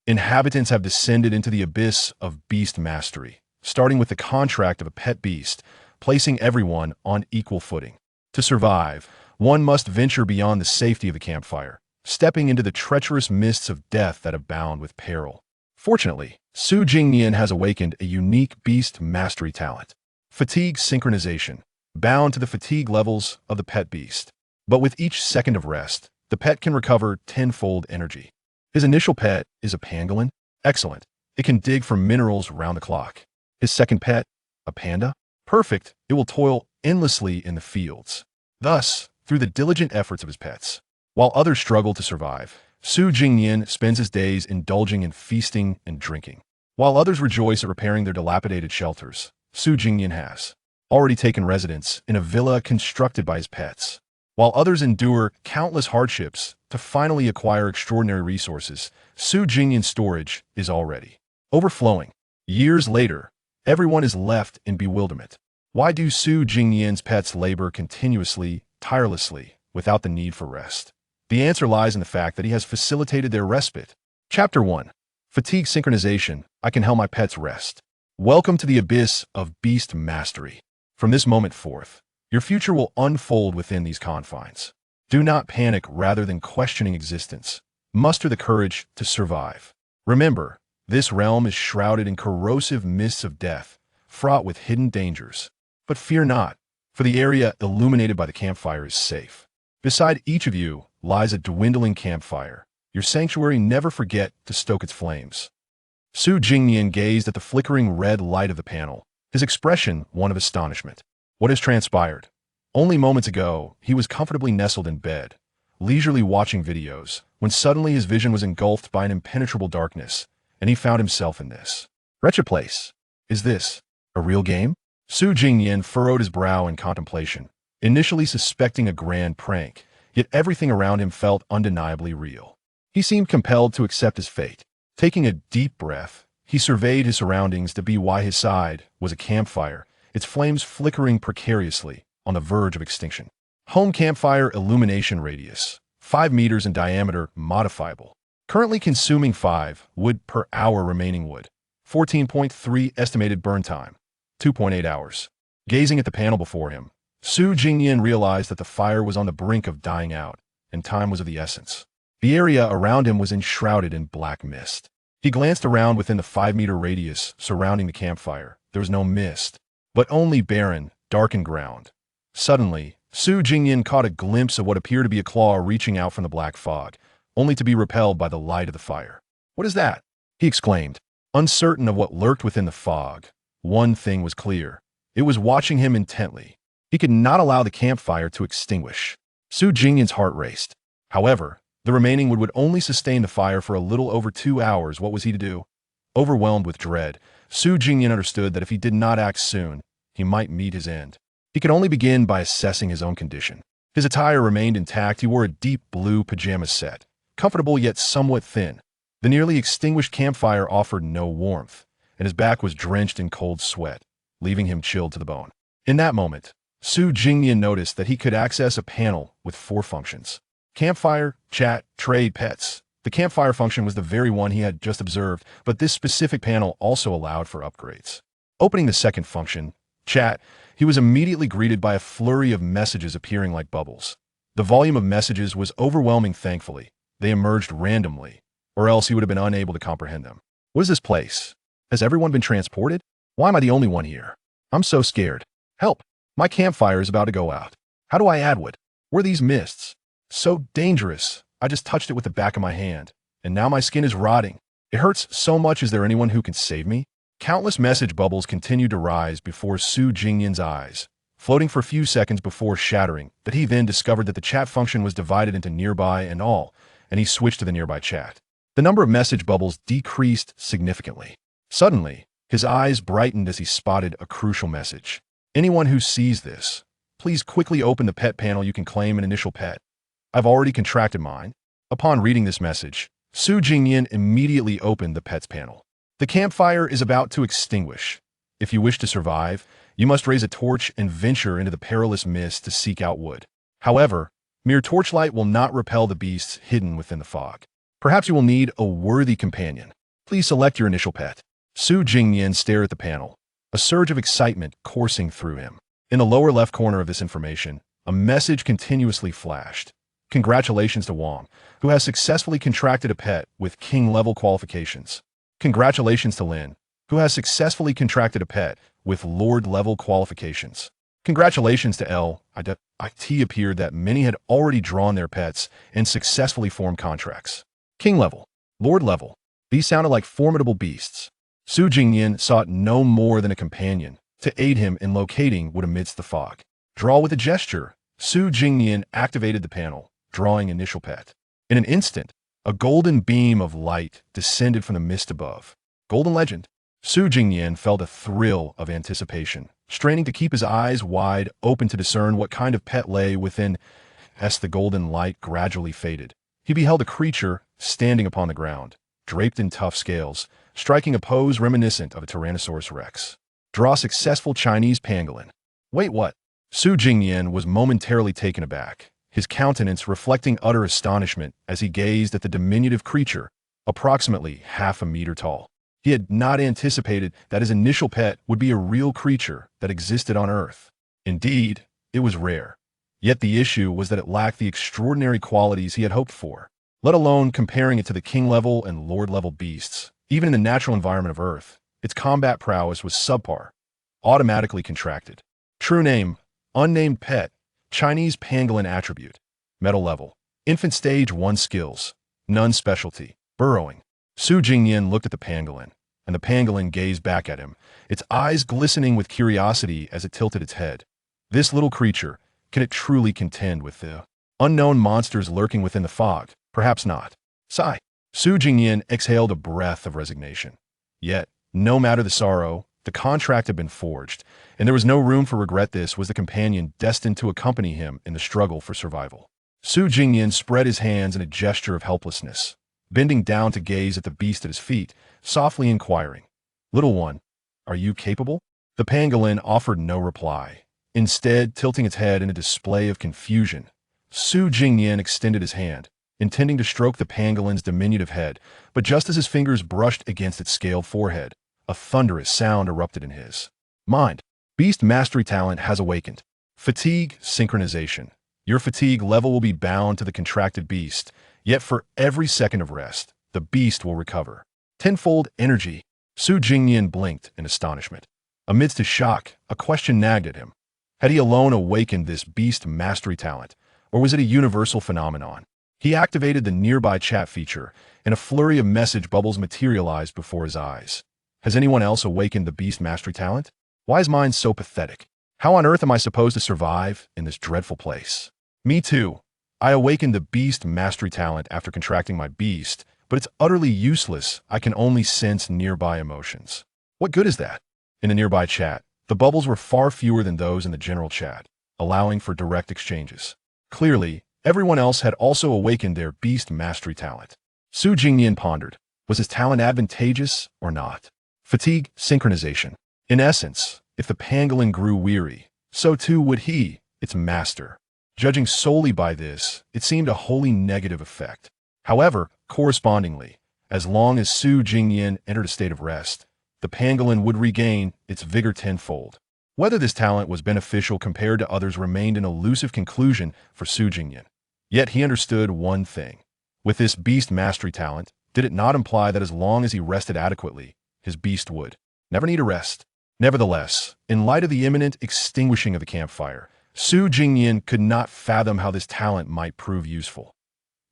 Inhabitants have descended into the abyss of beast mastery, starting with the contract of a pet beast, placing everyone on equal footing. To survive, one must venture beyond the safety of the campfire, stepping into the treacherous mists of death that abound with peril. Fortunately, Jingnian has awakened a unique beast mastery talent: fatigue synchronization, bound to the fatigue levels of the pet beast. But with each second of rest, the pet can recover tenfold energy. His initial pet is a pangolin. Excellent. It can dig for minerals round the clock. His second pet, a panda. Perfect. It will toil endlessly in the fields. Thus, through the diligent efforts of his pets, while others struggle to survive, Jingnian spends his days indulging in feasting and drinking. While others rejoice at repairing their dilapidated shelters, Jingnian has already taken residence in a villa constructed by his pets. While others endure countless hardships to finally acquire extraordinary resources, Jingnian's storage is already overflowing. Years later, everyone is left in bewilderment. Why do Jingnian's pets labor continuously, tirelessly, without the need for rest? The answer lies in the fact that he has facilitated their respite. Chapter 1. Fatigue Synchronization. I can help my pets rest. Welcome to the abyss of beast mastery. From this moment forth, your future will unfold within these confines. Do not panic rather than questioning existence. Muster the courage to survive. Remember, this realm is shrouded in corrosive mists of death, fraught with hidden dangers. But fear not, for the area illuminated by the campfire is safe. Beside each of you lies a dwindling campfire. Your sanctuary, never forget to stoke its flames. Jingnian gazed at the flickering red light of the panel, his expression one of astonishment. What has transpired? Only moments ago, he was comfortably nestled in bed, leisurely watching videos, when suddenly his vision was engulfed by an impenetrable darkness, and he found himself in this wretched place. Is this a real game? Jingnian furrowed his brow in contemplation, initially suspecting a grand prank, yet everything around him felt undeniably real. He seemed compelled to accept his fate. Taking a deep breath, he surveyed his surroundings to be by his side was a campfire, its flames flickering precariously on the verge of extinction. Home campfire illumination radius, 5 meters in diameter, modifiable. Currently consuming 5 wood per hour, remaining wood. 14.3 estimated burn time, 2.8 hours. Gazing at the panel before him, Jingnian realized that the fire was on the brink of dying out, and time was of the essence. The area around him was enshrouded in black mist. He glanced around within the 5-meter radius surrounding the campfire. There was no mist, but only barren, darkened ground. Suddenly, Jingnian caught a glimpse of what appeared to be a claw reaching out from the black fog, only to be repelled by the light of the fire. "What is that?" he exclaimed, uncertain of what lurked within the fog. One thing was clear. It was watching him intently. He could not allow the campfire to extinguish. Jingnian's heart raced. However, the remaining wood would only sustain the fire for a little over 2 hours. What was he to do? Overwhelmed with dread, Jingnian understood that if he did not act soon, he might meet his end. He could only begin by assessing his own condition. His attire remained intact. He wore a deep blue pajama set, comfortable yet somewhat thin. The nearly extinguished campfire offered no warmth, and his back was drenched in cold sweat, leaving him chilled to the bone. In that moment, Jingnian noticed that he could access a panel with 4 functions: campfire, chat, trade, pets. The campfire function was the very one he had just observed, but this specific panel also allowed for upgrades. Opening the second function, chat, he was immediately greeted by a flurry of messages appearing like bubbles. The volume of messages was overwhelming. Thankfully, they emerged randomly, or else he would have been unable to comprehend them. What is this place? Has everyone been transported? Why am I the only one here? I'm so scared. Help! My campfire is about to go out. How do I add wood? Where are these mists? So dangerous. I just touched it with the back of my hand, and now my skin is rotting. It hurts so much. Is there anyone who can save me? Countless message bubbles continued to rise before Jingnian's eyes, floating for a few seconds before shattering, that he then discovered that the chat function was divided into nearby and all, and he switched to the nearby chat. The number of message bubbles decreased significantly. Suddenly, his eyes brightened as he spotted a crucial message. Anyone who sees this, please quickly open the pet panel. You can claim an initial pet. I've already contracted mine. Upon reading this message, Jingnian immediately opened the pets panel. The campfire is about to extinguish. If you wish to survive, you must raise a torch and venture into the perilous mist to seek out wood. However, mere torchlight will not repel the beasts hidden within the fog. Perhaps you will need a worthy companion. Please select your initial pet. Su Jingnian stared at the panel, a surge of excitement coursing through him. In the lower left corner of this information, a message continuously flashed. Congratulations to Wang, who has successfully contracted a pet with king-level qualifications. Congratulations to Lin, who has successfully contracted a pet with lord-level qualifications. Congratulations to L. It appeared that many had already drawn their pets and successfully formed contracts. King-level, lord-level. These sounded like formidable beasts. Su Jingnian sought no more than a companion to aid him in locating what amidst the fog. Draw with a gesture. Su Jingnian activated the panel, drawing initial pet. In an instant, a golden beam of light descended from the mist above. Golden legend. Su Jingnian felt a thrill of anticipation, straining to keep his eyes wide open to discern what kind of pet lay within. As the golden light gradually faded, he beheld a creature standing upon the ground, draped in tough scales, striking a pose reminiscent of a Tyrannosaurus rex. Draw successful Chinese pangolin. Wait, what? Su Jingnian was momentarily taken aback, his countenance reflecting utter astonishment as he gazed at the diminutive creature, approximately half a meter tall. He had not anticipated that his initial pet would be a real creature that existed on Earth. Indeed, it was rare. Yet the issue was that it lacked the extraordinary qualities he had hoped for, let alone comparing it to the king-level and lord-level beasts. Even in the natural environment of Earth, its combat prowess was subpar, automatically contracted. True name, unnamed pet, Chinese pangolin attribute, metal level, infant stage 1 skills, none specialty, burrowing. Su Jingnian looked at the pangolin, and the pangolin gazed back at him, its eyes glistening with curiosity as it tilted its head. This little creature, can it truly contend with the unknown monsters lurking within the fog? Perhaps not. Sigh. Su Jingnian exhaled a breath of resignation. Yet, no matter the sorrow, the contract had been forged, and there was no room for regret. This was the companion destined to accompany him in the struggle for survival. Su Jingnian spread his hands in a gesture of helplessness, bending down to gaze at the beast at his feet, softly inquiring, "Little one, are you capable?" The pangolin offered no reply, instead tilting its head in a display of confusion. Su Jingnian extended his hand, intending to stroke the pangolin's diminutive head, but just as his fingers brushed against its scaled forehead, a thunderous sound erupted in his mind. Beast mastery talent has awakened. Fatigue synchronization. Your fatigue level will be bound to the contracted beast, yet for every second of rest, the beast will recover. Tenfold energy. Su Jingnian blinked in astonishment. Amidst his shock, a question nagged at him. Had he alone awakened this beast mastery talent, or was it a universal phenomenon? He activated the nearby chat feature, and a flurry of message bubbles materialized before his eyes. Has anyone else awakened the beast mastery talent? Why is mine so pathetic? How on earth am I supposed to survive in this dreadful place? Me too. I awakened the beast mastery talent after contracting my beast, but it's utterly useless. I can only sense nearby emotions. What good is that? In the nearby chat, the bubbles were far fewer than those in the general chat, allowing for direct exchanges. Clearly, everyone else had also awakened their beast mastery talent. Su Jingnian pondered, was his talent advantageous or not? Fatigue synchronization. In essence, if the pangolin grew weary, so too would he, its master. Judging solely by this, it seemed a wholly negative effect. However, correspondingly, as long as Su Jingnian entered a state of rest, the pangolin would regain its vigor tenfold. Whether this talent was beneficial compared to others remained an elusive conclusion for Su Jingnian. Yet he understood one thing. With this beast mastery talent, did it not imply that as long as he rested adequately, his beast would never need a rest? Nevertheless, in light of the imminent extinguishing of the campfire, Su Jingnian could not fathom how this talent might prove useful.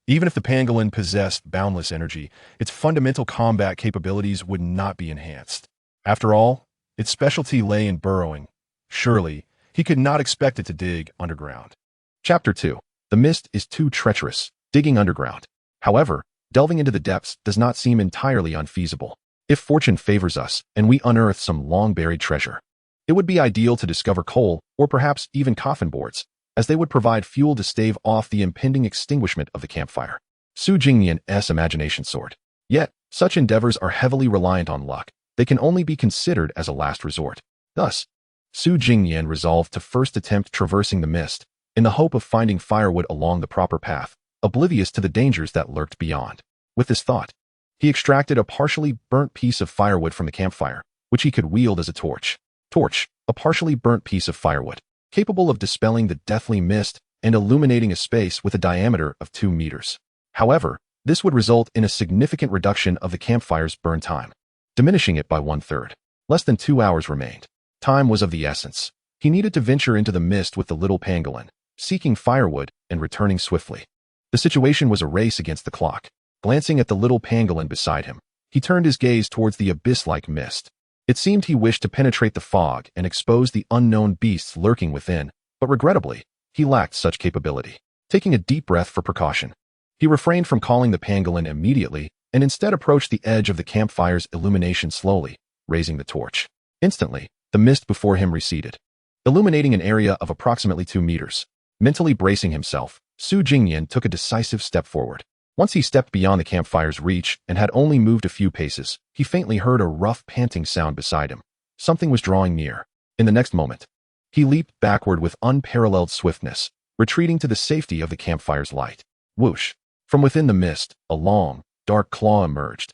Even if the pangolin possessed boundless energy, its fundamental combat capabilities would not be enhanced. After all, its specialty lay in burrowing. Surely, he could not expect it to dig underground. Chapter 2. The mist is too treacherous, digging underground. However, delving into the depths does not seem entirely unfeasible. If fortune favors us and we unearth some long-buried treasure, it would be ideal to discover coal or perhaps even coffin boards, as they would provide fuel to stave off the impending extinguishment of the campfire. Su Jingnian's imagination soared. Yet, such endeavors are heavily reliant on luck. They can only be considered as a last resort. Thus, Su Jingnian resolved to first attempt traversing the mist, in the hope of finding firewood along the proper path, oblivious to the dangers that lurked beyond. With this thought, He extracted a partially burnt piece of firewood from the campfire, which he could wield as a torch. Torch, a partially burnt piece of firewood, capable of dispelling the deathly mist and illuminating a space with a diameter of 2 meters. However, this would result in a significant reduction of the campfire's burn time, diminishing it by 1/3. Less than 2 hours remained. Time was of the essence. He needed to venture into the mist with the little pangolin, seeking firewood and returning swiftly. The situation was a race against the clock. Glancing at the little pangolin beside him, he turned his gaze towards the abyss-like mist. It seemed he wished to penetrate the fog and expose the unknown beasts lurking within, but regrettably, he lacked such capability. Taking a deep breath for precaution, he refrained from calling the pangolin immediately and instead approached the edge of the campfire's illumination slowly, raising the torch. Instantly, the mist before him receded, illuminating an area of approximately 2 meters. Mentally bracing himself, Jingnian took a decisive step forward. Once he stepped beyond the campfire's reach and had only moved a few paces, he faintly heard a rough panting sound beside him. Something was drawing near. In the next moment, he leaped backward with unparalleled swiftness, retreating to the safety of the campfire's light. Whoosh! From within the mist, a long, dark claw emerged,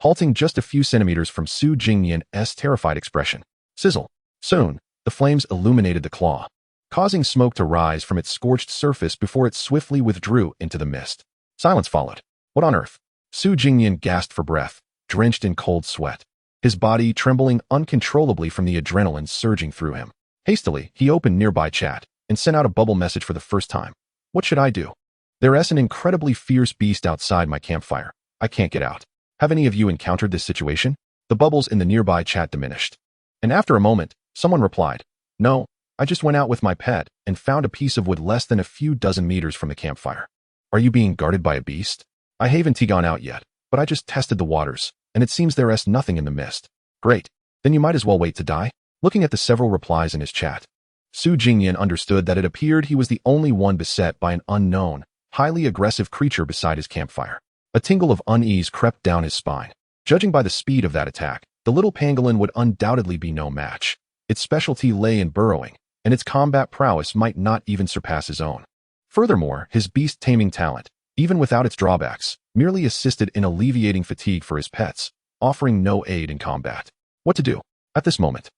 halting just a few centimeters from Jingnian's terrified expression. Sizzle! Soon, the flames illuminated the claw, causing smoke to rise from its scorched surface before it swiftly withdrew into the mist. Silence followed. What on earth? Jingnian gasped for breath, drenched in cold sweat, his body trembling uncontrollably from the adrenaline surging through him. Hastily, he opened nearby chat and sent out a bubble message for the first time. What should I do? There's an incredibly fierce beast outside my campfire. I can't get out. Have any of you encountered this situation? The bubbles in the nearby chat diminished. And after a moment, someone replied, No, I just went out with my pet and found a piece of wood less than a few dozen meters from the campfire. Are you being guarded by a beast? I haven't gone out yet, but I just tested the waters, and it seems there's nothing in the mist. Great. Then you might as well wait to die. Looking at the several replies in his chat, Jingnian understood that it appeared he was the only one beset by an unknown, highly aggressive creature beside his campfire. A tingle of unease crept down his spine. Judging by the speed of that attack, the little pangolin would undoubtedly be no match. Its specialty lay in burrowing, and its combat prowess might not even surpass his own. Furthermore, his beast taming talent, even without its drawbacks, merely assisted in alleviating fatigue for his pets, offering no aid in combat. What to do? At this moment,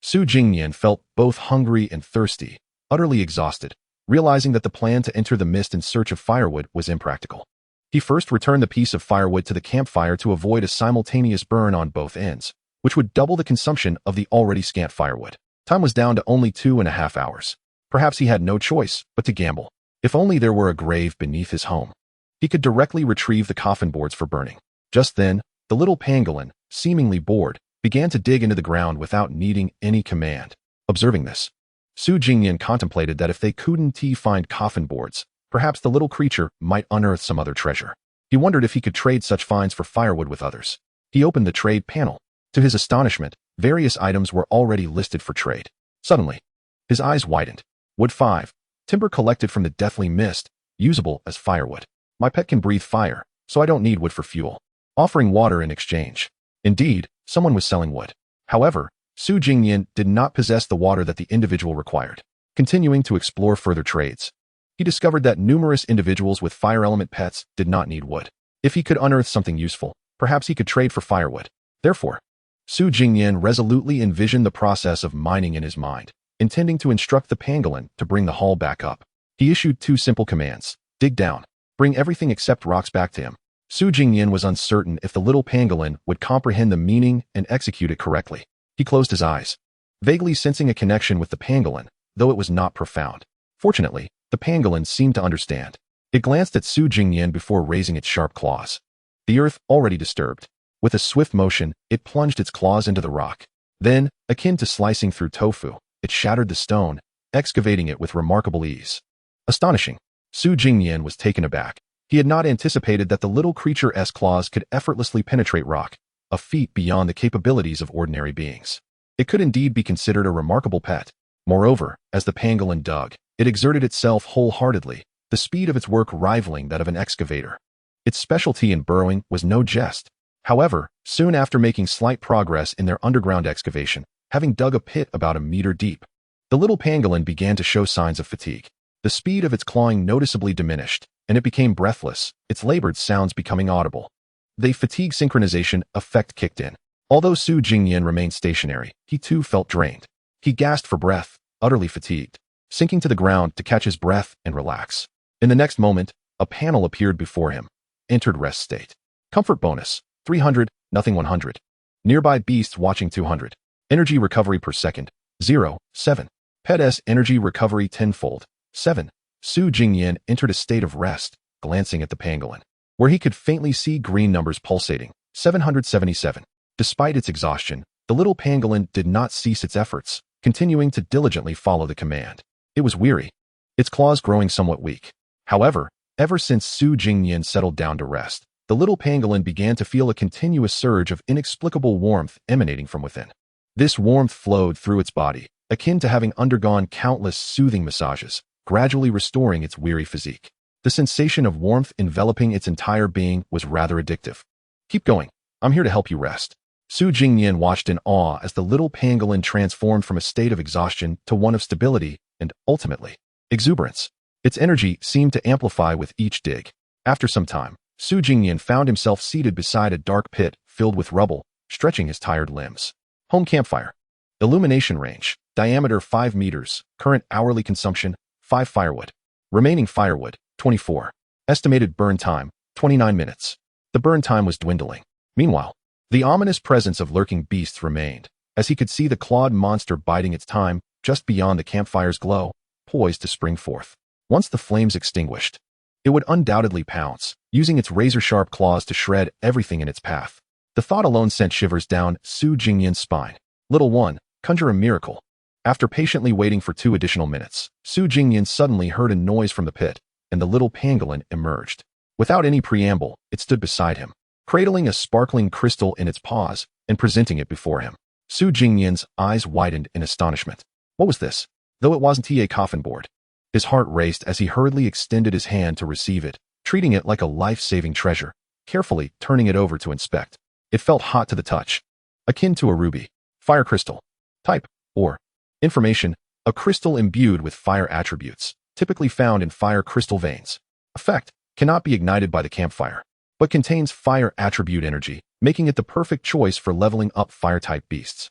Jingnian felt both hungry and thirsty, utterly exhausted, realizing that the plan to enter the mist in search of firewood was impractical. He first returned the piece of firewood to the campfire to avoid a simultaneous burn on both ends, which would double the consumption of the already scant firewood. Time was down to only 2.5 hours. Perhaps he had no choice but to gamble. If only there were a grave beneath his home, he could directly retrieve the coffin boards for burning. Just then, the little pangolin, seemingly bored, began to dig into the ground without needing any command. Observing this, Jingnian contemplated that if they couldn't find coffin boards, perhaps the little creature might unearth some other treasure. He wondered if he could trade such finds for firewood with others. He opened the trade panel. To his astonishment, various items were already listed for trade. Suddenly, his eyes widened. Wood 5. Timber collected from the deathly mist, usable as firewood. My pet can breathe fire, so I don't need wood for fuel. Offering water in exchange. Indeed, someone was selling wood. However, Jingnian did not possess the water that the individual required. Continuing to explore further trades, he discovered that numerous individuals with fire element pets did not need wood. If he could unearth something useful, perhaps he could trade for firewood. Therefore, Jingnian resolutely envisioned the process of mining in his mind, intending to instruct the pangolin to bring the hull back up. He issued 2 simple commands. Dig down. Bring everything except rocks back to him. Jingnian was uncertain if the little pangolin would comprehend the meaning and execute it correctly. He closed his eyes, vaguely sensing a connection with the pangolin, though it was not profound. Fortunately, the pangolin seemed to understand. It glanced at Jingnian before raising its sharp claws. The earth already disturbed. With a swift motion, it plunged its claws into the rock. Then, akin to slicing through tofu, it shattered the stone, excavating it with remarkable ease. Astonishing, Jingnian was taken aback. He had not anticipated that the little creature's claws could effortlessly penetrate rock, a feat beyond the capabilities of ordinary beings. It could indeed be considered a remarkable pet. Moreover, as the pangolin dug, it exerted itself wholeheartedly, the speed of its work rivaling that of an excavator. Its specialty in burrowing was no jest. However, soon after making slight progress in their underground excavation, having dug a pit about a meter deep, the little pangolin began to show signs of fatigue. The speed of its clawing noticeably diminished, and it became breathless, its labored sounds becoming audible. The fatigue synchronization effect kicked in. Although Su Jingnian remained stationary, he too felt drained. He gasped for breath, utterly fatigued, sinking to the ground to catch his breath and relax. In the next moment, a panel appeared before him. Entered rest state. Comfort bonus, 300, nothing 100. Nearby beasts watching 200. Energy recovery per second, 0, 7. Pet S energy recovery tenfold, 7. Su Jingnian entered a state of rest, glancing at the pangolin, where he could faintly see green numbers pulsating, 777. Despite its exhaustion, the little pangolin did not cease its efforts, continuing to diligently follow the command. It was weary, its claws growing somewhat weak. However, ever since Su Jingnian settled down to rest, the little pangolin began to feel a continuous surge of inexplicable warmth emanating from within. This warmth flowed through its body, akin to having undergone countless soothing massages, gradually restoring its weary physique. The sensation of warmth enveloping its entire being was rather addictive. Keep going. I'm here to help you rest. Su Jingnian watched in awe as the little pangolin transformed from a state of exhaustion to one of stability and, ultimately, exuberance. Its energy seemed to amplify with each dig. After some time, Su Jingnian found himself seated beside a dark pit filled with rubble, stretching his tired limbs. Home campfire. Illumination range. Diameter 5 meters. Current hourly consumption, 5 firewood. Remaining firewood, 24. Estimated burn time, 29 minutes. The burn time was dwindling. Meanwhile, the ominous presence of lurking beasts remained, as he could see the clawed monster biding its time just beyond the campfire's glow, poised to spring forth. Once the flames extinguished, it would undoubtedly pounce, using its razor-sharp claws to shred everything in its path. The thought alone sent shivers down Su Jingnian's spine. Little one, conjure a miracle. After patiently waiting for 2 additional minutes, Su Jingnian suddenly heard a noise from the pit, and the little pangolin emerged. Without any preamble, it stood beside him, cradling a sparkling crystal in its paws and presenting it before him. Su Jingnian's eyes widened in astonishment. What was this? Though it wasn't a coffin board. His heart raced as he hurriedly extended his hand to receive it, treating it like a life-saving treasure, carefully turning it over to inspect. It felt hot to the touch, akin to a ruby. Fire crystal. Type, or information, a crystal imbued with fire attributes, typically found in fire crystal veins. Effect, cannot be ignited by the campfire, but contains fire attribute energy, making it the perfect choice for leveling up fire-type beasts.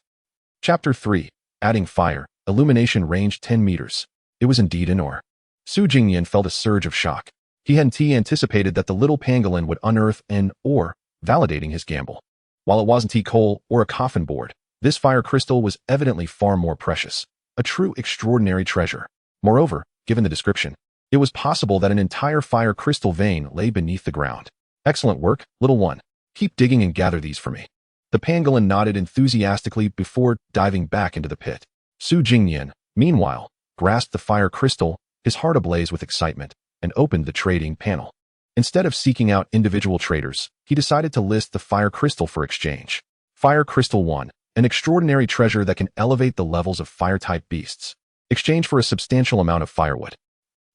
Chapter 3. Adding fire, illumination range 10 meters. It was indeed an ore. Su Jingnian felt a surge of shock. He hadn't anticipated that the little pangolin would unearth an ore, validating his gamble. While it wasn't coal or a coffin board, this fire crystal was evidently far more precious, a true extraordinary treasure. Moreover, given the description, it was possible that an entire fire crystal vein lay beneath the ground. Excellent work, little one. Keep digging and gather these for me. The pangolin nodded enthusiastically before diving back into the pit. Su Jingnian, meanwhile, grasped the fire crystal, his heart ablaze with excitement, and opened the trading panel. Instead of seeking out individual traders, he decided to list the fire crystal for exchange. Fire Crystal 1, an extraordinary treasure that can elevate the levels of fire-type beasts. Exchange for a substantial amount of firewood.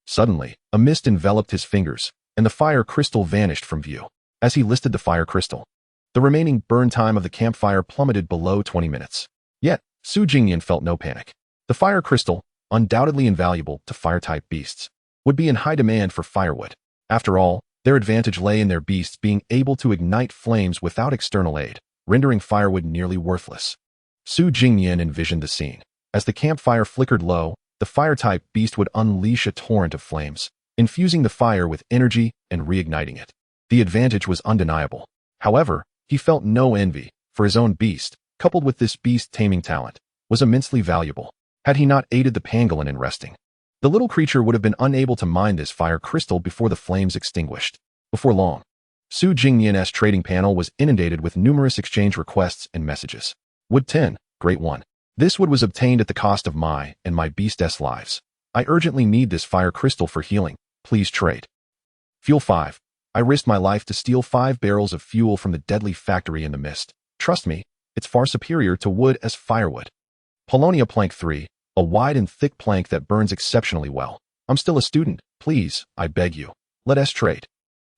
Suddenly, a mist enveloped his fingers, and the fire crystal vanished from view. As he listed the fire crystal, the remaining burn time of the campfire plummeted below 20 minutes. Yet, Su Jingnian felt no panic. The fire crystal, undoubtedly invaluable to fire-type beasts, would be in high demand for firewood. After all, their advantage lay in their beasts being able to ignite flames without external aid, rendering firewood nearly worthless. Su Jingnian envisioned the scene. As the campfire flickered low, the fire-type beast would unleash a torrent of flames, infusing the fire with energy and reigniting it. The advantage was undeniable. However, he felt no envy, for his own beast, coupled with this beast taming talent, was immensely valuable. Had he not aided the pangolin in resting, the little creature would have been unable to mine this fire crystal before the flames extinguished. Before long, Su Jingnian's trading panel was inundated with numerous exchange requests and messages. Wood 10, Great One. This wood was obtained at the cost of my and my beast's lives. I urgently need this fire crystal for healing. Please trade. Fuel 5. I risked my life to steal 5 barrels of fuel from the deadly factory in the mist. Trust me, it's far superior to wood as firewood. Polonia Plank 3. A wide and thick plank that burns exceptionally well. I'm still a student. Please, I beg you. Let us trade.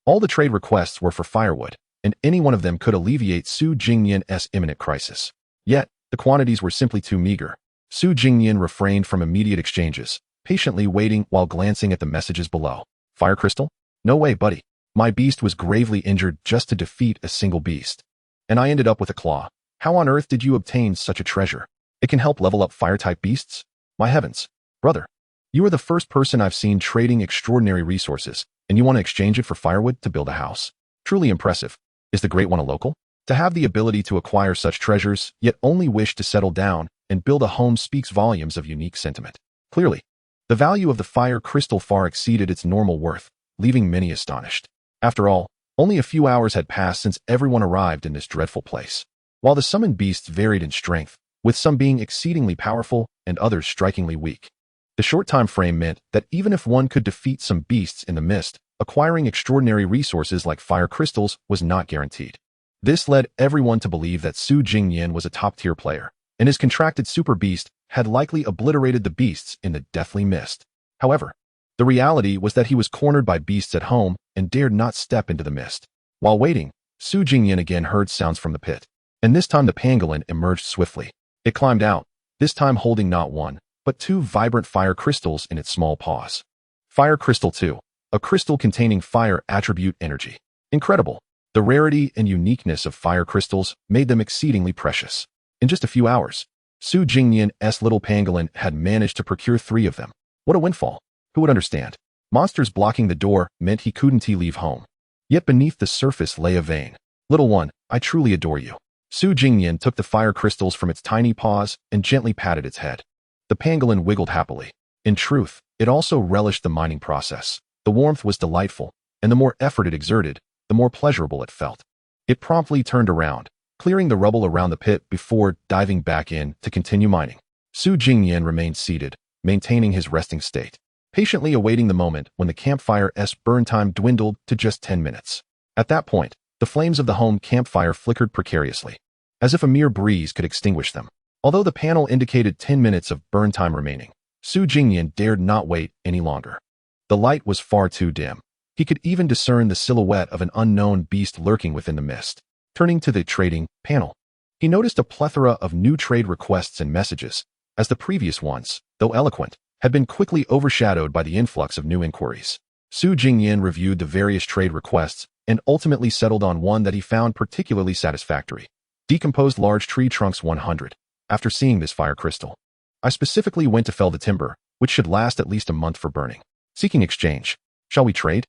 All the trade requests were for firewood, and any one of them could alleviate Su Jingnian's imminent crisis. Yet, the quantities were simply too meager. Su Jingnian refrained from immediate exchanges, patiently waiting while glancing at the messages below. Fire crystal? No way, buddy. My beast was gravely injured just to defeat a single beast. And I ended up with a claw. How on earth did you obtain such a treasure? It can help level up fire-type beasts? My heavens. Brother, you are the first person I've seen trading extraordinary resources, and you want to exchange it for firewood to build a house. Truly impressive. Is the Great One a local? To have the ability to acquire such treasures, yet only wish to settle down and build a home speaks volumes of unique sentiment. Clearly, the value of the fire crystal far exceeded its normal worth, leaving many astonished. After all, only a few hours had passed since everyone arrived in this dreadful place. While the summoned beasts varied in strength, with some being exceedingly powerful and others strikingly weak, the short time frame meant that even if one could defeat some beasts in the mist, acquiring extraordinary resources like fire crystals was not guaranteed. This led everyone to believe that Su Jingnian was a top-tier player, and his contracted super beast had likely obliterated the beasts in the deathly mist. However, the reality was that he was cornered by beasts at home and dared not step into the mist. While waiting, Su Jingnian again heard sounds from the pit, and this time the pangolin emerged swiftly. It climbed out, this time holding not one, but two vibrant fire crystals in its small paws. Fire Crystal 2, a crystal containing fire attribute energy. Incredible. The rarity and uniqueness of fire crystals made them exceedingly precious. In just a few hours, Su Jingnian's little pangolin had managed to procure 3 of them. What a windfall. Who would understand? Monsters blocking the door meant he couldn't leave home. Yet beneath the surface lay a vein. Little one, I truly adore you. Su Jingnian took the fire crystals from its tiny paws and gently patted its head. The pangolin wiggled happily. In truth, it also relished the mining process. The warmth was delightful, and the more effort it exerted, the more pleasurable it felt. It promptly turned around, clearing the rubble around the pit before diving back in to continue mining. Su Jingnian remained seated, maintaining his resting state, patiently awaiting the moment when the campfire's burn time dwindled to just 10 minutes. At that point, the flames of the home campfire flickered precariously, as if a mere breeze could extinguish them. Although the panel indicated 10 minutes of burn time remaining, Su Jingnian dared not wait any longer. The light was far too dim. He could even discern the silhouette of an unknown beast lurking within the mist. Turning to the trading panel, he noticed a plethora of new trade requests and messages, as the previous ones, though eloquent, had been quickly overshadowed by the influx of new inquiries. Su Jingnian reviewed the various trade requests and ultimately settled on one that he found particularly satisfactory. Decomposed large tree trunks 100. After seeing this fire crystal, I specifically went to fell the timber, which should last at least a month for burning. Seeking exchange. Shall we trade?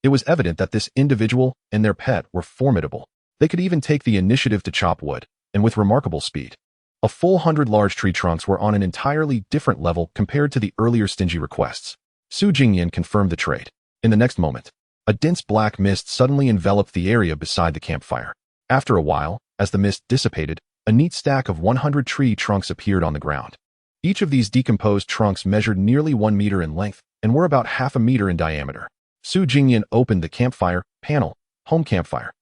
It was evident that this individual and their pet were formidable. They could even take the initiative to chop wood, and with remarkable speed. A full 100 large tree trunks were on an entirely different level compared to the earlier stingy requests. Su Jingnian confirmed the trade. In the next moment, a dense black mist suddenly enveloped the area beside the campfire. After a while, as the mist dissipated, a neat stack of 100 tree trunks appeared on the ground. Each of these decomposed trunks measured nearly 1 meter in length and were about half a meter in diameter. Su Jingnian opened the campfire panel. Home campfire.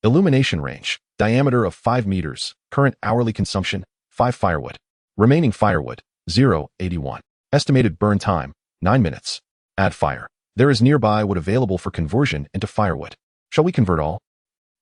Illumination range. Diameter of 5 meters. Current hourly consumption, 5 firewood. Remaining firewood, 0.81. Estimated burn time, 9 minutes. Add fire. There is nearby wood available for conversion into firewood. Shall we convert all?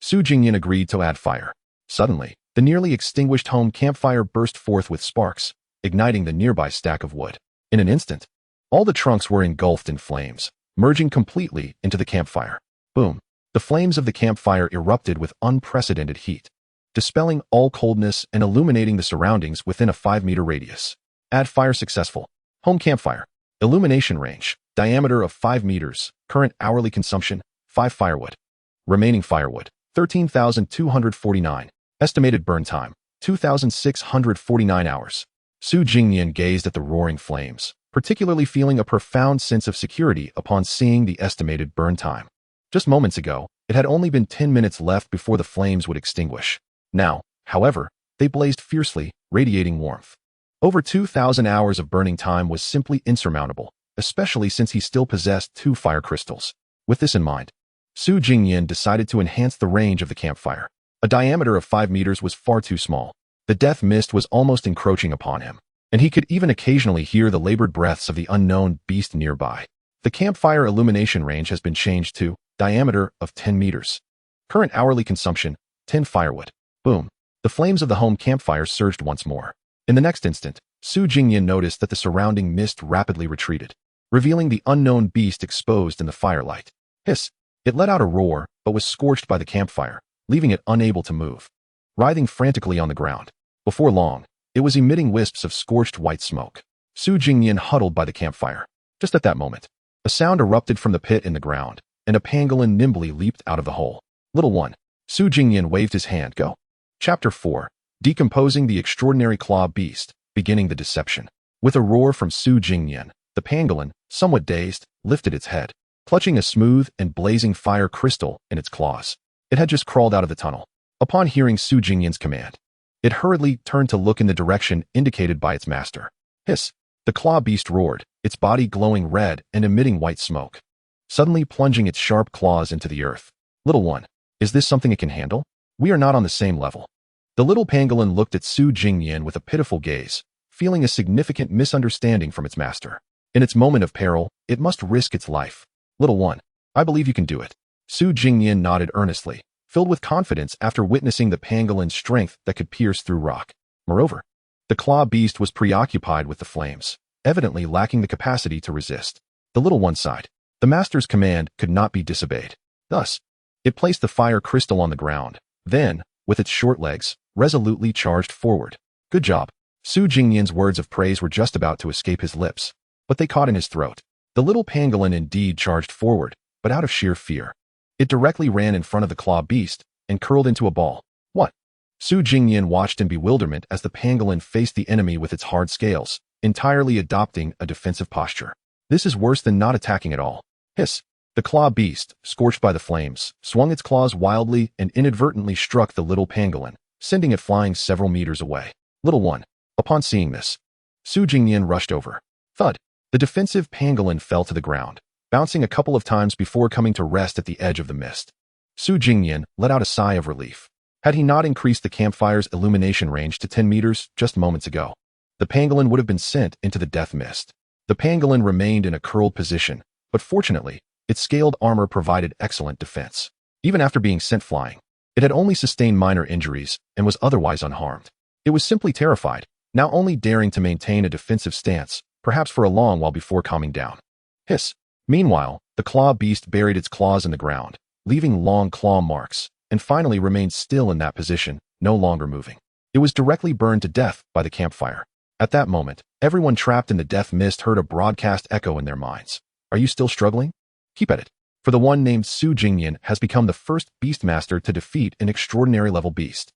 Su Jingnian agreed to add fire. Suddenly, the nearly extinguished home campfire burst forth with sparks, igniting the nearby stack of wood. In an instant, all the trunks were engulfed in flames, merging completely into the campfire. Boom. The flames of the campfire erupted with unprecedented heat, dispelling all coldness and illuminating the surroundings within a 5-meter radius. Add fire successful. Home campfire. Illumination range. Diameter of 5 meters. Current hourly consumption, 5 firewood. Remaining firewood, 13,249. Estimated burn time, 2,649 hours. Su Jingnian gazed at the roaring flames, particularly feeling a profound sense of security upon seeing the estimated burn time. Just moments ago, it had only been 10 minutes left before the flames would extinguish. Now, however, they blazed fiercely, radiating warmth. Over 2,000 hours of burning time was simply insurmountable, especially since he still possessed 2 fire crystals. With this in mind, Su Jingnian decided to enhance the range of the campfire. A diameter of 5 meters was far too small. The death mist was almost encroaching upon him, and he could even occasionally hear the labored breaths of the unknown beast nearby. The campfire illumination range has been changed to diameter of 10 meters. Current hourly consumption, 10 firewood. Boom. The flames of the home campfire surged once more. In the next instant, Su Jingnian noticed that the surrounding mist rapidly retreated, revealing the unknown beast exposed in the firelight. Hiss. It let out a roar, but was scorched by the campfire, leaving it unable to move. Writhing frantically on the ground. Before long, it was emitting wisps of scorched white smoke. Su Jingnian huddled by the campfire. Just at that moment, a sound erupted from the pit in the ground, and a pangolin nimbly leaped out of the hole. Little one. Su Jingnian waved his hand. Go. Chapter 4. Decomposing the Extraordinary Claw Beast, beginning the deception. With a roar from Su Jingnian, the pangolin, somewhat dazed, lifted its head, clutching a smooth and blazing fire crystal in its claws. It had just crawled out of the tunnel. Upon hearing Su Jingnian's command, it hurriedly turned to look in the direction indicated by its master. Hiss! The claw beast roared, its body glowing red and emitting white smoke, suddenly plunging its sharp claws into the earth. Little one, is this something it can handle? We are not on the same level. The little pangolin looked at Su Jingnian with a pitiful gaze, feeling a significant misunderstanding from its master. In its moment of peril, it must risk its life. Little one, I believe you can do it. Su Jingnian nodded earnestly, filled with confidence after witnessing the pangolin's strength that could pierce through rock. Moreover, the claw beast was preoccupied with the flames, evidently lacking the capacity to resist. The little one sighed. The master's command could not be disobeyed. Thus, it placed the fire crystal on the ground, then, with its short legs, resolutely charged forward. Good job. Su Jingnian's words of praise were just about to escape his lips, but they caught in his throat. The little pangolin indeed charged forward, but out of sheer fear. It directly ran in front of the claw beast and curled into a ball. What? Su Jingnian watched in bewilderment as the pangolin faced the enemy with its hard scales, entirely adopting a defensive posture. This is worse than not attacking at all. Hiss! The claw beast, scorched by the flames, swung its claws wildly and inadvertently struck the little pangolin, sending it flying several meters away. Little one. Upon seeing this, Su Jingnian rushed over. Thud! The defensive pangolin fell to the ground, bouncing a couple of times before coming to rest at the edge of the mist. Su Jingnian let out a sigh of relief. Had he not increased the campfire's illumination range to 10 meters just moments ago, the pangolin would have been sent into the death mist. The pangolin remained in a curled position, but fortunately, its scaled armor provided excellent defense. Even after being sent flying, it had only sustained minor injuries and was otherwise unharmed. It was simply terrified, now only daring to maintain a defensive stance, perhaps for a long while before calming down. Hiss! Meanwhile, the claw beast buried its claws in the ground, leaving long claw marks, and finally remained still in that position, no longer moving. It was directly burned to death by the campfire. At that moment, everyone trapped in the death mist heard a broadcast echo in their minds. Are you still struggling? Keep at it. For the one named Su Jingnian has become the first beastmaster to defeat an extraordinary level beast.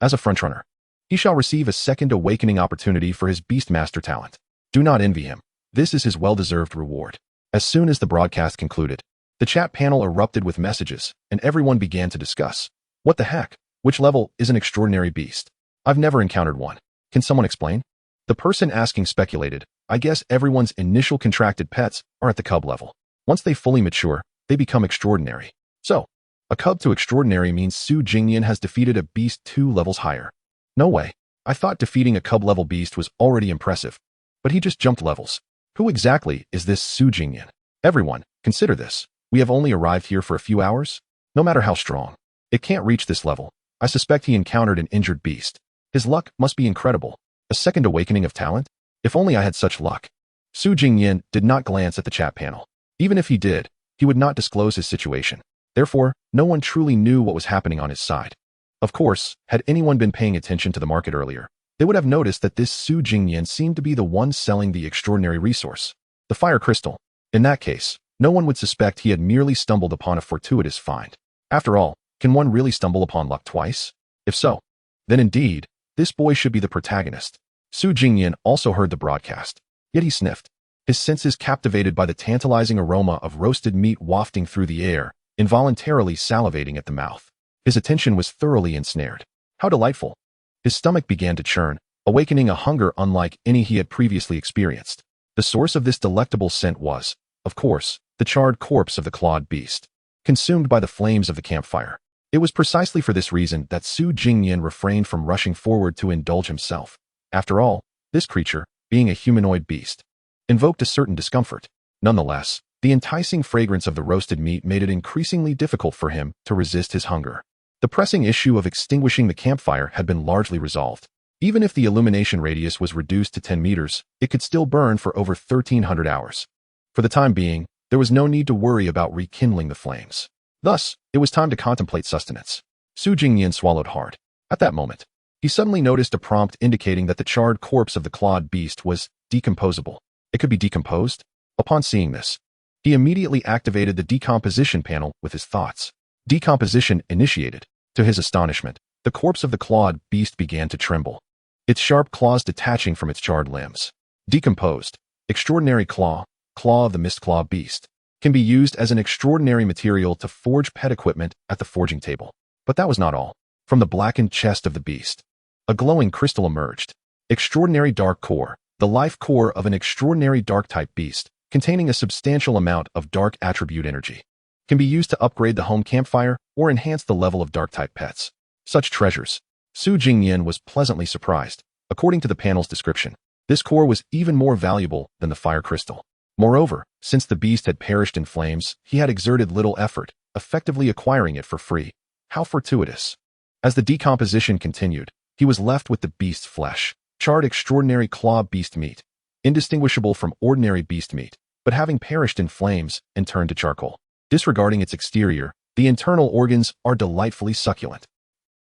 As a frontrunner, he shall receive a second awakening opportunity for his beastmaster talent. Do not envy him. This is his well-deserved reward. As soon as the broadcast concluded, the chat panel erupted with messages, and everyone began to discuss. What the heck? Which level is an extraordinary beast? I've never encountered one. Can someone explain? The person asking speculated, I guess everyone's initial contracted pets are at the cub level. Once they fully mature, they become extraordinary. So, a cub to extraordinary means Su Jingnian has defeated a beast 2 levels higher. No way. I thought defeating a cub level beast was already impressive, but he just jumped levels. Who exactly is this Su Jingnian? Everyone, consider this. We have only arrived here for a few hours. No matter how strong, it can't reach this level. I suspect he encountered an injured beast. His luck must be incredible. A second awakening of talent? If only I had such luck. Su Jingnian did not glance at the chat panel. Even if he did, he would not disclose his situation. Therefore, no one truly knew what was happening on his side. Of course, had anyone been paying attention to the market earlier, they would have noticed that this Su Jingnian seemed to be the one selling the extraordinary resource, the fire crystal. In that case, no one would suspect he had merely stumbled upon a fortuitous find. After all, can one really stumble upon luck twice? If so, then indeed, this boy should be the protagonist. Su Jingnian also heard the broadcast, yet he sniffed, his senses captivated by the tantalizing aroma of roasted meat wafting through the air, involuntarily salivating at the mouth. His attention was thoroughly ensnared. How delightful! His stomach began to churn, awakening a hunger unlike any he had previously experienced. The source of this delectable scent was, of course, the charred corpse of the clawed beast, consumed by the flames of the campfire. It was precisely for this reason that Su Jingnian refrained from rushing forward to indulge himself. After all, this creature, being a humanoid beast, invoked a certain discomfort. Nonetheless, the enticing fragrance of the roasted meat made it increasingly difficult for him to resist his hunger. The pressing issue of extinguishing the campfire had been largely resolved. Even if the illumination radius was reduced to 10 meters, it could still burn for over 1,300 hours. For the time being, there was no need to worry about rekindling the flames. Thus, it was time to contemplate sustenance. Jingnian swallowed hard. At that moment, he suddenly noticed a prompt indicating that the charred corpse of the clawed beast was decomposable. It could be decomposed? Upon seeing this, he immediately activated the decomposition panel with his thoughts. Decomposition initiated. To his astonishment, the corpse of the clawed beast began to tremble, its sharp claws detaching from its charred limbs. Decomposed. Extraordinary claw of the mist claw beast, can be used as an extraordinary material to forge pet equipment at the forging table. But that was not all. From the blackened chest of the beast, a glowing crystal emerged. Extraordinary dark core, the life core of an extraordinary dark-type beast, containing a substantial amount of dark attribute energy, can be used to upgrade the home campfire or enhance the level of dark-type pets. Such treasures. Jingnian was pleasantly surprised. According to the panel's description, this core was even more valuable than the fire crystal. Moreover, since the beast had perished in flames, he had exerted little effort, effectively acquiring it for free. How fortuitous. As the decomposition continued, he was left with the beast's flesh, charred extraordinary claw beast meat, indistinguishable from ordinary beast meat, but having perished in flames and turned to charcoal. Disregarding its exterior, the internal organs are delightfully succulent.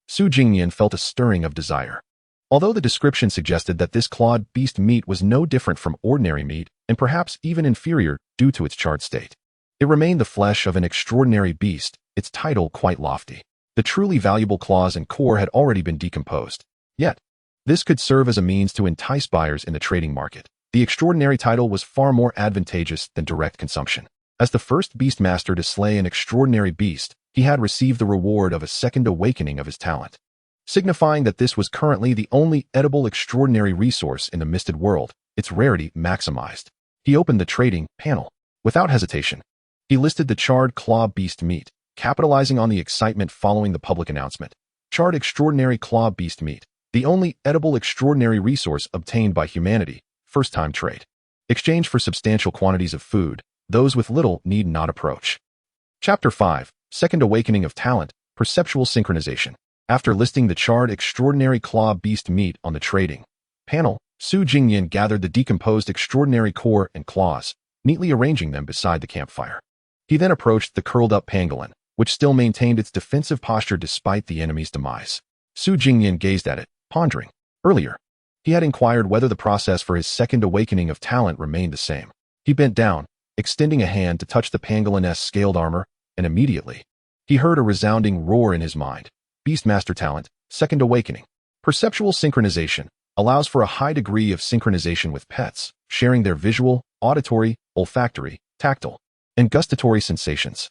Jingnian felt a stirring of desire. Although the description suggested that this clawed beast meat was no different from ordinary meat, and perhaps even inferior due to its charred state, it remained the flesh of an extraordinary beast, its title quite lofty. The truly valuable claws and core had already been decomposed. Yet, this could serve as a means to entice buyers in the trading market. The extraordinary title was far more advantageous than direct consumption. As the first beastmaster to slay an extraordinary beast, he had received the reward of a second awakening of his talent, signifying that this was currently the only edible extraordinary resource in the misted world, its rarity maximized. He opened the trading panel. Without hesitation, he listed the charred claw beast meat, capitalizing on the excitement following the public announcement. Charred extraordinary claw beast meat, the only edible extraordinary resource obtained by humanity, first-time trade. Exchange for substantial quantities of food, those with little need not approach. Chapter 5, Second Awakening of Talent, Perceptual Synchronization. After listing the charred extraordinary claw beast meat on the trading panel, Jingnian gathered the decomposed extraordinary core and claws, neatly arranging them beside the campfire. He then approached the curled-up pangolin, which still maintained its defensive posture despite the enemy's demise. Jingnian gazed at it, pondering. Earlier, he had inquired whether the process for his second awakening of talent remained the same. He bent down, extending a hand to touch the pangolin's scaled armor, and immediately, he heard a resounding roar in his mind. Beastmaster talent, second awakening. Perceptual synchronization allows for a high degree of synchronization with pets, sharing their visual, auditory, olfactory, tactile, and gustatory sensations.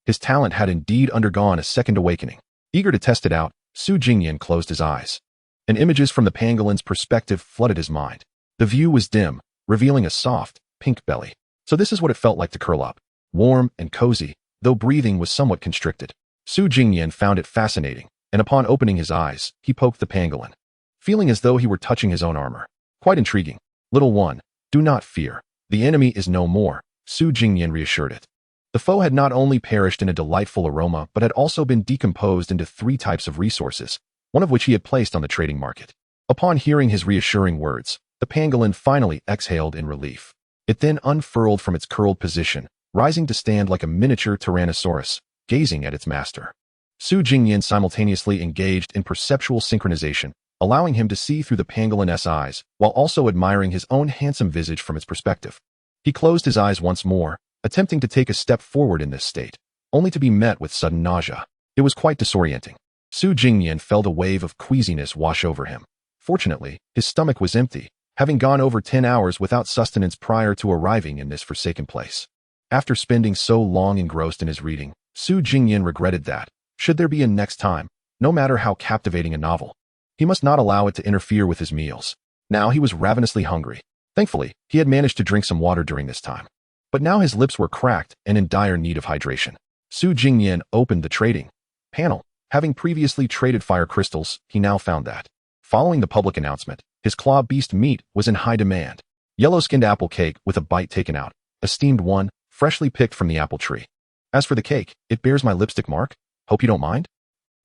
His talent had indeed undergone a second awakening. Eager to test it out, Jingnian closed his eyes, and images from the pangolin's perspective flooded his mind. The view was dim, revealing a soft, pink belly. So this is what it felt like to curl up. Warm and cozy, though breathing was somewhat constricted. Jingnian found it fascinating, and upon opening his eyes, he poked the pangolin, feeling as though he were touching his own armor. Quite intriguing. Little one, do not fear. The enemy is no more, Jingnian reassured it. The foe had not only perished in a delightful aroma, but had also been decomposed into 3 types of resources, one of which he had placed on the trading market. Upon hearing his reassuring words, the pangolin finally exhaled in relief. It then unfurled from its curled position, rising to stand like a miniature tyrannosaurus, gazing at its master. Jingnian simultaneously engaged in perceptual synchronization, allowing him to see through the pangolin's eyes, while also admiring his own handsome visage from its perspective. He closed his eyes once more, attempting to take a step forward in this state, only to be met with sudden nausea. It was quite disorienting. Jingnian felt a wave of queasiness wash over him. Fortunately, his stomach was empty, having gone over 10 hours without sustenance prior to arriving in this forsaken place. After spending so long engrossed in his reading, Jingnian regretted that, should there be a next time, no matter how captivating a novel, he must not allow it to interfere with his meals. Now he was ravenously hungry. Thankfully, he had managed to drink some water during this time. But now his lips were cracked and in dire need of hydration. Jingnian opened the trading panel. Having previously traded fire crystals, he now found that, following the public announcement, his claw beast meat was in high demand. Yellow-skinned apple cake with a bite taken out, a steamed one, freshly picked from the apple tree. As for the cake, it bears my lipstick mark. Hope you don't mind?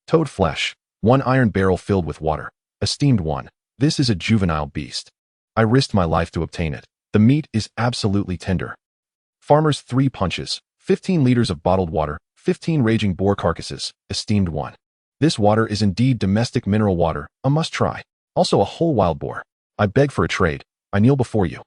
Toad flesh, 1 iron barrel filled with water, a steamed one. This is a juvenile beast. I risked my life to obtain it. The meat is absolutely tender. Farmer's 3 punches, 15 liters of bottled water, 15 raging boar carcasses, esteemed 1. This water is indeed domestic mineral water, a must-try. Also a whole wild boar. I beg for a trade. I kneel before you.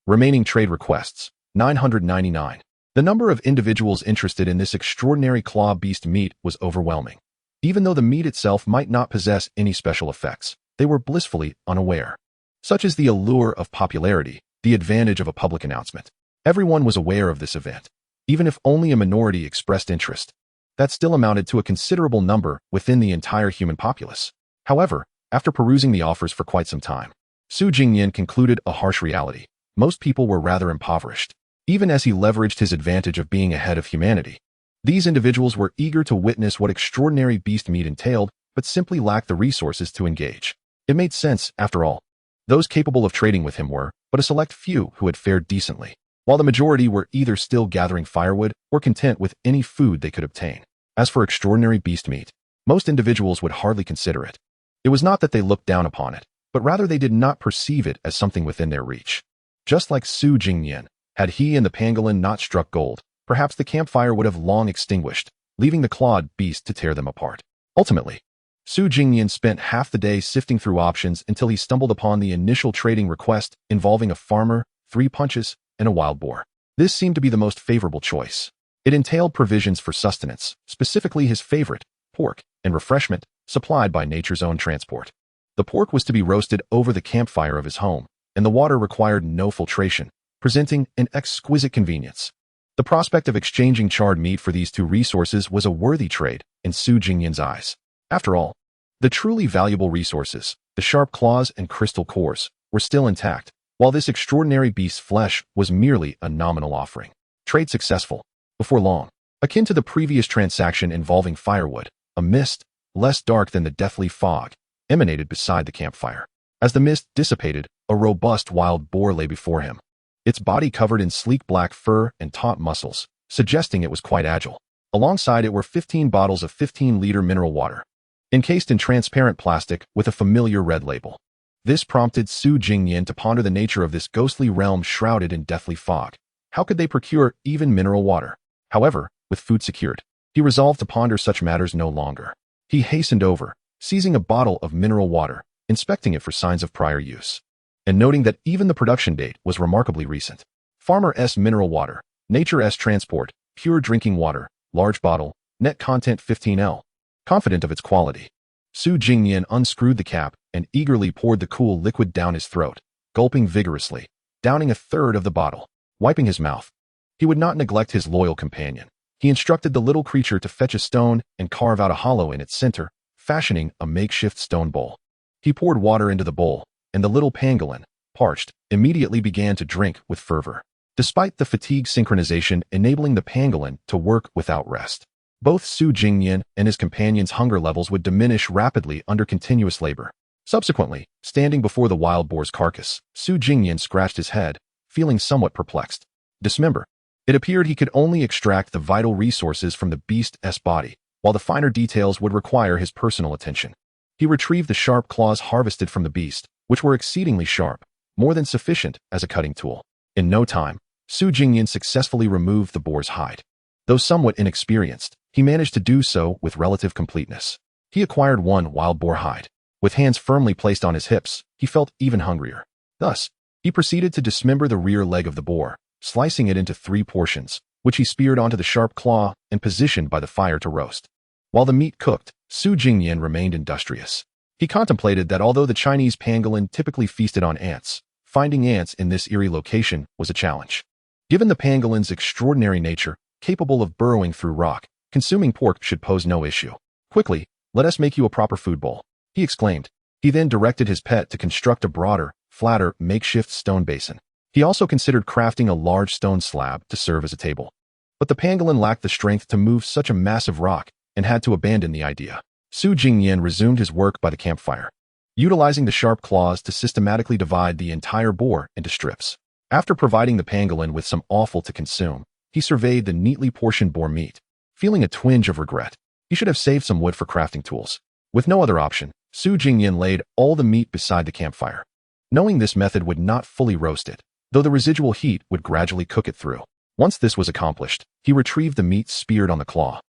Remaining trade requests, 999. The number of individuals interested in this extraordinary claw beast meat was overwhelming. Even though the meat itself might not possess any special effects, they were blissfully unaware. Such is the allure of popularity, the advantage of a public announcement. Everyone was aware of this event. Even if only a minority expressed interest, that still amounted to a considerable number within the entire human populace. However, after perusing the offers for quite some time, Jingnian concluded a harsh reality. Most people were rather impoverished, even as he leveraged his advantage of being ahead of humanity. These individuals were eager to witness what extraordinary beast meat entailed, but simply lacked the resources to engage. It made sense, after all. Those capable of trading with him were but a select few who had fared decently, while the majority were either still gathering firewood or content with any food they could obtain. As for extraordinary beast meat, most individuals would hardly consider it. It was not that they looked down upon it, but rather they did not perceive it as something within their reach. Just like Jingnian, had he and the pangolin not struck gold, perhaps the campfire would have long extinguished, leaving the clawed beast to tear them apart. Ultimately, Jingnian spent half the day sifting through options until he stumbled upon the initial trading request involving a farmer, 3 punches, and a wild boar. This seemed to be the most favorable choice. It entailed provisions for sustenance, specifically his favorite, pork, and refreshment, supplied by nature's own transport. The pork was to be roasted over the campfire of his home, and the water required no filtration, presenting an exquisite convenience. The prospect of exchanging charred meat for these 2 resources was a worthy trade in Jingnian's eyes. After all, the truly valuable resources, the sharp claws and crystal cores, were still intact, while this extraordinary beast's flesh was merely a nominal offering. Trade successful. Before long, akin to the previous transaction involving firewood, a mist, less dark than the deathly fog, emanated beside the campfire. As the mist dissipated, a robust wild boar lay before him, its body covered in sleek black fur and taut muscles, suggesting it was quite agile. Alongside it were 15 bottles of 15-liter mineral water, encased in transparent plastic with a familiar red label. This prompted Jingnian to ponder the nature of this ghostly realm shrouded in deathly fog. How could they procure even mineral water? However, with food secured, he resolved to ponder such matters no longer. He hastened over, seizing a bottle of mineral water, inspecting it for signs of prior use, and noting that even the production date was remarkably recent. Farmer S mineral water, Nature S transport, pure drinking water, large bottle, net content 15L. Confident of its quality, Jingnian unscrewed the cap and eagerly poured the cool liquid down his throat, gulping vigorously, downing a third of the bottle. Wiping his mouth, he would not neglect his loyal companion. He instructed the little creature to fetch a stone and carve out a hollow in its center, fashioning a makeshift stone bowl. He poured water into the bowl, and the little pangolin, parched, immediately began to drink with fervor, despite the fatigue synchronization enabling the pangolin to work without rest. Both Jingnian and his companion's hunger levels would diminish rapidly under continuous labor. Subsequently, standing before the wild boar's carcass, Jingnian scratched his head, feeling somewhat perplexed. Dismember. It appeared he could only extract the vital resources from the beast's body, while the finer details would require his personal attention. He retrieved the sharp claws harvested from the beast, which were exceedingly sharp, more than sufficient as a cutting tool. In no time, Jingnian successfully removed the boar's hide. Though somewhat inexperienced, he managed to do so with relative completeness. He acquired 1 wild boar hide. With hands firmly placed on his hips, he felt even hungrier. Thus, he proceeded to dismember the rear leg of the boar, slicing it into 3 portions, which he speared onto the sharp claw and positioned by the fire to roast. While the meat cooked, Jingnian remained industrious. He contemplated that although the Chinese pangolin typically feasted on ants, finding ants in this eerie location was a challenge. Given the pangolin's extraordinary nature, capable of burrowing through rock, consuming pork should pose no issue. Quickly, let us make you a proper food bowl, he exclaimed. He then directed his pet to construct a broader, flatter, makeshift stone basin. He also considered crafting a large stone slab to serve as a table. But the pangolin lacked the strength to move such a massive rock and had to abandon the idea. Jingnian resumed his work by the campfire, utilizing the sharp claws to systematically divide the entire boar into strips. After providing the pangolin with some offal to consume, he surveyed the neatly portioned boar meat, feeling a twinge of regret. He should have saved some wood for crafting tools. With no other option, Jingnian laid all the meat beside the campfire, knowing this method would not fully roast it, though the residual heat would gradually cook it through. Once this was accomplished, he retrieved the meat speared on the claw,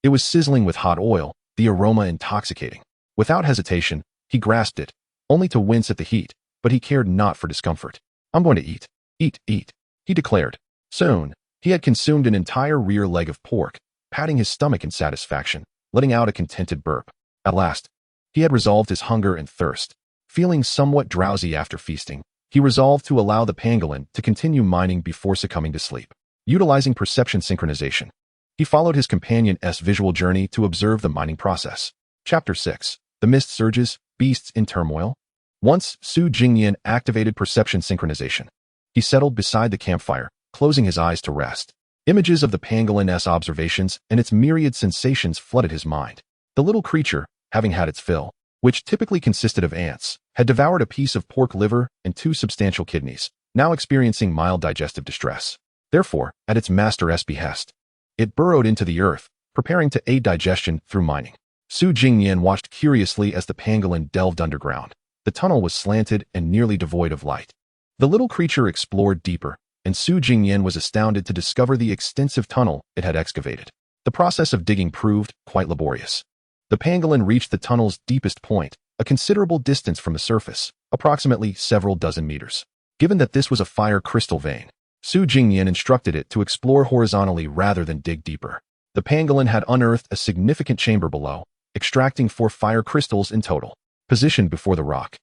It was sizzling with hot oil, the aroma intoxicating. Without hesitation, he grasped it, only to wince at the heat, but he cared not for discomfort. "I'm going to eat. Eat, eat," he declared. Soon, he had consumed an entire rear leg of pork, patting his stomach in satisfaction, letting out a contented burp. At last, he had resolved his hunger and thirst. Feeling somewhat drowsy after feasting, he resolved to allow the pangolin to continue mining before succumbing to sleep. Utilizing perception synchronization, he followed his companion's visual journey to observe the mining process. Chapter 6. The Mist Surges, Beasts in Turmoil. Once Su Jingnian activated perception synchronization, he settled beside the campfire, closing his eyes to rest. Images of the pangolin's observations and its myriad sensations flooded his mind. The little creature, having had its fill, which typically consisted of ants, had devoured a piece of pork liver and 2 substantial kidneys, now experiencing mild digestive distress. Therefore, at its master's behest, it burrowed into the earth, preparing to aid digestion through mining. Su Jingnian watched curiously as the pangolin delved underground. The tunnel was slanted and nearly devoid of light. The little creature explored deeper, and Su Jingnian was astounded to discover the extensive tunnel it had excavated. The process of digging proved quite laborious. The pangolin reached the tunnel's deepest point, a considerable distance from the surface, approximately several dozen meters. Given that this was a fire crystal vein, Su Jingnian instructed it to explore horizontally rather than dig deeper. The pangolin had unearthed a significant chamber below, extracting 4 fire crystals in total. Positioned before the rock,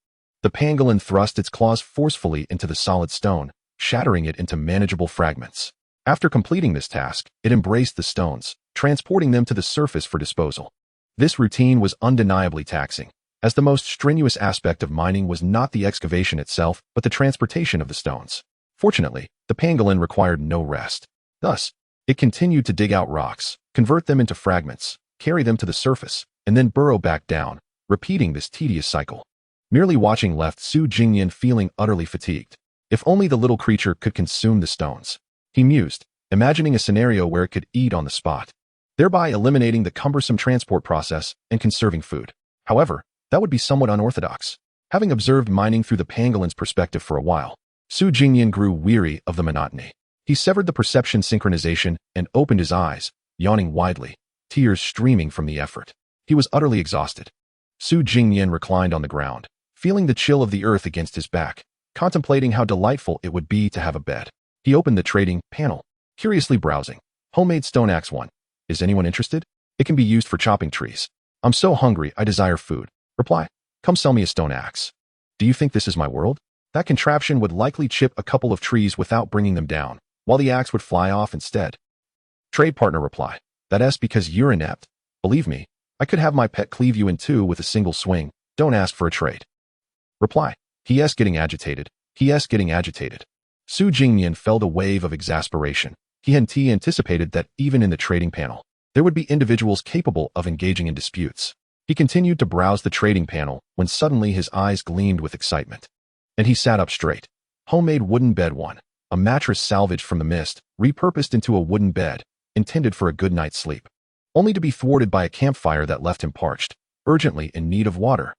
the pangolin thrust its claws forcefully into the solid stone, shattering it into manageable fragments. After completing this task, it embraced the stones, transporting them to the surface for disposal. This routine was undeniably taxing, as the most strenuous aspect of mining was not the excavation itself, but the transportation of the stones. Fortunately, the pangolin required no rest. Thus, it continued to dig out rocks, convert them into fragments, carry them to the surface, and then burrow back down, repeating this tedious cycle. Merely watching left Su Jingnian feeling utterly fatigued. If only the little creature could consume the stones. He mused, imagining a scenario where it could eat on the spot, thereby eliminating the cumbersome transport process and conserving food. However, that would be somewhat unorthodox. Having observed mining through the pangolin's perspective for a while, Su Jingnian grew weary of the monotony. He severed the perception synchronization and opened his eyes, yawning widely, tears streaming from the effort. He was utterly exhausted. Su Jingnian reclined on the ground, feeling the chill of the earth against his back, contemplating how delightful it would be to have a bed. He opened the trading panel, curiously browsing. Homemade stone axe 1. Is anyone interested? It can be used for chopping trees. I'm so hungry I desire food. Reply. Come sell me a stone axe. Do you think this is my world? That contraption would likely chip a couple of trees without bringing them down, while the axe would fly off instead. Trade partner reply. That's because you're inept. Believe me, I could have my pet cleave you in 2 with a single swing. Don't ask for a trade. Reply. He.s. getting agitated. He.s. getting agitated. Su Jingnian felt a wave of exasperation. He had anticipated that even in the trading panel, there would be individuals capable of engaging in disputes. He continued to browse the trading panel when suddenly his eyes gleamed with excitement. And he sat up straight. Homemade wooden bed 1. A mattress salvaged from the mist, repurposed into a wooden bed, intended for a good night's sleep. Only to be thwarted by a campfire that left him parched, urgently in need of water.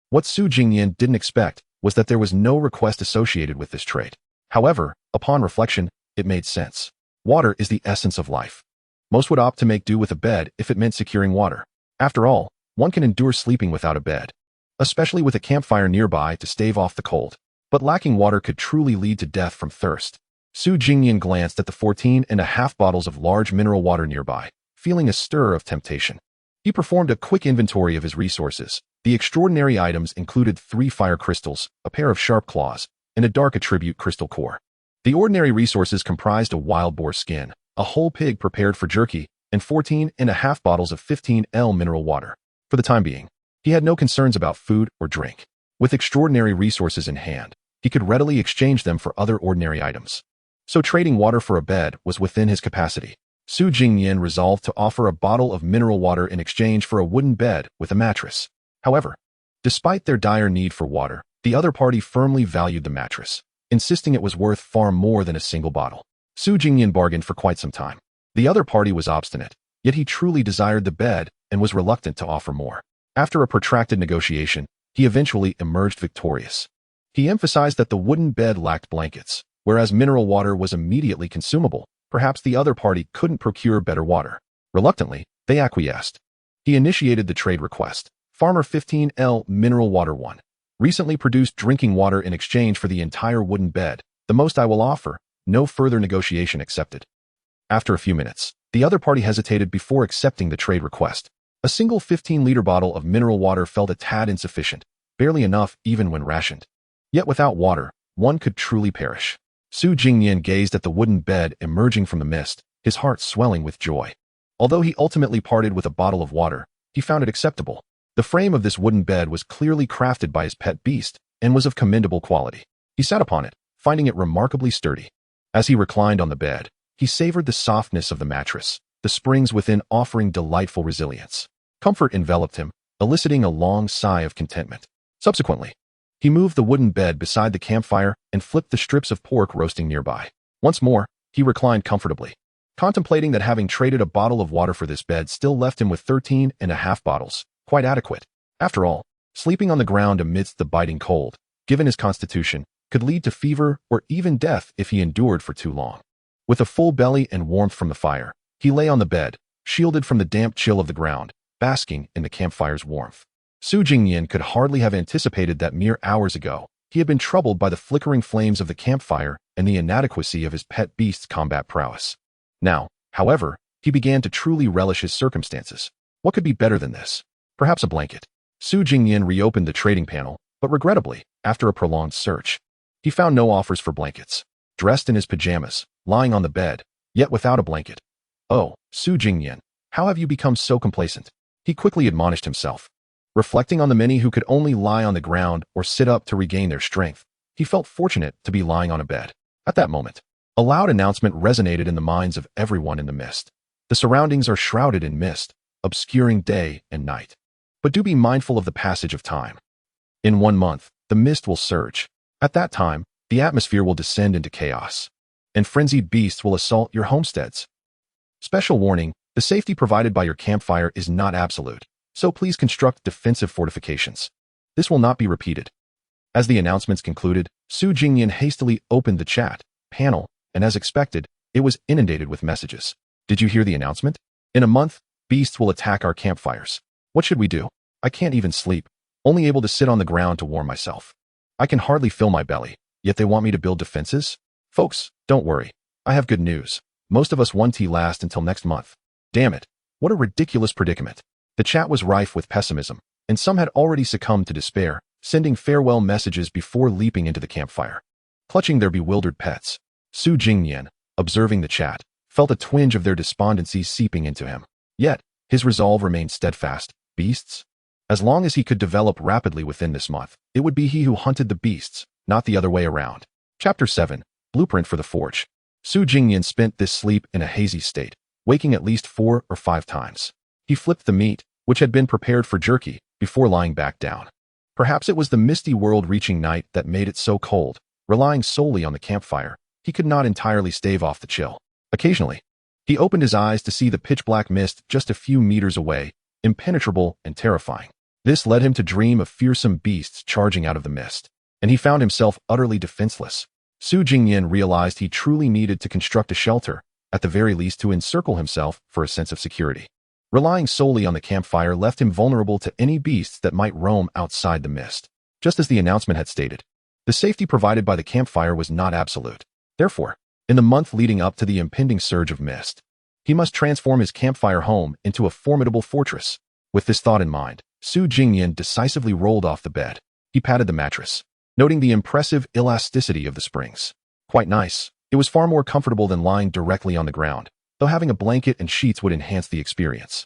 What Su Jingnian didn't expect was that there was no request associated with this trade. However, upon reflection, it made sense. Water is the essence of life. Most would opt to make do with a bed if it meant securing water. After all, one can endure sleeping without a bed, especially with a campfire nearby to stave off the cold. But lacking water could truly lead to death from thirst. Su Jingnian glanced at the 14.5 bottles of large mineral water nearby, feeling a stir of temptation. He performed a quick inventory of his resources. The extraordinary items included 3 fire crystals, a pair of sharp claws, and a dark attribute crystal core. The ordinary resources comprised a wild boar skin, a whole pig prepared for jerky, and 14.5 bottles of 15L mineral water. For the time being, he had no concerns about food or drink. With extraordinary resources in hand, he could readily exchange them for other ordinary items. So trading water for a bed was within his capacity. Su Jingnian resolved to offer a bottle of mineral water in exchange for a wooden bed with a mattress. However, despite their dire need for water, the other party firmly valued the mattress, insisting it was worth far more than a single bottle. Su Jingnian bargained for quite some time. The other party was obstinate, yet he truly desired the bed and was reluctant to offer more. After a protracted negotiation, he eventually emerged victorious. He emphasized that the wooden bed lacked blankets, whereas mineral water was immediately consumable. Perhaps the other party couldn't procure better water. Reluctantly, They acquiesced. He initiated the trade request. Farmer 15L Mineral Water 1. Recently produced drinking water in exchange for the entire wooden bed. The most I will offer. No further negotiation accepted. After a few minutes, the other party hesitated before accepting the trade request. A single 15-liter bottle of mineral water felt a tad insufficient, barely enough even when rationed. Yet without water, one could truly perish. Jingnian gazed at the wooden bed emerging from the mist, his heart swelling with joy. Although he ultimately parted with a bottle of water, he found it acceptable. The frame of this wooden bed was clearly crafted by his pet beast and was of commendable quality. He sat upon it, finding it remarkably sturdy. As he reclined on the bed, he savored the softness of the mattress, the springs within offering delightful resilience. Comfort enveloped him, eliciting a long sigh of contentment. Subsequently, he moved the wooden bed beside the campfire and flipped the strips of pork roasting nearby. Once more, he reclined comfortably, contemplating that having traded a bottle of water for this bed still left him with 13.5 bottles, quite adequate. After all, sleeping on the ground amidst the biting cold, given his constitution, could lead to fever or even death if he endured for too long. With a full belly and warmth from the fire, he lay on the bed, shielded from the damp chill of the ground, basking in the campfire's warmth. Jingnian could hardly have anticipated that mere hours ago, he had been troubled by the flickering flames of the campfire and the inadequacy of his pet beast's combat prowess. Now, however, he began to truly relish his circumstances. What could be better than this? Perhaps a blanket. Jingnian reopened the trading panel, but regrettably, after a prolonged search, he found no offers for blankets. Dressed in his pajamas, lying on the bed, yet without a blanket. Oh, Jingnian, how have you become so complacent? He quickly admonished himself. Reflecting on the many who could only lie on the ground or sit up to regain their strength, he felt fortunate to be lying on a bed. At that moment, a loud announcement resonated in the minds of everyone in the mist. The surroundings are shrouded in mist, obscuring day and night. But do be mindful of the passage of time. In 1 month, the mist will surge. At that time, the atmosphere will descend into chaos, and frenzied beasts will assault your homesteads. Special warning, the safety provided by your campfire is not absolute, so please construct defensive fortifications. This will not be repeated. As the announcements concluded, Jingnian hastily opened the chat panel, and as expected, it was inundated with messages. Did you hear the announcement? In a month, beasts will attack our campfires. What should we do? I can't even sleep, only able to sit on the ground to warm myself. I can hardly fill my belly, yet they want me to build defenses? Folks, don't worry. I have good news. Most of us won't last until next month. Damn it. What a ridiculous predicament. The chat was rife with pessimism, and some had already succumbed to despair, sending farewell messages before leaping into the campfire. Clutching their bewildered pets, Jingnian, observing the chat, felt a twinge of their despondency seeping into him. Yet, his resolve remained steadfast. Beasts? As long as he could develop rapidly within this month, it would be he who hunted the beasts, not the other way around. Chapter 7. Blueprint for the Forge. Jingnian spent this sleep in a hazy state, waking at least 4 or 5 times. He flipped the meat, which had been prepared for jerky, before lying back down. Perhaps it was the misty world-reaching night that made it so cold. Relying solely on the campfire, he could not entirely stave off the chill. Occasionally, he opened his eyes to see the pitch-black mist just a few meters away, impenetrable and terrifying. This led him to dream of fearsome beasts charging out of the mist, and he found himself utterly defenseless. Jingnian realized he truly needed to construct a shelter, at the very least to encircle himself for a sense of security. Relying solely on the campfire left him vulnerable to any beasts that might roam outside the mist. Just as the announcement had stated, the safety provided by the campfire was not absolute. Therefore, in the month leading up to the impending surge of mist, he must transform his campfire home into a formidable fortress. With this thought in mind, Jingnian decisively rolled off the bed. He patted the mattress, noting the impressive elasticity of the springs. Quite nice. It was far more comfortable than lying directly on the ground, though having a blanket and sheets would enhance the experience.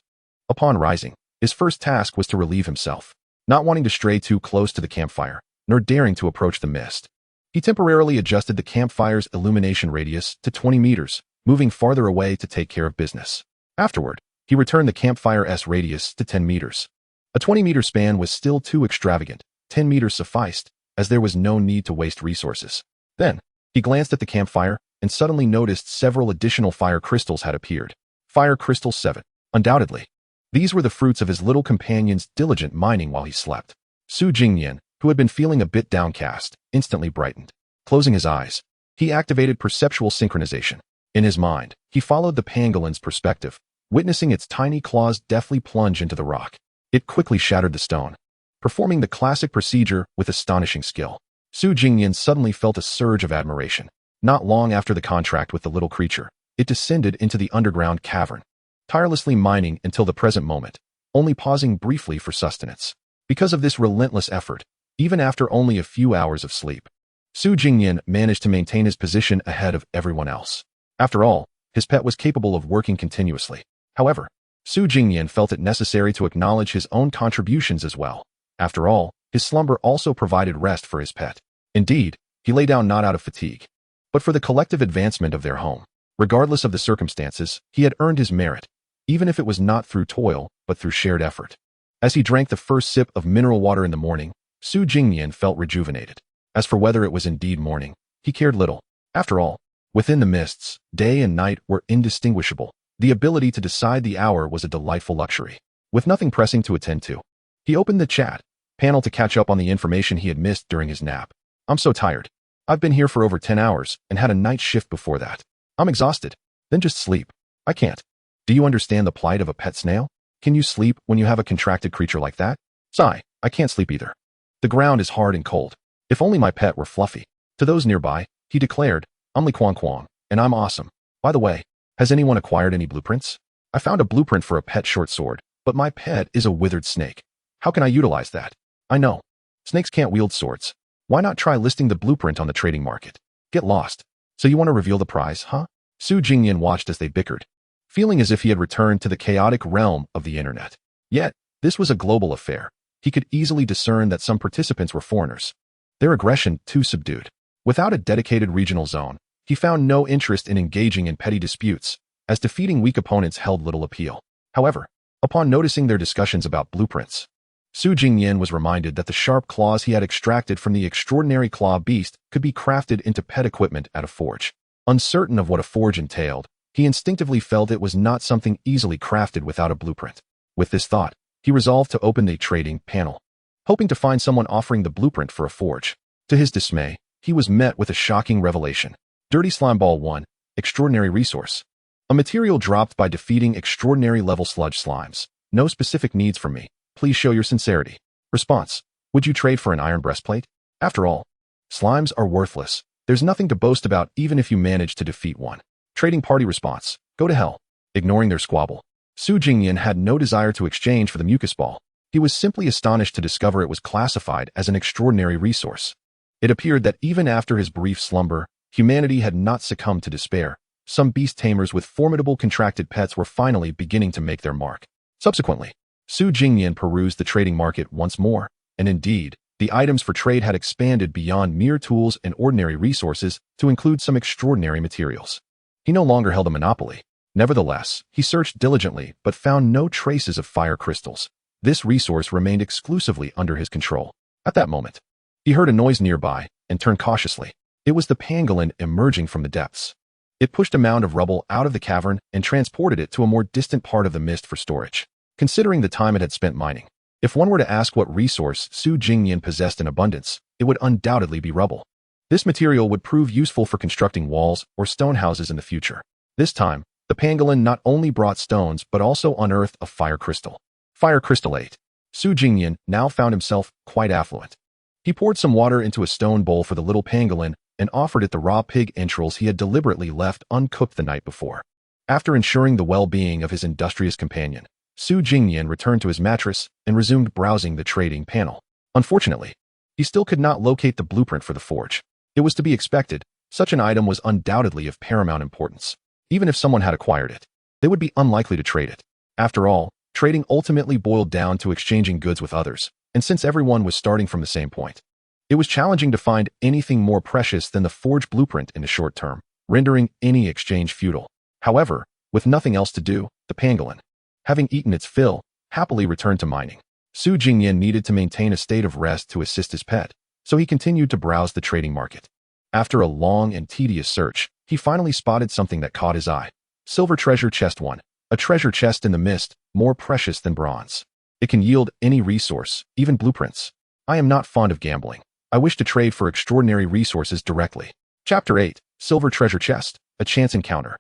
Upon rising, his first task was to relieve himself, not wanting to stray too close to the campfire, nor daring to approach the mist. He temporarily adjusted the campfire's illumination radius to 20 meters, moving farther away to take care of business. Afterward, he returned the campfire's radius to 10 meters. A 20-meter span was still too extravagant. 10 meters sufficed, as there was no need to waste resources. Then, he glanced at the campfire and suddenly noticed several additional fire crystals had appeared. Fire Crystal 7. Undoubtedly, these were the fruits of his little companion's diligent mining while he slept. Jingnian, who had been feeling a bit downcast, instantly brightened. Closing his eyes, he activated perceptual synchronization. In his mind, he followed the pangolin's perspective, witnessing its tiny claws deftly plunge into the rock. It quickly shattered the stone, performing the classic procedure with astonishing skill. Jingnian suddenly felt a surge of admiration. Not long after the contract with the little creature, it descended into the underground cavern, tirelessly mining until the present moment, only pausing briefly for sustenance. Because of this relentless effort, even after only a few hours of sleep, Jingnian managed to maintain his position ahead of everyone else. After all, his pet was capable of working continuously. However, Jingnian felt it necessary to acknowledge his own contributions as well. After all, his slumber also provided rest for his pet. Indeed, he lay down not out of fatigue, but for the collective advancement of their home. Regardless of the circumstances, he had earned his merit, even if it was not through toil, but through shared effort. As he drank the first sip of mineral water in the morning, Jingnian felt rejuvenated. As for whether it was indeed morning, he cared little. After all, within the mists, day and night were indistinguishable. The ability to decide the hour was a delightful luxury. With nothing pressing to attend to, he opened the chat panel to catch up on the information he had missed during his nap. I'm so tired. I've been here for over 10 hours and had a night shift before that. I'm exhausted. Then just sleep. I can't. Do you understand the plight of a pet snail? Can you sleep when you have a contracted creature like that? Sigh, I can't sleep either. The ground is hard and cold. If only my pet were fluffy. To those nearby, he declared, I'm Li Kwang Kwang, and I'm awesome. By the way, has anyone acquired any blueprints? I found a blueprint for a pet short sword, but my pet is a withered snake. How can I utilize that? I know. Snakes can't wield swords. Why not try listing the blueprint on the trading market? Get lost. So you want to reveal the prize, huh? Jingnian watched as they bickered, feeling as if he had returned to the chaotic realm of the internet. Yet, this was a global affair. He could easily discern that some participants were foreigners. Their aggression too subdued. Without a dedicated regional zone, he found no interest in engaging in petty disputes, as defeating weak opponents held little appeal. However, upon noticing their discussions about blueprints, Jingnian was reminded that the sharp claws he had extracted from the extraordinary claw beast could be crafted into pet equipment at a forge. Uncertain of what a forge entailed, he instinctively felt it was not something easily crafted without a blueprint. With this thought, he resolved to open the trading panel, hoping to find someone offering the blueprint for a forge. To his dismay, he was met with a shocking revelation. Dirty Slime Ball 1, Extraordinary Resource. A material dropped by defeating extraordinary level sludge slimes. No specific needs from me. Please show your sincerity. Response. Would you trade for an iron breastplate? After all, slimes are worthless. There's nothing to boast about even if you manage to defeat one. Trading party response. Go to hell. Ignoring their squabble, Jingnian had no desire to exchange for the mucus ball. He was simply astonished to discover it was classified as an extraordinary resource. It appeared that even after his brief slumber, humanity had not succumbed to despair. Some beast tamers with formidable contracted pets were finally beginning to make their mark. Subsequently, Jingnian perused the trading market once more, and indeed, the items for trade had expanded beyond mere tools and ordinary resources to include some extraordinary materials. He no longer held a monopoly. Nevertheless, he searched diligently but found no traces of fire crystals. This resource remained exclusively under his control. At that moment, he heard a noise nearby and turned cautiously. It was the pangolin emerging from the depths. It pushed a mound of rubble out of the cavern and transported it to a more distant part of the mist for storage. Considering the time it had spent mining, if one were to ask what resource Jingnian possessed in abundance, it would undoubtedly be rubble. This material would prove useful for constructing walls or stone houses in the future. This time, the pangolin not only brought stones but also unearthed a fire crystal. Fire crystallate. Jingnian now found himself quite affluent. He poured some water into a stone bowl for the little pangolin and offered it the raw pig entrails he had deliberately left uncooked the night before. After ensuring the well-being of his industrious companion, Jingnian returned to his mattress and resumed browsing the trading panel. Unfortunately, he still could not locate the blueprint for the forge. It was to be expected. Such an item was undoubtedly of paramount importance. Even if someone had acquired it, they would be unlikely to trade it. After all, trading ultimately boiled down to exchanging goods with others, and since everyone was starting from the same point, it was challenging to find anything more precious than the forge blueprint in the short term, rendering any exchange futile. However, with nothing else to do, the pangolin, having eaten its fill, happily returned to mining. Jingnian needed to maintain a state of rest to assist his pet, so he continued to browse the trading market. After a long and tedious search, he finally spotted something that caught his eye. Silver Treasure Chest 1. A treasure chest in the mist, more precious than bronze. It can yield any resource, even blueprints. I am not fond of gambling. I wish to trade for extraordinary resources directly. Chapter 8. Silver Treasure Chest. A chance encounter.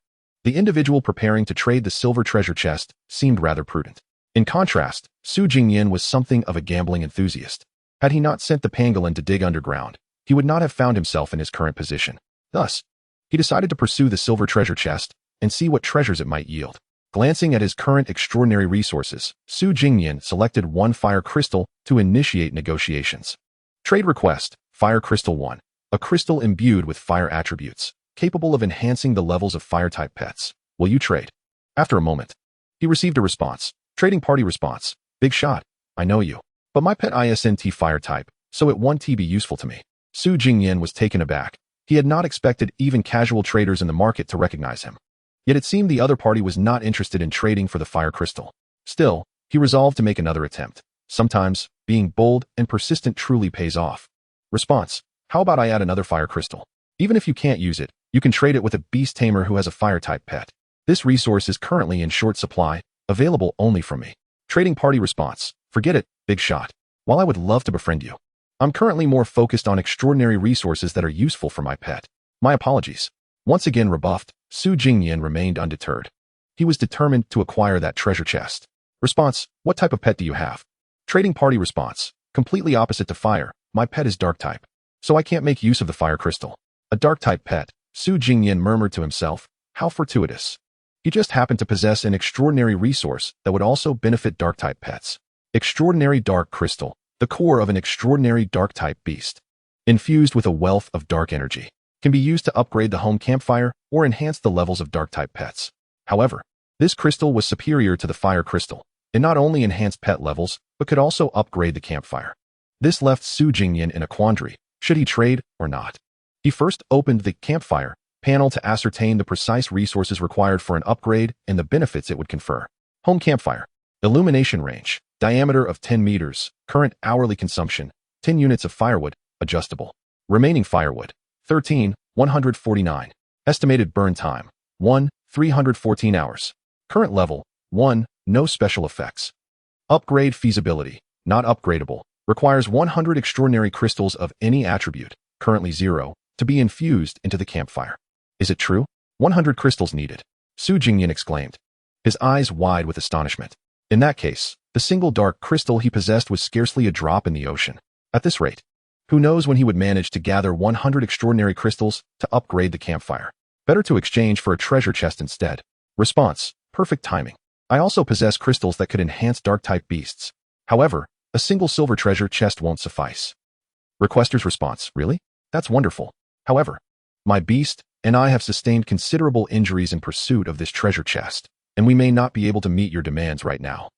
The individual preparing to trade the silver treasure chest seemed rather prudent. In contrast, Jingnian was something of a gambling enthusiast. Had he not sent the pangolin to dig underground, he would not have found himself in his current position. Thus, he decided to pursue the silver treasure chest and see what treasures it might yield. Glancing at his current extraordinary resources, Jingnian selected one fire crystal to initiate negotiations. Trade request, Fire Crystal 1. A crystal imbued with fire attributes, capable of enhancing the levels of fire-type pets. Will you trade? After a moment, he received a response. Trading party response. Big shot. I know you. But my pet isn't fire type, so it won't be useful to me. Jingnian was taken aback. He had not expected even casual traders in the market to recognize him. Yet it seemed the other party was not interested in trading for the fire crystal. Still, he resolved to make another attempt. Sometimes, being bold and persistent truly pays off. Response. How about I add another fire crystal? Even if you can't use it, you can trade it with a beast tamer who has a fire-type pet. This resource is currently in short supply, available only from me. Trading party response. Forget it, big shot. While I would love to befriend you, I'm currently more focused on extraordinary resources that are useful for my pet. My apologies. Once again rebuffed, Jingnian remained undeterred. He was determined to acquire that treasure chest. Response. What type of pet do you have? Trading party response. Completely opposite to fire, my pet is dark type, so I can't make use of the fire crystal. A dark type pet, Jingnian murmured to himself. How fortuitous. He just happened to possess an extraordinary resource that would also benefit dark type pets. Extraordinary dark crystal, the core of an extraordinary dark type beast. Infused with a wealth of dark energy, can be used to upgrade the home campfire or enhance the levels of dark type pets. However, this crystal was superior to the fire crystal. It not only enhanced pet levels, but could also upgrade the campfire. This left Jingnian in a quandary. Should he trade or not? He first opened the campfire panel to ascertain the precise resources required for an upgrade and the benefits it would confer. Home campfire. Illumination range. Diameter of 10 meters. Current hourly consumption. 10 units of firewood. Adjustable. Remaining firewood. 13, 149. Estimated burn time. 1, 314 hours. Current level. 1, no special effects. Upgrade feasibility. Not upgradable. Requires 100 extraordinary crystals of any attribute, currently 0, to be infused into the campfire. Is it true? 100 crystals needed. Jingnian exclaimed, his eyes wide with astonishment. In that case, the single dark crystal he possessed was scarcely a drop in the ocean. At this rate, who knows when he would manage to gather 100 extraordinary crystals to upgrade the campfire. Better to exchange for a treasure chest instead. Response. Perfect timing. I also possess crystals that could enhance dark-type beasts. However, a single silver treasure chest won't suffice. Requester's response. Really? That's wonderful. However, my beast and I have sustained considerable injuries in pursuit of this treasure chest, and we may not be able to meet your demands right now.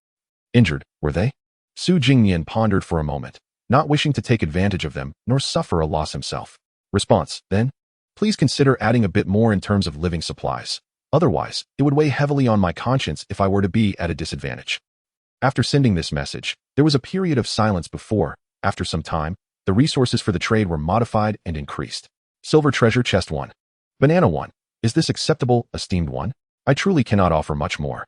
Injured, were they? Jingnian pondered for a moment, not wishing to take advantage of them nor suffer a loss himself. Response. Then, please consider adding a bit more in terms of living supplies. Otherwise, it would weigh heavily on my conscience if I were to be at a disadvantage. After sending this message, there was a period of silence before, after some time, the resources for the trade were modified and increased. Silver treasure chest 1. Banana 1. Is this acceptable, esteemed one? I truly cannot offer much more.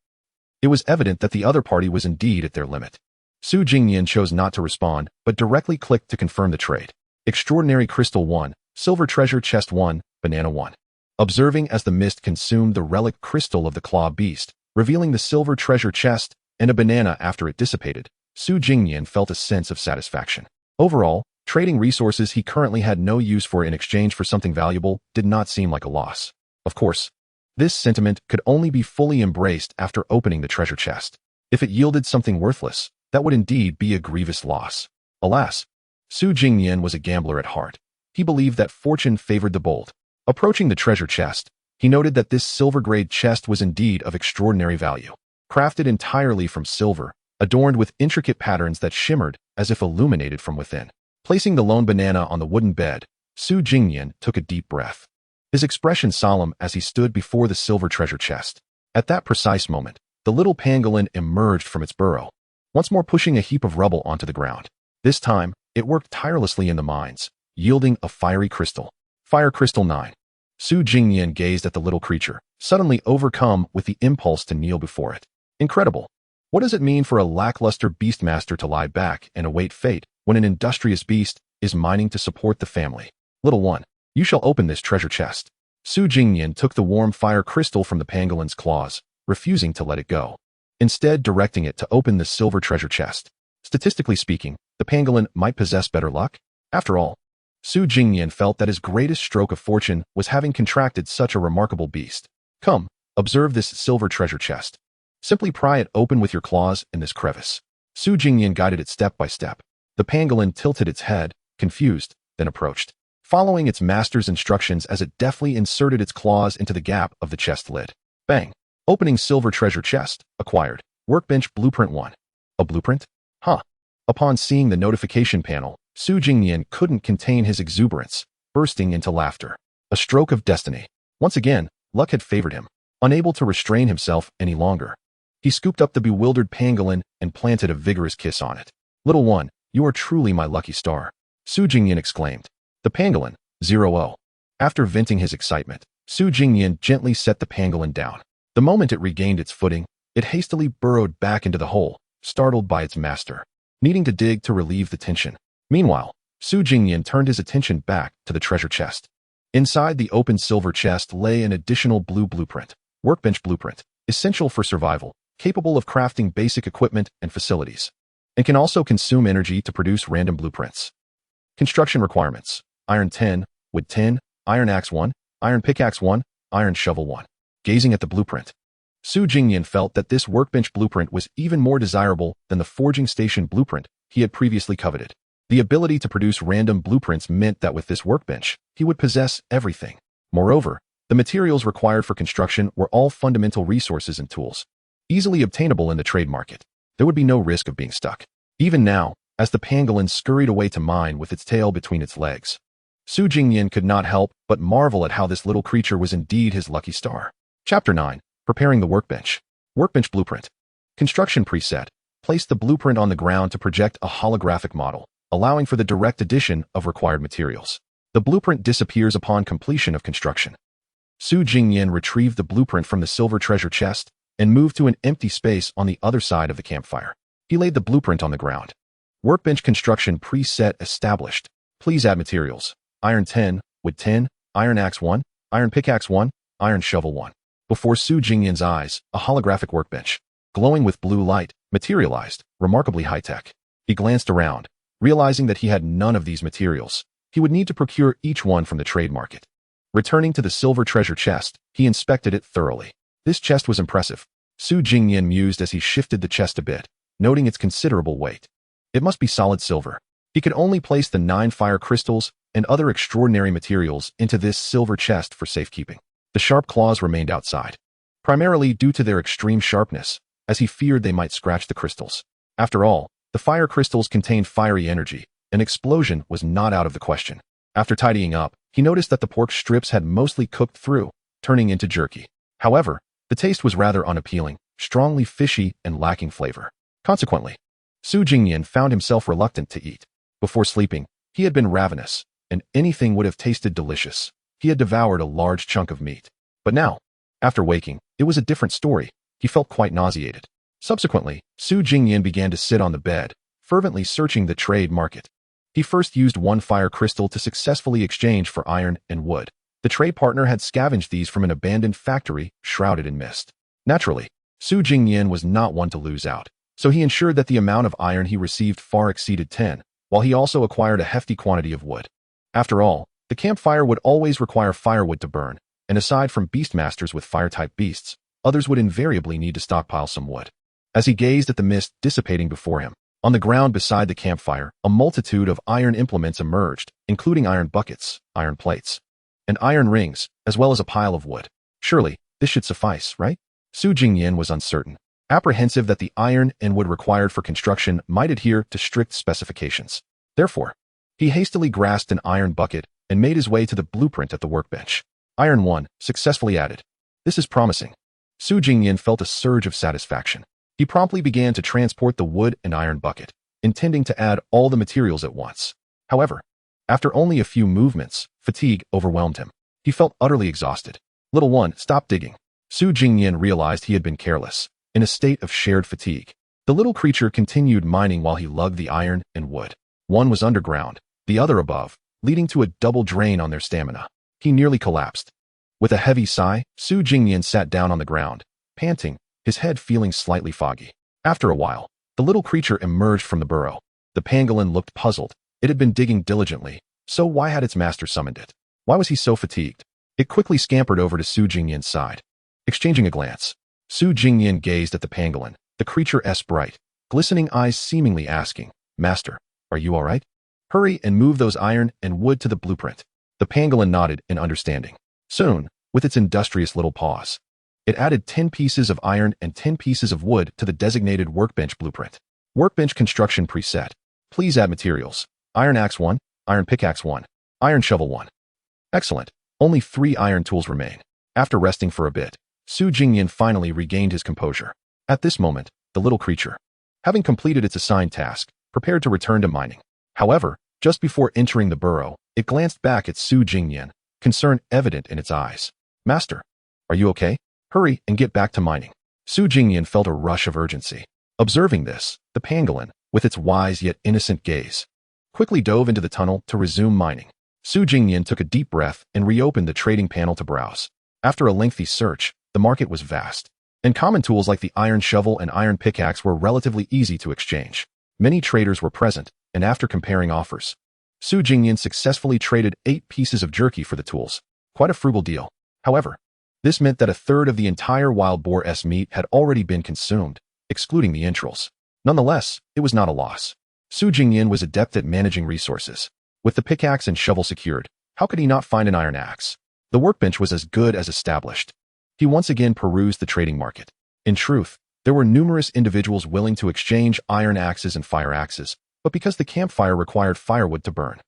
It was evident that the other party was indeed at their limit. Jingnian chose not to respond, but directly clicked to confirm the trade. Extraordinary crystal 1. Silver treasure chest 1. Banana 1. Observing as the mist consumed the relic crystal of the claw beast, revealing the silver treasure chest and a banana after it dissipated, Jingnian felt a sense of satisfaction. Overall, trading resources he currently had no use for in exchange for something valuable did not seem like a loss. Of course, this sentiment could only be fully embraced after opening the treasure chest. If it yielded something worthless, that would indeed be a grievous loss. Alas, Jingnian was a gambler at heart. He believed that fortune favored the bold. Approaching the treasure chest, he noted that this silver-grade chest was indeed of extraordinary value. Crafted entirely from silver, adorned with intricate patterns that shimmered as if illuminated from within. Placing the lone banana on the wooden bed, Jingnian took a deep breath, his expression solemn as he stood before the silver treasure chest. At that precise moment, the little pangolin emerged from its burrow, once more pushing a heap of rubble onto the ground. This time, it worked tirelessly in the mines, yielding a fiery crystal. Fire Crystal 9. Jingnian gazed at the little creature, suddenly overcome with the impulse to kneel before it. Incredible. What does it mean for a lackluster beastmaster to lie back and await fate when an industrious beast is mining to support the family? Little one, you shall open this treasure chest. Su Jingnian took the warm fire crystal from the pangolin's claws, refusing to let it go. Instead, directing it to open the silver treasure chest. Statistically speaking, the pangolin might possess better luck. After all, Su Jingnian felt that his greatest stroke of fortune was having contracted such a remarkable beast. Come, observe this silver treasure chest. Simply pry it open with your claws in this crevice. Su Jingnian guided it step by step. The pangolin tilted its head, confused, then approached, following its master's instructions as it deftly inserted its claws into the gap of the chest lid. Bang! Opening silver treasure chest, acquired. Workbench Blueprint 1. A blueprint? Huh. Upon seeing the notification panel, Su Jingnian couldn't contain his exuberance, bursting into laughter. A stroke of destiny. Once again, luck had favored him. Unable to restrain himself any longer, he scooped up the bewildered pangolin and planted a vigorous kiss on it. Little one, you are truly my lucky star, Su Jingnian exclaimed. The pangolin, 0-0. After venting his excitement, Su Jingnian gently set the pangolin down. The moment it regained its footing, it hastily burrowed back into the hole, startled by its master, needing to dig to relieve the tension. Meanwhile, Su Jingnian turned his attention back to the treasure chest. Inside the open silver chest lay an additional blue blueprint, Workbench Blueprint, essential for survival, capable of crafting basic equipment and facilities, and can also consume energy to produce random blueprints. Construction requirements: Iron 10, Wood 10, Iron Axe 1, Iron Pickaxe 1, Iron Shovel 1. Gazing at the blueprint, Su Jingnian felt that this workbench blueprint was even more desirable than the forging station blueprint he had previously coveted. The ability to produce random blueprints meant that with this workbench, he would possess everything. Moreover, the materials required for construction were all fundamental resources and tools, easily obtainable in the trade market. There would be no risk of being stuck. Even now, as the pangolin scurried away to mine with its tail between its legs, Su Jingnian could not help but marvel at how this little creature was indeed his lucky star. Chapter 9. Preparing the Workbench. Workbench Blueprint. Construction Preset. Place the blueprint on the ground to project a holographic model, allowing for the direct addition of required materials. The blueprint disappears upon completion of construction. Su Jingnian retrieved the blueprint from the silver treasure chest and moved to an empty space on the other side of the campfire. He laid the blueprint on the ground. Workbench Construction Preset established. Please add materials: Iron 10, Wood 10, Iron Axe 1, Iron Pickaxe 1, Iron Shovel 1. Before Su Jingnian's eyes, a holographic workbench, glowing with blue light, materialized, remarkably high-tech. He glanced around, realizing that he had none of these materials. He would need to procure each one from the trade market. Returning to the silver treasure chest, he inspected it thoroughly. This chest was impressive. Su Jingnian mused as he shifted the chest a bit, noting its considerable weight. It must be solid silver. He could only place the 9 fire crystals and other extraordinary materials into this silver chest for safekeeping. The sharp claws remained outside, primarily due to their extreme sharpness, as he feared they might scratch the crystals. After all, the fire crystals contained fiery energy. An explosion was not out of the question. After tidying up, he noticed that the pork strips had mostly cooked through, turning into jerky. However, the taste was rather unappealing, strongly fishy and lacking flavor. Consequently, Su Jingnian found himself reluctant to eat. Before sleeping, he had been ravenous, and anything would have tasted delicious. He had devoured a large chunk of meat. But now, after waking, it was a different story. He felt quite nauseated. Subsequently, Su Jingnian began to sit on the bed, fervently searching the trade market. He first used 1 fire crystal to successfully exchange for iron and wood. The trade partner had scavenged these from an abandoned factory shrouded in mist. Naturally, Su Jingnian was not one to lose out, so he ensured that the amount of iron he received far exceeded 10, while he also acquired a hefty quantity of wood. After all, the campfire would always require firewood to burn, and aside from beastmasters with fire-type beasts, others would invariably need to stockpile some wood. As he gazed at the mist dissipating before him, on the ground beside the campfire, a multitude of iron implements emerged, including iron buckets, iron plates, and iron rings, as well as a pile of wood. Surely, this should suffice, right? Su Jingnian was uncertain, apprehensive that the iron and wood required for construction might adhere to strict specifications. Therefore, he hastily grasped an iron bucket and made his way to the blueprint at the workbench. Iron 1, successfully added. This is promising. Su Jingnian felt a surge of satisfaction. He promptly began to transport the wood and iron bucket, intending to add all the materials at once. However, after only a few movements, fatigue overwhelmed him. He felt utterly exhausted. Little one, stop digging. Su Jingnian realized he had been careless, in a state of shared fatigue. The little creature continued mining while he lugged the iron and wood. One was underground, the other above, leading to a double drain on their stamina. He nearly collapsed. With a heavy sigh, Su Jingnian sat down on the ground, panting, his head feeling slightly foggy. After a while, the little creature emerged from the burrow. The pangolin looked puzzled. It had been digging diligently, so why had its master summoned it? Why was he so fatigued? It quickly scampered over to Su Jingnian's side. Exchanging a glance, Su Jingnian gazed at the pangolin, the creature's bright, glistening eyes seemingly asking, "Master, are you all right? Hurry and move those iron and wood to the blueprint." The pangolin nodded in understanding. Soon, with its industrious little paws, it added 10 pieces of iron and 10 pieces of wood to the designated workbench blueprint. Workbench construction preset. Please add materials. Iron axe 1, iron pickaxe 1, iron shovel 1. Excellent. Only 3 iron tools remain. After resting for a bit, Su Jingnian finally regained his composure. At this moment, the little creature, having completed its assigned task, prepared to return to mining. However, just before entering the burrow, it glanced back at Su Jingnian, concern evident in its eyes. "Master, are you okay? Hurry and get back to mining." Su Jingnian felt a rush of urgency. Observing this, the pangolin, with its wise yet innocent gaze, quickly dove into the tunnel to resume mining. Su Jingnian took a deep breath and reopened the trading panel to browse. After a lengthy search, the market was vast, and common tools like the iron shovel and iron pickaxe were relatively easy to exchange. Many traders were present, and after comparing offers, Su Jingnian successfully traded 8 pieces of jerky for the tools. Quite a frugal deal. However, this meant that a third of the entire wild boar's meat had already been consumed, excluding the entrails. Nonetheless, it was not a loss. Su Jingnian was adept at managing resources. With the pickaxe and shovel secured, how could he not find an iron axe? The workbench was as good as established. He once again perused the trading market. In truth, there were numerous individuals willing to exchange iron axes and fire axes, but because the campfire required firewood to burn,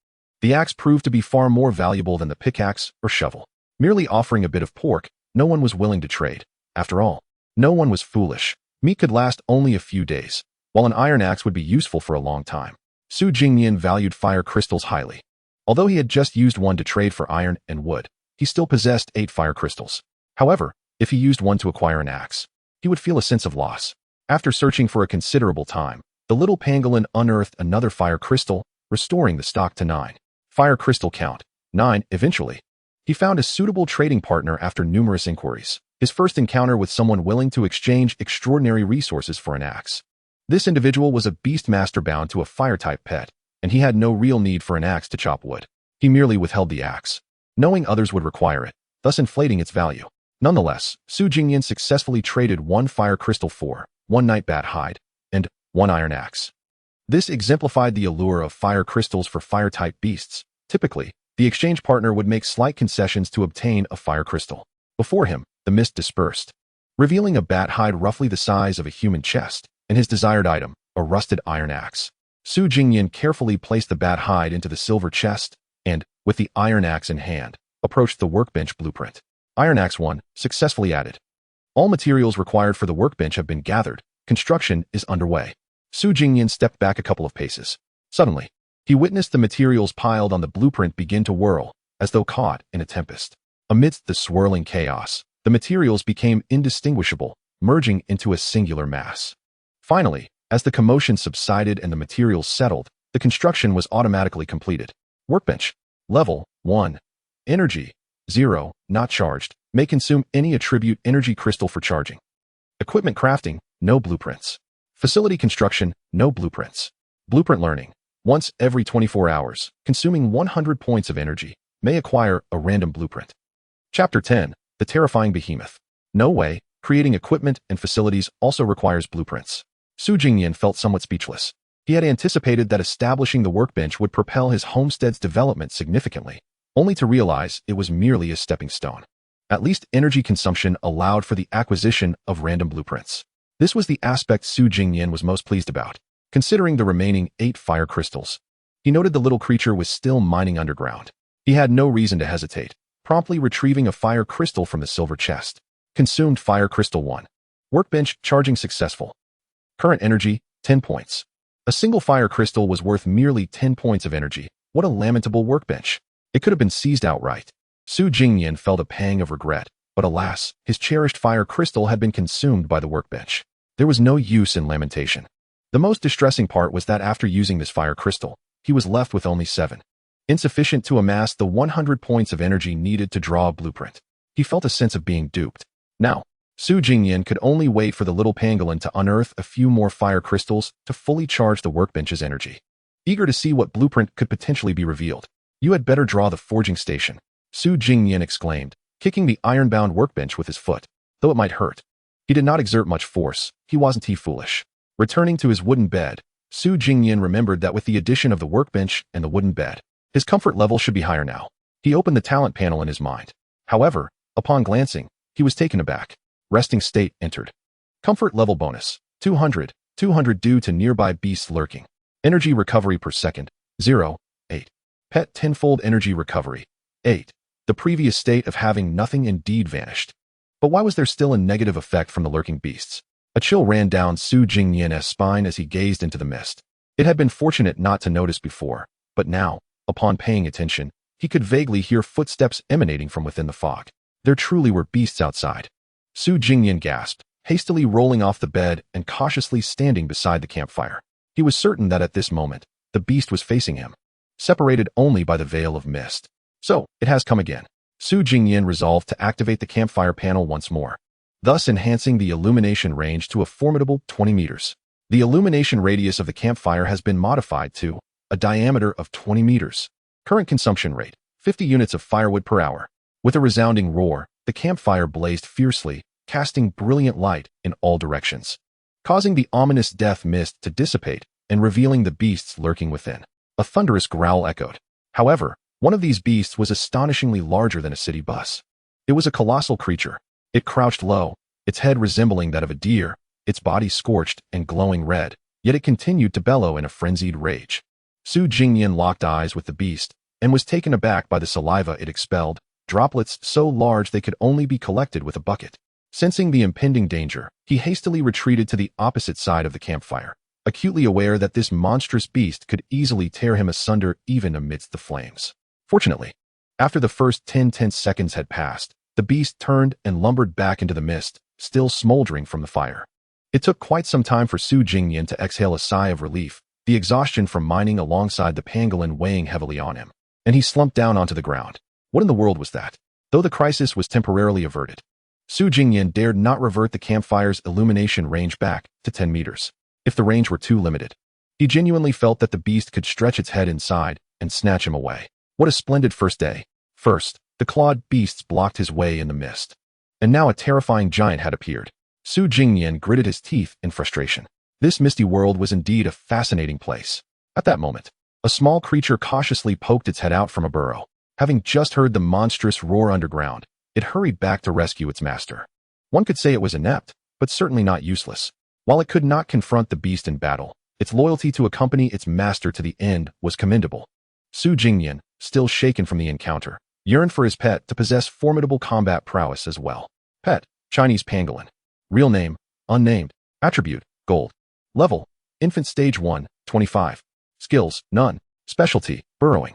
the axe proved to be far more valuable than the pickaxe or shovel. Merely offering a bit of pork, no one was willing to trade. After all, no one was foolish. Meat could last only a few days, while an iron axe would be useful for a long time. Su Jingnian valued fire crystals highly. Although he had just used one to trade for iron and wood, he still possessed 8 fire crystals. However, if he used one to acquire an axe, he would feel a sense of loss. After searching for a considerable time, the little pangolin unearthed another fire crystal, restoring the stock to 9. Fire crystal count, 9. Eventually, he found a suitable trading partner after numerous inquiries. His first encounter with someone willing to exchange extraordinary resources for an axe. This individual was a beast master bound to a fire-type pet, and he had no real need for an axe to chop wood. He merely withheld the axe, knowing others would require it, thus inflating its value. Nonetheless, Su Jingnian successfully traded 1 fire crystal for 1 night bat hide and 1 iron axe. This exemplified the allure of fire crystals for fire-type beasts. Typically, the exchange partner would make slight concessions to obtain a fire crystal. Before him, the mist dispersed, revealing a bat hide roughly the size of a human chest, and his desired item, a rusted iron axe. Su Jingnian carefully placed the bat hide into the silver chest and, with the iron axe in hand, approached the workbench blueprint. Iron axe 1, successfully added. All materials required for the workbench have been gathered. Construction is underway. Su Jingnian stepped back a couple of paces. Suddenly, he witnessed the materials piled on the blueprint begin to whirl, as though caught in a tempest. Amidst the swirling chaos, the materials became indistinguishable, merging into a singular mass. Finally, as the commotion subsided and the materials settled, the construction was automatically completed. Workbench. Level 1. Energy. 0. Not charged. May consume any attribute energy crystal for charging. Equipment crafting. No blueprints. Facility construction. No blueprints. Blueprint learning. Once every 24 hours, consuming 100 points of energy, may acquire a random blueprint. Chapter 10. The Terrifying Behemoth. No way. Creating equipment and facilities also requires blueprints. Su Jingnian felt somewhat speechless. He had anticipated that establishing the workbench would propel his homestead's development significantly, only to realize it was merely a stepping stone. At least energy consumption allowed for the acquisition of random blueprints. This was the aspect Su Jingnian was most pleased about. Considering the remaining 8 fire crystals, he noted the little creature was still mining underground. He had no reason to hesitate, promptly retrieving a fire crystal from the silver chest. Consumed fire crystal 1. Workbench charging successful. Current energy, 10 points. A single fire crystal was worth merely 10 points of energy. What a lamentable workbench. It could have been seized outright. Su Jingnian felt a pang of regret, but alas, his cherished fire crystal had been consumed by the workbench. There was no use in lamentation. The most distressing part was that after using this fire crystal, he was left with only 7. Insufficient to amass the 100 points of energy needed to draw a blueprint. He felt a sense of being duped. Now, Su Jingnian could only wait for the little pangolin to unearth a few more fire crystals to fully charge the workbench's energy. Eager to see what blueprint could potentially be revealed, "You had better draw the forging station," Su Jingnian exclaimed, kicking the iron-bound workbench with his foot, though it might hurt. He did not exert much force, he wasn't foolish. Returning to his wooden bed, Su Jingnian remembered that with the addition of the workbench and the wooden bed, his comfort level should be higher now. He opened the talent panel in his mind. However, upon glancing, he was taken aback. Resting state entered. Comfort level bonus, 200 due to nearby beasts lurking. Energy recovery per second, 0.8. Pet tenfold energy recovery, 8. The previous state of having nothing indeed vanished. But why was there still a negative effect from the lurking beasts? A chill ran down Su Jingnian's spine as he gazed into the mist. It had been fortunate not to notice before, but now, upon paying attention, he could vaguely hear footsteps emanating from within the fog. There truly were beasts outside. Su Jingnian gasped, hastily rolling off the bed and cautiously standing beside the campfire. He was certain that at this moment, the beast was facing him, separated only by the veil of mist. So, it has come again. Su Jingnian resolved to activate the campfire panel once more, thus enhancing the illumination range to a formidable 20 meters. The illumination radius of the campfire has been modified to a diameter of 20 meters. Current consumption rate, 50 units of firewood per hour. With a resounding roar, the campfire blazed fiercely, casting brilliant light in all directions, causing the ominous death mist to dissipate and revealing the beasts lurking within. A thunderous growl echoed. However, one of these beasts was astonishingly larger than a city bus. It was a colossal creature. It crouched low, its head resembling that of a deer, its body scorched and glowing red, yet it continued to bellow in a frenzied rage. Su Jingnian locked eyes with the beast and was taken aback by the saliva it expelled, droplets so large they could only be collected with a bucket. Sensing the impending danger, he hastily retreated to the opposite side of the campfire, acutely aware that this monstrous beast could easily tear him asunder even amidst the flames. Fortunately, after the first 10 tense seconds had passed, the beast turned and lumbered back into the mist, still smoldering from the fire. It took quite some time for Su Jingnian to exhale a sigh of relief, the exhaustion from mining alongside the pangolin weighing heavily on him, and he slumped down onto the ground. What in the world was that? Though the crisis was temporarily averted, Su Jingnian dared not revert the campfire's illumination range back to 10 meters. If the range were too limited, he genuinely felt that the beast could stretch its head inside and snatch him away. What a splendid first day. First, the clawed beasts blocked his way in the mist. And now a terrifying giant had appeared. Su Jingnian gritted his teeth in frustration. This misty world was indeed a fascinating place. At that moment, a small creature cautiously poked its head out from a burrow. Having just heard the monstrous roar underground, it hurried back to rescue its master. One could say it was inept, but certainly not useless. While it could not confront the beast in battle, its loyalty to accompany its master to the end was commendable. Su Jingnian, still shaken from the encounter, yearned for his pet to possess formidable combat prowess as well. Pet, Chinese pangolin. Real name, unnamed. Attribute, gold. Level, infant stage 1, 25. Skills, none. Specialty, burrowing.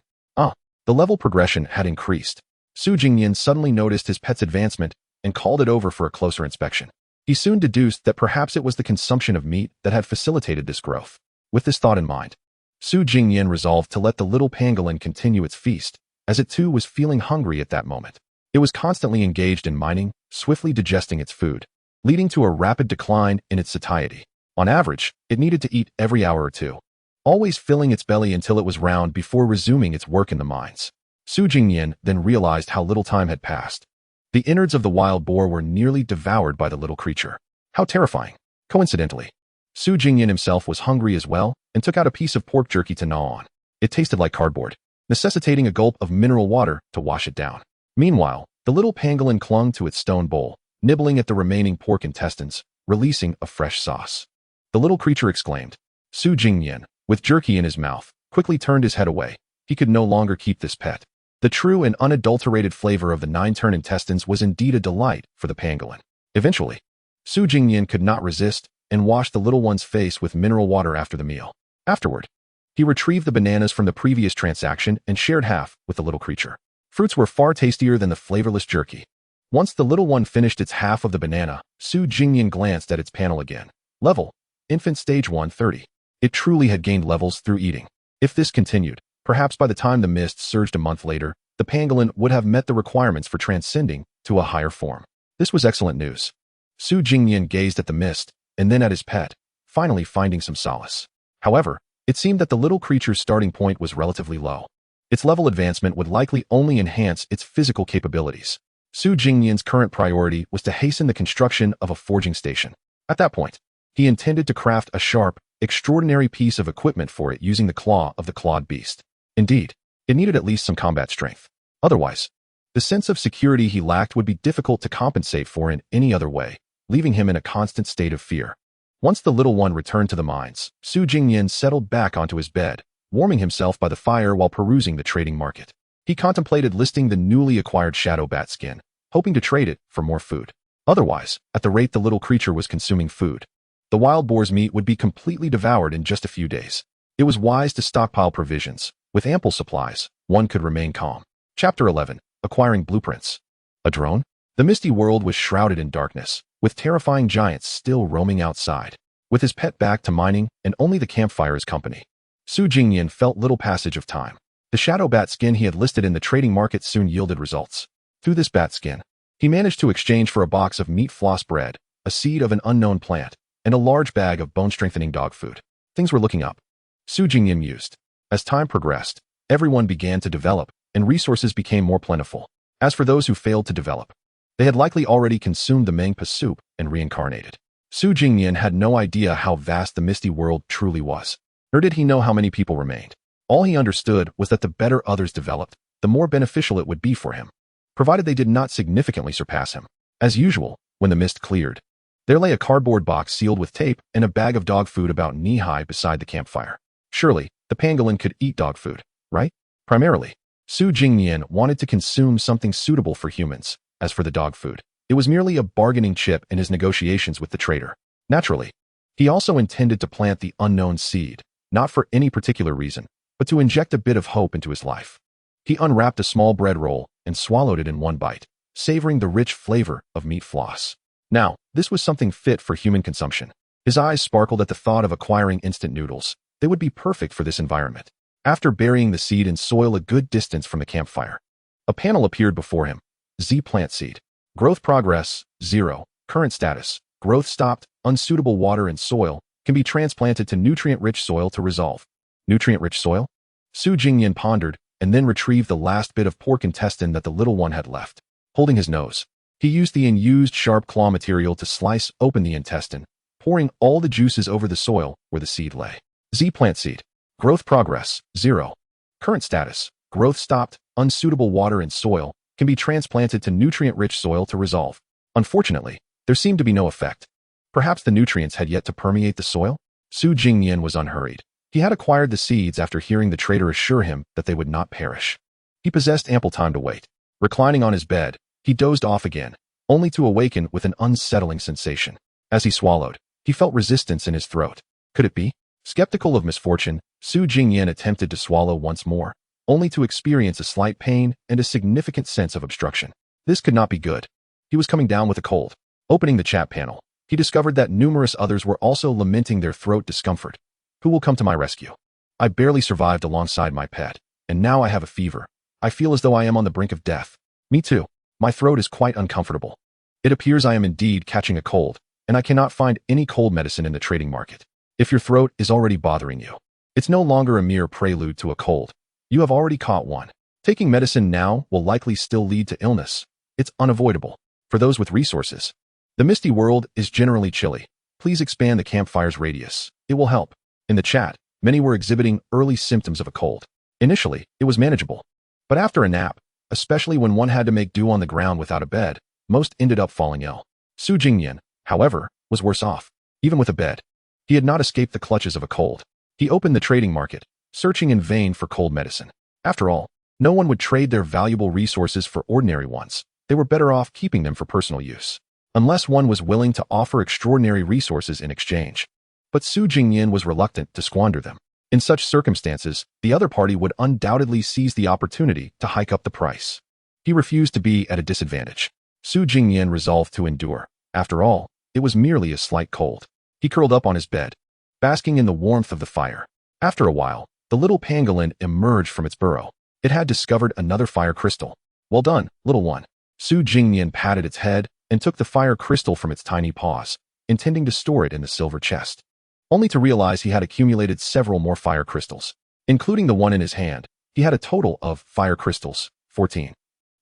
The level progression had increased. Su Jingnian suddenly noticed his pet's advancement and called it over for a closer inspection. He soon deduced that perhaps it was the consumption of meat that had facilitated this growth. With this thought in mind, Su Jingnian resolved to let the little pangolin continue its feast, as it too was feeling hungry at that moment. It was constantly engaged in mining, swiftly digesting its food, leading to a rapid decline in its satiety. On average, it needed to eat every hour or two, always filling its belly until it was round before resuming its work in the mines. Su Jingnian then realized how little time had passed. The innards of the wild boar were nearly devoured by the little creature. How terrifying. Coincidentally, Su Jingnian himself was hungry as well and took out a piece of pork jerky to gnaw on. It tasted like cardboard, necessitating a gulp of mineral water to wash it down. Meanwhile, the little pangolin clung to its stone bowl, nibbling at the remaining pork intestines, releasing a fresh sauce. The little creature exclaimed. Su Jingnian, with jerky in his mouth, quickly turned his head away. He could no longer keep this pet. The true and unadulterated flavor of the 9-turn intestines was indeed a delight for the pangolin. Eventually, Su Jingnian could not resist and washed the little one's face with mineral water after the meal. Afterward, he retrieved the bananas from the previous transaction and shared half with the little creature. Fruits were far tastier than the flavorless jerky. Once the little one finished its half of the banana, Su Jingnian glanced at its panel again. Level, infant stage 130. It truly had gained levels through eating. If this continued, perhaps by the time the mist surged a month later, the pangolin would have met the requirements for transcending to a higher form. This was excellent news. Su Jingnian gazed at the mist, and then at his pet, finally finding some solace. However, it seemed that the little creature's starting point was relatively low. Its level advancement would likely only enhance its physical capabilities. Su Jingnian's current priority was to hasten the construction of a forging station. At that point, he intended to craft a sharp, extraordinary piece of equipment for it using the claw of the clawed beast. Indeed, it needed at least some combat strength. Otherwise, the sense of security he lacked would be difficult to compensate for in any other way, leaving him in a constant state of fear. Once the little one returned to the mines, Su Jingnian settled back onto his bed, warming himself by the fire while perusing the trading market. He contemplated listing the newly acquired shadow bat skin, hoping to trade it for more food. Otherwise, at the rate the little creature was consuming food, the wild boar's meat would be completely devoured in just a few days. It was wise to stockpile provisions. With ample supplies, one could remain calm. Chapter 11. Acquiring Blueprints. A drone? The misty world was shrouded in darkness, with terrifying giants still roaming outside. With his pet back to mining and only the campfire as company, Su Jingnian felt little passage of time. The shadow bat skin he had listed in the trading market soon yielded results. Through this bat skin, he managed to exchange for a box of meat floss bread, a seed of an unknown plant, and a large bag of bone-strengthening dog food. Things were looking up. Su Jingnian mused. As time progressed, everyone began to develop, and resources became more plentiful. As for those who failed to develop, they had likely already consumed the Mangpa soup and reincarnated. Su Jingnian had no idea how vast the misty world truly was. Nor did he know how many people remained. All he understood was that the better others developed, the more beneficial it would be for him, provided they did not significantly surpass him. As usual, when the mist cleared, there lay a cardboard box sealed with tape and a bag of dog food about knee-high beside the campfire. Surely, the pangolin could eat dog food, right? Primarily, Su Jingnian wanted to consume something suitable for humans. As for the dog food, it was merely a bargaining chip in his negotiations with the trader. Naturally, he also intended to plant the unknown seed, not for any particular reason, but to inject a bit of hope into his life. He unwrapped a small bread roll and swallowed it in one bite, savoring the rich flavor of meat floss. Now, this was something fit for human consumption. His eyes sparkled at the thought of acquiring instant noodles. They would be perfect for this environment. After burying the seed in soil a good distance from the campfire, a panel appeared before him. Z plant seed. Growth progress, 0. Current status. Growth stopped. Unsuitable water and soil can be transplanted to nutrient-rich soil to resolve. Nutrient-rich soil? Su Jingnian pondered and then retrieved the last bit of pork intestine that the little one had left. Holding his nose, he used the unused sharp claw material to slice open the intestine, pouring all the juices over the soil where the seed lay. Z plant seed. Growth progress, 0. Current status. Growth stopped. Unsuitable water and soil can be transplanted to nutrient-rich soil to resolve. Unfortunately, there seemed to be no effect. Perhaps the nutrients had yet to permeate the soil? Su Jingnian was unhurried. He had acquired the seeds after hearing the trader assure him that they would not perish. He possessed ample time to wait. Reclining on his bed, he dozed off again, only to awaken with an unsettling sensation. As he swallowed, he felt resistance in his throat. Could it be? Skeptical of misfortune, Su Jingnian attempted to swallow once more, only to experience a slight pain and a significant sense of obstruction. This could not be good. He was coming down with a cold. Opening the chat panel, he discovered that numerous others were also lamenting their throat discomfort. Who will come to my rescue? I barely survived alongside my pet, and now I have a fever. I feel as though I am on the brink of death. Me too. My throat is quite uncomfortable. It appears I am indeed catching a cold, and I cannot find any cold medicine in the trading market. If your throat is already bothering you, it's no longer a mere prelude to a cold. You have already caught one. Taking medicine now will likely still lead to illness. It's unavoidable. For those with resources, the misty world is generally chilly. Please expand the campfire's radius. It will help. In the chat, many were exhibiting early symptoms of a cold. Initially, it was manageable. But after a nap, especially when one had to make do on the ground without a bed, most ended up falling ill. Su Jingnian, however, was worse off. Even with a bed, he had not escaped the clutches of a cold. He opened the trading market, searching in vain for cold medicine. After all, no one would trade their valuable resources for ordinary ones. They were better off keeping them for personal use, unless one was willing to offer extraordinary resources in exchange. But Su Jingnian was reluctant to squander them. In such circumstances, the other party would undoubtedly seize the opportunity to hike up the price. He refused to be at a disadvantage. Su Jingnian resolved to endure. After all, it was merely a slight cold. He curled up on his bed, basking in the warmth of the fire. After a while, the little pangolin emerged from its burrow. It had discovered another fire crystal. Well done, little one. Su Jingnian patted its head and took the fire crystal from its tiny paws, intending to store it in the silver chest, only to realize he had accumulated several more fire crystals. Including the one in his hand, he had a total of fire crystals, 14.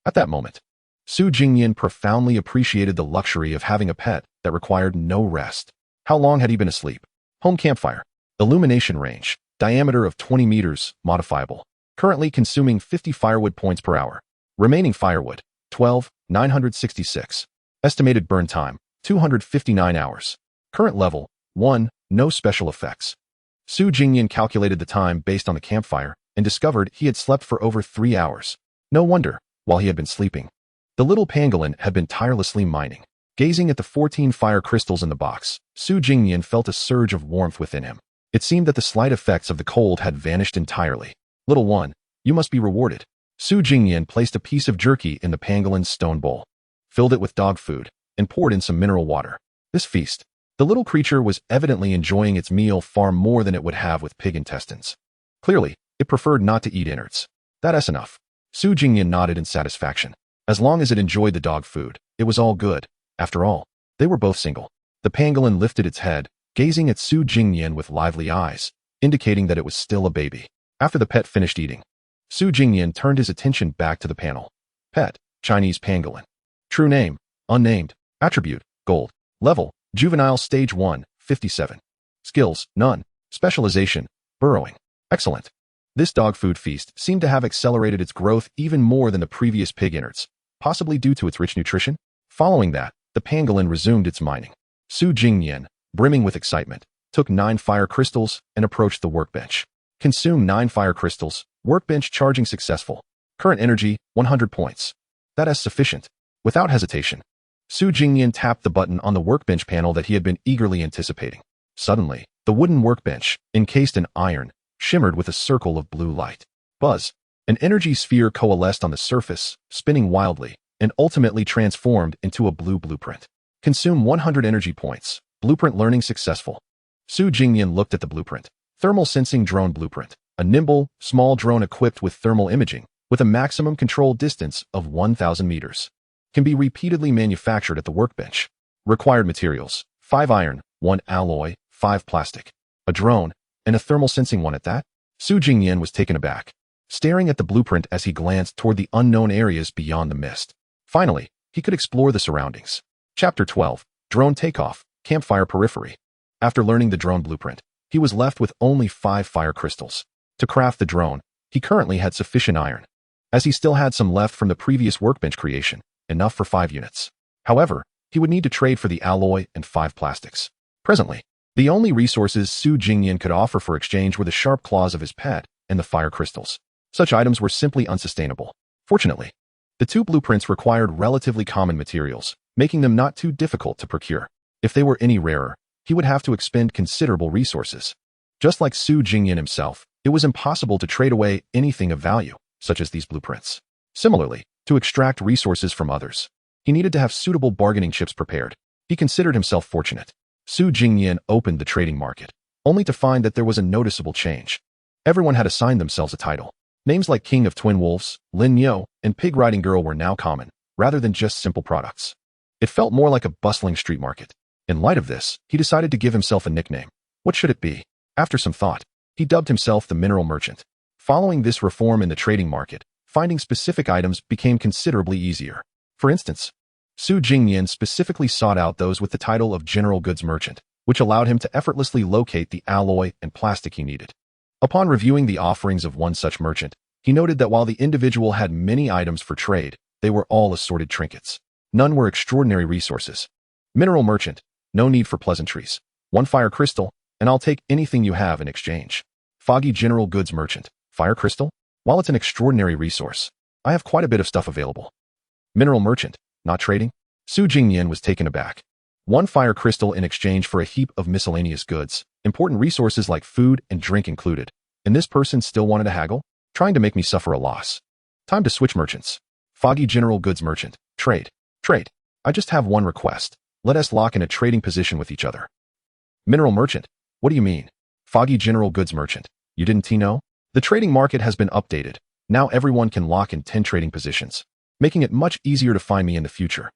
At that moment, Su Jingnian profoundly appreciated the luxury of having a pet that required no rest. How long had he been asleep? Home campfire. Illumination range. Diameter of 20 meters, modifiable. Currently consuming 50 firewood points per hour. Remaining firewood, 12,966. Estimated burn time, 259 hours. Current level, 1, no special effects. Su Jingnian calculated the time based on the campfire and discovered he had slept for over 3 hours. No wonder, while he had been sleeping, the little pangolin had been tirelessly mining. Gazing at the 14 fire crystals in the box, Su Jingnian felt a surge of warmth within him. It seemed that the slight effects of the cold had vanished entirely. Little one, you must be rewarded. Su Jingnian placed a piece of jerky in the pangolin's stone bowl, filled it with dog food, and poured in some mineral water. This feast, the little creature was evidently enjoying its meal far more than it would have with pig intestines. Clearly, it preferred not to eat innards. That's enough. Su Jingnian nodded in satisfaction. As long as it enjoyed the dog food, it was all good. After all, they were both single. The pangolin lifted its head, gazing at Su Jingnian with lively eyes, indicating that it was still a baby. After the pet finished eating, Su Jingnian turned his attention back to the panel. Pet, Chinese pangolin. True name, unnamed. Attribute, gold. Level, juvenile stage 1, 57. Skills, none. Specialization, burrowing. Excellent. This dog food feast seemed to have accelerated its growth even more than the previous pig innards, possibly due to its rich nutrition. Following that, the pangolin resumed its mining. Su Jingnian, brimming with excitement, took 9 fire crystals and approached the workbench. Consume 9 fire crystals. Workbench charging successful. Current energy, 100 points. That is sufficient. Without hesitation, Su Jingnian tapped the button on the workbench panel that he had been eagerly anticipating. Suddenly, the wooden workbench, encased in iron, shimmered with a circle of blue light. Buzz. An energy sphere coalesced on the surface, spinning wildly, and ultimately transformed into a blue blueprint. Consume 100 energy points. Blueprint learning successful. Su Jingnian looked at the blueprint. Thermal sensing drone blueprint. A nimble, small drone equipped with thermal imaging, with a maximum control distance of 1,000 meters. Can be repeatedly manufactured at the workbench. Required materials, 5 iron, 1 alloy, 5 plastic. A drone, and a thermal sensing one at that? Su Jingnian was taken aback, staring at the blueprint as he glanced toward the unknown areas beyond the mist. Finally, he could explore the surroundings. Chapter 12, Drone Takeoff, Campfire Periphery. After learning the drone blueprint, he was left with only 5 fire crystals. To craft the drone, he currently had sufficient iron, as he still had some left from the previous workbench creation, enough for 5 units. However, he would need to trade for the alloy and 5 plastics. Presently, the only resources Su Jingnian could offer for exchange were the sharp claws of his pet and the fire crystals. Such items were simply unsustainable. Fortunately, the 2 blueprints required relatively common materials, making them not too difficult to procure. If they were any rarer, he would have to expend considerable resources. Just like Su Jingnian himself, it was impossible to trade away anything of value, such as these blueprints. Similarly, to extract resources from others, he needed to have suitable bargaining chips prepared. He considered himself fortunate. Su Jingnian opened the trading market, only to find that there was a noticeable change. Everyone had assigned themselves a title. Names like King of Twin Wolves, Lin Yo, and Pig Riding Girl were now common, rather than just simple products. It felt more like a bustling street market. In light of this, he decided to give himself a nickname. What should it be? After some thought, he dubbed himself the Mineral Merchant. Following this reform in the trading market, finding specific items became considerably easier. For instance, Su Jingnian specifically sought out those with the title of General Goods Merchant, which allowed him to effortlessly locate the alloy and plastic he needed. Upon reviewing the offerings of one such merchant, he noted that while the individual had many items for trade, they were all assorted trinkets. None were extraordinary resources. Mineral Merchant, no need for pleasantries. 1 fire crystal, and I'll take anything you have in exchange. Foggy General Goods Merchant, fire crystal? While it's an extraordinary resource, I have quite a bit of stuff available. Mineral Merchant, not trading? Su Jingnian was taken aback. 1 fire crystal in exchange for a heap of miscellaneous goods, important resources like food and drink included. And this person still wanted to haggle? Trying to make me suffer a loss. Time to switch merchants. Foggy General Goods Merchant, trade. Trade. I just have one request. Let us lock in a trading position with each other. Mineral Merchant, what do you mean? Foggy General Goods Merchant, you didn't know? The trading market has been updated. Now everyone can lock in 10 trading positions. making it much easier to find me in the future.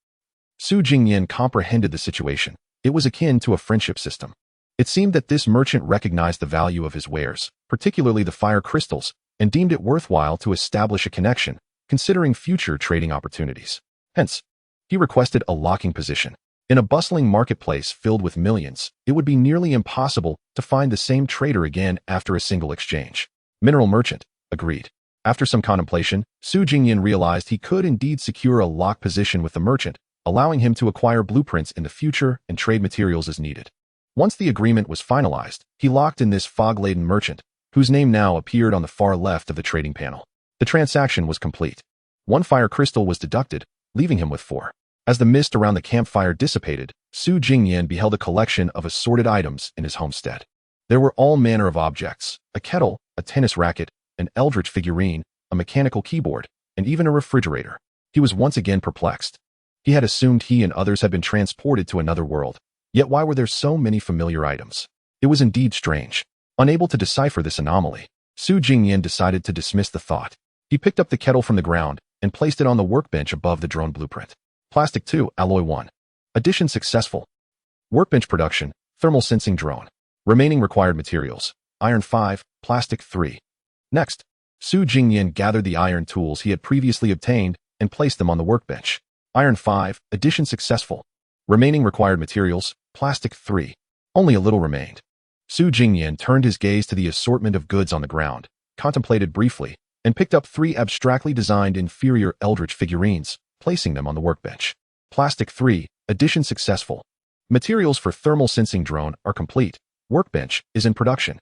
Su Jingnian comprehended the situation. It was akin to a friendship system. It seemed that this merchant recognized the value of his wares, particularly the fire crystals, and deemed it worthwhile to establish a connection, considering future trading opportunities. Hence, he requested a locking position. In a bustling marketplace filled with millions, it would be nearly impossible to find the same trader again after a single exchange. Mineral merchant, agreed. After some contemplation, Su Jingnian realized he could indeed secure a lock position with the merchant, allowing him to acquire blueprints in the future and trade materials as needed. Once the agreement was finalized, he locked in this fog-laden merchant, whose name now appeared on the far left of the trading panel. The transaction was complete. 1 fire crystal was deducted, leaving him with 4. As the mist around the campfire dissipated, Su Jingnian beheld a collection of assorted items in his homestead. There were all manner of objects: a kettle, a tennis racket, an eldritch figurine, a mechanical keyboard, and even a refrigerator. He was once again perplexed. He had assumed he and others had been transported to another world. Yet why were there so many familiar items? It was indeed strange. Unable to decipher this anomaly, Su Jingnian decided to dismiss the thought. He picked up the kettle from the ground and placed it on the workbench above the drone blueprint. Plastic 2, Alloy 1. Addition successful. Workbench production, thermal sensing drone. Remaining required materials, iron 5, plastic 3. Next, Su Jingnian gathered the iron tools he had previously obtained and placed them on the workbench. Iron 5, addition successful. Remaining required materials, plastic 3. Only a little remained. Su Jingnian turned his gaze to the assortment of goods on the ground, contemplated briefly, and picked up 3 abstractly designed inferior eldritch figurines, placing them on the workbench. Plastic 3, addition successful. Materials for thermal sensing drone are complete. Workbench is in production.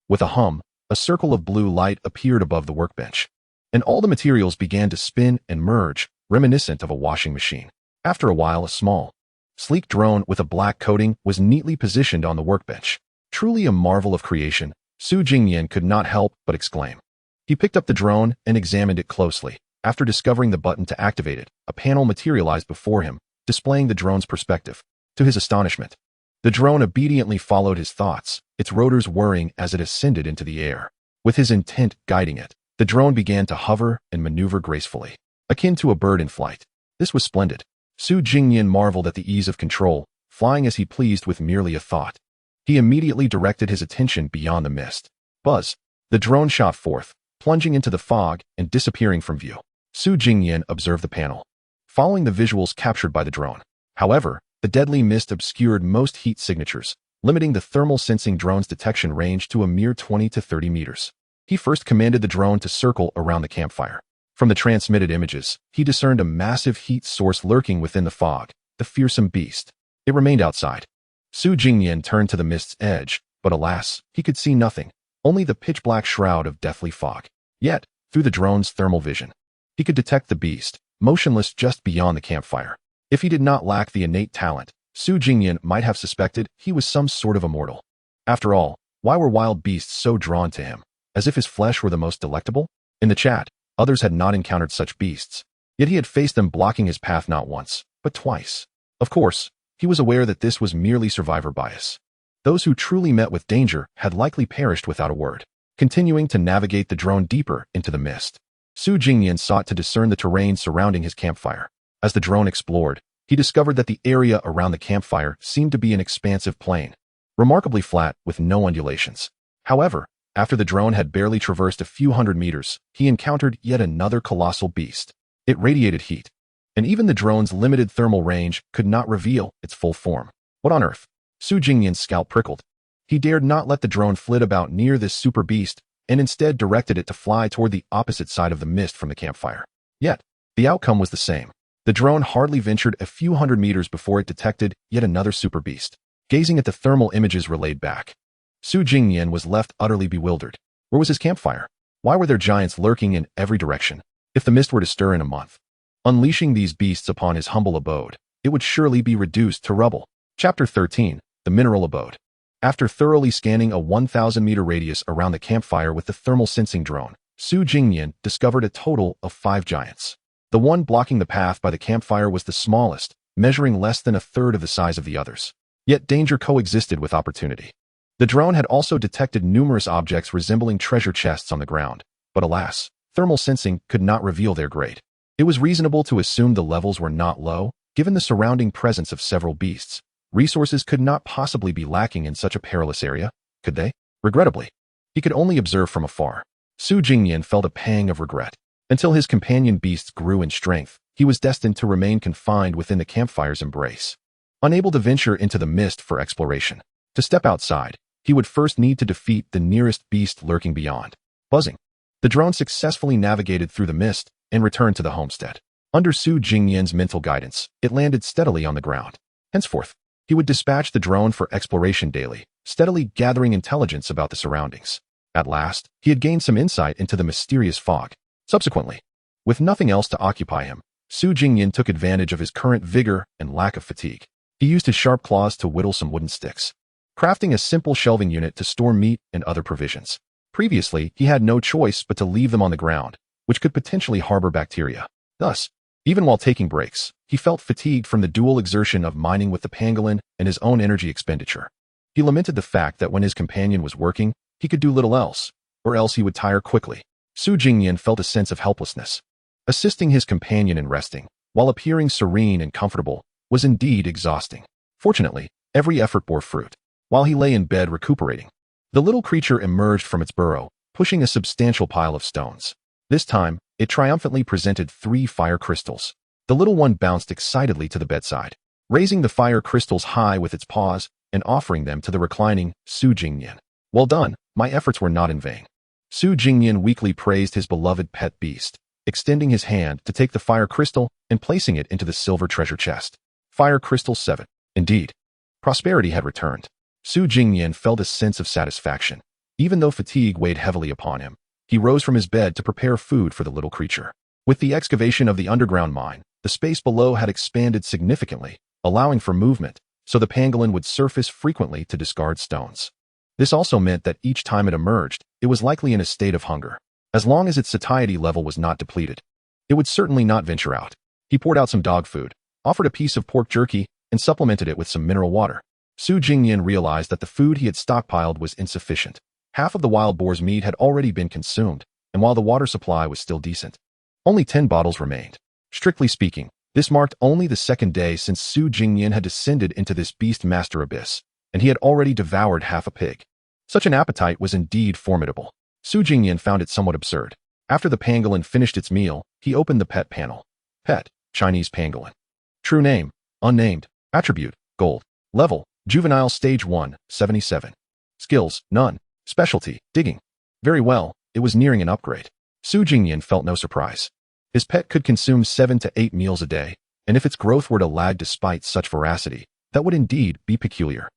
With a hum, a circle of blue light appeared above the workbench, and all the materials began to spin and merge, reminiscent of a washing machine. After a while, a small, sleek drone with a black coating was neatly positioned on the workbench. Truly a marvel of creation, Su Jingnian could not help but exclaim. He picked up the drone and examined it closely. After discovering the button to activate it, a panel materialized before him, displaying the drone's perspective. To his astonishment, the drone obediently followed his thoughts, its rotors whirring as it ascended into the air. With his intent guiding it, the drone began to hover and maneuver gracefully, akin to a bird in flight. This was splendid. Su Jingnian marveled at the ease of control, flying as he pleased with merely a thought. He immediately directed his attention beyond the mist. Buzz! The drone shot forth, plunging into the fog and disappearing from view. Su Jingnian observed the panel, following the visuals captured by the drone. However, the deadly mist obscured most heat signatures, limiting the thermal sensing drone's detection range to a mere 20 to 30 meters. He first commanded the drone to circle around the campfire. From the transmitted images, he discerned a massive heat source lurking within the fog, the fearsome beast. It remained outside. Su Jingnian turned to the mist's edge, but alas, he could see nothing, only the pitch-black shroud of deathly fog. Yet, through the drone's thermal vision, he could detect the beast, motionless just beyond the campfire. If he did not lack the innate talent, Su Jingnian might have suspected he was some sort of immortal. After all, why were wild beasts so drawn to him? As if his flesh were the most delectable? In the chat, others had not encountered such beasts, yet he had faced them blocking his path not once, but twice. Of course, he was aware that this was merely survivor bias. Those who truly met with danger had likely perished without a word. Continuing to navigate the drone deeper into the mist, Su Jingnian sought to discern the terrain surrounding his campfire. As the drone explored, he discovered that the area around the campfire seemed to be an expansive plain, remarkably flat with no undulations. However, after the drone had barely traversed a few hundred meters, he encountered yet another colossal beast. It radiated heat, and even the drone's limited thermal range could not reveal its full form. What on earth? Su Jingnian's scalp prickled. He dared not let the drone flit about near this super beast, and instead directed it to fly toward the opposite side of the mist from the campfire. Yet, the outcome was the same. The drone hardly ventured a few hundred meters before it detected yet another super beast. Gazing at the thermal images relayed back, Su Jingnian was left utterly bewildered. Where was his campfire? Why were there giants lurking in every direction? If the mist were to stir in a month, unleashing these beasts upon his humble abode, it would surely be reduced to rubble. Chapter 13, The Mineral Abode. After thoroughly scanning a 1,000-meter radius around the campfire with the thermal sensing drone, Su Jingnian discovered a total of 5 giants. The one blocking the path by the campfire was the smallest, measuring less than a third of the size of the others. Yet danger coexisted with opportunity. The drone had also detected numerous objects resembling treasure chests on the ground, but alas, thermal sensing could not reveal their grade. It was reasonable to assume the levels were not low, given the surrounding presence of several beasts. Resources could not possibly be lacking in such a perilous area, could they? Regrettably, he could only observe from afar. Su Jingnian felt a pang of regret. Until his companion beasts grew in strength, he was destined to remain confined within the campfire's embrace. Unable to venture into the mist for exploration. To step outside, he would first need to defeat the nearest beast lurking beyond. Buzzing. The drone successfully navigated through the mist and returned to the homestead. Under Su Jingnian's mental guidance, it landed steadily on the ground. Henceforth, he would dispatch the drone for exploration daily, steadily gathering intelligence about the surroundings. At last, he had gained some insight into the mysterious fog. Subsequently, with nothing else to occupy him, Su Jingnian took advantage of his current vigor and lack of fatigue. He used his sharp claws to whittle some wooden sticks, crafting a simple shelving unit to store meat and other provisions. Previously, he had no choice but to leave them on the ground, which could potentially harbor bacteria. Thus, even while taking breaks, he felt fatigued from the dual exertion of mining with the pangolin and his own energy expenditure. He lamented the fact that when his companion was working, he could do little else, or else he would tire quickly. Su Jingnian felt a sense of helplessness. Assisting his companion in resting, while appearing serene and comfortable, was indeed exhausting. Fortunately, every effort bore fruit. While he lay in bed recuperating, the little creature emerged from its burrow, pushing a substantial pile of stones. This time, it triumphantly presented 3 fire crystals. The little one bounced excitedly to the bedside, raising the fire crystals high with its paws and offering them to the reclining Su Jingnian. Well done, my efforts were not in vain. Su Jingnian weakly praised his beloved pet beast, extending his hand to take the fire crystal and placing it into the silver treasure chest. Fire crystal 7. Indeed, prosperity had returned. Su Jingnian felt a sense of satisfaction. Even though fatigue weighed heavily upon him, he rose from his bed to prepare food for the little creature. With the excavation of the underground mine, the space below had expanded significantly, allowing for movement, so the pangolin would surface frequently to discard stones. This also meant that each time it emerged, it was likely in a state of hunger. As long as its satiety level was not depleted, it would certainly not venture out. He poured out some dog food, offered a piece of pork jerky, and supplemented it with some mineral water. Su Jingnian realized that the food he had stockpiled was insufficient. Half of the wild boar's meat had already been consumed, and while the water supply was still decent, only 10 bottles remained. Strictly speaking, this marked only the second day since Su Jingnian had descended into this beast master abyss, and he had already devoured half a pig. Such an appetite was indeed formidable. Su Jingnian found it somewhat absurd. After the pangolin finished its meal, he opened the pet panel. Pet, Chinese pangolin. True name, unnamed. Attribute, gold. Level, juvenile stage 1, 77. Skills, none. Specialty, digging. Very well, it was nearing an upgrade. Su Jingnian felt no surprise. His pet could consume 7 to 8 meals a day, and if its growth were to lag despite such voracity, that would indeed be peculiar.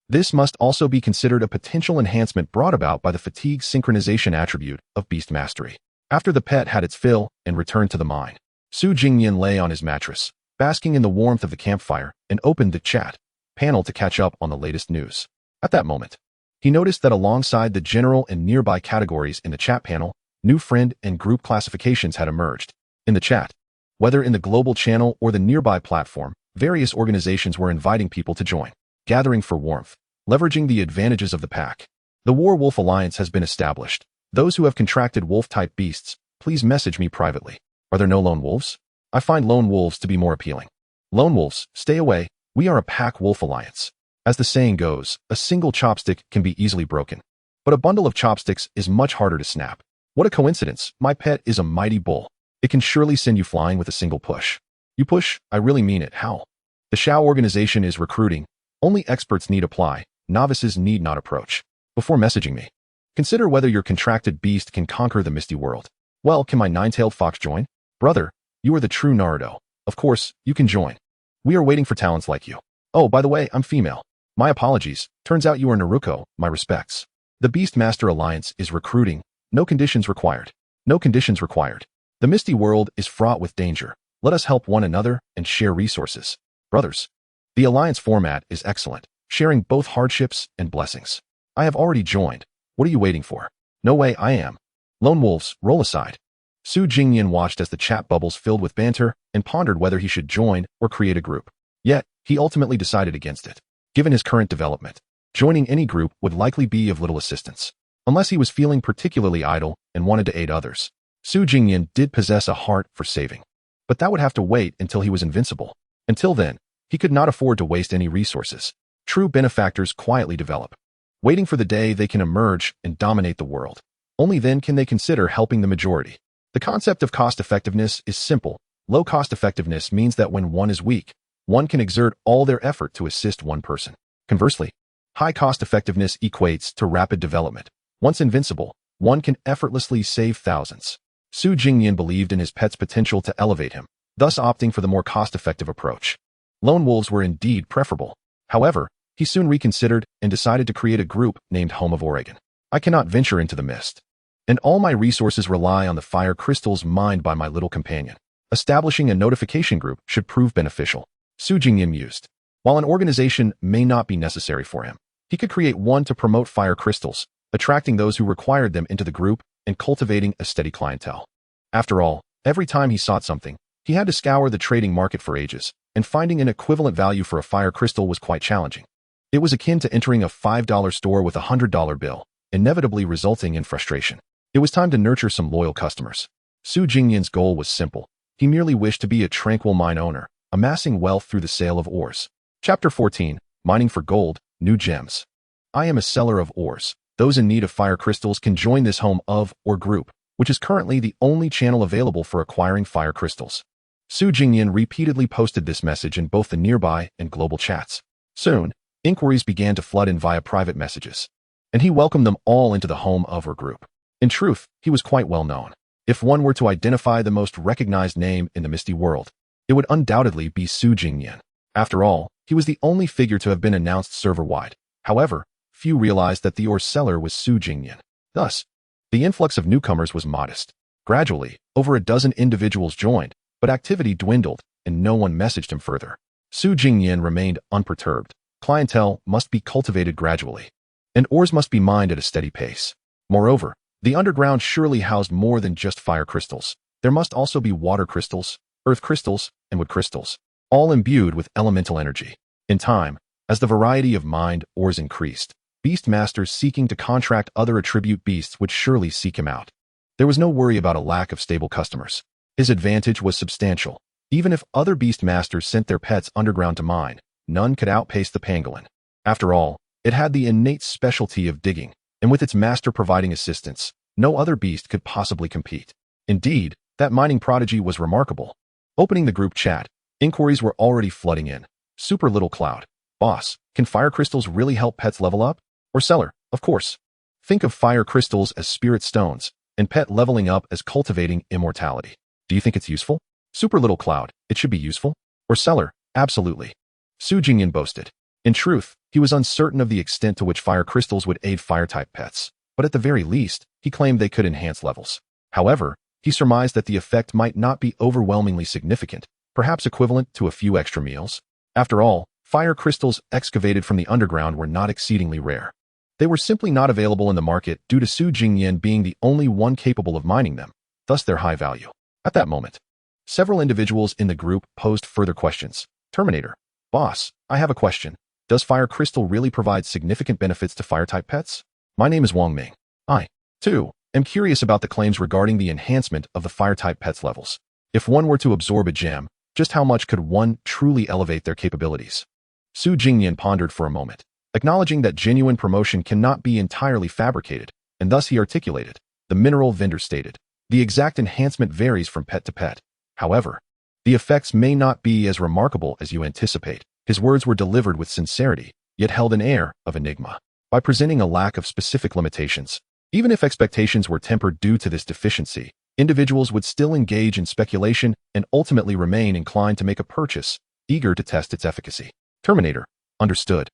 This must also be considered a potential enhancement brought about by the fatigue synchronization attribute of beast mastery. After the pet had its fill and returned to the mine, Su Jingnian lay on his mattress, basking in the warmth of the campfire, and opened the chat panel to catch up on the latest news. At that moment, he noticed that alongside the general and nearby categories in the chat panel, new friend and group classifications had emerged. In the chat, whether in the global channel or the nearby platform, various organizations were inviting people to join, gathering for warmth, leveraging the advantages of the pack. The War Wolf Alliance has been established. Those who have contracted wolf-type beasts, please message me privately. Are there no lone wolves? I find lone wolves to be more appealing. Lone wolves, stay away. We are a pack wolf alliance. As the saying goes, a single chopstick can be easily broken, but a bundle of chopsticks is much harder to snap. What a coincidence, my pet is a mighty bull. It can surely send you flying with a single push. You push, I really mean it, how? The Shao organization is recruiting. Only experts need apply, novices need not approach. Before messaging me, consider whether your contracted beast can conquer the misty world. Well, can my nine-tailed fox join? Brother, you are the true Naruto. Of course, you can join. We are waiting for talents like you. Oh, by the way, I'm female. My apologies, turns out you are Naruko, my respects. The Beastmaster Alliance is recruiting, no conditions required. No conditions required. The Misty World is fraught with danger. Let us help one another and share resources. Brothers, the Alliance format is excellent, sharing both hardships and blessings. I have already joined. What are you waiting for? No way, I am. Lone wolves, roll aside. Su Jingnian watched as the chat bubbles filled with banter and pondered whether he should join or create a group. Yet, he ultimately decided against it. Given his current development, joining any group would likely be of little assistance, unless he was feeling particularly idle and wanted to aid others. Su Jingnian did possess a heart for saving. but that would have to wait until he was invincible. Until then, he could not afford to waste any resources. True benefactors quietly develop, waiting for the day they can emerge and dominate the world. Only then can they consider helping the majority. The concept of cost-effectiveness is simple. Low cost-effectiveness means that when one is weak, one can exert all their effort to assist one person. Conversely, high cost-effectiveness equates to rapid development. Once invincible, one can effortlessly save thousands. Su Jingnian believed in his pet's potential to elevate him, thus opting for the more cost-effective approach. Lone wolves were indeed preferable. However, he soon reconsidered and decided to create a group named Home of Oregon. I cannot venture into the mist, and all my resources rely on the fire crystals mined by my little companion. Establishing a notification group should prove beneficial. Su Jingnian mused. While an organization may not be necessary for him, he could create one to promote fire crystals, attracting those who required them into the group and cultivating a steady clientele. After all, every time he sought something, he had to scour the trading market for ages, and finding an equivalent value for a fire crystal was quite challenging. It was akin to entering a $5 store with a $100 bill, inevitably resulting in frustration. It was time to nurture some loyal customers. Su Jingnian's goal was simple. He merely wished to be a tranquil mine owner, amassing wealth through the sale of ores. Chapter 14, Mining for Gold, New Gems. I am a seller of ores. Those in need of fire crystals can join this home of or group, which is currently the only channel available for acquiring fire crystals. Su Jingnian repeatedly posted this message in both the nearby and global chats. Soon, inquiries began to flood in via private messages, and he welcomed them all into the home of or group. In truth, he was quite well known. If one were to identify the most recognized name in the misty world, it would undoubtedly be Su Jingnian. After all, he was the only figure to have been announced server-wide. However, few realized that the ore seller was Su Jingnian. Thus, the influx of newcomers was modest. Gradually, over a dozen individuals joined, but activity dwindled, and no one messaged him further. Su Jingnian remained unperturbed. Clientele must be cultivated gradually, and ores must be mined at a steady pace. Moreover, the underground surely housed more than just fire crystals. There must also be water crystals, earth crystals, and wood crystals, all imbued with elemental energy. In time, as the variety of mined ores increased, beast masters seeking to contract other attribute beasts would surely seek him out. There was no worry about a lack of stable customers. His advantage was substantial. Even if other beast masters sent their pets underground to mine, none could outpace the pangolin. After all, it had the innate specialty of digging, and with its master providing assistance, no other beast could possibly compete. Indeed, that mining prodigy was remarkable. Opening the group chat, inquiries were already flooding in. Super Little Cloud. Boss, can fire crystals really help pets level up? Or seller, of course. Think of fire crystals as spirit stones, and pet leveling up as cultivating immortality. Do you think it's useful? Super Little Cloud, it should be useful. Or seller, absolutely. Su Jingnian boasted. In truth, he was uncertain of the extent to which fire crystals would aid fire-type pets, but at the very least, he claimed they could enhance levels. However, he surmised that the effect might not be overwhelmingly significant, perhaps equivalent to a few extra meals. After all, fire crystals excavated from the underground were not exceedingly rare. They were simply not available in the market due to Su Jingnian being the only one capable of mining them, thus their high value. At that moment, several individuals in the group posed further questions. Terminator. Boss, I have a question. Does fire crystal really provide significant benefits to fire-type pets? My name is Wang Ming. I, too, am curious about the claims regarding the enhancement of the fire-type pets levels. If one were to absorb a gem, just how much could one truly elevate their capabilities? Su Jingnian pondered for a moment, acknowledging that genuine promotion cannot be entirely fabricated, and thus he articulated. The mineral vendor stated, the exact enhancement varies from pet to pet. However, the effects may not be as remarkable as you anticipate. His words were delivered with sincerity, yet held an air of enigma. By presenting a lack of specific limitations, even if expectations were tempered due to this deficiency, individuals would still engage in speculation and ultimately remain inclined to make a purchase, eager to test its efficacy. Terminator. Understood.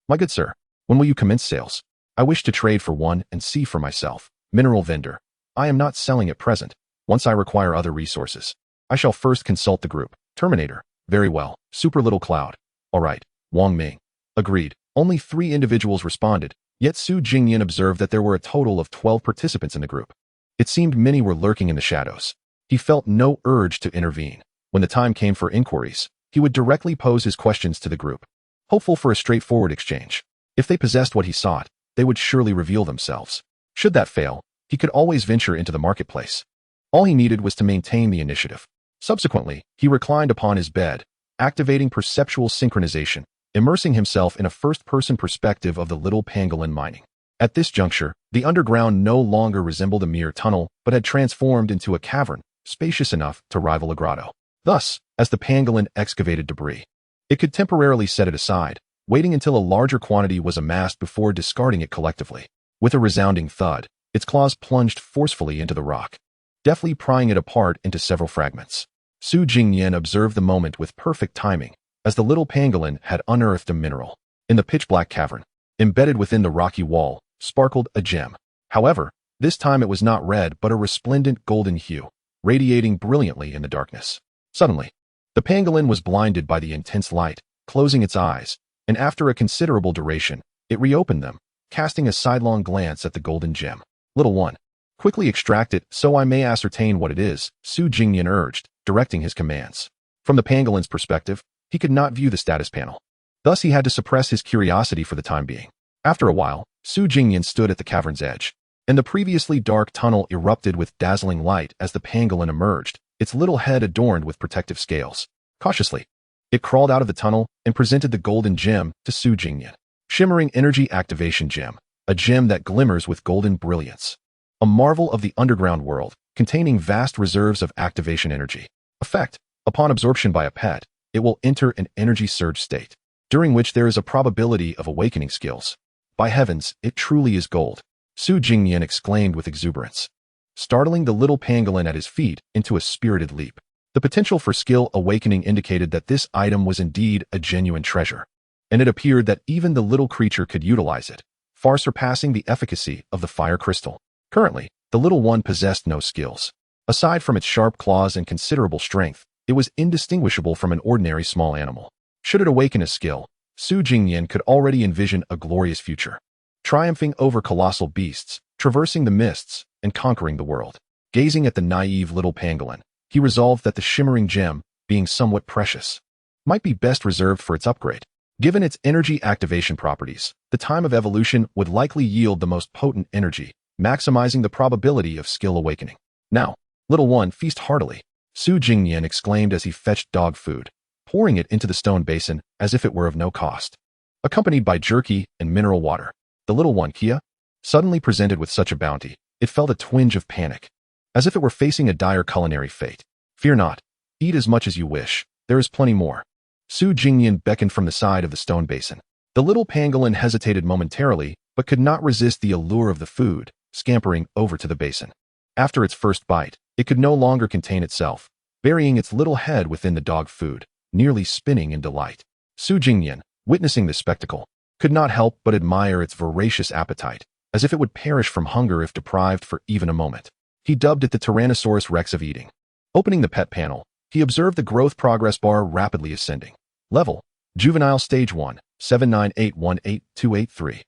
My good sir, when will you commence sales? I wish to trade for one and see for myself. Mineral vendor. I am not selling at present. Once I require other resources, I shall first consult the group. Terminator. Very well. Super Little Cloud. All right. Wang Ming. Agreed. Only 3 individuals responded, yet Su Jingnian observed that there were a total of 12 participants in the group. It seemed many were lurking in the shadows. He felt no urge to intervene. When the time came for inquiries, he would directly pose his questions to the group, hopeful for a straightforward exchange. If they possessed what he sought, they would surely reveal themselves. Should that fail, he could always venture into the marketplace. All he needed was to maintain the initiative. Subsequently, he reclined upon his bed, activating perceptual synchronization, immersing himself in a first-person perspective of the little pangolin mining. At this juncture, the underground no longer resembled a mere tunnel, but had transformed into a cavern, spacious enough to rival a grotto. Thus, as the pangolin excavated debris, it could temporarily set it aside, waiting until a larger quantity was amassed before discarding it collectively. With a resounding thud, its claws plunged forcefully into the rock, deftly prying it apart into several fragments. Su Jingnian observed the moment with perfect timing, as the little pangolin had unearthed a mineral. In the pitch-black cavern, embedded within the rocky wall, sparkled a gem. However, this time it was not red but a resplendent golden hue, radiating brilliantly in the darkness. Suddenly, the pangolin was blinded by the intense light, closing its eyes, and after a considerable duration, it reopened them, casting a sidelong glance at the golden gem. Little one, quickly extract it so I may ascertain what it is, Su Jingnian urged, directing his commands. From the pangolin's perspective, he could not view the status panel. Thus he had to suppress his curiosity for the time being. After a while, Su Jingnian stood at the cavern's edge, and the previously dark tunnel erupted with dazzling light as the pangolin emerged, its little head adorned with protective scales. Cautiously, it crawled out of the tunnel and presented the golden gem to Su Jingnian. Shimmering energy activation gem, a gem that glimmers with golden brilliance. A marvel of the underground world, containing vast reserves of activation energy. Effect: upon absorption by a pet, it will enter an energy surge state, during which there is a probability of awakening skills. By heavens, it truly is gold, Su Jingnian exclaimed with exuberance, startling the little pangolin at his feet into a spirited leap. The potential for skill awakening indicated that this item was indeed a genuine treasure, and it appeared that even the little creature could utilize it, far surpassing the efficacy of the fire crystal. Currently, the little one possessed no skills. Aside from its sharp claws and considerable strength, it was indistinguishable from an ordinary small animal. Should it awaken a skill, Su Jingnian could already envision a glorious future, triumphing over colossal beasts, traversing the mists, and conquering the world. Gazing at the naive little pangolin, he resolved that the shimmering gem, being somewhat precious, might be best reserved for its upgrade. Given its energy activation properties, the time of evolution would likely yield the most potent energy, maximizing the probability of skill awakening. Now, little one, feast heartily, Su Jingnian exclaimed as he fetched dog food, pouring it into the stone basin as if it were of no cost. Accompanied by jerky and mineral water, the little one, Kia, suddenly presented with such a bounty, it felt a twinge of panic, as if it were facing a dire culinary fate. Fear not, eat as much as you wish, there is plenty more. Su Jingnian beckoned from the side of the stone basin. The little pangolin hesitated momentarily, but could not resist the allure of the food, scampering over to the basin. After its first bite, it could no longer contain itself, burying its little head within the dog food, nearly spinning in delight. Su Jingnian, witnessing this spectacle, could not help but admire its voracious appetite, as if it would perish from hunger if deprived for even a moment. He dubbed it the Tyrannosaurus Rex of eating. Opening the pet panel, he observed the growth progress bar rapidly ascending. Level: Juvenile Stage 1, 798188283.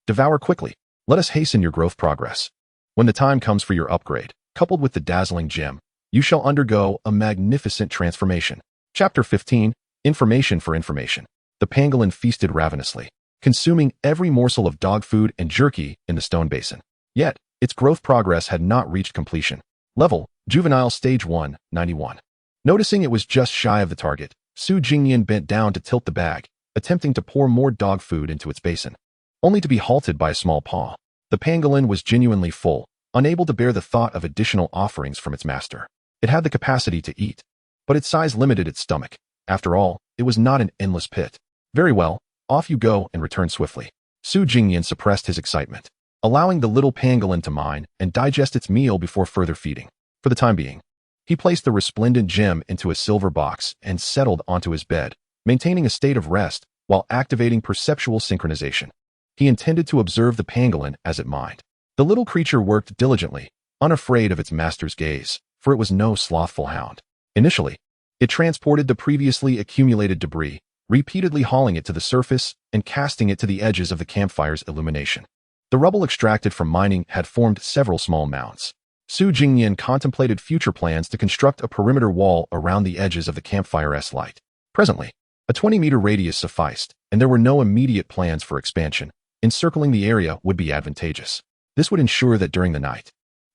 Devour quickly. Let us hasten your growth progress. When the time comes for your upgrade, coupled with the dazzling gem, you shall undergo a magnificent transformation. Chapter 15, Information for Information. The pangolin feasted ravenously, consuming every morsel of dog food and jerky in the stone basin. Yet, its growth progress had not reached completion. Level: Juvenile Stage 1, 91. Noticing it was just shy of the target, Su Jingnian bent down to tilt the bag, attempting to pour more dog food into its basin, only to be halted by a small paw. The pangolin was genuinely full, unable to bear the thought of additional offerings from its master. It had the capacity to eat, but its size limited its stomach. After all, it was not an endless pit. Very well, off you go and return swiftly. Su Jingnian suppressed his excitement, allowing the little pangolin to mine and digest its meal before further feeding. For the time being, he placed the resplendent gem into a silver box and settled onto his bed, maintaining a state of rest while activating perceptual synchronization. He intended to observe the pangolin as it mined. The little creature worked diligently, unafraid of its master's gaze, for it was no slothful hound. Initially, it transported the previously accumulated debris, repeatedly hauling it to the surface and casting it to the edges of the campfire's illumination. The rubble extracted from mining had formed several small mounds. Su Jingnian contemplated future plans to construct a perimeter wall around the edges of the campfire's light. Presently, a 20-meter radius sufficed, and there were no immediate plans for expansion. Encircling the area would be advantageous. This would ensure that during the night,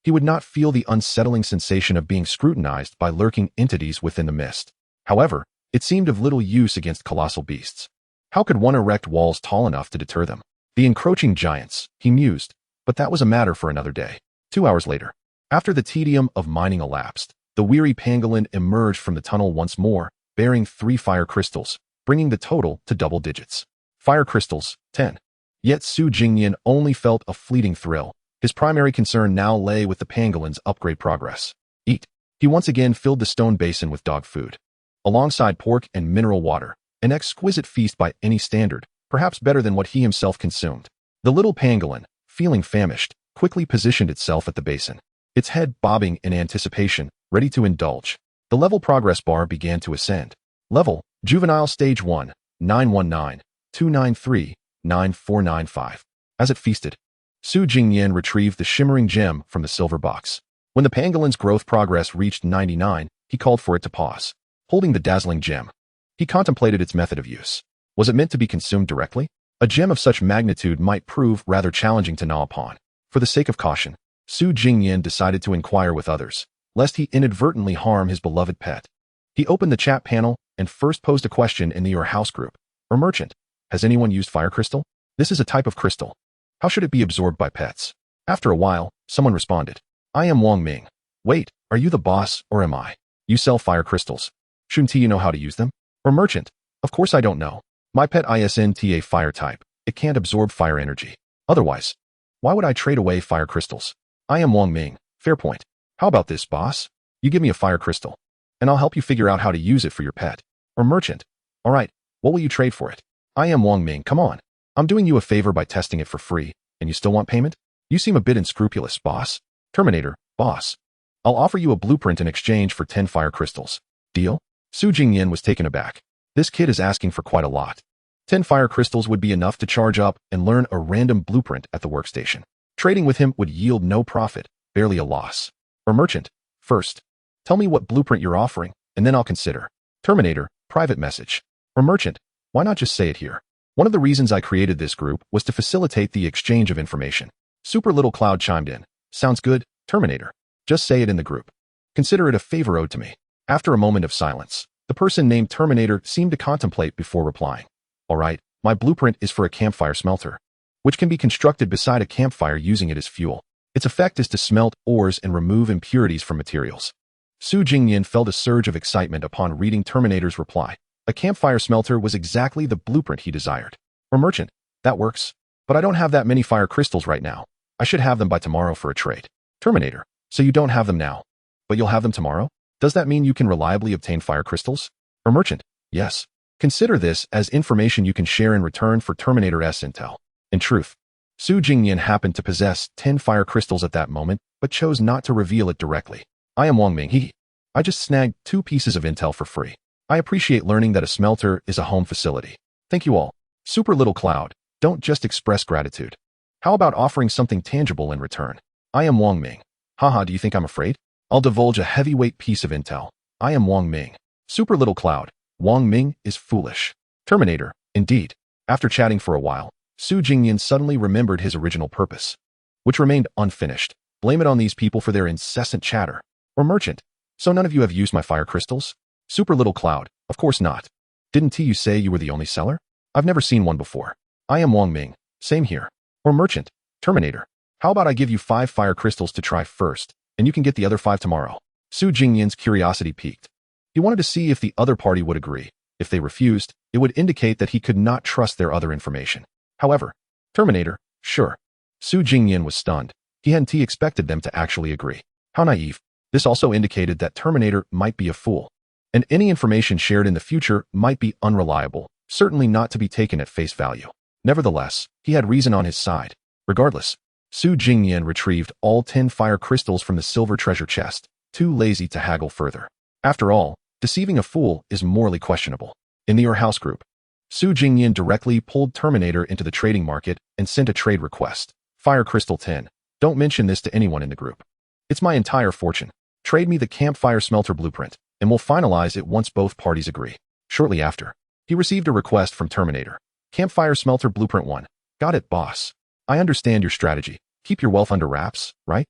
he would not feel the unsettling sensation of being scrutinized by lurking entities within the mist. However, it seemed of little use against colossal beasts. How could one erect walls tall enough to deter them? The encroaching giants, he mused, but that was a matter for another day. 2 hours later, after the tedium of mining elapsed, the weary pangolin emerged from the tunnel once more, bearing 3 fire crystals, bringing the total to double digits. Fire crystals, 10. Yet Su Jingnian only felt a fleeting thrill. His primary concern now lay with the pangolin's upgrade progress. Eat. He once again filled the stone basin with dog food. Alongside pork and mineral water, an exquisite feast by any standard, perhaps better than what he himself consumed. The little pangolin, feeling famished, quickly positioned itself at the basin, its head bobbing in anticipation, ready to indulge. The level progress bar began to ascend. Level, Juvenile Stage 1, 919-293-9495. As it feasted, Su Jingnian retrieved the shimmering gem from the silver box. When the pangolin's growth progress reached 99, he called for it to pause. Holding the dazzling gem, he contemplated its method of use. Was it meant to be consumed directly? A gem of such magnitude might prove rather challenging to gnaw upon. For the sake of caution, Su Jingnian decided to inquire with others, lest he inadvertently harm his beloved pet. He opened the chat panel and first posed a question in the Your House group. Merchant, has anyone used fire crystal? This is a type of crystal. How should it be absorbed by pets? After a while, someone responded. I am Wang Ming. Wait, are you the boss or am I? You sell fire crystals. Shouldn't you know how to use them? Merchant, of course I don't know. My pet isn't a fire type. It can't absorb fire energy. Otherwise, why would I trade away fire crystals? I am Wang Ming. Fair point. How about this, boss? You give me a fire crystal, and I'll help you figure out how to use it for your pet. Merchant, all right, what will you trade for it? I am Wang Ming. Come on. I'm doing you a favor by testing it for free, and you still want payment? You seem a bit unscrupulous, boss. Terminator, boss. I'll offer you a blueprint in exchange for 10 fire crystals. Deal? Su Jingnian was taken aback. This kid is asking for quite a lot. 10 fire crystals would be enough to charge up and learn a random blueprint at the workstation. Trading with him would yield no profit, barely a loss. Merchant, first, tell me what blueprint you're offering, and then I'll consider. Terminator, private message. Merchant, why not just say it here? One of the reasons I created this group was to facilitate the exchange of information. Super Little Cloud chimed in. Sounds good, Terminator. Just say it in the group. Consider it a favor owed to me. After a moment of silence, the person named Terminator seemed to contemplate before replying. All right, my blueprint is for a campfire smelter, which can be constructed beside a campfire using it as fuel. Its effect is to smelt ores and remove impurities from materials. Su Jingnian felt a surge of excitement upon reading Terminator's reply. A campfire smelter was exactly the blueprint he desired. Merchant, that works, but I don't have that many fire crystals right now. I should have them by tomorrow for a trade. Terminator, so you don't have them now, but you'll have them tomorrow? Does that mean you can reliably obtain fire crystals? Merchant, yes. Consider this as information you can share in return for Terminator's intel. In truth, Su Jingnian happened to possess 10 fire crystals at that moment, but chose not to reveal it directly. I am Wang Ming. I just snagged 2 pieces of intel for free. I appreciate learning that a smelter is a home facility. Thank you all. Super Little Cloud, don't just express gratitude. How about offering something tangible in return? I am Wang Ming. Haha, do you think I'm afraid? I'll divulge a heavyweight piece of intel. I am Wang Ming. Super Little Cloud, Wang Ming is foolish. Terminator, indeed. After chatting for a while, Su Jingnian suddenly remembered his original purpose, which remained unfinished. Blame it on these people for their incessant chatter. Merchant, so none of you have used my fire crystals? Super Little Cloud, of course not. Didn't you say you were the only seller? I've never seen one before. I am Wang Ming. Same here. Merchant, Terminator, how about I give you 5 fire crystals to try first, and you can get the other 5 tomorrow? Su Jingnian's curiosity piqued. He wanted to see if the other party would agree. If they refused, it would indicate that he could not trust their other information. However, Terminator, sure. Su Jingnian was stunned. He hadn't expected them to actually agree. How naive. This also indicated that Terminator might be a fool, and any information shared in the future might be unreliable, certainly not to be taken at face value. Nevertheless, he had reason on his side. Regardless, Su Jingnian retrieved all 10 fire crystals from the silver treasure chest, too lazy to haggle further. After all, deceiving a fool is morally questionable. In the Your House group, Su Jingnian directly pulled Terminator into the trading market and sent a trade request. Fire Crystal 10. Don't mention this to anyone in the group. It's my entire fortune. Trade me the campfire smelter blueprint, and we'll finalize it once both parties agree. Shortly after, he received a request from Terminator. Campfire smelter blueprint 1. Got it, boss. I understand your strategy. Keep your wealth under wraps, right?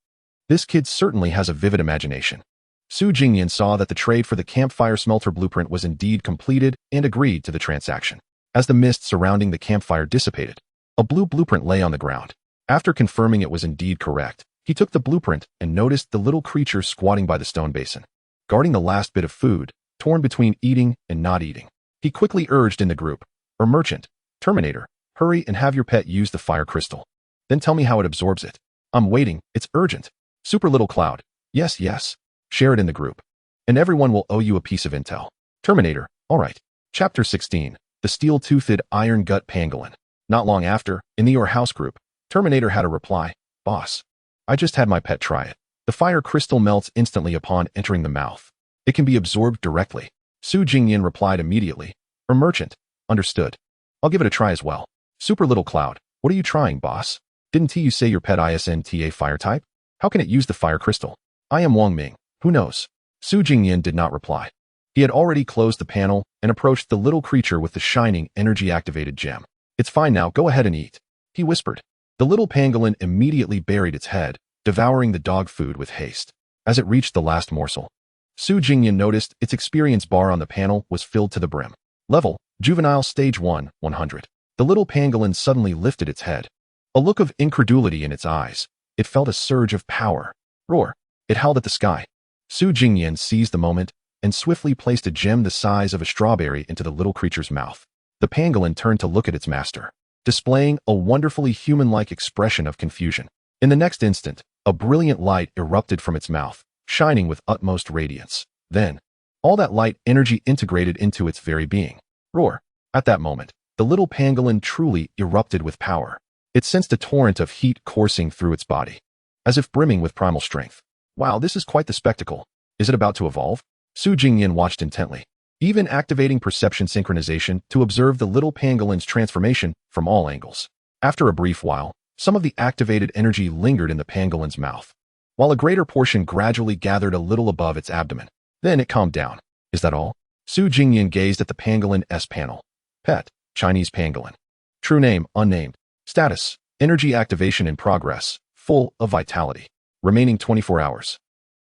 This kid certainly has a vivid imagination. Su Jingnian saw that the trade for the campfire smelter blueprint was indeed completed and agreed to the transaction. As the mist surrounding the campfire dissipated, a blue blueprint lay on the ground. After confirming it was indeed correct, he took the blueprint and noticed the little creature squatting by the stone basin, guarding the last bit of food, torn between eating and not eating. He quickly urged in the group, Merchant, Terminator, hurry and have your pet use the fire crystal. Then tell me how it absorbs it. I'm waiting, it's urgent. Super Little Cloud, yes, yes. Share it in the group. And everyone will owe you a piece of intel. Terminator, alright. Chapter 16, The Steel-Toothed Iron Gut Pangolin. Not long after, in the Your House group, Terminator had a reply, Boss, I just had my pet try it. The fire crystal melts instantly upon entering the mouth. It can be absorbed directly. Su Jingnian replied immediately, Merchant, understood. I'll give it a try as well. Super Little Cloud, what are you trying, boss? Didn't you say your pet ISNTA fire type? How can it use the fire crystal? I am Wang Ming. Who knows? Su Jingnian did not reply. He had already closed the panel and approached the little creature with the shining, energy-activated gem. It's fine now, go ahead and eat, he whispered. The little pangolin immediately buried its head, devouring the dog food with haste. As it reached the last morsel, Su Jingnian noticed its experience bar on the panel was filled to the brim. Level, Juvenile Stage 1, 100. The little pangolin suddenly lifted its head. A look of incredulity in its eyes. It felt a surge of power. Roar. It howled at the sky. Su Jingnian seized the moment and swiftly placed a gem the size of a strawberry into the little creature's mouth. The pangolin turned to look at its master, displaying a wonderfully human-like expression of confusion. In the next instant, a brilliant light erupted from its mouth, shining with utmost radiance. Then, all that light energy integrated into its very being. Roar. At that moment, the little pangolin truly erupted with power. It sensed a torrent of heat coursing through its body, as if brimming with primal strength. Wow, this is quite the spectacle. Is it about to evolve? Su Jingnian watched intently, even activating perception synchronization to observe the little pangolin's transformation from all angles. After a brief while, some of the activated energy lingered in the pangolin's mouth, while a greater portion gradually gathered a little above its abdomen. Then it calmed down. Is that all? Su Jingnian gazed at the pangolin's panel. Pet, Chinese pangolin. True name, unnamed. Status, energy activation in progress, full of vitality. Remaining 24 hours.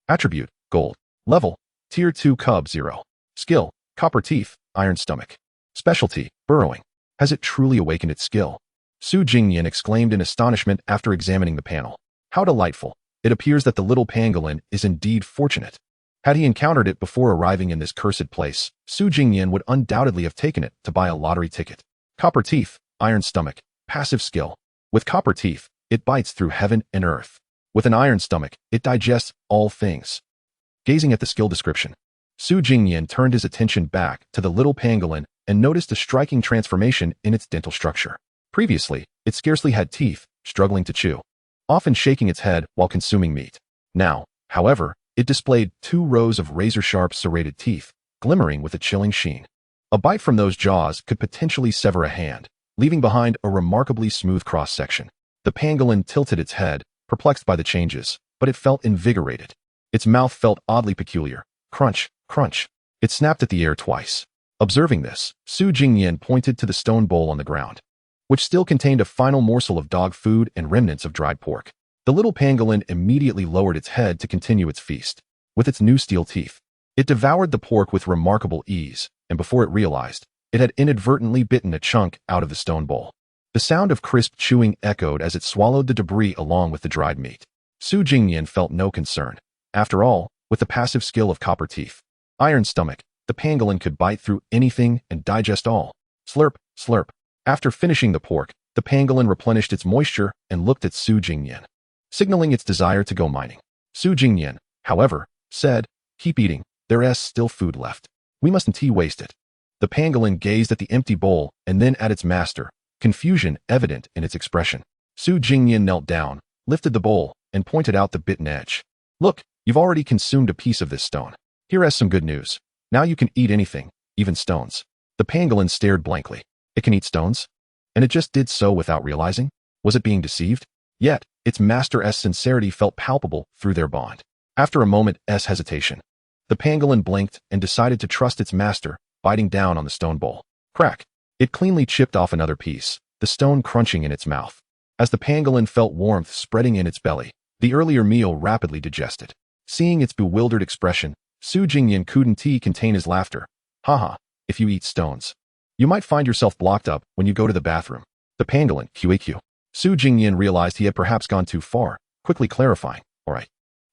Attribute, gold. Level, Tier 2 Cub 0. Skill, copper teeth, iron stomach. Specialty, burrowing. Has it truly awakened its skill? Su Jingnian exclaimed in astonishment after examining the panel. How delightful. It appears that the little pangolin is indeed fortunate. Had he encountered it before arriving in this cursed place, Su Jingnian would undoubtedly have taken it to buy a lottery ticket. Copper teeth, iron stomach. Passive skill. With copper teeth, it bites through heaven and earth. With an iron stomach, it digests all things. Gazing at the skill description, Su Jingnian turned his attention back to the little pangolin and noticed a striking transformation in its dental structure. Previously, it scarcely had teeth, struggling to chew, often shaking its head while consuming meat. Now, however, it displayed 2 rows of razor-sharp serrated teeth, glimmering with a chilling sheen. A bite from those jaws could potentially sever a hand, leaving behind a remarkably smooth cross-section. The pangolin tilted its head, perplexed by the changes, but it felt invigorated. Its mouth felt oddly peculiar. Crunch, crunch. It snapped at the air twice. Observing this, Su Jingnian pointed to the stone bowl on the ground, which still contained a final morsel of dog food and remnants of dried pork. The little pangolin immediately lowered its head to continue its feast. With its new steel teeth, it devoured the pork with remarkable ease, and before it realized, it had inadvertently bitten a chunk out of the stone bowl. The sound of crisp chewing echoed as it swallowed the debris along with the dried meat. Su Jingnian felt no concern. After all, with the passive skill of copper teeth, iron stomach, the pangolin could bite through anything and digest all. Slurp, slurp. After finishing the pork, the pangolin replenished its moisture and looked at Su Jingnian, signaling its desire to go mining. Su Jingnian, however, said, keep eating, there's still food left. We mustn't waste it. The pangolin gazed at the empty bowl and then at its master, confusion evident in its expression. Su Jingnian knelt down, lifted the bowl, and pointed out the bitten edge. Look, you've already consumed a piece of this stone. Here is some good news. Now you can eat anything, even stones. The pangolin stared blankly. It can eat stones? And it just did so without realizing? Was it being deceived? Yet, its master's sincerity felt palpable through their bond. After a moment's hesitation, the pangolin blinked and decided to trust its master, biting down on the stone bowl. Crack! It cleanly chipped off another piece, the stone crunching in its mouth. As the pangolin felt warmth spreading in its belly, the earlier meal rapidly digested. Seeing its bewildered expression, Su Jingnian couldn't contain his laughter. Haha, if you eat stones, you might find yourself blocked up when you go to the bathroom. The pangolin, QAQ. Su Jingnian realized he had perhaps gone too far, quickly clarifying, alright.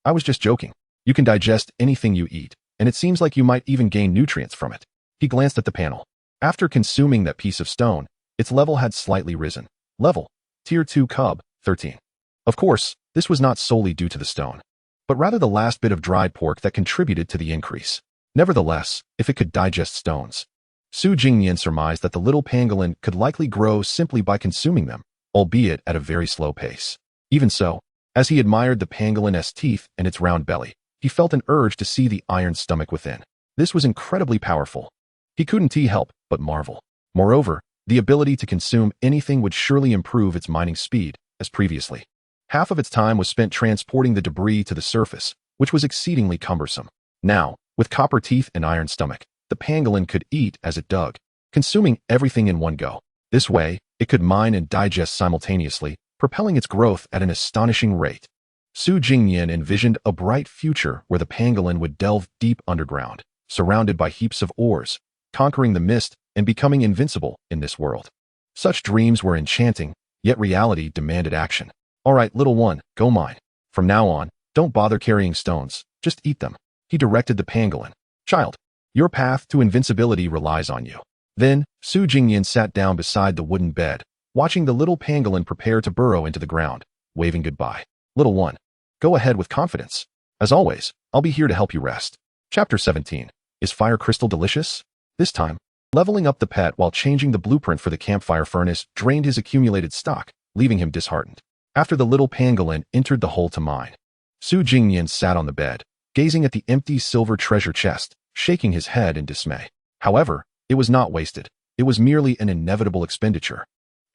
I was just joking. You can digest anything you eat, and it seems like you might even gain nutrients from it. He glanced at the panel. After consuming that piece of stone, its level had slightly risen. Level, Tier 2 Cub, 13. Of course, this was not solely due to the stone, but rather the last bit of dried pork that contributed to the increase. Nevertheless, if it could digest stones, Su Jingnian surmised that the little pangolin could likely grow simply by consuming them, albeit at a very slow pace. Even so, as he admired the pangolin's teeth and its round belly, he felt an urge to see the iron stomach within. This was incredibly powerful. He couldn't help but marvel. Moreover, the ability to consume anything would surely improve its mining speed, as previously. Half of its time was spent transporting the debris to the surface, which was exceedingly cumbersome. Now, with copper teeth and iron stomach, the pangolin could eat as it dug, consuming everything in one go. This way, it could mine and digest simultaneously, propelling its growth at an astonishing rate. Su Jingnian envisioned a bright future where the pangolin would delve deep underground, surrounded by heaps of ores, conquering the mist and becoming invincible in this world. Such dreams were enchanting, yet reality demanded action. Alright, little one, go mine. From now on, don't bother carrying stones, just eat them. He directed the pangolin. Child, your path to invincibility relies on you. Then, Su Jingnian sat down beside the wooden bed, watching the little pangolin prepare to burrow into the ground, waving goodbye. Little one, go ahead with confidence. As always, I'll be here to help you rest. Chapter 17. Is fire crystal delicious? This time, leveling up the pet while changing the blueprint for the campfire furnace drained his accumulated stock, leaving him disheartened. After the little pangolin entered the hole to mine, Su Jingnian sat on the bed, gazing at the empty silver treasure chest, shaking his head in dismay. However, it was not wasted. It was merely an inevitable expenditure.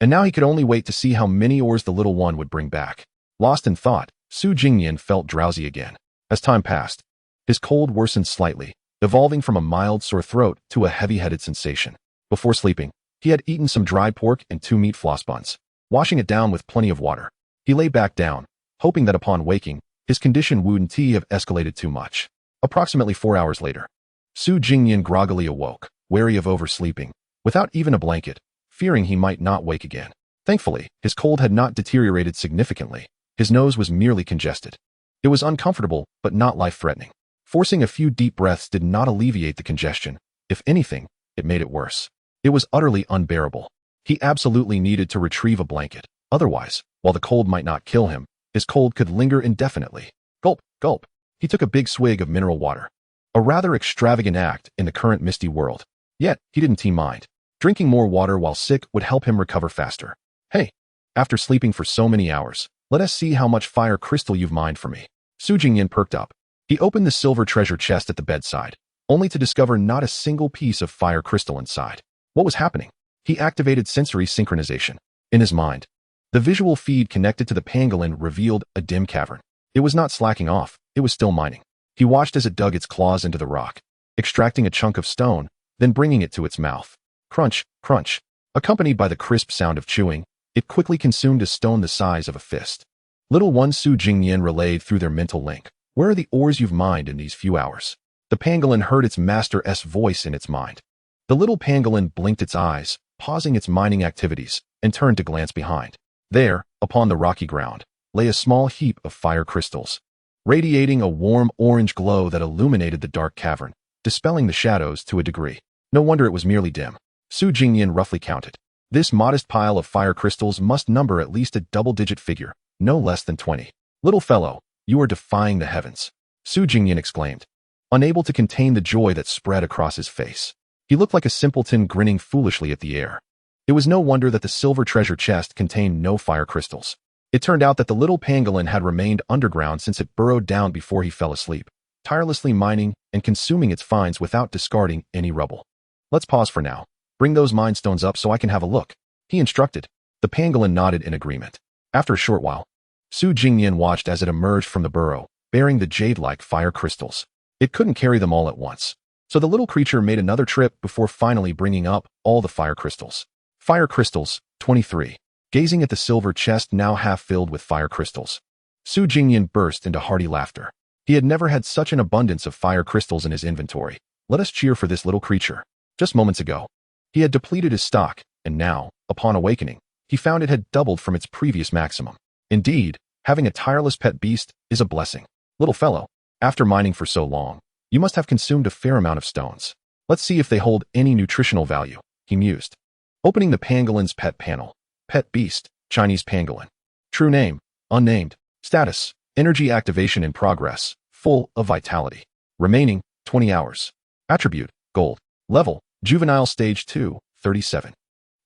And now he could only wait to see how many ores the little one would bring back. Lost in thought, Su Jingnian felt drowsy again. As time passed, his cold worsened slightly, evolving from a mild sore throat to a heavy-headed sensation. Before sleeping, he had eaten some dried pork and 2 meat floss buns. Washing it down with plenty of water, he lay back down, hoping that upon waking, his condition wouldn't have escalated too much. Approximately 4 hours later, Su Jingnian groggily awoke, wary of oversleeping, without even a blanket, fearing he might not wake again. Thankfully, his cold had not deteriorated significantly. His nose was merely congested. It was uncomfortable, but not life-threatening. Forcing a few deep breaths did not alleviate the congestion. If anything, it made it worse. It was utterly unbearable. He absolutely needed to retrieve a blanket. Otherwise, while the cold might not kill him, his cold could linger indefinitely. Gulp, gulp. He took a big swig of mineral water. A rather extravagant act in the current misty world. Yet, he didn't mind. Drinking more water while sick would help him recover faster. Hey, after sleeping for so many hours, let us see how much fire crystal you've mined for me. Su Jingnian perked up. He opened the silver treasure chest at the bedside, only to discover not a single piece of fire crystal inside. What was happening? He activated sensory synchronization. In his mind, the visual feed connected to the pangolin revealed a dim cavern. It was not slacking off, it was still mining. He watched as it dug its claws into the rock, extracting a chunk of stone, then bringing it to its mouth. Crunch, crunch. Accompanied by the crisp sound of chewing, it quickly consumed a stone the size of a fist. Little one Su Jingnian relayed through their mental link. Where are the ores you've mined in these few hours? The pangolin heard its master's voice in its mind. The little pangolin blinked its eyes, pausing its mining activities, and turned to glance behind. There, upon the rocky ground, lay a small heap of fire crystals, radiating a warm orange glow that illuminated the dark cavern, dispelling the shadows to a degree. No wonder it was merely dim. Su Jingnian roughly counted. This modest pile of fire crystals must number at least a double-digit figure, no less than 20. Little fellow, you are defying the heavens, Su Jingnian exclaimed, unable to contain the joy that spread across his face. He looked like a simpleton grinning foolishly at the air. It was no wonder that the silver treasure chest contained no fire crystals. It turned out that the little pangolin had remained underground since it burrowed down before he fell asleep, tirelessly mining and consuming its finds without discarding any rubble. Let's pause for now. Bring those mine stones up so I can have a look, he instructed. The pangolin nodded in agreement. After a short while, Su Jingnian watched as it emerged from the burrow, bearing the jade-like fire crystals. It couldn't carry them all at once, so the little creature made another trip before finally bringing up all the fire crystals. Fire crystals, 23. Gazing at the silver chest now half filled with fire crystals, Su Jingnian burst into hearty laughter. He had never had such an abundance of fire crystals in his inventory. Let us cheer for this little creature. Just moments ago, he had depleted his stock, and now, upon awakening, he found it had doubled from its previous maximum. Indeed, having a tireless pet beast is a blessing. Little fellow, after mining for so long, you must have consumed a fair amount of stones. Let's see if they hold any nutritional value, he mused. Opening the pangolin's pet panel. Pet beast, Chinese pangolin. True name, unnamed. Status, energy activation in progress, full of vitality. Remaining, 20 hours. Attribute, gold. Level, juvenile stage 2, 37.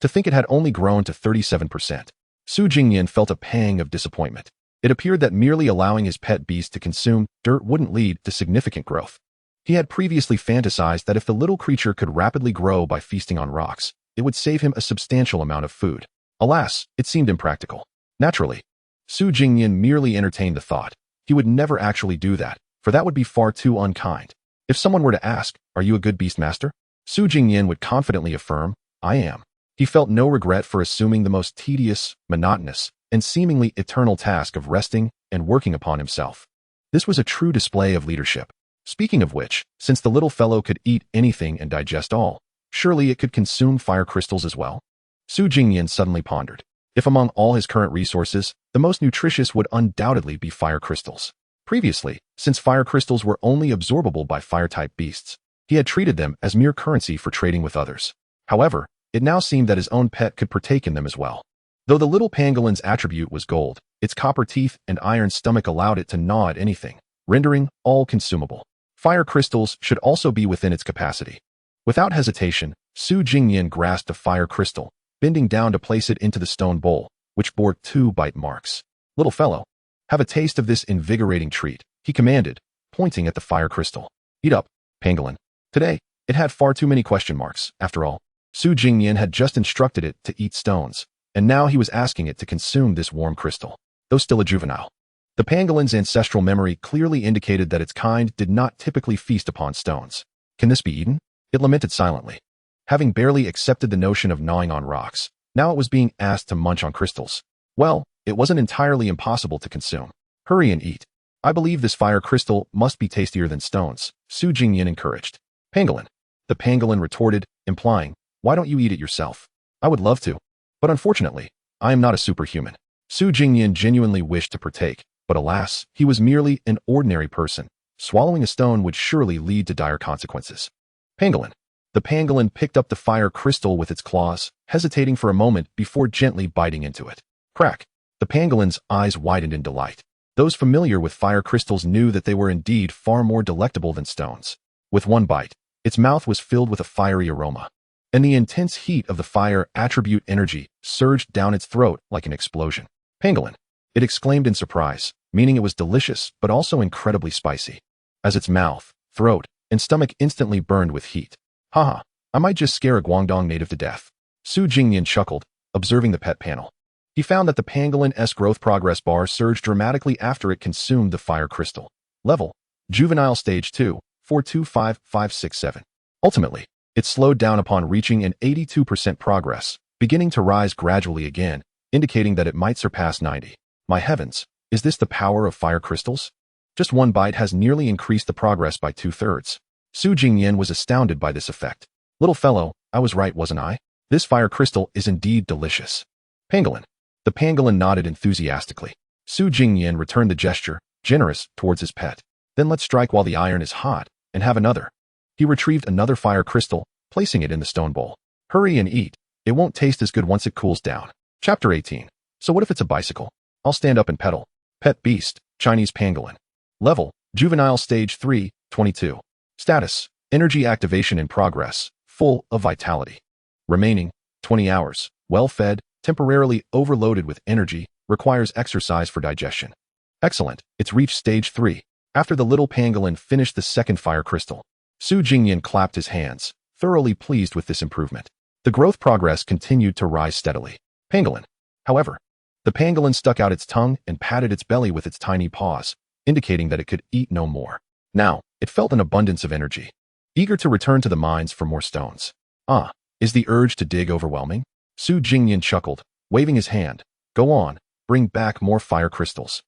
To think it had only grown to 37%. Su Jingnian felt a pang of disappointment. It appeared that merely allowing his pet beast to consume dirt wouldn't lead to significant growth. He had previously fantasized that if the little creature could rapidly grow by feasting on rocks, it would save him a substantial amount of food. Alas, it seemed impractical. Naturally, Su Jingnian merely entertained the thought. He would never actually do that, for that would be far too unkind. If someone were to ask, "Are you a good beast master?" Su Jingnian would confidently affirm, "I am." He felt no regret for assuming the most tedious, monotonous, and seemingly eternal task of resting and working upon himself. This was a true display of leadership. Speaking of which, since the little fellow could eat anything and digest all, surely it could consume fire crystals as well? Su Jingnian suddenly pondered. If among all his current resources, the most nutritious would undoubtedly be fire crystals. Previously, since fire crystals were only absorbable by fire-type beasts, he had treated them as mere currency for trading with others. However, it now seemed that his own pet could partake in them as well. Though the little pangolin's attribute was gold, its copper teeth and iron stomach allowed it to gnaw at anything, rendering all consumable. Fire crystals should also be within its capacity. Without hesitation, Su Jingnian grasped a fire crystal, bending down to place it into the stone bowl, which bore 2 bite marks. "Little fellow, have a taste of this invigorating treat," he commanded, pointing at the fire crystal. "Eat up, pangolin." Today, it had far too many question marks. After all, Su Jingnian had just instructed it to eat stones, and now he was asking it to consume this warm crystal, though still a juvenile. The pangolin's ancestral memory clearly indicated that its kind did not typically feast upon stones. "Can this be eaten?" It lamented silently. Having barely accepted the notion of gnawing on rocks, now it was being asked to munch on crystals. Well, it wasn't entirely impossible to consume. "Hurry and eat. I believe this fire crystal must be tastier than stones," Su Jingnian encouraged. "Pangolin." The pangolin retorted, implying, "Why don't you eat it yourself?" "I would love to, but unfortunately, I am not a superhuman." Su Jingnian genuinely wished to partake, but alas, he was merely an ordinary person. Swallowing a stone would surely lead to dire consequences. "Pangolin." The pangolin picked up the fire crystal with its claws, hesitating for a moment before gently biting into it. Crack! The pangolin's eyes widened in delight. Those familiar with fire crystals knew that they were indeed far more delectable than stones. With one bite, its mouth was filled with a fiery aroma, and the intense heat of the fire attribute energy surged down its throat like an explosion. "Pangolin!" It exclaimed in surprise, meaning it was delicious but also incredibly spicy, as its mouth, throat, and stomach instantly burned with heat. "Haha, I might just scare a Guangdong native to death." Su Jingnian chuckled, observing the pet panel. He found that the pangolin's growth progress bar surged dramatically after it consumed the fire crystal. Level, juvenile stage 2, 425567. Ultimately, it slowed down upon reaching an 82% progress, beginning to rise gradually again, indicating that it might surpass 90. My heavens, is this the power of fire crystals? Just one bite has nearly increased the progress by 2/3. Su Jingnian was astounded by this effect. "Little fellow, I was right, wasn't I? This fire crystal is indeed delicious." "Pangolin." The pangolin nodded enthusiastically. Su Jingnian returned the gesture, generous towards his pet. "Then let's strike while the iron is hot, and have another." He retrieved another fire crystal, placing it in the stone bowl. "Hurry and eat. It won't taste as good once it cools down." Chapter 18. So what if it's a bicycle? I'll stand up and pedal. Pet beast, Chinese pangolin. Level, juvenile stage 3, 22. Status, energy activation in progress, full of vitality. Remaining, 20 hours, well-fed, temporarily overloaded with energy, requires exercise for digestion. Excellent, it's reached stage 3. After the little pangolin finished the second fire crystal, Su Jingnian clapped his hands, thoroughly pleased with this improvement. The growth progress continued to rise steadily. Pangolin. However, the pangolin stuck out its tongue and patted its belly with its tiny paws, indicating that it could eat no more. Now, it felt an abundance of energy, eager to return to the mines for more stones. "Ah, is the urge to dig overwhelming?" Su Jingnian chuckled, waving his hand. "Go on, bring back more fire crystals."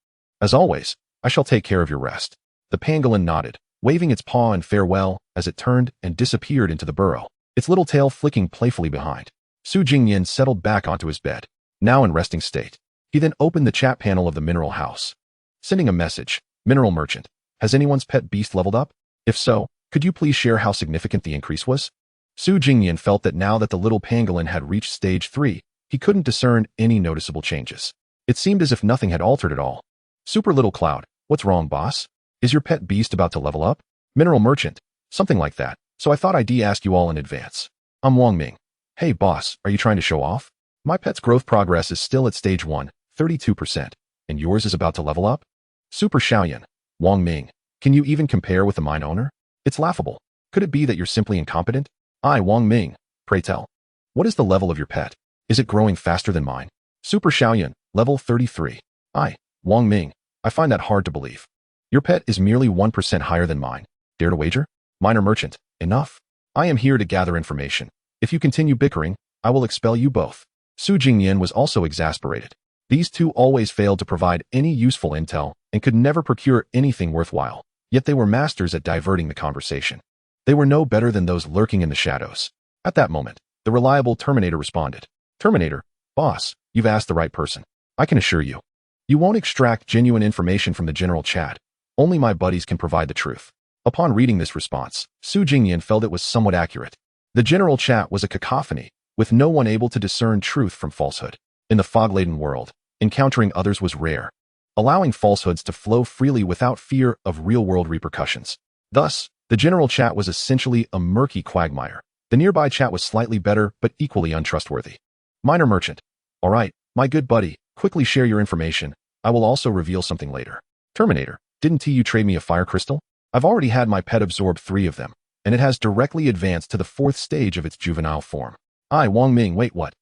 As always, I shall take care of your rest. The pangolin nodded, waving its paw in farewell as it turned and disappeared into the burrow, its little tail flicking playfully behind. Su Jingnian settled back onto his bed, now in resting state. He then opened the chat panel of the mineral house, sending a message. Mineral merchant, has anyone's pet beast leveled up? If so, could you please share how significant the increase was? Su Jingnian felt that now that the little pangolin had reached stage 3, he couldn't discern any noticeable changes. It seemed as if nothing had altered at all. Super Little Cloud, what's wrong, boss? Is your pet beast about to level up? Mineral merchant, something like that, so I thought I'd ask you all in advance. I'm Wang Ming. Hey boss, are you trying to show off? My pet's growth progress is still at stage 1, 32%, and yours is about to level up? Super Xiaoyan, Wang Ming, can you even compare with the mine owner? It's laughable. Could it be that you're simply incompetent? I, Wang Ming, pray tell. What is the level of your pet? Is it growing faster than mine? Super Xiaoyan, level 33. I, Wang Ming, I find that hard to believe. Your pet is merely 1% higher than mine. Dare to wager? Miner merchant, enough. I am here to gather information. If you continue bickering, I will expel you both. Su Jingnian was also exasperated. These two always failed to provide any useful intel and could never procure anything worthwhile, yet they were masters at diverting the conversation. They were no better than those lurking in the shadows. At that moment, the reliable Terminator responded. Terminator, boss, you've asked the right person. I can assure you. You won't extract genuine information from the general chat. Only my buddies can provide the truth. Upon reading this response, Su Jingnian felt it was somewhat accurate. The general chat was a cacophony, with no one able to discern truth from falsehood. In the fog-laden world, encountering others was rare, allowing falsehoods to flow freely without fear of real-world repercussions. Thus, the general chat was essentially a murky quagmire. The nearby chat was slightly better, but equally untrustworthy. Miner merchant. All right, my good buddy, quickly share your information. I will also reveal something later. Terminator, didn't you trade me a fire crystal? I've already had my pet absorb 3 of them, and it has directly advanced to the 4th stage of its juvenile form. I, Wang Ming, wait, what?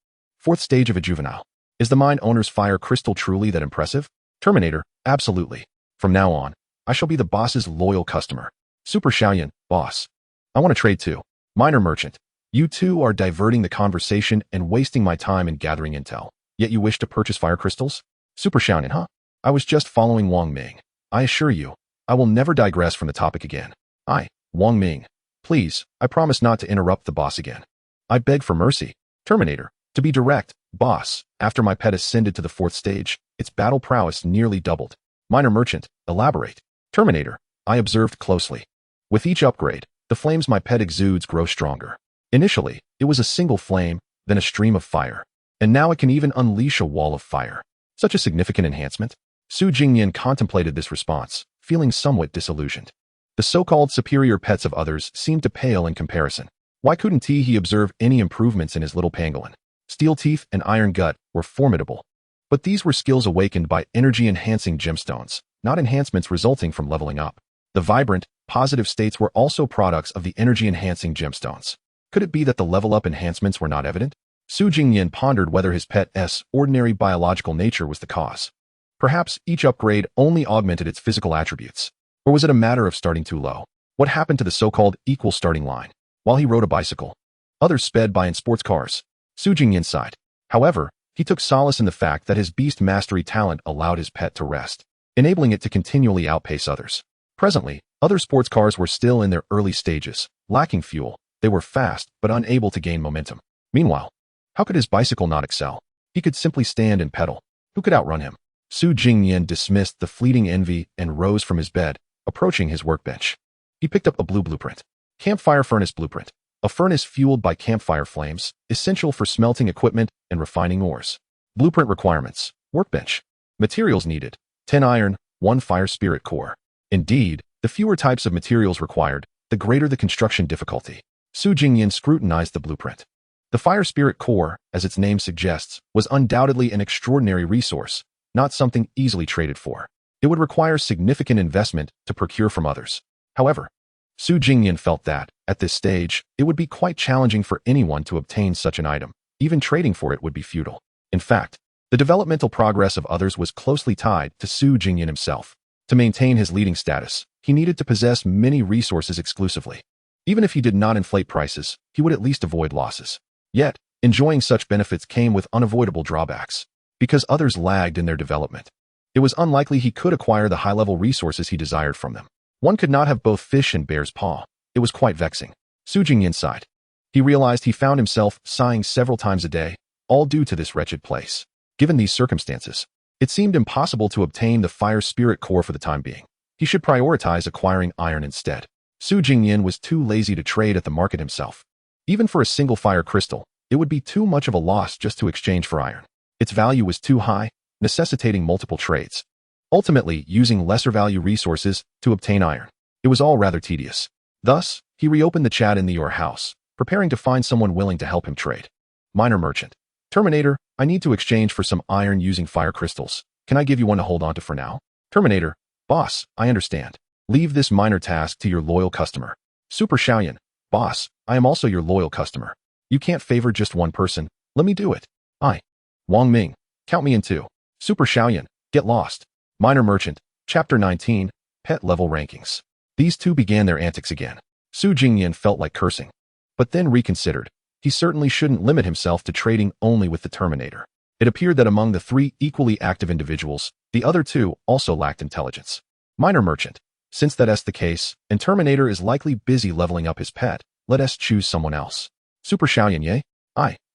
4th stage of a juvenile. Is the mine owner's fire crystal truly that impressive? Terminator, absolutely. From now on, I shall be the boss's loyal customer. Super Xiaoyan, boss. I want to trade too. Miner merchant, you two are diverting the conversation and wasting my time in gathering intel. Yet you wish to purchase fire crystals? Super Xiaoyan, huh? I was just following Wang Ming. I assure you, I will never digress from the topic again. I, Wang Ming. Please, I promise not to interrupt the boss again. I beg for mercy. Terminator, to be direct, boss, after my pet ascended to the 4th stage, its battle prowess nearly doubled. Miner merchant, elaborate. Terminator, I observed closely. With each upgrade, the flames my pet exudes grow stronger. Initially, it was a single flame, then a stream of fire. And now it can even unleash a wall of fire. Such a significant enhancement? Su Jingnian contemplated this response, feeling somewhat disillusioned. The so-called superior pets of others seemed to pale in comparison. Why couldn't he observe any improvements in his little pangolin? Steel teeth and iron gut were formidable. But these were skills awakened by energy-enhancing gemstones, not enhancements resulting from leveling up. The vibrant, positive states were also products of the energy-enhancing gemstones. Could it be that the level-up enhancements were not evident? Su Jingnian pondered whether his pet's ordinary biological nature was the cause. Perhaps each upgrade only augmented its physical attributes. Or was it a matter of starting too low? What happened to the so-called equal starting line? While he rode a bicycle, others sped by in sports cars. Su Jingnian sighed. However, he took solace in the fact that his beast mastery talent allowed his pet to rest, enabling it to continually outpace others. Presently, other sports cars were still in their early stages, lacking fuel. They were fast, but unable to gain momentum. Meanwhile, how could his bicycle not excel? He could simply stand and pedal. Who could outrun him? Su Jingnian dismissed the fleeting envy and rose from his bed, approaching his workbench. He picked up a blue blueprint. Campfire furnace blueprint. A furnace fueled by campfire flames, essential for smelting equipment and refining ores. Blueprint requirements. Workbench. Materials needed. 10 iron, 1 fire spirit core. Indeed, the fewer types of materials required, the greater the construction difficulty. Su Jingnian scrutinized the blueprint. The fire spirit core, as its name suggests, was undoubtedly an extraordinary resource, not something easily traded for. It would require significant investment to procure from others. However, Su Jingnian felt that, at this stage, it would be quite challenging for anyone to obtain such an item. Even trading for it would be futile. In fact, the developmental progress of others was closely tied to Su Jingnian himself. To maintain his leading status, he needed to possess many resources exclusively. Even if he did not inflate prices, he would at least avoid losses. Yet, enjoying such benefits came with unavoidable drawbacks, because others lagged in their development. It was unlikely he could acquire the high-level resources he desired from them. One could not have both fish and bear's paw. It was quite vexing. Jingnian sighed. He realized he found himself sighing several times a day, all due to this wretched place. Given these circumstances, it seemed impossible to obtain the fire spirit core for the time being. He should prioritize acquiring iron instead. Jingnian was too lazy to trade at the market himself. Even for a single fire crystal, it would be too much of a loss just to exchange for iron. Its value was too high, necessitating multiple trades. Ultimately, using lesser value resources to obtain iron. It was all rather tedious. Thus, he reopened the chat in the Your House, preparing to find someone willing to help him trade. Minor merchant. Terminator, I need to exchange for some iron using fire crystals. Can I give you one to hold on to for now? Terminator, boss, I understand. Leave this minor task to your loyal customer. Super Xiaoyan, boss, I am also your loyal customer. You can't favor just one person. Let me do it. Wang Ming, count me in too. Super Xiaoyan, get lost. Minor merchant, Chapter 19, Pet Level Rankings. These two began their antics again. Jingnian felt like cursing, but then reconsidered. He certainly shouldn't limit himself to trading only with the Terminator. It appeared that among the three equally active individuals, the other two also lacked intelligence. Minor merchant, since that's the case, and Terminator is likely busy leveling up his pet, let us choose someone else. Super Xiaoyan, yay?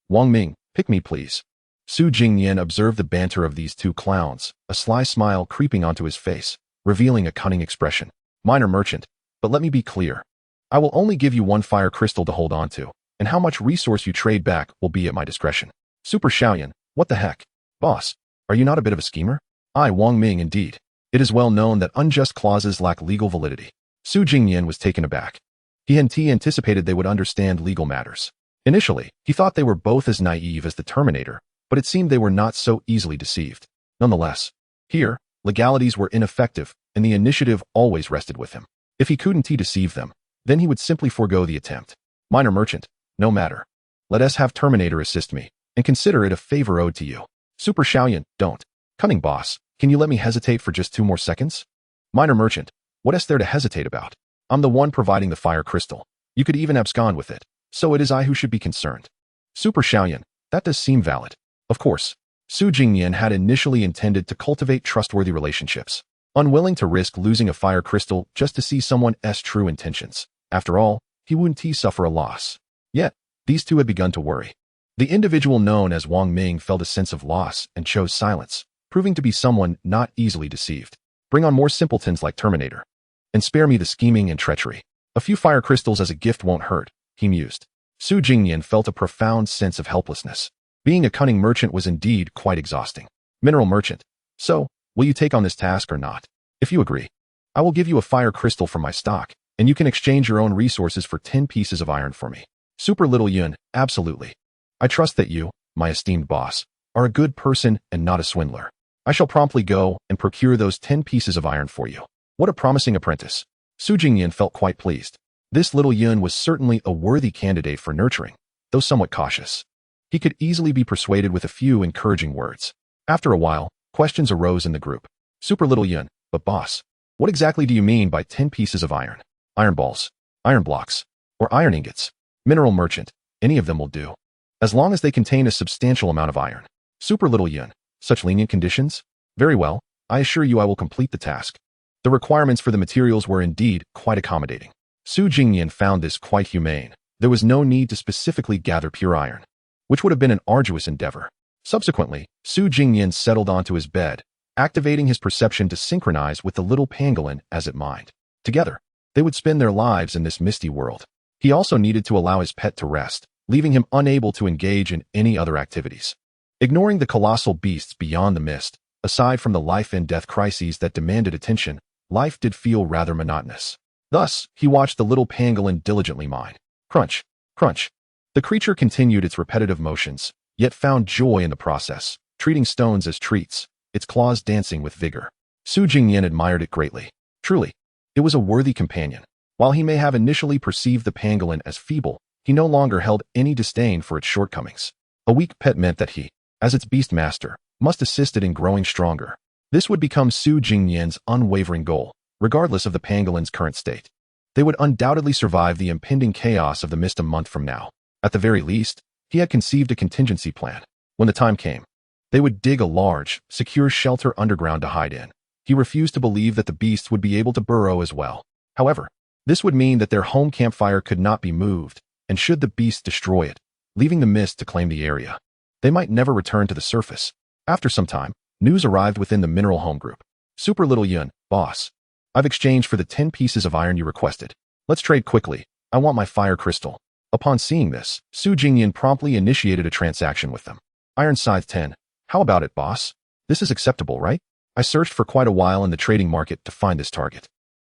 Wang Ming, pick me please. Jingnian observed the banter of these two clowns, a sly smile creeping onto his face, revealing a cunning expression. Minor merchant, but let me be clear. I will only give you one fire crystal to hold on to, and how much resource you trade back will be at my discretion. Super Xiaoyan, what the heck? Boss, are you not a bit of a schemer? Wang Ming, indeed. It is well known that unjust clauses lack legal validity. Jingnian was taken aback. He anticipated they would understand legal matters. Initially, he thought they were both as naive as the Terminator, but it seemed they were not so easily deceived. Nonetheless, here, legalities were ineffective, and the initiative always rested with him. If he couldn't deceive them, then he would simply forego the attempt. Minor merchant, no matter. Let us have Terminator assist me, and consider it a favor owed to you. Super Xiaoyan, don't. Cunning boss, can you let me hesitate for just 2 more seconds? Minor merchant, what is there to hesitate about? I'm the one providing the fire crystal. You could even abscond with it, so it is I who should be concerned. Super Xiaoyan, that does seem valid. Of course, Jingnian had initially intended to cultivate trustworthy relationships, unwilling to risk losing a fire crystal just to see someone's true intentions. After all, he wouldn't suffer a loss. Yet, these two had begun to worry. The individual known as Wang Ming felt a sense of loss and chose silence, proving to be someone not easily deceived. Bring on more simpletons like Terminator. And spare me the scheming and treachery. A few fire crystals as a gift won't hurt, he mused. Jingnian felt a profound sense of helplessness. Being a cunning merchant was indeed quite exhausting. Mineral merchant. So, will you take on this task or not? If you agree, I will give you a fire crystal from my stock, and you can exchange your own resources for 10 pieces of iron for me. Super Little Yun, absolutely. I trust that you, my esteemed boss, are a good person and not a swindler. I shall promptly go and procure those 10 pieces of iron for you. What a promising apprentice. Jingnian felt quite pleased. This Little Yun was certainly a worthy candidate for nurturing, though somewhat cautious. He could easily be persuaded with a few encouraging words. After a while, questions arose in the group. Super Little Yun, but boss, what exactly do you mean by 10 pieces of iron? Iron balls, iron blocks, or iron ingots? Mineral merchant, any of them will do, as long as they contain a substantial amount of iron. Super Little Yun, such lenient conditions? Very well, I assure you I will complete the task. The requirements for the materials were indeed quite accommodating. Jingnian found this quite humane. There was no need to specifically gather pure iron, which would have been an arduous endeavor. Subsequently, Jingnian settled onto his bed, activating his perception to synchronize with the little pangolin as it mined. Together, they would spend their lives in this misty world. He also needed to allow his pet to rest, leaving him unable to engage in any other activities. Ignoring the colossal beasts beyond the mist, aside from the life and death crises that demanded attention, life did feel rather monotonous. Thus, he watched the little pangolin diligently mine. Crunch, crunch. The creature continued its repetitive motions, yet found joy in the process, treating stones as treats, its claws dancing with vigor. Jingnian admired it greatly. Truly, it was a worthy companion. While he may have initially perceived the pangolin as feeble, he no longer held any disdain for its shortcomings. A weak pet meant that he, as its beast master, must assist it in growing stronger. This would become Jingnian's unwavering goal, regardless of the pangolin's current state. They would undoubtedly survive the impending chaos of the mist a month from now. At the very least, he had conceived a contingency plan. When the time came, They would dig a large, secure shelter underground to hide in. He refused to believe that the beasts would be able to burrow as well. However, this would mean that their home campfire could not be moved, and should the beasts destroy it, leaving the mist to claim the area, they might never return to the surface. After some time, news arrived within the mineral home group. Super Little Yun, boss. I've exchanged for the 10 pieces of iron you requested. Let's trade quickly. I want my fire crystal. Upon seeing this, Jingnian promptly initiated a transaction with them. Iron Scythe 10. How about it, boss? This is acceptable, right? I searched for quite a while in the trading market to find this target.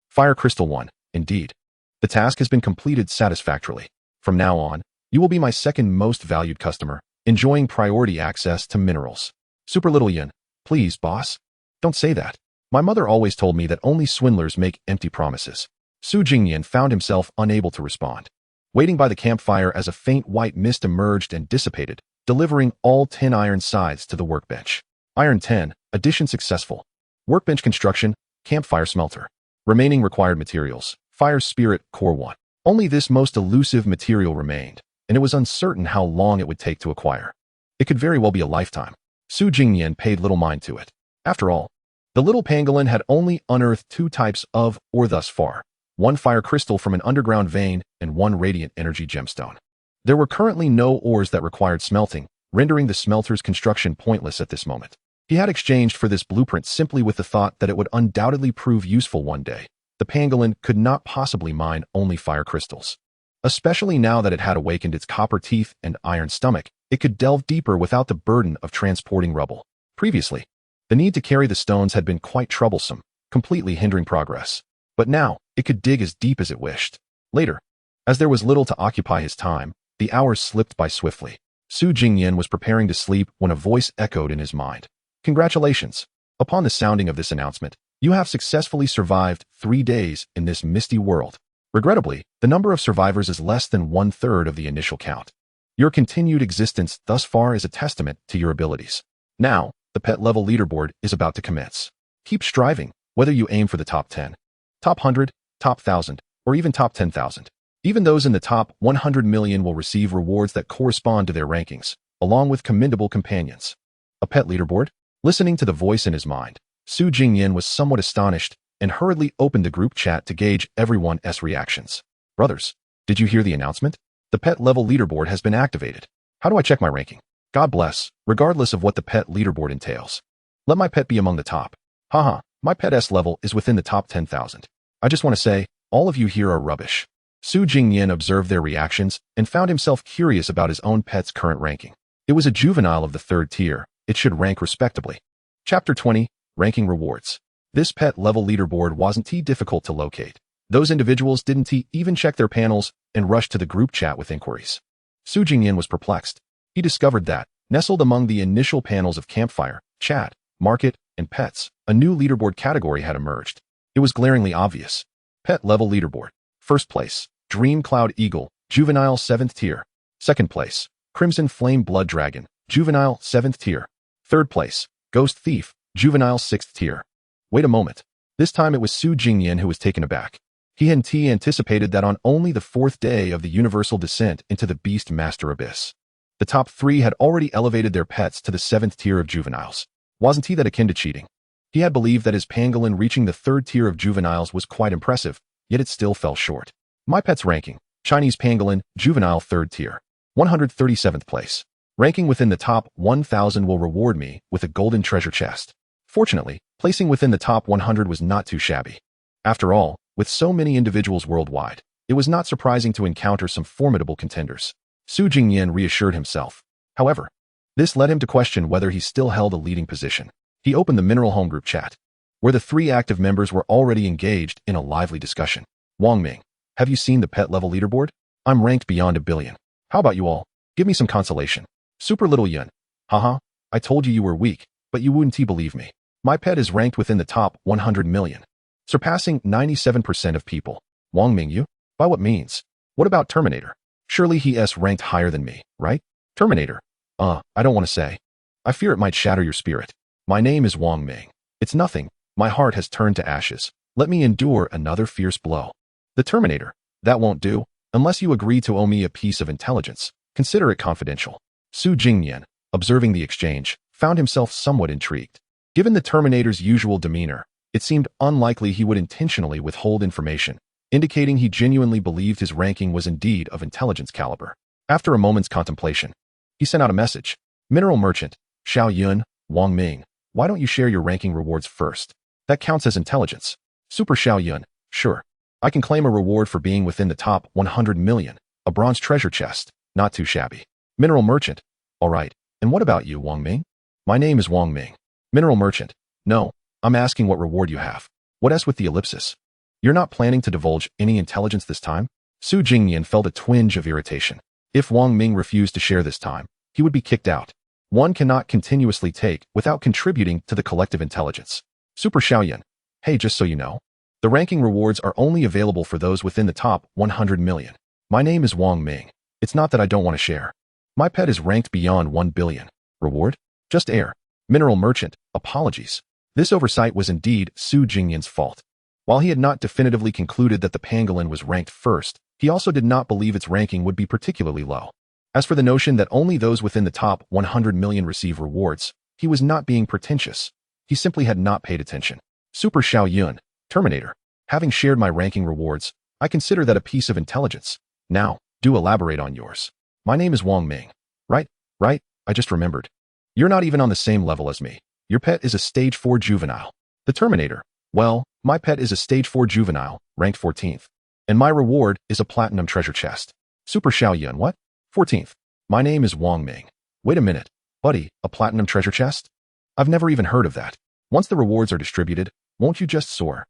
Fire Crystal 1. Indeed. The task has been completed satisfactorily. From now on, you will be my second most valued customer, enjoying priority access to minerals. Super Little Yun. Please, boss. Don't say that. My mother always told me that only swindlers make empty promises. Jingnian found himself unable to respond. Waiting by the campfire as a faint white mist emerged and dissipated, delivering all 10 iron scythes to the workbench. Iron 10, addition successful. Workbench construction, campfire smelter. Remaining required materials, fire spirit, core 1. Only this most elusive material remained, and it was uncertain how long it would take to acquire. It could very well be a lifetime. Jingnian paid little mind to it. After all, the little pangolin had only unearthed 2 types of ore thus far, 1 fire crystal from an underground vein and 1 radiant energy gemstone. There were currently no ores that required smelting, rendering the smelter's construction pointless at this moment. He had exchanged for this blueprint simply with the thought that it would undoubtedly prove useful one day. The pangolin could not possibly mine only fire crystals. Especially now that it had awakened its copper teeth and iron stomach, it could delve deeper without the burden of transporting rubble. Previously, the need to carry the stones had been quite troublesome, completely hindering progress. But now, it could dig as deep as it wished. Later, as there was little to occupy his time, the hours slipped by swiftly. Jingnian was preparing to sleep when a voice echoed in his mind. Congratulations! Upon the sounding of this announcement, you have successfully survived 3 days in this misty world. Regrettably, the number of survivors is less than 1/3 of the initial count. Your continued existence thus far is a testament to your abilities. Now, the pet level leaderboard is about to commence. Keep striving, whether you aim for the top 10, top 100, top 1,000, or even top 10,000. Even those in the top 100 million will receive rewards that correspond to their rankings, along with commendable companions. A pet leaderboard? Listening to the voice in his mind, Jingnian was somewhat astonished and hurriedly opened the group chat to gauge everyone's reactions. Brothers, did you hear the announcement? The pet level leaderboard has been activated. How do I check my ranking? God bless, regardless of what the pet leaderboard entails. Let my pet be among the top. Haha, my pet's level is within the top 10,000. I just want to say, all of you here are rubbish. Jingnian observed their reactions and found himself curious about his own pet's current ranking. It was a juvenile of the 3rd tier. It should rank respectably. Chapter 20, Ranking Rewards. This pet level leaderboard wasn't too difficult to locate. Those individuals didn't even check their panels and rushed to the group chat with inquiries. Jingnian was perplexed. He discovered that, nestled among the initial panels of campfire, chat, market, and pets, a new leaderboard category had emerged. It was glaringly obvious. Pet level leaderboard. First place, Dream Cloud Eagle, juvenile 7th tier. Second place, Crimson Flame Blood Dragon, juvenile 7th tier. Third place, Ghost Thief, juvenile 6th tier. Wait a moment. This time it was Jingnian who was taken aback. He hadn't anticipated that on only the 4th day of the universal descent into the Beast Master Abyss, the top 3 had already elevated their pets to the 7th tier of juveniles. Wasn't that akin to cheating? He had believed that his pangolin reaching the 3rd tier of juveniles was quite impressive, yet it still fell short. My pet's ranking, Chinese pangolin, juvenile 3rd tier, 137th place. Ranking within the top 1,000 will reward me with a golden treasure chest. Fortunately, placing within the top 100 was not too shabby. After all, with so many individuals worldwide, it was not surprising to encounter some formidable contenders. Jingnian reassured himself. However, this led him to question whether he still held a leading position. He opened the Mineral Home Group chat, where the 3 active members were already engaged in a lively discussion. Wang Ming, have you seen the pet level leaderboard? I'm ranked beyond 1 billion. How about you all? Give me some consolation. Super Little Yun. Haha, I told you were weak, but you wouldn't believe me. My pet is ranked within the top 100 million, surpassing 97% of people. Wang Ming, you? By what means? What about Terminator? Surely he's ranked higher than me, right? Terminator. I don't want to say. I fear it might shatter your spirit. My name is Wang Ming. It's nothing. My heart has turned to ashes. Let me endure another fierce blow. The Terminator. That won't do. Unless you agree to owe me a piece of intelligence, consider it confidential. Jingnian, observing the exchange, found himself somewhat intrigued. Given the Terminator's usual demeanor, it seemed unlikely he would intentionally withhold information, indicating he genuinely believed his ranking was indeed of intelligence caliber. After a moment's contemplation, he sent out a message. Mineral Merchant, Xiao Yun, Wang Ming, why don't you share your ranking rewards first? That counts as intelligence. Super Xiao Yun, sure. I can claim a reward for being within the top 100 million, a bronze treasure chest, not too shabby. Mineral Merchant, all right. And what about you, Wang Ming? My name is Wang Ming. Mineral Merchant, no, I'm asking what reward you have. What S with the ellipsis? You're not planning to divulge any intelligence this time? Su Jingnian felt a twinge of irritation. If Wang Ming refused to share this time, he would be kicked out. One cannot continuously take without contributing to the collective intelligence. Super Xiaoyan, hey, just so you know, the ranking rewards are only available for those within the top 100 million. My name is Wang Ming. It's not that I don't want to share. My pet is ranked beyond 1 billion. Reward? Just air. Mineral Merchant, apologies. This oversight was indeed Su Jingnian's fault. While he had not definitively concluded that the pangolin was ranked first, he also did not believe its ranking would be particularly low. As for the notion that only those within the top 100 million receive rewards, he was not being pretentious. He simply had not paid attention. Super Xiao Yun, Terminator. Having shared my ranking rewards, I consider that a piece of intelligence. Now, do elaborate on yours. My name is Wang Ming. Right, I just remembered. You're not even on the same level as me. Your pet is a stage 4 juvenile. The Terminator. Well, my pet is a stage 4 juvenile, ranked 14th. And my reward is a platinum treasure chest. Super Xiao Yun, what? 14th. My name is Wang Ming. Wait a minute. Buddy, a platinum treasure chest? I've never even heard of that. Once the rewards are distributed, won't you just soar?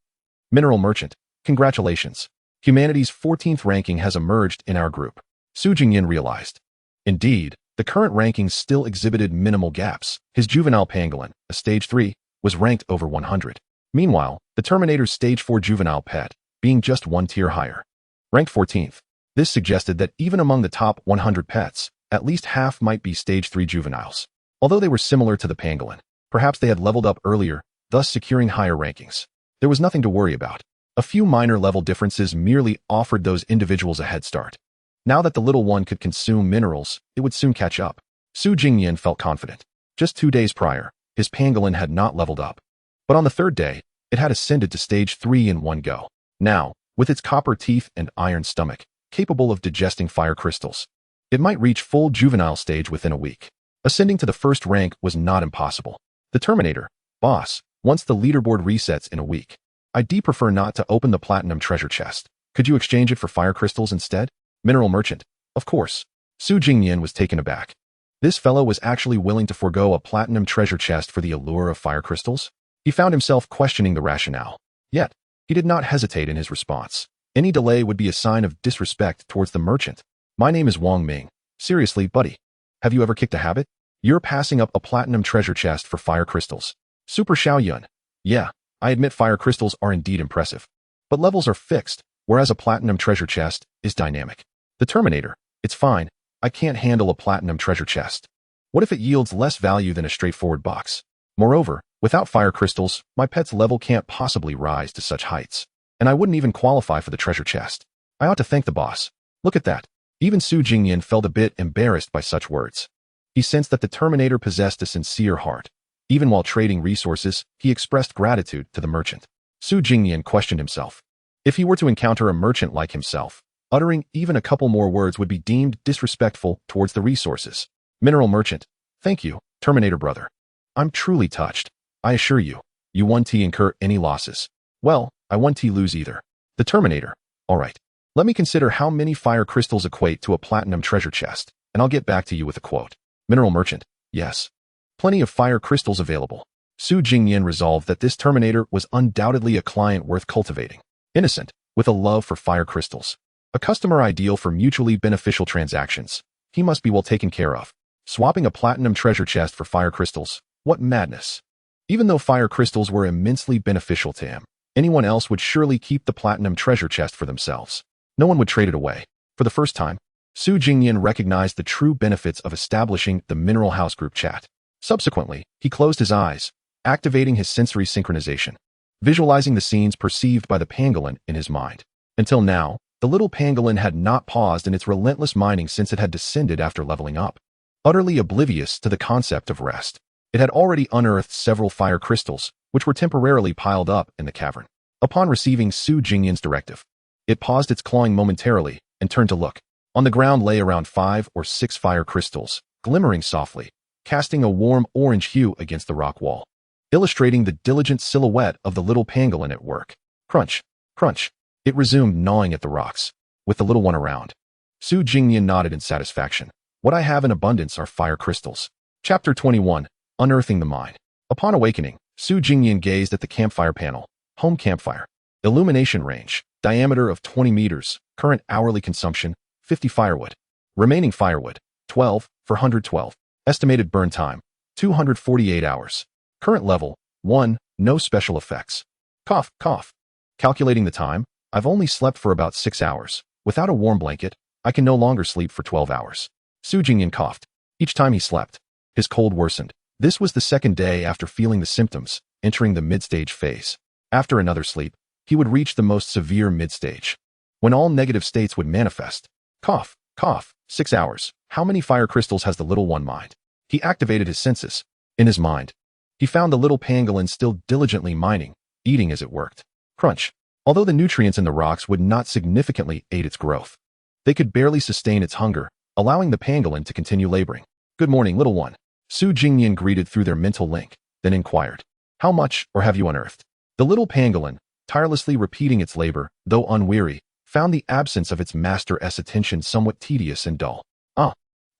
Mineral Merchant, congratulations. Humanity's 14th ranking has emerged in our group. Su Jingyan realized. Indeed, the current rankings still exhibited minimal gaps. His juvenile pangolin, a stage 3, was ranked over 100. Meanwhile, the Terminator's stage 4 juvenile pet, being just one tier higher, ranked 14th. This suggested that even among the top 100 pets, at least half might be stage 3 juveniles. Although they were similar to the pangolin, perhaps they had leveled up earlier, thus securing higher rankings. There was nothing to worry about. A few minor level differences merely offered those individuals a head start. Now that the little one could consume minerals, it would soon catch up. Su Jingnian felt confident. Just 2 days prior, his pangolin had not leveled up. But on the third day, it had ascended to stage 3 in one go. Now, with its copper teeth and iron stomach, capable of digesting fire crystals, it might reach full juvenile stage within a week. Ascending to the first rank was not impossible. The Terminator, boss, once the leaderboard resets in a week, I'd prefer not to open the platinum treasure chest. Could you exchange it for fire crystals instead? Mineral Merchant, of course. Su Jingnian was taken aback. This fellow was actually willing to forego a platinum treasure chest for the allure of fire crystals? He found himself questioning the rationale. Yet, he did not hesitate in his response. Any delay would be a sign of disrespect towards the merchant. My name is Wang Ming. Seriously, buddy. Have you ever kicked a habit? You're passing up a platinum treasure chest for fire crystals. Super Xiao Yun. Yeah, I admit fire crystals are indeed impressive. But levels are fixed, whereas a platinum treasure chest is dynamic. The Terminator. It's fine. I can't handle a platinum treasure chest. What if it yields less value than a straightforward box? Moreover, without fire crystals, my pet's level can't possibly rise to such heights. And I wouldn't even qualify for the treasure chest. I ought to thank the boss. Look at that. Even Su Jingnian felt a bit embarrassed by such words. He sensed that the Terminator possessed a sincere heart. Even while trading resources, he expressed gratitude to the merchant. Su Jingnian questioned himself. If he were to encounter a merchant like himself, uttering even a couple more words would be deemed disrespectful towards the resources. Mineral Merchant. Thank you, Terminator brother. I'm truly touched. I assure you, you 1T incur any losses. Well, I 1T lose either. The Terminator. Alright. Let me consider how many fire crystals equate to a platinum treasure chest, and I'll get back to you with a quote. Mineral Merchant. Yes. Plenty of fire crystals available. Su Jingnian resolved that this Terminator was undoubtedly a client worth cultivating. Innocent, with a love for fire crystals. A customer ideal for mutually beneficial transactions. He must be well taken care of. Swapping a platinum treasure chest for fire crystals. What madness. Even though fire crystals were immensely beneficial to him, anyone else would surely keep the platinum treasure chest for themselves. No one would trade it away. For the first time, Su Jingnian recognized the true benefits of establishing the Mineral House group chat. Subsequently, he closed his eyes, activating his sensory synchronization, visualizing the scenes perceived by the pangolin in his mind. Until now, the little pangolin had not paused in its relentless mining since it had descended after leveling up. Utterly oblivious to the concept of rest, It had already unearthed several fire crystals, which were temporarily piled up in the cavern. Upon receiving Su Jingnian's directive, it paused its clawing momentarily and turned to look. On the ground lay around 5 or 6 fire crystals, glimmering softly, casting a warm orange hue against the rock wall, illustrating the diligent silhouette of the little pangolin at work. Crunch, crunch. It resumed gnawing at the rocks, with the little one around. Su Jingnian nodded in satisfaction. What I have in abundance are fire crystals. Chapter 21. Unearthing the Mind. Upon awakening, Su Jingnian gazed at the campfire panel. Home campfire. Illumination range. Diameter of 20 meters. Current hourly consumption, 50 firewood. Remaining firewood, 12 for 112. Estimated burn time, 248 hours. Current level, 1, no special effects. Cough, cough. Calculating the time, I've only slept for about 6 hours. Without a warm blanket, I can no longer sleep for 12 hours. Su Jingnian coughed. Each time he slept, his cold worsened. This was the second day after feeling the symptoms, entering the mid-stage phase. After another sleep, he would reach the most severe mid-stage, when all negative states would manifest. Cough, cough, 6 hours. How many fire crystals has the little one mined? He activated his senses. In his mind, he found the little pangolin still diligently mining, eating as it worked. Crunch. Although the nutrients in the rocks would not significantly aid its growth, they could barely sustain its hunger, allowing the pangolin to continue laboring. Good morning, little one. Su Jingnian greeted through their mental link, then inquired, how much or have you unearthed? The little pangolin, tirelessly repeating its labor, though unweary, found the absence of its master's attention somewhat tedious and dull.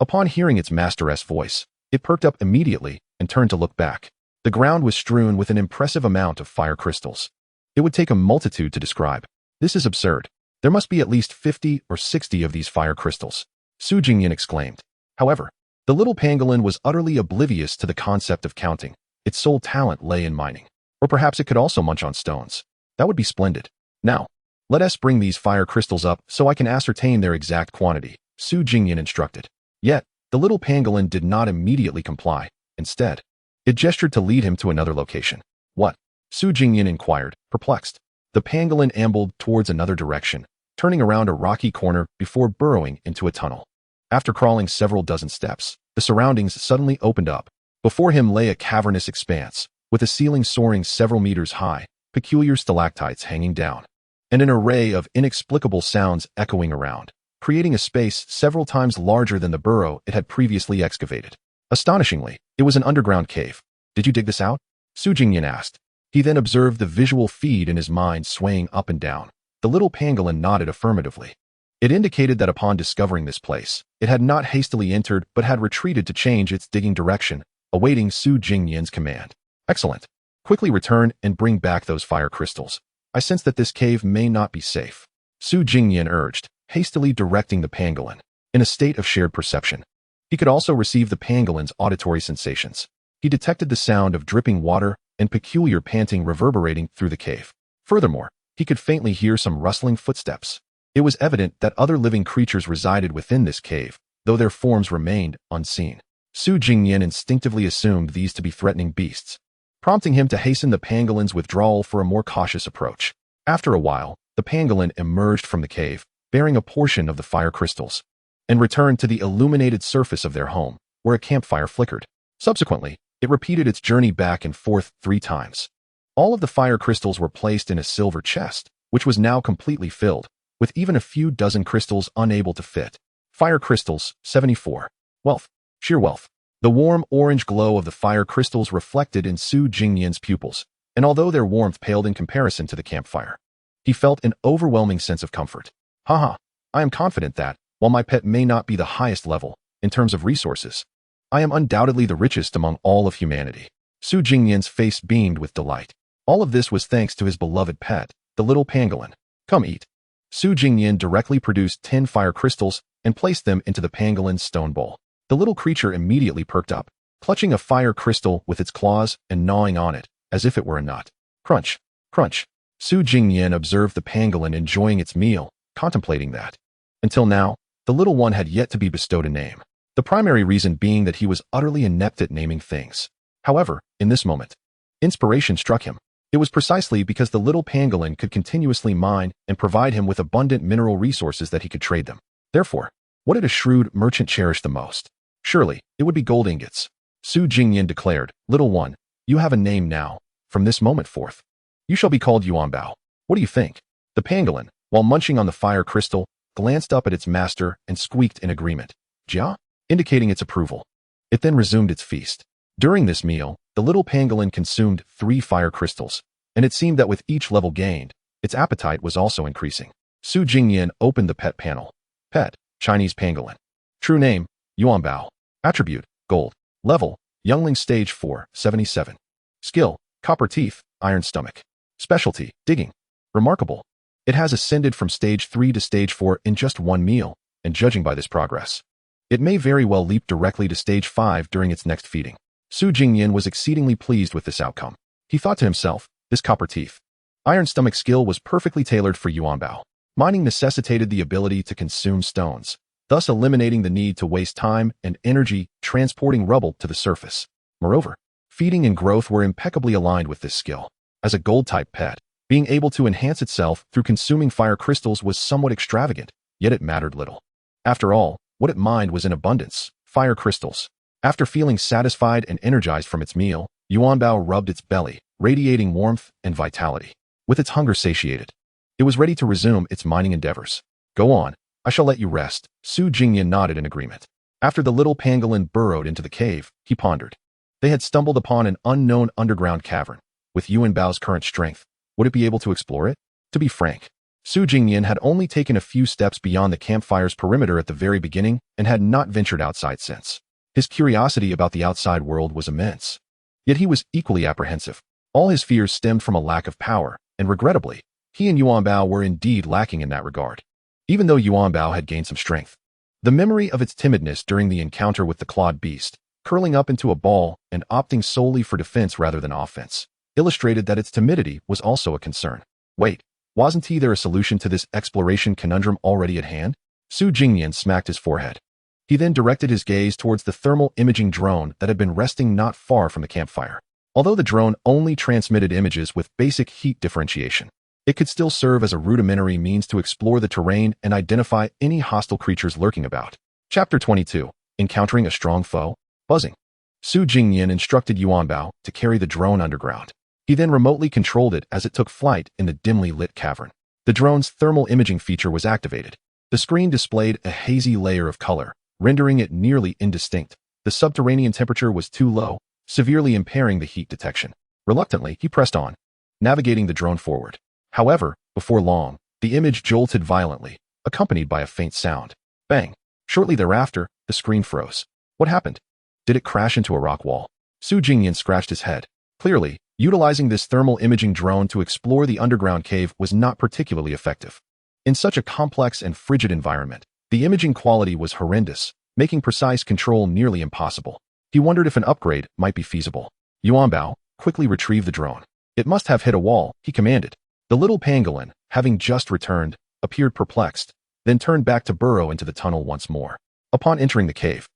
Upon hearing its master's voice, it perked up immediately and turned to look back. The ground was strewn with an impressive amount of fire crystals. It would take a multitude to describe. This is absurd. There must be at least 50 or 60 of these fire crystals, Su Jingnian exclaimed. However, the little pangolin was utterly oblivious to the concept of counting. Its sole talent lay in mining. Or perhaps it could also munch on stones. That would be splendid. Now, let us bring these fire crystals up so I can ascertain their exact quantity, Su Jingnian instructed. Yet, the little pangolin did not immediately comply. Instead, it gestured to lead him to another location. What? Su Jingnian inquired, perplexed. The pangolin ambled towards another direction, turning around a rocky corner before burrowing into a tunnel. After crawling several dozen steps, the surroundings suddenly opened up. Before him lay a cavernous expanse, with a ceiling soaring several meters high, peculiar stalactites hanging down, and an array of inexplicable sounds echoing around, creating a space several times larger than the burrow it had previously excavated. Astonishingly, it was an underground cave. Did you dig this out? Su Jingnian asked. He then observed the visual feed in his mind swaying up and down. The little pangolin nodded affirmatively. It indicated that upon discovering this place, it had not hastily entered but had retreated to change its digging direction, awaiting Su Jingnian's command. Excellent. Quickly return and bring back those fire crystals. I sense that this cave may not be safe, Su Jingnian urged, hastily directing the pangolin, in a state of shared perception. He could also receive the pangolin's auditory sensations. He detected the sound of dripping water and peculiar panting reverberating through the cave. Furthermore, he could faintly hear some rustling footsteps. It was evident that other living creatures resided within this cave, though their forms remained unseen. Su Jingnian instinctively assumed these to be threatening beasts, prompting him to hasten the pangolin's withdrawal for a more cautious approach. After a while, the pangolin emerged from the cave, bearing a portion of the fire crystals, and returned to the illuminated surface of their home, where a campfire flickered. Subsequently, it repeated its journey back and forth 3 times. All of the fire crystals were placed in a silver chest, which was now completely filled, with even a few dozen crystals unable to fit. Fire crystals, 74. Wealth. Sheer wealth. The warm orange glow of the fire crystals reflected in Su Jingnian's pupils, and although their warmth paled in comparison to the campfire, he felt an overwhelming sense of comfort. Haha, I am confident that, while my pet may not be the highest level, in terms of resources, I am undoubtedly the richest among all of humanity. Su Jingnian's face beamed with delight. All of this was thanks to his beloved pet, the little pangolin. Come eat. Su Jingnian directly produced 10 fire crystals and placed them into the pangolin's stone bowl. The little creature immediately perked up, clutching a fire crystal with its claws and gnawing on it, as if it were a nut. Crunch, crunch. Su Jingnian observed the pangolin enjoying its meal, contemplating that. Until now, the little one had yet to be bestowed a name. The primary reason being that he was utterly inept at naming things. However, in this moment, inspiration struck him. It was precisely because the little pangolin could continuously mine and provide him with abundant mineral resources that he could trade them. Therefore, what did a shrewd merchant cherish the most? Surely, it would be gold ingots. Su Jingnian declared, "Little one, you have a name now. From this moment forth, you shall be called Yuanbao. What do you think?" The pangolin, while munching on the fire crystal, glanced up at its master and squeaked in agreement, "Jia," indicating its approval. It then resumed its feast. During this meal, the little pangolin consumed 3 fire crystals, and it seemed that with each level gained, its appetite was also increasing. Su Jingnian opened the pet panel. Pet, Chinese pangolin. True name, Yuanbao. Attribute, gold. Level, youngling stage 4, 77. Skill, copper teeth, iron stomach. Specialty, digging. Remarkable. It has ascended from stage 3 to stage 4 in just one meal, and judging by this progress, it may very well leap directly to stage 5 during its next feeding. Su Jingnian was exceedingly pleased with this outcome. He thought to himself, this copper teeth, iron stomach skill was perfectly tailored for Yuanbao. Mining necessitated the ability to consume stones, thus eliminating the need to waste time and energy transporting rubble to the surface. Moreover, feeding and growth were impeccably aligned with this skill. As a gold-type pet, being able to enhance itself through consuming fire crystals was somewhat extravagant, yet it mattered little. After all, what it mined was in abundance, fire crystals. After feeling satisfied and energized from its meal, Yuanbao rubbed its belly, radiating warmth and vitality. With its hunger satiated, it was ready to resume its mining endeavors. "Go on, I shall let you rest." Su Jingnian nodded in agreement. After the little pangolin burrowed into the cave, he pondered. They had stumbled upon an unknown underground cavern. With Yuanbao's current strength, would it be able to explore it? To be frank, Su Jingnian had only taken a few steps beyond the campfire's perimeter at the very beginning and had not ventured outside since. His curiosity about the outside world was immense. Yet he was equally apprehensive. All his fears stemmed from a lack of power, and regrettably, he and Yuanbao were indeed lacking in that regard. Even though Yuanbao had gained some strength, the memory of its timidness during the encounter with the clawed beast, curling up into a ball and opting solely for defense rather than offense, illustrated that its timidity was also a concern. Wait, wasn't there a solution to this exploration conundrum already at hand? Su Jingnian smacked his forehead. He then directed his gaze towards the thermal imaging drone that had been resting not far from the campfire. Although the drone only transmitted images with basic heat differentiation, it could still serve as a rudimentary means to explore the terrain and identify any hostile creatures lurking about. Chapter 22. Encountering a strong foe? Buzzing. Su Jingnian instructed Yuanbao to carry the drone underground. He then remotely controlled it as it took flight in the dimly lit cavern. The drone's thermal imaging feature was activated. The screen displayed a hazy layer of color, rendering it nearly indistinct. The subterranean temperature was too low, severely impairing the heat detection. Reluctantly, he pressed on, navigating the drone forward. However, before long, the image jolted violently, accompanied by a faint sound. Bang! Shortly thereafter, the screen froze. What happened? Did it crash into a rock wall? Su Jingnian scratched his head. Clearly, utilizing this thermal imaging drone to explore the underground cave was not particularly effective. In such a complex and frigid environment, the imaging quality was horrendous, making precise control nearly impossible. He wondered if an upgrade might be feasible. Yuanbao quickly retrieved the drone. "It must have hit a wall," he commanded. The little pangolin, having just returned, appeared perplexed, then turned back to burrow into the tunnel once more. Upon entering the cave,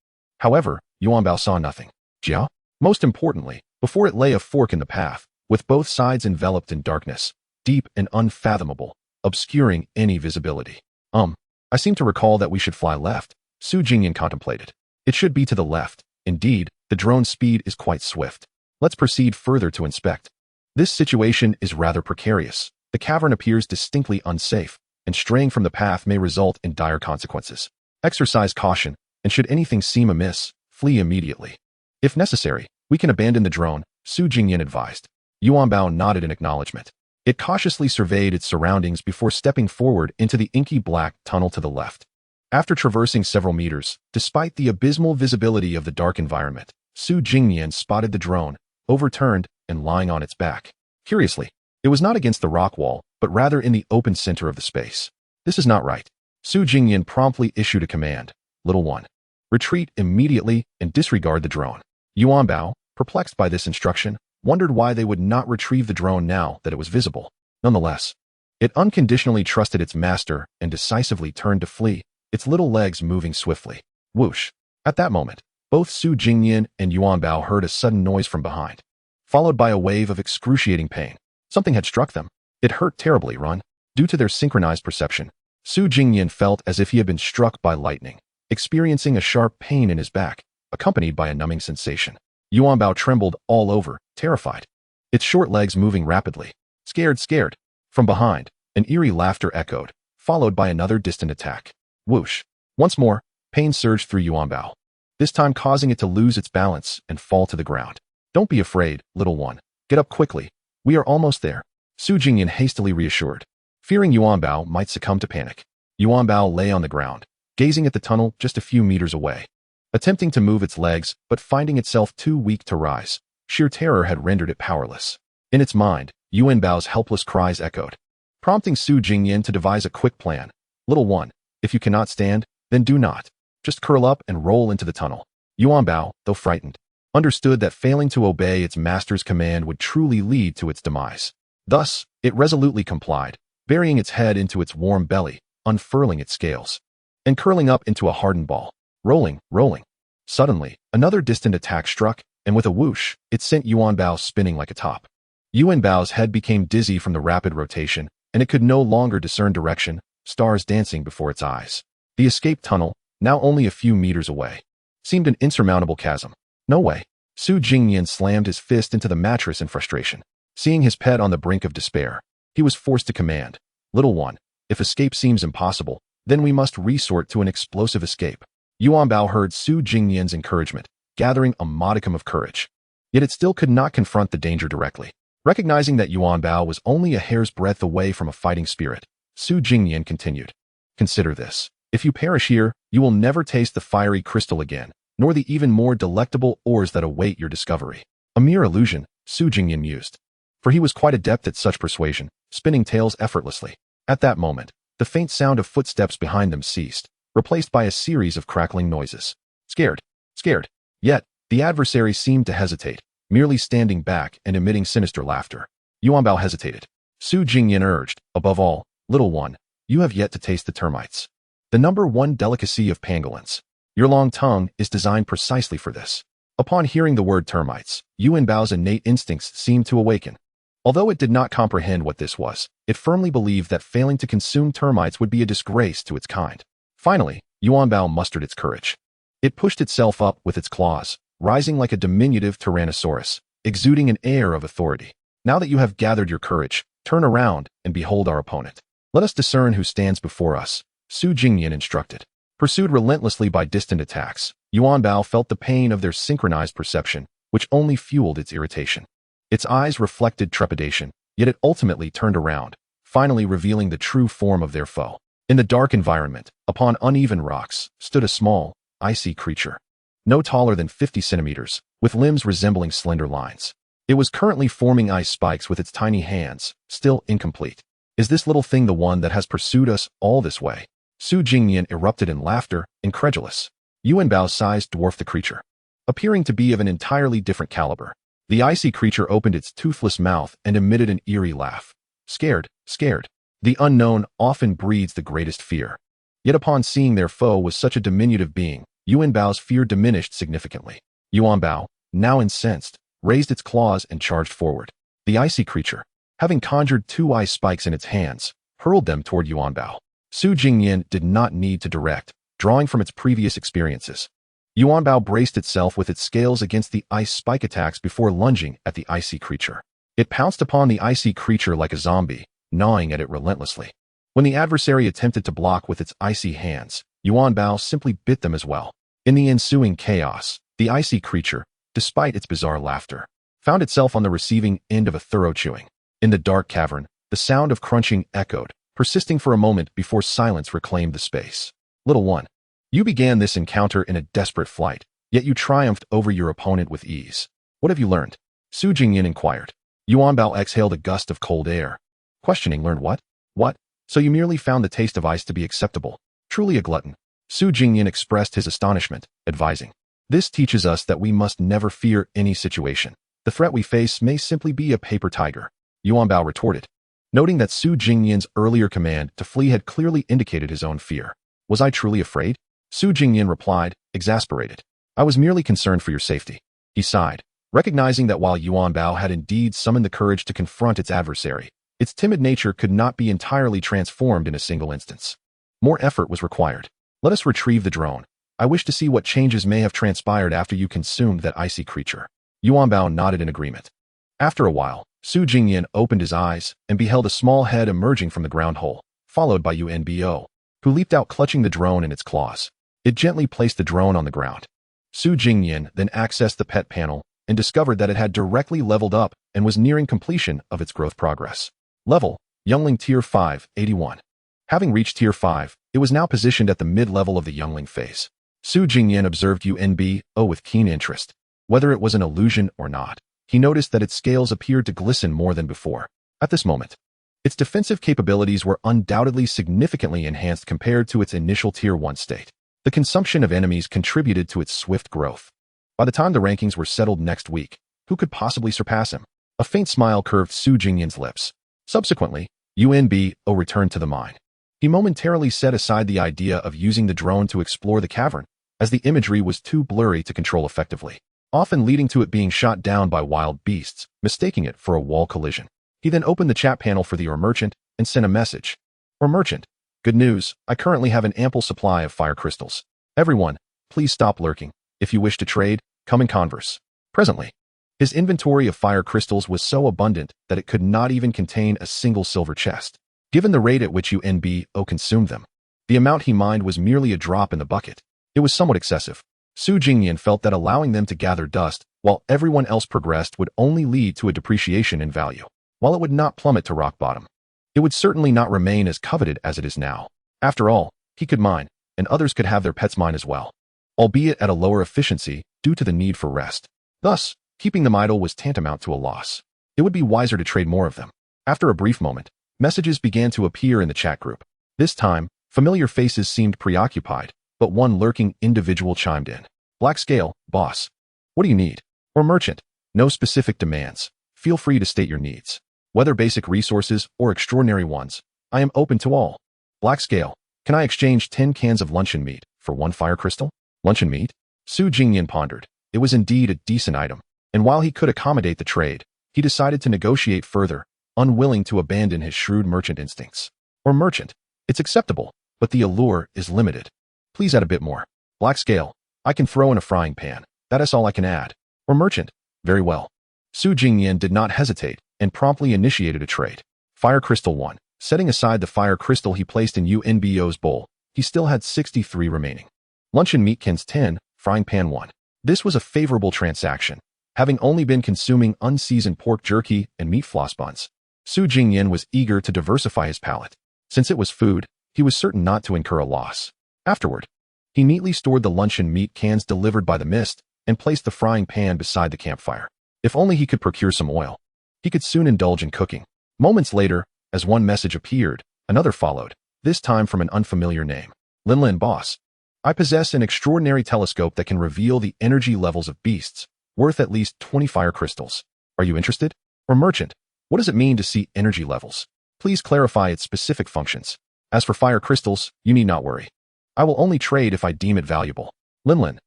however, Yuanbao saw nothing. Jia? Most importantly, before it lay a fork in the path, with both sides enveloped in darkness, deep and unfathomable, obscuring any visibility. I seem to recall that we should fly left," Su Jingnian contemplated. "It should be to the left. Indeed, the drone's speed is quite swift. Let's proceed further to inspect. This situation is rather precarious. The cavern appears distinctly unsafe, and straying from the path may result in dire consequences. Exercise caution, and should anything seem amiss, flee immediately. If necessary, we can abandon the drone," Su Jingnian advised. Yuanbao nodded in acknowledgement. It cautiously surveyed its surroundings before stepping forward into the inky black tunnel to the left. After traversing several meters, despite the abysmal visibility of the dark environment, Su Jingnian spotted the drone, overturned and lying on its back. Curiously, it was not against the rock wall, but rather in the open center of the space. "This is not right." Su Jingnian promptly issued a command. "Little one, retreat immediately and disregard the drone." Yuanbao, perplexed by this instruction, wondered why they would not retrieve the drone now that it was visible. Nonetheless, it unconditionally trusted its master and decisively turned to flee, its little legs moving swiftly. Whoosh! At that moment, both Su Jingnian and Yuanbao heard a sudden noise from behind, followed by a wave of excruciating pain. Something had struck them. It hurt terribly, Run. Due to their synchronized perception, Su Jingnian felt as if he had been struck by lightning, experiencing a sharp pain in his back, accompanied by a numbing sensation. Yuan Bao trembled all over, terrified. Its short legs moving rapidly. Scared, scared. From behind, an eerie laughter echoed, followed by another distant attack. Whoosh. Once more, pain surged through Yuan Bao, this time causing it to lose its balance and fall to the ground. Don't be afraid, little one. Get up quickly. We are almost there. Su Jingnian hastily reassured, fearing Yuan Bao might succumb to panic. Yuan Bao lay on the ground, gazing at the tunnel just a few meters away, attempting to move its legs but finding itself too weak to rise. Sheer terror had rendered it powerless. In its mind, Yuan Bao's helpless cries echoed, prompting Su Jingnian to devise a quick plan. Little one, if you cannot stand, then do not. Just curl up and roll into the tunnel. Yuan Bao, though frightened, understood that failing to obey its master's command would truly lead to its demise. Thus, it resolutely complied, burying its head into its warm belly, unfurling its scales, and curling up into a hardened ball. Rolling, rolling. Suddenly, another distant attack struck, and with a whoosh, it sent Yuan Bao spinning like a top. Yuan Bao's head became dizzy from the rapid rotation, and it could no longer discern direction, stars dancing before its eyes. The escape tunnel, now only a few meters away, seemed an insurmountable chasm. No way. Su Jingnian slammed his fist into the mattress in frustration. Seeing his pet on the brink of despair, he was forced to command, little one, if escape seems impossible, then we must resort to an explosive escape. Yuan Bao heard Su Jingnian's encouragement, gathering a modicum of courage. Yet it still could not confront the danger directly. Recognizing that Yuan Bao was only a hair's breadth away from a fighting spirit, Su Jingnian continued. Consider this. If you perish here, you will never taste the fiery crystal again, nor the even more delectable ores that await your discovery. A mere illusion, Su Jingnian mused. For he was quite adept at such persuasion, spinning tales effortlessly. At that moment, the faint sound of footsteps behind them ceased, replaced by a series of crackling noises. Scared, scared. Yet, the adversary seemed to hesitate, merely standing back and emitting sinister laughter. Yuan Bao hesitated. Su Jingnian urged, above all, little one, you have yet to taste the termites, the #1 delicacy of pangolins. Your long tongue is designed precisely for this. Upon hearing the word termites, Yuan Bao's innate instincts seemed to awaken. Although it did not comprehend what this was, it firmly believed that failing to consume termites would be a disgrace to its kind. Finally, Yuan Bao mustered its courage. It pushed itself up with its claws, rising like a diminutive tyrannosaurus, exuding an air of authority. Now that you have gathered your courage, turn around and behold our opponent. Let us discern who stands before us, Su Jingnian instructed. Pursued relentlessly by distant attacks, Yuan Bao felt the pain of their synchronized perception, which only fueled its irritation. Its eyes reflected trepidation, yet it ultimately turned around, finally revealing the true form of their foe. In the dark environment, upon uneven rocks, stood a small, icy creature, no taller than 50 centimeters, with limbs resembling slender lines. It was currently forming ice spikes with its tiny hands, still incomplete. Is this little thing the one that has pursued us all this way? Su Jingnian erupted in laughter, incredulous. Yuan Bao's size dwarfed the creature, appearing to be of an entirely different caliber. The icy creature opened its toothless mouth and emitted an eerie laugh. Scared, scared. The unknown often breeds the greatest fear. Yet upon seeing their foe was such a diminutive being, Yuan Bao's fear diminished significantly. Yuan Bao, now incensed, raised its claws and charged forward. The icy creature, having conjured 2 ice spikes in its hands, hurled them toward Yuan Bao. Su Jingnian did not need to direct, drawing from its previous experiences. Yuan Bao braced itself with its scales against the ice spike attacks before lunging at the icy creature. It pounced upon the icy creature like a zombie, gnawing at it relentlessly. When the adversary attempted to block with its icy hands, Yuan Bao simply bit them as well. In the ensuing chaos, the icy creature, despite its bizarre laughter, found itself on the receiving end of a thorough chewing. In the dark cavern, the sound of crunching echoed, persisting for a moment before silence reclaimed the space. Little one, you began this encounter in a desperate flight, yet you triumphed over your opponent with ease. What have you learned? Su Jingnian inquired. Yuan Bao exhaled a gust of cold air. Questioning, learned what? What? So you merely found the taste of ice to be acceptable. Truly a glutton. Su Jingnian expressed his astonishment, advising. This teaches us that we must never fear any situation. The threat we face may simply be a paper tiger. Yuan Bao retorted, noting that Su Jingnian's earlier command to flee had clearly indicated his own fear. Was I truly afraid? Su Jingnian replied, exasperated. I was merely concerned for your safety. He sighed, recognizing that while Yuan Bao had indeed summoned the courage to confront its adversary, its timid nature could not be entirely transformed in a single instance. More effort was required. Let us retrieve the drone. I wish to see what changes may have transpired after you consumed that icy creature. Yuanbao nodded in agreement. After a while, Su Jingnian opened his eyes and beheld a small head emerging from the ground hole, followed by Yuanbo, who leaped out clutching the drone in its claws. It gently placed the drone on the ground. Su Jingnian then accessed the pet panel and discovered that it had directly leveled up and was nearing completion of its growth progress. Level, Youngling Tier 5, 81. Having reached Tier 5, it was now positioned at the mid-level of the Youngling phase. Su Jingnian observed Yuanbo with keen interest. Whether it was an illusion or not, he noticed that its scales appeared to glisten more than before. At this moment, its defensive capabilities were undoubtedly significantly enhanced compared to its initial Tier 1 state. The consumption of enemies contributed to its swift growth. By the time the rankings were settled next week, who could possibly surpass him? A faint smile curved Su Jingnian's lips. Subsequently, Yuanbo returned to the mine. He momentarily set aside the idea of using the drone to explore the cavern, as the imagery was too blurry to control effectively, often leading to it being shot down by wild beasts, mistaking it for a wall collision. He then opened the chat panel for the merchant and sent a message. Merchant, good news, I currently have an ample supply of fire crystals. Everyone, please stop lurking. If you wish to trade, come and converse. Presently, his inventory of fire crystals was so abundant that it could not even contain a single silver chest. Given the rate at which Yuanbo consumed them, the amount he mined was merely a drop in the bucket. It was somewhat excessive. Su Jingnian felt that allowing them to gather dust while everyone else progressed would only lead to a depreciation in value. While it would not plummet to rock bottom, it would certainly not remain as coveted as it is now. After all, he could mine, and others could have their pets mine as well, albeit at a lower efficiency due to the need for rest. Thus, keeping them idle was tantamount to a loss. It would be wiser to trade more of them. After a brief moment, messages began to appear in the chat group. This time, familiar faces seemed preoccupied, but one lurking individual chimed in. Black Scale, boss. What do you need? Merchant, no specific demands. Feel free to state your needs. Whether basic resources or extraordinary ones, I am open to all. Black Scale, can I exchange 10 cans of luncheon meat for 1 fire crystal? Luncheon meat? Su Jingnian pondered. It was indeed a decent item, and while he could accommodate the trade, he decided to negotiate further, unwilling to abandon his shrewd merchant instincts. Merchant, it's acceptable, but the allure is limited. Please add a bit more. Black Scale, I can throw in a frying pan. That is all I can add. Merchant, very well. Su Jingnian did not hesitate and promptly initiated a trade. Fire Crystal 1. Setting aside the fire crystal he placed in Yuanbo's bowl, he still had 63 remaining. Luncheon meat cans 10, frying pan 1. This was a favorable transaction, having only been consuming unseasoned pork jerky and meat floss buns. Su Jingnian was eager to diversify his palate. Since it was food, he was certain not to incur a loss. Afterward, he neatly stored the luncheon meat cans delivered by the mist and placed the frying pan beside the campfire. If only he could procure some oil, he could soon indulge in cooking. Moments later, as one message appeared, another followed, this time from an unfamiliar name. Linlin boss. I possess an extraordinary telescope that can reveal the energy levels of beasts, worth at least 20 fire crystals. Are you interested? Merchant, what does it mean to see energy levels? Please clarify its specific functions. As for fire crystals, you need not worry. I will only trade if I deem it valuable. Linlin.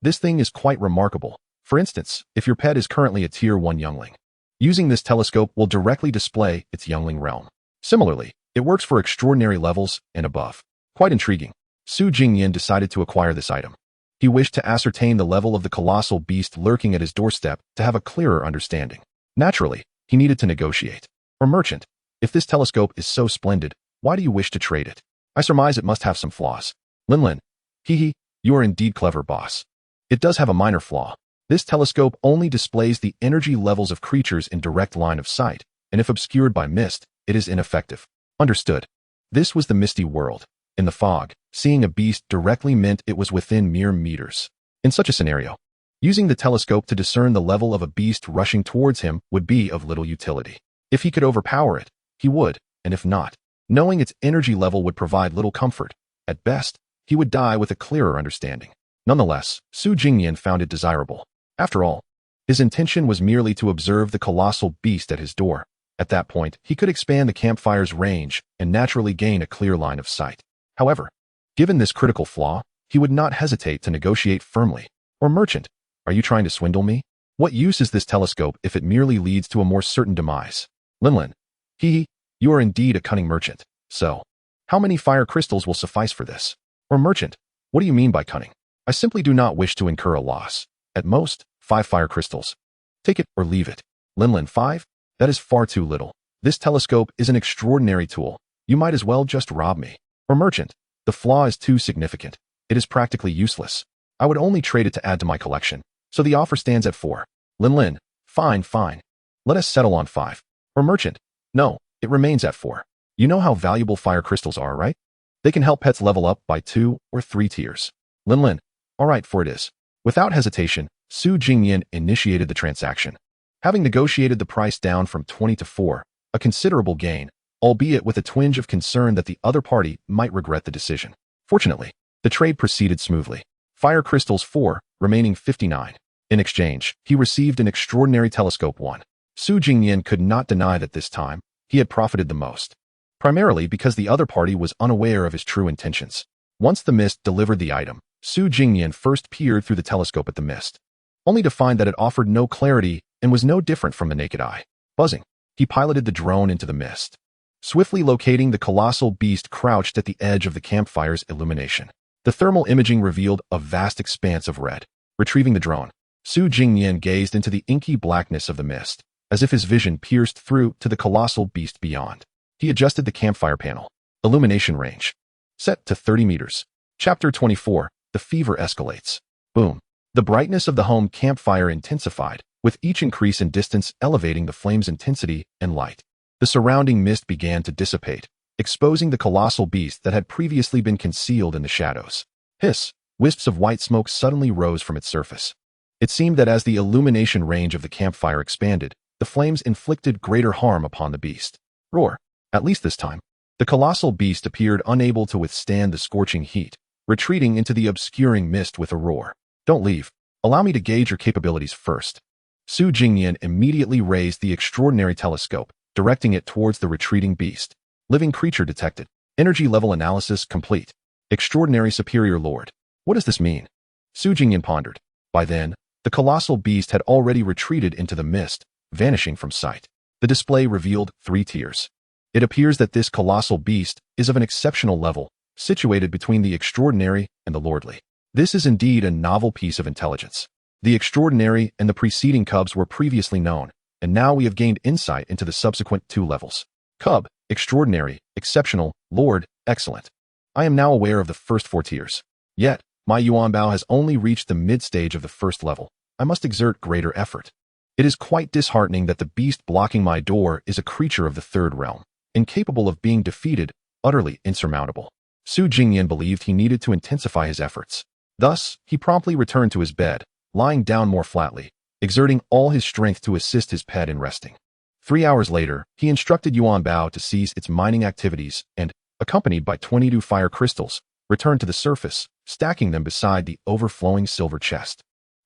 This thing is quite remarkable. For instance, if your pet is currently a Tier 1 youngling, using this telescope will directly display its youngling realm. Similarly, it works for extraordinary levels and above. Quite intriguing. Su Jingnian decided to acquire this item. He wished to ascertain the level of the colossal beast lurking at his doorstep to have a clearer understanding. Naturally, he needed to negotiate. Merchant, if this telescope is so splendid, why do you wish to trade it? I surmise it must have some flaws. Linlin. You are indeed clever, boss. It does have a minor flaw. This telescope only displays the energy levels of creatures in direct line of sight, and if obscured by mist, it is ineffective. Understood. This was the misty world. In the fog, seeing a beast directly meant it was within mere meters. In such a scenario, using the telescope to discern the level of a beast rushing towards him would be of little utility. If he could overpower it, he would, and if not, knowing its energy level would provide little comfort. At best, he would die with a clearer understanding. Nonetheless, Su Jingnian found it desirable. After all, his intention was merely to observe the colossal beast at his door. At that point, he could expand the campfire's range and naturally gain a clear line of sight. However, given this critical flaw, he would not hesitate to negotiate firmly. Merchant, are you trying to swindle me? What use is this telescope if it merely leads to a more certain demise? Linlin. You are indeed a cunning merchant. So, how many fire crystals will suffice for this? Merchant, what do you mean by cunning? I simply do not wish to incur a loss. At most, 5 fire crystals. Take it or leave it. Linlin, 5? That is far too little. This telescope is an extraordinary tool. You might as well just rob me. Or merchant. The flaw is too significant. It is practically useless. I would only trade it to add to my collection. So the offer stands at 4. Linlin, fine, fine. Let us settle on 5. Or merchant. No, it remains at 4. You know how valuable fire crystals are, right? They can help pets level up by 2 or 3 tiers. Linlin, all right, for it is. Without hesitation, Su Jingnian initiated the transaction. Having negotiated the price down from 20 to 4, a considerable gain, albeit with a twinge of concern that the other party might regret the decision. Fortunately, the trade proceeded smoothly. Fire crystals 4, remaining 59. In exchange, he received an extraordinary telescope 1. Su Jingnian could not deny that this time, he had profited the most. Primarily because the other party was unaware of his true intentions. Once the mist delivered the item, Su Jingnian first peered through the telescope at the mist, only to find that it offered no clarity and was no different from the naked eye. Buzzing, he piloted the drone into the mist, swiftly locating the colossal beast crouched at the edge of the campfire's illumination. The thermal imaging revealed a vast expanse of red. Retrieving the drone, Su Jingnian gazed into the inky blackness of the mist, as if his vision pierced through to the colossal beast beyond. He adjusted the campfire panel. Illumination range. Set to 30 meters. Chapter 24. The fever escalates. Boom. The brightness of the home campfire intensified, with each increase in distance elevating the flame's intensity and light. The surrounding mist began to dissipate, exposing the colossal beast that had previously been concealed in the shadows. Hiss! Wisps of white smoke suddenly rose from its surface. It seemed that as the illumination range of the campfire expanded, the flames inflicted greater harm upon the beast. Roar! At least this time, the colossal beast appeared unable to withstand the scorching heat, retreating into the obscuring mist with a roar. Don't leave. Allow me to gauge your capabilities first. Su Jingnian immediately raised the extraordinary telescope, directing it towards the retreating beast. Living creature detected. Energy level analysis complete. Extraordinary superior lord. What does this mean? Su Jingnian pondered. By then, the colossal beast had already retreated into the mist, vanishing from sight. The display revealed 3 tiers. It appears that this colossal beast is of an exceptional level, situated between the extraordinary and the lordly. This is indeed a novel piece of intelligence. The extraordinary and the preceding cubs were previously known, and now we have gained insight into the subsequent 2 levels. Cub, extraordinary, exceptional, lord, excellent. I am now aware of the first 4 tiers. Yet, my Yuanbao has only reached the mid-stage of the first level. I must exert greater effort. It is quite disheartening that the beast blocking my door is a creature of the 3rd realm, incapable of being defeated, utterly insurmountable. Su Jingnian believed he needed to intensify his efforts. Thus, he promptly returned to his bed, lying down more flatly, exerting all his strength to assist his pet in resting. 3 hours later, he instructed Yuanbao to cease its mining activities and, accompanied by 22 fire crystals, returned to the surface, stacking them beside the overflowing silver chest.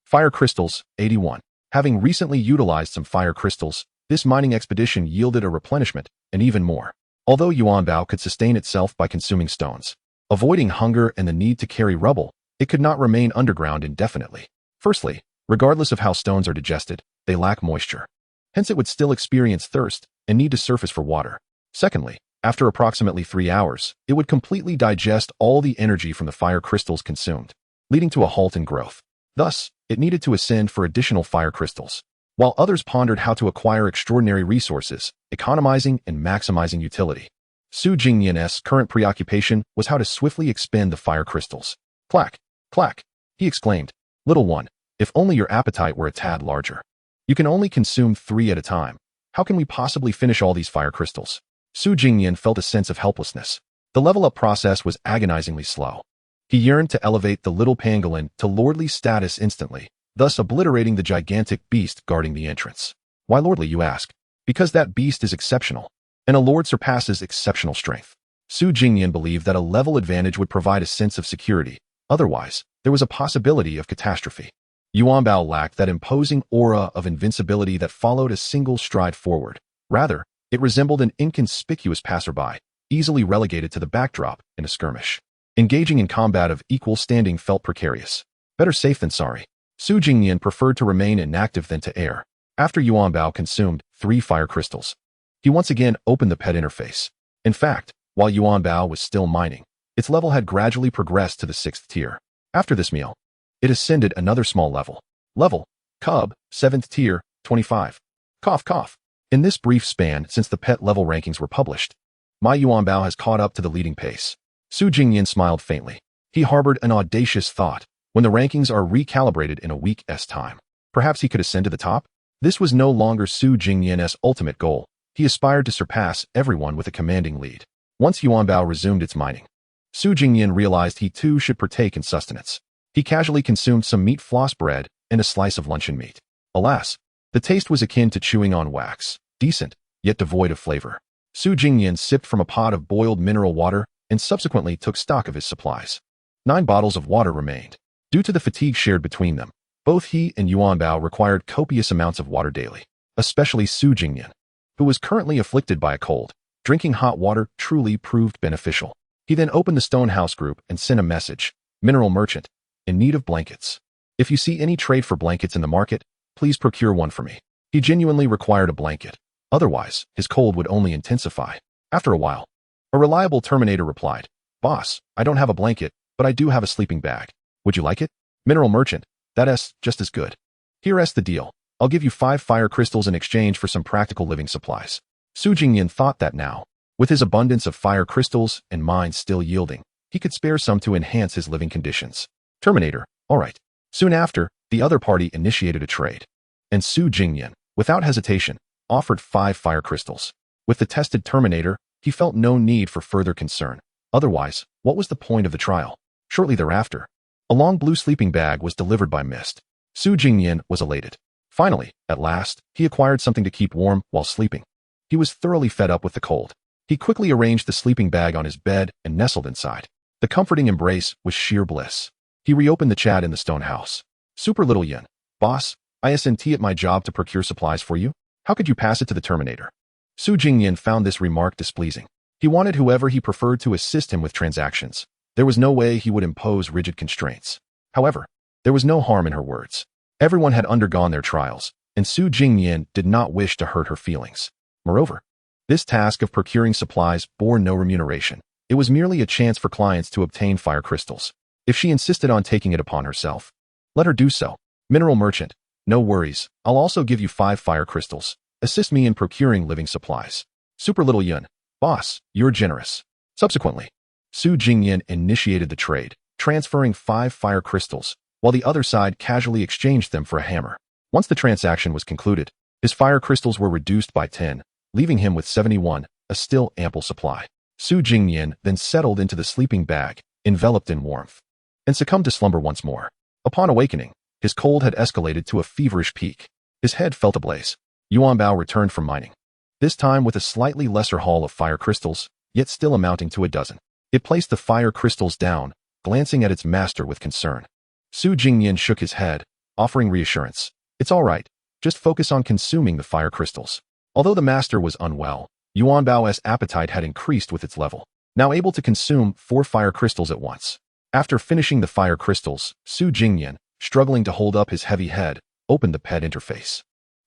Fire crystals, 81. Having recently utilized some fire crystals, this mining expedition yielded a replenishment, and even more. Although Yuanbao could sustain itself by consuming stones, avoiding hunger and the need to carry rubble, it could not remain underground indefinitely. Firstly, regardless of how stones are digested, they lack moisture. Hence it would still experience thirst and need to surface for water. Secondly, after approximately 3 hours, it would completely digest all the energy from the fire crystals consumed, leading to a halt in growth. Thus, it needed to ascend for additional fire crystals. While others pondered how to acquire extraordinary resources, economizing and maximizing utility, Su Jingnian's current preoccupation was how to swiftly expend the fire crystals. Clack, clack, he exclaimed. Little one, if only your appetite were a tad larger. You can only consume 3 at a time. How can we possibly finish all these fire crystals? Su Jingnian felt a sense of helplessness. The level-up process was agonizingly slow. He yearned to elevate the little pangolin to lordly status instantly, thus obliterating the gigantic beast guarding the entrance. Why lordly, you ask? Because that beast is exceptional, and a lord surpasses exceptional strength. Su Jingnian believed that a level advantage would provide a sense of security. Otherwise, there was a possibility of catastrophe. Yuanbao lacked that imposing aura of invincibility that followed a single stride forward. Rather, it resembled an inconspicuous passerby, easily relegated to the backdrop in a skirmish. Engaging in combat of equal standing felt precarious. Better safe than sorry. Su Jingnian preferred to remain inactive than to err. After Yuanbao consumed 3 fire crystals, he once again opened the pet interface. In fact, while Yuanbao was still mining, its level had gradually progressed to the 6th tier. After this meal, it ascended another small level. Level Cub, 7th tier, 25. Cough cough. In this brief span since the pet level rankings were published, my Yuanbao has caught up to the leading pace. Su Jingnian smiled faintly. He harbored an audacious thought. When the rankings are recalibrated in a week's time, perhaps he could ascend to the top? This was no longer Su Jingnian's ultimate goal. He aspired to surpass everyone with a commanding lead. Once Yuanbao resumed its mining, Su Jingnian realized he too should partake in sustenance. He casually consumed some meat floss bread and a slice of luncheon meat. Alas, the taste was akin to chewing on wax, decent, yet devoid of flavor. Su Jingnian sipped from a pot of boiled mineral water and subsequently took stock of his supplies. 9 bottles of water remained. Due to the fatigue shared between them, both he and Yuanbao required copious amounts of water daily, especially Su Jingnian, who was currently afflicted by a cold. Drinking hot water truly proved beneficial. He then opened the Stonehouse group and sent a message. Mineral merchant, in need of blankets. If you see any trade for blankets in the market, please procure one for me. He genuinely required a blanket. Otherwise, his cold would only intensify. After a while, a reliable Terminator replied, Boss, I don't have a blanket, but I do have a sleeping bag. Would you like it? Mineral merchant, that's just as good. Here's the deal. I'll give you 5 fire crystals in exchange for some practical living supplies. Su Jingnian thought that now, with his abundance of fire crystals and mines still yielding, he could spare some to enhance his living conditions. Terminator, all right. Soon after, the other party initiated a trade, and Su Jingnian, without hesitation, offered 5 fire crystals. With the tested Terminator, he felt no need for further concern. Otherwise, what was the point of the trial? Shortly thereafter, a long blue sleeping bag was delivered by Mist. Su Jingnian was elated. Finally, at last, he acquired something to keep warm while sleeping. He was thoroughly fed up with the cold. He quickly arranged the sleeping bag on his bed and nestled inside. The comforting embrace was sheer bliss. He reopened the chat in the stone house. Super Little Yin. Boss, I sent at my job to procure supplies for you. How could you pass it to the Terminator? Su Jingnian found this remark displeasing. He wanted whoever he preferred to assist him with transactions. There was no way he would impose rigid constraints. However, there was no harm in her words. Everyone had undergone their trials, and Su Jingnian did not wish to hurt her feelings. Moreover, this task of procuring supplies bore no remuneration. It was merely a chance for clients to obtain fire crystals. If she insisted on taking it upon herself, let her do so. Mineral merchant, no worries. I'll also give you 5 fire crystals. Assist me in procuring living supplies. Super Little Yun, boss, you're generous. Subsequently, Su Jingnian initiated the trade, transferring 5 fire crystals, while the other side casually exchanged them for a hammer. Once the transaction was concluded, his fire crystals were reduced by 10, leaving him with 71, a still ample supply. Su Jingnian then settled into the sleeping bag, enveloped in warmth, and succumbed to slumber once more. Upon awakening, his cold had escalated to a feverish peak. His head felt ablaze. Yuanbao returned from mining, this time with a slightly lesser haul of fire crystals, yet still amounting to a dozen. It placed the fire crystals down, glancing at its master with concern. Su Jingnian shook his head, offering reassurance. It's all right, just focus on consuming the fire crystals. Although the master was unwell, Yuanbao's appetite had increased with its level, now able to consume 4 fire crystals at once. After finishing the fire crystals, Su Jingnian, struggling to hold up his heavy head, opened the pet interface.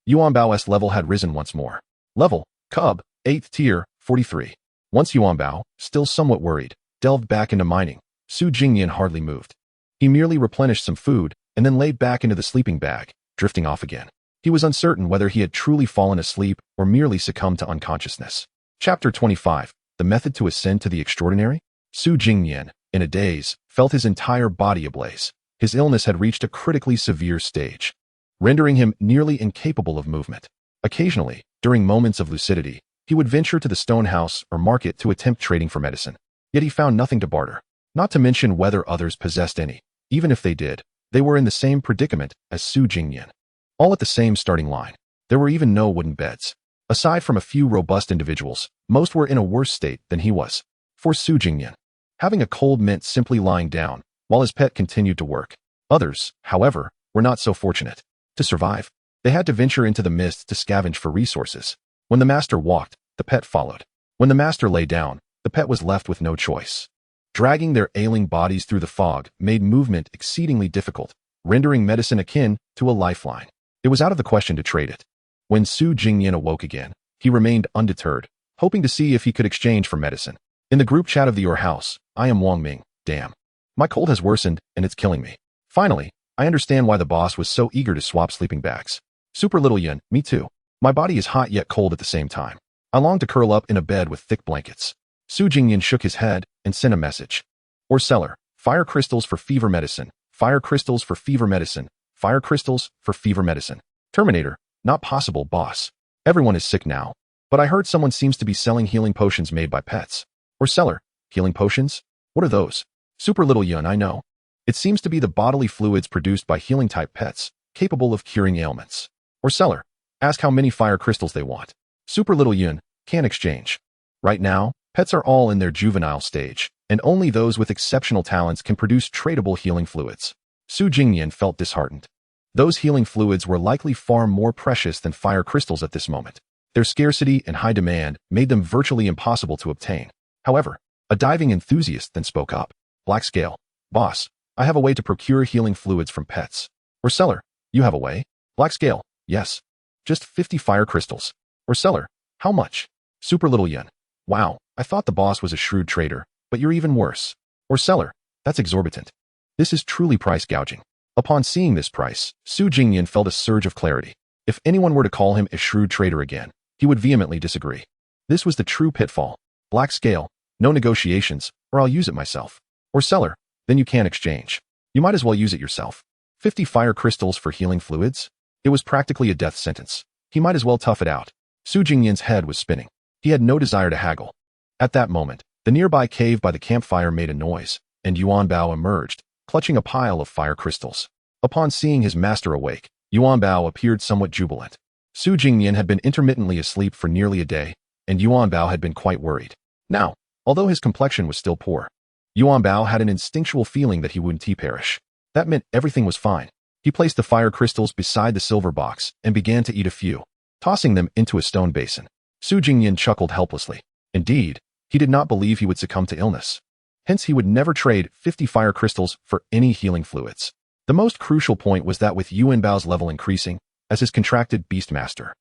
Yuanbao's level had risen once more. Level, Cub, 8th tier, 43. Once Yuanbao, still somewhat worried, delved back into mining, Su Jingnian hardly moved. He merely replenished some food, and then laid back into the sleeping bag, drifting off again. He was uncertain whether he had truly fallen asleep or merely succumbed to unconsciousness. Chapter 25. The Method to Ascend to the Extraordinary? Su Jingnian, in a daze, felt his entire body ablaze. His illness had reached a critically severe stage, rendering him nearly incapable of movement. Occasionally, during moments of lucidity, he would venture to the stone house or market to attempt trading for medicine. Yet he found nothing to barter, not to mention whether others possessed any. Even if they did, they were in the same predicament as Su Jingnian. All at the same starting line. There were even no wooden beds. Aside from a few robust individuals, most were in a worse state than he was. For Su Jingnian, having a cold meant simply lying down, while his pet continued to work. Others, however, were not so fortunate. To survive, they had to venture into the mist to scavenge for resources. When the master walked, the pet followed. When the master lay down, the pet was left with no choice. Dragging their ailing bodies through the fog made movement exceedingly difficult, rendering medicine akin to a lifeline. It was out of the question to trade it. When Su Jingnian awoke again, he remained undeterred, hoping to see if he could exchange for medicine. In the group chat of your house, I am Wang Ming, damn. My cold has worsened, and it's killing me. Finally, I understand why the boss was so eager to swap sleeping bags. Super little Yun, me too. My body is hot yet cold at the same time. I long to curl up in a bed with thick blankets. Su Jingnian shook his head and sent a message. Or seller, fire crystals for fever medicine, fire crystals for fever medicine, fire crystals for fever medicine. Terminator, not possible, boss. Everyone is sick now. But I heard someone seems to be selling healing potions made by pets. Or seller, healing potions? What are those? Super little Yun, I know. It seems to be the bodily fluids produced by healing-type pets, capable of curing ailments. Or seller, ask how many fire crystals they want. Super little Yun, can exchange. Right now, pets are all in their juvenile stage, and only those with exceptional talents can produce tradable healing fluids. Su Jingnian felt disheartened. Those healing fluids were likely far more precious than fire crystals at this moment. Their scarcity and high demand made them virtually impossible to obtain. However, a diving enthusiast then spoke up. Black Scale, boss, I have a way to procure healing fluids from pets. Or seller, you have a way? Black Scale, yes. Just 50 fire crystals. Or seller, how much? Super little Yun. Wow, I thought the boss was a shrewd trader, but you're even worse. Or seller, that's exorbitant. This is truly price gouging. Upon seeing this price, Su Jingnian felt a surge of clarity. If anyone were to call him a shrewd trader again, he would vehemently disagree. This was the true pitfall. Black Scale, no negotiations, or I'll use it myself. Or seller, then you can't exchange. You might as well use it yourself. 50 fire crystals for healing fluids? It was practically a death sentence. He might as well tough it out. Su Jingnian's head was spinning. He had no desire to haggle. At that moment, the nearby cave by the campfire made a noise, and Yuan Bao emerged, clutching a pile of fire crystals. Upon seeing his master awake, Yuan Bao appeared somewhat jubilant. Su Jingnian had been intermittently asleep for nearly a day, and Yuan Bao had been quite worried. Now, although his complexion was still poor, Yuan Bao had an instinctual feeling that he wouldn't perish. That meant everything was fine. He placed the fire crystals beside the silver box and began to eat a few, tossing them into a stone basin. Su Jingnian chuckled helplessly. Indeed, he did not believe he would succumb to illness. Hence, he would never trade 50 fire crystals for any healing fluids. The most crucial point was that with Yuan Bao's level increasing, as his contracted Beastmaster,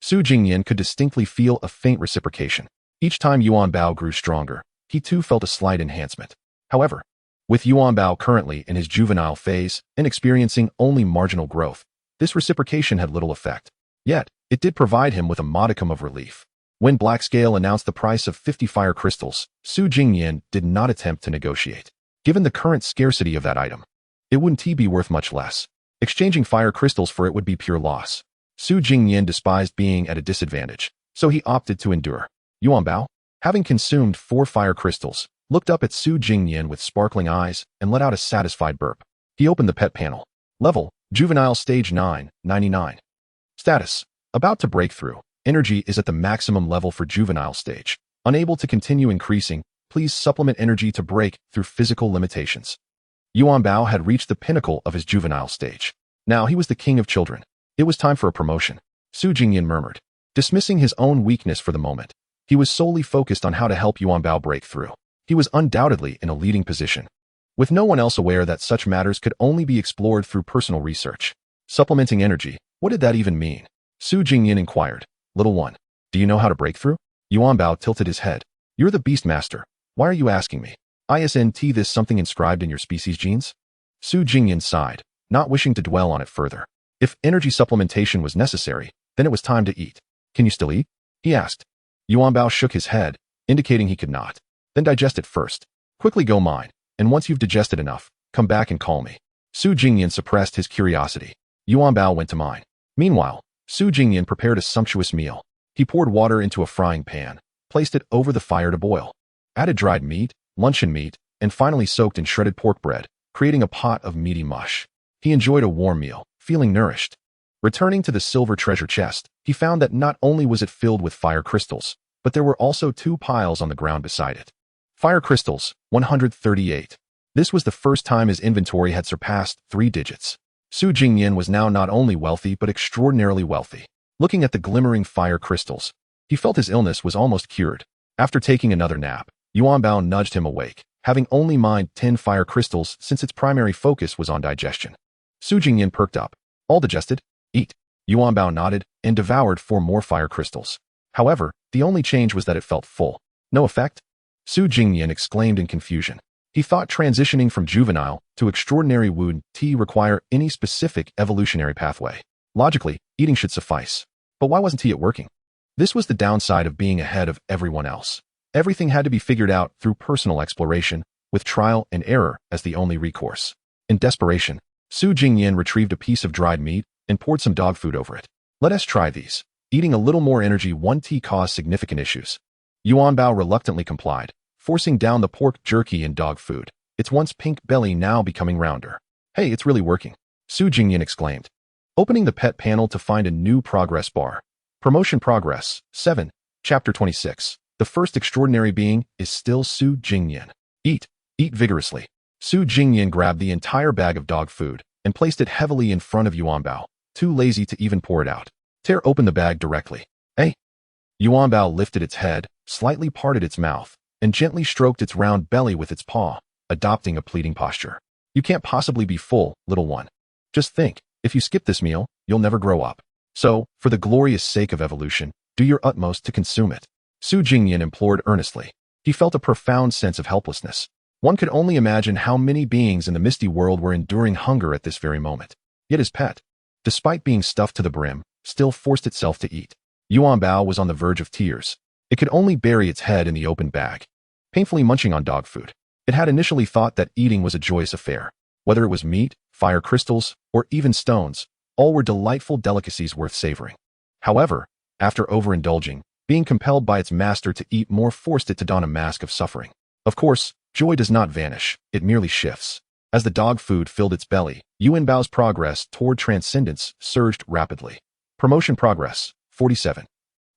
Su Jingnian could distinctly feel a faint reciprocation. Each time Yuan Bao grew stronger, he too felt a slight enhancement. However, with Yuan Bao currently in his juvenile phase and experiencing only marginal growth, this reciprocation had little effect. Yet, it did provide him with a modicum of relief. When Black Scale announced the price of 50 fire crystals, Su Jingnian did not attempt to negotiate. Given the current scarcity of that item, it wouldn't be worth much less. Exchanging fire crystals for it would be pure loss. Su Jingnian despised being at a disadvantage, so he opted to endure. Yuan Bao, having consumed 4 fire crystals, looked up at Su Jingnian with sparkling eyes and let out a satisfied burp. He opened the pet panel. Level, Juvenile Stage 9, 99. Status, about to break through. Energy is at the maximum level for Juvenile Stage. Unable to continue increasing, please supplement energy to break through physical limitations. Yuan Bao had reached the pinnacle of his Juvenile Stage. Now he was the king of children. It was time for a promotion. Su Jingnian murmured. Dismissing his own weakness for the moment, he was solely focused on how to help Yuan Bao break through. He was undoubtedly in a leading position, with no one else aware that such matters could only be explored through personal research. Supplementing energy, what did that even mean? Su Jingnian inquired. Little one, do you know how to break through? Yuan Bao tilted his head. You're the Beastmaster. Why are you asking me? Isn't this something inscribed in your species genes? Su Jingnian sighed, not wishing to dwell on it further. If energy supplementation was necessary, then it was time to eat. Can you still eat? He asked. Yuan Bao shook his head, indicating he could not. Then digest it first. Quickly go mine, and once you've digested enough, come back and call me. Su Jingnian suppressed his curiosity. Yuan Bao went to mine. Meanwhile, Su Jingnian prepared a sumptuous meal. He poured water into a frying pan, placed it over the fire to boil, added dried meat, luncheon meat, and finally soaked in shredded pork bread, creating a pot of meaty mush. He enjoyed a warm meal, feeling nourished. Returning to the silver treasure chest, he found that not only was it filled with fire crystals, but there were also 2 piles on the ground beside it. Fire crystals, 138. This was the first time his inventory had surpassed 3 digits. Su Jingnian was now not only wealthy but extraordinarily wealthy. Looking at the glimmering fire crystals, he felt his illness was almost cured. After taking another nap, Yuan Bao nudged him awake, having only mined 10 fire crystals since its primary focus was on digestion. Su Jingnian perked up. All digested? Eat. Yuan Bao nodded and devoured 4 more fire crystals. However, the only change was that it felt full. No effect? Su Jingnian exclaimed in confusion. He thought transitioning from juvenile to extraordinary would require any specific evolutionary pathway. Logically, eating should suffice. But why wasn't it working? This was the downside of being ahead of everyone else. Everything had to be figured out through personal exploration, with trial and error as the only recourse. In desperation, Su Jingnian retrieved a piece of dried meat and poured some dog food over it. Let us try these. Eating a little more energy caused significant issues. Yuan Bao reluctantly complied, forcing down the pork jerky and dog food, its once pink belly now becoming rounder. Hey, it's really working, Su Jingnian exclaimed, opening the pet panel to find a new progress bar. Promotion progress, 7, Chapter 26. The first extraordinary being is still Su Jingnian. Eat vigorously. Su Jingnian grabbed the entire bag of dog food and placed it heavily in front of Yuan Bao, too lazy to even pour it out. Tear open the bag directly. Hey! Yuan Bao lifted its head, slightly parted its mouth, and gently stroked its round belly with its paw, adopting a pleading posture. You can't possibly be full, little one. Just think, if you skip this meal, you'll never grow up. So, for the glorious sake of evolution, do your utmost to consume it. Su Jingnian implored earnestly. He felt a profound sense of helplessness. One could only imagine how many beings in the misty world were enduring hunger at this very moment. Yet his pet, despite being stuffed to the brim, still forced itself to eat. Yuan Bao was on the verge of tears. It could only bury its head in the open bag, painfully munching on dog food. It had initially thought that eating was a joyous affair. Whether it was meat, fire crystals, or even stones, all were delightful delicacies worth savoring. However, after overindulging, being compelled by its master to eat more forced it to don a mask of suffering. Of course, joy does not vanish, it merely shifts. As the dog food filled its belly, Yuan Bao's progress toward transcendence surged rapidly. Promotion progress, 47.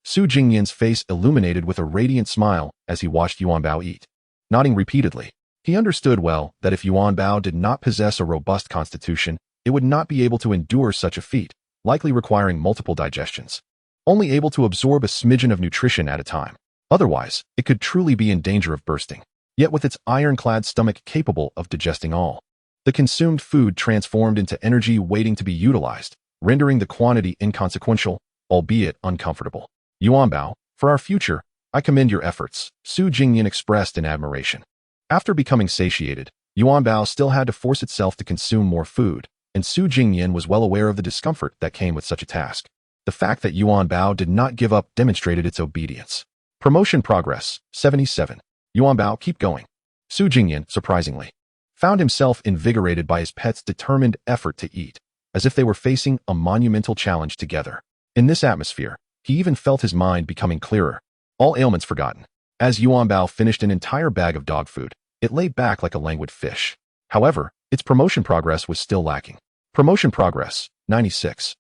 Su Jingnian's face illuminated with a radiant smile as he watched Yuan Bao eat. Nodding repeatedly, he understood well that if Yuan Bao did not possess a robust constitution, it would not be able to endure such a feat, likely requiring multiple digestions. Only able to absorb a smidgen of nutrition at a time. Otherwise, it could truly be in danger of bursting. Yet with its ironclad stomach capable of digesting all, the consumed food transformed into energy waiting to be utilized, rendering the quantity inconsequential, albeit uncomfortable. Yuan Bao, for our future, I commend your efforts, Su Jingnian expressed in admiration. After becoming satiated, Yuan Bao still had to force itself to consume more food, and Su Jingnian was well aware of the discomfort that came with such a task. The fact that Yuan Bao did not give up demonstrated its obedience. Promotion progress, 77. Yuan Bao, keep going. Su Jingnian, surprisingly, found himself invigorated by his pet's determined effort to eat, as if they were facing a monumental challenge together. In this atmosphere, he even felt his mind becoming clearer, all ailments forgotten. As Yuan Bao finished an entire bag of dog food, it lay back like a languid fish. However, its promotion progress was still lacking. Promotion progress, 96.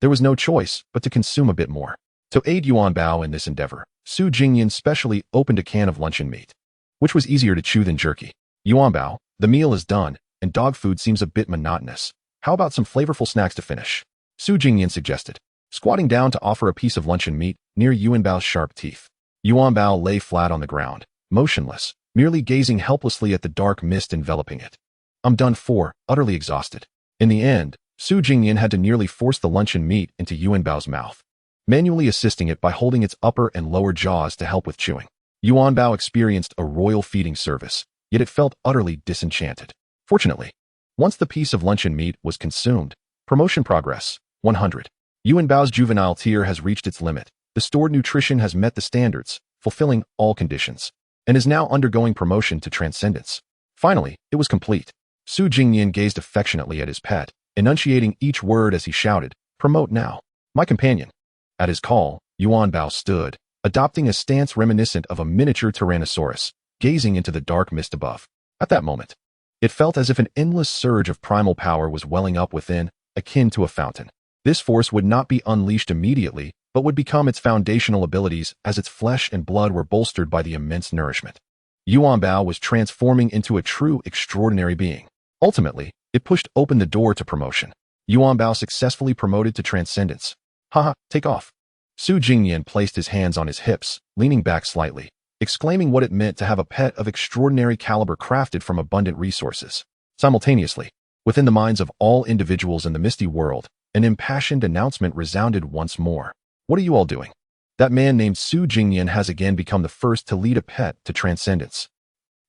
There was no choice but to consume a bit more. To aid Yuan Bao in this endeavor, Su Jingnian specially opened a can of luncheon meat, which was easier to chew than jerky. Yuan Bao, the meal is done, and dog food seems a bit monotonous. How about some flavorful snacks to finish? Su Jingnian suggested, squatting down to offer a piece of luncheon meat near Yuan Bao's sharp teeth. Yuan Bao lay flat on the ground, motionless, merely gazing helplessly at the dark mist enveloping it. I'm done for, utterly exhausted. In the end, Su Jingnian had to nearly force the luncheon meat into Yuan Bao's mouth, manually assisting it by holding its upper and lower jaws to help with chewing. Yuan Bao experienced a royal feeding service, yet it felt utterly disenchanted. Fortunately, once the piece of luncheon meat was consumed, promotion progress, 100. Yuan Bao's juvenile tier has reached its limit. The stored nutrition has met the standards, fulfilling all conditions, and is now undergoing promotion to transcendence. Finally, it was complete. Su Jingnian gazed affectionately at his pet, enunciating each word as he shouted, "Promote now, my companion." At his call, Yuan Bao stood, adopting a stance reminiscent of a miniature tyrannosaurus, gazing into the dark mist above. At that moment, it felt as if an endless surge of primal power was welling up within, akin to a fountain. This force would not be unleashed immediately, but would become its foundational abilities as its flesh and blood were bolstered by the immense nourishment. Yuan Bao was transforming into a true extraordinary being. Ultimately, it pushed open the door to promotion. Yuan Bao successfully promoted to transcendence. Haha, take off. Su Jingnian placed his hands on his hips, leaning back slightly, exclaiming what it meant to have a pet of extraordinary caliber crafted from abundant resources. Simultaneously, within the minds of all individuals in the misty world, an impassioned announcement resounded once more. What are you all doing? That man named Su Jingnian has again become the first to lead a pet to transcendence.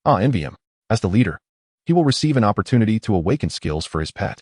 Ah, envy him. As the leader, he will receive an opportunity to awaken skills for his pet.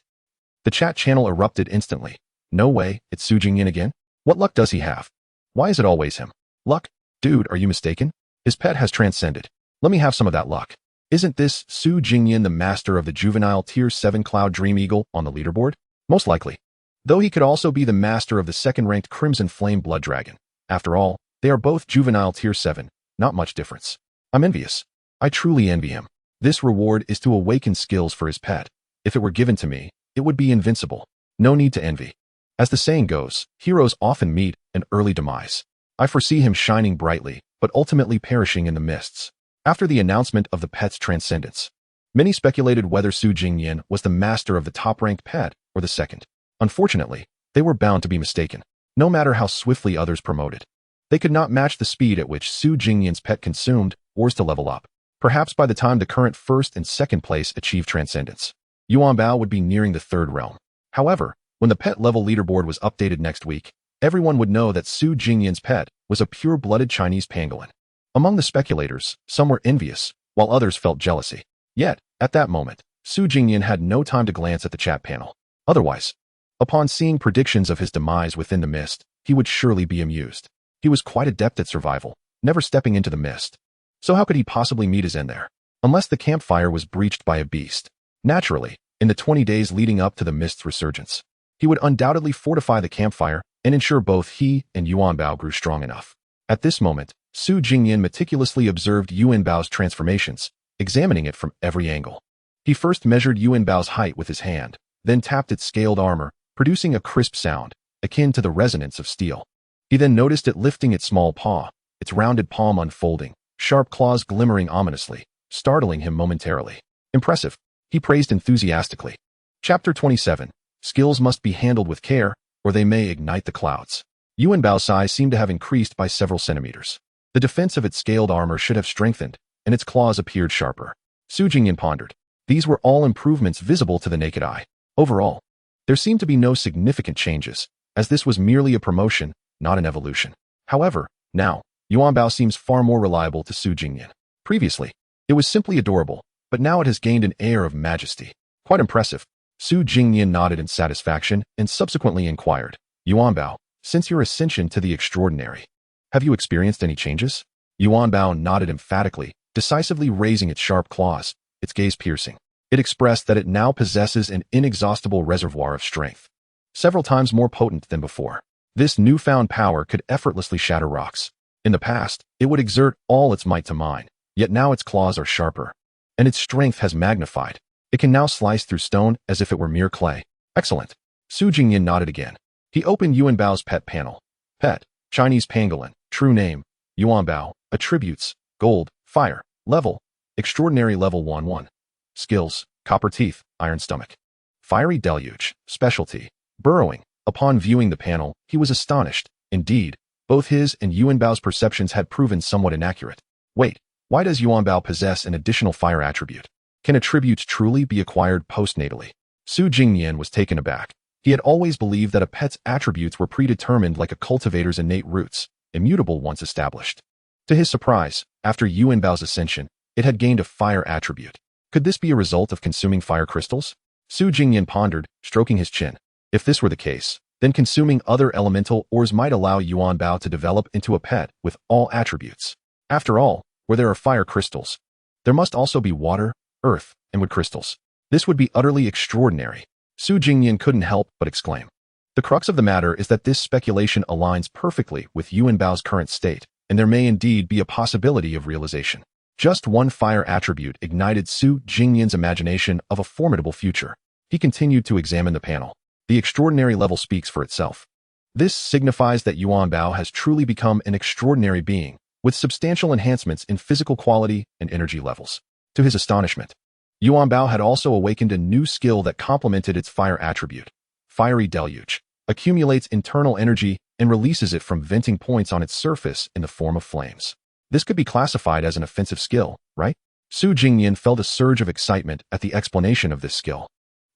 The chat channel erupted instantly. No way, it's Su Jingnian again? What luck does he have? Why is it always him? Luck? Dude, are you mistaken? His pet has transcended. Let me have some of that luck. Isn't this Su Jingnian the master of the juvenile Tier 7 Cloud Dream Eagle on the leaderboard? Most likely. Though he could also be the master of the second-ranked Crimson Flame Blood Dragon. After all, they are both juvenile Tier 7, not much difference. I'm envious. I truly envy him. This reward is to awaken skills for his pet. If it were given to me, it would be invincible. No need to envy. As the saying goes, heroes often meet an early demise. I foresee him shining brightly, but ultimately perishing in the mists. After the announcement of the pet's transcendence, many speculated whether Su Jingnian was the master of the top-ranked pet or the second. Unfortunately, they were bound to be mistaken. No matter how swiftly others promoted, they could not match the speed at which Su Jingnian's pet consumed ores to level up. Perhaps by the time the current first and second place achieved transcendence, Yuan Bao would be nearing the third realm. However, when the pet level leaderboard was updated next week, everyone would know that Su Jingnian's pet was a pure-blooded Chinese pangolin. Among the speculators, some were envious, while others felt jealousy. Yet, at that moment, Su Jingnian had no time to glance at the chat panel. Otherwise, upon seeing predictions of his demise within the mist, he would surely be amused. He was quite adept at survival, never stepping into the mist. So how could he possibly meet his end there? Unless the campfire was breached by a beast. Naturally, in the 20 days leading up to the mist's resurgence, he would undoubtedly fortify the campfire and ensure both he and Yuan Bao grew strong enough. At this moment, Su Jingnian meticulously observed Yuan Bao's transformations, examining it from every angle. He first measured Yuan Bao's height with his hand, then tapped its scaled armor, producing a crisp sound, akin to the resonance of steel. He then noticed it lifting its small paw, its rounded palm unfolding, sharp claws glimmering ominously, startling him momentarily. Impressive, he praised enthusiastically. Chapter 27. Skills must be handled with care, or they may ignite the clouds. Yuan Bao's size seemed to have increased by several centimeters. The defense of its scaled armor should have strengthened, and its claws appeared sharper. Su Jingnian pondered. These were all improvements visible to the naked eye. Overall, there seemed to be no significant changes, as this was merely a promotion, not an evolution. However, now, Yuan Bao seems far more reliable to Su Jingnian. Previously, it was simply adorable, but now it has gained an air of majesty. Quite impressive. Su Jingnian nodded in satisfaction and subsequently inquired, Yuan Bao, since your ascension to the extraordinary, have you experienced any changes? Yuan Bao nodded emphatically, decisively raising its sharp claws, its gaze piercing. It expressed that it now possesses an inexhaustible reservoir of strength, several times more potent than before. This newfound power could effortlessly shatter rocks. In the past, it would exert all its might to mine, yet now its claws are sharper, and its strength has magnified. It can now slice through stone as if it were mere clay. Excellent. Su Jingnian nodded again. He opened Yuan Bao's pet panel. Pet, Chinese pangolin, true name, Yuan Bao, attributes, gold, fire, level, extraordinary level 1-1. Skills, copper teeth, iron stomach. Fiery deluge, specialty, burrowing. Upon viewing the panel, he was astonished. Indeed, both his and Yuan Bao's perceptions had proven somewhat inaccurate. Wait, why does Yuan Bao possess an additional fire attribute? Can attributes truly be acquired postnatally? Su Jingnian was taken aback. He had always believed that a pet's attributes were predetermined like a cultivator's innate roots, immutable once established. To his surprise, after Yuan Bao's ascension, it had gained a fire attribute. Could this be a result of consuming fire crystals? Su Jingnian pondered, stroking his chin. If this were the case, then consuming other elemental ores might allow Yuan Bao to develop into a pet with all attributes. After all, where there are fire crystals, there must also be water, earth, and wood crystals. This would be utterly extraordinary. Su Jingnian couldn't help but exclaim. The crux of the matter is that this speculation aligns perfectly with Yuan Bao's current state, and there may indeed be a possibility of realization. Just one fire attribute ignited Su Jingnian's imagination of a formidable future. He continued to examine the panel. The extraordinary level speaks for itself. This signifies that Yuan Bao has truly become an extraordinary being, with substantial enhancements in physical quality and energy levels. To his astonishment, Yuan Bao had also awakened a new skill that complemented its fire attribute. Fiery deluge accumulates internal energy and releases it from venting points on its surface in the form of flames. This could be classified as an offensive skill, right? Su Jingnian felt a surge of excitement at the explanation of this skill.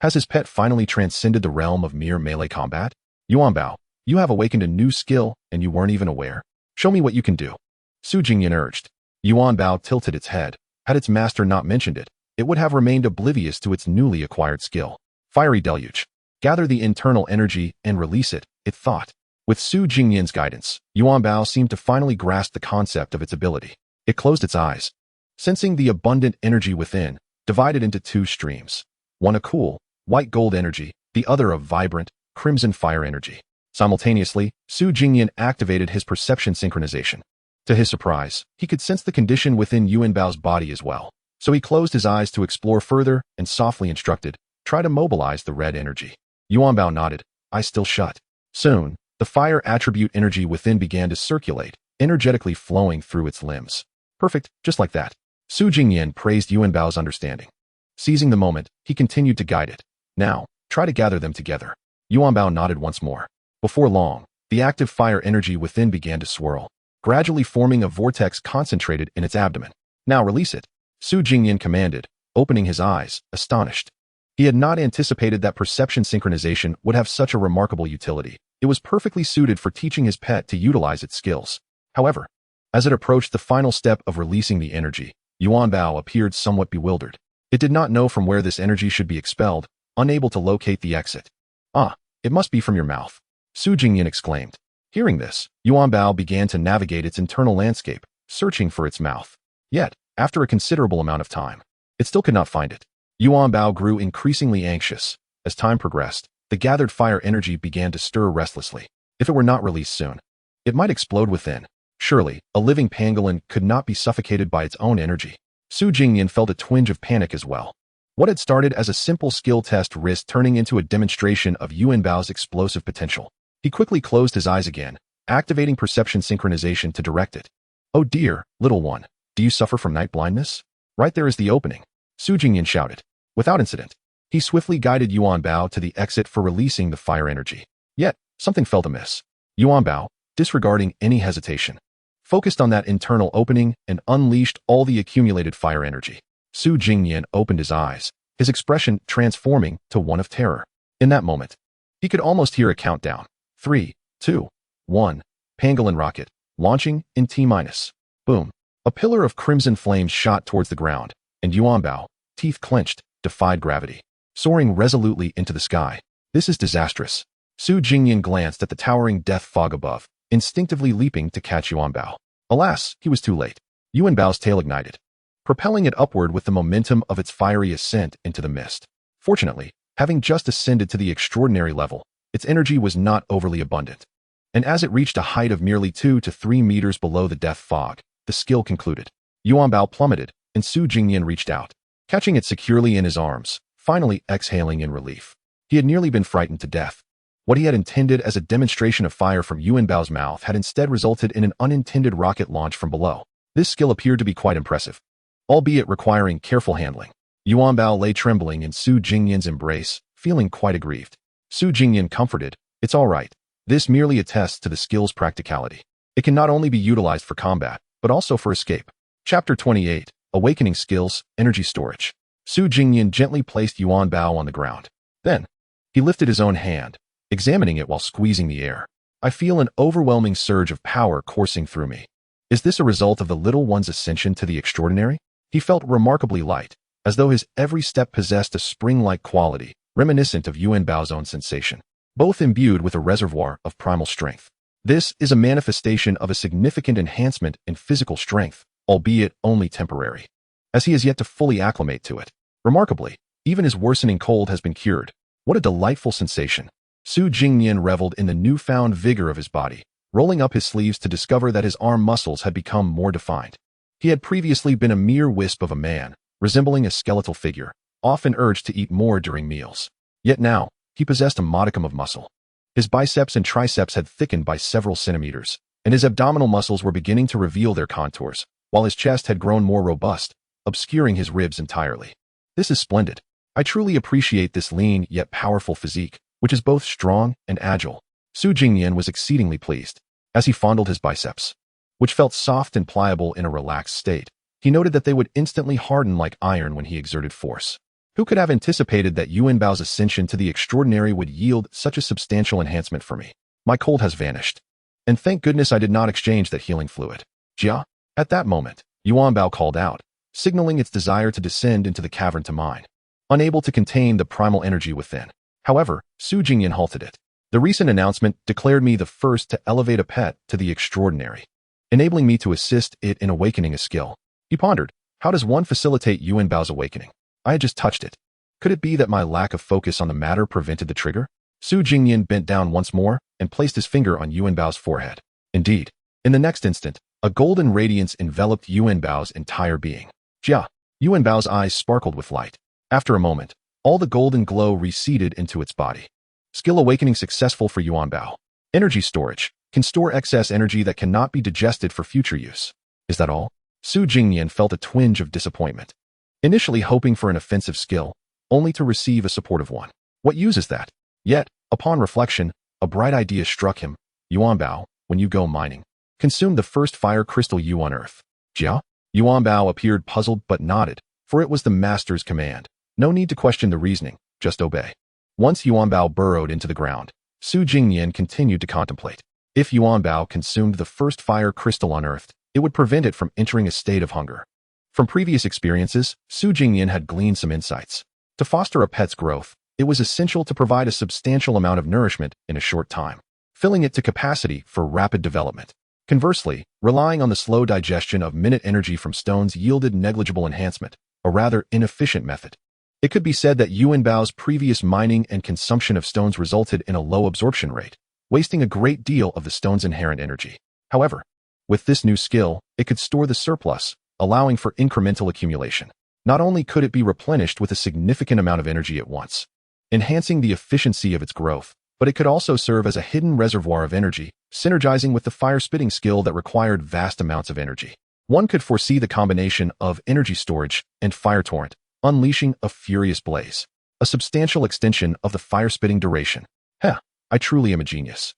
Has his pet finally transcended the realm of mere melee combat? Yuan Bao, you have awakened a new skill and you weren't even aware. Show me what you can do. Su Jingnian urged. Yuan Bao tilted its head. Had its master not mentioned it, it would have remained oblivious to its newly acquired skill. Fiery deluge. Gather the internal energy and release it, it thought. With Su Jingnian's guidance, Yuan Bao seemed to finally grasp the concept of its ability. It closed its eyes, sensing the abundant energy within, divided into two streams. One a cool, white gold energy, the other a vibrant, crimson fire energy. Simultaneously, Su Jingnian activated his perception synchronization. To his surprise, he could sense the condition within Yuan Bao's body as well. So he closed his eyes to explore further and softly instructed, try to mobilize the red energy. Yuan Bao nodded, eyes still shut. Soon, the fire attribute energy within began to circulate, energetically flowing through its limbs. Perfect, just like that. Su Jingnian praised Yuan Bao's understanding. Seizing the moment, he continued to guide it. Now, try to gather them together. Yuan Bao nodded once more. Before long, the active fire energy within began to swirl, gradually forming a vortex concentrated in its abdomen. Now release it, Su Jingnian commanded, opening his eyes, astonished. He had not anticipated that perception synchronization would have such a remarkable utility. It was perfectly suited for teaching his pet to utilize its skills. However, as it approached the final step of releasing the energy, Yuan Bao appeared somewhat bewildered. It did not know from where this energy should be expelled, unable to locate the exit. Ah, it must be from your mouth, Su Jingnian exclaimed. Hearing this, Yuan Bao began to navigate its internal landscape, searching for its mouth. Yet, after a considerable amount of time, it still could not find it. Yuan Bao grew increasingly anxious. As time progressed, the gathered fire energy began to stir restlessly. If it were not released soon, it might explode within. Surely, a living pangolin could not be suffocated by its own energy. Su Jingnian felt a twinge of panic as well. What had started as a simple skill test risked turning into a demonstration of Yuan Bao's explosive potential. He quickly closed his eyes again, activating perception synchronization to direct it. Oh dear, little one, do you suffer from night blindness? Right there is the opening, Su Jingnian shouted. Without incident, he swiftly guided Yuan Bao to the exit for releasing the fire energy. Yet, something felt amiss. Yuan Bao, disregarding any hesitation, focused on that internal opening and unleashed all the accumulated fire energy. Su Jingnian opened his eyes, his expression transforming to one of terror. In that moment, he could almost hear a countdown. 3, 2, 1, pangolin rocket, launching in T-minus. Boom. A pillar of crimson flames shot towards the ground, and Yuan Bao, teeth clenched, defied gravity, soaring resolutely into the sky. This is disastrous. Su Jingnian glanced at the towering death fog above, instinctively leaping to catch Yuan Bao. Alas, he was too late. Yuan Bao's tail ignited, propelling it upward with the momentum of its fiery ascent into the mist. Fortunately, having just ascended to the extraordinary level, its energy was not overly abundant. And as it reached a height of merely 2 to 3 meters below the death fog, the skill concluded. Yuan Bao plummeted, and Su Jingnian reached out, catching it securely in his arms, finally exhaling in relief. He had nearly been frightened to death. What he had intended as a demonstration of fire from Yuan Bao's mouth had instead resulted in an unintended rocket launch from below. This skill appeared to be quite impressive, albeit requiring careful handling. Yuan Bao lay trembling in Su Jingnian's embrace, feeling quite aggrieved. Su Jingnian comforted, it's all right. This merely attests to the skill's practicality. It can not only be utilized for combat, but also for escape. Chapter 28, Awakening Skills, Energy Storage. Su Jingnian gently placed Yuan Bao on the ground. Then, he lifted his own hand, examining it while squeezing the air. I feel an overwhelming surge of power coursing through me. Is this a result of the little one's ascension to the extraordinary? He felt remarkably light, as though his every step possessed a spring-like quality, reminiscent of Yuan Bao's own sensation, both imbued with a reservoir of primal strength. This is a manifestation of a significant enhancement in physical strength, albeit only temporary, as he has yet to fully acclimate to it. Remarkably, even his worsening cold has been cured. What a delightful sensation. Su Jingnian reveled in the newfound vigor of his body, rolling up his sleeves to discover that his arm muscles had become more defined. He had previously been a mere wisp of a man, resembling a skeletal figure, often urged to eat more during meals. Yet now, he possessed a modicum of muscle. His biceps and triceps had thickened by several centimeters, and his abdominal muscles were beginning to reveal their contours, while his chest had grown more robust, obscuring his ribs entirely. This is splendid. I truly appreciate this lean yet powerful physique, which is both strong and agile. Su Jingnian was exceedingly pleased. As he fondled his biceps, which felt soft and pliable in a relaxed state, he noted that they would instantly harden like iron when he exerted force. Who could have anticipated that Yuan Bao's ascension to the extraordinary would yield such a substantial enhancement for me? My cold has vanished. And thank goodness I did not exchange that healing fluid. Jia? At that moment, Yuan Bao called out, signaling its desire to descend into the cavern to mine. Unable to contain the primal energy within. However, Jingnian halted it. The recent announcement declared me the first to elevate a pet to the extraordinary, enabling me to assist it in awakening a skill. He pondered, how does one facilitate Yuanbao's awakening? I had just touched it. Could it be that my lack of focus on the matter prevented the trigger? Jingnian bent down once more and placed his finger on Yuanbao's forehead. Indeed, in the next instant, a golden radiance enveloped Yuanbao's entire being. Jia! Yuanbao's eyes sparkled with light. After a moment, all the golden glow receded into its body. Skill awakening successful for Yuanbao. Energy storage. Can store excess energy that cannot be digested for future use. Is that all? Jingnian felt a twinge of disappointment. Initially hoping for an offensive skill, only to receive a supportive one. What use is that? Yet, upon reflection, a bright idea struck him. Yuanbao, when you go mining, consume the first fire crystal you unearth. Jia? Yuanbao appeared puzzled but nodded, for it was the master's command. No need to question the reasoning, just obey. Once Yuanbao burrowed into the ground, Jingnian continued to contemplate. If Yuanbao consumed the first fire crystal unearthed, it would prevent it from entering a state of hunger. From previous experiences, Jingnian had gleaned some insights. To foster a pet's growth, it was essential to provide a substantial amount of nourishment in a short time, filling it to capacity for rapid development. Conversely, relying on the slow digestion of minute energy from stones yielded negligible enhancement, a rather inefficient method. It could be said that Yuanbao's previous mining and consumption of stones resulted in a low absorption rate, wasting a great deal of the stone's inherent energy. However, with this new skill, it could store the surplus, allowing for incremental accumulation. Not only could it be replenished with a significant amount of energy at once, enhancing the efficiency of its growth, but it could also serve as a hidden reservoir of energy, synergizing with the fire-spitting skill that required vast amounts of energy. One could foresee the combination of energy storage and fire torrent, unleashing a furious blaze. A substantial extension of the fire-spitting duration. I truly am a genius.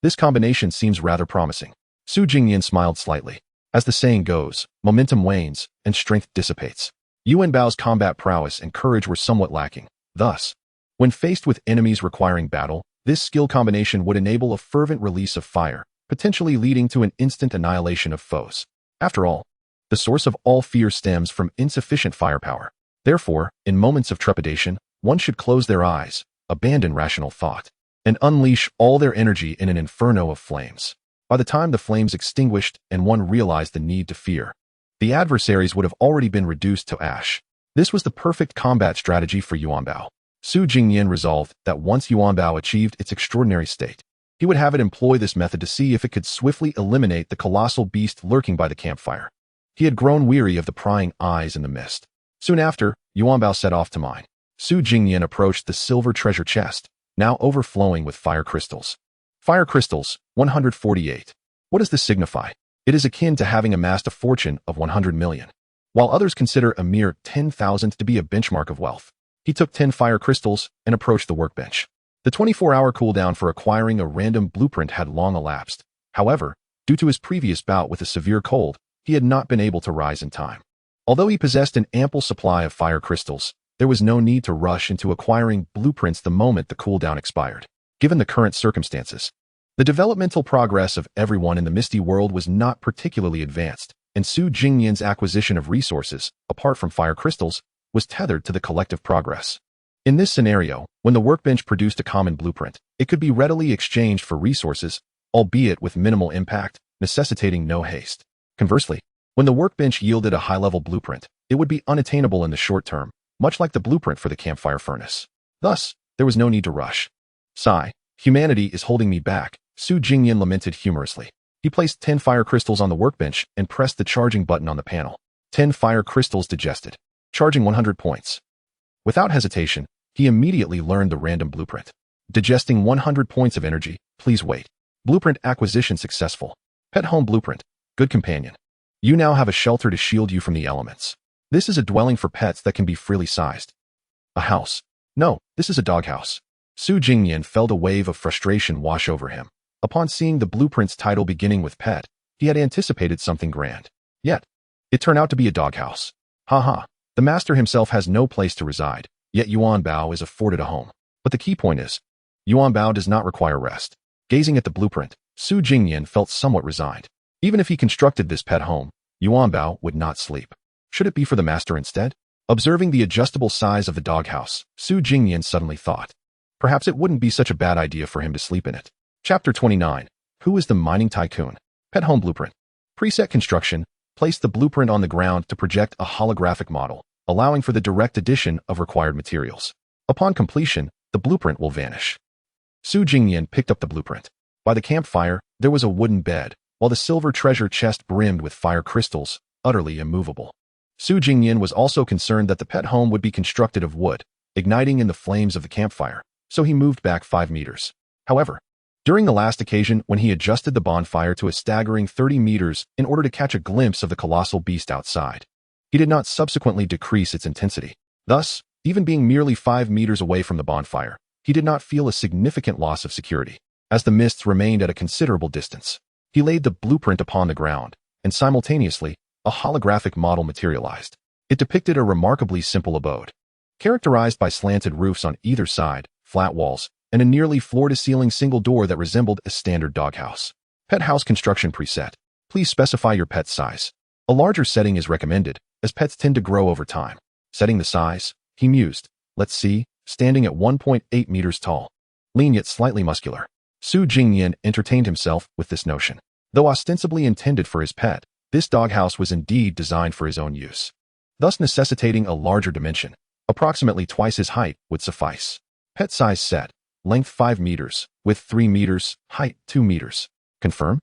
This combination seems rather promising. Jingnian smiled slightly. As the saying goes, momentum wanes and strength dissipates. Yuanbao's combat prowess and courage were somewhat lacking. Thus, when faced with enemies requiring battle, this skill combination would enable a fervent release of fire, potentially leading to an instant annihilation of foes. After all, the source of all fear stems from insufficient firepower. Therefore, in moments of trepidation, one should close their eyes, abandon rational thought, and unleash all their energy in an inferno of flames. By the time the flames extinguished and one realized the need to fear, the adversaries would have already been reduced to ash. This was the perfect combat strategy for Yuanbao. Jingnian resolved that once Yuanbao achieved its extraordinary state, he would have it employ this method to see if it could swiftly eliminate the colossal beast lurking by the campfire. He had grown weary of the prying eyes in the mist. Soon after, Yuanbao set off to mine. Jingnian approached the silver treasure chest, now overflowing with fire crystals. Fire crystals, 148. What does this signify? It is akin to having amassed a fortune of 100 million. While others consider a mere 10,000 to be a benchmark of wealth, he took 10 fire crystals and approached the workbench. The 24-hour cooldown for acquiring a random blueprint had long elapsed. However, due to his previous bout with a severe cold, he had not been able to rise in time. Although he possessed an ample supply of fire crystals, there was no need to rush into acquiring blueprints the moment the cooldown expired. Given the current circumstances, the developmental progress of everyone in the Misty World was not particularly advanced, and Jingnian's acquisition of resources, apart from fire crystals, was tethered to the collective progress. In this scenario, when the workbench produced a common blueprint, it could be readily exchanged for resources, albeit with minimal impact, necessitating no haste. Conversely, when the workbench yielded a high-level blueprint, it would be unattainable in the short term, much like the blueprint for the campfire furnace. Thus, there was no need to rush. Sigh, humanity is holding me back, Jingnian lamented humorously. He placed 10 fire crystals on the workbench and pressed the charging button on the panel. 10 fire crystals digested, charging 100 points. Without hesitation, he immediately learned the random blueprint. Digesting 100 points of energy, please wait. Blueprint acquisition successful. Pet home blueprint, good companion. You now have a shelter to shield you from the elements. This is a dwelling for pets that can be freely sized. A house. No, this is a doghouse. Jingnian felt a wave of frustration wash over him. Upon seeing the blueprint's title beginning with pet, he had anticipated something grand. Yet, it turned out to be a doghouse. The master himself has no place to reside, yet Yuanbao is afforded a home. But the key point is, Yuanbao does not require rest. Gazing at the blueprint, Jingnian felt somewhat resigned. Even if he constructed this pet home, Yuanbao would not sleep. Should it be for the master instead? Observing the adjustable size of the doghouse, Su Jingnian suddenly thought. Perhaps it wouldn't be such a bad idea for him to sleep in it. Chapter 29. Who is the Mining Tycoon? Pet Home Blueprint. Preset construction. Place the blueprint on the ground to project a holographic model, allowing for the direct addition of required materials. Upon completion, the blueprint will vanish. Su Jingnian picked up the blueprint. By the campfire, there was a wooden bed, while the silver treasure chest brimmed with fire crystals, utterly immovable. Su Jingnian was also concerned that the pet home would be constructed of wood, igniting in the flames of the campfire, so he moved back 5 meters. However, during the last occasion when he adjusted the bonfire to a staggering 30 meters in order to catch a glimpse of the colossal beast outside, he did not subsequently decrease its intensity. Thus, even being merely 5 meters away from the bonfire, he did not feel a significant loss of security, as the mists remained at a considerable distance. He laid the blueprint upon the ground, and simultaneously, a holographic model materialized. It depicted a remarkably simple abode, characterized by slanted roofs on either side, flat walls, and a nearly floor-to-ceiling single door that resembled a standard doghouse. Pet house construction preset. Please specify your pet's size. A larger setting is recommended, as pets tend to grow over time. Setting the size, he mused. Let's see, standing at 1.8 meters tall. Lean yet slightly muscular. Su Jingnian entertained himself with this notion. Though ostensibly intended for his pet, this doghouse was indeed designed for his own use, thus necessitating a larger dimension. Approximately twice his height would suffice. Pet size set. Length 5 meters, width 3 meters, height 2 meters. Confirm?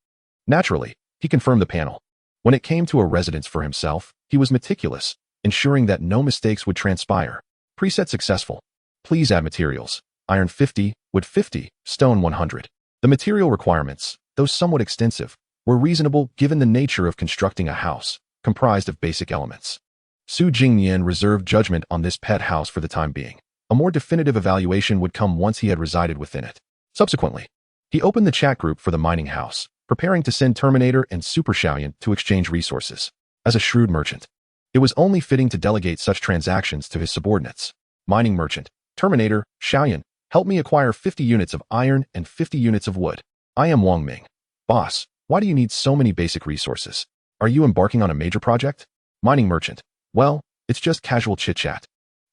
Naturally, he confirmed the panel. When it came to a residence for himself, he was meticulous, ensuring that no mistakes would transpire. Preset successful. Please add materials. Iron 50, wood 50, stone 100. The material requirements, though somewhat extensive, were reasonable given the nature of constructing a house, comprised of basic elements. Su Jingnian reserved judgment on this pet house for the time being. A more definitive evaluation would come once he had resided within it. Subsequently, he opened the chat group for the mining house, preparing to send Terminator and Super Xiaoyan to exchange resources. As a shrewd merchant, it was only fitting to delegate such transactions to his subordinates. Mining merchant, Terminator, Xiaoyan, help me acquire 50 units of iron and 50 units of wood. I am Wang Ming. Boss, why do you need so many basic resources? Are you embarking on a major project? Mining merchant, well, it's just casual chit-chat.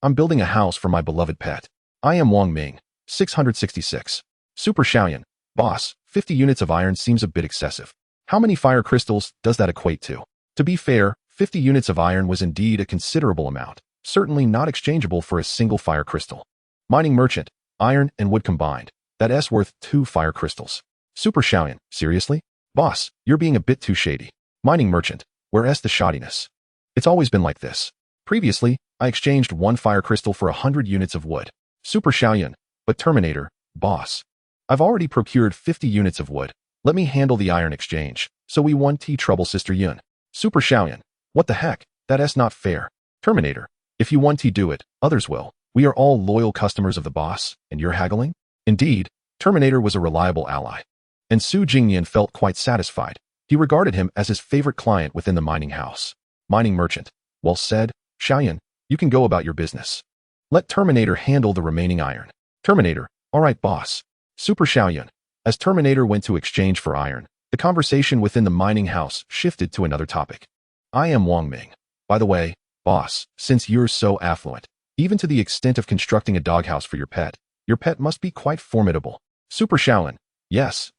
I'm building a house for my beloved pet. I am Wang Ming. 666. Super Xiaoyan, boss, 50 units of iron seems a bit excessive. How many fire crystals does that equate to? To be fair, 50 units of iron was indeed a considerable amount, certainly not exchangeable for a single fire crystal. Mining merchant, iron and wood combined, that's worth 2 fire crystals. Super Xiaoyan, seriously? Boss, you're being a bit too shady. Mining merchant, where's the shoddiness? It's always been like this. Previously, I exchanged 1 fire crystal for 100 units of wood. Super Xiaoyan, but Terminator, boss. I've already procured 50 units of wood. Let me handle the iron exchange, so we 1T trouble Sister Yun. Super Xiaoyan, what the heck? That's not fair. Terminator, if you 1T do it, others will. We are all loyal customers of the boss, and you're haggling? Indeed, Terminator was a reliable ally. And Su Jingnian felt quite satisfied. He regarded him as his favorite client within the mining house. Mining merchant, well said, Xiaoyan, you can go about your business. Let Terminator handle the remaining iron. Terminator, all right, boss. Super Xiaoyan, as Terminator went to exchange for iron, the conversation within the mining house shifted to another topic. I am Wang Ming. By the way, boss, since you're so affluent, even to the extent of constructing a doghouse for your pet must be quite formidable. Super Xiaoyan, yes,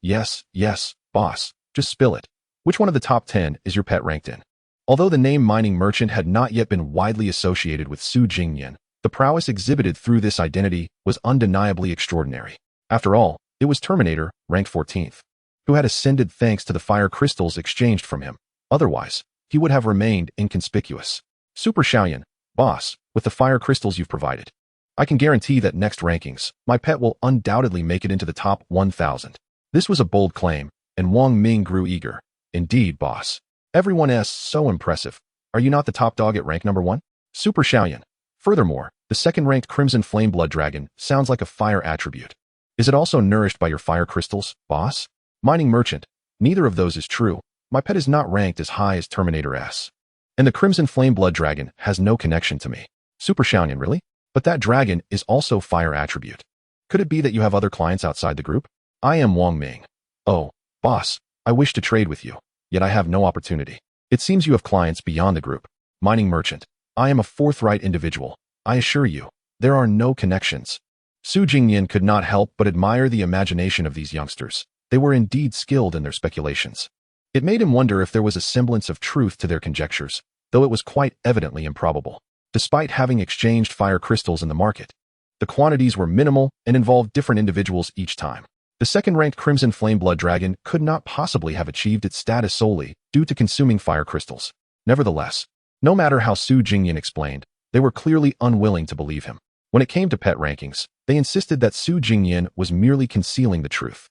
boss, just spill it. Which one of the top 10 is your pet ranked in? Although the name mining merchant had not yet been widely associated with Su Jingnian, the prowess exhibited through this identity was undeniably extraordinary. After all, it was Terminator, ranked 14th, who had ascended thanks to the fire crystals exchanged from him. Otherwise, he would have remained inconspicuous. Super Xiaoyan, boss, with the fire crystals you've provided, I can guarantee that next rankings, my pet will undoubtedly make it into the top 1,000. This was a bold claim, and Wang Ming grew eager. Indeed, boss. Everyone is so impressive. Are you not the top dog at rank number 1? Super Xiaoyan. Furthermore, the second-ranked Crimson Flame Blood Dragon sounds like a fire attribute. Is it also nourished by your fire crystals, boss? Mining merchant. Neither of those is true. My pet is not ranked as high as Terminator S. And the Crimson Flame Blood Dragon has no connection to me. Super Xiaoyan, really? But that dragon is also fire attribute. Could it be that you have other clients outside the group? I am Wang Ming. Oh, boss, I wish to trade with you, yet I have no opportunity. It seems you have clients beyond the group. Mining merchant. I am a forthright individual. I assure you, there are no connections. Su Jingnian could not help but admire the imagination of these youngsters. They were indeed skilled in their speculations. It made him wonder if there was a semblance of truth to their conjectures, though it was quite evidently improbable. Despite having exchanged fire crystals in the market, the quantities were minimal and involved different individuals each time. The second-ranked Crimson Flame Blood Dragon could not possibly have achieved its status solely due to consuming fire crystals. Nevertheless, no matter how Su Jingnian explained, they were clearly unwilling to believe him. When it came to pet rankings, they insisted that Su Jingnian was merely concealing the truth.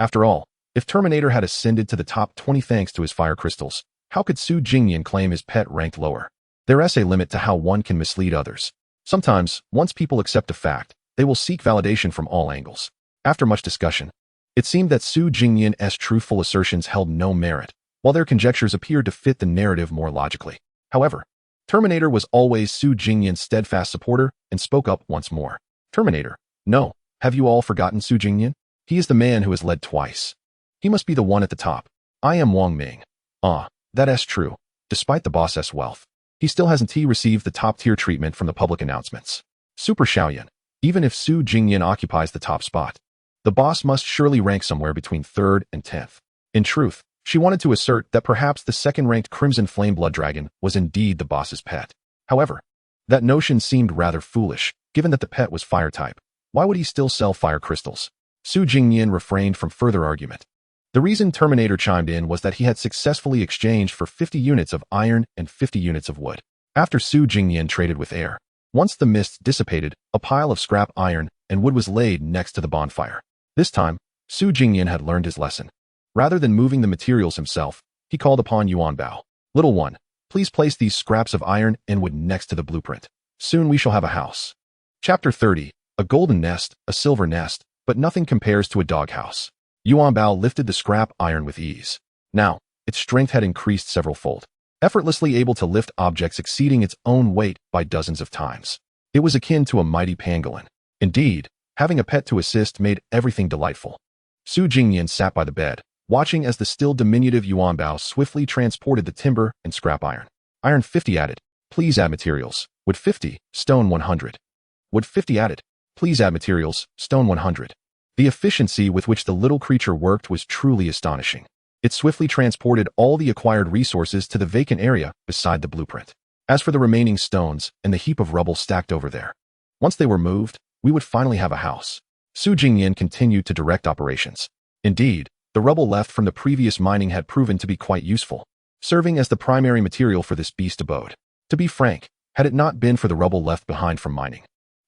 After all, if Terminator had ascended to the top 20 thanks to his fire crystals, how could Su Jingnian claim his pet ranked lower? There is a limit to how one can mislead others. Sometimes, once people accept a fact, they will seek validation from all angles. After much discussion, it seemed that Su Jingnian's truthful assertions held no merit, while their conjectures appeared to fit the narrative more logically. However, Terminator was always Su Jingnian's steadfast supporter and spoke up once more. Terminator, no, have you all forgotten Su Jingnian? He is the man who has led twice. He must be the one at the top. I am Wang Ming. Ah, that is true. Despite the boss's wealth, he still hasn't received the top-tier treatment from the public announcements. Super Xiaoyan, even if Su Jingnian occupies the top spot, the boss must surely rank somewhere between 3rd and 10th. In truth, she wanted to assert that perhaps the second-ranked Crimson Flame Blood Dragon was indeed the boss's pet. However, that notion seemed rather foolish, given that the pet was fire type. Why would he still sell fire crystals? Su Jingnian refrained from further argument. The reason Terminator chimed in was that he had successfully exchanged for 50 units of iron and 50 units of wood. After Su Jingnian traded with air, once the mist dissipated, a pile of scrap iron and wood was laid next to the bonfire. This time, Su Jingnian had learned his lesson. Rather than moving the materials himself, he called upon Yuan Bao. Little one, please place these scraps of iron and wood next to the blueprint. Soon we shall have a house. Chapter 30. A golden nest, a silver nest, but nothing compares to a doghouse. Yuan Bao lifted the scrap iron with ease. Now, its strength had increased several-fold, effortlessly able to lift objects exceeding its own weight by dozens of times. It was akin to a mighty pangolin. Indeed, having a pet to assist made everything delightful. Su Jingnian sat by the bed, watching as the still diminutive Yuan Bao swiftly transported the timber and scrap iron. Iron 50 added. Please add materials. Wood 50, stone 100. Wood 50 added. Please add materials, stone 100. The efficiency with which the little creature worked was truly astonishing. It swiftly transported all the acquired resources to the vacant area beside the blueprint. As for the remaining stones and the heap of rubble stacked over there, once they were moved, we would finally have a house. Su Jingnian continued to direct operations. Indeed, the rubble left from the previous mining had proven to be quite useful, serving as the primary material for this beast abode. To be frank, had it not been for the rubble left behind from mining,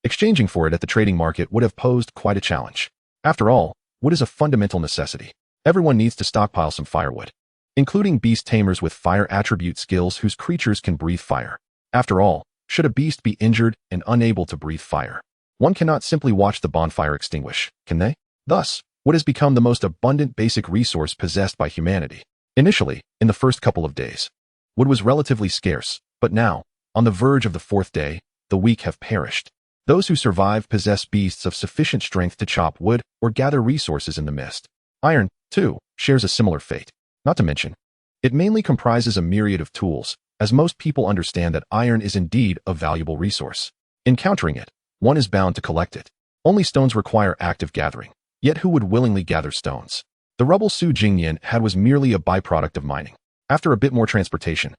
exchanging for it at the trading market would have posed quite a challenge. After all, wood is a fundamental necessity. Everyone needs to stockpile some firewood, including beast tamers with fire attribute skills whose creatures can breathe fire. After all, should a beast be injured and unable to breathe fire, one cannot simply watch the bonfire extinguish, can they? Thus, wood has become the most abundant basic resource possessed by humanity. Initially, in the first couple of days, wood was relatively scarce, but now, on the verge of the 4th day, the weak have perished. Those who survive possess beasts of sufficient strength to chop wood or gather resources in the mist. Iron, too, shares a similar fate. Not to mention, it mainly comprises a myriad of tools, as most people understand that iron is indeed a valuable resource. Encountering it, one is bound to collect it. Only stones require active gathering. Yet who would willingly gather stones? The rubble Su Jingnian had was merely a byproduct of mining. After a bit more transportation,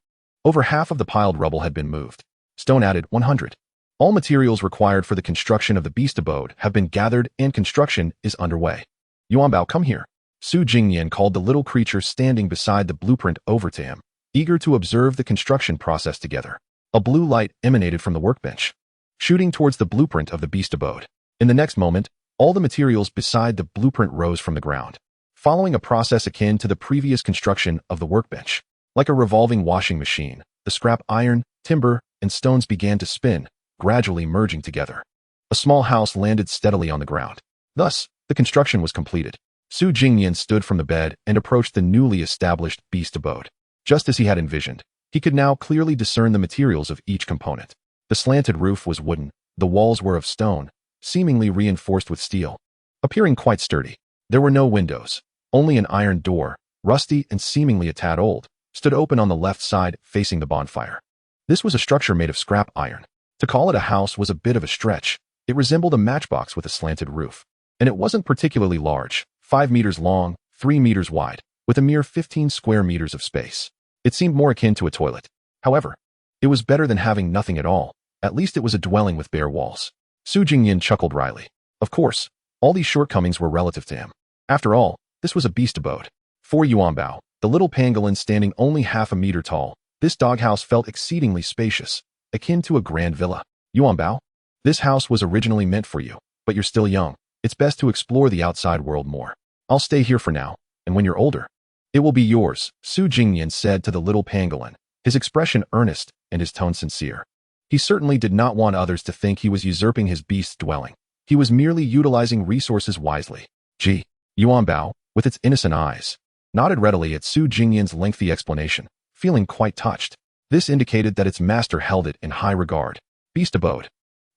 over half of the piled rubble had been moved. Stone added 100. All materials required for the construction of the beast abode have been gathered and construction is underway. Yuan Bao, come here. Su Jingnian called the little creature standing beside the blueprint over to him, eager to observe the construction process together. A blue light emanated from the workbench, shooting towards the blueprint of the beast abode. In the next moment, all the materials beside the blueprint rose from the ground, following a process akin to the previous construction of the workbench. Like a revolving washing machine, the scrap iron, timber, and stones began to spin, gradually merging together. A small house landed steadily on the ground. Thus, the construction was completed. Su Jingnian stood from the bed and approached the newly established beast abode. Just as he had envisioned, he could now clearly discern the materials of each component. The slanted roof was wooden, the walls were of stone, seemingly reinforced with steel, appearing quite sturdy. There were no windows, only an iron door, rusty and seemingly a tad old, stood open on the left side facing the bonfire. This was a structure made of scrap iron. To call it a house was a bit of a stretch. It resembled a matchbox with a slanted roof. And it wasn't particularly large, 5 meters long, 3 meters wide, with a mere 15 square meters of space. It seemed more akin to a toilet. However, it was better than having nothing at all. At least it was a dwelling with bare walls. Su Jingnian chuckled wryly. Of course, all these shortcomings were relative to him. After all, this was a beast abode. For Yuanbao, the little pangolin standing only half a meter tall, this doghouse felt exceedingly spacious, akin to a grand villa. Yuanbao, this house was originally meant for you, but you're still young. It's best to explore the outside world more. I'll stay here for now, and when you're older, it will be yours, Su Jingnian said to the little pangolin, his expression earnest and his tone sincere. He certainly did not want others to think he was usurping his beast's dwelling. He was merely utilizing resources wisely. Gee, Yuanbao, with its innocent eyes, nodded readily at Su Jingnian's lengthy explanation, feeling quite touched. This indicated that its master held it in high regard. Beast abode.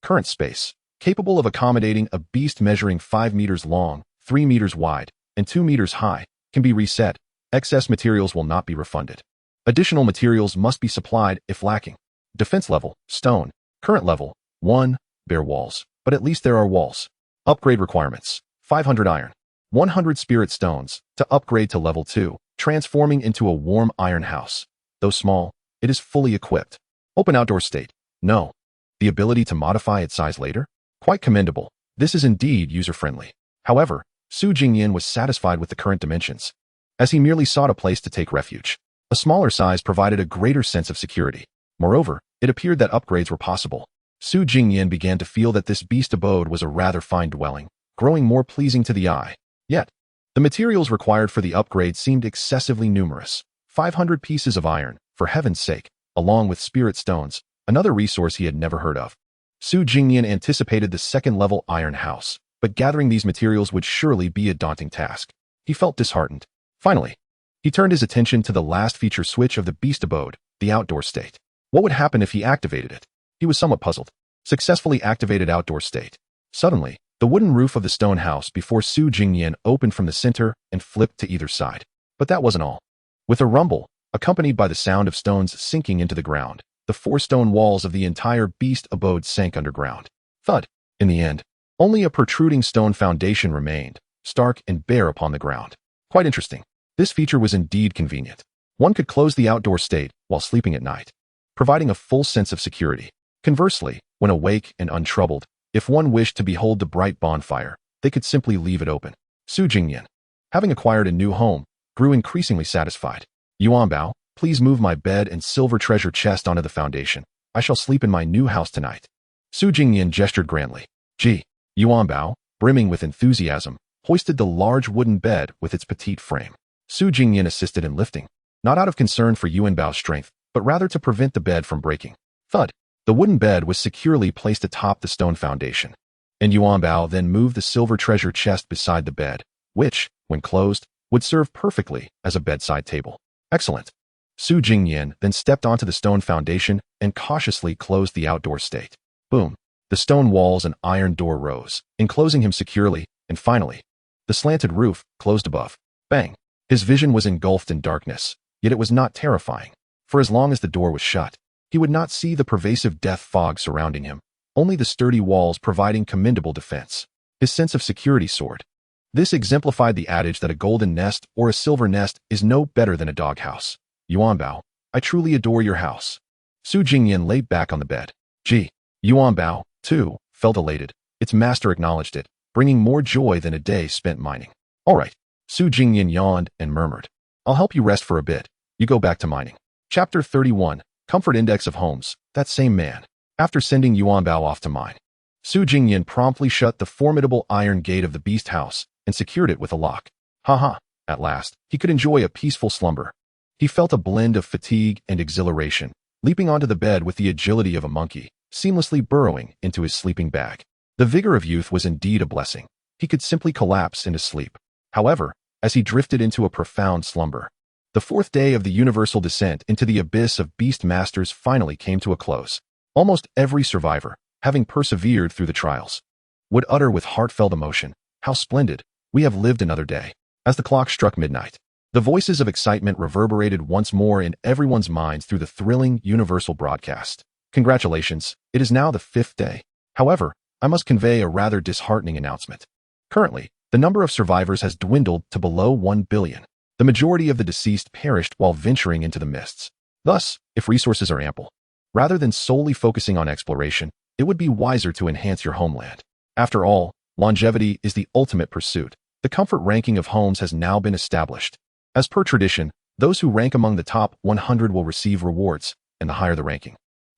Current space. Capable of accommodating a beast measuring 5 meters long, 3 meters wide, and 2 meters high, can be reset. Excess materials will not be refunded. Additional materials must be supplied if lacking. Defense level, stone. Current level, 1, bare walls. But at least there are walls. Upgrade requirements, 500 iron. 100 spirit stones to upgrade to level 2, transforming into a warm iron house. Though small, it is fully equipped. Open outdoor state. No. The ability to modify its size later? Quite commendable. This is indeed user-friendly. However, Su Jingnian was satisfied with the current dimensions, as he merely sought a place to take refuge. A smaller size provided a greater sense of security. Moreover, it appeared that upgrades were possible. Su Jingnian began to feel that this beast abode was a rather fine dwelling, growing more pleasing to the eye. Yet, the materials required for the upgrade seemed excessively numerous. 500 pieces of iron, for heaven's sake, along with spirit stones, another resource he had never heard of. Su Jingnian anticipated the second-level iron house, but gathering these materials would surely be a daunting task. He felt disheartened. Finally, he turned his attention to the last feature switch of the beast abode, the outdoor state. What would happen if he activated it? He was somewhat puzzled. Successfully activated outdoor state. Suddenly, the wooden roof of the stone house before Su Jingnian opened from the center and flipped to either side. But that wasn't all. With a rumble, accompanied by the sound of stones sinking into the ground, the 4 stone walls of the entire beast abode sank underground. Thud. In the end, only a protruding stone foundation remained, stark and bare upon the ground. Quite interesting. This feature was indeed convenient. One could close the outdoor state while sleeping at night, providing a full sense of security. Conversely, when awake and untroubled, if one wished to behold the bright bonfire, they could simply leave it open. Su Jingnian, having acquired a new home, grew increasingly satisfied. Yuanbao, please move my bed and silver treasure chest onto the foundation. I shall sleep in my new house tonight. Su Jingnian gestured grandly. Gee. Yuanbao, brimming with enthusiasm, hoisted the large wooden bed with its petite frame. Su Jingnian assisted in lifting, not out of concern for Yuanbao's strength, but rather to prevent the bed from breaking. Thud. The wooden bed was securely placed atop the stone foundation, and Yuanbao then moved the silver treasure chest beside the bed, which, when closed, would serve perfectly as a bedside table. Excellent. Su Jingnian then stepped onto the stone foundation and cautiously closed the outdoor state. Boom. The stone walls and iron door rose, enclosing him securely, and finally, the slanted roof closed above. Bang. His vision was engulfed in darkness, yet it was not terrifying, for as long as the door was shut, he would not see the pervasive death fog surrounding him, only the sturdy walls providing commendable defense. His sense of security soared. This exemplified the adage that a golden nest or a silver nest is no better than a doghouse. Yuanbao, I truly adore your house. Su Jingnian lay back on the bed. Gee. Yuanbao, too, felt elated. Its master acknowledged it, bringing more joy than a day spent mining. All right. Su Jingnian yawned and murmured. I'll help you rest for a bit. You go back to mining. Chapter 31. Comfort Index of Homes. That same man. After sending Yuanbao off to mine, Su Jingnian promptly shut the formidable iron gate of the beast house and secured it with a lock. Ha. At last, he could enjoy a peaceful slumber. He felt a blend of fatigue and exhilaration, leaping onto the bed with the agility of a monkey, seamlessly burrowing into his sleeping bag. The vigor of youth was indeed a blessing. He could simply collapse into sleep. However, as he drifted into a profound slumber, the 4th day of the universal descent into the abyss of beast masters finally came to a close. Almost every survivor, having persevered through the trials, would utter with heartfelt emotion, "How splendid! We have lived another day." As the clock struck midnight, The voices of excitement reverberated once more in everyone's minds through the thrilling universal broadcast. Congratulations, it is now the 5th day. However, I must convey a rather disheartening announcement. Currently, the number of survivors has dwindled to below 1 billion. The majority of the deceased perished while venturing into the mists. Thus, if resources are ample, rather than solely focusing on exploration, it would be wiser to enhance your homeland. After all, longevity is the ultimate pursuit. The comfort ranking of homes has now been established. As per tradition, those who rank among the top 100 will receive rewards, and the higher the ranking,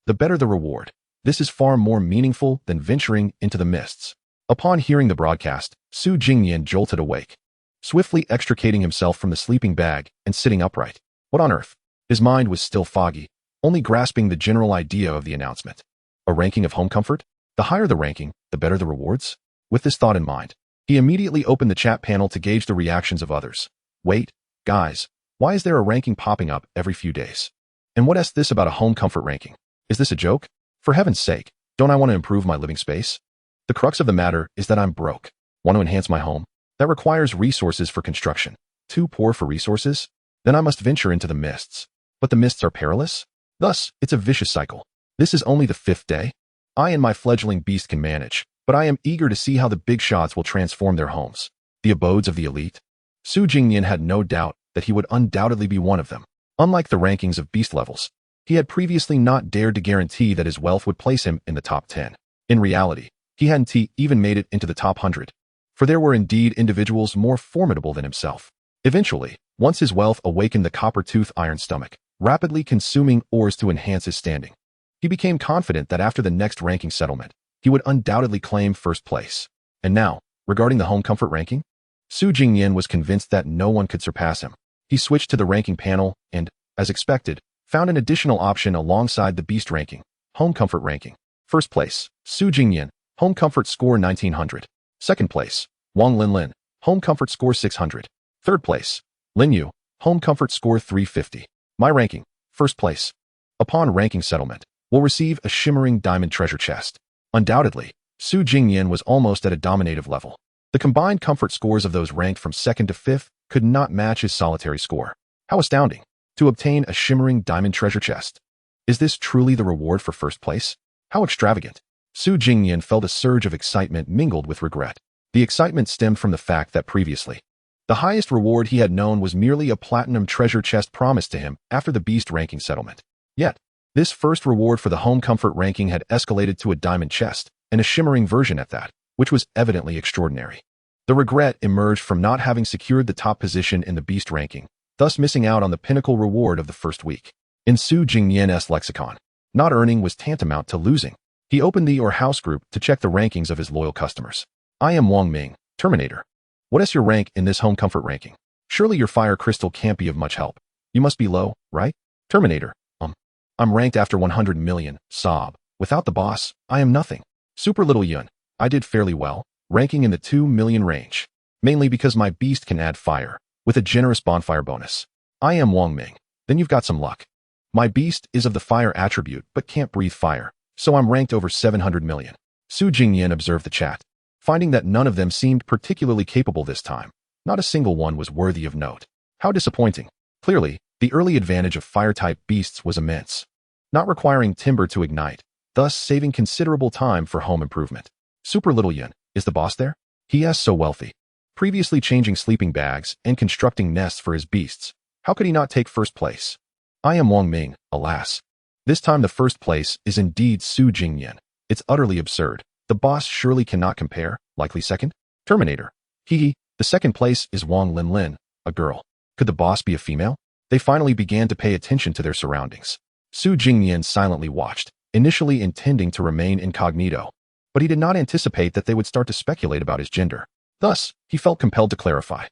the better the reward. This is far more meaningful than venturing into the mists. Upon hearing the broadcast, Su Jingnian jolted awake, swiftly extricating himself from the sleeping bag and sitting upright. What on earth? His mind was still foggy, only grasping the general idea of the announcement. A ranking of home comfort? The higher the ranking, the better the rewards? With this thought in mind, he immediately opened the chat panel to gauge the reactions of others. Wait, guys, why is there a ranking popping up every few days? And what's this about a home comfort ranking? Is this a joke? For heaven's sake, don't I want to improve my living space? The crux of the matter is that I'm broke. Want to enhance my home? That requires resources for construction. Too poor for resources? Then I must venture into the mists. But the mists are perilous? Thus, it's a vicious cycle. This is only the 5th day. I and my fledgling beast can manage, but I am eager to see how the big shots will transform their homes. The abodes of the elite? Su Jingnian had no doubt that he would undoubtedly be one of them. Unlike the rankings of beast levels, he had previously not dared to guarantee that his wealth would place him in the top 10. In reality, he hadn't even made it into the top 100. For there were indeed individuals more formidable than himself. Eventually, once his wealth awakened the copper-tooth iron stomach, rapidly consuming ores to enhance his standing, he became confident that after the next ranking settlement, he would undoubtedly claim first place. And now, regarding the home comfort ranking, Su Jingnian was convinced that no one could surpass him. He switched to the ranking panel and, as expected, found an additional option alongside the beast ranking, home comfort ranking. First place, Su Jingnian, home comfort score 1900. Second place, Wang Linlin, home comfort score 600. Third place, Lin Yu, home comfort score 350. My ranking, first place. Upon ranking settlement, will receive a shimmering diamond treasure chest. Undoubtedly, Su Jingnian was almost at a dominative level. The combined comfort scores of those ranked from 2nd to 5th could not match his solitary score. How astounding! To obtain a shimmering diamond treasure chest. Is this truly the reward for first place? How extravagant! Su Jingnian felt a surge of excitement mingled with regret. The excitement stemmed from the fact that previously, the highest reward he had known was merely a platinum treasure chest promised to him after the beast ranking settlement. Yet, this first reward for the home comfort ranking had escalated to a diamond chest, and a shimmering version at that, which was evidently extraordinary. The regret emerged from not having secured the top position in the beast ranking, thus missing out on the pinnacle reward of the first week. In Su Jingnian's lexicon, not earning was tantamount to losing. He opened the house group to check the rankings of his loyal customers. I am Wang Ming, Terminator. What is your rank in this home comfort ranking? Surely your fire crystal can't be of much help. You must be low, right? Terminator. I'm ranked after 100 million, sob. Without the boss, I am nothing. Super Little Yun. I did fairly well, ranking in the 2 million range. Mainly because my beast can add fire, with a generous bonfire bonus. I am Wang Ming. Then you've got some luck. My beast is of the fire attribute but can't breathe fire, so I'm ranked over 700 million. Su Jingnian observed the chat, finding that none of them seemed particularly capable this time. Not a single one was worthy of note. How disappointing. Clearly, the early advantage of fire-type beasts was immense, not requiring timber to ignite, thus saving considerable time for home improvement. Super Little Yun, is the boss there? He is so wealthy. Previously changing sleeping bags and constructing nests for his beasts, how could he not take first place? I am Wang Ming, alas. This time the first place is indeed Su Jingnian. It's utterly absurd. The boss surely cannot compare. Likely second? Terminator. The second place is Wang Linlin, a girl. Could the boss be a female? They finally began to pay attention to their surroundings. Su Jingnian silently watched, initially intending to remain incognito, but he did not anticipate that they would start to speculate about his gender. Thus, he felt compelled to clarify.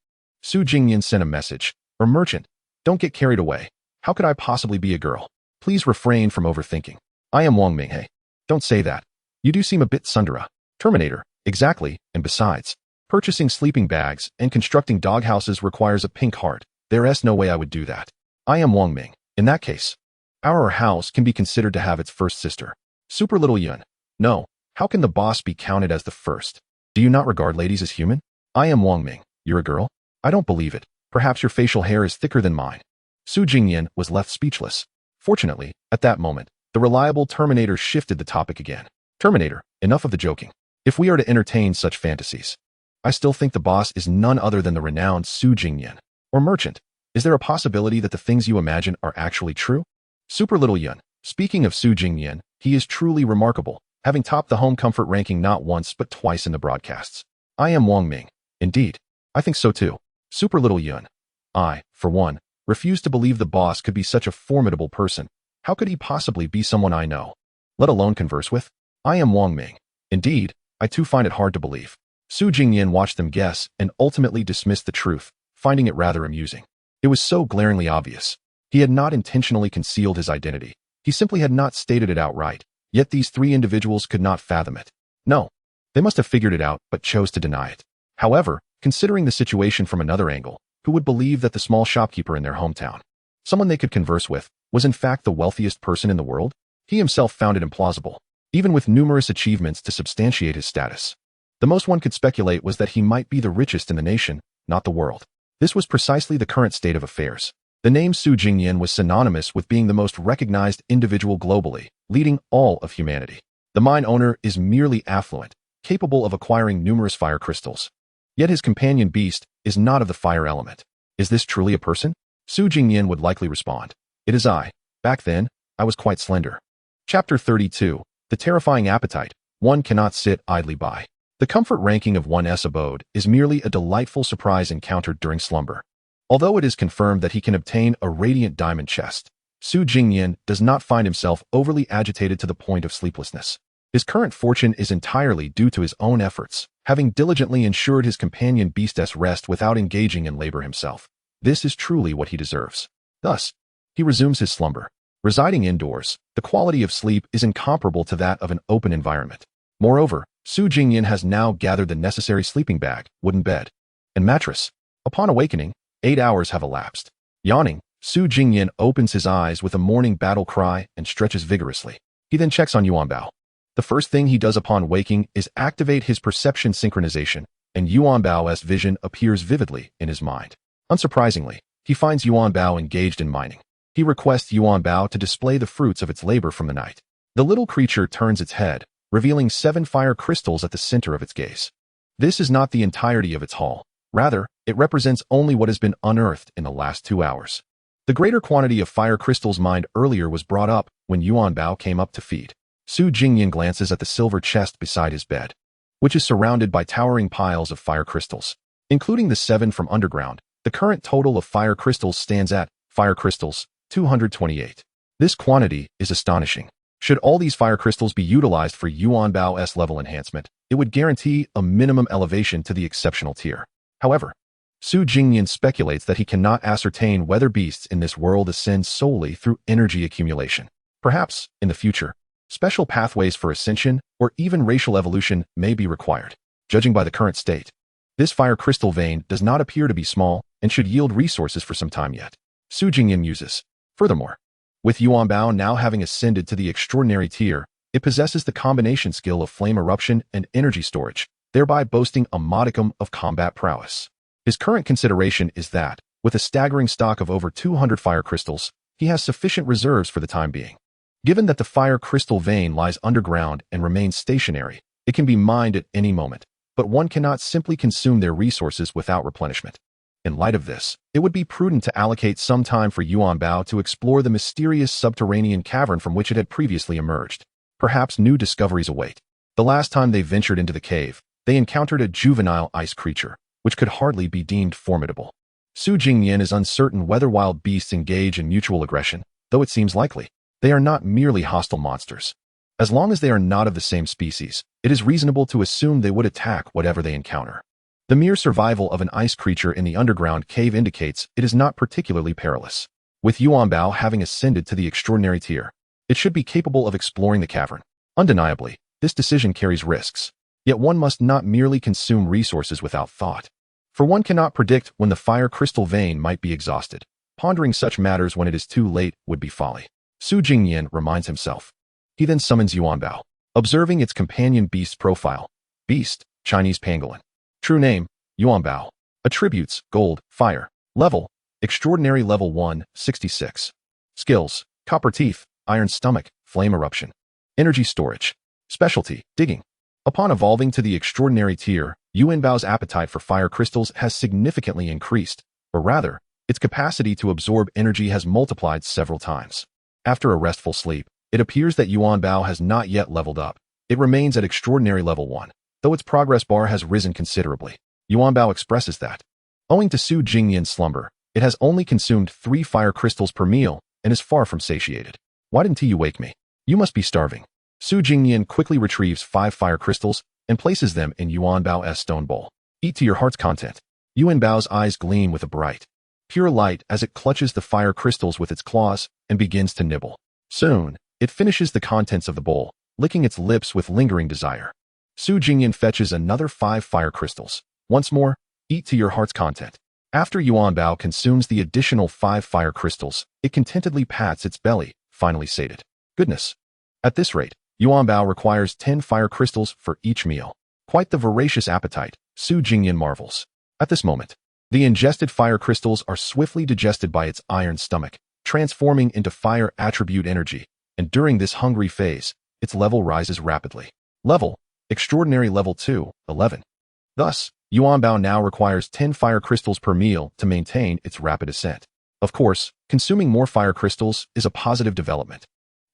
Su Jingnian sent a message. Merchant, don't get carried away. How could I possibly be a girl? Please refrain from overthinking. I am Wang Ming. Hey, don't say that. You do seem a bit Sundara. Terminator, exactly, and besides, purchasing sleeping bags and constructing doghouses requires a pink heart. There's no way I would do that. I am Wang Ming. In that case, our house can be considered to have its first sister. Super Little Yun. No, how can the boss be counted as the first? Do you not regard ladies as human? I am Wang Ming. You're a girl? I don't believe it. Perhaps your facial hair is thicker than mine. Su Jingnian was left speechless. Fortunately, at that moment, the reliable Terminator shifted the topic again. Terminator, enough of the joking. If we are to entertain such fantasies, I still think the boss is none other than the renowned Su Jingnian. Or merchant. Is there a possibility that the things you imagine are actually true? Super Little Yun. Speaking of Su Jingnian, he is truly remarkable, having topped the home comfort ranking not once but twice in the broadcasts. I am Wang Ming. Indeed. I think so too. Super Little Yun. I, for one, refuse to believe the boss could be such a formidable person. How could he possibly be someone I know, let alone converse with? I am Wang Ming. Indeed, I too find it hard to believe. Su Jingnian watched them guess and ultimately dismissed the truth, finding it rather amusing. It was so glaringly obvious. He had not intentionally concealed his identity. He simply had not stated it outright, yet these three individuals could not fathom it. No, they must have figured it out but chose to deny it. However, considering the situation from another angle, who would believe that the small shopkeeper in their hometown, someone they could converse with, was in fact the wealthiest person in the world? He himself found it implausible, even with numerous achievements to substantiate his status. The most one could speculate was that he might be the richest in the nation, not the world. This was precisely the current state of affairs. The name Su Jingnian was synonymous with being the most recognized individual globally, leading all of humanity. The mine owner is merely affluent, capable of acquiring numerous fire crystals. Yet his companion beast is not of the fire element. Is this truly a person? Su Jingnian would likely respond. It is I. Back then, I was quite slender. Chapter 32. The Terrifying Appetite. One cannot sit idly by. The comfort ranking of one's abode is merely a delightful surprise encountered during slumber. Although it is confirmed that he can obtain a radiant diamond chest, Su Jingnian does not find himself overly agitated to the point of sleeplessness. His current fortune is entirely due to his own efforts, having diligently ensured his companion beast's rest without engaging in labor himself. This is truly what he deserves. Thus, he resumes his slumber. Residing indoors, the quality of sleep is incomparable to that of an open environment. Moreover, Su Jingnian has now gathered the necessary sleeping bag, wooden bed, and mattress. Upon awakening, 8 hours have elapsed. Yawning, Su Jingnian opens his eyes with a morning battle cry and stretches vigorously. He then checks on Yuanbao. The first thing he does upon waking is activate his perception synchronization, and Yuanbao's vision appears vividly in his mind. Unsurprisingly, he finds Yuanbao engaged in mining. He requests Yuanbao to display the fruits of its labor from the night. The little creature turns its head, revealing 7 fire crystals at the center of its gaze. This is not the entirety of its haul. Rather, it represents only what has been unearthed in the last 2 hours. The greater quantity of fire crystals mined earlier was brought up when Yuanbao came up to feed. Su Jingnian glances at the silver chest beside his bed, which is surrounded by towering piles of fire crystals. Including the 7 from underground, the current total of fire crystals stands at, fire crystals, 228. This quantity is astonishing. Should all these fire crystals be utilized for Yuanbao's level enhancement, it would guarantee a minimum elevation to the exceptional tier. However, Su Jingnian speculates that he cannot ascertain whether beasts in this world ascend solely through energy accumulation. Perhaps, in the future, special pathways for ascension or even racial evolution may be required. Judging by the current state, this fire crystal vein does not appear to be small and should yield resources for some time yet. Su Jingnian muses. Furthermore, with Yuanbao now having ascended to the extraordinary tier, it possesses the combination skill of flame eruption and energy storage, thereby boasting a modicum of combat prowess. His current consideration is that, with a staggering stock of over 200 fire crystals, he has sufficient reserves for the time being. Given that the fire crystal vein lies underground and remains stationary, it can be mined at any moment, but one cannot simply consume their resources without replenishment. In light of this, it would be prudent to allocate some time for Yuanbao to explore the mysterious subterranean cavern from which it had previously emerged. Perhaps new discoveries await. The last time they ventured into the cave, they encountered a juvenile ice creature, which could hardly be deemed formidable. Su Jingnian is uncertain whether wild beasts engage in mutual aggression, though it seems likely. They are not merely hostile monsters. As long as they are not of the same species, it is reasonable to assume they would attack whatever they encounter. The mere survival of an ice creature in the underground cave indicates it is not particularly perilous. With Yuanbao having ascended to the extraordinary tier, it should be capable of exploring the cavern. Undeniably, this decision carries risks. Yet one must not merely consume resources without thought. For one cannot predict when the fire crystal vein might be exhausted. Pondering such matters when it is too late would be folly. Su Jingnian reminds himself. He then summons Yuanbao, observing its companion beast's profile. Beast, Chinese pangolin. True name, Yuanbao. Attributes, gold, fire. Level: Extraordinary Level 1, 66. Skills: Copper Teeth, Iron Stomach, Flame Eruption. Energy Storage. Specialty: Digging. Upon evolving to the Extraordinary tier, Yuanbao's appetite for fire crystals has significantly increased, or rather, its capacity to absorb energy has multiplied several times. After a restful sleep, it appears that Yuanbao has not yet leveled up. It remains at Extraordinary Level 1, though its progress bar has risen considerably. Yuanbao expresses that, owing to Su Jingnian's slumber, it has only consumed 3 fire crystals per meal and is far from satiated. Why didn't you wake me? You must be starving. Su Jingnian quickly retrieves 5 fire crystals and places them in Yuanbao's stone bowl. Eat to your heart's content. Yuanbao's eyes gleam with a bright, pure light as it clutches the fire crystals with its claws and begins to nibble. Soon, it finishes the contents of the bowl, licking its lips with lingering desire. Su Jingnian fetches another 5 fire crystals. Once more, eat to your heart's content. After Yuanbao consumes the additional 5 fire crystals, it contentedly pats its belly, finally sated. Goodness! At this rate, Yuanbao requires 10 fire crystals for each meal. Quite the voracious appetite, Su Jingnian marvels. At this moment, the ingested fire crystals are swiftly digested by its iron stomach, transforming into fire attribute energy, and during this hungry phase, its level rises rapidly. Level: Extraordinary Level 2, 11. Thus, Yuanbao now requires 10 fire crystals per meal to maintain its rapid ascent. Of course, consuming more fire crystals is a positive development.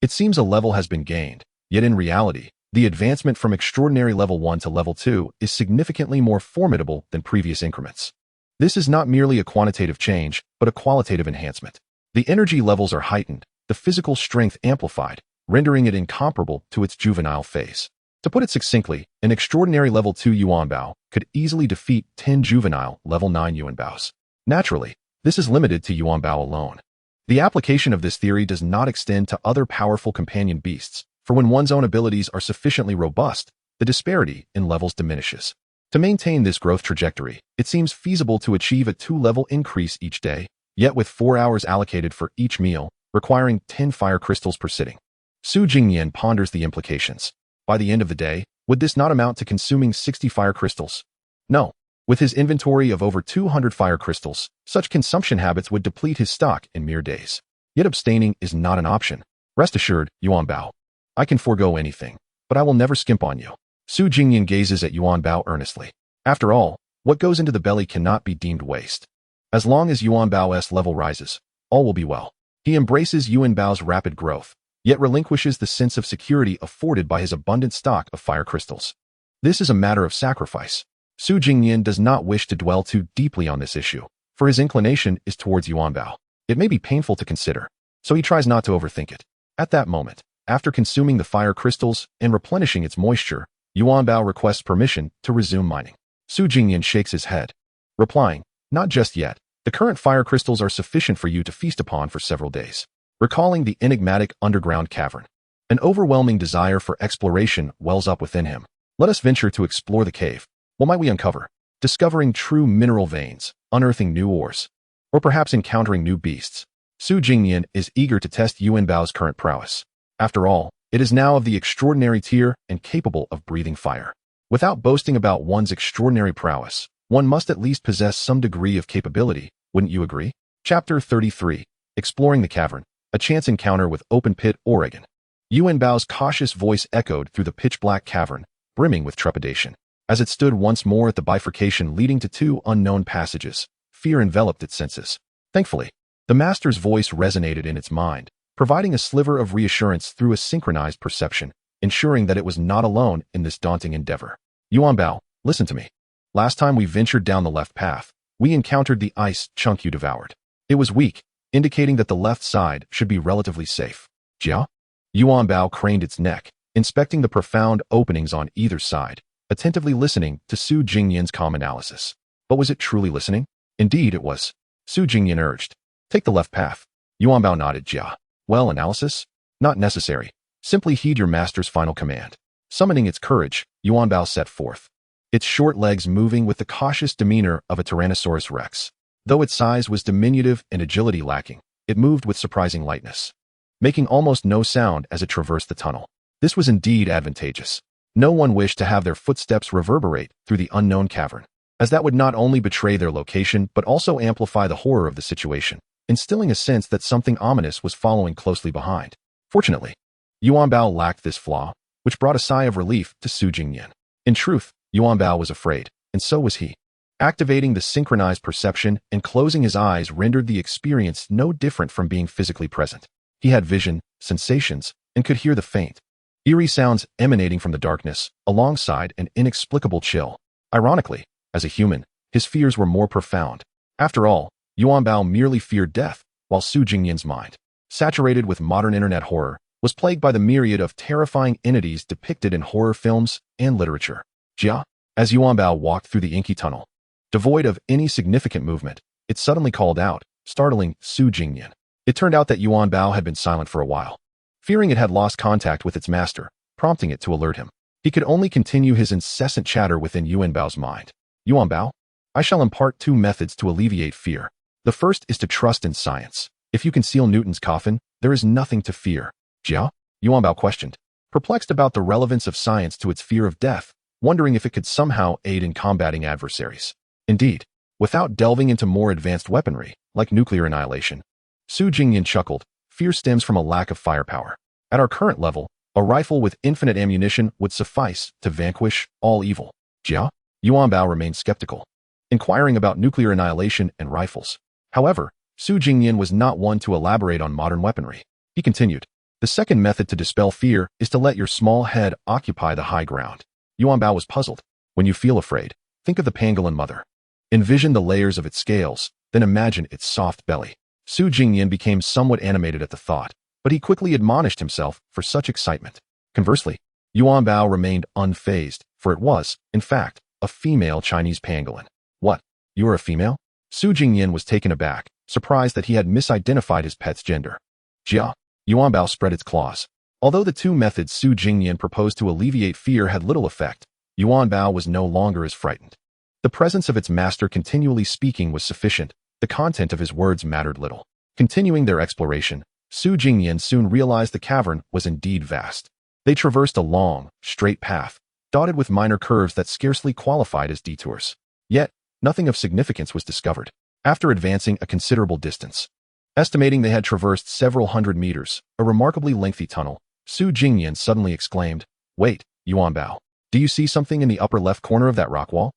It seems a level has been gained, yet in reality, the advancement from Extraordinary Level 1 to Level 2 is significantly more formidable than previous increments. This is not merely a quantitative change, but a qualitative enhancement. The energy levels are heightened, the physical strength amplified, rendering it incomparable to its juvenile phase. To put it succinctly, an Extraordinary Level 2 Yuanbao could easily defeat 10 juvenile Level 9 Yuanbaos. Naturally, this is limited to Yuanbao alone. The application of this theory does not extend to other powerful companion beasts, for when one's own abilities are sufficiently robust, the disparity in levels diminishes. To maintain this growth trajectory, it seems feasible to achieve a 2-level increase each day, yet with 4 hours allocated for each meal, requiring 10 fire crystals per sitting. Su Jingnian ponders the implications. By the end of the day, would this not amount to consuming 60 fire crystals? No. With his inventory of over 200 fire crystals, such consumption habits would deplete his stock in mere days. Yet abstaining is not an option. Rest assured, Yuanbao. I can forego anything, but I will never skimp on you. Su Jingnian gazes at Yuanbao earnestly. After all, what goes into the belly cannot be deemed waste. As long as Yuanbao's level rises, all will be well. He embraces Yuanbao's rapid growth, yet relinquishes the sense of security afforded by his abundant stock of fire crystals. This is a matter of sacrifice. Su Jingnian does not wish to dwell too deeply on this issue, for his inclination is towards Yuanbao. It may be painful to consider, so he tries not to overthink it. At that moment, after consuming the fire crystals and replenishing its moisture, Yuanbao requests permission to resume mining. Su Jingnian shakes his head, replying, "Not just yet. The current fire crystals are sufficient for you to feast upon for several days." Recalling the enigmatic underground cavern, an overwhelming desire for exploration wells up within him. Let us venture to explore the cave. What might we uncover? Discovering true mineral veins, unearthing new ores, or perhaps encountering new beasts. Su Jingnian is eager to test Yuanbao's current prowess. After all, it is now of the extraordinary tier and capable of breathing fire. Without boasting about one's extraordinary prowess, one must at least possess some degree of capability, wouldn't you agree? Chapter 33. Exploring the Cavern. A chance encounter with Open Pit, Oregon. Yuanbao's cautious voice echoed through the pitch-black cavern, brimming with trepidation. As it stood once more at the bifurcation leading to 2 unknown passages, fear enveloped its senses. Thankfully, the master's voice resonated in its mind, providing a sliver of reassurance through a synchronized perception, ensuring that it was not alone in this daunting endeavor. Yuanbao, listen to me. Last time we ventured down the left path, we encountered the ice chunk you devoured. It was weak, indicating that the left side should be relatively safe. Jia? Yuanbao craned its neck, inspecting the profound openings on either side, attentively listening to Su Jingnian's calm analysis. But was it truly listening? Indeed it was. Su Jingnian urged. Take the left path. Yuanbao nodded. Jia. Well, analysis? Not necessary. Simply heed your master's final command. Summoning its courage, Yuanbao set forth, its short legs moving with the cautious demeanor of a Tyrannosaurus rex. Though its size was diminutive and agility lacking, it moved with surprising lightness, making almost no sound as it traversed the tunnel. This was indeed advantageous. No one wished to have their footsteps reverberate through the unknown cavern. as that would not only betray their location but also amplify the horror of the situation, instilling a sense that something ominous was following closely behind. Fortunately, Yuan Bao lacked this flaw, which brought a sigh of relief to Su Jingnian. In truth, Yuan Bao was afraid, and so was he. Activating the synchronized perception and closing his eyes rendered the experience no different from being physically present. He had vision, sensations, and could hear the faint, eerie sounds emanating from the darkness, alongside an inexplicable chill. Ironically, as a human, his fears were more profound. After all, Yuan Bao merely feared death, while Su Jingnian's mind, saturated with modern internet horror, was plagued by the myriad of terrifying entities depicted in horror films and literature. Jia, as Yuan Bao walked through the inky tunnel, devoid of any significant movement, it suddenly called out, startling Su Jingnian. It turned out that Yuan Bao had been silent for a while, fearing it had lost contact with its master, prompting it to alert him. He could only continue his incessant chatter within Yuan Bao's mind. Yuan Bao, I shall impart 2 methods to alleviate fear. The first is to trust in science. If you conceal Newton's coffin, there is nothing to fear. Jia? Yuan Bao questioned, perplexed about the relevance of science to its fear of death, wondering if it could somehow aid in combating adversaries. Indeed, without delving into more advanced weaponry, like nuclear annihilation, Su Jingnian chuckled, fear stems from a lack of firepower. At our current level, a rifle with infinite ammunition would suffice to vanquish all evil. Jia? Yuan Bao remained skeptical, inquiring about nuclear annihilation and rifles. However, Su Jingnian was not one to elaborate on modern weaponry. He continued, the second method to dispel fear is to let your small head occupy the high ground. Yuan Bao was puzzled. When you feel afraid, think of the pangolin mother. Envision the layers of its scales, then imagine its soft belly. Su Jingnian became somewhat animated at the thought, but he quickly admonished himself for such excitement. Conversely, Yuan Bao remained unfazed, for it was, in fact, a female Chinese pangolin. What? You are a female? Su Jingnian was taken aback, surprised that he had misidentified his pet's gender. Jia? Yuan Bao spread its claws. Although the 2 methods Su Jingnian proposed to alleviate fear had little effect, Yuan Bao was no longer as frightened. The presence of its master continually speaking was sufficient. The content of his words mattered little. Continuing their exploration, Su Jingnian soon realized the cavern was indeed vast. They traversed a long, straight path, dotted with minor curves that scarcely qualified as detours. Yet, nothing of significance was discovered. After advancing a considerable distance, estimating they had traversed several hundred meters, a remarkably lengthy tunnel, Su Jingnian suddenly exclaimed, Wait, Yuan Bao, do you see something in the upper left corner of that rock wall?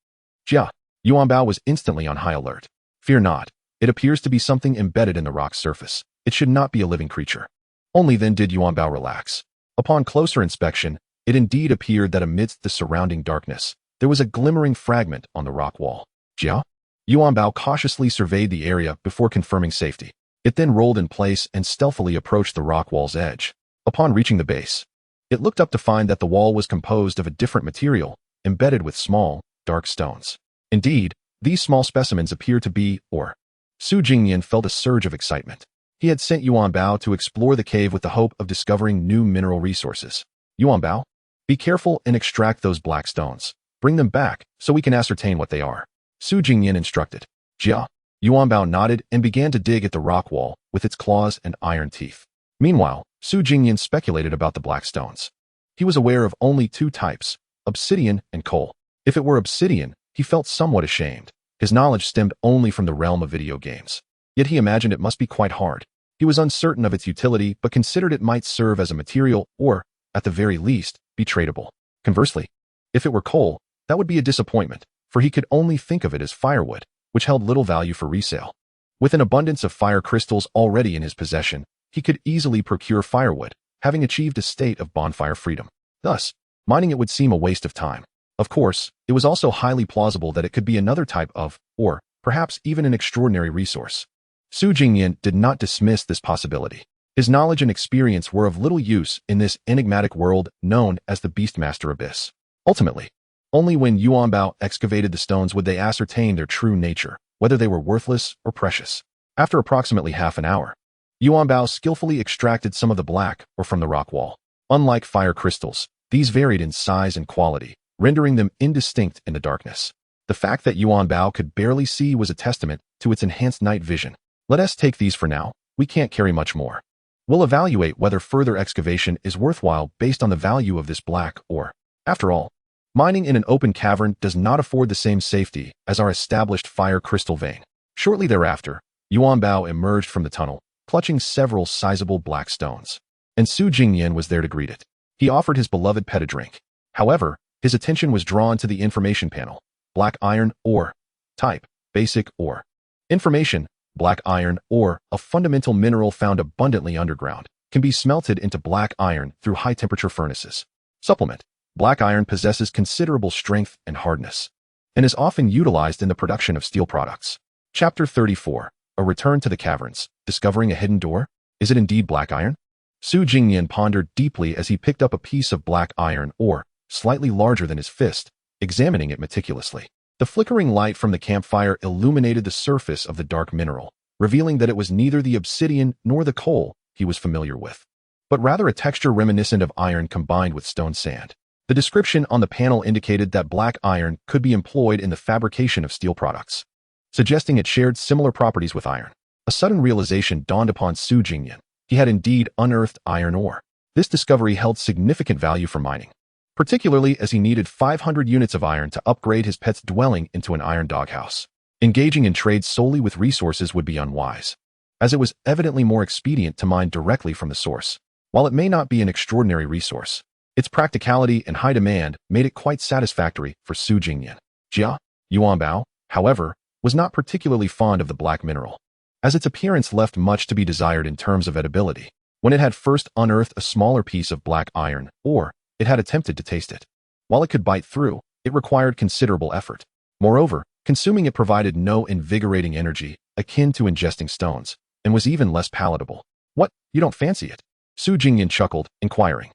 Jia? Yuan Bao was instantly on high alert. Fear not, it appears to be something embedded in the rock's surface. It should not be a living creature. Only then did Yuan Bao relax. Upon closer inspection, it indeed appeared that amidst the surrounding darkness, there was a glimmering fragment on the rock wall. Jia? Yuan Bao cautiously surveyed the area before confirming safety. It then rolled in place and stealthily approached the rock wall's edge. Upon reaching the base, it looked up to find that the wall was composed of a different material, embedded with small, dark stones. Indeed, these small specimens appeared to be ore. Su Jingnian felt a surge of excitement. He had sent Yuan Bao to explore the cave with the hope of discovering new mineral resources. Yuan Bao, be careful and extract those black stones. Bring them back so we can ascertain what they are. Su Jingnian instructed. Jia? Yuan Bao nodded and began to dig at the rock wall with its claws and iron teeth. Meanwhile, Su Jingnian speculated about the black stones. He was aware of only 2 types, obsidian and coal. If it were obsidian, he felt somewhat ashamed. His knowledge stemmed only from the realm of video games. Yet he imagined it must be quite hard. He was uncertain of its utility but considered it might serve as a material or, at the very least, be tradable. Conversely, if it were coal, that would be a disappointment, for he could only think of it as firewood, which held little value for resale. With an abundance of fire crystals already in his possession, he could easily procure firewood, having achieved a state of bonfire freedom. Thus, mining it would seem a waste of time. Of course, it was also highly plausible that it could be another type of, or perhaps even an extraordinary resource. Su Jingnian did not dismiss this possibility. His knowledge and experience were of little use in this enigmatic world known as the Beastmaster Abyss. Ultimately, only when Yuan Bao excavated the stones would they ascertain their true nature, whether they were worthless or precious. After approximately half an hour, Yuan Bao skillfully extracted some of the black ore from the rock wall. Unlike fire crystals, these varied in size and quality, rendering them indistinct in the darkness. The fact that Yuan Bao could barely see was a testament to its enhanced night vision. Let us take these for now. We can't carry much more. We'll evaluate whether further excavation is worthwhile based on the value of this black ore. After all, Mining in an open cavern does not afford the same safety as our established fire crystal vein. Shortly thereafter, Yuan Bao emerged from the tunnel, clutching several sizable black stones. And Su Jingnian was there to greet it. He offered his beloved pet a drink. However, his attention was drawn to the information panel. Black iron ore. Type: basic ore. Information: black iron ore, a fundamental mineral found abundantly underground, can be smelted into black iron through high-temperature furnaces. Supplement: black iron possesses considerable strength and hardness, and is often utilized in the production of steel products. Chapter 34. A return to the caverns. Discovering a hidden door? Is it indeed black iron? Su Jingnian pondered deeply as he picked up a piece of black iron ore, slightly larger than his fist, examining it meticulously. The flickering light from the campfire illuminated the surface of the dark mineral, revealing that it was neither the obsidian nor the coal he was familiar with, but rather a texture reminiscent of iron combined with stone sand. The description on the panel indicated that black iron could be employed in the fabrication of steel products, suggesting it shared similar properties with iron. A sudden realization dawned upon Su Jingnian. He had indeed unearthed iron ore. This discovery held significant value for mining, particularly as he needed 500 units of iron to upgrade his pet's dwelling into an iron doghouse. Engaging in trade solely with resources would be unwise, as it was evidently more expedient to mine directly from the source. While it may not be an extraordinary resource, its practicality and high demand made it quite satisfactory for Su Jingnian. Yuan Bao, however, was not particularly fond of the black mineral, as its appearance left much to be desired in terms of edibility. When it had first unearthed a smaller piece of black iron ore, it had attempted to taste it. While it could bite through, it required considerable effort. Moreover, consuming it provided no invigorating energy, akin to ingesting stones, and was even less palatable. What, you don't fancy it? Su Jingnian chuckled, inquiring.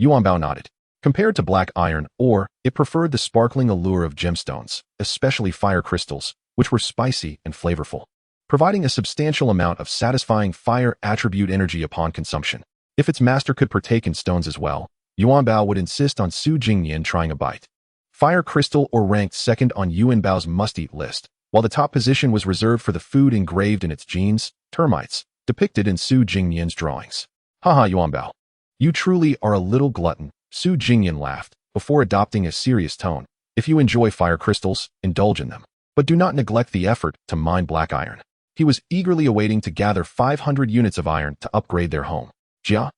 Yuan Bao nodded. Compared to black iron ore, it preferred the sparkling allure of gemstones, especially fire crystals, which were spicy and flavorful, providing a substantial amount of satisfying fire attribute energy upon consumption. If its master could partake in stones as well, Yuan Bao would insist on Su Jingnian trying a bite. Fire crystal ore ranked second on Yuan Bao's must-eat list, while the top position was reserved for the food engraved in its genes, termites, depicted in Su Jingnian's drawings. Haha, Yuan Bao. You truly are a little glutton, Su Jingnian laughed, before adopting a serious tone. If you enjoy fire crystals, indulge in them, but do not neglect the effort to mine black iron. He was eagerly awaiting to gather 500 units of iron to upgrade their home. Yuan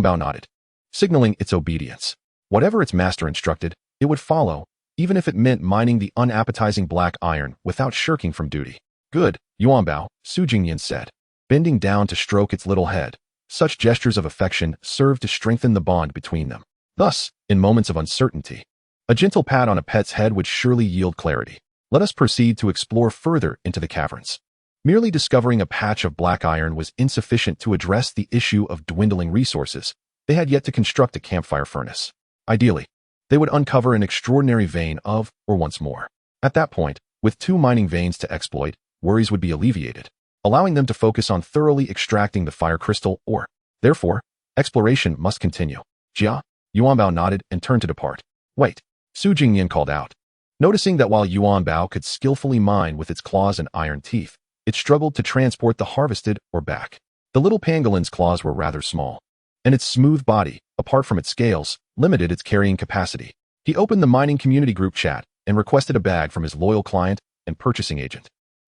Bao nodded, signaling its obedience. Whatever its master instructed, it would follow, even if it meant mining the unappetizing black iron without shirking from duty. Good, Yuan Bao, Su Jingnian said, bending down to stroke its little head. Such gestures of affection served to strengthen the bond between them. Thus, in moments of uncertainty, a gentle pat on a pet's head would surely yield clarity. Let us proceed to explore further into the caverns. Merely discovering a patch of black iron was insufficient to address the issue of dwindling resources. They had yet to construct a campfire furnace. Ideally, they would uncover an extraordinary vein of, or once more. At that point, with 2 mining veins to exploit, worries would be alleviated, allowing them to focus on thoroughly extracting the fire crystal ore. Therefore, exploration must continue. Yuan Bao nodded and turned to depart. Wait, Su Jingnian called out. Noticing that while Yuan Bao could skillfully mine with its claws and iron teeth, it struggled to transport the harvested ore back. The little pangolin's claws were rather small, and its smooth body, apart from its scales, limited its carrying capacity. He opened the mining community group chat and requested a bag from his loyal client and purchasing agent,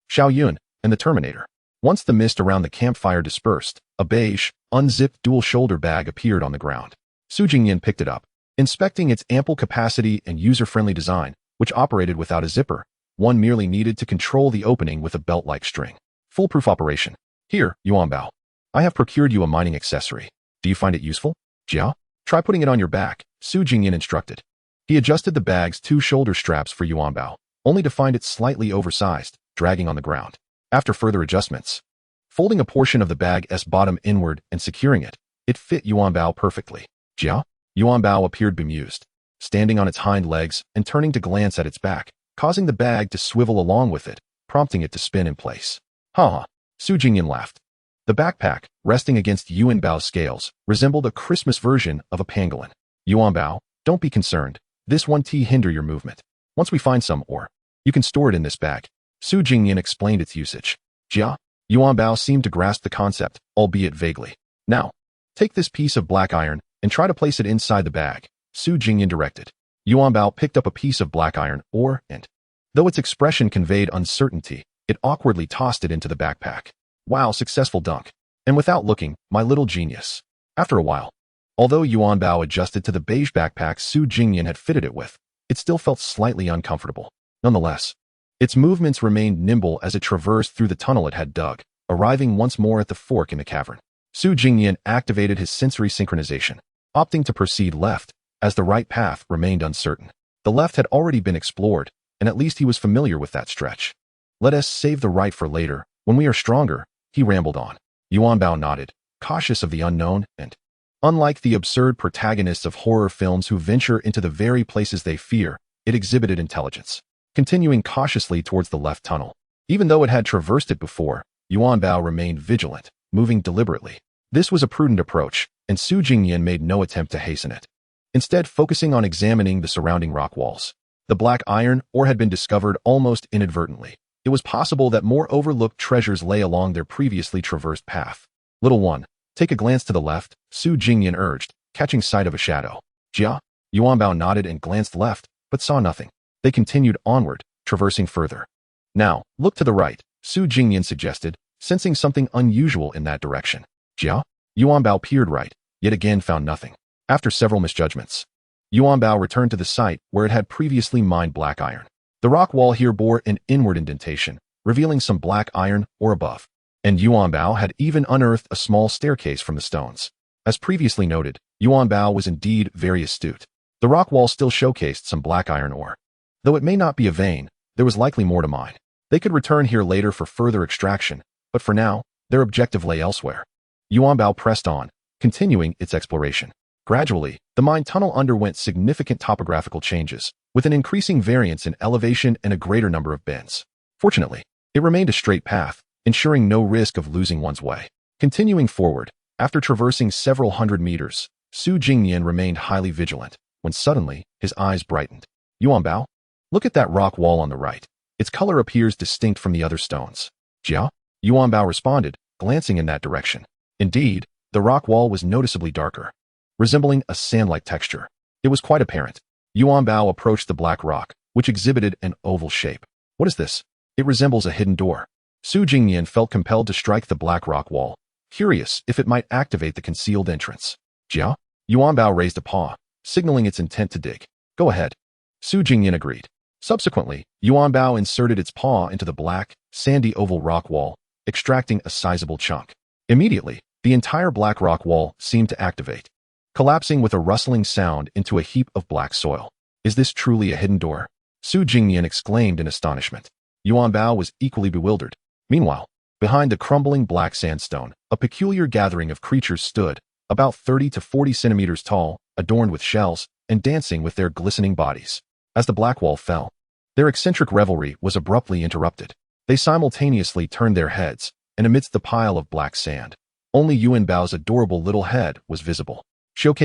Xiao Yun, and the Terminator. Once the mist around the campfire dispersed, a beige, unzipped dual-shoulder bag appeared on the ground. Su Jingnian picked it up, inspecting its ample capacity and user-friendly design, which operated without a zipper. One merely needed to control the opening with a belt-like string. Foolproof operation. Here, Yuan Bao. I have procured you a mining accessory. Do you find it useful? Try putting it on your back, Su Jingnian instructed. He adjusted the bag's 2 shoulder straps for Yuan Bao, only to find it slightly oversized, dragging on the ground. After further adjustments, folding a portion of the bag's bottom inward and securing it, it fit Yuan Bao perfectly. Yuan Bao appeared bemused, standing on its hind legs and turning to glance at its back, causing the bag to swivel along with it, prompting it to spin in place. Su Jingnian laughed. The backpack, resting against Yuan Bao's scales, resembled a Christmas version of a pangolin. Yuan Bao, don't be concerned. This won't hinder your movement. Once we find some ore, you can store it in this bag. Su Jingnian explained its usage. Yuan Bao seemed to grasp the concept, albeit vaguely. Now, take this piece of black iron and try to place it inside the bag, Su Jingnian directed. Yuan Bao picked up a piece of black iron ore and, though its expression conveyed uncertainty, it awkwardly tossed it into the backpack. Wow, successful dunk. And without looking, my little genius. After a while, although Yuan Bao adjusted to the beige backpack Su Jingnian had fitted it with, it still felt slightly uncomfortable. Nonetheless, its movements remained nimble as it traversed through the tunnel it had dug, arriving once more at the fork in the cavern. Su Jingnian activated his sensory synchronization, opting to proceed left, as the right path remained uncertain. The left had already been explored, and at least he was familiar with that stretch. Let us save the right for later, when we are stronger, he rambled on. Yuan Bao nodded, cautious of the unknown, and, unlike the absurd protagonists of horror films who venture into the very places they fear, it exhibited intelligence. Continuing cautiously towards the left tunnel. Even though it had traversed it before, Yuan Bao remained vigilant, moving deliberately. This was a prudent approach, and Su Jingnian made no attempt to hasten it. Instead, focusing on examining the surrounding rock walls. The black iron ore had been discovered almost inadvertently. It was possible that more overlooked treasures lay along their previously traversed path. Little one, take a glance to the left, Su Jingnian urged, catching sight of a shadow. Jia? Yuan Bao nodded and glanced left, but saw nothing. They continued onward, traversing further. Now, look to the right, Su Jingnian suggested, sensing something unusual in that direction. Jia? Yuan Bao peered right, yet again found nothing. After several misjudgments, Yuan Bao returned to the site where it had previously mined black iron. The rock wall here bore an inward indentation, revealing some black iron ore above. And Yuan Bao had even unearthed a small staircase from the stones. As previously noted, Yuan Bao was indeed very astute. The rock wall still showcased some black iron ore. Though it may not be a vein, there was likely more to mine. They could return here later for further extraction, but for now, their objective lay elsewhere. Yuan Bao pressed on, continuing its exploration. Gradually, the mine tunnel underwent significant topographical changes, with an increasing variance in elevation and a greater number of bends. Fortunately, it remained a straight path, ensuring no risk of losing one's way. Continuing forward, after traversing several hundred meters, Su Jingnian remained highly vigilant, when suddenly, his eyes brightened. Yuan Bao? Look at that rock wall on the right. Its color appears distinct from the other stones. Jia? Yuan Bao responded, glancing in that direction. Indeed, the rock wall was noticeably darker, resembling a sand-like texture. It was quite apparent. Yuan Bao approached the black rock, which exhibited an oval shape. What is this? It resembles a hidden door. Su Jingnian felt compelled to strike the black rock wall, curious if it might activate the concealed entrance. Jia? Yuan Bao raised a paw, signaling its intent to dig. Go ahead. Su Jingnian agreed. Subsequently, Yuan Bao inserted its paw into the black, sandy oval rock wall, extracting a sizable chunk. Immediately, the entire black rock wall seemed to activate, collapsing with a rustling sound into a heap of black soil. Is this truly a hidden door? Su Jingnian exclaimed in astonishment. Yuan Bao was equally bewildered. Meanwhile, behind the crumbling black sandstone, a peculiar gathering of creatures stood, about 30 to 40 centimeters tall, adorned with shells, and dancing with their glistening bodies. As the black wall fell, their eccentric revelry was abruptly interrupted. They simultaneously turned their heads, and amidst the pile of black sand, only Yuan Bao's adorable little head was visible. Shokk.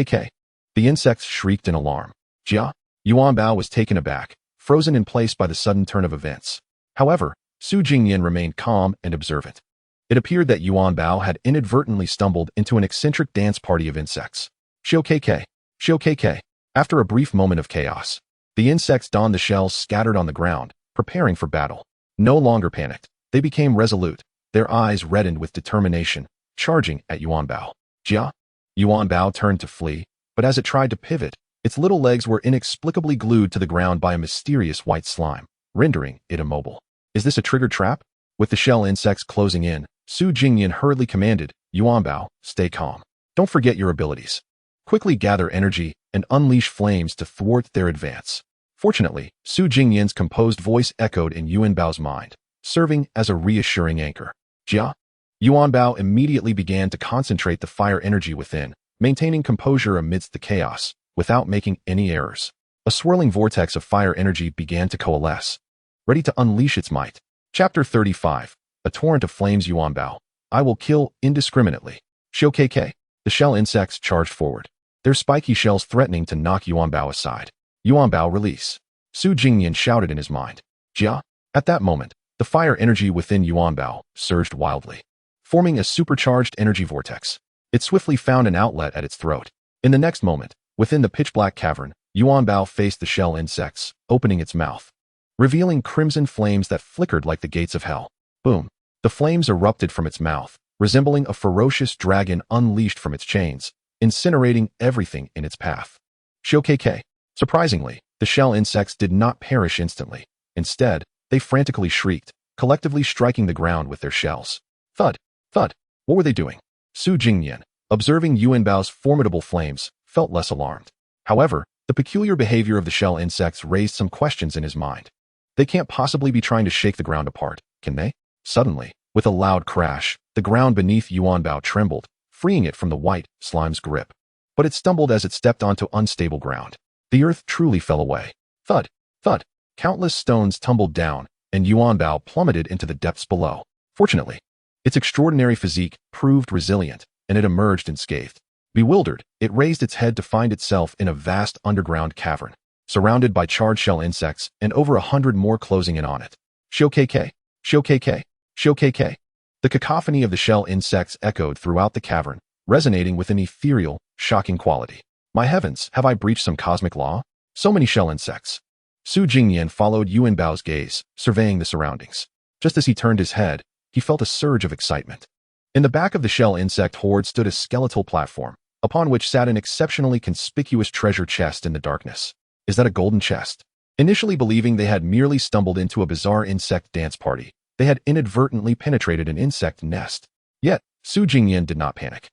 The insects shrieked in alarm. Jia? Yuan Bao was taken aback, frozen in place by the sudden turn of events. However, Su Jingnian remained calm and observant. It appeared that Yuan Bao had inadvertently stumbled into an eccentric dance party of insects. Shokk. Shokk. After a brief moment of chaos, the insects donned the shells scattered on the ground, preparing for battle. No longer panicked, they became resolute, their eyes reddened with determination, charging at Yuan Bao. Jia? Yuan Bao turned to flee, but as it tried to pivot, its little legs were inexplicably glued to the ground by a mysterious white slime, rendering it immobile. Is this a triggered trap? With the shell insects closing in, Su Jingnian hurriedly commanded, Yuan Bao, stay calm. Don't forget your abilities. Quickly gather energy and unleash flames to thwart their advance. Fortunately, Su Jingnian's composed voice echoed in Yuan Bao's mind, serving as a reassuring anchor. Jia? Yuan Bao immediately began to concentrate the fire energy within, maintaining composure amidst the chaos, without making any errors. A swirling vortex of fire energy began to coalesce, ready to unleash its might. Chapter 35. A torrent of flames. Yuan Bao. I will kill indiscriminately. Shokk. The shell insects charged forward, their spiky shells threatening to knock Yuan Bao aside. Yuan Bao, release. Su Jingnian shouted in his mind. Jia? At that moment, the fire energy within Yuan Bao surged wildly, forming a supercharged energy vortex. It swiftly found an outlet at its throat. In the next moment, within the pitch-black cavern, Yuan Bao faced the shell insects, opening its mouth, revealing crimson flames that flickered like the gates of hell. Boom! The flames erupted from its mouth, resembling a ferocious dragon unleashed from its chains, incinerating everything in its path. Shokk. Surprisingly, the shell insects did not perish instantly. Instead, they frantically shrieked, collectively striking the ground with their shells. Thud! Thud! What were they doing? Su Jingnian, observing Yuan Bao's formidable flames, felt less alarmed. However, the peculiar behavior of the shell insects raised some questions in his mind. They can't possibly be trying to shake the ground apart, can they? Suddenly, with a loud crash, the ground beneath Yuan Bao trembled, freeing it from the white slime's grip. But it stumbled as it stepped onto unstable ground. The earth truly fell away. Thud! Thud! Countless stones tumbled down, and Yuan Bao plummeted into the depths below. Fortunately, its extraordinary physique proved resilient, and it emerged unscathed. Bewildered, it raised its head to find itself in a vast underground cavern, surrounded by charred shell insects and over 100 more closing in on it. Shokk! Shokk! Shokk! The cacophony of the shell insects echoed throughout the cavern, resonating with an ethereal, shocking quality. My heavens, have I breached some cosmic law? So many shell insects. Su Jingnian followed Yuan Bao's gaze, surveying the surroundings. Just as he turned his head, he felt a surge of excitement. In the back of the shell insect horde stood a skeletal platform, upon which sat an exceptionally conspicuous treasure chest in the darkness. Is that a golden chest? Initially believing they had merely stumbled into a bizarre insect dance party, they had inadvertently penetrated an insect nest. Yet, Su Jingnian did not panic.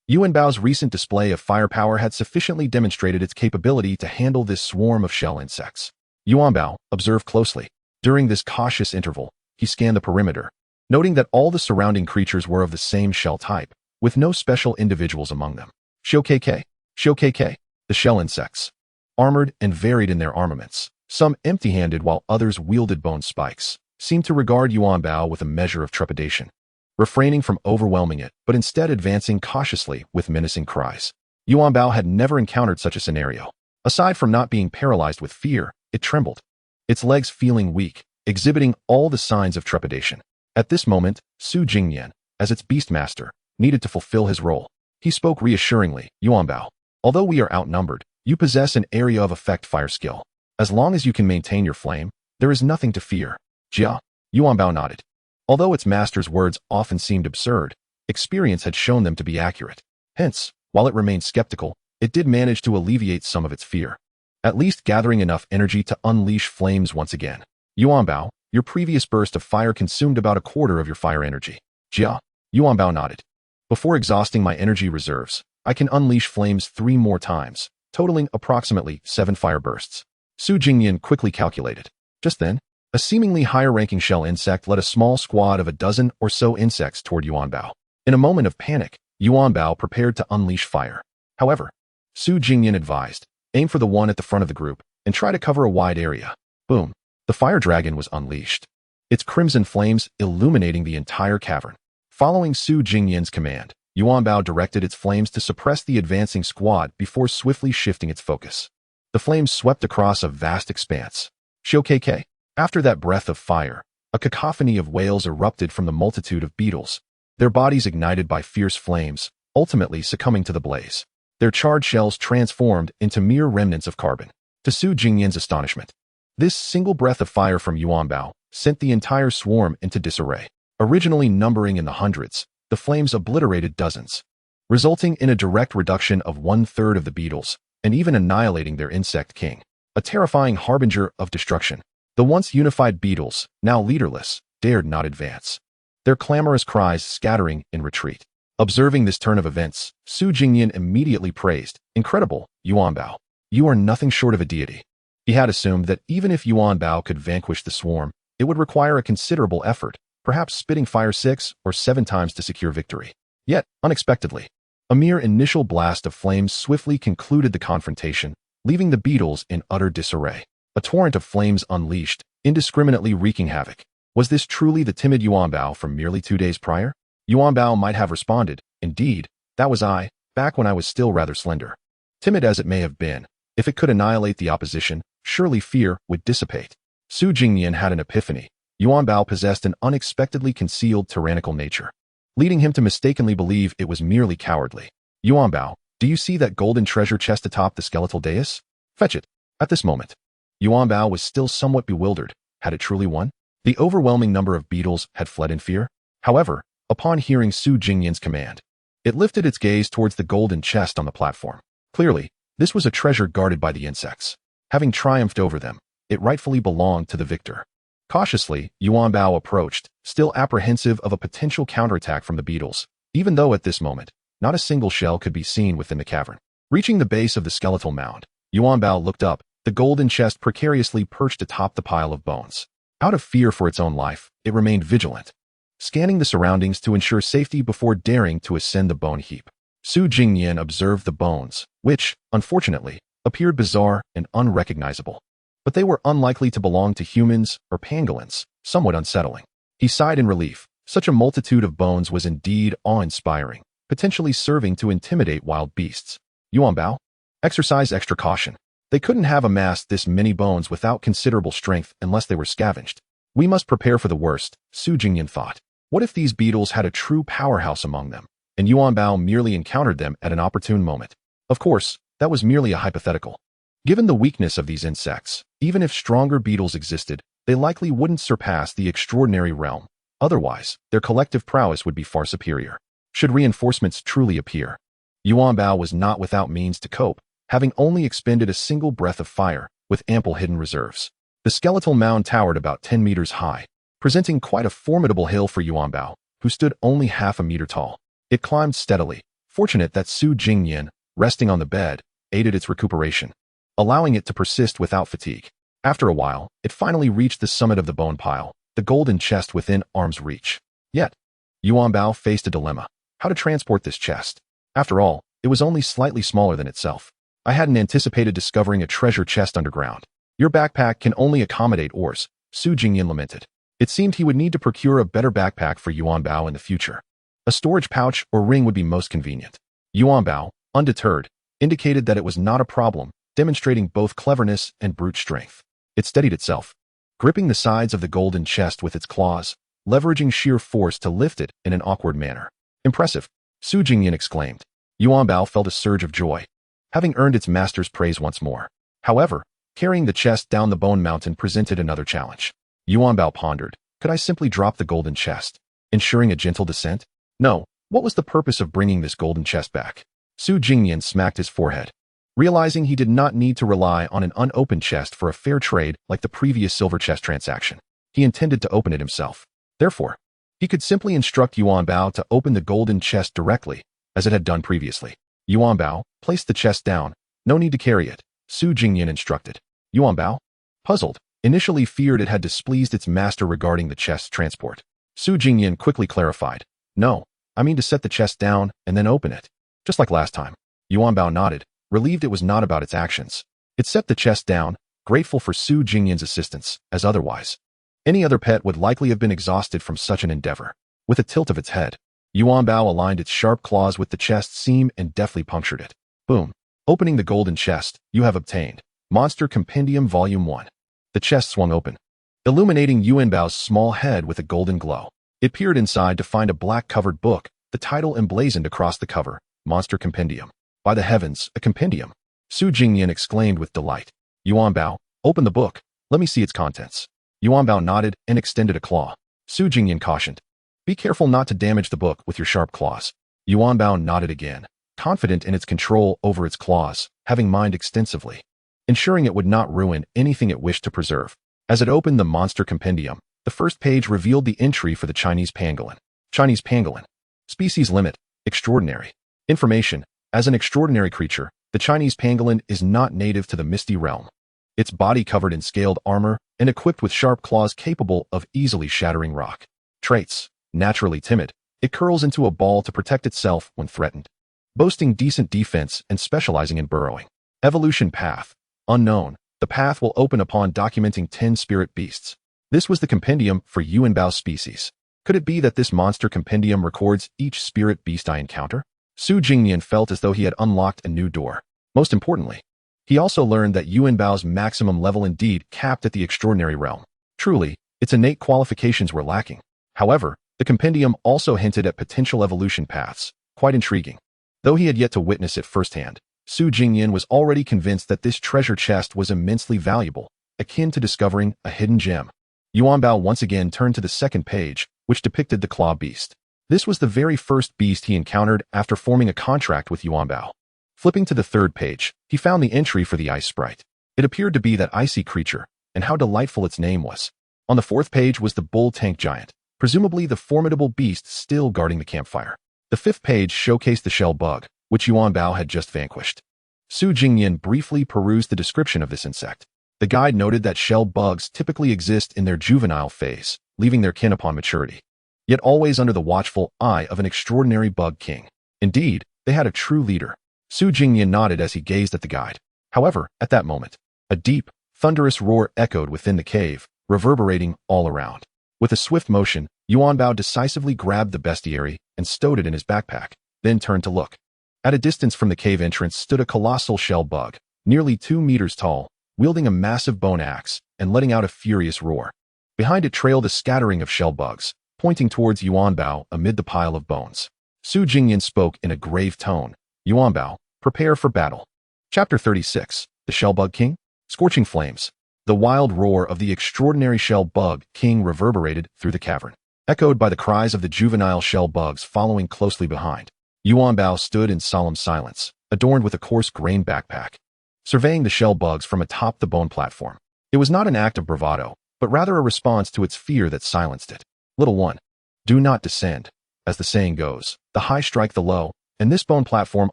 Yuan Bao's recent display of firepower had sufficiently demonstrated its capability to handle this swarm of shell insects. Yuan Bao observed closely. During this cautious interval, he scanned the perimeter, noting that all the surrounding creatures were of the same shell type, with no special individuals among them. Shokk! Shokk! The shell insects. Armored and varied in their armaments, some empty-handed while others wielded bone spikes, seemed to regard Yuan Bao with a measure of trepidation, refraining from overwhelming it, but instead advancing cautiously with menacing cries. Yuan Bao had never encountered such a scenario. Aside from not being paralyzed with fear, it trembled, its legs feeling weak, exhibiting all the signs of trepidation. At this moment, Su Jingnian, as its beastmaster, needed to fulfill his role. He spoke reassuringly, Yuan Bao, although we are outnumbered, you possess an area of effect fire skill. As long as you can maintain your flame, there is nothing to fear. Jia. Yuan Bao nodded. Although its master's words often seemed absurd, experience had shown them to be accurate. Hence, while it remained skeptical, it did manage to alleviate some of its fear, at least gathering enough energy to unleash flames once again. Yuan Bao, your previous burst of fire consumed about a quarter of your fire energy. Jia. Yuan Bao nodded. Before exhausting my energy reserves, I can unleash flames 3 more times, totaling approximately 7 fire bursts. Su Jingnian quickly calculated. Just then, a seemingly higher-ranking shell insect led a small squad of a dozen or so insects toward Yuan Bao. In a moment of panic, Yuan Bao prepared to unleash fire. However, Su Jingnian advised, aim for the one at the front of the group and try to cover a wide area. Boom. The fire dragon was unleashed, its crimson flames illuminating the entire cavern. Following Su Jingnian's command, Yuan Bao directed its flames to suppress the advancing squad before swiftly shifting its focus. The flames swept across a vast expanse. Shokk! After that breath of fire, a cacophony of wails erupted from the multitude of beetles, their bodies ignited by fierce flames, ultimately succumbing to the blaze. Their charred shells transformed into mere remnants of carbon. To Su Jingnian's astonishment, this single breath of fire from Yuan Bao sent the entire swarm into disarray. Originally numbering in the hundreds, the flames obliterated dozens, resulting in a direct reduction of 1/3 of the beetles, and even annihilating their insect king. A terrifying harbinger of destruction. The once unified beetles, now leaderless, dared not advance, their clamorous cries scattering in retreat. Observing this turn of events, Su Jingnian immediately praised, incredible, Yuan Bao. You are nothing short of a deity. He had assumed that even if Yuan Bao could vanquish the swarm, it would require a considerable effort, perhaps spitting fire 6 or 7 times to secure victory. Yet, unexpectedly, a mere initial blast of flames swiftly concluded the confrontation, leaving the beetles in utter disarray. A torrent of flames unleashed, indiscriminately wreaking havoc. Was this truly the timid Yuan Bao from merely 2 days prior? Yuan Bao might have responded, indeed, that was I, back when I was still rather slender. Timid as it may have been, if it could annihilate the opposition, surely fear would dissipate. Su Jingnian had an epiphany. Yuan Bao possessed an unexpectedly concealed tyrannical nature, leading him to mistakenly believe it was merely cowardly. Yuan Bao, do you see that golden treasure chest atop the skeletal dais? Fetch it. At this moment, Yuan Bao was still somewhat bewildered. Had it truly won? The overwhelming number of beetles had fled in fear. However, upon hearing Su Jingnian's command, it lifted its gaze towards the golden chest on the platform. Clearly, this was a treasure guarded by the insects. Having triumphed over them, it rightfully belonged to the victor. Cautiously, Yuan Bao approached, still apprehensive of a potential counterattack from the beetles, even though at this moment, not a single shell could be seen within the cavern. Reaching the base of the skeletal mound, Yuan Bao looked up, the golden chest precariously perched atop the pile of bones. Out of fear for its own life, it remained vigilant, scanning the surroundings to ensure safety before daring to ascend the bone heap. Su Jingnian observed the bones, which, unfortunately, appeared bizarre and unrecognizable. But they were unlikely to belong to humans or pangolins, somewhat unsettling. He sighed in relief. Such a multitude of bones was indeed awe-inspiring, potentially serving to intimidate wild beasts. Yuan Bao, exercise extra caution. They couldn't have amassed this many bones without considerable strength unless they were scavenged. We must prepare for the worst, Su Jingnian thought. What if these beetles had a true powerhouse among them, and Yuan Bao merely encountered them at an opportune moment? Of course, that was merely a hypothetical. Given the weakness of these insects, even if stronger beetles existed, they likely wouldn't surpass the extraordinary realm. Otherwise, their collective prowess would be far superior. Should reinforcements truly appear, Yuan Bao was not without means to cope, having only expended a single breath of fire, with ample hidden reserves. The skeletal mound towered about 10 meters high, presenting quite a formidable hill for Yuan Bao, who stood only half a meter tall. It climbed steadily, fortunate that Su Jingnian, resting on the bed, aided its recuperation, allowing it to persist without fatigue. After a while, it finally reached the summit of the bone pile, the golden chest within arm's reach. Yet, Yuan Bao faced a dilemma: how to transport this chest. After all, it was only slightly smaller than itself. I hadn't anticipated discovering a treasure chest underground. Your backpack can only accommodate ores, Su Jingnian lamented. It seemed he would need to procure a better backpack for Yuan Bao in the future. A storage pouch or ring would be most convenient. Yuan Bao, undeterred, indicated that it was not a problem, demonstrating both cleverness and brute strength. It steadied itself, gripping the sides of the golden chest with its claws, leveraging sheer force to lift it in an awkward manner. Impressive, Su Jingnian exclaimed. Yuan Bao felt a surge of joy, having earned its master's praise once more. However, carrying the chest down the bone mountain presented another challenge. Yuan Bao pondered, could I simply drop the golden chest, ensuring a gentle descent? No, what was the purpose of bringing this golden chest back? Su Jingnian smacked his forehead, realizing he did not need to rely on an unopened chest for a fair trade like the previous silver chest transaction. He intended to open it himself. Therefore, he could simply instruct Yuan Bao to open the golden chest directly, as it had done previously. Yuan Bao, place the chest down. No need to carry it, Su Jingnian instructed. Yuan Bao, puzzled, initially feared it had displeased its master regarding the chest's transport. Su Jingnian quickly clarified. No, I mean to set the chest down and then open it. Just like last time. Yuan Bao nodded, relieved it was not about its actions. It set the chest down, grateful for Su Jingnian's assistance, as otherwise any other pet would likely have been exhausted from such an endeavor. With a tilt of its head, Yuan Bao aligned its sharp claws with the chest seam and deftly punctured it. Boom. Opening the golden chest, you have obtained Monster Compendium Volume 1. The chest swung open, illuminating Yuan Bao's small head with a golden glow. It peered inside to find a black-covered book, the title emblazoned across the cover, Monster Compendium. By the heavens, a compendium! Su Jingnian exclaimed with delight. Yuan Bao, open the book. Let me see its contents. Yuan Bao nodded and extended a claw. Su Jingnian cautioned. Be careful not to damage the book with your sharp claws. Yuan Bao nodded again, confident in its control over its claws, having mined extensively, ensuring it would not ruin anything it wished to preserve. As it opened the Monster Compendium, the first page revealed the entry for the Chinese pangolin. Chinese pangolin. Species limit. Extraordinary. Information. As an extraordinary creature, the Chinese pangolin is not native to the Misty Realm. Its body covered in scaled armor and equipped with sharp claws capable of easily shattering rock. Traits. Naturally timid, it curls into a ball to protect itself when threatened. Boasting decent defense and specializing in burrowing. Evolution path. Unknown. The path will open upon documenting 10 spirit beasts. This was the compendium for Yuan Bao species. Could it be that this monster compendium records each spirit beast I encounter? Su Jingnian felt as though he had unlocked a new door. Most importantly, he also learned that Yuan Bao's maximum level indeed capped at the extraordinary realm. Truly, its innate qualifications were lacking. However, the compendium also hinted at potential evolution paths, quite intriguing. Though he had yet to witness it firsthand, Su Jingnian was already convinced that this treasure chest was immensely valuable, akin to discovering a hidden gem. Yuanbao once again turned to the second page, which depicted the claw beast. This was the very first beast he encountered after forming a contract with Yuanbao. Flipping to the third page, he found the entry for the ice sprite. It appeared to be that icy creature, and how delightful its name was. On the fourth page was the bull tank giant, presumably the formidable beast still guarding the campfire. The fifth page showcased the shell bug, which Yuanbao had just vanquished. Su Jingnian briefly perused the description of this insect. The guide noted that shell bugs typically exist in their juvenile phase, leaving their kin upon maturity, yet always under the watchful eye of an extraordinary bug king. Indeed, they had a true leader. Su Jingnian nodded as he gazed at the guide. However, at that moment, a deep, thunderous roar echoed within the cave, reverberating all around. With a swift motion, Yuanbao decisively grabbed the bestiary and stowed it in his backpack, then turned to look. At a distance from the cave entrance stood a colossal shell bug, nearly 2 meters tall, wielding a massive bone axe and letting out a furious roar. Behind it trailed a scattering of shell bugs, pointing towards Yuanbao amid the pile of bones. Su Jingnian spoke in a grave tone. Yuanbao, prepare for battle. Chapter 36, The Shell Bug King? Scorching flames. The wild roar of the extraordinary shell bug king reverberated through the cavern, echoed by the cries of the juvenile shell bugs following closely behind. Yuanbao stood in solemn silence, adorned with a coarse grain backpack, surveying the shell bugs from atop the bone platform. It was not an act of bravado, but rather a response to its fear that silenced it. Little one, do not descend. As the saying goes, the high strike the low, and this bone platform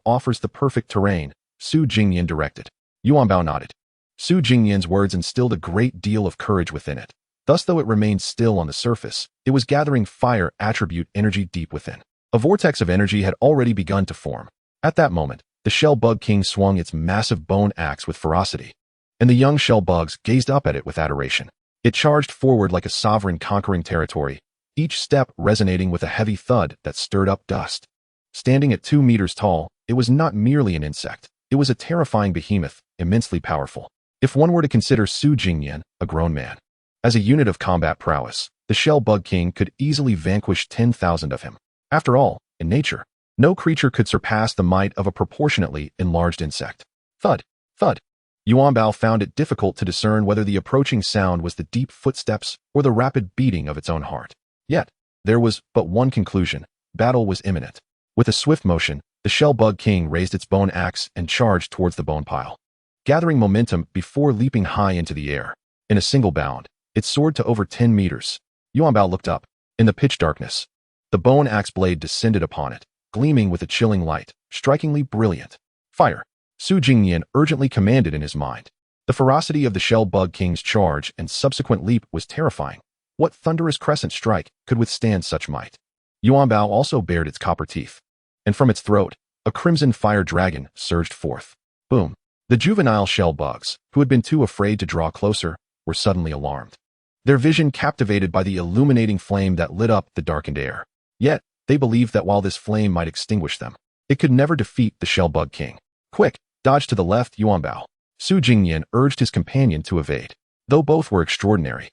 offers the perfect terrain, Su Jingnian directed. Yuanbao nodded. Su Jingnian's words instilled a great deal of courage within it. Thus, though it remained still on the surface, it was gathering fire attribute energy deep within. A vortex of energy had already begun to form. At that moment, the shell bug king swung its massive bone axe with ferocity, and the young shell bugs gazed up at it with adoration. It charged forward like a sovereign conquering territory, each step resonating with a heavy thud that stirred up dust. Standing at 2 meters tall, it was not merely an insect. It was a terrifying behemoth, immensely powerful. If one were to consider Su Jingnian a grown man, as a unit of combat prowess, the shell bug king could easily vanquish 10,000 of him. After all, in nature, no creature could surpass the might of a proportionately enlarged insect. Thud, thud. Yuanbao found it difficult to discern whether the approaching sound was the deep footsteps or the rapid beating of its own heart. Yet, there was but one conclusion: battle was imminent. With a swift motion, the shell bug king raised its bone axe and charged towards the bone pile, gathering momentum before leaping high into the air. In a single bound, it soared to over 10 meters. Yuanbao looked up. In the pitch darkness, the bone axe blade descended upon it, gleaming with a chilling light, strikingly brilliant. Fire! Su Jingnian urgently commanded in his mind. The ferocity of the shell bug king's charge and subsequent leap was terrifying. What thunderous crescent strike could withstand such might? Yuanbao also bared its copper teeth, and from its throat, a crimson fire dragon surged forth. Boom! The juvenile shell bugs, who had been too afraid to draw closer, were suddenly alarmed, their vision captivated by the illuminating flame that lit up the darkened air. Yet, they believed that while this flame might extinguish them, it could never defeat the shell bug king. Quick, dodge to the left, Yuanbao. Su Jingnian urged his companion to evade. Though both were extraordinary,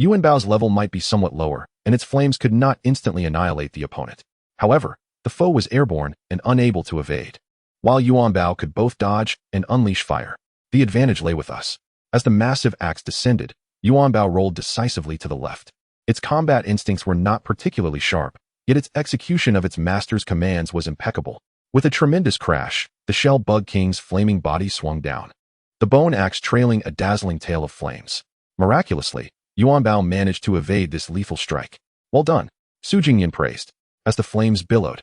Yuanbao's level might be somewhat lower, and its flames could not instantly annihilate the opponent. However, the foe was airborne and unable to evade. While Yuanbao could both dodge and unleash fire, the advantage lay with us. As the massive axe descended, Yuanbao rolled decisively to the left. Its combat instincts were not particularly sharp, yet its execution of its master's commands was impeccable. With a tremendous crash, the shell bug king's flaming body swung down, the bone axe trailing a dazzling tail of flames. Miraculously, Yuanbao managed to evade this lethal strike. Well done, Su Jingnian praised. As the flames billowed,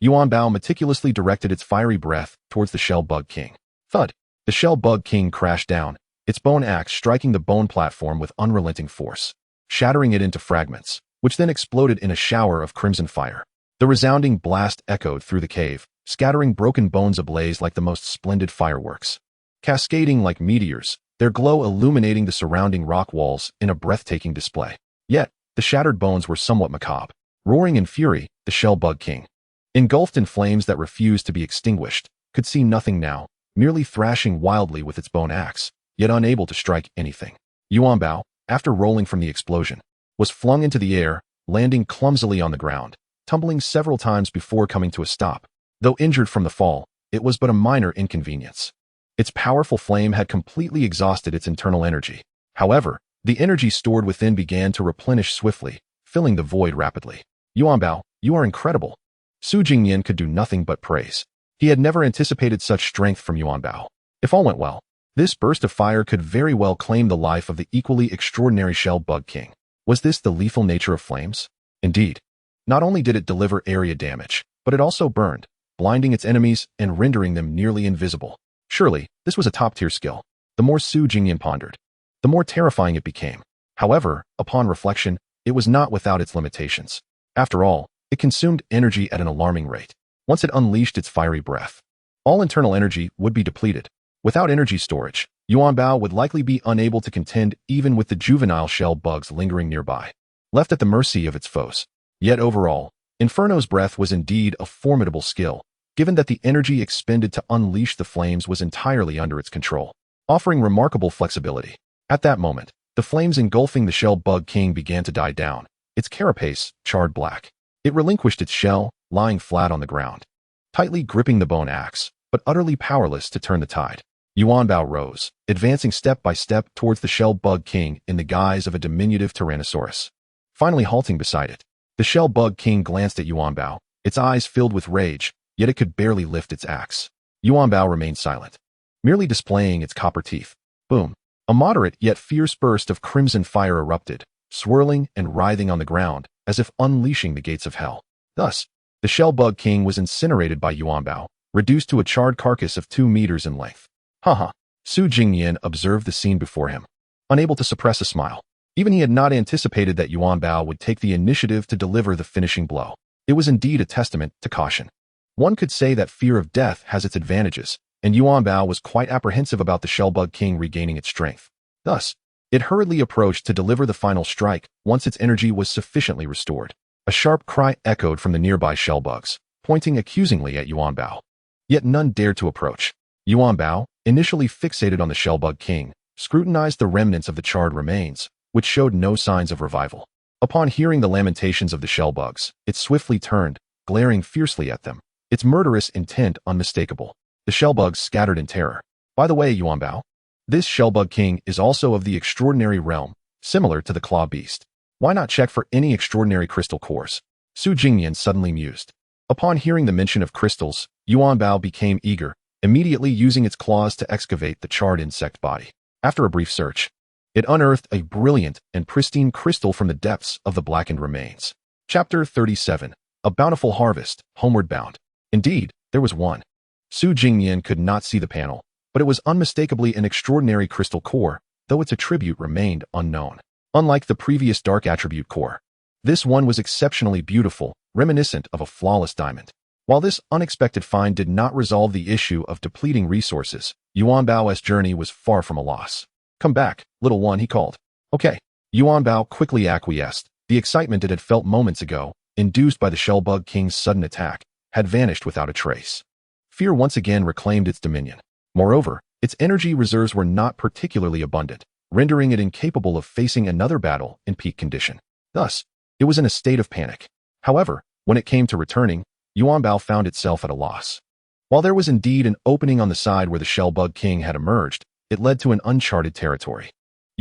Yuanbao meticulously directed its fiery breath towards the shell bug king. Thud! The shell bug king crashed down, its bone axe striking the bone platform with unrelenting force, shattering it into fragments, which then exploded in a shower of crimson fire. The resounding blast echoed through the cave, scattering broken bones ablaze like the most splendid fireworks. Cascading like meteors, their glow illuminating the surrounding rock walls in a breathtaking display. Yet, the shattered bones were somewhat macabre. Roaring in fury, the shell bug king, engulfed in flames that refused to be extinguished, could see nothing now, merely thrashing wildly with its bone axe, yet unable to strike anything. Yuanbao, after rolling from the explosion, was flung into the air, landing clumsily on the ground, tumbling several times before coming to a stop. Though injured from the fall, it was but a minor inconvenience. Its powerful flame had completely exhausted its internal energy. However, the energy stored within began to replenish swiftly, filling the void rapidly. Yuanbao, you are incredible. Su Jingnian could do nothing but praise. He had never anticipated such strength from Yuanbao. If all went well, this burst of fire could very well claim the life of the equally extraordinary Shell Bug King. Was this the lethal nature of flames? Indeed. Not only did it deliver area damage, but it also burned, blinding its enemies and rendering them nearly invisible. Surely, this was a top-tier skill. The more Su Jingnian pondered, the more terrifying it became. However, upon reflection, it was not without its limitations. After all, it consumed energy at an alarming rate. Once it unleashed its fiery breath, all internal energy would be depleted. Without energy storage, Yuanbao would likely be unable to contend even with the juvenile shell bugs lingering nearby, left at the mercy of its foes. Yet overall, Inferno's breath was indeed a formidable skill, given that the energy expended to unleash the flames was entirely under its control, offering remarkable flexibility. At that moment, the flames engulfing the Shell Bug King began to die down, its carapace charred black. It relinquished its shell, lying flat on the ground, tightly gripping the bone axe, but utterly powerless to turn the tide. Yuanbao rose, advancing step by step towards the Shell Bug King in the guise of a diminutive Tyrannosaurus. Finally halting beside it, the Shell Bug King glanced at Yuanbao, its eyes filled with rage, yet it could barely lift its axe. Yuanbao remained silent, merely displaying its copper teeth. Boom! A moderate yet fierce burst of crimson fire erupted, swirling and writhing on the ground, as if unleashing the gates of hell. Thus, the Shell Bug King was incinerated by Yuanbao, reduced to a charred carcass of 2 meters in length. Haha. Su Jingnian observed the scene before him, unable to suppress a smile. Even he had not anticipated that Yuanbao would take the initiative to deliver the finishing blow. It was indeed a testament to caution. One could say that fear of death has its advantages, and Yuanbao was quite apprehensive about the Shell Bug King regaining its strength. Thus, it hurriedly approached to deliver the final strike once its energy was sufficiently restored. A sharp cry echoed from the nearby shell bugs, pointing accusingly at Yuanbao. Yet none dared to approach. Yuanbao, initially fixated on the Shell Bug King, scrutinized the remnants of the charred remains, which showed no signs of revival. Upon hearing the lamentations of the shell bugs, it swiftly turned, glaring fiercely at them, its murderous intent unmistakable. The shell bugs scattered in terror. By the way, Yuanbao, this Shell Bug King is also of the extraordinary realm, similar to the Claw Beast. Why not check for any extraordinary crystal cores? Su Jingnian suddenly mused. Upon hearing the mention of crystals, Yuanbao became eager, immediately using its claws to excavate the charred insect body. After a brief search, it unearthed a brilliant and pristine crystal from the depths of the blackened remains. Chapter 37. A Bountiful Harvest, Homeward Bound. Indeed, there was one. Su Jingnian could not see the panel, but it was unmistakably an extraordinary crystal core, though its attribute remained unknown. Unlike the previous dark attribute core, this one was exceptionally beautiful, reminiscent of a flawless diamond. While this unexpected find did not resolve the issue of depleting resources, Yuanbao's journey was far from a loss. Come back, little one, he called. Okay. Yuanbao quickly acquiesced. The excitement it had felt moments ago, induced by the Shell Bug King's sudden attack, had vanished without a trace. Fear once again reclaimed its dominion. Moreover, its energy reserves were not particularly abundant, rendering it incapable of facing another battle in peak condition. Thus, it was in a state of panic. However, when it came to returning, Yuanbao found itself at a loss. While there was indeed an opening on the side where the Shell Bug King had emerged, it led to an uncharted territory.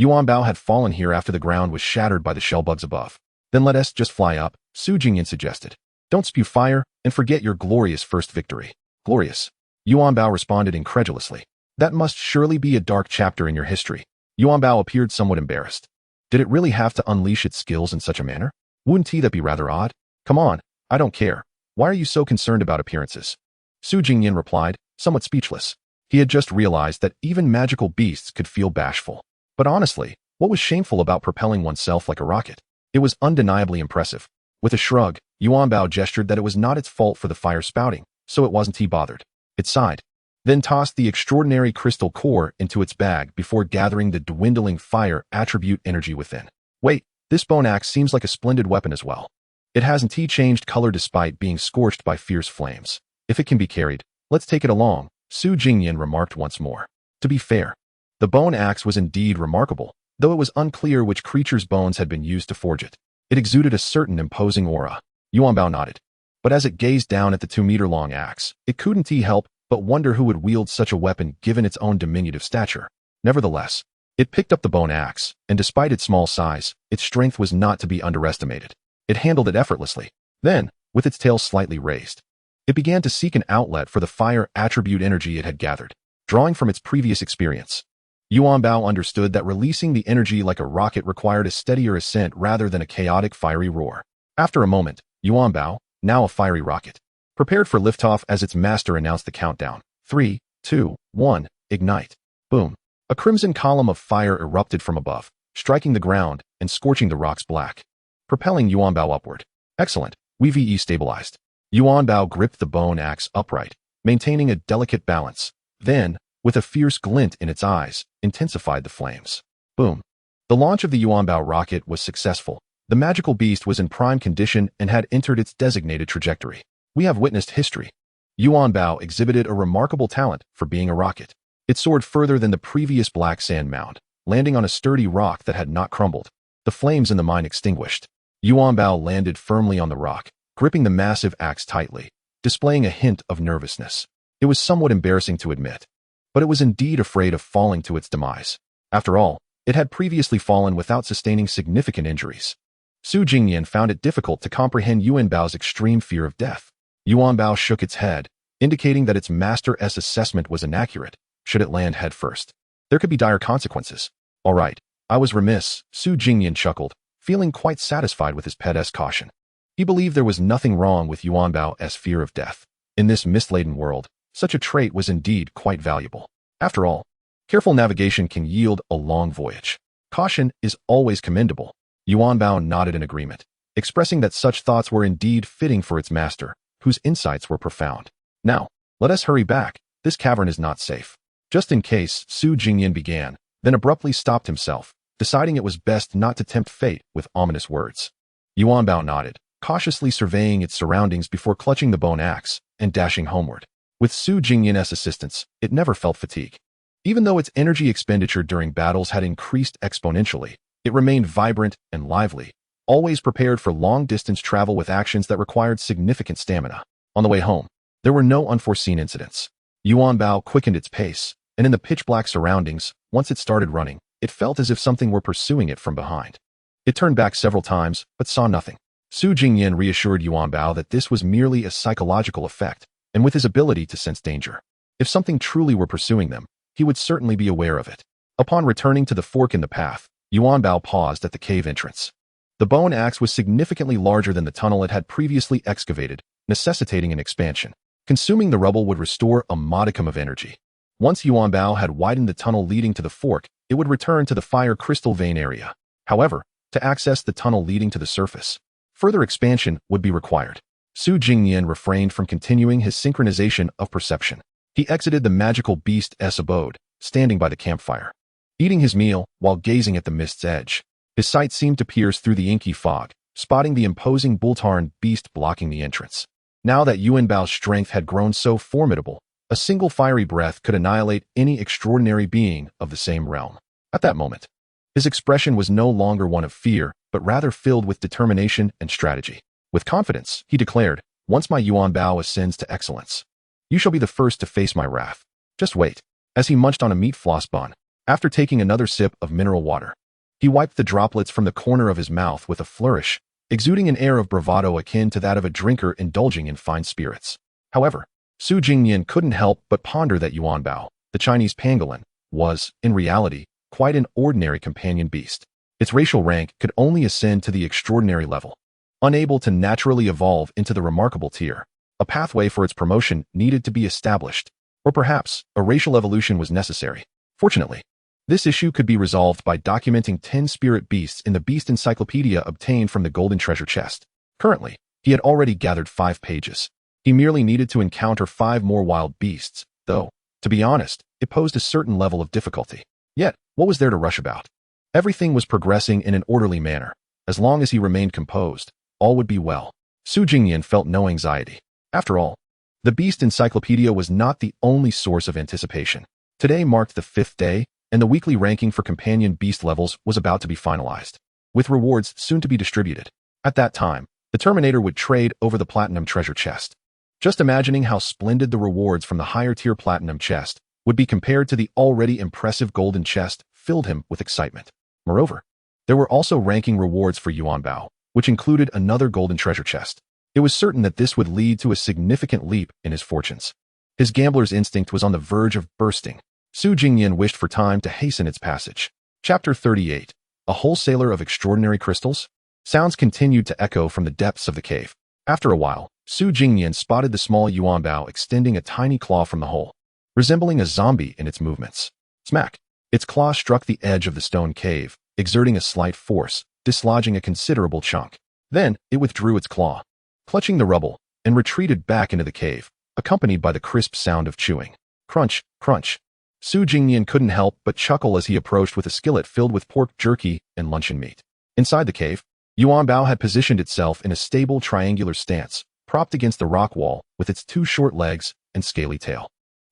Yuanbao had fallen here after the ground was shattered by the shell bugs above. Then let us just fly up, Su Jingnian suggested. Don't spew fire, and forget your glorious first victory. Glorious? Yuanbao responded incredulously. That must surely be a dark chapter in your history. Yuanbao appeared somewhat embarrassed. Did it really have to unleash its skills in such a manner? Wouldn't that be rather odd? Come on, I don't care. Why are you so concerned about appearances? Su Jingnian replied, somewhat speechless. He had just realized that even magical beasts could feel bashful. But honestly, what was shameful about propelling oneself like a rocket? It was undeniably impressive. With a shrug, Yuanbao gestured that it was not its fault for the fire spouting, so it wasn't bothered. It sighed, then tossed the extraordinary crystal core into its bag before gathering the dwindling fire attribute energy within. Wait, this bone axe seems like a splendid weapon as well. It hasn't changed color despite being scorched by fierce flames. If it can be carried, let's take it along, Su Jingnian remarked once more. To be fair, the bone axe was indeed remarkable, though it was unclear which creature's bones had been used to forge it. It exuded a certain imposing aura. Yuanbao nodded. But as it gazed down at the 2-meter-long axe, it couldn't help but wonder who would wield such a weapon given its own diminutive stature. Nevertheless, it picked up the bone axe, and despite its small size, its strength was not to be underestimated. It handled it effortlessly. Then, with its tail slightly raised, it began to seek an outlet for the fire attribute energy it had gathered, drawing from its previous experience. Yuan Bao understood that releasing the energy like a rocket required a steadier ascent rather than a chaotic fiery roar. After a moment, Yuan Bao, now a fiery rocket, prepared for liftoff as its master announced the countdown. 3, 2, 1, ignite. Boom. A crimson column of fire erupted from above, striking the ground and scorching the rocks black, propelling Yuan Bao upward. Excellent. VE stabilized. Yuan Bao gripped the bone axe upright, maintaining a delicate balance. Then, with a fierce glint in its eyes, intensified the flames. Boom. The launch of the Yuan Bao rocket was successful. The magical beast was in prime condition and had entered its designated trajectory. We have witnessed history. Yuan Bao exhibited a remarkable talent for being a rocket. It soared further than the previous black sand mound, landing on a sturdy rock that had not crumbled. The flames in the mine extinguished. Yuan Bao landed firmly on the rock, gripping the massive axe tightly, displaying a hint of nervousness. It was somewhat embarrassing to admit, but it was indeed afraid of falling to its demise. After all, it had previously fallen without sustaining significant injuries. Su Jingnian found it difficult to comprehend Yuan Bao's extreme fear of death. Yuan Bao shook its head, indicating that its master's assessment was inaccurate. Should it land headfirst, there could be dire consequences. All right, I was remiss, Su Jingnian chuckled, feeling quite satisfied with his pet's caution. He believed there was nothing wrong with Yuan Bao's fear of death. In this mist-laden world, such a trait was indeed quite valuable. After all, careful navigation can yield a long voyage. Caution is always commendable. Yuan Bao nodded in agreement, expressing that such thoughts were indeed fitting for its master, whose insights were profound. Now, let us hurry back. This cavern is not safe. Just in case, Su Jingnian began, then abruptly stopped himself, deciding it was best not to tempt fate with ominous words. Yuan Bao nodded, cautiously surveying its surroundings before clutching the bone axe and dashing homeward. With Su Jingnian's assistance, it never felt fatigue. Even though its energy expenditure during battles had increased exponentially, it remained vibrant and lively, always prepared for long-distance travel with actions that required significant stamina. On the way home, there were no unforeseen incidents. Yuan Bao quickened its pace, and in the pitch-black surroundings, once it started running, it felt as if something were pursuing it from behind. It turned back several times, but saw nothing. Su Jingnian reassured Yuan Bao that this was merely a psychological effect, and with his ability to sense danger. If something truly were pursuing them, he would certainly be aware of it. Upon returning to the fork in the path, Yuan Bao paused at the cave entrance. The bone axe was significantly larger than the tunnel it had previously excavated, necessitating an expansion. Consuming the rubble would restore a modicum of energy. Once Yuan Bao had widened the tunnel leading to the fork, it would return to the fire crystal vein area. However, to access the tunnel leading to the surface, further expansion would be required. Su Jingnian refrained from continuing his synchronization of perception. He exited the magical beast's abode, standing by the campfire, eating his meal while gazing at the mist's edge. His sight seemed to pierce through the inky fog, spotting the imposing Bultarn beast blocking the entrance. Now that Yuan Bao's strength had grown so formidable, a single fiery breath could annihilate any extraordinary being of the same realm. At that moment, his expression was no longer one of fear, but rather filled with determination and strategy. With confidence, he declared, "Once my Yuan Bao ascends to excellence, you shall be the first to face my wrath. Just wait." As he munched on a meat floss bun, after taking another sip of mineral water, he wiped the droplets from the corner of his mouth with a flourish, exuding an air of bravado akin to that of a drinker indulging in fine spirits. However, Su Jingnian couldn't help but ponder that Yuan Bao, the Chinese pangolin, was, in reality, quite an ordinary companion beast. Its racial rank could only ascend to the extraordinary level. Unable to naturally evolve into the remarkable tier, a pathway for its promotion needed to be established, or perhaps a racial evolution was necessary. Fortunately, this issue could be resolved by documenting 10 spirit beasts in the Beast Encyclopedia obtained from the golden treasure chest. Currently, he had already gathered 5 pages. He merely needed to encounter 5 more wild beasts, though, to be honest, it posed a certain level of difficulty. Yet, what was there to rush about? Everything was progressing in an orderly manner. As long as he remained composed, all would be well. Su Jingnian felt no anxiety. After all, the Beast Encyclopedia was not the only source of anticipation. Today marked the 5th day, and the weekly ranking for companion beast levels was about to be finalized, with rewards soon to be distributed. At that time, the Terminator would trade over the platinum treasure chest. Just imagining how splendid the rewards from the higher-tier platinum chest would be compared to the already impressive golden chest filled him with excitement. Moreover, there were also ranking rewards for Yuan Bao, which included another golden treasure chest. It was certain that this would lead to a significant leap in his fortunes. His gambler's instinct was on the verge of bursting. Su Jingnian wished for time to hasten its passage. Chapter 38. A wholesaler of extraordinary crystals? Sounds continued to echo from the depths of the cave. After a while, Su Jingnian spotted the small Yuan Bao extending a tiny claw from the hole, resembling a zombie in its movements. Smack! Its claw struck the edge of the stone cave, exerting a slight force, dislodging a considerable chunk. Then, it withdrew its claw, clutching the rubble, and retreated back into the cave, accompanied by the crisp sound of chewing. Crunch, crunch. Su Jingnian couldn't help but chuckle as he approached with a skillet filled with pork jerky and luncheon meat. Inside the cave, Yuan Bao had positioned itself in a stable triangular stance, propped against the rock wall with its two short legs and scaly tail.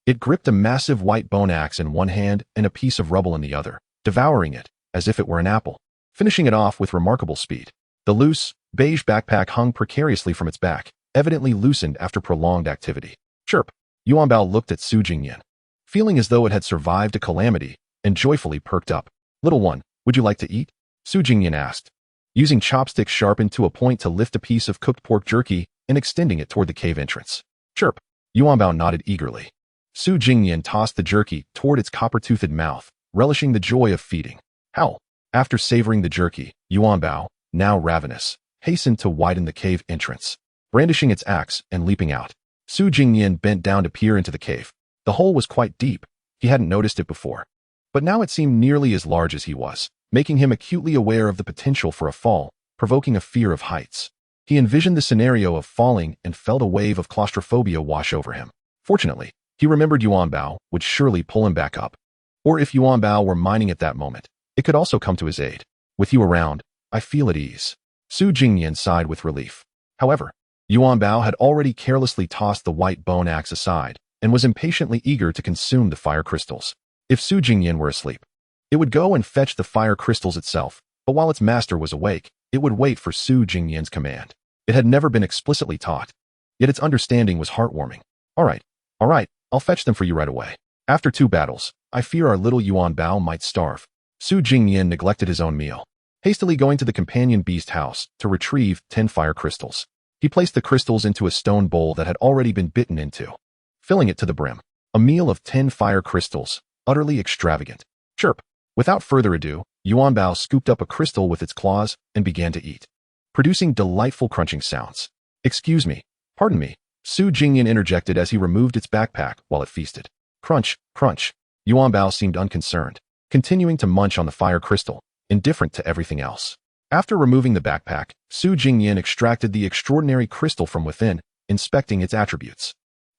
It gripped a massive white bone axe in one hand and a piece of rubble in the other, devouring it as if it were an apple, finishing it off with remarkable speed. The loose, beige backpack hung precariously from its back, evidently loosened after prolonged activity. Chirp! Yuan Bao looked at Su Jingnian, feeling as though it had survived a calamity, and joyfully perked up. Little one, would you like to eat? Su Jingnian asked, using chopsticks sharpened to a point to lift a piece of cooked pork jerky and extending it toward the cave entrance. Chirp! Yuan Bao nodded eagerly. Su Jingnian tossed the jerky toward its copper-toothed mouth, relishing the joy of feeding. Howl! After savoring the jerky, Yuan Bao, now ravenous, hastened to widen the cave entrance, brandishing its axe and leaping out. Su Jingnian bent down to peer into the cave. The hole was quite deep. He hadn't noticed it before. But now it seemed nearly as large as he was, making him acutely aware of the potential for a fall, provoking a fear of heights. He envisioned the scenario of falling and felt a wave of claustrophobia wash over him. Fortunately, he remembered Yuan Bao would surely pull him back up. Or if Yuan Bao were mining at that moment, it could also come to his aid. With you around, I feel at ease. Su Jingnian sighed with relief. However, Yuan Bao had already carelessly tossed the white bone axe aside and was impatiently eager to consume the fire crystals. If Su Jingnian were asleep, it would go and fetch the fire crystals itself, but while its master was awake, it would wait for Su Jingnian's command. It had never been explicitly taught, yet its understanding was heartwarming. All right, I'll fetch them for you right away. After 2 battles, I fear our little Yuan Bao might starve. Su Jingnian neglected his own meal, hastily going to the companion beast house to retrieve 10 fire crystals. He placed the crystals into a stone bowl that had already been bitten into, filling it to the brim. A meal of 10 fire crystals, utterly extravagant. Chirp! Without further ado, Yuan Bao scooped up a crystal with its claws and began to eat, producing delightful crunching sounds. Excuse me, pardon me, Su Jingnian interjected as he removed its backpack while it feasted. Crunch, crunch. Yuan Bao seemed unconcerned, continuing to munch on the fire crystal, indifferent to everything else. After removing the backpack, Su Jingnian extracted the extraordinary crystal from within, inspecting its attributes.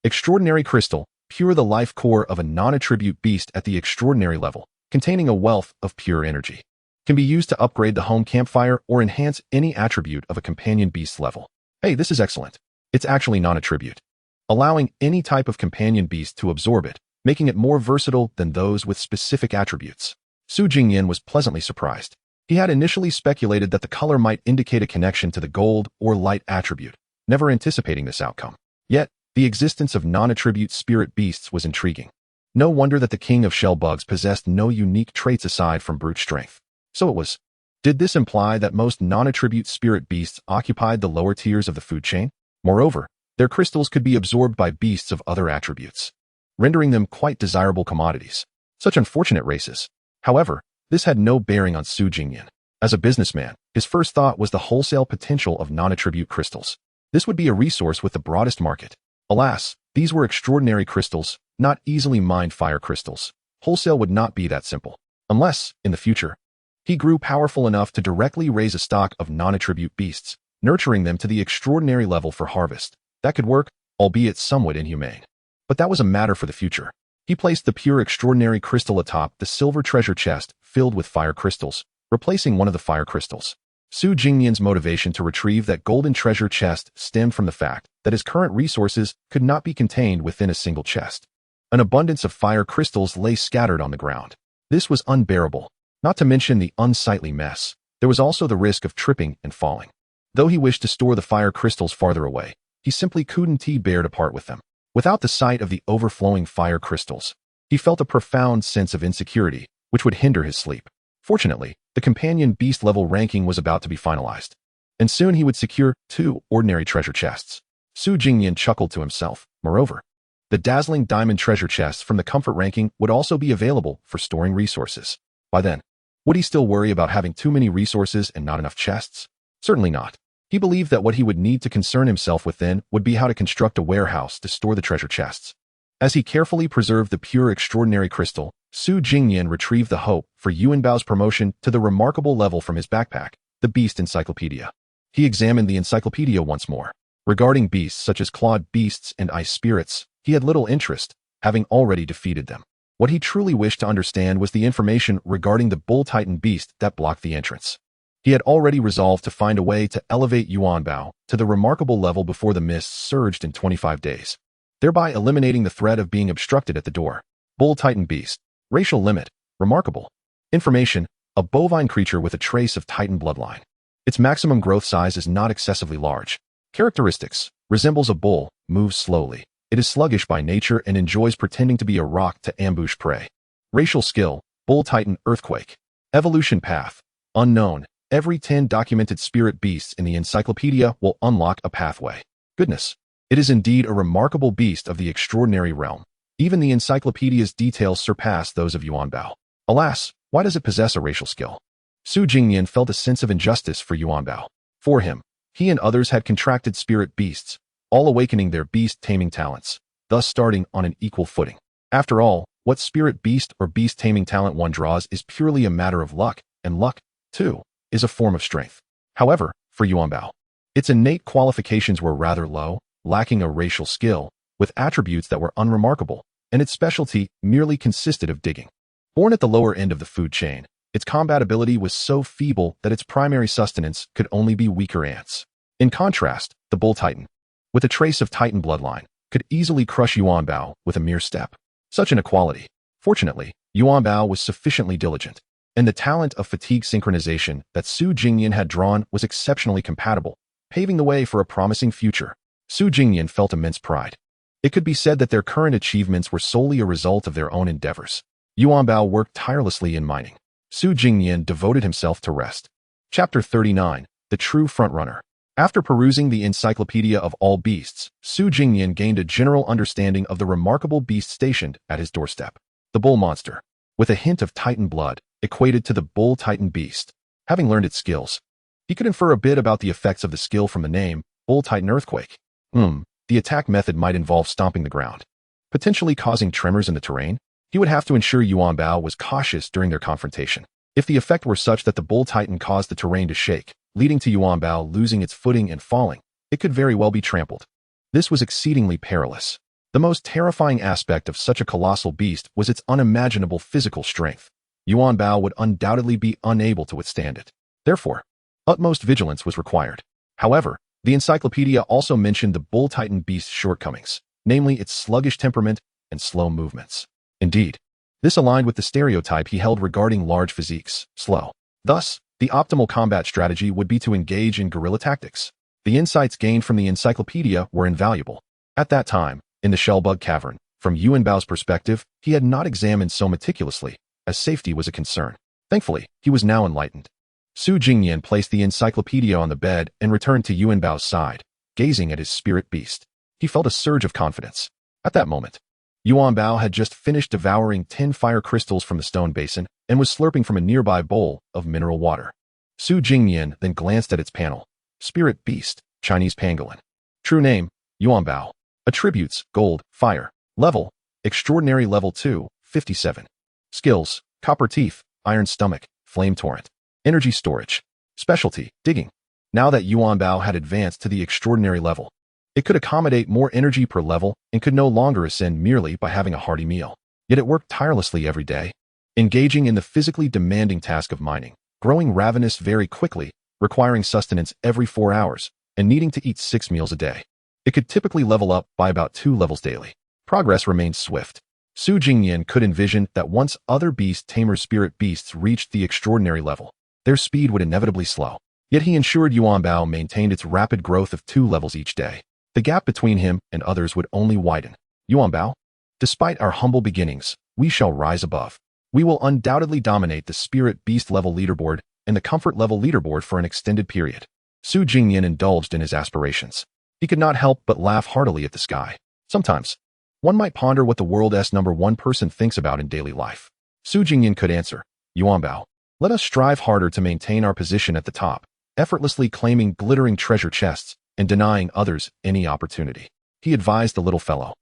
Extraordinary crystal, pure the life core of a non-attribute beast at the extraordinary level, containing a wealth of pure energy. Can be used to upgrade the home campfire or enhance any attribute of a companion beast level. Hey, this is excellent. It's actually non-attribute, allowing any type of companion beast to absorb it, making it more versatile than those with specific attributes. Su Jingnian was pleasantly surprised. He had initially speculated that the color might indicate a connection to the gold or light attribute, never anticipating this outcome. Yet, the existence of non-attribute spirit beasts was intriguing. No wonder that the king of shell bugs possessed no unique traits aside from brute strength. So it was. Did this imply that most non-attribute spirit beasts occupied the lower tiers of the food chain? Moreover, their crystals could be absorbed by beasts of other attributes, rendering them quite desirable commodities. Such unfortunate races. However, this had no bearing on Su Jingnian. As a businessman, his first thought was the wholesale potential of non-attribute crystals. This would be a resource with the broadest market. Alas, these were extraordinary crystals, not easily mined fire crystals. Wholesale would not be that simple. Unless, in the future, he grew powerful enough to directly raise a stock of non-attribute beasts, nurturing them to the extraordinary level for harvest. That could work, albeit somewhat inhumane. But that was a matter for the future. He placed the pure extraordinary crystal atop the silver treasure chest filled with fire crystals, replacing one of the fire crystals. Su Jingnian's motivation to retrieve that golden treasure chest stemmed from the fact that his current resources could not be contained within a single chest. An abundance of fire crystals lay scattered on the ground. This was unbearable. Not to mention the unsightly mess, there was also the risk of tripping and falling. Though he wished to store the fire crystals farther away, He simply couldn't bear to part with them. Without the sight of the overflowing fire crystals, he felt a profound sense of insecurity, which would hinder his sleep. Fortunately, the companion beast level ranking was about to be finalized, and soon he would secure 2 ordinary treasure chests. Su Jingnian chuckled to himself. Moreover, the dazzling diamond treasure chests from the comfort ranking would also be available for storing resources. By then, would he still worry about having too many resources and not enough chests? Certainly not. He believed that what he would need to concern himself with then would be how to construct a warehouse to store the treasure chests. As he carefully preserved the pure extraordinary crystal, Su Jingnian retrieved the hope for Yuanbao's promotion to the remarkable level from his backpack, the Beast Encyclopedia. He examined the encyclopedia once more. Regarding beasts such as clawed beasts and ice spirits, he had little interest, having already defeated them. What he truly wished to understand was the information regarding the bull titan beast that blocked the entrance. He had already resolved to find a way to elevate Yuanbao to the remarkable level before the mists surged in 25 days, thereby eliminating the threat of being obstructed at the door. Bull Titan Beast. Racial limit. Remarkable. Information. A bovine creature with a trace of Titan bloodline. Its maximum growth size is not excessively large. Characteristics. Resembles a bull, moves slowly. It is sluggish by nature and enjoys pretending to be a rock to ambush prey. Racial skill. Bull Titan Earthquake. Evolution path. Unknown. Every 10 documented spirit beasts in the encyclopedia will unlock a pathway. Goodness. It is indeed a remarkable beast of the extraordinary realm. Even the encyclopedia's details surpass those of Yuanbao. Alas, why does it possess a racial skill? Su Jingnian felt a sense of injustice for Yuanbao. For him, he and others had contracted spirit beasts, all awakening their beast taming talents, thus starting on an equal footing. After all, what spirit beast or beast taming talent one draws is purely a matter of luck, and luck, too, is a form of strength. However, for Yuanbao, its innate qualifications were rather low, lacking a racial skill, with attributes that were unremarkable, and its specialty merely consisted of digging. Born at the lower end of the food chain, its combat ability was so feeble that its primary sustenance could only be weaker ants. In contrast, the bull titan, with a trace of Titan bloodline, could easily crush Yuanbao with a mere step. Such an equality. Fortunately, Yuanbao was sufficiently diligent, and the talent of fatigue synchronization that Su Jingnian had drawn was exceptionally compatible, paving the way for a promising future. Su Jingnian felt immense pride. It could be said that their current achievements were solely a result of their own endeavors. Yuanbao worked tirelessly in mining. Su Jingnian devoted himself to rest. Chapter 39. The True Frontrunner. After perusing the Encyclopedia of All Beasts, Su Jingnian gained a general understanding of the remarkable beast stationed at his doorstep. The bull monster, with a hint of Titan blood, equated to the bull Titan beast. Having learned its skills, he could infer a bit about the effects of the skill from the name, Bull Titan Earthquake. The attack method might involve stomping the ground, potentially causing tremors in the terrain. He would have to ensure Yuanbao was cautious during their confrontation. If the effect were such that the bull titan caused the terrain to shake, leading to Yuanbao losing its footing and falling, it could very well be trampled. This was exceedingly perilous. The most terrifying aspect of such a colossal beast was its unimaginable physical strength. Yuanbao would undoubtedly be unable to withstand it. Therefore, utmost vigilance was required. However, the encyclopedia also mentioned the bull titan beast's shortcomings, namely its sluggish temperament and slow movements. Indeed, this aligned with the stereotype he held regarding large physiques, slow. Thus, the optimal combat strategy would be to engage in guerrilla tactics. The insights gained from the encyclopedia were invaluable. At that time, in the Shellbug Cavern, from Yuanbao's perspective, he had not examined so meticulously, as safety was a concern. Thankfully, he was now enlightened. Su Jingnian placed the encyclopedia on the bed and returned to Yuanbao's side, gazing at his spirit beast. He felt a surge of confidence. At that moment, Yuanbao had just finished devouring 10 fire crystals from the stone basin and was slurping from a nearby bowl of mineral water. Su Jingnian then glanced at its panel. Spirit Beast, Chinese Pangolin. True name, Yuanbao. Attributes, Gold, Fire. Level, Extraordinary Level 2, 57. Skills, Copper Teeth, Iron Stomach, Flame Torrent. Energy Storage. Specialty, Digging. Now that Yuanbao had advanced to the extraordinary level, it could accommodate more energy per level and could no longer ascend merely by having a hearty meal. Yet it worked tirelessly every day, engaging in the physically demanding task of mining, growing ravenous very quickly, requiring sustenance every 4 hours, and needing to eat 6 meals a day. It could typically level up by about 2 levels daily. Progress remained swift. Su Jingnian could envision that once other Beast Tamers spirit beasts reached the extraordinary level, their speed would inevitably slow. Yet he ensured Yuanbao maintained its rapid growth of 2 levels each day. The gap between him and others would only widen. Yuanbao, despite our humble beginnings, we shall rise above. We will undoubtedly dominate the spirit beast level leaderboard and the comfort level leaderboard for an extended period. Su Jingnian indulged in his aspirations. He could not help but laugh heartily at the sky. Sometimes, one might ponder what the world's number one person thinks about in daily life. Su Jingnian could answer, Yuanbao, let us strive harder to maintain our position at the top, effortlessly claiming glittering treasure chests and denying others any opportunity. He advised the little fellow.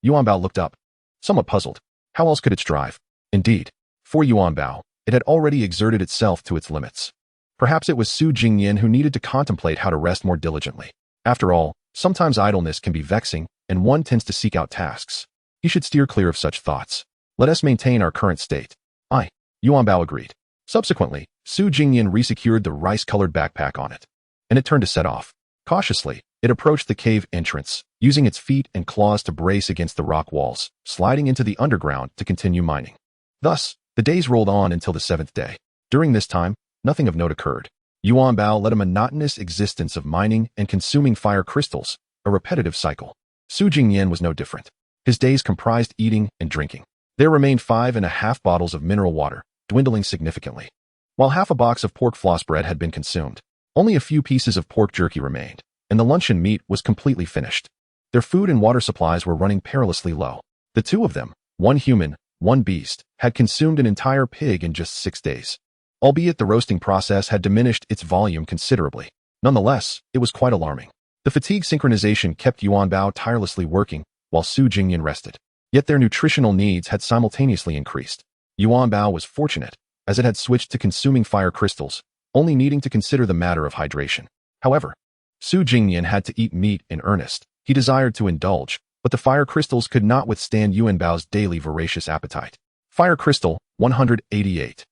Yuanbao looked up, somewhat puzzled. How else could it strive? Indeed, for Yuanbao, it had already exerted itself to its limits. Perhaps it was Su Jingnian who needed to contemplate how to rest more diligently. After all, sometimes idleness can be vexing, and one tends to seek out tasks. He should steer clear of such thoughts. Let us maintain our current state. Yuanbao agreed. Subsequently, Su Jingnian resecured the rice-colored backpack on it, and it turned to set off. Cautiously, it approached the cave entrance, using its feet and claws to brace against the rock walls, sliding into the underground to continue mining. Thus, the days rolled on until the 7th day. During this time, nothing of note occurred. Yuanbao led a monotonous existence of mining and consuming fire crystals, a repetitive cycle. Su Jingnian was no different. His days comprised eating and drinking. There remained 5.5 bottles of mineral water, dwindling significantly. While half a box of pork floss bread had been consumed, only a few pieces of pork jerky remained, and the luncheon meat was completely finished. Their food and water supplies were running perilously low. The two of them, one human, one beast, had consumed an entire pig in just 6 days. Albeit the roasting process had diminished its volume considerably. Nonetheless, it was quite alarming. The fatigue synchronization kept Yuanbao tirelessly working, while Su Jingnian rested. Yet their nutritional needs had simultaneously increased. Yuanbao was fortunate, as it had switched to consuming fire crystals, only needing to consider the matter of hydration. However, Su Jingnian had to eat meat in earnest. He desired to indulge, but the fire crystals could not withstand Yuanbao's daily voracious appetite. Fire Crystal 188.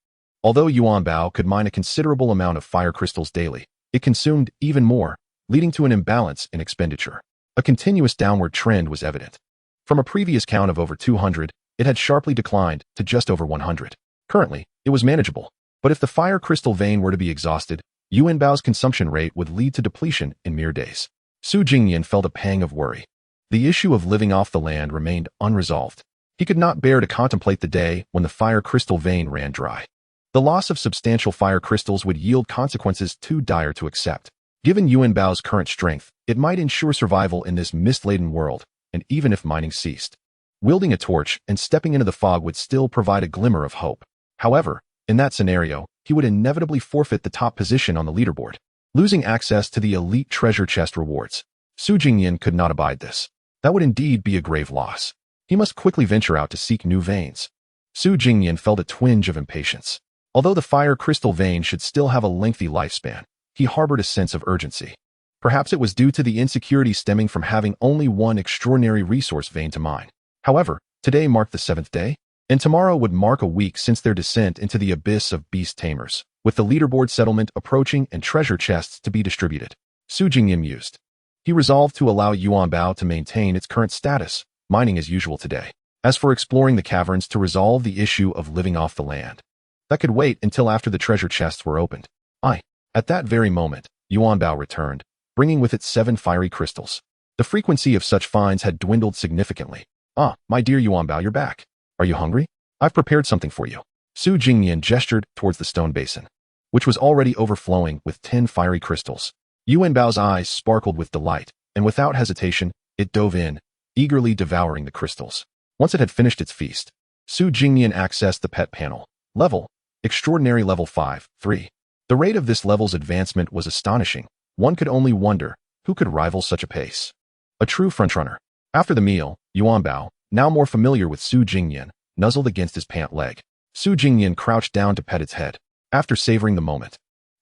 Although Yuanbao could mine a considerable amount of fire crystals daily, it consumed even more, leading to an imbalance in expenditure. A continuous downward trend was evident. From a previous count of over 200, it had sharply declined to just over 100. Currently, it was manageable, but if the fire crystal vein were to be exhausted, Yuanbao's consumption rate would lead to depletion in mere days. Su Jingnian felt a pang of worry. The issue of living off the land remained unresolved. He could not bear to contemplate the day when the fire crystal vein ran dry. The loss of substantial fire crystals would yield consequences too dire to accept. Given Yuanbao's current strength, it might ensure survival in this mist-laden world, and even if mining ceased. Wielding a torch and stepping into the fog would still provide a glimmer of hope. However, in that scenario, he would inevitably forfeit the top position on the leaderboard, losing access to the elite treasure chest rewards. Su Jingnian could not abide this. That would indeed be a grave loss. He must quickly venture out to seek new veins. Su Jingnian felt a twinge of impatience. Although the fire crystal vein should still have a lengthy lifespan, he harbored a sense of urgency. Perhaps it was due to the insecurity stemming from having only one extraordinary resource vein to mine. However, today marked the 7th day, and tomorrow would mark a week since their descent into the abyss of Beast Tamers, with the leaderboard settlement approaching and treasure chests to be distributed. Su Jingnian mused. He resolved to allow Yuanbao to maintain its current status, mining as usual today. As for exploring the caverns to resolve the issue of living off the land, that could wait until after the treasure chests were opened. At that very moment, Yuanbao returned, bringing with it 7 fiery crystals. The frequency of such finds had dwindled significantly. My dear Yuanbao, you're back. Are you hungry? I've prepared something for you. Su Jingnian gestured towards the stone basin, which was already overflowing with 10 fiery crystals. Yuanbao's eyes sparkled with delight, and without hesitation, it dove in, eagerly devouring the crystals. Once it had finished its feast, Su Jingnian accessed the pet panel. Level, Extraordinary Level 5, 3. The rate of this level's advancement was astonishing. One could only wonder, who could rival such a pace? A true frontrunner. After the meal, Yuanbao, now more familiar with Su Jingnian, nuzzled against his pant leg. Su Jingnian crouched down to pet its head. After savoring the moment,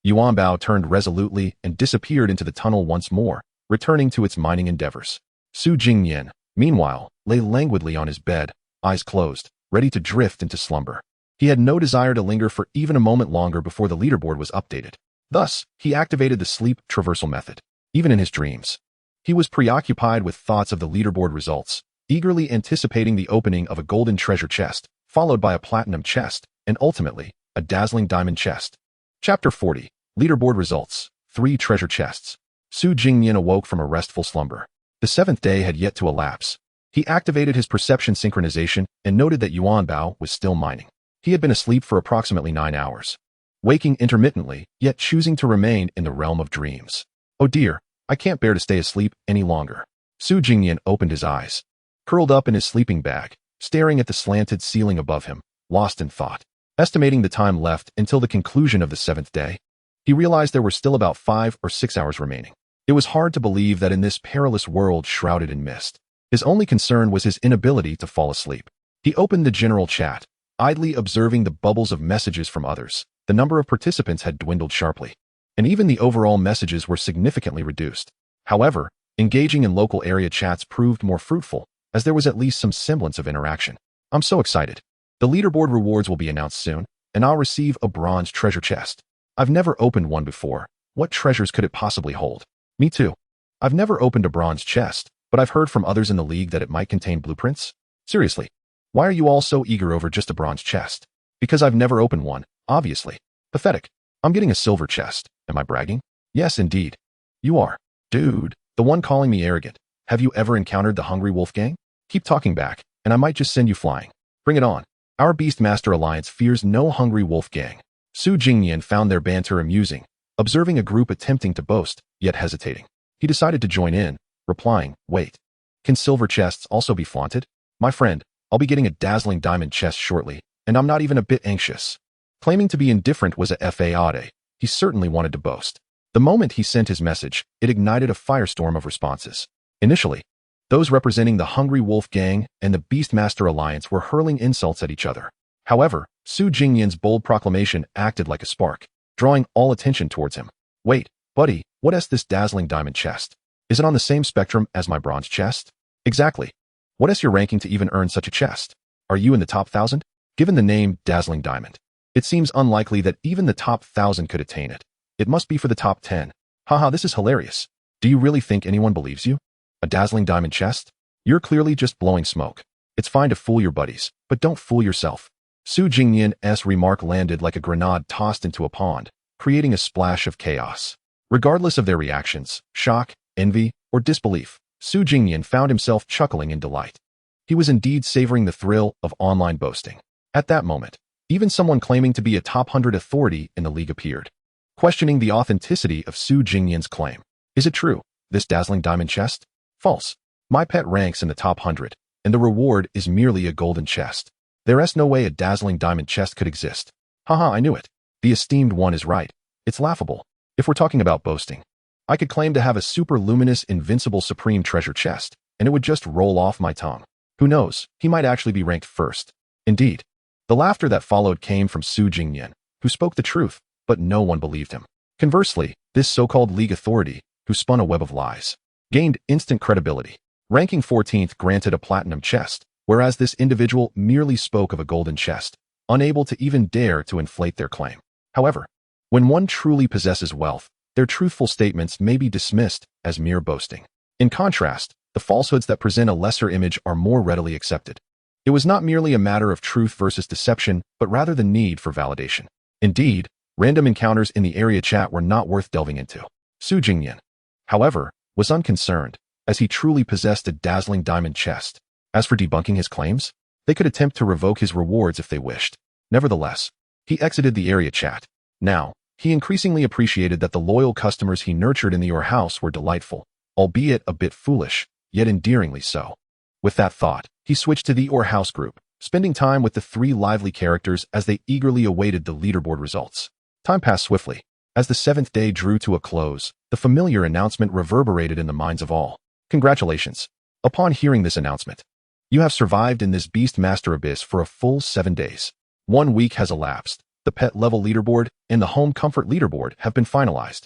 Yuanbao turned resolutely and disappeared into the tunnel once more, returning to its mining endeavors. Su Jingnian, meanwhile, lay languidly on his bed, eyes closed, ready to drift into slumber. He had no desire to linger for even a moment longer before the leaderboard was updated. Thus, he activated the sleep traversal method. Even in his dreams, he was preoccupied with thoughts of the leaderboard results, eagerly anticipating the opening of a golden treasure chest, followed by a platinum chest, and ultimately, a dazzling diamond chest. Chapter 40. Leaderboard Results. 3 Treasure Chests. Su Jingnian awoke from a restful slumber. The seventh day had yet to elapse. He activated his perception synchronization and noted that Yuan Bao was still mining. He had been asleep for approximately 9 hours, waking intermittently, yet choosing to remain in the realm of dreams. Oh dear, I can't bear to stay asleep any longer. Su Jingnian opened his eyes, curled up in his sleeping bag, staring at the slanted ceiling above him, lost in thought. Estimating the time left until the conclusion of the 7th day, he realized there were still about 5 or 6 hours remaining. It was hard to believe that in this perilous world shrouded in mist, his only concern was his inability to fall asleep. He opened the general chat, idly observing the bubbles of messages from others. The number of participants had dwindled sharply, and even the overall messages were significantly reduced. However, engaging in local area chats proved more fruitful, as there was at least some semblance of interaction. I'm so excited. The leaderboard rewards will be announced soon, and I'll receive a bronze treasure chest. I've never opened one before. What treasures could it possibly hold? Me too. I've never opened a bronze chest, but I've heard from others in the league that it might contain blueprints. Seriously, why are you all so eager over just a bronze chest? Because I've never opened one, obviously. Pathetic. I'm getting a silver chest. Am I bragging? Yes, indeed. You are. Dude, the one calling me arrogant. Have you ever encountered the Hungry Wolf Gang? Keep talking back, and I might just send you flying. Bring it on. Our Beastmaster Alliance fears no Hungry Wolf Gang. Su Jingnian found their banter amusing, observing a group attempting to boast, yet hesitating. He decided to join in, replying, wait. Can silver chests also be flaunted? My friend, I'll be getting a dazzling diamond chest shortly, and I'm not even a bit anxious. Claiming to be indifferent was a fade. He certainly wanted to boast. The moment he sent his message, it ignited a firestorm of responses. Initially, those representing the Hungry Wolf Gang and the Beastmaster Alliance were hurling insults at each other. However, Su Jingnian's bold proclamation acted like a spark, drawing all attention towards him. Wait, buddy, what is this dazzling diamond chest? Is it on the same spectrum as my bronze chest? Exactly. What is your ranking to even earn such a chest? Are you in the top 1,000? Given the name Dazzling Diamond, it seems unlikely that even the top 1,000 could attain it. It must be for the top 10. Haha, this is hilarious. Do you really think anyone believes you? A dazzling diamond chest? You're clearly just blowing smoke. It's fine to fool your buddies, but don't fool yourself. Su Jingnian's remark landed like a grenade tossed into a pond, creating a splash of chaos. Regardless of their reactions, shock, envy, or disbelief, Su Jingnian found himself chuckling in delight. He was indeed savoring the thrill of online boasting. At that moment, even someone claiming to be a top 100 authority in the league appeared, questioning the authenticity of Su Jingnian's claim. Is it true, this dazzling diamond chest? False. My pet ranks in the top 100, and the reward is merely a golden chest. There's no way a dazzling diamond chest could exist. Haha, I knew it. The esteemed one is right. It's laughable. If we're talking about boasting, I could claim to have a super luminous, invincible supreme treasure chest, and it would just roll off my tongue. Who knows, he might actually be ranked first. Indeed. The laughter that followed came from Su Jingnian, who spoke the truth, but no one believed him. Conversely, this so-called league authority, who spun a web of lies, gained instant credibility. Ranking 14th granted a platinum chest, whereas this individual merely spoke of a golden chest, unable to even dare to inflate their claim. However, when one truly possesses wealth, their truthful statements may be dismissed as mere boasting. In contrast, the falsehoods that present a lesser image are more readily accepted. It was not merely a matter of truth versus deception, but rather the need for validation. Indeed, random encounters in the area chat were not worth delving into. Su Jingnian, however, was unconcerned, as he truly possessed a dazzling diamond chest. As for debunking his claims, they could attempt to revoke his rewards if they wished. Nevertheless, he exited the area chat. Now, he increasingly appreciated that the loyal customers he nurtured in the Your House were delightful, albeit a bit foolish, yet endearingly so. With that thought, he switched to the Your House group, spending time with the 3 lively characters as they eagerly awaited the leaderboard results. Time passed swiftly. As the 7th day drew to a close, the familiar announcement reverberated in the minds of all. Congratulations. Upon hearing this announcement, you have survived in this Beastmaster Abyss for a full 7 days. 1 week has elapsed. The pet level leaderboard and the home comfort leaderboard have been finalized.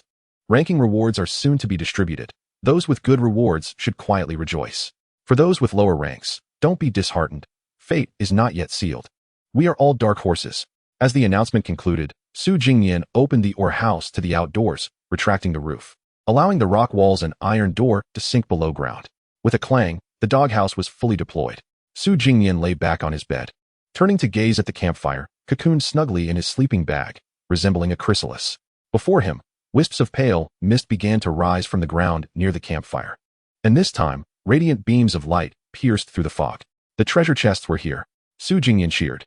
Ranking rewards are soon to be distributed. Those with good rewards should quietly rejoice. For those with lower ranks, don't be disheartened. Fate is not yet sealed. We are all dark horses. As the announcement concluded, Su Jingnian opened the Your House to the outdoors, retracting the roof, allowing the rock walls and iron door to sink below ground. With a clang, the doghouse was fully deployed. Su Jingnian lay back on his bed, turning to gaze at the campfire, cocooned snugly in his sleeping bag, resembling a chrysalis. Before him, wisps of pale mist began to rise from the ground near the campfire. And this time, radiant beams of light pierced through the fog. The treasure chests were here. Su Jingnian cheered,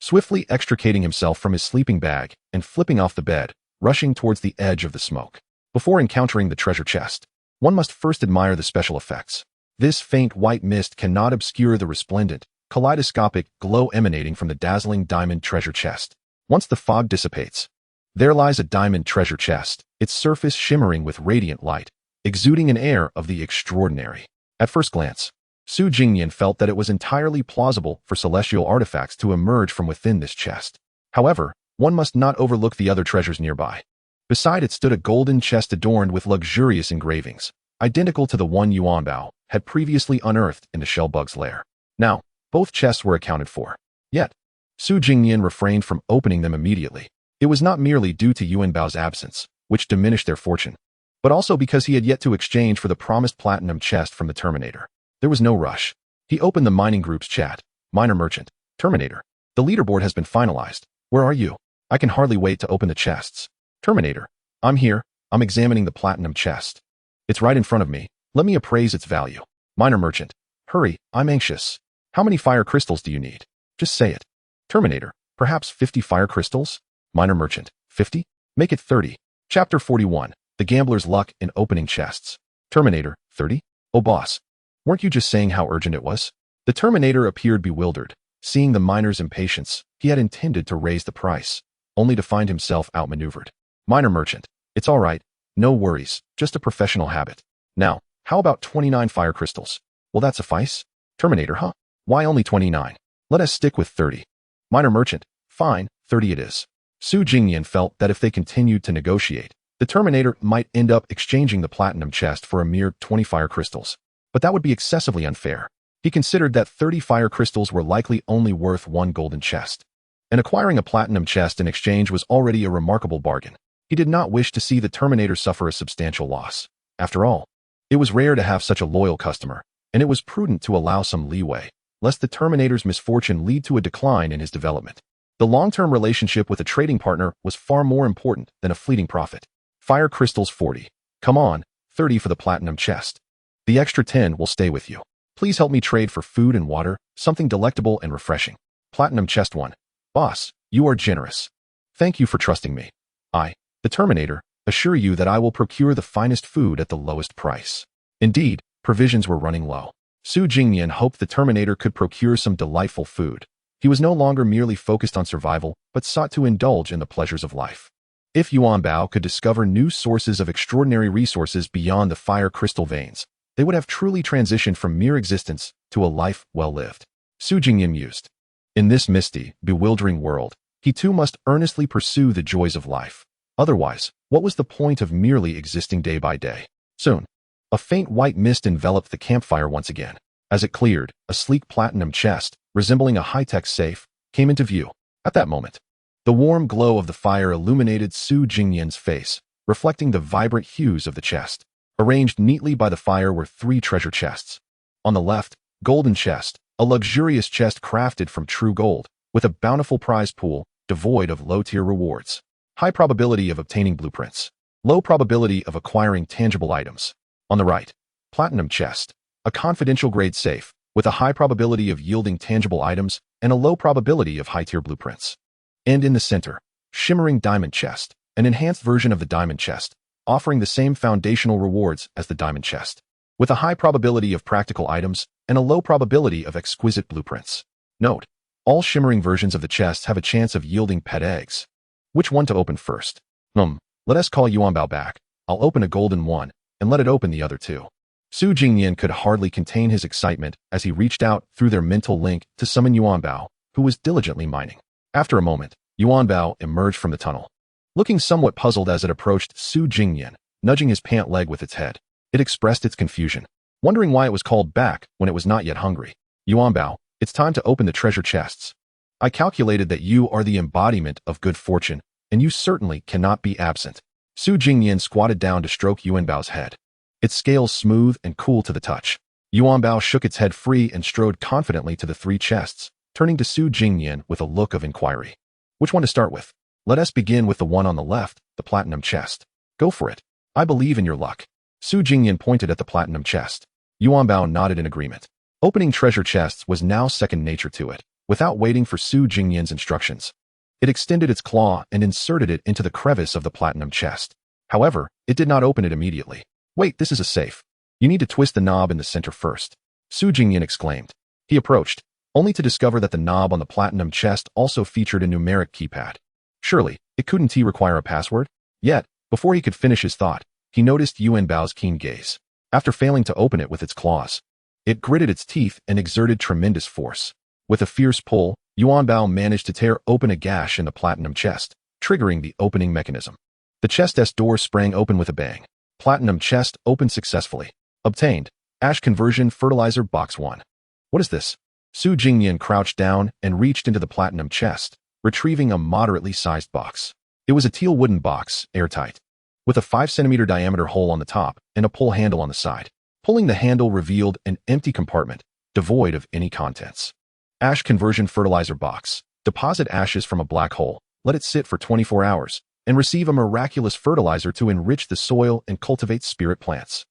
swiftly extricating himself from his sleeping bag and flipping off the bed, rushing towards the edge of the smoke. Before encountering the treasure chest, one must first admire the special effects. This faint white mist cannot obscure the resplendent, kaleidoscopic glow emanating from the dazzling diamond treasure chest. Once the fog dissipates, there lies a diamond treasure chest, its surface shimmering with radiant light, exuding an air of the extraordinary. At first glance, Su Jingnian felt that it was entirely plausible for celestial artifacts to emerge from within this chest. However, one must not overlook the other treasures nearby. Beside it stood a golden chest adorned with luxurious engravings, identical to the one Yuanbao had previously unearthed in the shellbug's lair. Now, both chests were accounted for. Yet, Su Jingnian refrained from opening them immediately. It was not merely due to Yuanbao's absence, which diminished their fortune, but also because he had yet to exchange for the promised platinum chest from the Terminator. There was no rush. He opened the mining group's chat. Miner Merchant. Terminator. The leaderboard has been finalized. Where are you? I can hardly wait to open the chests. Terminator. I'm here. I'm examining the platinum chest. It's right in front of me. Let me appraise its value. Miner Merchant. Hurry, I'm anxious. How many fire crystals do you need? Just say it. Terminator. Perhaps 50 fire crystals? Miner Merchant. 50? Make it 30. Chapter 41. The Gambler's Luck in Opening Chests. Terminator. 30? Oh boss. Weren't you just saying how urgent it was? The Terminator appeared bewildered. Seeing the miner's impatience, he had intended to raise the price, only to find himself outmaneuvered. Miner Merchant. It's all right. No worries. Just a professional habit. Now, how about 29 fire crystals? Will that suffice? Terminator, huh? Why only 29? Let us stick with 30. Miner Merchant. Fine, 30 it is. Su Jingnian felt that if they continued to negotiate, the Terminator might end up exchanging the platinum chest for a mere 20 fire crystals. But that would be excessively unfair. He considered that 30 fire crystals were likely only worth one golden chest. And acquiring a platinum chest in exchange was already a remarkable bargain. He did not wish to see the Terminator suffer a substantial loss. After all, it was rare to have such a loyal customer, and it was prudent to allow some leeway, lest the Terminator's misfortune lead to a decline in his development. The long-term relationship with a trading partner was far more important than a fleeting profit. Fire crystals 40. Come on, 30 for the platinum chest. The extra 10 will stay with you. Please help me trade for food and water, something delectable and refreshing. Platinum chest 1. Boss, you are generous. Thank you for trusting me. I, the Terminator, assure you that I will procure the finest food at the lowest price. Indeed, provisions were running low. Su Jingnian hoped the Terminator could procure some delightful food. He was no longer merely focused on survival, but sought to indulge in the pleasures of life. If Yuanbao could discover new sources of extraordinary resources beyond the fire crystal veins, they would have truly transitioned from mere existence to a life well lived. Su Jingnian mused. In this misty, bewildering world, he too must earnestly pursue the joys of life. Otherwise, what was the point of merely existing day by day? Soon, a faint white mist enveloped the campfire once again. As it cleared, a sleek platinum chest, resembling a high-tech safe, came into view. At that moment, the warm glow of the fire illuminated Su Jingnian's face, reflecting the vibrant hues of the chest. Arranged neatly by the fire were 3 treasure chests. On the left, golden chest, a luxurious chest crafted from true gold, with a bountiful prize pool, devoid of low-tier rewards. High probability of obtaining blueprints. Low probability of acquiring tangible items. On the right, platinum chest, a confidential grade safe, with a high probability of yielding tangible items and a low probability of high-tier blueprints. And in the center, shimmering diamond chest, an enhanced version of the diamond chest, offering the same foundational rewards as the diamond chest, with a high probability of practical items and a low probability of exquisite blueprints. Note, all shimmering versions of the chests have a chance of yielding pet eggs. Which one to open first? Let us call Yuanbao back. I'll open a golden one, and let it open the other 2. Su Jingnian could hardly contain his excitement as he reached out through their mental link to summon Yuanbao, who was diligently mining. After a moment, Yuanbao emerged from the tunnel, looking somewhat puzzled as it approached Su Jingnian, nudging his pant leg with its head. It expressed its confusion, wondering why it was called back when it was not yet hungry. Yuanbao, it's time to open the treasure chests. I calculated that you are the embodiment of good fortune, and you certainly cannot be absent. Su Jingnian squatted down to stroke Yuanbao's head, its scales smooth and cool to the touch. Yuanbao shook its head free and strode confidently to the 3 chests, turning to Su Jingnian with a look of inquiry. Which one to start with? Let us begin with the one on the left, the platinum chest. Go for it. I believe in your luck. Su Jingnian pointed at the platinum chest. Yuan Bao nodded in agreement. Opening treasure chests was now second nature to it. Without waiting for Su Jingnian's instructions, it extended its claw and inserted it into the crevice of the platinum chest. However, it did not open it immediately. Wait, this is a safe. You need to twist the knob in the center first, Su Jingnian exclaimed. He approached, only to discover that the knob on the platinum chest also featured a numeric keypad. Surely, it couldn't require a password? Yet, before he could finish his thought, he noticed Yuan Bao's keen gaze. After failing to open it with its claws, it gritted its teeth and exerted tremendous force. With a fierce pull, Yuan Bao managed to tear open a gash in the platinum chest, triggering the opening mechanism. The chest's door sprang open with a bang. Platinum chest opened successfully. Obtained. Ash Conversion Fertilizer Box 1. What is this? Su Jingnian crouched down and reached into the platinum chest, retrieving a moderately sized box. It was a teal wooden box, airtight, with a 5 cm diameter hole on the top and a pull handle on the side. Pulling the handle revealed an empty compartment, devoid of any contents. Ash Conversion Fertilizer Box. Deposit ashes from a black hole, let it sit for 24 hours, and receive a miraculous fertilizer to enrich the soil and cultivate spirit plants.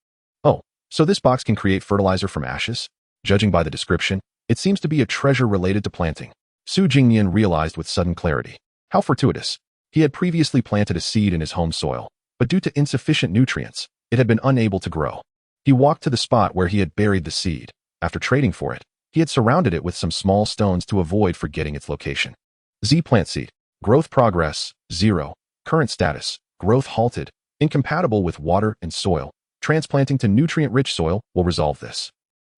Oh, so this box can create fertilizer from ashes? Judging by the description, it seems to be a treasure related to planting. Su Jingnian realized with sudden clarity. How fortuitous. He had previously planted a seed in his home soil, but due to insufficient nutrients, it had been unable to grow. He walked to the spot where he had buried the seed. After trading for it, he had surrounded it with some small stones to avoid forgetting its location. Z plant seed. Growth progress, 0. Current status, growth halted, incompatible with water and soil. Transplanting to nutrient-rich soil will resolve this.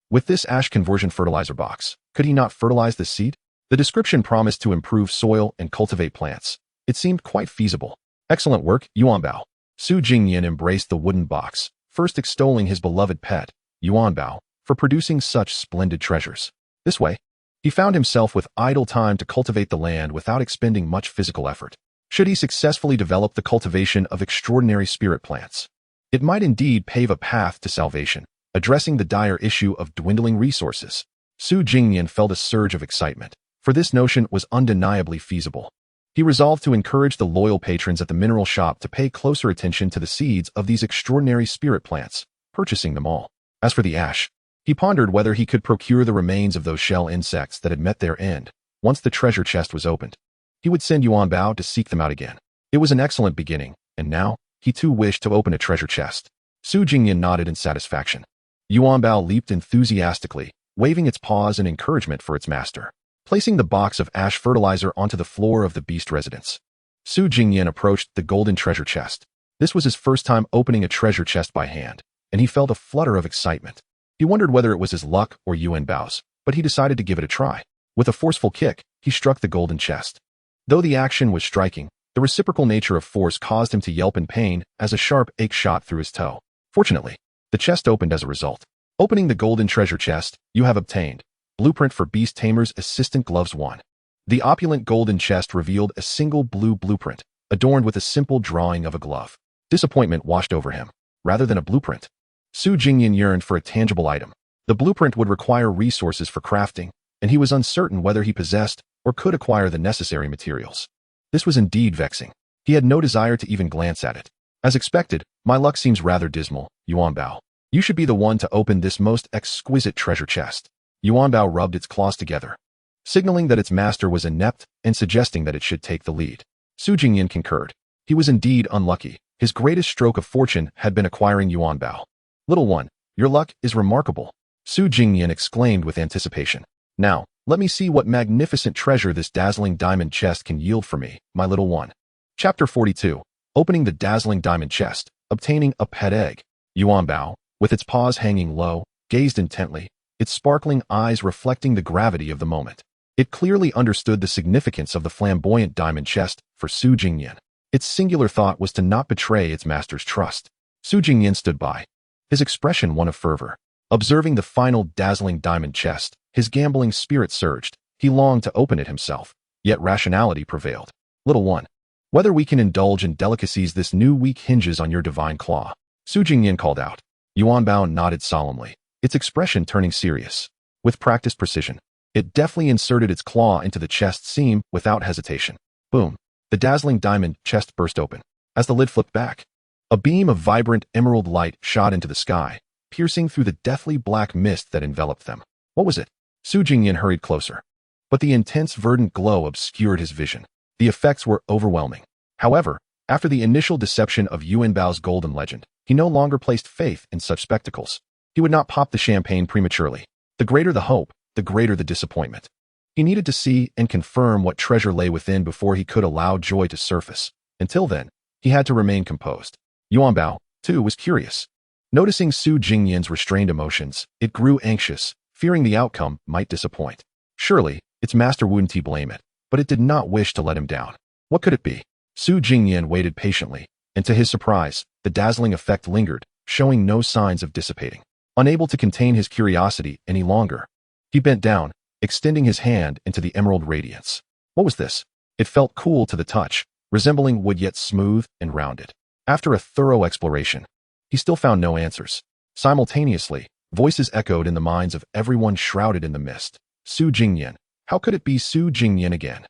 With this ash conversion fertilizer box, could he not fertilize the seed? The description promised to improve soil and cultivate plants. It seemed quite feasible. Excellent work, Yuan Bao. Su Jingnian embraced the wooden box, first extolling his beloved pet, Yuan Bao, for producing such splendid treasures. This way, he found himself with idle time to cultivate the land without expending much physical effort. Should he successfully develop the cultivation of extraordinary spirit plants, it might indeed pave a path to salvation, addressing the dire issue of dwindling resources. Su Jingnian felt a surge of excitement, for this notion was undeniably feasible. He resolved to encourage the loyal patrons at the mineral shop to pay closer attention to the seeds of these extraordinary spirit plants, purchasing them all. As for the ash, he pondered whether he could procure the remains of those shell insects that had met their end. Once the treasure chest was opened, he would send Yuan Bao to seek them out again. It was an excellent beginning, and now, he too wished to open a treasure chest. Su Jingnian nodded in satisfaction. Yuan Bao leaped enthusiastically, waving its paws in encouragement for its master. Placing the box of ash fertilizer onto the floor of the beast residence, Su Jingnian approached the golden treasure chest. This was his first time opening a treasure chest by hand, and he felt a flutter of excitement. He wondered whether it was his luck or Yuan Bao's, but he decided to give it a try. With a forceful kick, he struck the golden chest. Though the action was striking, the reciprocal nature of force caused him to yelp in pain as a sharp ache shot through his toe. Fortunately, the chest opened as a result. Opening the golden treasure chest, you have obtained Blueprint for Beast Tamer's Assistant Gloves 1. The opulent golden chest revealed a single blue blueprint, adorned with a simple drawing of a glove. Disappointment washed over him. Rather than a blueprint, Su Jingnian yearned for a tangible item. The blueprint would require resources for crafting, and he was uncertain whether he possessed or could acquire the necessary materials. This was indeed vexing. He had no desire to even glance at it. As expected, my luck seems rather dismal, Yuan Bao. You should be the one to open this most exquisite treasure chest. Yuan Bao rubbed its claws together, signaling that its master was inept and suggesting that it should take the lead. Su Jingnian concurred. He was indeed unlucky. His greatest stroke of fortune had been acquiring Yuan Bao. Little one, your luck is remarkable, Su Jingnian exclaimed with anticipation. Now, let me see what magnificent treasure this dazzling diamond chest can yield for me, my little one. Chapter 42. Opening the dazzling diamond chest, obtaining a pet egg. Yuan Bao, with its paws hanging low, gazed intently, its sparkling eyes reflecting the gravity of the moment. It clearly understood the significance of the flamboyant diamond chest for Su Jingnian. Its singular thought was to not betray its master's trust. Su Jingnian stood by, his expression one of fervor. Observing the final dazzling diamond chest, his gambling spirit surged. He longed to open it himself, yet rationality prevailed. Little one, whether we can indulge in delicacies this new week hinges on your divine claw, Su Jingnian called out. Yuan Bao nodded solemnly, its expression turning serious. With practiced precision, it deftly inserted its claw into the chest seam without hesitation. Boom! The dazzling diamond chest burst open. As the lid flipped back, a beam of vibrant emerald light shot into the sky, piercing through the deathly black mist that enveloped them. What was it? Su Jingyan hurried closer. But the intense verdant glow obscured his vision. The effects were overwhelming. However, after the initial deception of Yuan Bao's golden legend, he no longer placed faith in such spectacles. He would not pop the champagne prematurely. The greater the hope, the greater the disappointment. He needed to see and confirm what treasure lay within before he could allow joy to surface. Until then, he had to remain composed. Yuan Bao, too, was curious. Noticing Su Jingyan's restrained emotions, it grew anxious, fearing the outcome might disappoint. Surely, its master wouldn't blame it, but it did not wish to let him down. What could it be? Su Jingyan waited patiently, and to his surprise, the dazzling effect lingered, showing no signs of dissipating. Unable to contain his curiosity any longer, he bent down, extending his hand into the emerald radiance. What was this? It felt cool to the touch, resembling wood yet smooth and rounded. After a thorough exploration, he still found no answers. Simultaneously, voices echoed in the minds of everyone shrouded in the mist. Su Jingyan. How could it be Su Jingyan again?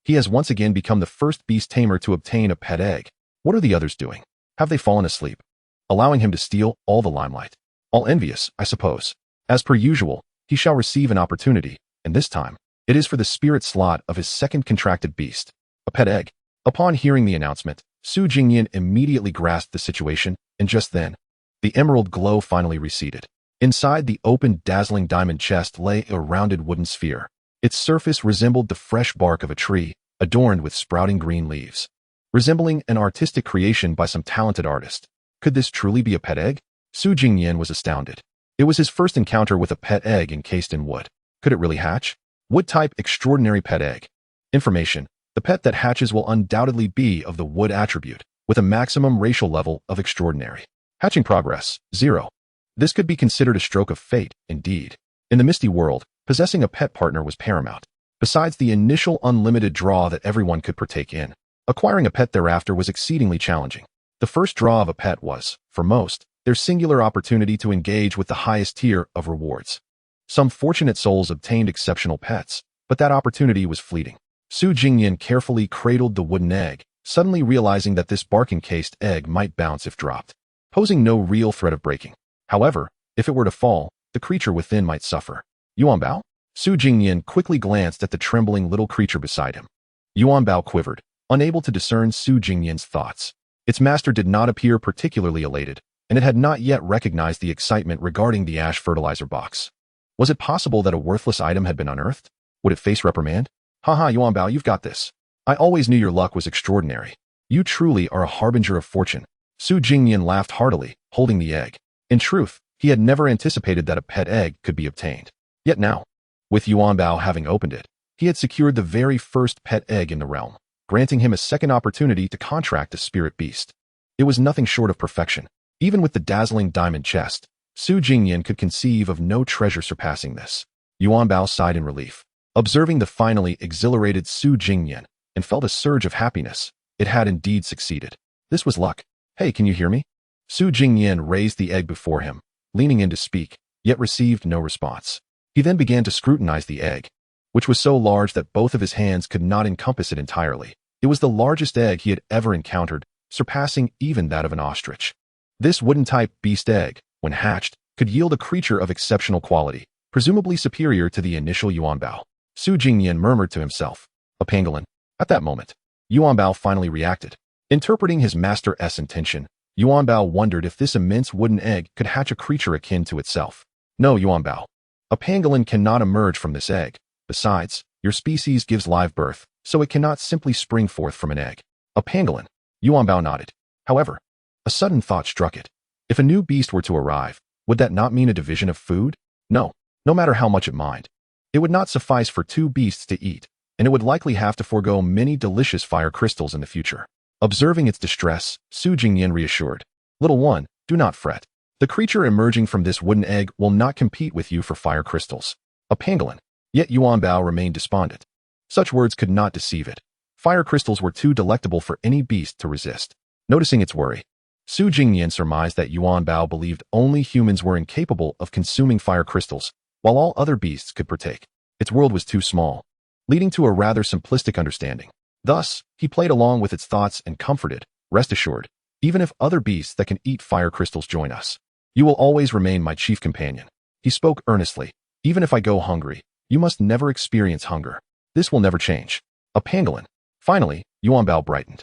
He has once again become the first beast tamer to obtain a pet egg. What are the others doing? Have they fallen asleep, allowing him to steal all the limelight? All envious, I suppose. As per usual, he shall receive an opportunity, and this time, it is for the spirit slot of his second contracted beast, a pet egg. Upon hearing the announcement, Su Jingyan immediately grasped the situation, and just then, the emerald glow finally receded. Inside the open, dazzling diamond chest lay a rounded wooden sphere. Its surface resembled the fresh bark of a tree, adorned with sprouting green leaves. Resembling an artistic creation by some talented artist. Could this truly be a pet egg? Su Jingyan was astounded. It was his first encounter with a pet egg encased in wood. Could it really hatch? Wood-type extraordinary pet egg. Information. The pet that hatches will undoubtedly be of the wood attribute, with a maximum racial level of extraordinary. Hatching progress, 0. This could be considered a stroke of fate, indeed. In the Misty world, possessing a pet partner was paramount. Besides the initial unlimited draw that everyone could partake in, acquiring a pet thereafter was exceedingly challenging. The first draw of a pet was, for most, their singular opportunity to engage with the highest tier of rewards. Some fortunate souls obtained exceptional pets, but that opportunity was fleeting. Su Jingyan carefully cradled the wooden egg, suddenly realizing that this bark-encased egg might bounce if dropped, posing no real threat of breaking. However, if it were to fall, the creature within might suffer. Yuan Bao? Su Jingyan quickly glanced at the trembling little creature beside him. Yuan Bao quivered, unable to discern Su Jingyan's thoughts. Its master did not appear particularly elated, and it had not yet recognized the excitement regarding the ash fertilizer box. Was it possible that a worthless item had been unearthed? Would it face reprimand? Haha, Yuan Bao, you've got this. I always knew your luck was extraordinary. You truly are a harbinger of fortune. Su Jingyan laughed heartily, holding the egg. In truth, he had never anticipated that a pet egg could be obtained. Yet now, with Yuan Bao having opened it, he had secured the very first pet egg in the realm, granting him a second opportunity to contract a spirit beast. It was nothing short of perfection. Even with the dazzling diamond chest, Su Jingyan could conceive of no treasure surpassing this. Yuan Bao sighed in relief, observing the finally exhilarated Su Jingyan, and felt a surge of happiness. It had indeed succeeded. This was luck. Hey, can you hear me? Su Jingyan raised the egg before him, leaning in to speak, yet received no response. He then began to scrutinize the egg, which was so large that both of his hands could not encompass it entirely. It was the largest egg he had ever encountered, surpassing even that of an ostrich. This wooden-type beast egg, when hatched, could yield a creature of exceptional quality, presumably superior to the initial Yuan Bao. Su Jingyan murmured to himself, a pangolin. At that moment, Yuan Bao finally reacted. Interpreting his master's intention, Yuan Bao wondered if this immense wooden egg could hatch a creature akin to itself. No, Yuan Bao. A pangolin cannot emerge from this egg. Besides, your species gives live birth, so it cannot simply spring forth from an egg. A pangolin. Yuan Bao nodded. However, a sudden thought struck it. If a new beast were to arrive, would that not mean a division of food? No matter how much it mined. It would not suffice for two beasts to eat, and it would likely have to forego many delicious fire crystals in the future. Observing its distress, Su Jingyan reassured. Little one, do not fret. The creature emerging from this wooden egg will not compete with you for fire crystals. A pangolin. Yet Yuan Bao remained despondent. Such words could not deceive it. Fire crystals were too delectable for any beast to resist. Noticing its worry, Su Jingyan surmised that Yuan Bao believed only humans were incapable of consuming fire crystals, while all other beasts could partake. Its world was too small, leading to a rather simplistic understanding. Thus, he played along with its thoughts and comforted, rest assured, even if other beasts that can eat fire crystals join us, You will always remain my chief companion. He spoke earnestly. Even if I go hungry, you must never experience hunger. This will never change. A pangolin. Finally, Yuan Bao brightened.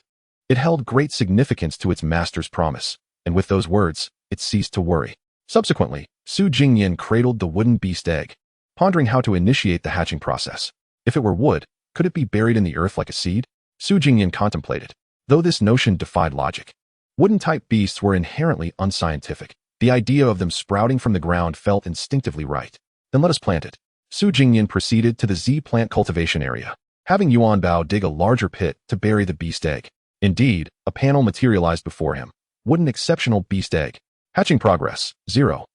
It held great significance to its master's promise, and with those words, it ceased to worry. Subsequently, Su Jingnian cradled the wooden beast egg, pondering how to initiate the hatching process. If it were wood, could it be buried in the earth like a seed? Su Jingnian contemplated, though this notion defied logic. Wooden-type beasts were inherently unscientific. The idea of them sprouting from the ground felt instinctively right. Then let us plant it. Su Jingnian proceeded to the Z plant cultivation area, having Yuan Bao dig a larger pit to bury the beast egg. Indeed, a panel materialized before him. Wooden exceptional beast egg. Hatching progress, 0.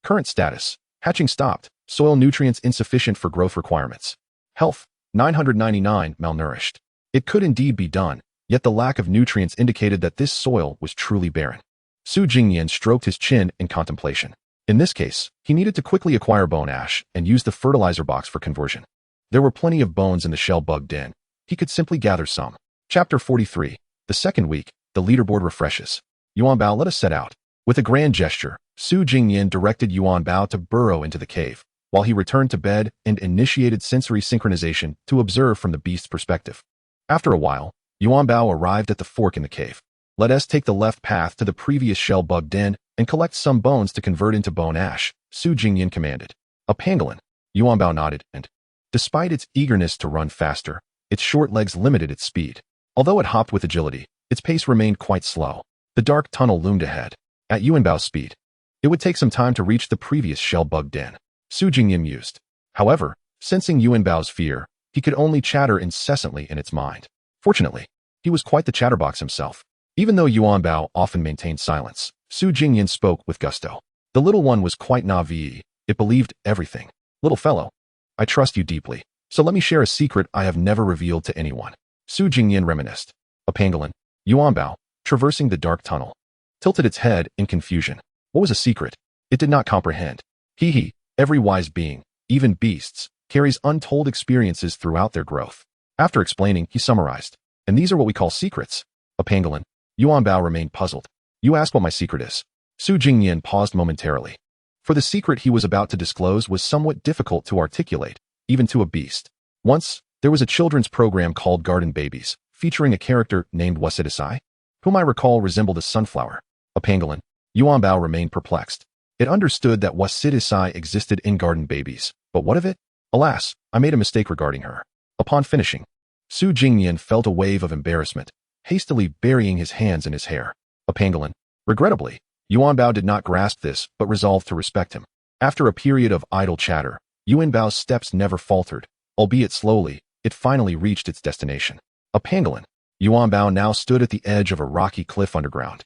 Current status, hatching stopped. Soil nutrients insufficient for growth requirements. Health, 999, malnourished. It could indeed be done, yet the lack of nutrients indicated that this soil was truly barren. Su Jingnian stroked his chin in contemplation. In this case, he needed to quickly acquire bone ash and use the fertilizer box for conversion. There were plenty of bones in the shell bug den. He could simply gather some. Chapter 43. The second week, the leaderboard refreshes. Yuan Bao, let us set out. With a grand gesture, Su Jingnian directed Yuan Bao to burrow into the cave, while he returned to bed and initiated sensory synchronization to observe from the beast's perspective. After a while, Yuan Bao arrived at the fork in the cave. Let us take the left path to the previous shell bug den and collect some bones to convert into bone ash, Su Jingnian commanded. A pangolin. Yuan Bao nodded, and, despite its eagerness to run faster, its short legs limited its speed. Although it hopped with agility, its pace remained quite slow. The dark tunnel loomed ahead. At Yuan Bao's speed, it would take some time to reach the previous shell bug den. Su Jingnian mused. However, sensing Yuan Bao's fear, he could only chatter incessantly in its mind. Fortunately, he was quite the chatterbox himself. Even though Yuan Bao often maintained silence, Su Jingnian spoke with gusto. The little one was quite naive. It believed everything. Little fellow, I trust you deeply, so let me share a secret I have never revealed to anyone. Su Jingnian reminisced. A pangolin. Yuan Bao, traversing the dark tunnel, tilted its head in confusion. What was a secret? It did not comprehend. Hee. Every wise being, even beasts, carries untold experiences throughout their growth. After explaining, he summarized. And these are what we call secrets. A pangolin. Yuan Bao remained puzzled. You ask what my secret is. Su Jingnian paused momentarily. For the secret he was about to disclose was somewhat difficult to articulate, even to a beast. Once, there was a children's program called Garden Babies, featuring a character named Wasidasai, whom I recall resembled a sunflower. A pangolin. Yuan Bao remained perplexed. It understood that Wasidasai existed in Garden Babies, but what of it? Alas, I made a mistake regarding her. Upon finishing, Su Jingnian felt a wave of embarrassment, hastily burying his hands in his hair. A pangolin. Regrettably, Yuan Bao did not grasp this, but resolved to respect him. After a period of idle chatter, Yuan Bao's steps never faltered. Albeit slowly, it finally reached its destination. A pangolin. Yuan Bao now stood at the edge of a rocky cliff underground,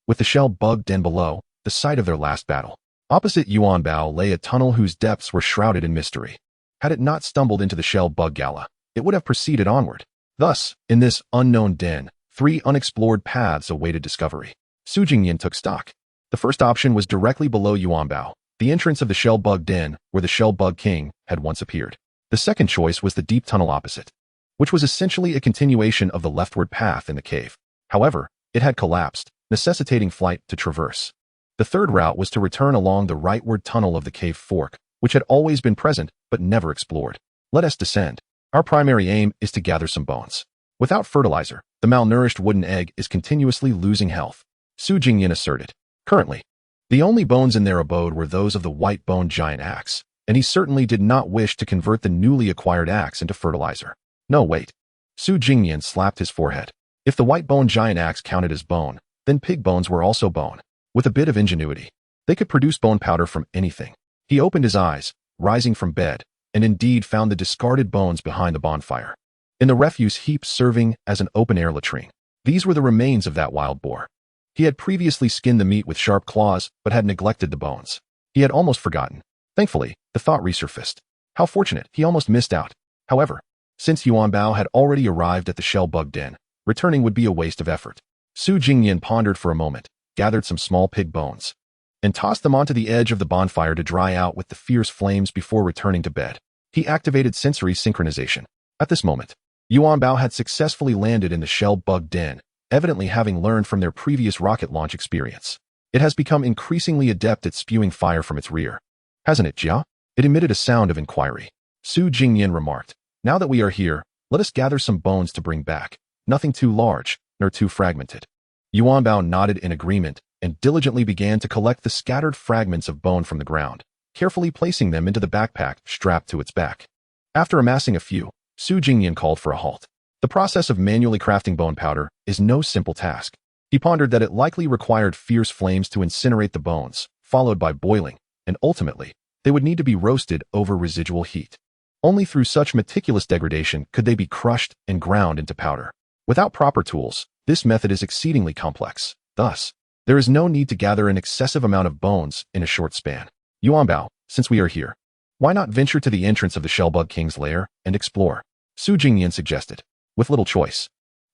with the shell bug den below, the site of their last battle. Opposite Yuan Bao lay a tunnel whose depths were shrouded in mystery. Had it not stumbled into the shell bug gala, it would have proceeded onward. Thus, in this unknown den, 3 unexplored paths awaited discovery. Su Jingnian took stock. The first option was directly below Yuan Bao, the entrance of the shell bug den where the shell bug king had once appeared. The second choice was the deep tunnel opposite, which was essentially a continuation of the leftward path in the cave. However, it had collapsed, necessitating flight to traverse. The third route was to return along the rightward tunnel of the cave fork, which had always been present but never explored. Let us descend. Our primary aim is to gather some bones. Without fertilizer, the malnourished wooden egg is continuously losing health, Su Jingnian asserted. Currently, the only bones in their abode were those of the white-boned giant axe, and he certainly did not wish to convert the newly acquired axe into fertilizer. No, wait. Su Jingnian slapped his forehead. If the white-boned giant axe counted as bone, then pig bones were also bone. With a bit of ingenuity, they could produce bone powder from anything. He opened his eyes, rising from bed, and indeed found the discarded bones behind the bonfire, in the refuse heap serving as an open-air latrine. These were the remains of that wild boar. He had previously skinned the meat with sharp claws, but had neglected the bones. He had almost forgotten. Thankfully, the thought resurfaced. How fortunate, he almost missed out. However, since Yuan Bao had already arrived at the shell bug den, returning would be a waste of effort. Su Jingnian pondered for a moment, gathered some small pig bones, and tossed them onto the edge of the bonfire to dry out with the fierce flames before returning to bed. He activated sensory synchronization. At this moment, Yuan Bao had successfully landed in the shell bug den, evidently having learned from their previous rocket launch experience. It has become increasingly adept at spewing fire from its rear. Hasn't it, Jia? It emitted a sound of inquiry. Su Jingnian remarked, now that we are here, let us gather some bones to bring back. Nothing too large, nor too fragmented. Yuanbao nodded in agreement and diligently began to collect the scattered fragments of bone from the ground, carefully placing them into the backpack strapped to its back. After amassing a few, Su Jingnian called for a halt. The process of manually crafting bone powder is no simple task. He pondered that it likely required fierce flames to incinerate the bones, followed by boiling, and ultimately, they would need to be roasted over residual heat. Only through such meticulous degradation could they be crushed and ground into powder. Without proper tools, this method is exceedingly complex. Thus, there is no need to gather an excessive amount of bones in a short span. Yuanbao, since we are here, why not venture to the entrance of the Shellbug King's lair and explore? Su Jingnian suggested. With little choice,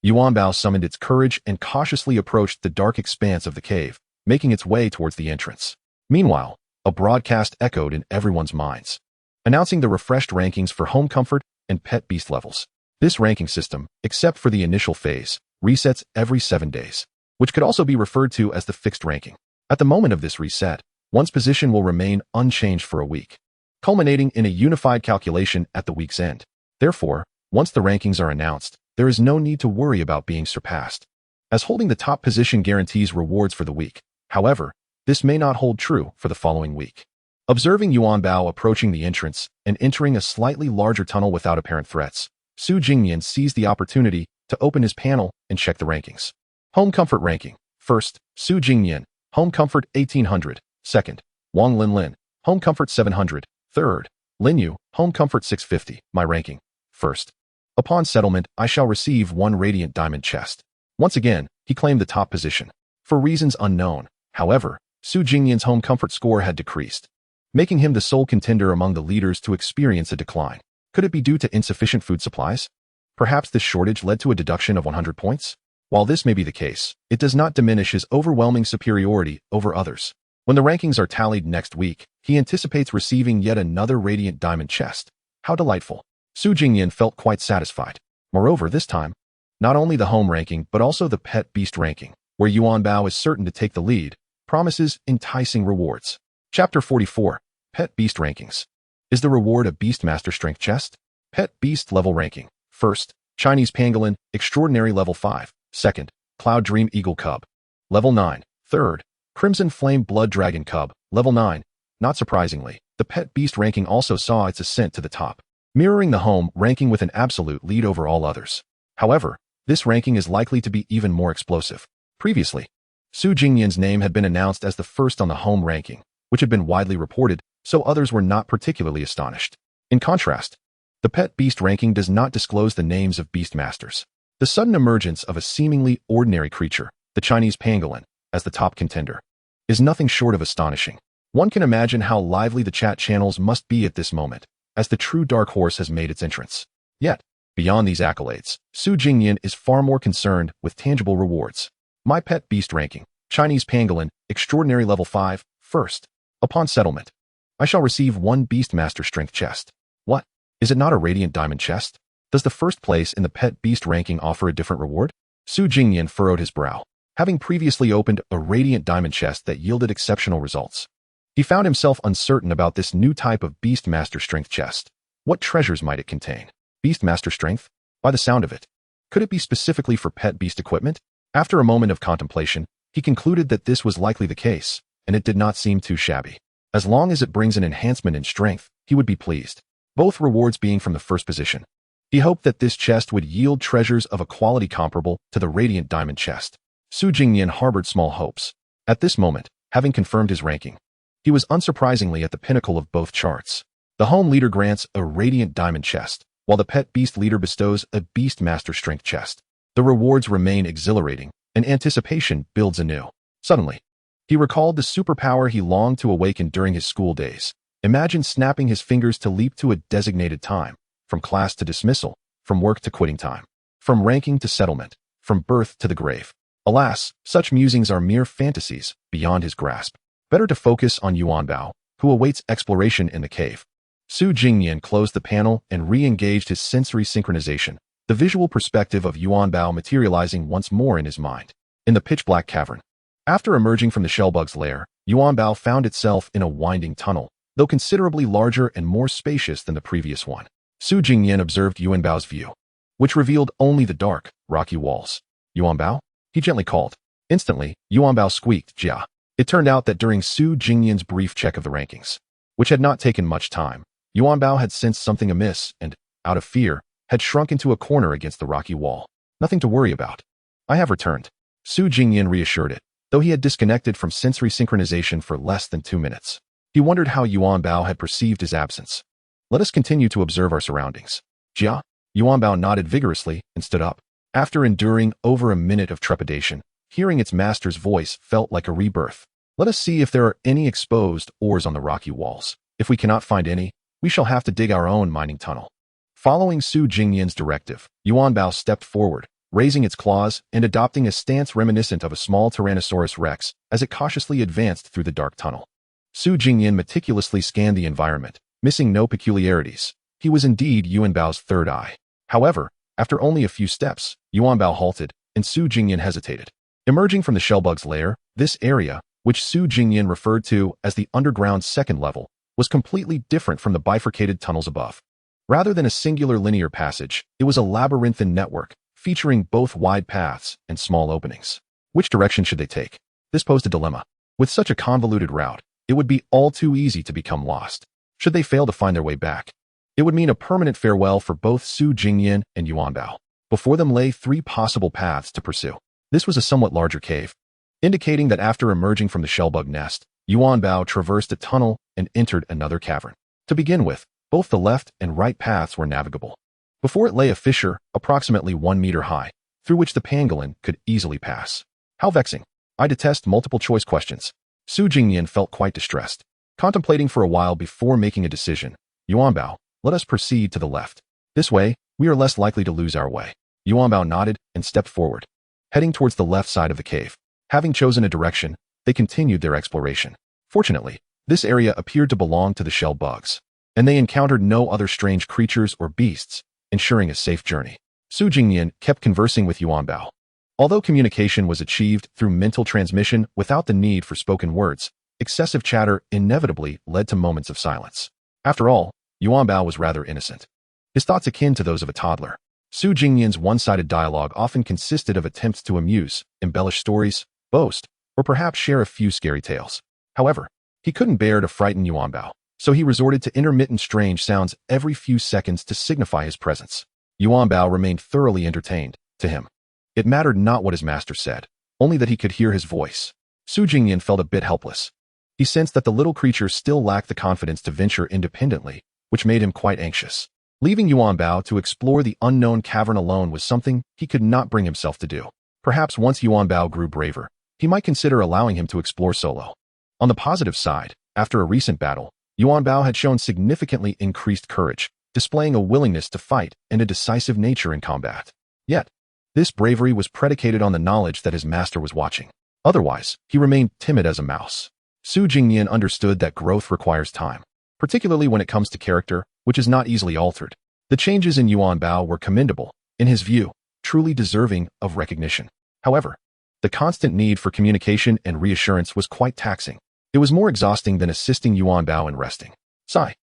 Yuanbao summoned its courage and cautiously approached the dark expanse of the cave, making its way towards the entrance. Meanwhile, a broadcast echoed in everyone's minds, announcing the refreshed rankings for home comfort and pet beast levels. This ranking system, except for the initial phase, resets every 7 days, which could also be referred to as the fixed ranking. At the moment of this reset, one's position will remain unchanged for a week, culminating in a unified calculation at the week's end. Therefore, once the rankings are announced, there is no need to worry about being surpassed, as holding the top position guarantees rewards for the week. However, this may not hold true for the following week. Observing Yuanbao approaching the entrance and entering a slightly larger tunnel without apparent threats, Su Jingnian seized the opportunity to open his panel and check the rankings. Home Comfort Ranking. First, Su Jingnian, Home Comfort 1800. Second, Wang Linlin, Home Comfort 700. Third, Linyu, Home Comfort 650. My ranking. First. Upon settlement, I shall receive 1 radiant diamond chest. Once again, he claimed the top position. For reasons unknown, however, Su Jingnian's home comfort score had decreased, making him the sole contender among the leaders to experience a decline. Could it be due to insufficient food supplies? Perhaps this shortage led to a deduction of 100 points? While this may be the case, it does not diminish his overwhelming superiority over others. When the rankings are tallied next week, he anticipates receiving yet another radiant diamond chest. How delightful. Su Jingnian felt quite satisfied. Moreover, this time, not only the home ranking but also the pet beast ranking, where Yuanbao is certain to take the lead, promises enticing rewards. Chapter 44. Pet Beast Rankings. Is the reward a Beastmaster Strength Chest? Pet Beast Level Ranking. First, Chinese Pangolin, Extraordinary Level 5. Second, Cloud Dream Eagle Cub, Level 9. Third, Crimson Flame Blood Dragon Cub, Level 9. Not surprisingly, the Pet Beast ranking also saw its ascent to the top, mirroring the home ranking with an absolute lead over all others. However, this ranking is likely to be even more explosive. Previously, Su Jingnian's name had been announced as the first on the home ranking, which had been widely reported, so others were not particularly astonished. In contrast, the Pet Beast ranking does not disclose the names of Beastmasters. The sudden emergence of a seemingly ordinary creature, the Chinese Pangolin, as the top contender, is nothing short of astonishing. One can imagine how lively the chat channels must be at this moment, as the true dark horse has made its entrance. Yet, beyond these accolades, Su Jingnian is far more concerned with tangible rewards. My Pet Beast ranking, Chinese Pangolin, Extraordinary Level 5, first. Upon settlement, I shall receive 1 Beastmaster Strength Chest. What? Is it not a Radiant Diamond Chest? Does the first place in the Pet Beast ranking offer a different reward? Su Jingnian furrowed his brow, having previously opened a Radiant Diamond Chest that yielded exceptional results. He found himself uncertain about this new type of Beastmaster Strength Chest. What treasures might it contain? Beastmaster Strength? By the sound of it. Could it be specifically for pet beast equipment? After a moment of contemplation, he concluded that this was likely the case, and it did not seem too shabby. As long as it brings an enhancement in strength, he would be pleased. Both rewards being from the first position. He hoped that this chest would yield treasures of a quality comparable to the Radiant Diamond Chest. Su Jingnian harbored small hopes. At this moment, having confirmed his ranking, he was unsurprisingly at the pinnacle of both charts. The home leader grants a Radiant Diamond Chest, while the pet beast leader bestows a Beastmaster Strength Chest. The rewards remain exhilarating, and anticipation builds anew. Suddenly, he recalled the superpower he longed to awaken during his school days. Imagine snapping his fingers to leap to a designated time, from class to dismissal, from work to quitting time, from ranking to settlement, from birth to the grave. Alas, such musings are mere fantasies, beyond his grasp. Better to focus on Yuanbao, who awaits exploration in the cave. Su Jingnian closed the panel and re-engaged his sensory synchronization, the visual perspective of Yuanbao materializing once more in his mind. In the pitch-black cavern, After emerging from the shellbug's lair, Yuanbao found itself in a winding tunnel, though considerably larger and more spacious than the previous one. Su Jingnian observed Yuanbao's view, which revealed only the dark, rocky walls. Yuanbao? He gently called. Instantly, Yuanbao squeaked, Jia. It turned out that during Su Jingnian's brief check of the rankings, which had not taken much time, Yuanbao had sensed something amiss and, out of fear, had shrunk into a corner against the rocky wall. Nothing to worry about. I have returned. Su Jingnian reassured it, though he had disconnected from sensory synchronization for less than 2 minutes. He wondered how Yuanbao had perceived his absence. Let us continue to observe our surroundings. Jia? Yuanbao nodded vigorously and stood up. After enduring over a minute of trepidation, hearing its master's voice felt like a rebirth. Let us see if there are any exposed ores on the rocky walls. If we cannot find any, we shall have to dig our own mining tunnel. Following Su Jingnian's directive, Yuanbao stepped forward, raising its claws and adopting a stance reminiscent of a small Tyrannosaurus rex as it cautiously advanced through the dark tunnel. Su Jingnian meticulously scanned the environment, missing no peculiarities. He was indeed Yuanbao's third eye. However, after only a few steps, Yuanbao halted, and Su Jingnian hesitated. Emerging from the shellbug's lair, this area, which Su Jingnian referred to as the underground second level, was completely different from the bifurcated tunnels above. Rather than a singular linear passage, it was a labyrinthine network, featuring both wide paths and small openings. Which direction should they take? This posed a dilemma. With such a convoluted route, it would be all too easy to become lost. Should they fail to find their way back, it would mean a permanent farewell for both Su Jingnian and Yuanbao. Before them lay 3 possible paths to pursue. This was a somewhat larger cave, indicating that after emerging from the shellbug nest, Yuanbao traversed a tunnel and entered another cavern. To begin with, both the left and right paths were navigable. Before it lay a fissure, approximately 1 meter high, through which the pangolin could easily pass. How vexing. I detest multiple-choice questions. Su Jingnian felt quite distressed. Contemplating for a while before making a decision, Yuanbao, let us proceed to the left. This way, we are less likely to lose our way. Yuanbao nodded and stepped forward, heading towards the left side of the cave. Having chosen a direction, they continued their exploration. Fortunately, this area appeared to belong to the shell bugs, and they encountered no other strange creatures or beasts, ensuring a safe journey. Su Jingnian kept conversing with Yuanbao. Although communication was achieved through mental transmission without the need for spoken words, excessive chatter inevitably led to moments of silence. After all, Yuanbao was rather innocent, his thoughts akin to those of a toddler. Su Jingnian's one-sided dialogue often consisted of attempts to amuse, embellish stories, boast, or perhaps share a few scary tales. However, he couldn't bear to frighten Yuanbao, so he resorted to intermittent strange sounds every few seconds to signify his presence. Yuanbao remained thoroughly entertained. To him, it mattered not what his master said, only that he could hear his voice. Su Jingnian felt a bit helpless. He sensed that the little creature still lacked the confidence to venture independently, which made him quite anxious. Leaving Yuanbao to explore the unknown cavern alone was something he could not bring himself to do. Perhaps once Yuanbao grew braver, he might consider allowing him to explore solo. On the positive side, after a recent battle, Yuanbao had shown significantly increased courage, displaying a willingness to fight and a decisive nature in combat. Yet, this bravery was predicated on the knowledge that his master was watching. Otherwise, he remained timid as a mouse. Su Jingnian understood that growth requires time, particularly when it comes to character, which is not easily altered. The changes in Yuanbao were commendable, in his view, truly deserving of recognition. However, the constant need for communication and reassurance was quite taxing. It was more exhausting than assisting Yuanbao in resting.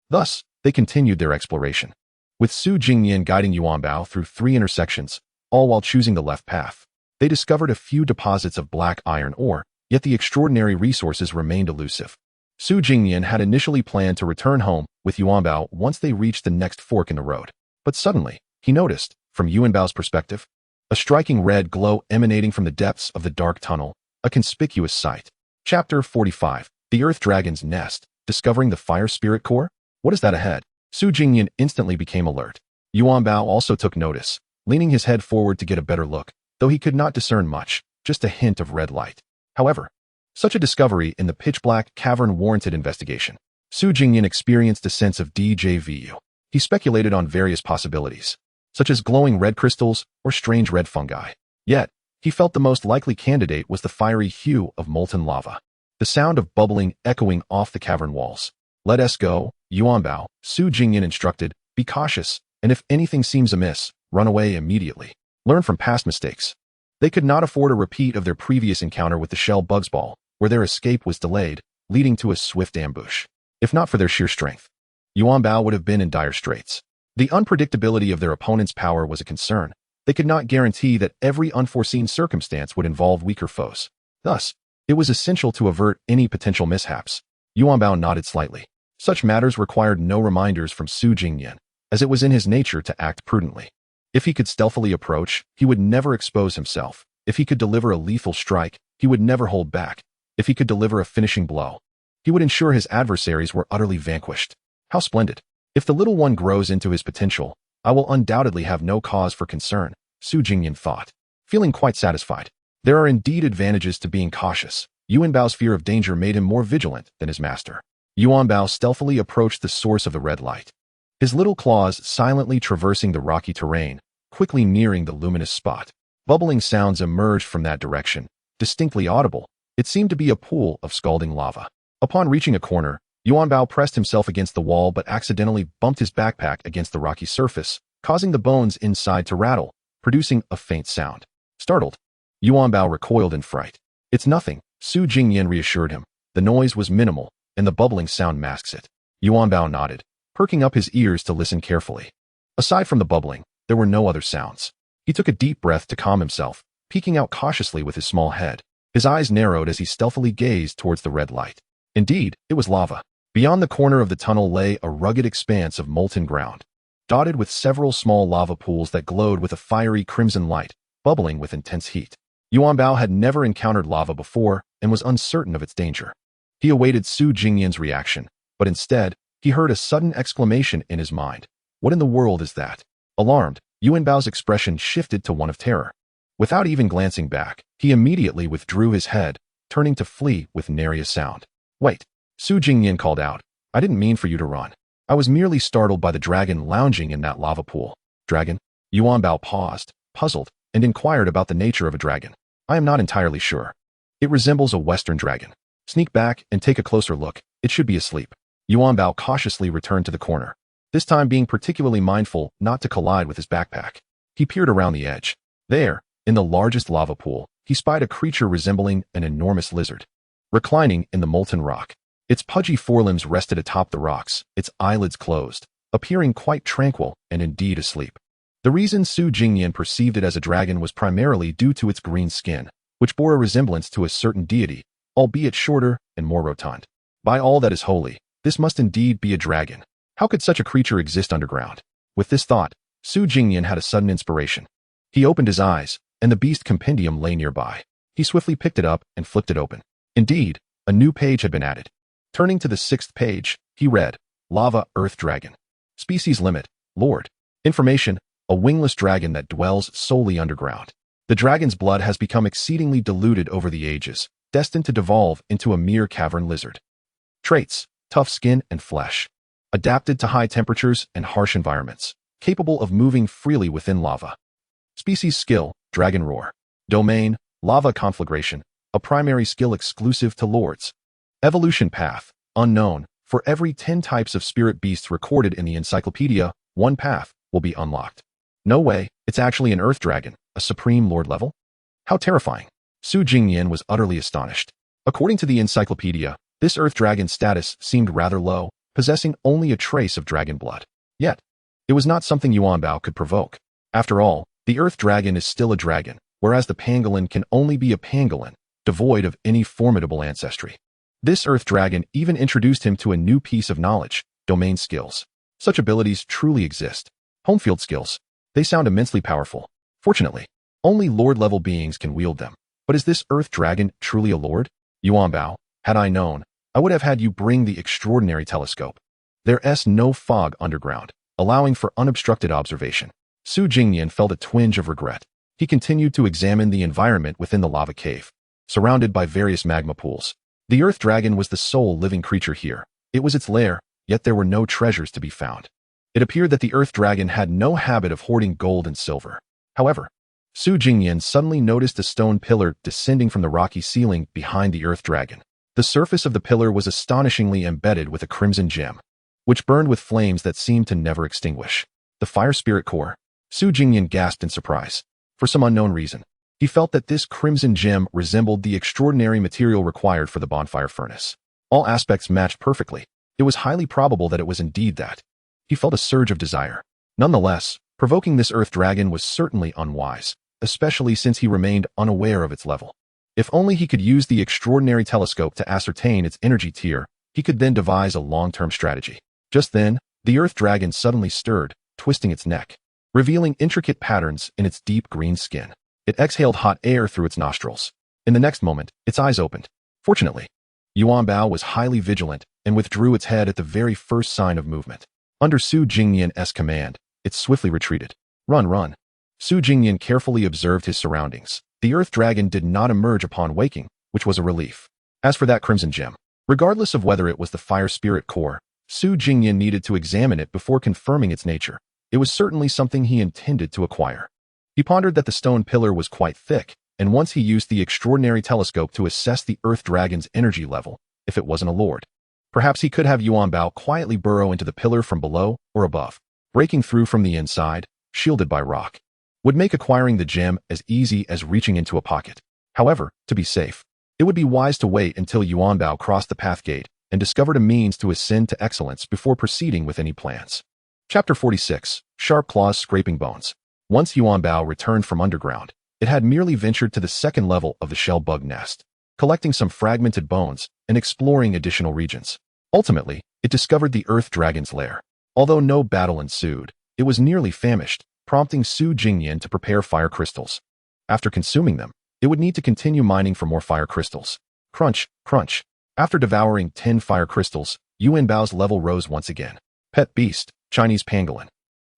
Thus, they continued their exploration, with Su Jingnian guiding Yuanbao through 3 intersections, all while choosing the left path. They discovered a few deposits of black iron ore, yet the extraordinary resources remained elusive. Su Jingnian had initially planned to return home with Yuanbao once they reached the next fork in the road. But suddenly, he noticed, from Yuanbao's perspective, a striking red glow emanating from the depths of the dark tunnel, a conspicuous sight. Chapter 45. The Earth Dragon's Nest. Discovering the Fire Spirit Core? What is that ahead? Su Jingnian instantly became alert. Yuanbao also took notice, leaning his head forward to get a better look, though he could not discern much, just a hint of red light. However, such a discovery in the pitch-black cavern warranted investigation. Su Jingnian experienced a sense of déjà vu. He speculated on various possibilities, such as glowing red crystals or strange red fungi. Yet, he felt the most likely candidate was the fiery hue of molten lava, the sound of bubbling echoing off the cavern walls. Let us go, Yuanbao, Su Jingnian instructed. Be cautious, and if anything seems amiss, run away immediately. Learn from past mistakes. They could not afford a repeat of their previous encounter with the shell bugsball, where their escape was delayed, leading to a swift ambush. If not for their sheer strength, Yuan Bao would have been in dire straits. The unpredictability of their opponent's power was a concern. They could not guarantee that every unforeseen circumstance would involve weaker foes. Thus, it was essential to avert any potential mishaps. Yuan Bao nodded slightly. Such matters required no reminders from Su Jingnian, as it was in his nature to act prudently. If he could stealthily approach, he would never expose himself. If he could deliver a lethal strike, he would never hold back. If he could deliver a finishing blow, he would ensure his adversaries were utterly vanquished. How splendid! If the little one grows into his potential, I will undoubtedly have no cause for concern, Su Jingnian thought, feeling quite satisfied. There are indeed advantages to being cautious. Yuan Bao's fear of danger made him more vigilant than his master. Yuan Bao stealthily approached the source of the red light, his little claws silently traversing the rocky terrain, quickly nearing the luminous spot. Bubbling sounds emerged from that direction, distinctly audible. It seemed to be a pool of scalding lava. Upon reaching a corner, Yuan Bao pressed himself against the wall but accidentally bumped his backpack against the rocky surface, causing the bones inside to rattle, producing a faint sound. Startled, Yuan Bao recoiled in fright. It's nothing, Su Jingnian reassured him. The noise was minimal, and the bubbling sound masks it. Yuan Bao nodded, perking up his ears to listen carefully. Aside from the bubbling, there were no other sounds. He took a deep breath to calm himself, peeking out cautiously with his small head. His eyes narrowed as he stealthily gazed towards the red light. Indeed, it was lava. Beyond the corner of the tunnel lay a rugged expanse of molten ground, dotted with several small lava pools that glowed with a fiery crimson light, bubbling with intense heat. Yuan Bao had never encountered lava before and was uncertain of its danger. He awaited Su Jingnian's reaction, but instead, he heard a sudden exclamation in his mind. What in the world is that? Alarmed, Yuan Bao's expression shifted to one of terror. Without even glancing back, he immediately withdrew his head, turning to flee with nary a sound. Wait, Su Jingnian called out. I didn't mean for you to run. I was merely startled by the dragon lounging in that lava pool. Dragon? Yuan Bao paused, puzzled, and inquired about the nature of a dragon. I am not entirely sure. It resembles a Western dragon. Sneak back and take a closer look. It should be asleep. Yuan Bao cautiously returned to the corner, this time being particularly mindful not to collide with his backpack. He peered around the edge. There, in the largest lava pool, he spied a creature resembling an enormous lizard, reclining in the molten rock. Its pudgy forelimbs rested atop the rocks, its eyelids closed, appearing quite tranquil and indeed asleep. The reason Su Jingnian perceived it as a dragon was primarily due to its green skin, which bore a resemblance to a certain deity, albeit shorter and more rotund. By all that is holy, this must indeed be a dragon. How could such a creature exist underground? With this thought, Su Jingnian had a sudden inspiration. He opened his eyes, and the beast compendium lay nearby. He swiftly picked it up and flipped it open. Indeed, a new page had been added. Turning to the 6th page, he read, Lava Earth Dragon. Species limit, Lord. Information, a wingless dragon that dwells solely underground. The dragon's blood has become exceedingly diluted over the ages, destined to devolve into a mere cavern lizard. Traits, tough skin and flesh. Adapted to high temperatures and harsh environments. Capable of moving freely within lava. Species skill, Dragon Roar. Domain, Lava Conflagration, a primary skill exclusive to lords. Evolution path, unknown. For every 10 types of spirit beasts recorded in the encyclopedia, one path will be unlocked. No way, it's actually an earth dragon, a supreme lord level? How terrifying. Su Jingnian was utterly astonished. According to the encyclopedia, this earth dragon's status seemed rather low, possessing only a trace of dragon blood. Yet, it was not something Yuan Bao could provoke. After all, the earth dragon is still a dragon, whereas the pangolin can only be a pangolin, devoid of any formidable ancestry. This earth dragon even introduced him to a new piece of knowledge, domain skills. Such abilities truly exist. Homefield skills. They sound immensely powerful. Fortunately, only lord-level beings can wield them. But is this earth dragon truly a lord? Yuan Bao, had I known, I would have had you bring the extraordinary telescope. There's no fog underground, allowing for unobstructed observation. Su Jingnian felt a twinge of regret. He continued to examine the environment within the lava cave, surrounded by various magma pools. The earth dragon was the sole living creature here. It was its lair, yet there were no treasures to be found. It appeared that the earth dragon had no habit of hoarding gold and silver. However, Su Jingnian suddenly noticed a stone pillar descending from the rocky ceiling behind the earth dragon. The surface of the pillar was astonishingly embedded with a crimson gem, which burned with flames that seemed to never extinguish. The fire spirit core. Su Jingnian gasped in surprise. For some unknown reason, He felt that this crimson gem resembled the extraordinary material required for the bonfire furnace. All aspects matched perfectly. It was highly probable that it was indeed that. He felt a surge of desire. Nonetheless, provoking this earth dragon was certainly unwise, especially since he remained unaware of its level. If only he could use the extraordinary telescope to ascertain its energy tier, he could then devise a long-term strategy. Just then, the earth dragon suddenly stirred, twisting its neck, revealing intricate patterns in its deep green skin. It exhaled hot air through its nostrils. In the next moment, its eyes opened. Fortunately, Yuan Bao was highly vigilant and withdrew its head at the very first sign of movement. Under Su Jingnian's command, it swiftly retreated. Run, run. Su Jingnian carefully observed his surroundings. The earth dragon did not emerge upon waking, which was a relief. As for that crimson gem, regardless of whether it was the fire spirit core, Su Jingnian needed to examine it before confirming its nature. It was certainly something he intended to acquire. He pondered that the stone pillar was quite thick, and once he used the extraordinary telescope to assess the earth dragon's energy level, if it wasn't a lord, perhaps he could have Yuan Bao quietly burrow into the pillar from below or above, breaking through from the inside, shielded by rock. Would make acquiring the gem as easy as reaching into a pocket. However, to be safe, it would be wise to wait until Yuan Bao crossed the path gate and discovered a means to ascend to excellence before proceeding with any plans. Chapter 46. Sharp Claws Scraping Bones. Once Yuan Bao returned from underground, it had merely ventured to the second level of the shell bug nest, collecting some fragmented bones and exploring additional regions. Ultimately, it discovered the earth dragon's lair. Although no battle ensued, it was nearly famished, prompting Su Jingnian to prepare fire crystals. After consuming them, it would need to continue mining for more fire crystals. Crunch, crunch. After devouring 10 fire crystals, Yuan Bao's level rose once again. Pet Beast, Chinese Pangolin.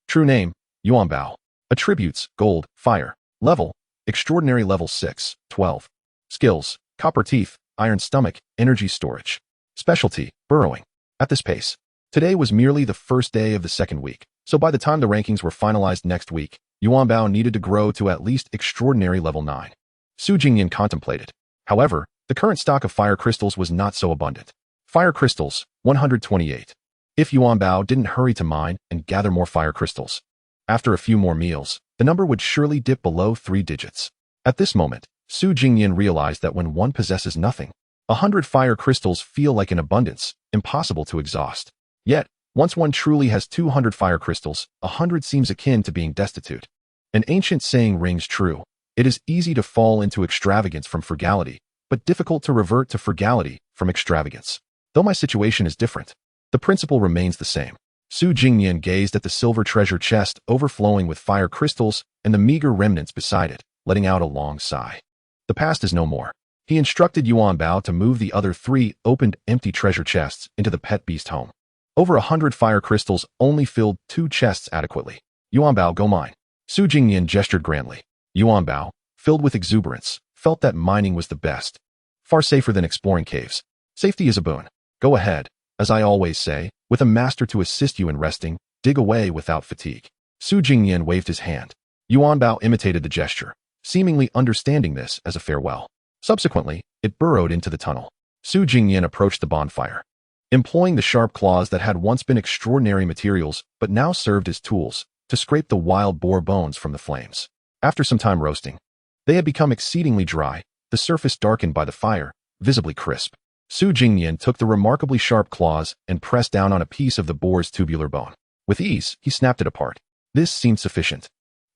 True name, Yuan Bao. Attributes, Gold, Fire. Level, Extraordinary Level 6, 12. Skills, Copper Teeth, Iron Stomach, Energy Storage. Specialty, Burrowing. At this pace, today was merely the first day of the second week, so by the time the rankings were finalized next week, Yuan Bao needed to grow to at least Extraordinary Level 9. Su Jingnian contemplated. However, the current stock of fire crystals was not so abundant. Fire crystals, 128. If Yuan Bao didn't hurry to mine and gather more fire crystals, after a few more meals, the number would surely dip below 3 digits. At this moment, Su Jingnian realized that when one possesses nothing, 100 fire crystals feel like an abundance, impossible to exhaust. Yet, once one truly has 200 fire crystals, 100 seems akin to being destitute. An ancient saying rings true. It is easy to fall into extravagance from frugality, but difficult to revert to frugality from extravagance. Though my situation is different, the principle remains the same. Su Jingnian gazed at the silver treasure chest overflowing with fire crystals and the meager remnants beside it, letting out a long sigh. The past is no more. He instructed Yuan Bao to move the other 3 opened empty treasure chests into the pet beast home. Over 100 fire crystals only filled 2 chests adequately. Yuan Bao, go mine. Su Jingnian gestured grandly. Yuan Bao, filled with exuberance, felt that mining was the best. Far safer than exploring caves. Safety is a boon. Go ahead. As I always say, with a master to assist you in resting, dig away without fatigue. Su Jingnian waved his hand. Yuan Bao imitated the gesture, seemingly understanding this as a farewell. Subsequently, it burrowed into the tunnel. Su Jingnian approached the bonfire. Employing the sharp claws that had once been extraordinary materials but now served as tools to scrape the wild boar bones from the flames. After some time roasting, they had become exceedingly dry, the surface darkened by the fire, visibly crisp. Su Jingnian took the remarkably sharp claws and pressed down on a piece of the boar's tubular bone. With ease, he snapped it apart. This seemed sufficient.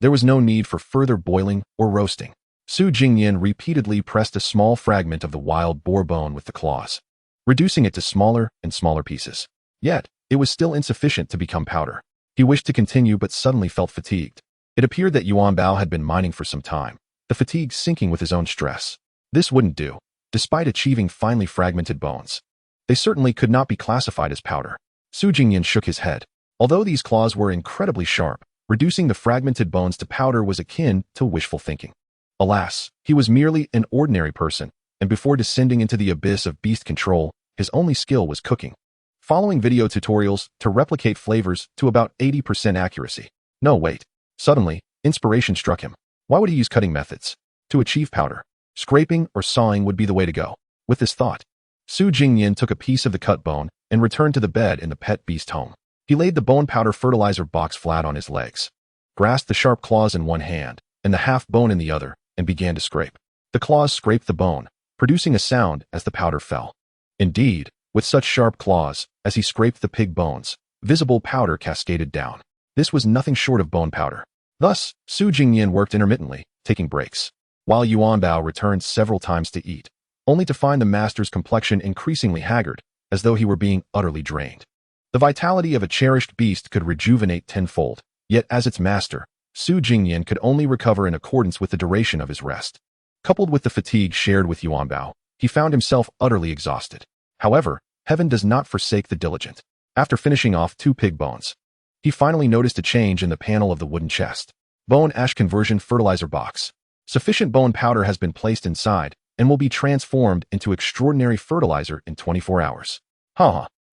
There was no need for further boiling or roasting. Su Jingnian repeatedly pressed a small fragment of the wild boar bone with the claws, reducing it to smaller and smaller pieces. Yet, it was still insufficient to become powder. He wished to continue but suddenly felt fatigued. It appeared that Yuan Bao had been mining for some time, the fatigue sinking with his own stress. This wouldn't do. Despite achieving finely fragmented bones, they certainly could not be classified as powder. Su Jingnian shook his head. Although these claws were incredibly sharp, reducing the fragmented bones to powder was akin to wishful thinking. Alas, he was merely an ordinary person, and before descending into the abyss of beast control, his only skill was cooking. Following video tutorials to replicate flavors to about 80% accuracy. No, wait. Suddenly, inspiration struck him. Why would he use cutting methods? To achieve powder, scraping or sawing would be the way to go. With this thought, Su Jingnian took a piece of the cut bone and returned to the bed in the pet beast home. He laid the bone powder fertilizer box flat on his legs, grasped the sharp claws in one hand and the half bone in the other, and began to scrape. The claws scraped the bone, producing a sound as the powder fell. Indeed, with such sharp claws, as he scraped the pig bones, visible powder cascaded down. This was nothing short of bone powder. Thus, Su Jingnian worked intermittently, taking breaks, while Yuan Bao returned several times to eat, only to find the master's complexion increasingly haggard, as though he were being utterly drained. The vitality of a cherished beast could rejuvenate tenfold, yet as its master, Su Jingnian could only recover in accordance with the duration of his rest. Coupled with the fatigue shared with Yuan Bao, he found himself utterly exhausted. However, heaven does not forsake the diligent. After finishing off 2 pig bones, he finally noticed a change in the panel of the wooden chest. Bone ash conversion fertilizer box. Sufficient bone powder has been placed inside and will be transformed into extraordinary fertilizer in 24 hours.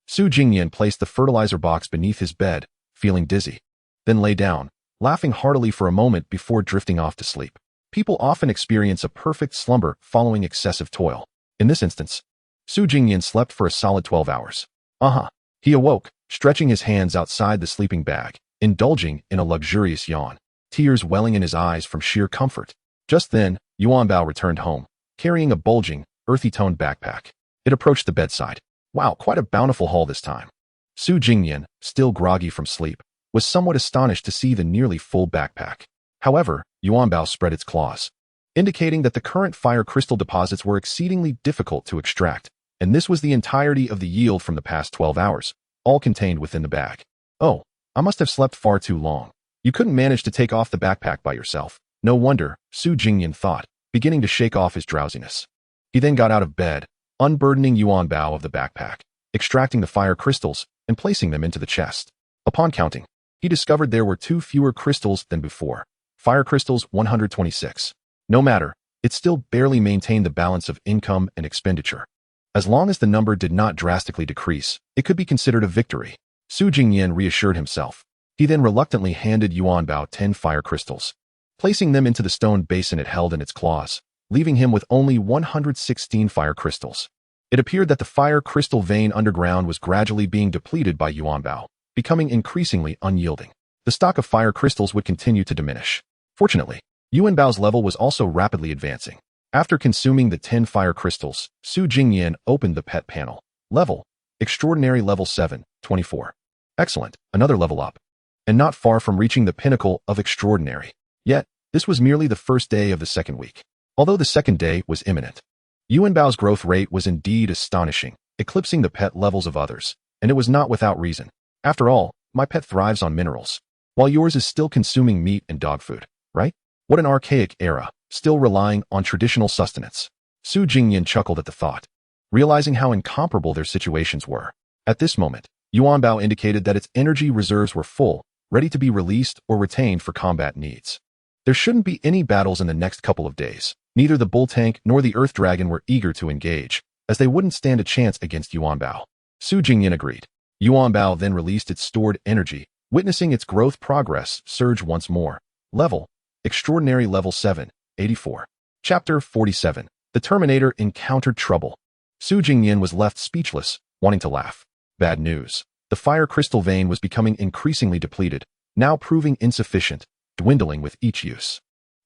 Su Jingnian placed the fertilizer box beneath his bed, feeling dizzy, then lay down, laughing heartily for a moment before drifting off to sleep. People often experience a perfect slumber following excessive toil. In this instance, Su Jingnian slept for a solid 12 hours. He awoke, stretching his hands outside the sleeping bag, indulging in a luxurious yawn, tears welling in his eyes from sheer comfort. Just then, Yuan Bao returned home, carrying a bulging, earthy-toned backpack. It approached the bedside. Wow, quite a bountiful haul this time. Su Jingnian, still groggy from sleep, was somewhat astonished to see the nearly full backpack. However, Yuan Bao spread its claws, indicating that the current fire crystal deposits were exceedingly difficult to extract, and this was the entirety of the yield from the past 12 hours, all contained within the bag. Oh, I must have slept far too long. You couldn't manage to take off the backpack by yourself. No wonder, Su Jingnian thought, beginning to shake off his drowsiness. He then got out of bed, unburdening Yuan Bao of the backpack, extracting the fire crystals, and placing them into the chest. Upon counting, he discovered there were 2 fewer crystals than before. Fire crystals 126. No matter, it still barely maintained the balance of income and expenditure. As long as the number did not drastically decrease, it could be considered a victory. Su Jingnian reassured himself. He then reluctantly handed Yuan Bao 10 fire crystals, placing them into the stone basin it held in its claws, leaving him with only 116 fire crystals. It appeared that the fire crystal vein underground was gradually being depleted by Yuan Bao, becoming increasingly unyielding. The stock of fire crystals would continue to diminish. Fortunately, Yuan Bao's level was also rapidly advancing. After consuming the 10 fire crystals, Su Jingnian opened the pet panel. Level: Extraordinary level 7, 24. Excellent, another level up. And not far from reaching the pinnacle of extraordinary. Yet, this was merely the first day of the second week. Although the second day was imminent, Yuan Bao's growth rate was indeed astonishing, eclipsing the pet levels of others, and it was not without reason. After all, my pet thrives on minerals, while yours is still consuming meat and dog food, right? What an archaic era, still relying on traditional sustenance. Su Jingnian chuckled at the thought, realizing how incomparable their situations were. At this moment, Yuan Bao indicated that its energy reserves were full, ready to be released or retained for combat needs. There shouldn't be any battles in the next couple of days. Neither the bull tank nor the earth dragon were eager to engage, as they wouldn't stand a chance against Yuan Bao. Su Jingnian agreed. Yuan Bao then released its stored energy, witnessing its growth progress surge once more. Level: Extraordinary level 7, 84. Chapter 47. The Terminator encountered trouble. Su Jingnian was left speechless, wanting to laugh. Bad news. The fire crystal vein was becoming increasingly depleted, now proving insufficient, dwindling with each use.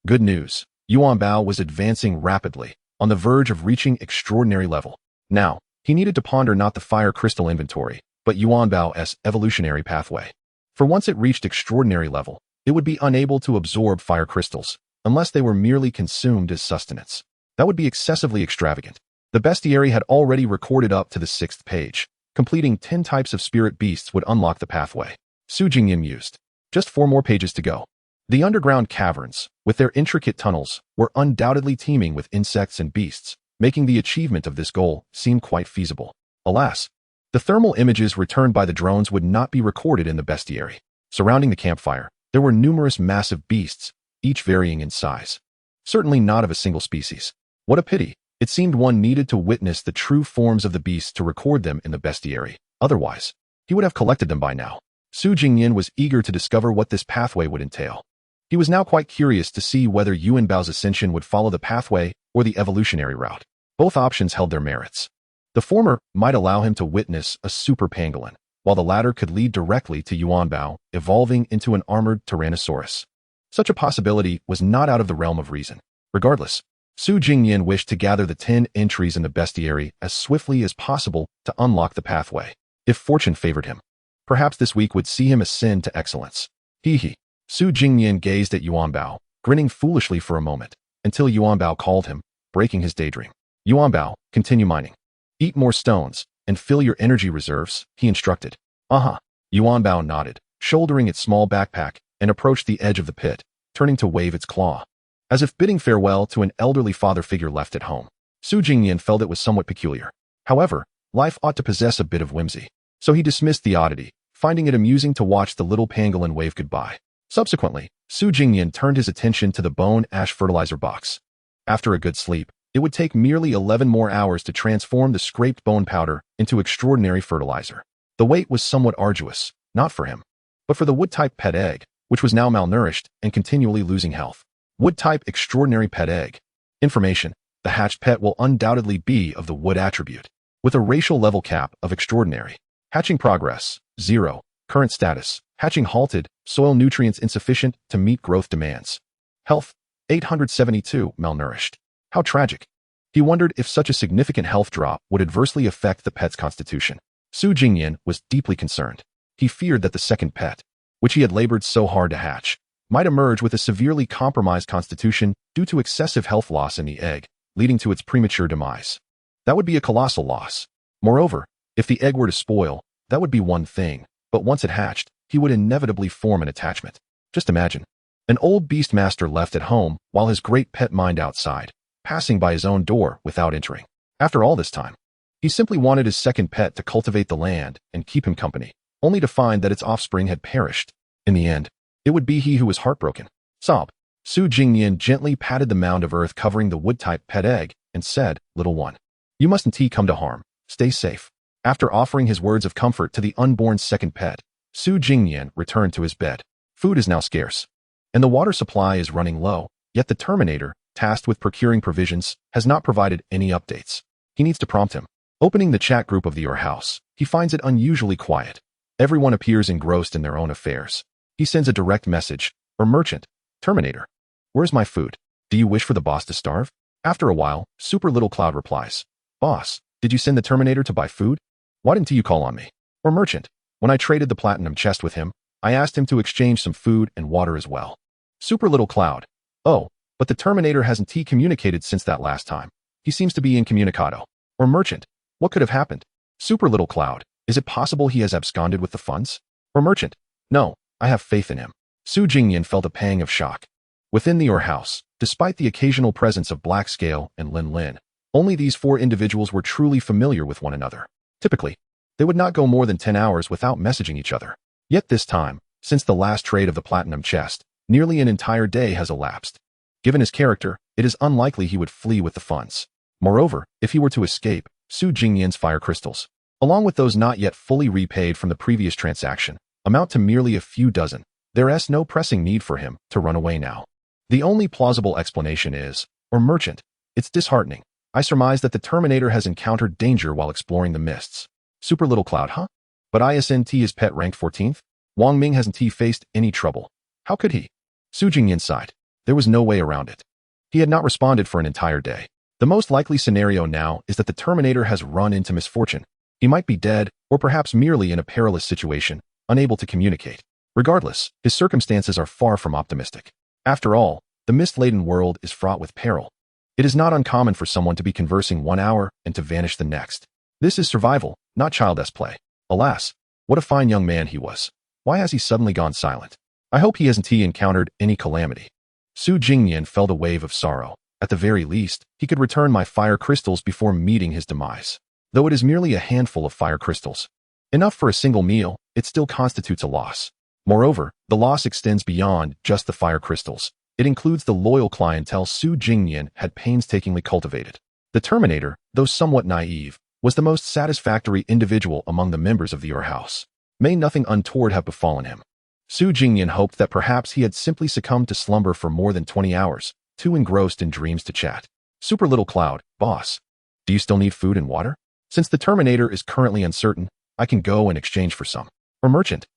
Good news. Yuan Bao was advancing rapidly, on the verge of reaching extraordinary level. Now, he needed to ponder not the fire crystal inventory, but Yuan Bao's evolutionary pathway. For once it reached extraordinary level, it would be unable to absorb fire crystals, unless they were merely consumed as sustenance. That would be excessively extravagant. The bestiary had already recorded up to the 6th page. Completing 10 types of spirit beasts would unlock the pathway. Su Jingnian mused. Just 4 more pages to go. The underground caverns, with their intricate tunnels, were undoubtedly teeming with insects and beasts, making the achievement of this goal seem quite feasible. Alas, the thermal images returned by the drones would not be recorded in the bestiary. Surrounding the campfire, there were numerous massive beasts, each varying in size. Certainly not of a single species. What a pity. It seemed one needed to witness the true forms of the beasts to record them in the bestiary. Otherwise, he would have collected them by now. Su Jingnian was eager to discover what this pathway would entail. He was now quite curious to see whether Yuan Bao's ascension would follow the pathway or the evolutionary route. Both options held their merits. The former might allow him to witness a super pangolin, while the latter could lead directly to Yuan Bao evolving into an armored Tyrannosaurus. Such a possibility was not out of the realm of reason. Regardless, Su Jingnian wished to gather the 10 entries in the bestiary as swiftly as possible to unlock the pathway. If fortune favored him, perhaps this week would see him ascend to excellence. Hee. Su Jingnian gazed at Yuanbao, grinning foolishly for a moment, until Yuanbao called him, breaking his daydream. Yuanbao, continue mining. Eat more stones, and fill your energy reserves, he instructed. Yuanbao nodded, shouldering its small backpack, and approached the edge of the pit, turning to wave its claw, as if bidding farewell to an elderly father figure left at home. Su Jingnian felt it was somewhat peculiar. However, life ought to possess a bit of whimsy, so he dismissed the oddity, finding it amusing to watch the little pangolin wave goodbye. Subsequently, Su Jingnian turned his attention to the bone ash fertilizer box. After a good sleep, it would take merely 11 more hours to transform the scraped bone powder into extraordinary fertilizer. The wait was somewhat arduous, not for him, but for the wood-type pet egg, which was now malnourished and continually losing health. Wood-type extraordinary pet egg. Information: the hatched pet will undoubtedly be of the wood attribute, with a racial level cap of extraordinary. Hatching progress, 0. Current status: hatching halted, soil nutrients insufficient to meet growth demands. Health: 872, malnourished. How tragic. He wondered if such a significant health drop would adversely affect the pet's constitution. Su Jingnian was deeply concerned. He feared that the second pet, which he had labored so hard to hatch, might emerge with a severely compromised constitution due to excessive health loss in the egg, leading to its premature demise. That would be a colossal loss. Moreover, if the egg were to spoil, that would be one thing, but once it hatched, he would inevitably form an attachment. Just imagine. An old beast master left at home while his great pet mined outside, passing by his own door without entering. After all this time, he simply wanted his second pet to cultivate the land and keep him company, only to find that its offspring had perished. In the end, it would be he who was heartbroken. Sob. Su Jingnian gently patted the mound of earth covering the wood-type pet egg and said, "Little one, you mustn't come to harm. Stay safe." After offering his words of comfort to the unborn second pet, Su Jingnian returned to his bed. Food is now scarce, and the water supply is running low, yet the Terminator, tasked with procuring provisions, has not provided any updates. He needs to prompt him. Opening the chat group of the house, he finds it unusually quiet. Everyone appears engrossed in their own affairs. He sends a direct message. Merchant, Terminator, where's my food? Do you wish for the boss to starve? After a while, Super Little Cloud replies, Boss, did you send the Terminator to buy food? Why didn't you call on me? Merchant, when I traded the platinum chest with him, I asked him to exchange some food and water as well. Super Little Cloud, oh, but the Terminator hasn't communicated since that last time. He seems to be incommunicado. Merchant, what could have happened? Super Little Cloud, is it possible he has absconded with the funds? Merchant, no, I have faith in him. Su Jingnian felt a pang of shock. Within the house, despite the occasional presence of Black Scale and Lin Lin, only these 4 individuals were truly familiar with one another. Typically, they would not go more than 10 hours without messaging each other. Yet this time, since the last trade of the platinum chest, nearly an entire day has elapsed. Given his character, it is unlikely he would flee with the funds. Moreover, if he were to escape, Su Jingnian's fire crystals, along with those not yet fully repaid from the previous transaction, amount to merely a few dozen. There is no pressing need for him to run away now. The only plausible explanation is, Merchant, it's disheartening. I surmise that the Terminator has encountered danger while exploring the mists. Super Little Cloud, huh? But ISNT is pet ranked 14th? Wang Ming hasn't faced any trouble. How could he? Su Jingnian sighed. There was no way around it. He had not responded for an entire day. The most likely scenario now is that the Terminator has run into misfortune. He might be dead, or perhaps merely in a perilous situation, unable to communicate. Regardless, his circumstances are far from optimistic. After all, the mist-laden world is fraught with peril. It is not uncommon for someone to be conversing 1 hour and to vanish the next. This is survival, not child's play. Alas, what a fine young man he was. Why has he suddenly gone silent? I hope he hasn't encountered any calamity. Su Jingnian felt a wave of sorrow. At the very least, he could return my fire crystals before meeting his demise. Though it is merely a handful of fire crystals, enough for a single meal, it still constitutes a loss. Moreover, the loss extends beyond just the fire crystals. It includes the loyal clientele Su Jingnian had painstakingly cultivated. The Terminator, though somewhat naive, was the most satisfactory individual among the members of the house. May nothing untoward have befallen him. Su Jingnian hoped that perhaps he had simply succumbed to slumber for more than 20 hours, too engrossed in dreams to chat. Super Little Cloud, boss, do you still need food and water? Since the Terminator is currently uncertain, I can go and exchange for some. Merchant,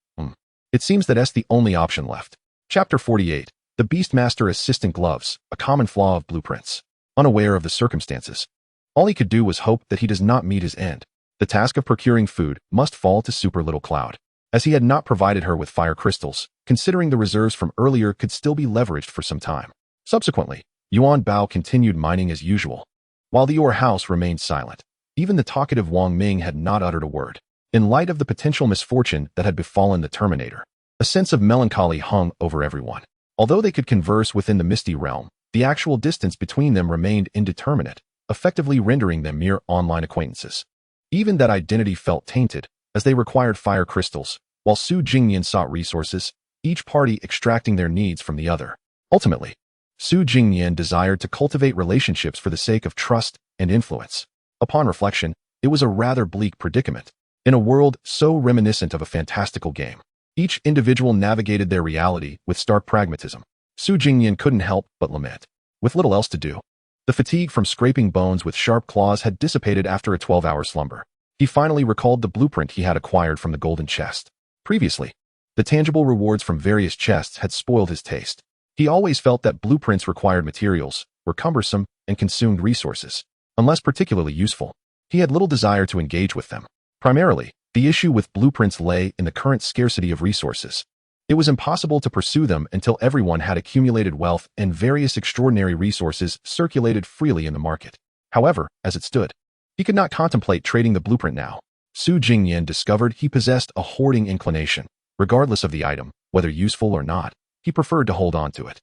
it seems that's the only option left. Chapter 48, The Beastmaster assistant gloves, a common flaw of blueprints. Unaware of the circumstances, all he could do was hope that he does not meet his end. The task of procuring food must fall to Super Little Cloud, as he had not provided her with fire crystals, considering the reserves from earlier could still be leveraged for some time. Subsequently, Yuan Bao continued mining as usual, while the Ore House remained silent. Even the talkative Wang Ming had not uttered a word. In light of the potential misfortune that had befallen the Terminator, a sense of melancholy hung over everyone. Although they could converse within the Misty Realm, the actual distance between them remained indeterminate, effectively rendering them mere online acquaintances. Even that identity felt tainted, as they required fire crystals, while Su Jingnian sought resources, each party extracting their needs from the other. Ultimately, Su Jingnian desired to cultivate relationships for the sake of trust and influence. Upon reflection, it was a rather bleak predicament. In a world so reminiscent of a fantastical game, each individual navigated their reality with stark pragmatism. Su Jingnian couldn't help but lament. With little else to do, the fatigue from scraping bones with sharp claws had dissipated after a 12-hour slumber. He finally recalled the blueprint he had acquired from the golden chest. Previously, the tangible rewards from various chests had spoiled his taste. He always felt that blueprints required materials, were cumbersome, and consumed resources. Unless particularly useful, he had little desire to engage with them. Primarily, the issue with blueprints lay in the current scarcity of resources. It was impossible to pursue them until everyone had accumulated wealth and various extraordinary resources circulated freely in the market. However, as it stood, he could not contemplate trading the blueprint now. Su Jingnian discovered he possessed a hoarding inclination. Regardless of the item, whether useful or not, he preferred to hold on to it.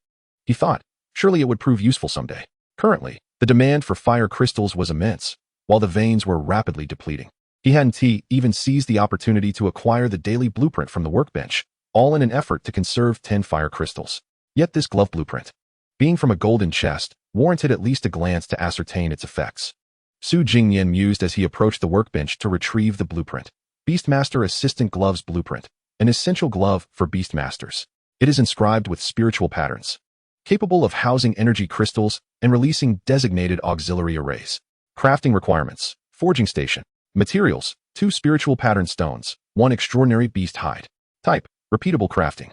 He thought, surely it would prove useful someday. Currently, the demand for fire crystals was immense, while the veins were rapidly depleting. He hadn't even seized the opportunity to acquire the daily blueprint from the workbench, all in an effort to conserve 10 fire crystals. Yet this glove blueprint, being from a golden chest, warranted at least a glance to ascertain its effects. Su Jingnian mused as he approached the workbench to retrieve the blueprint. Beastmaster Assistant Gloves Blueprint, an essential glove for Beastmasters. It is inscribed with spiritual patterns, capable of housing energy crystals and releasing designated auxiliary arrays. Crafting requirements: forging station. Materials: 2 spiritual pattern stones, 1 extraordinary beast hide. Type: repeatable crafting.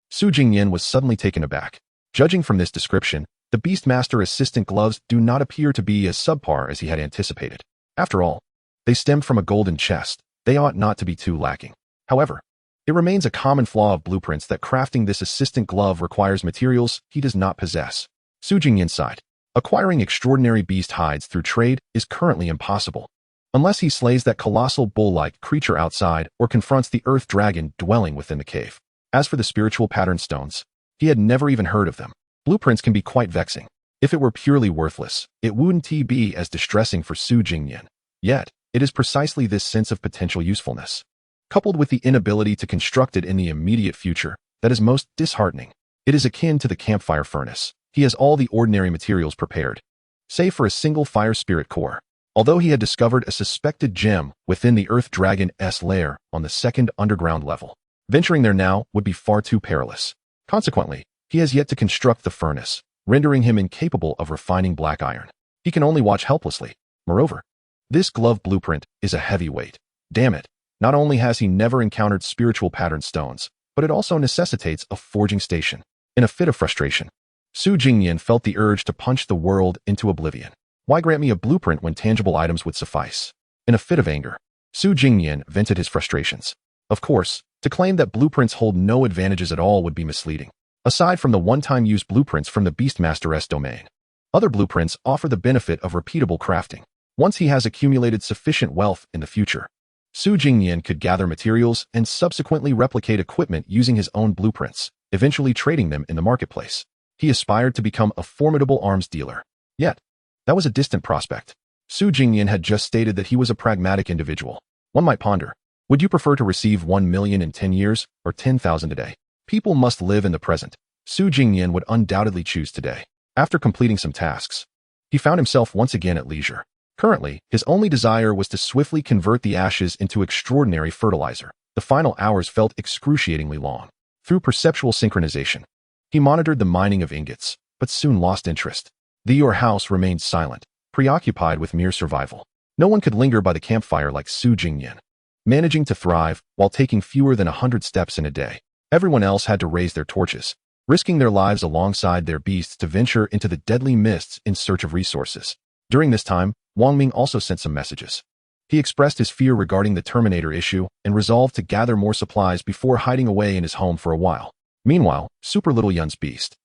Su Jingnian was suddenly taken aback. Judging from this description, the Beastmaster Assistant Gloves do not appear to be as subpar as he had anticipated. After all, they stemmed from a golden chest. They ought not to be too lacking. However, it remains a common flaw of blueprints that crafting this assistant glove requires materials he does not possess. Su Jingnian sighed. Acquiring extraordinary beast hides through trade is currently impossible, unless he slays that colossal bull-like creature outside or confronts the earth dragon dwelling within the cave. As for the spiritual pattern stones, he had never even heard of them. Blueprints can be quite vexing. If it were purely worthless, it wouldn't be as distressing for Su Jingnian. Yet, it is precisely this sense of potential usefulness, coupled with the inability to construct it in the immediate future, that is most disheartening. It is akin to the campfire furnace. He has all the ordinary materials prepared, save for a single fire spirit core. Although he had discovered a suspected gem within the Earth Dragon's lair on the 2nd underground level, venturing there now would be far too perilous. Consequently, he has yet to construct the furnace, rendering him incapable of refining black iron. He can only watch helplessly. Moreover, this glove blueprint is a heavy weight. Damn it, not only has he never encountered spiritual pattern stones, but it also necessitates a forging station. In a fit of frustration, Su Jingnian felt the urge to punch the world into oblivion. Why grant me a blueprint when tangible items would suffice? In a fit of anger, Su Jingnian vented his frustrations. Of course, to claim that blueprints hold no advantages at all would be misleading. Aside from the one-time use blueprints from the Beastmaster's domain, other blueprints offer the benefit of repeatable crafting. Once he has accumulated sufficient wealth in the future, Su Jingnian could gather materials and subsequently replicate equipment using his own blueprints, eventually trading them in the marketplace. He aspired to become a formidable arms dealer. Yet, that was a distant prospect. Su Jingnian had just stated that he was a pragmatic individual. One might ponder, would you prefer to receive 1 million in 10 years or 10,000 a day? People must live in the present. Su Jingnian would undoubtedly choose today. After completing some tasks, he found himself once again at leisure. Currently, his only desire was to swiftly convert the ashes into extraordinary fertilizer. The final hours felt excruciatingly long. Through perceptual synchronization, he monitored the mining of ingots, but soon lost interest. The Ore House remained silent, preoccupied with mere survival. No one could linger by the campfire like Su Jingnian, managing to thrive while taking fewer than 100 steps in a day. Everyone else had to raise their torches, risking their lives alongside their beasts to venture into the deadly mists in search of resources. During this time, Wang Ming also sent some messages. He expressed his fear regarding the Terminator issue and resolved to gather more supplies before hiding away in his home for a while. Meanwhile, Super Little Yun's beast,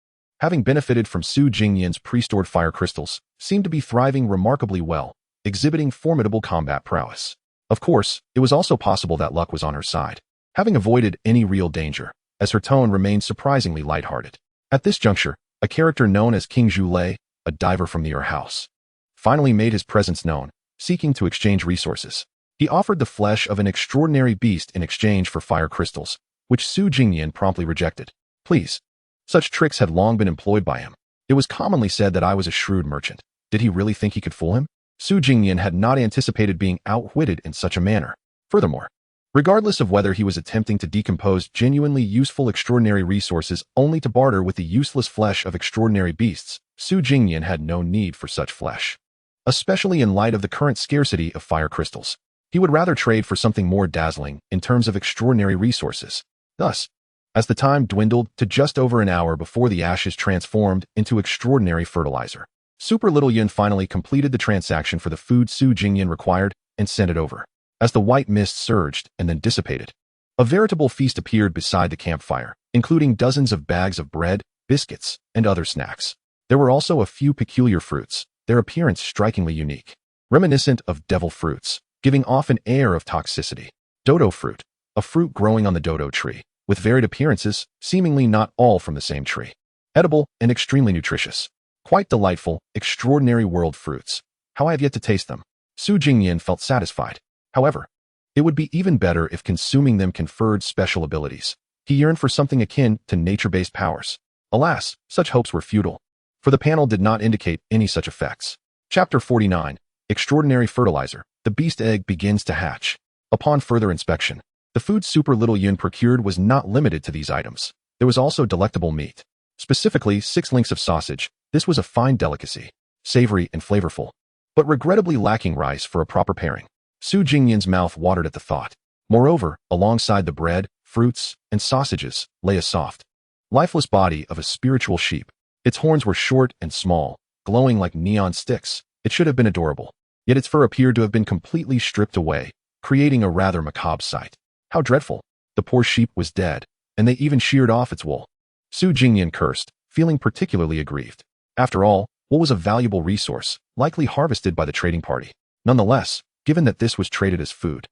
having benefited from Su Jingnian's pre-stored fire crystals, seemed to be thriving remarkably well, exhibiting formidable combat prowess. Of course, it was also possible that luck was on her side, having avoided any real danger, as her tone remained surprisingly lighthearted. At this juncture, a character known as King Zhu Lei, a diver from the Ur house, finally made his presence known, seeking to exchange resources. He offered the flesh of an extraordinary beast in exchange for fire crystals, which Su Jingnian promptly rejected. Please. Such tricks had long been employed by him. It was commonly said that I was a shrewd merchant. Did he really think he could fool him? Su Jingnian had not anticipated being outwitted in such a manner. Furthermore, regardless of whether he was attempting to decompose genuinely useful extraordinary resources only to barter with the useless flesh of extraordinary beasts, Su Jingnian had no need for such flesh. Especially in light of the current scarcity of fire crystals. He would rather trade for something more dazzling in terms of extraordinary resources. Thus, as the time dwindled to just over an hour before the ashes transformed into extraordinary fertilizer, Super Little Yun finally completed the transaction for the food Su Jingnian required and sent it over. As the white mist surged and then dissipated, a veritable feast appeared beside the campfire, including dozens of bags of bread, biscuits, and other snacks. There were also a few peculiar fruits, their appearance strikingly unique, reminiscent of devil fruits, giving off an air of toxicity. Dodo fruit, a fruit growing on the dodo tree, with varied appearances, seemingly not all from the same tree. Edible and extremely nutritious. Quite delightful, extraordinary world fruits. How I have yet to taste them. Su Jingnian felt satisfied. However, it would be even better if consuming them conferred special abilities. He yearned for something akin to nature-based powers. Alas, such hopes were futile, for the panel did not indicate any such effects. Chapter 49, Extraordinary Fertilizer. The beast egg begins to hatch. Upon further inspection, the food Super Little Yun procured was not limited to these items. There was also delectable meat. Specifically, 6 links of sausage. This was a fine delicacy, savory and flavorful, but regrettably lacking rice for a proper pairing. Su Jingnian's mouth watered at the thought. Moreover, alongside the bread, fruits, and sausages, lay a soft, lifeless body of a spiritual sheep. Its horns were short and small, glowing like neon sticks. It should have been adorable, yet its fur appeared to have been completely stripped away, creating a rather macabre sight. How dreadful! The poor sheep was dead, and they even sheared off its wool. Su Jingnian cursed, feeling particularly aggrieved. After all, wool was a valuable resource, likely harvested by the trading party. Nonetheless, given that this was traded as food,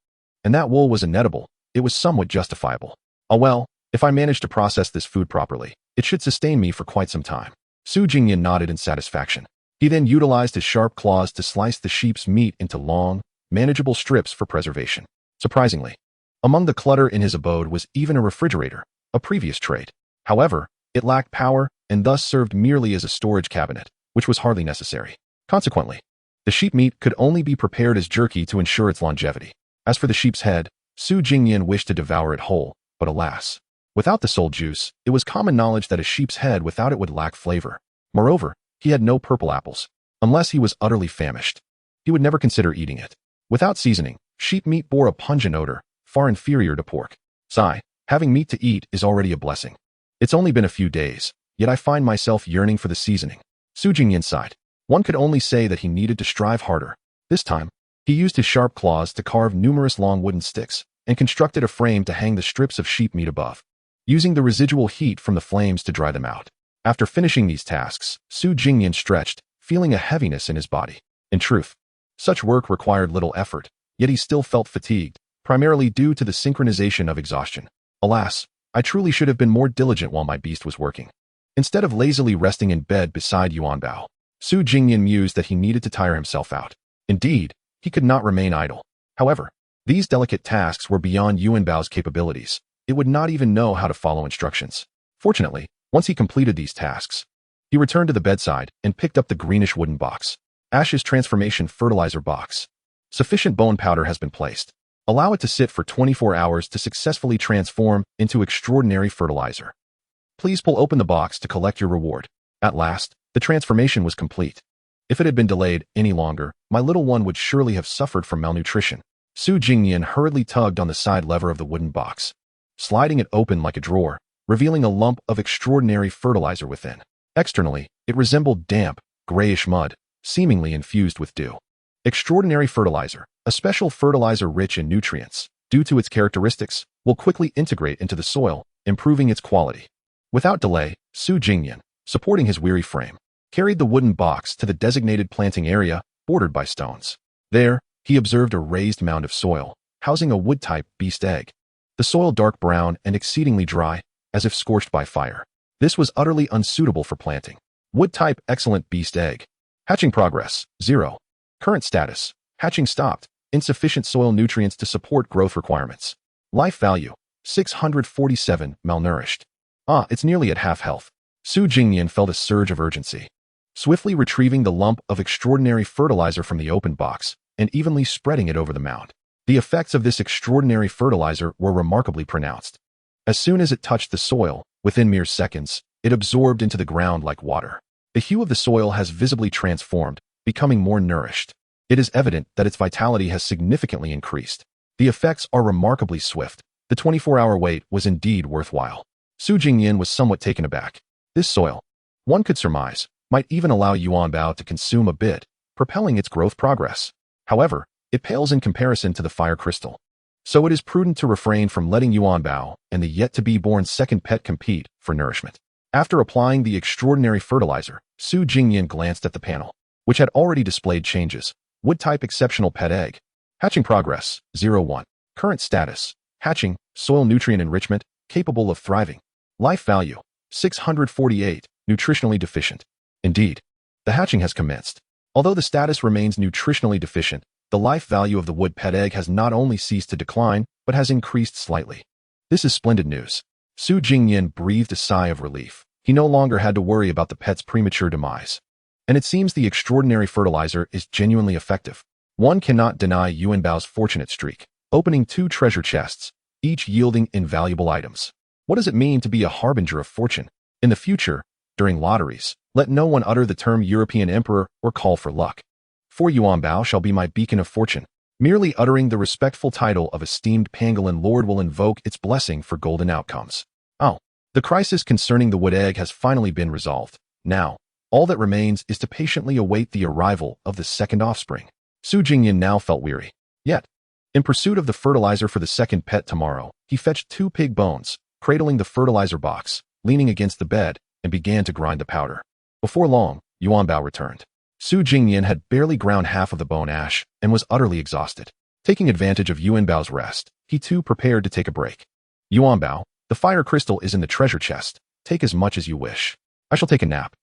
and that wool was inedible, it was somewhat justifiable. Oh well, if I manage to process this food properly, it should sustain me for quite some time. Su Jingnian nodded in satisfaction. He then utilized his sharp claws to slice the sheep's meat into long, manageable strips for preservation. Surprisingly, among the clutter in his abode was even a refrigerator, a previous trait. However, it lacked power and thus served merely as a storage cabinet, which was hardly necessary. Consequently, the sheep meat could only be prepared as jerky to ensure its longevity. As for the sheep's head, Su Jingnian wished to devour it whole, but alas, without the soul juice, it was common knowledge that a sheep's head without it would lack flavor. Moreover, he had no purple apples. Unless he was utterly famished, he would never consider eating it. Without seasoning, sheep meat bore a pungent odor, far inferior to pork. Sigh, having meat to eat is already a blessing. It's only been a few days, yet I find myself yearning for the seasoning. Su Jingnian sighed. One could only say that he needed to strive harder. This time, he used his sharp claws to carve numerous long wooden sticks and constructed a frame to hang the strips of sheep meat above, using the residual heat from the flames to dry them out. After finishing these tasks, Su Jingnian stretched, feeling a heaviness in his body. In truth, such work required little effort, yet he still felt fatigued, primarily due to the synchronization of exhaustion. Alas, I truly should have been more diligent while my beast was working. Instead of lazily resting in bed beside Yuanbao, Su Jingnian mused that he needed to tire himself out. Indeed, he could not remain idle. However, these delicate tasks were beyond Yuanbao's capabilities. It would not even know how to follow instructions. Fortunately, once he completed these tasks, he returned to the bedside and picked up the greenish wooden box. Ash's transformation fertilizer box. Sufficient bone powder has been placed. Allow it to sit for 24 hours to successfully transform into extraordinary fertilizer. Please pull open the box to collect your reward. At last, the transformation was complete. If it had been delayed any longer, my little one would surely have suffered from malnutrition. Su Jingnian hurriedly tugged on the side lever of the wooden box, sliding it open like a drawer, revealing a lump of extraordinary fertilizer within. Externally, it resembled damp, grayish mud, seemingly infused with dew. Extraordinary fertilizer, a special fertilizer rich in nutrients, due to its characteristics, will quickly integrate into the soil, improving its quality. Without delay, Jingnian, supporting his weary frame, carried the wooden box to the designated planting area, bordered by stones. There, he observed a raised mound of soil, housing a wood-type beast egg. The soil dark brown and exceedingly dry, as if scorched by fire. This was utterly unsuitable for planting. Wood-type excellent beast egg. Hatching progress, 0. Current status, hatching stopped, insufficient soil nutrients to support growth requirements. Life value, 647, malnourished. It's nearly at half health. Jingnian felt a surge of urgency. Swiftly retrieving the lump of extraordinary fertilizer from the open box, and evenly spreading it over the mound. The effects of this extraordinary fertilizer were remarkably pronounced. As soon as it touched the soil, within mere seconds, it absorbed into the ground like water. The hue of the soil has visibly transformed, becoming more nourished. It is evident that its vitality has significantly increased. The effects are remarkably swift. The 24-hour wait was indeed worthwhile. Jingnian was somewhat taken aback. This soil, one could surmise, might even allow Yuanbao to consume a bit, propelling its growth progress. However, it pales in comparison to the fire crystal. So it is prudent to refrain from letting Yuanbao and the yet-to-be-born second pet compete for nourishment. After applying the extraordinary fertilizer, Jingnian glanced at the panel, which had already displayed changes. Wood-type exceptional pet egg. Hatching progress, 0-1. Current status, hatching, soil nutrient enrichment, capable of thriving. Life value, 648, nutritionally deficient. Indeed, the hatching has commenced. Although the status remains nutritionally deficient, the life value of the wood pet egg has not only ceased to decline, but has increased slightly. This is splendid news. Jingnian breathed a sigh of relief. He no longer had to worry about the pet's premature demise. And it seems the extraordinary fertilizer is genuinely effective. One cannot deny Yuanbao's fortunate streak, opening 2 treasure chests, each yielding invaluable items. What does it mean to be a harbinger of fortune? In the future, during lotteries, let no one utter the term European Emperor or call for luck. For Yuanbao shall be my beacon of fortune. Merely uttering the respectful title of esteemed pangolin lord will invoke its blessing for golden outcomes. The crisis concerning the wood egg has finally been resolved. Now, all that remains is to patiently await the arrival of the second offspring. Jingnian now felt weary. Yet, in pursuit of the fertilizer for the second pet tomorrow, he fetched 2 pig bones, cradling the fertilizer box, leaning against the bed, and began to grind the powder. Before long, Yuanbao returned. Jingnian had barely ground half of the bone ash and was utterly exhausted. Taking advantage of Yuanbao's rest, he too prepared to take a break. Yuanbao, the fire crystal is in the treasure chest. Take as much as you wish. I shall take a nap.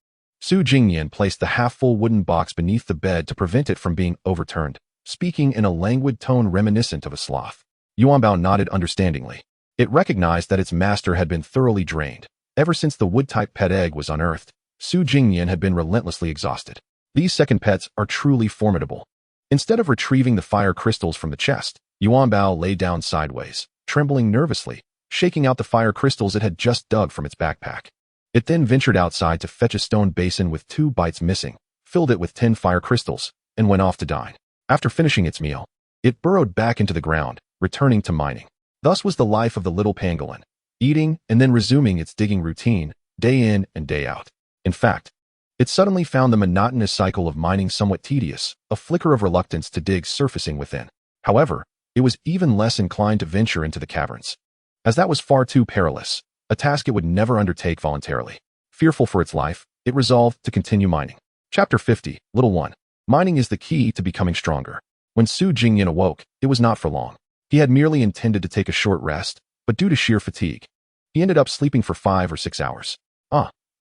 Jingnian placed the half-full wooden box beneath the bed to prevent it from being overturned, speaking in a languid tone reminiscent of a sloth. Yuanbao nodded understandingly. It recognized that its master had been thoroughly drained. Ever since the wood-type pet egg was unearthed, Jingnian had been relentlessly exhausted. These second pets are truly formidable. Instead of retrieving the fire crystals from the chest, Yuanbao lay down sideways, trembling nervously, shaking out the fire crystals it had just dug from its backpack. It then ventured outside to fetch a stone basin with 2 bites missing, filled it with 10 fire crystals, and went off to dine. After finishing its meal, it burrowed back into the ground, returning to mining. Thus was the life of the little pangolin, eating and then resuming its digging routine, day in and day out. In fact, it suddenly found the monotonous cycle of mining somewhat tedious, a flicker of reluctance to dig surfacing within. However, it was even less inclined to venture into the caverns, as that was far too perilous, a task it would never undertake voluntarily. Fearful for its life, it resolved to continue mining. Chapter 50, Little 1. Mining is the key to becoming stronger. When Jingnian awoke, it was not for long. He had merely intended to take a short rest, but due to sheer fatigue, he ended up sleeping for 5 or 6 hours.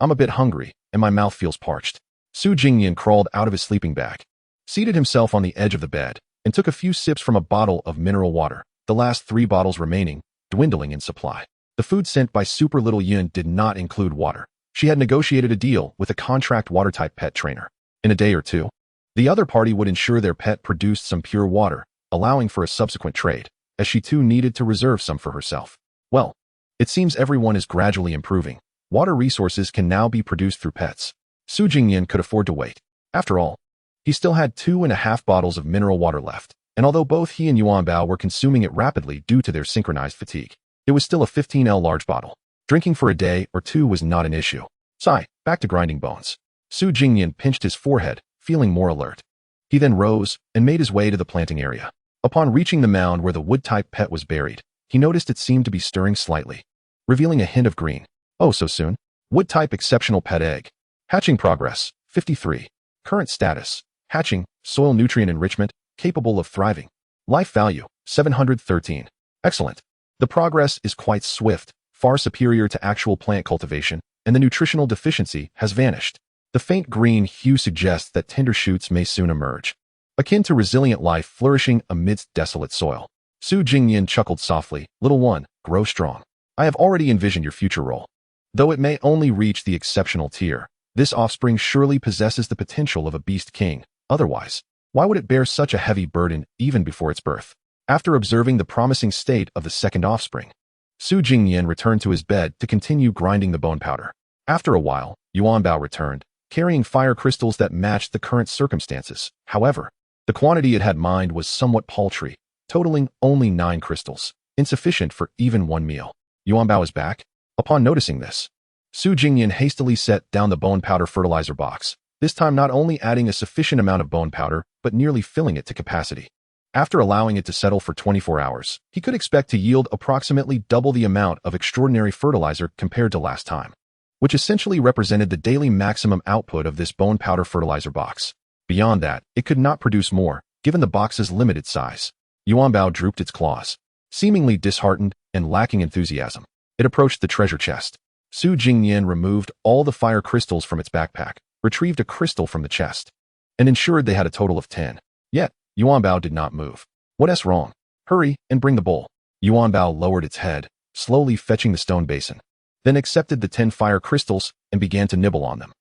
I'm a bit hungry, and my mouth feels parched. Jingnian crawled out of his sleeping bag, seated himself on the edge of the bed, and took a few sips from a bottle of mineral water, the last 3 bottles remaining, dwindling in supply. The food sent by Super Little Yun did not include water. She had negotiated a deal with a contract water-type pet trainer. In a day or 2, the other party would ensure their pet produced some pure water, allowing for a subsequent trade, as she too needed to reserve some for herself. Well, it seems everyone is gradually improving. Water resources can now be produced through pets. Jingnian could afford to wait. After all, he still had 2.5 bottles of mineral water left, and although both he and Yuanbao were consuming it rapidly due to their synchronized fatigue, it was still a 15L large bottle. Drinking for a day or two was not an issue. Sigh, back to grinding bones. Su Jingnian pinched his forehead, feeling more alert. He then rose and made his way to the planting area. Upon reaching the mound where the wood-type pet was buried, he noticed it seemed to be stirring slightly, revealing a hint of green. Oh, so soon? Wood-type exceptional pet egg. Hatching progress, 53. Current status, hatching, soil nutrient enrichment, capable of thriving. Life value, 713. Excellent. The progress is quite swift, far superior to actual plant cultivation, and the nutritional deficiency has vanished. The faint green hue suggests that tender shoots may soon emerge, akin to resilient life flourishing amidst desolate soil. Su Jingnian chuckled softly. Little one, grow strong. I have already envisioned your future role. Though it may only reach the exceptional tier, this offspring surely possesses the potential of a beast king. Otherwise, why would it bear such a heavy burden even before its birth? After observing the promising state of the second offspring, Su Jingnian returned to his bed to continue grinding the bone powder. After a while, Yuanbao returned, carrying fire crystals that matched the current circumstances. However, the quantity it had mined was somewhat paltry, totaling only 9 crystals, insufficient for even one meal. Yuanbao is back? Upon noticing this, Su Jingnian hastily set down the bone powder fertilizer box, this time not only adding a sufficient amount of bone powder, but nearly filling it to capacity. After allowing it to settle for 24 hours, he could expect to yield approximately double the amount of extraordinary fertilizer compared to last time, which essentially represented the daily maximum output of this bone powder fertilizer box. Beyond that, it could not produce more, given the box's limited size. Yuanbao drooped its claws. Seemingly disheartened and lacking enthusiasm, it approached the treasure chest. Su Jingnian removed all the fire crystals from its backpack, retrieved a crystal from the chest, and ensured they had a total of 10. Yet, Yuanbao did not move. What's wrong? Hurry and bring the bowl. Yuanbao lowered its head, slowly fetching the stone basin, then accepted the 10 fire crystals and began to nibble on them.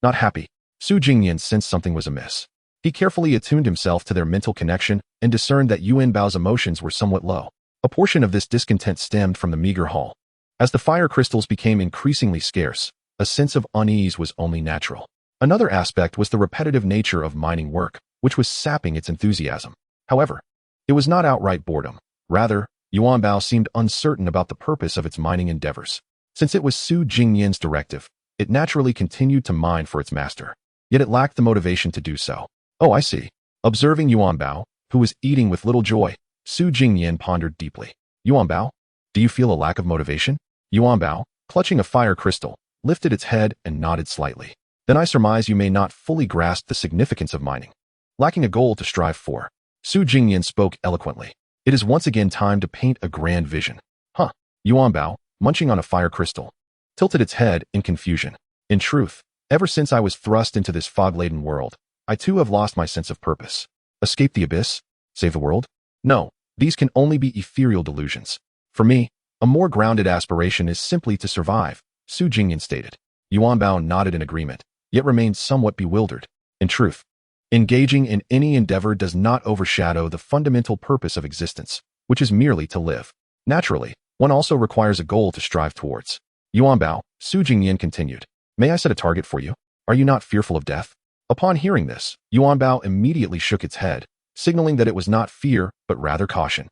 Not happy. Su Jingnian sensed something was amiss. He carefully attuned himself to their mental connection and discerned that Yuanbao's emotions were somewhat low. A portion of this discontent stemmed from the meager haul. As the fire crystals became increasingly scarce, a sense of unease was only natural. Another aspect was the repetitive nature of mining work, which was sapping its enthusiasm. However, it was not outright boredom. Rather, Yuanbao seemed uncertain about the purpose of its mining endeavors. Since it was Su Jingnian's directive, it naturally continued to mine for its master. Yet it lacked the motivation to do so. Oh, I see. Observing Yuanbao, who was eating with little joy, Su Jingnian pondered deeply. Yuanbao, do you feel a lack of motivation? Yuanbao, clutching a fire crystal, lifted its head and nodded slightly. Then I surmise you may not fully grasp the significance of mining. Lacking a goal to strive for, Su Jingnian spoke eloquently. It is once again time to paint a grand vision. Yuanbao, munching on a fire crystal, tilted its head in confusion. In truth, ever since I was thrust into this fog-laden world, I too have lost my sense of purpose. Escape the abyss? Save the world? No, these can only be ethereal delusions. For me, a more grounded aspiration is simply to survive, Su Jingnian stated. Yuanbao nodded in agreement, yet remained somewhat bewildered. In truth, engaging in any endeavor does not overshadow the fundamental purpose of existence, which is merely to live. Naturally, one also requires a goal to strive towards. Yuanbao, Su Jingnian continued. May I set a target for you? Are you not fearful of death? Upon hearing this, Yuanbao immediately shook its head, signaling that it was not fear, but rather caution.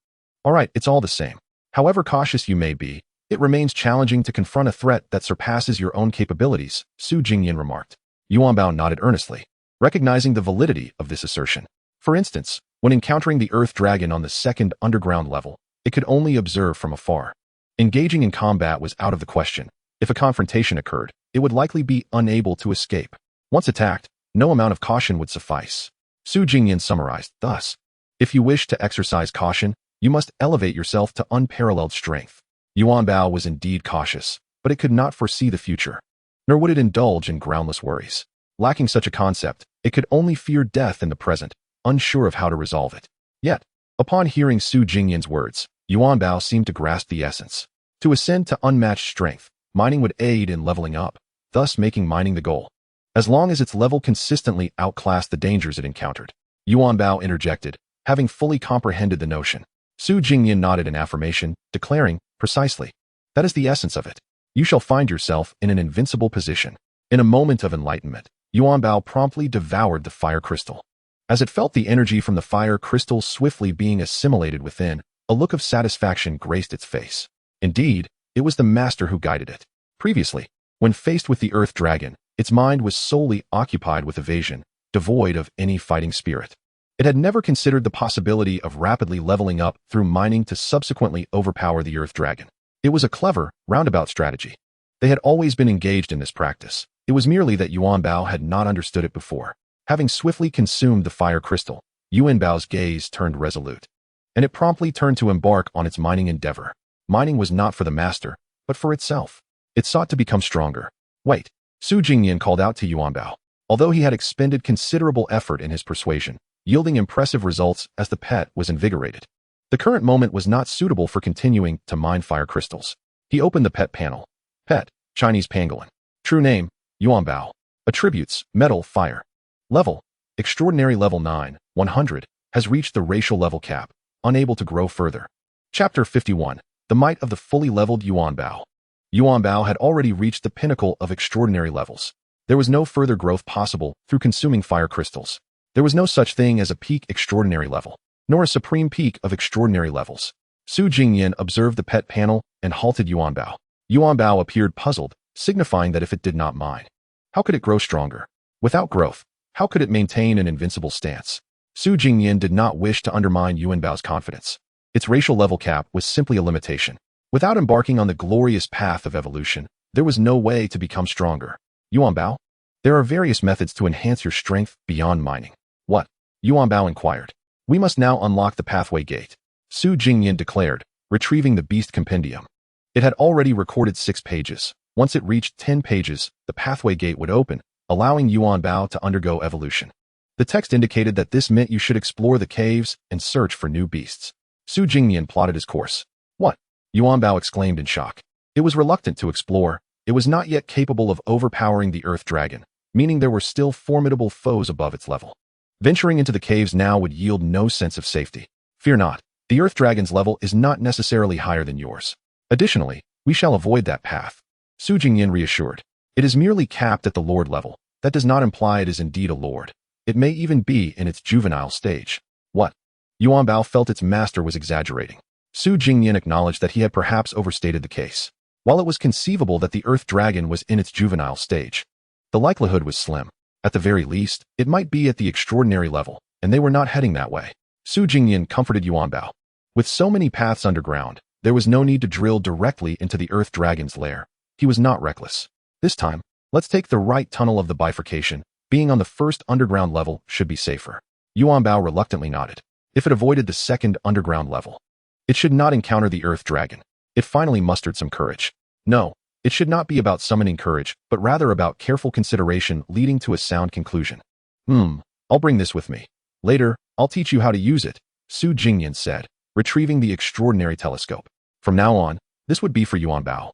All right, it's all the same. However cautious you may be, it remains challenging to confront a threat that surpasses your own capabilities, Su Jingnian remarked. Yuanbao nodded earnestly, recognizing the validity of this assertion. For instance, when encountering the Earth Dragon on the second underground level, it could only observe from afar. Engaging in combat was out of the question. If a confrontation occurred, it would likely be unable to escape. Once attacked, no amount of caution would suffice. Su Jingnian summarized, thus, if you wish to exercise caution, you must elevate yourself to unparalleled strength. Yuanbao was indeed cautious, but it could not foresee the future, nor would it indulge in groundless worries. Lacking such a concept, it could only fear death in the present, unsure of how to resolve it. Yet, upon hearing Su Jingnian's words, Yuanbao seemed to grasp the essence. To ascend to unmatched strength, mining would aid in leveling up, thus making mining the goal. As long as its level consistently outclassed the dangers it encountered. Yuanbao interjected, having fully comprehended the notion. Su Jingnian nodded in affirmation, declaring, precisely. That is the essence of it. You shall find yourself in an invincible position. In a moment of enlightenment, Yuanbao promptly devoured the fire crystal. As it felt the energy from the fire crystal swiftly being assimilated within, a look of satisfaction graced its face. Indeed, It was the master who guided it. Previously, when faced with the Earth Dragon, its mind was solely occupied with evasion, devoid of any fighting spirit. It had never considered the possibility of rapidly leveling up through mining to subsequently overpower the Earth Dragon. It was a clever, roundabout strategy. They had always been engaged in this practice. It was merely that Yuan Bao had not understood it before. Having swiftly consumed the fire crystal, Yuan Bao's gaze turned resolute, and it promptly turned to embark on its mining endeavor. Mining was not for the master, but for itself. It sought to become stronger. Wait, Su Jingnian called out to Yuan Bao. Although he had expended considerable effort in his persuasion, yielding impressive results as the pet was invigorated. The current moment was not suitable for continuing to mine fire crystals. He opened the pet panel. Pet, Chinese pangolin. True name, Yuan Bao. Attributes, metal, fire. Level, extraordinary level 9, 100, has reached the racial level cap, unable to grow further. Chapter 51, The Might of the Fully Leveled Yuan Bao. Yuan Bao had already reached the pinnacle of extraordinary levels. There was no further growth possible through consuming fire crystals. There was no such thing as a peak extraordinary level, nor a supreme peak of extraordinary levels. Su Jingnian observed the pet panel and halted Yuan Bao. Yuan Bao appeared puzzled, signifying that if it did not mine, how could it grow stronger? Without growth, how could it maintain an invincible stance? Su Jingnian did not wish to undermine Yuan Bao's confidence. Its racial level cap was simply a limitation. Without embarking on the glorious path of evolution, there was no way to become stronger. Yuan Bao, there are various methods to enhance your strength beyond mining. What? Yuan Bao inquired. We must now unlock the pathway gate, Su Jingnian declared, retrieving the beast compendium. It had already recorded 6 pages. Once it reached 10 pages, the pathway gate would open, allowing Yuan Bao to undergo evolution. The text indicated that this meant you should explore the caves and search for new beasts. Su Jingnian plotted his course. What? Yuan Bao exclaimed in shock. It was reluctant to explore. It was not yet capable of overpowering the Earth Dragon, meaning there were still formidable foes above its level. Venturing into the caves now would yield no sense of safety. Fear not, the Earth Dragon's level is not necessarily higher than yours. Additionally, we shall avoid that path. Su Jingnian reassured. It is merely capped at the Lord level. That does not imply it is indeed a Lord. It may even be in its juvenile stage. What? Yuan Bao felt its master was exaggerating. Su Jingnian acknowledged that he had perhaps overstated the case. While it was conceivable that the Earth Dragon was in its juvenile stage, the likelihood was slim. At the very least, it might be at the extraordinary level, and they were not heading that way. Su Jingnian comforted Yuan Bao. With so many paths underground, there was no need to drill directly into the Earth Dragon's lair. He was not reckless. This time, let's take the right tunnel of the bifurcation. Being on the first underground level should be safer. Yuan Bao reluctantly nodded. If it avoided the second underground level, it should not encounter the Earth Dragon. It finally mustered some courage. No, it should not be about summoning courage, but rather about careful consideration leading to a sound conclusion. I'll bring this with me. Later, I'll teach you how to use it, Su Jingnian said, retrieving the extraordinary telescope. From now on, this would be for Yuan Bao,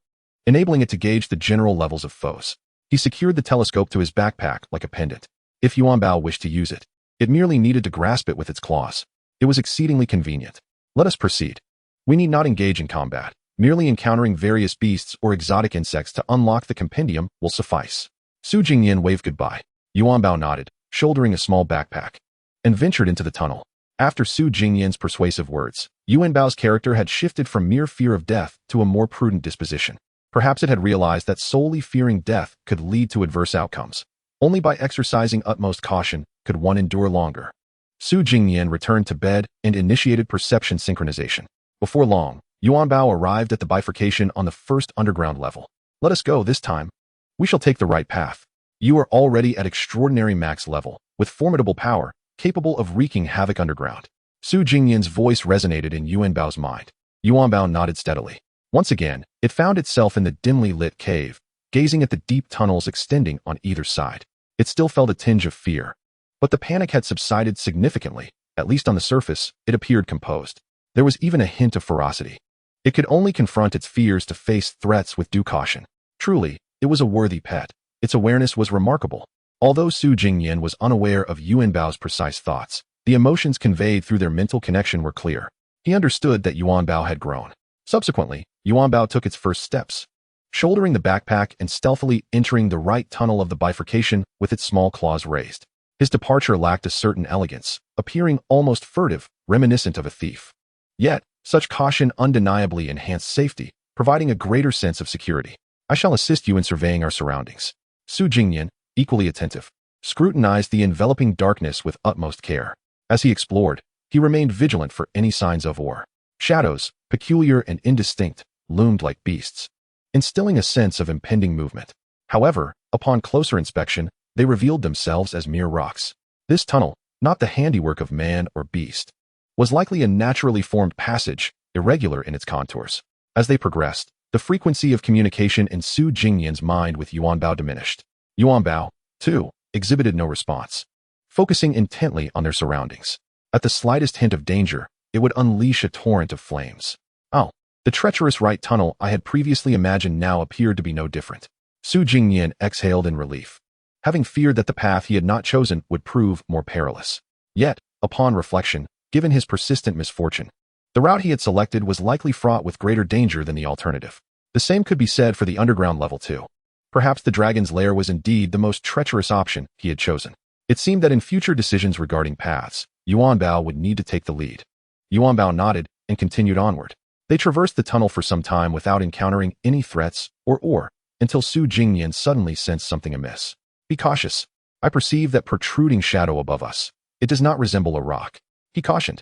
enabling it to gauge the general levels of foes. He secured the telescope to his backpack like a pendant. If Yuan Bao wished to use it, it merely needed to grasp it with its claws. It was exceedingly convenient. Let us proceed. We need not engage in combat. Merely encountering various beasts or exotic insects to unlock the compendium will suffice. Su Jingnian waved goodbye. Yuan Bao nodded, shouldering a small backpack, and ventured into the tunnel. After Su Jingnian's persuasive words, Yuan Bao's character had shifted from mere fear of death to a more prudent disposition. Perhaps it had realized that solely fearing death could lead to adverse outcomes. Only by exercising utmost caution could one endure longer. Su Jingnian returned to bed and initiated perception synchronization. Before long, Yuan Bao arrived at the bifurcation on the first underground level. Let us go this time. We shall take the right path. You are already at extraordinary max level, with formidable power, capable of wreaking havoc underground. Su Jingnian's voice resonated in Yuan Bao's mind. Yuan Bao nodded steadily. Once again, it found itself in the dimly lit cave, gazing at the deep tunnels extending on either side. It still felt a tinge of fear, but the panic had subsided significantly. At least on the surface, it appeared composed. There was even a hint of ferocity. It could only confront its fears to face threats with due caution. Truly, it was a worthy pet. Its awareness was remarkable. Although Su Jingnian was unaware of Yuan Bao's precise thoughts, the emotions conveyed through their mental connection were clear. He understood that Yuan Bao had grown. Subsequently, Yuan Bao took its first steps, shouldering the backpack and stealthily entering the right tunnel of the bifurcation with its small claws raised. His departure lacked a certain elegance, appearing almost furtive, reminiscent of a thief. Yet, such caution undeniably enhanced safety, providing a greater sense of security. I shall assist you in surveying our surroundings. Su Jingnian, equally attentive, scrutinized the enveloping darkness with utmost care. As he explored, he remained vigilant for any signs of war. Shadows, peculiar and indistinct, loomed like beasts, instilling a sense of impending movement. However, upon closer inspection, they revealed themselves as mere rocks. This tunnel, not the handiwork of man or beast, was likely a naturally formed passage, irregular in its contours. As they progressed, the frequency of communication in Su Jingnian's mind with Yuanbao diminished. Yuanbao, too, exhibited no response, focusing intently on their surroundings. At the slightest hint of danger, it would unleash a torrent of flames. Oh, the treacherous right tunnel I had previously imagined now appeared to be no different. Su Jingnian exhaled in relief, having feared that the path he had not chosen would prove more perilous. Yet, upon reflection, given his persistent misfortune, the route he had selected was likely fraught with greater danger than the alternative. The same could be said for the underground level too. Perhaps the dragon's lair was indeed the most treacherous option he had chosen. It seemed that in future decisions regarding paths, Yuanbao would need to take the lead. Yuanbao nodded and continued onward. They traversed the tunnel for some time without encountering any threats or until Su Jingnian suddenly sensed something amiss. Be cautious. I perceive that protruding shadow above us. It does not resemble a rock, he cautioned.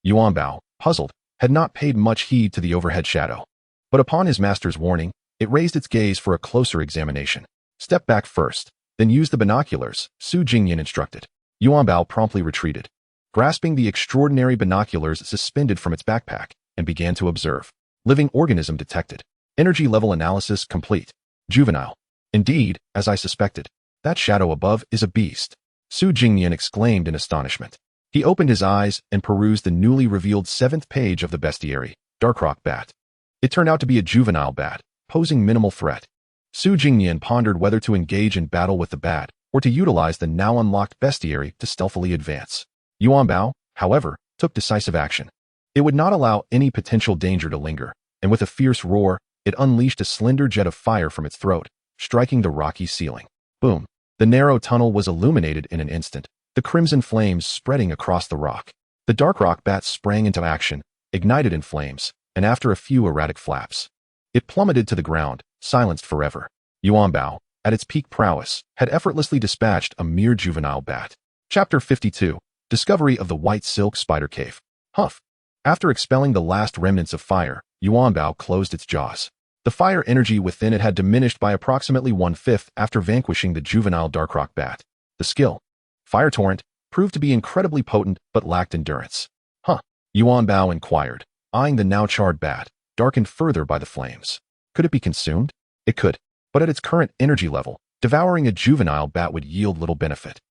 Yuanbao, puzzled, had not paid much heed to the overhead shadow. But upon his master's warning, it raised its gaze for a closer examination. Step back first, then use the binoculars, Su Jingnian instructed. Yuanbao promptly retreated, grasping the extraordinary binoculars suspended from its backpack, and began to observe. Living organism detected. Energy level analysis complete. Juvenile. Indeed, as I suspected, that shadow above is a beast. Su Jingnian exclaimed in astonishment. He opened his eyes and perused the newly revealed 7th page of the bestiary, Darkrock Bat. It turned out to be a juvenile bat, posing minimal threat. Su Jingnian pondered whether to engage in battle with the bat or to utilize the now unlocked bestiary to stealthily advance. Yuanbao, however, took decisive action. It would not allow any potential danger to linger, and with a fierce roar, it unleashed a slender jet of fire from its throat, striking the rocky ceiling. Boom! The narrow tunnel was illuminated in an instant, the crimson flames spreading across the rock. The Darkrock Bat sprang into action, ignited in flames, and after a few erratic flaps, it plummeted to the ground, silenced forever. Yuanbao, at its peak prowess, had effortlessly dispatched a mere juvenile bat. Chapter 52. Discovery of the White Silk Spider Cave. Huff! After expelling the last remnants of fire, Yuanbao closed its jaws. The fire energy within it had diminished by approximately 1/5 after vanquishing the juvenile Darkrock Bat. The skill, Fire Torrent, proved to be incredibly potent but lacked endurance. Yuanbao inquired, eyeing the now charred bat, darkened further by the flames. Could it be consumed? It could, but at its current energy level, devouring a juvenile bat would yield little benefit.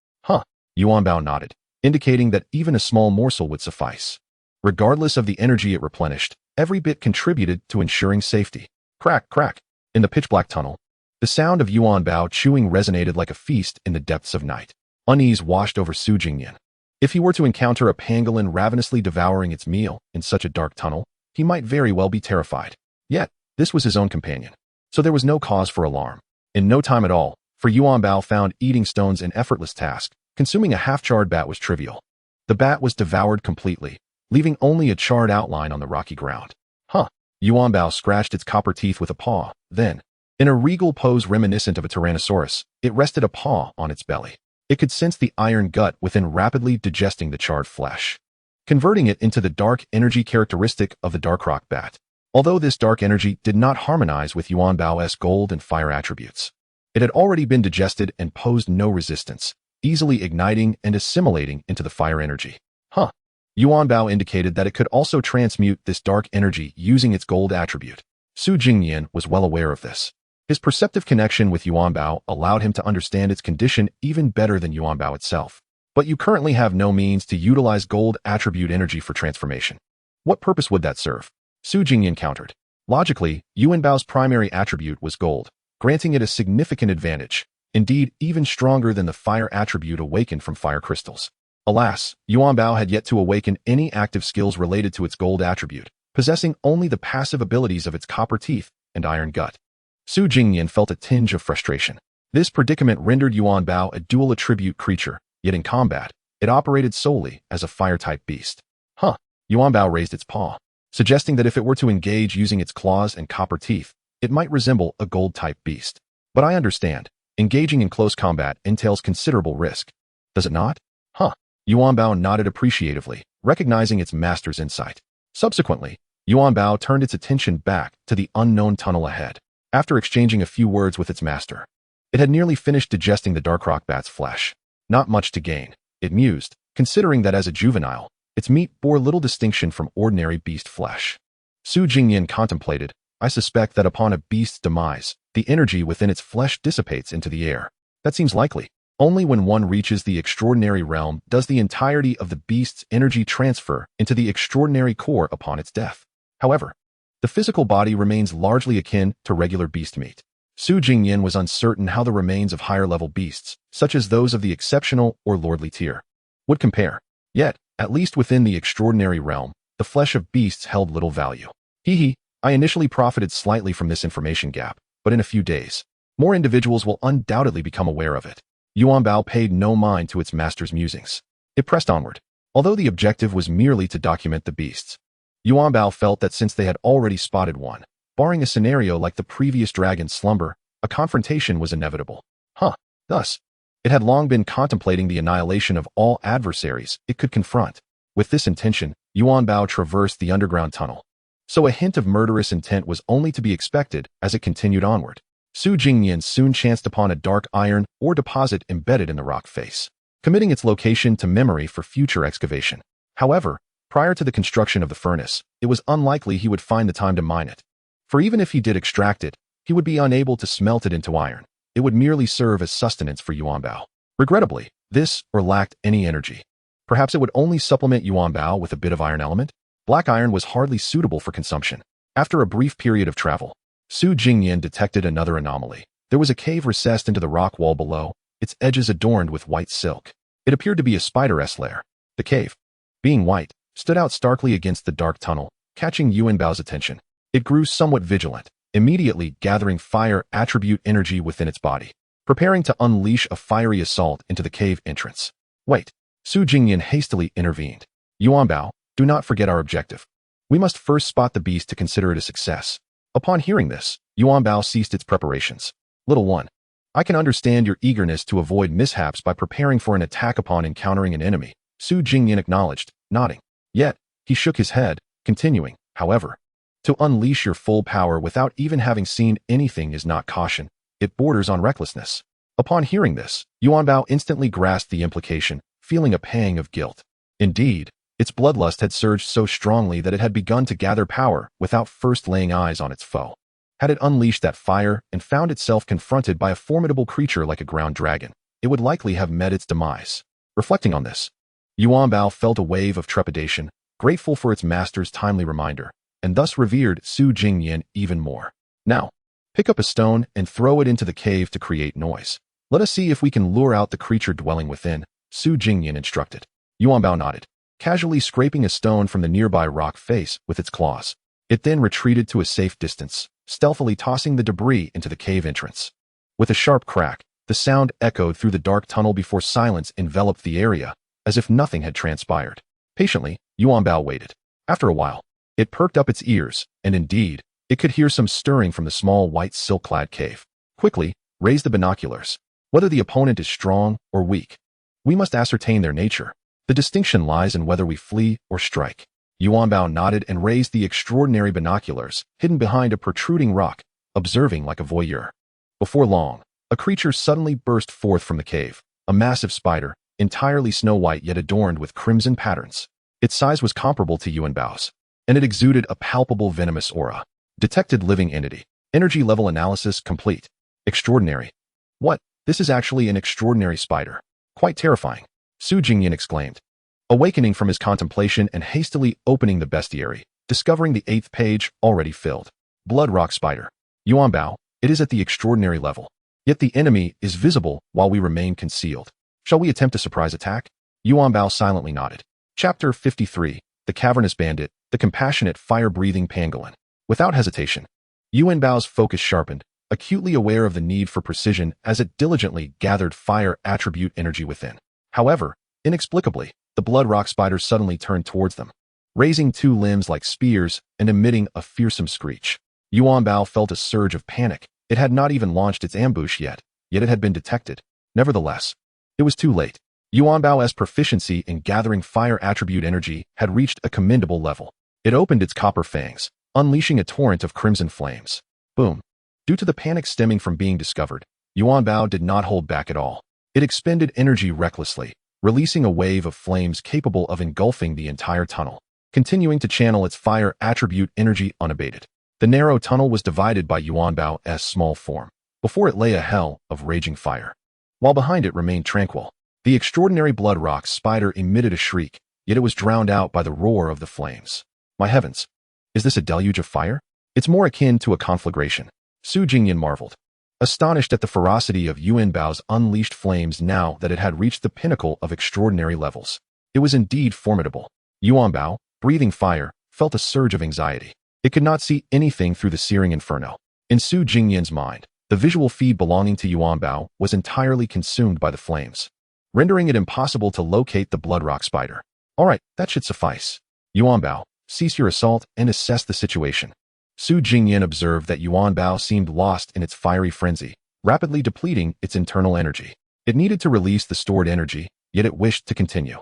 Yuanbao nodded, indicating that even a small morsel would suffice. Regardless of the energy it replenished, every bit contributed to ensuring safety. Crack, crack. In the pitch-black tunnel, the sound of Yuanbao chewing resonated like a feast in the depths of night. Unease washed over Su Jingnian. If he were to encounter a pangolin ravenously devouring its meal in such a dark tunnel, he might very well be terrified. Yet, this was his own companion, so there was no cause for alarm. In no time at all, for Yuanbao found eating stones an effortless task, consuming a half-charred bat was trivial. The bat was devoured completely, leaving only a charred outline on the rocky ground. Yuanbao scratched its copper teeth with a paw, then, in a regal pose reminiscent of a tyrannosaurus, it rested a paw on its belly. It could sense the iron gut within rapidly digesting the charred flesh, converting it into the dark energy characteristic of the Darkrock Bat. Although this dark energy did not harmonize with Yuanbao's gold and fire attributes, it had already been digested and posed no resistance, easily igniting and assimilating into the fire energy. Yuanbao indicated that it could also transmute this dark energy using its gold attribute. Su Jingnian was well aware of this. His perceptive connection with Yuanbao allowed him to understand its condition even better than Yuanbao itself. But you currently have no means to utilize gold attribute energy for transformation. What purpose would that serve? Su Jingnian countered. Logically, Yuanbao's primary attribute was gold, granting it a significant advantage, indeed even stronger than the fire attribute awakened from fire crystals. Alas, Yuanbao had yet to awaken any active skills related to its gold attribute, possessing only the passive abilities of its copper teeth and iron gut. Su Jingnian felt a tinge of frustration. This predicament rendered Yuanbao a dual attribute creature, yet in combat, it operated solely as a fire-type beast. Yuanbao raised its paw. suggesting that if it were to engage using its claws and copper teeth, it might resemble a gold-type beast. But I understand. Engaging in close combat entails considerable risk. Does it not? Huh. Yuan Bao nodded appreciatively, recognizing its master's insight. Subsequently, Yuan Bao turned its attention back to the unknown tunnel ahead. After exchanging a few words with its master, it had nearly finished digesting the dark rock bat's flesh. Not much to gain, it mused, considering that as a juvenile, its meat bore little distinction from ordinary beast flesh. Su Jingnian contemplated, I suspect that upon a beast's demise, the energy within its flesh dissipates into the air. That seems likely. Only when one reaches the extraordinary realm does the entirety of the beast's energy transfer into the extraordinary core upon its death. However, the physical body remains largely akin to regular beast meat. Su Jingnian was uncertain how the remains of higher-level beasts, such as those of the exceptional or lordly tier, would compare. Yet, at least within the extraordinary realm, the flesh of beasts held little value. I initially profited slightly from this information gap, but in a few days, more individuals will undoubtedly become aware of it. Yuan Bao paid no mind to its master's musings. It pressed onward. Although the objective was merely to document the beasts, Yuan Bao felt that since they had already spotted one, barring a scenario like the previous dragon's slumber, a confrontation was inevitable. Thus, it had long been contemplating the annihilation of all adversaries it could confront. With this intention, Yuan Bao traversed the underground tunnel. So a hint of murderous intent was only to be expected as it continued onward. Su Jingnian soon chanced upon a dark iron ore deposit embedded in the rock face, committing its location to memory for future excavation. However, prior to the construction of the furnace, it was unlikely he would find the time to mine it. For even if he did extract it, he would be unable to smelt it into iron. It would merely serve as sustenance for Yuan Bao. Regrettably, this or lacked any energy. Perhaps it would only supplement Yuan Bao with a bit of iron element? Black iron was hardly suitable for consumption. After a brief period of travel, Su Jingnian detected another anomaly. There was a cave recessed into the rock wall below, its edges adorned with white silk. It appeared to be a spider's lair. The cave, being white, stood out starkly against the dark tunnel, catching Yuan Bao's attention. It grew somewhat vigilant, immediately gathering fire attribute energy within its body, preparing to unleash a fiery assault into the cave entrance. Wait, Su Jingnian hastily intervened. Yuan Bao, do not forget our objective. We must first spot the beast to consider it a success. Upon hearing this, Yuan Bao ceased its preparations. Little one, I can understand your eagerness to avoid mishaps by preparing for an attack upon encountering an enemy, Su Jingnian acknowledged, nodding. Yet, he shook his head, continuing, however, to unleash your full power without even having seen anything is not caution. It borders on recklessness. Upon hearing this, Yuan Bao instantly grasped the implication, feeling a pang of guilt. Indeed, its bloodlust had surged so strongly that it had begun to gather power without first laying eyes on its foe. Had it unleashed that fire and found itself confronted by a formidable creature like a ground dragon, it would likely have met its demise. Reflecting on this, Yuan Bao felt a wave of trepidation, grateful for its master's timely reminder, and thus revered Su Jingnian even more. Now, pick up a stone and throw it into the cave to create noise. Let us see if we can lure out the creature dwelling within, Su Jingnian instructed. Yuan Bao nodded, casually scraping a stone from the nearby rock face with its claws. It then retreated to a safe distance, stealthily tossing the debris into the cave entrance. With a sharp crack, the sound echoed through the dark tunnel before silence enveloped the area, as if nothing had transpired. Patiently, Yuan Bao waited. After a while, it perked up its ears, and indeed, it could hear some stirring from the small white silk-clad cave. Quickly, raise the binoculars. Whether the opponent is strong or weak, we must ascertain their nature. The distinction lies in whether we flee or strike. Yuan Bao nodded and raised the extraordinary binoculars, hidden behind a protruding rock, observing like a voyeur. Before long, a creature suddenly burst forth from the cave, a massive spider, entirely snow-white yet adorned with crimson patterns. Its size was comparable to Yuan Bao's, and it exuded a palpable venomous aura. Detected living entity. Energy level analysis complete. Extraordinary. What? This is actually an extraordinary spider. Quite terrifying, Su Jingnian exclaimed, awakening from his contemplation and hastily opening the bestiary, discovering the 8th page already filled. Blood rock spider. Yuan Bao, it is at the extraordinary level. Yet the enemy is visible while we remain concealed. Shall we attempt a surprise attack? Yuan Bao silently nodded. Chapter 53, The Cavernous Bandit, the Compassionate Fire-Breathing Pangolin. Without hesitation, Yuan Bao's focus sharpened, acutely aware of the need for precision as it diligently gathered fire attribute energy within. However, inexplicably, the blood rock spider suddenly turned towards them. raising two limbs like spears and emitting a fearsome screech. Yuanbao felt a surge of panic. It had not even launched its ambush yet it had been detected. Nevertheless, it was too late. Yuanbao's proficiency in gathering fire attribute energy had reached a commendable level. It opened its copper fangs, unleashing a torrent of crimson flames. Boom. Due to the panic stemming from being discovered, Yuanbao did not hold back at all. It expended energy recklessly, releasing a wave of flames capable of engulfing the entire tunnel, continuing to channel its fire attribute energy unabated. The narrow tunnel was divided by Yuanbao's small form, before it lay a hell of raging fire, while behind it remained tranquil. The extraordinary blood rock spider emitted a shriek, yet it was drowned out by the roar of the flames. My heavens! Is this a deluge of fire? It's more akin to a conflagration. Su Jingnian marveled, astonished at the ferocity of Yuanbao's unleashed flames now that it had reached the pinnacle of extraordinary levels. It was indeed formidable. Yuanbao, breathing fire, felt a surge of anxiety. It could not see anything through the searing inferno. In Su Jingnian's mind, the visual feed belonging to Yuanbao was entirely consumed by the flames, rendering it impossible to locate the blood rock spider. All right, that should suffice. Yuanbao, cease your assault and assess the situation. Su Jingnian observed that Yuanbao seemed lost in its fiery frenzy, rapidly depleting its internal energy. It needed to release the stored energy, yet it wished to continue.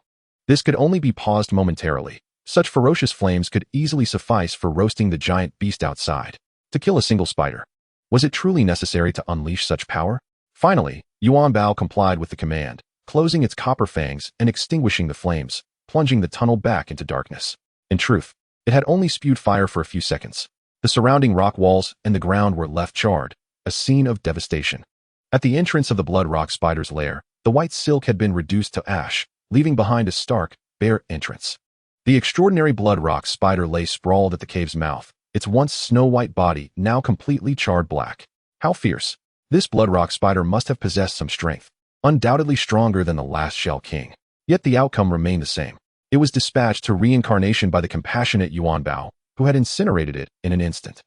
This could only be paused momentarily. Such ferocious flames could easily suffice for roasting the giant beast outside. To kill a single spider, was it truly necessary to unleash such power? Finally, Yuanbao complied with the command, closing its copper fangs and extinguishing the flames, plunging the tunnel back into darkness. In truth, it had only spewed fire for a few seconds. The surrounding rock walls and the ground were left charred, a scene of devastation. At the entrance of the blood rock spider's lair, the white silk had been reduced to ash, leaving behind a stark, bare entrance. The extraordinary blood rock spider lay sprawled at the cave's mouth, its once snow-white body now completely charred black. How fierce! This blood rock spider must have possessed some strength, undoubtedly stronger than the last Shell King. Yet the outcome remained the same. It was dispatched to reincarnation by the compassionate Yuanbao, who had incinerated it in an instant.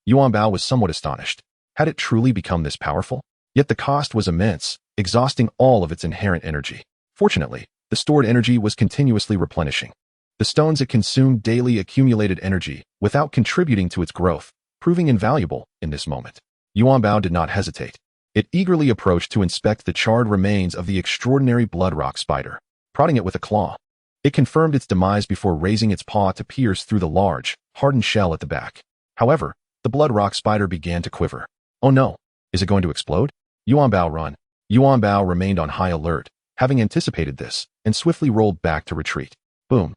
Yuanbao was somewhat astonished. Had it truly become this powerful? Yet the cost was immense, exhausting all of its inherent energy. Fortunately, the stored energy was continuously replenishing. The stones it consumed daily accumulated energy without contributing to its growth, proving invaluable in this moment. Yuanbao did not hesitate. It eagerly approached to inspect the charred remains of the extraordinary blood rock spider, prodding it with a claw. It confirmed its demise before raising its paw to pierce through the large, hardened shell at the back. However, the blood rock spider began to quiver. Oh no! Is it going to explode? Yuanbao run. Yuanbao remained on high alert, having anticipated this, and swiftly rolled back to retreat. Boom!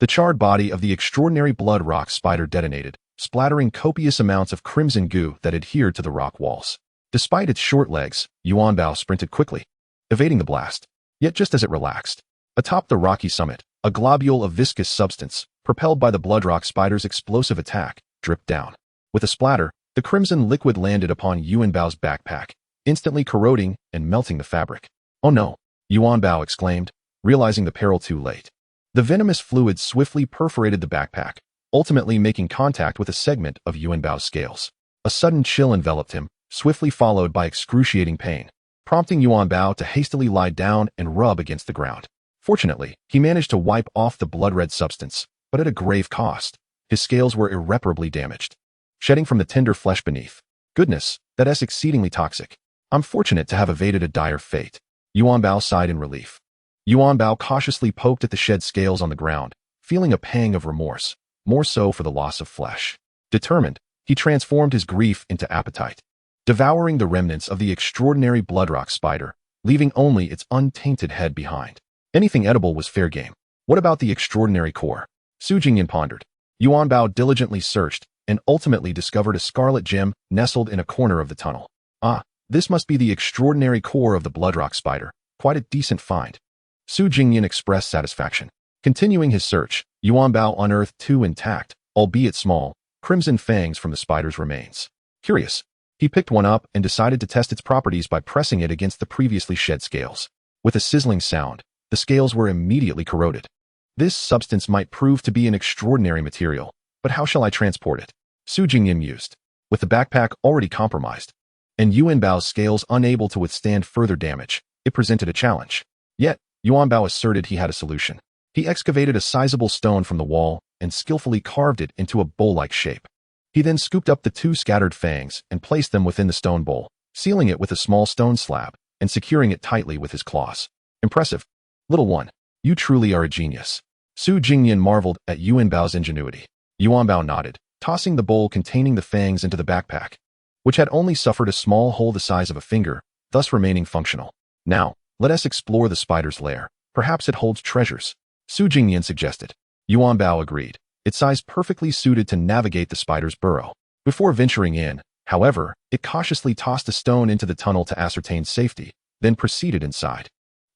The charred body of the extraordinary blood rock spider detonated, splattering copious amounts of crimson goo that adhered to the rock walls. Despite its short legs, Yuanbao sprinted quickly, evading the blast. Yet just as it relaxed, atop the rocky summit, a globule of viscous substance, propelled by the blood rock spider's explosive attack, dripped down. With a splatter, the crimson liquid landed upon Yuanbao's backpack, instantly corroding and melting the fabric. Oh no! Yuanbao exclaimed, realizing the peril too late. The venomous fluid swiftly perforated the backpack, ultimately making contact with a segment of Yuanbao's scales. A sudden chill enveloped him, swiftly followed by excruciating pain, prompting Yuanbao to hastily lie down and rub against the ground. Fortunately, he managed to wipe off the blood-red substance, but at a grave cost. His scales were irreparably damaged, shedding from the tender flesh beneath. Goodness, that is exceedingly toxic. I'm fortunate to have evaded a dire fate. Yuanbao sighed in relief. Yuanbao cautiously poked at the shed scales on the ground, feeling a pang of remorse, more so for the loss of flesh. Determined, he transformed his grief into appetite, devouring the remnants of the extraordinary bloodrock spider, leaving only its untainted head behind. Anything edible was fair game. What about the extraordinary core? Su Jingnian pondered. Yuanbao diligently searched and ultimately discovered a scarlet gem nestled in a corner of the tunnel. Ah, this must be the extraordinary core of the bloodrock spider. Quite a decent find. Su Jingnian expressed satisfaction. Continuing his search, Yuanbao unearthed two intact, albeit small, crimson fangs from the spider's remains. Curious, he picked one up and decided to test its properties by pressing it against the previously shed scales. With a sizzling sound, the scales were immediately corroded. This substance might prove to be an extraordinary material, but how shall I transport it? Su Jingnian mused. With the backpack already compromised, and Yuanbao's scales unable to withstand further damage, it presented a challenge. Yet, Yuanbao asserted he had a solution. He excavated a sizable stone from the wall and skillfully carved it into a bowl-like shape. He then scooped up the two scattered fangs and placed them within the stone bowl, sealing it with a small stone slab and securing it tightly with his claws. Impressive. Little one, you truly are a genius. Su Jingnian marveled at Yuanbao's ingenuity. Yuanbao nodded, tossing the bowl containing the fangs into the backpack, which had only suffered a small hole the size of a finger, thus remaining functional. Now, let us explore the spider's lair. Perhaps it holds treasures, Su Jingnian suggested. Yuanbao agreed. Its size perfectly suited to navigate the spider's burrow. Before venturing in, however, it cautiously tossed a stone into the tunnel to ascertain safety, then proceeded inside.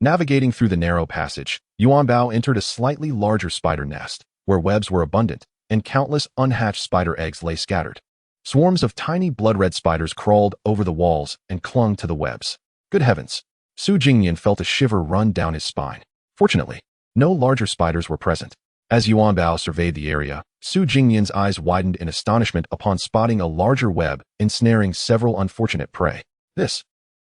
Navigating through the narrow passage, Yuanbao entered a slightly larger spider nest, where webs were abundant, and countless unhatched spider eggs lay scattered. Swarms of tiny blood-red spiders crawled over the walls and clung to the webs. Good heavens! Su Jingnian felt a shiver run down his spine. Fortunately, no larger spiders were present. As Yuanbao surveyed the area, Su Jingnian's eyes widened in astonishment upon spotting a larger web ensnaring several unfortunate prey.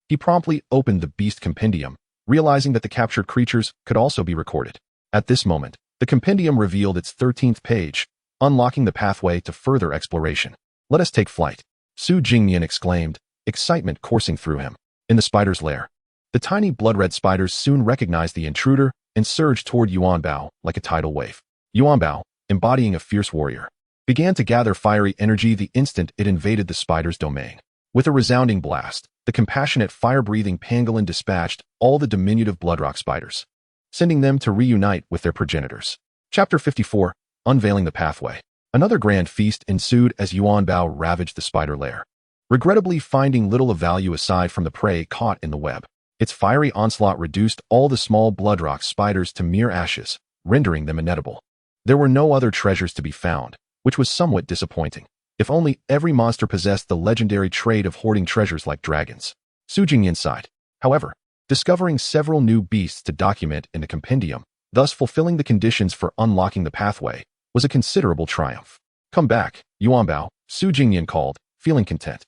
He promptly opened the Beast Compendium, realizing that the captured creatures could also be recorded. At this moment, the compendium revealed its 13th page, unlocking the pathway to further exploration. Let us take flight, Su Jingnian exclaimed, excitement coursing through him. In the spider's lair, the tiny blood-red spiders soon recognized the intruder and surged toward Yuanbao like a tidal wave. Yuanbao, embodying a fierce warrior, began to gather fiery energy the instant it invaded the spider's domain. With a resounding blast, the compassionate fire-breathing pangolin dispatched all the diminutive bloodrock spiders, sending them to reunite with their progenitors. Chapter 54, Unveiling the Pathway. Another grand feast ensued as Yuanbao ravaged the spider lair, regrettably finding little of value aside from the prey caught in the web. Its fiery onslaught reduced all the small bloodrock spiders to mere ashes, rendering them inedible. There were no other treasures to be found, which was somewhat disappointing. If only every monster possessed the legendary trait of hoarding treasures like dragons. Su Jingnian sighed. However, discovering several new beasts to document in the compendium, thus fulfilling the conditions for unlocking the pathway, was a considerable triumph. Come back, Yuanbao, Su Jingnian called, feeling content.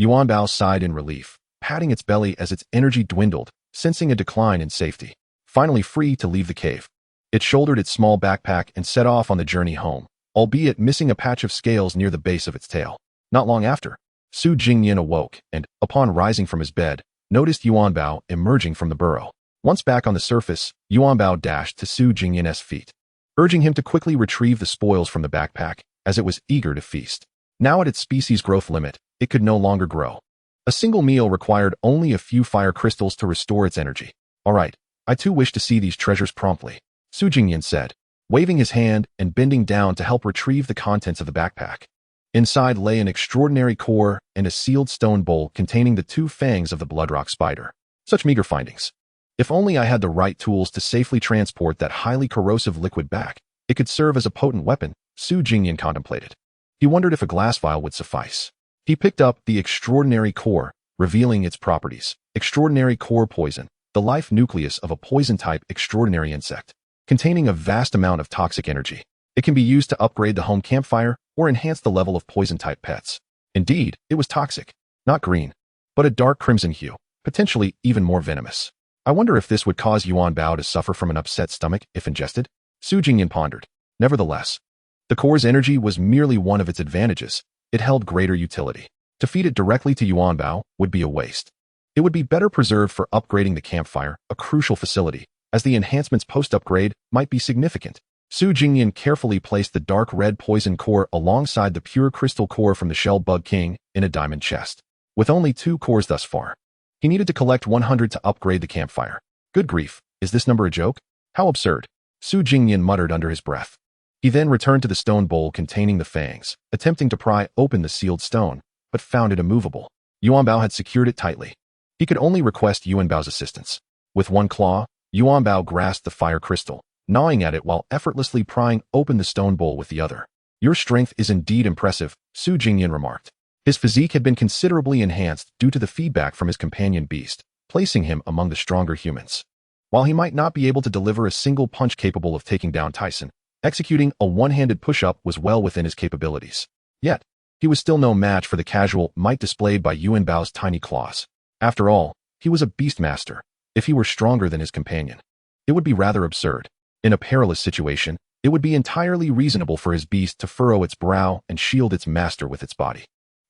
Yuanbao sighed in relief, patting its belly as its energy dwindled, sensing a decline in safety. Finally free to leave the cave, it shouldered its small backpack and set off on the journey home, albeit missing a patch of scales near the base of its tail. Not long after, Su Jingnian awoke and, upon rising from his bed, noticed Yuanbao emerging from the burrow. Once back on the surface, Yuanbao dashed to Su Jingnian's feet, urging him to quickly retrieve the spoils from the backpack, as it was eager to feast. Now at its species growth limit, it could no longer grow. A single meal required only a few fire crystals to restore its energy. All right, I too wish to see these treasures promptly, Su Jingnian said, waving his hand and bending down to help retrieve the contents of the backpack. Inside lay an extraordinary core and a sealed stone bowl containing the two fangs of the bloodrock spider. Such meager findings. If only I had the right tools to safely transport that highly corrosive liquid back, it could serve as a potent weapon, Su Jingnian contemplated. He wondered if a glass vial would suffice. He picked up the extraordinary core, revealing its properties. Extraordinary core poison, the life nucleus of a poison-type extraordinary insect, containing a vast amount of toxic energy. It can be used to upgrade the home campfire or enhance the level of poison-type pets. Indeed, it was toxic. Not green, but a dark crimson hue, potentially even more venomous. I wonder if this would cause Yuanbao to suffer from an upset stomach if ingested? Su Jingnian pondered. Nevertheless, the core's energy was merely one of its advantages. It held greater utility. To feed it directly to Yuanbao would be a waste. It would be better preserved for upgrading the campfire, a crucial facility, as the enhancements post-upgrade might be significant. Su Jingnian carefully placed the dark red poison core alongside the pure crystal core from the Shell Bug King in a diamond chest. With only 2 cores thus far, he needed to collect 100 to upgrade the campfire. Good grief, is this number a joke? How absurd, Su Jingnian muttered under his breath. He then returned to the stone bowl containing the fangs, attempting to pry open the sealed stone, but found it immovable. Yuanbao had secured it tightly. He could only request Yuanbao's assistance. With one claw, Yuanbao grasped the fire crystal, gnawing at it while effortlessly prying open the stone bowl with the other. Your strength is indeed impressive, Su Jingnian remarked. His physique had been considerably enhanced due to the feedback from his companion beast, placing him among the stronger humans. While he might not be able to deliver a single punch capable of taking down Tyson, executing a one-handed push-up was well within his capabilities. Yet, he was still no match for the casual might displayed by Yuanbao's tiny claws. After all, he was a beastmaster. If he were stronger than his companion, it would be rather absurd. In a perilous situation, it would be entirely reasonable for his beast to furrow its brow and shield its master with its body.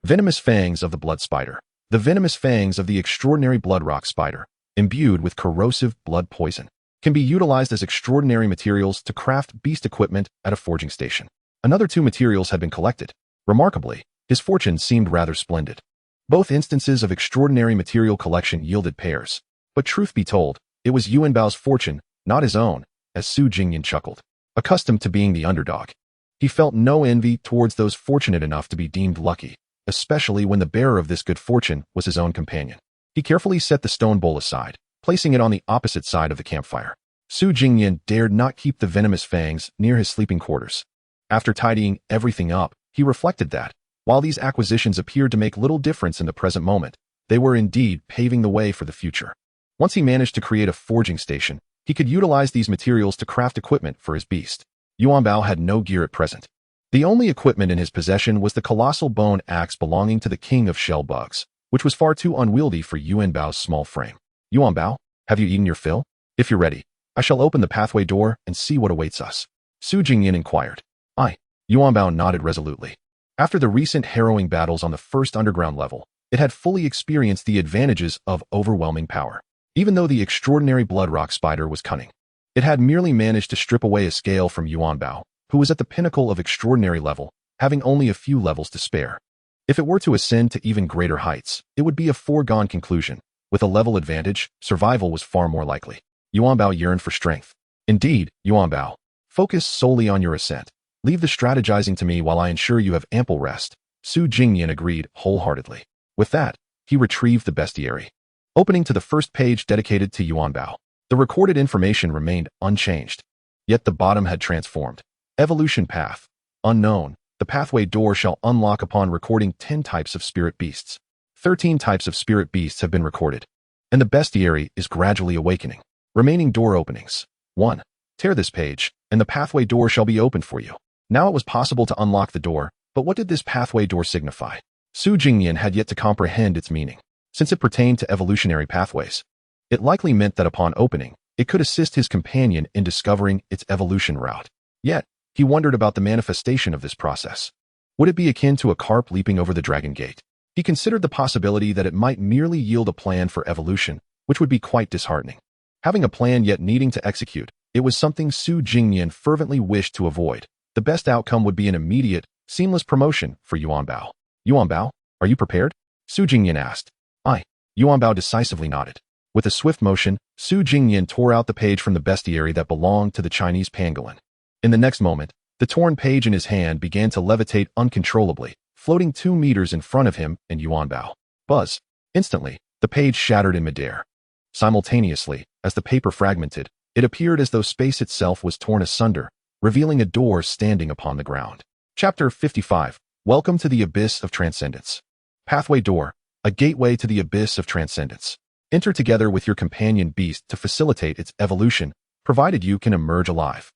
Venomous fangs of the blood spider. The venomous fangs of the extraordinary blood rock spider, imbued with corrosive blood poison, can be utilized as extraordinary materials to craft beast equipment at a forging station. Another 2 materials had been collected. Remarkably, his fortune seemed rather splendid. Both instances of extraordinary material collection yielded pairs. But truth be told, it was Yuan Bao's fortune, not his own, as Su Jingnian chuckled. Accustomed to being the underdog, he felt no envy towards those fortunate enough to be deemed lucky, especially when the bearer of this good fortune was his own companion. He carefully set the stone bowl aside, placing it on the opposite side of the campfire. Su Jingnian dared not keep the venomous fangs near his sleeping quarters. After tidying everything up, he reflected that, while these acquisitions appeared to make little difference in the present moment, they were indeed paving the way for the future. Once he managed to create a forging station, he could utilize these materials to craft equipment for his beast. Yuan Bao had no gear at present. The only equipment in his possession was the colossal bone axe belonging to the king of shell bugs, which was far too unwieldy for Yuan Bao's small frame. Yuan Bao, have you eaten your fill? If you're ready, I shall open the pathway door and see what awaits us. Su Jingnian inquired. Aye. Yuan Bao nodded resolutely. After the recent harrowing battles on the first underground level, it had fully experienced the advantages of overwhelming power. Even though the extraordinary blood rock spider was cunning, it had merely managed to strip away a scale from Yuan Bao, who was at the pinnacle of extraordinary level, having only a few levels to spare. If it were to ascend to even greater heights, it would be a foregone conclusion. With a level advantage, survival was far more likely. Yuan Bao yearned for strength. Indeed, Yuan Bao, focus solely on your ascent. Leave the strategizing to me while I ensure you have ample rest. Su Jingnian agreed wholeheartedly. With that, he retrieved the bestiary. Opening to the first page dedicated to Yuan Bao, the recorded information remained unchanged. Yet the bottom had transformed. Evolution path. Unknown. The pathway door shall unlock upon recording 10 types of spirit beasts. 13 types of spirit beasts have been recorded. And the bestiary is gradually awakening. Remaining door openings. 1. Tear this page, and the pathway door shall be opened for you. Now it was possible to unlock the door, but what did this pathway door signify? Su Jingnian had yet to comprehend its meaning. Since it pertained to evolutionary pathways, it likely meant that upon opening, it could assist his companion in discovering its evolution route. Yet, he wondered about the manifestation of this process. Would it be akin to a carp leaping over the dragon gate? He considered the possibility that it might merely yield a plan for evolution, which would be quite disheartening. Having a plan yet needing to execute, it was something Su Jingnian fervently wished to avoid. The best outcome would be an immediate, seamless promotion for Yuan Bao. Yuan Bao, are you prepared? Su Jingnian asked. Aye. Yuan Bao decisively nodded. With a swift motion, Su Jingnian tore out the page from the bestiary that belonged to the Chinese pangolin. In the next moment, the torn page in his hand began to levitate uncontrollably, floating 2 meters in front of him and Yuan Bao. Buzz. Instantly, the page shattered in midair. Simultaneously, as the paper fragmented, it appeared as though space itself was torn asunder, revealing a door standing upon the ground. Chapter 55. Welcome to the Abyss of Transcendence. Pathway door, a gateway to the Abyss of Transcendence. Enter together with your companion beast to facilitate its evolution, provided you can emerge alive.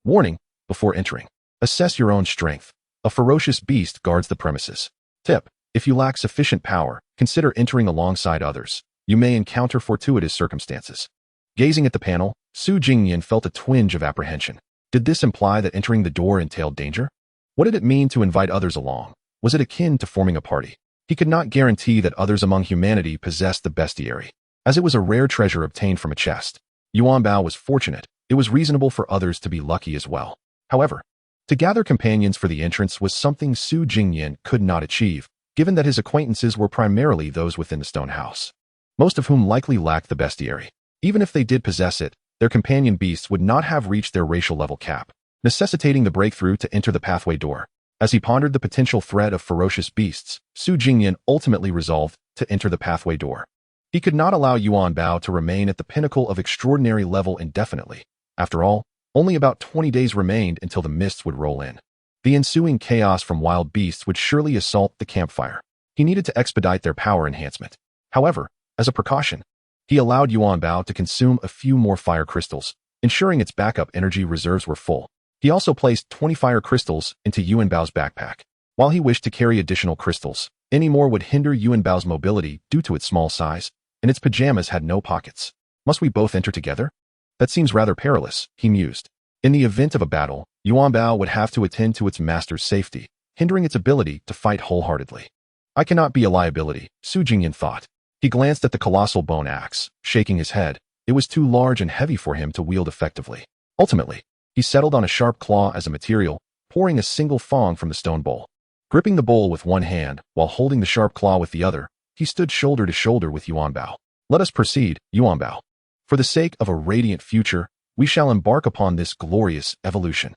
Warning, before entering, assess your own strength. A ferocious beast guards the premises. Tip, if you lack sufficient power, consider entering alongside others. You may encounter fortuitous circumstances. Gazing at the panel, Su Jingnian felt a twinge of apprehension. Did this imply that entering the door entailed danger? What did it mean to invite others along? Was it akin to forming a party? He could not guarantee that others among humanity possessed the bestiary, as it was a rare treasure obtained from a chest. Yuan Bao was fortunate. It was reasonable for others to be lucky as well. However, to gather companions for the entrance was something Su Jingnian could not achieve, given that his acquaintances were primarily those within the stone house, most of whom likely lacked the bestiary. Even if they did possess it, their companion beasts would not have reached their racial level cap, necessitating the breakthrough to enter the pathway door. As he pondered the potential threat of ferocious beasts, Su Jingnian ultimately resolved to enter the pathway door. He could not allow Yuan Bao to remain at the pinnacle of extraordinary level indefinitely. After all, only about 20 days remained until the mists would roll in. The ensuing chaos from wild beasts would surely assault the campfire. He needed to expedite their power enhancement. However, as a precaution, he allowed Yuan Bao to consume a few more fire crystals, ensuring its backup energy reserves were full. He also placed 20 fire crystals into Yuan Bao's backpack. While he wished to carry additional crystals, any more would hinder Yuan Bao's mobility due to its small size, and its pajamas had no pockets. Must we both enter together? That seems rather perilous, he mused. In the event of a battle, Yuan Bao would have to attend to its master's safety, hindering its ability to fight wholeheartedly. I cannot be a liability, Su Jingnian thought. He glanced at the colossal bone axe, shaking his head. It was too large and heavy for him to wield effectively. Ultimately, he settled on a sharp claw as a material, pouring a single fong from the stone bowl. Gripping the bowl with one hand, while holding the sharp claw with the other, he stood shoulder to shoulder with Yuan Bao. Let us proceed, Yuan Bao. For the sake of a radiant future, we shall embark upon this glorious evolution.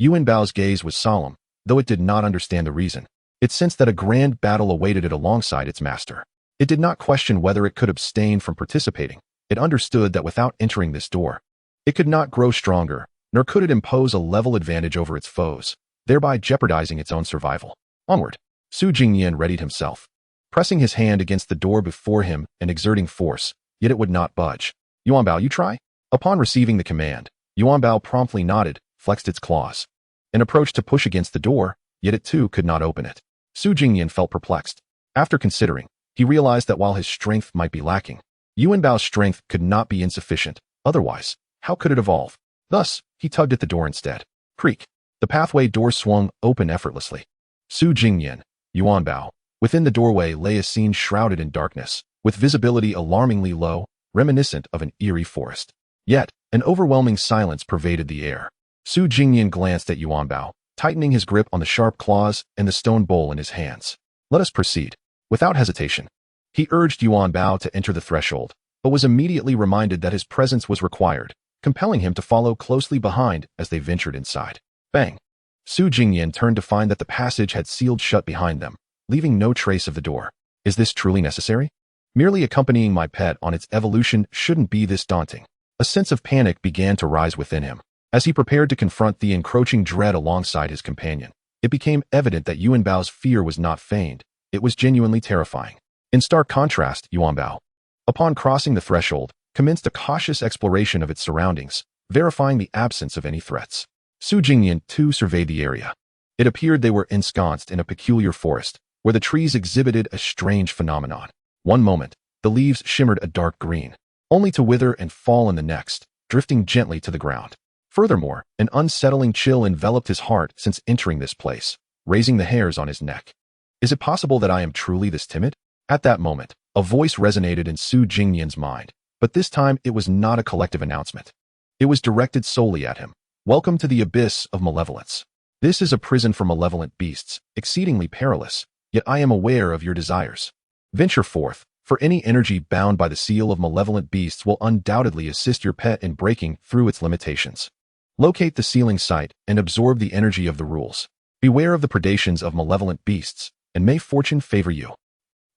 Yuan Bao's gaze was solemn, though it did not understand the reason. It sensed that a grand battle awaited it alongside its master. It did not question whether it could abstain from participating. It understood that without entering this door, it could not grow stronger, nor could it impose a level advantage over its foes, thereby jeopardizing its own survival. Onward. Su Jingnian readied himself, pressing his hand against the door before him and exerting force, yet it would not budge. Yuan Bao, you try? Upon receiving the command, Yuan Bao promptly nodded, flexed its claws, and approached to push against the door, yet it too could not open it. Su Jingnian felt perplexed. After considering, he realized that while his strength might be lacking, Yuan Bao's strength could not be insufficient. Otherwise, how could it evolve? Thus, he tugged at the door instead. Creak. The pathway door swung open effortlessly. Su Jingnian, Yuan Bao. Within the doorway lay a scene shrouded in darkness, with visibility alarmingly low, reminiscent of an eerie forest. Yet, an overwhelming silence pervaded the air. Su Jingnian glanced at Yuan Bao, tightening his grip on the sharp claws and the stone bowl in his hands. Let us proceed. Without hesitation, he urged Yuan Bao to enter the threshold, but was immediately reminded that his presence was required, compelling him to follow closely behind as they ventured inside. Bang! Su Jingnian turned to find that the passage had sealed shut behind them, leaving no trace of the door. Is this truly necessary? Merely accompanying my pet on its evolution shouldn't be this daunting. A sense of panic began to rise within him. As he prepared to confront the encroaching dread alongside his companion, it became evident that Yuan Bao's fear was not feigned. It was genuinely terrifying. In stark contrast, Yuan Bao, upon crossing the threshold, commenced a cautious exploration of its surroundings, verifying the absence of any threats. Su Jingnian too surveyed the area. It appeared they were ensconced in a peculiar forest, where the trees exhibited a strange phenomenon. One moment, the leaves shimmered a dark green, only to wither and fall in the next, drifting gently to the ground. Furthermore, an unsettling chill enveloped his heart since entering this place, raising the hairs on his neck. Is it possible that I am truly this timid? At that moment, a voice resonated in Su Jingnian's mind, but this time it was not a collective announcement. It was directed solely at him. Welcome to the abyss of malevolence. This is a prison for malevolent beasts, exceedingly perilous, yet I am aware of your desires. Venture forth, for any energy bound by the seal of malevolent beasts will undoubtedly assist your pet in breaking through its limitations. Locate the sealing site and absorb the energy of the rules. Beware of the predations of malevolent beasts, and may fortune favor you.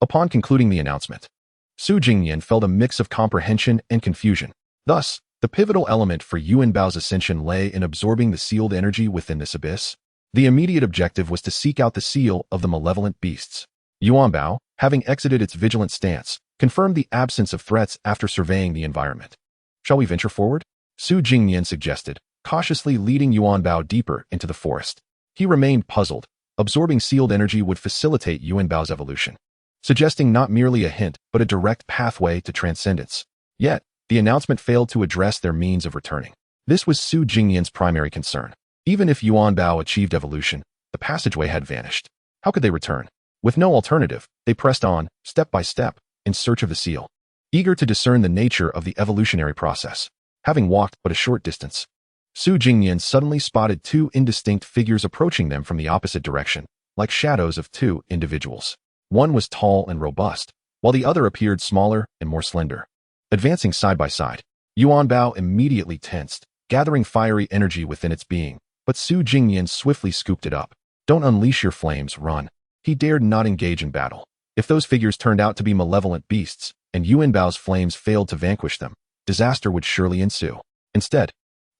Upon concluding the announcement, Su Jingnian felt a mix of comprehension and confusion. Thus, the pivotal element for Yuan Bao's ascension lay in absorbing the sealed energy within this abyss. The immediate objective was to seek out the seal of the malevolent beasts. Yuan Bao, having exited its vigilant stance, confirmed the absence of threats after surveying the environment. Shall we venture forward? Su Jingnian suggested, cautiously leading Yuan Bao deeper into the forest. He remained puzzled. Absorbing sealed energy would facilitate Yuan Bao's evolution, suggesting not merely a hint, but a direct pathway to transcendence. Yet, the announcement failed to address their means of returning. This was Su Jingnian's primary concern. Even if Yuan Bao achieved evolution, the passageway had vanished. How could they return? With no alternative, they pressed on, step by step, in search of the seal, eager to discern the nature of the evolutionary process. Having walked but a short distance, Su Jingnian suddenly spotted two indistinct figures approaching them from the opposite direction, like shadows of two individuals. One was tall and robust, while the other appeared smaller and more slender. Advancing side by side, Yuan Bao immediately tensed, gathering fiery energy within its being, but Su Jingnian swiftly scooped it up. Don't unleash your flames, run. He dared not engage in battle. If those figures turned out to be malevolent beasts, and Yuan Bao's flames failed to vanquish them, disaster would surely ensue. Instead,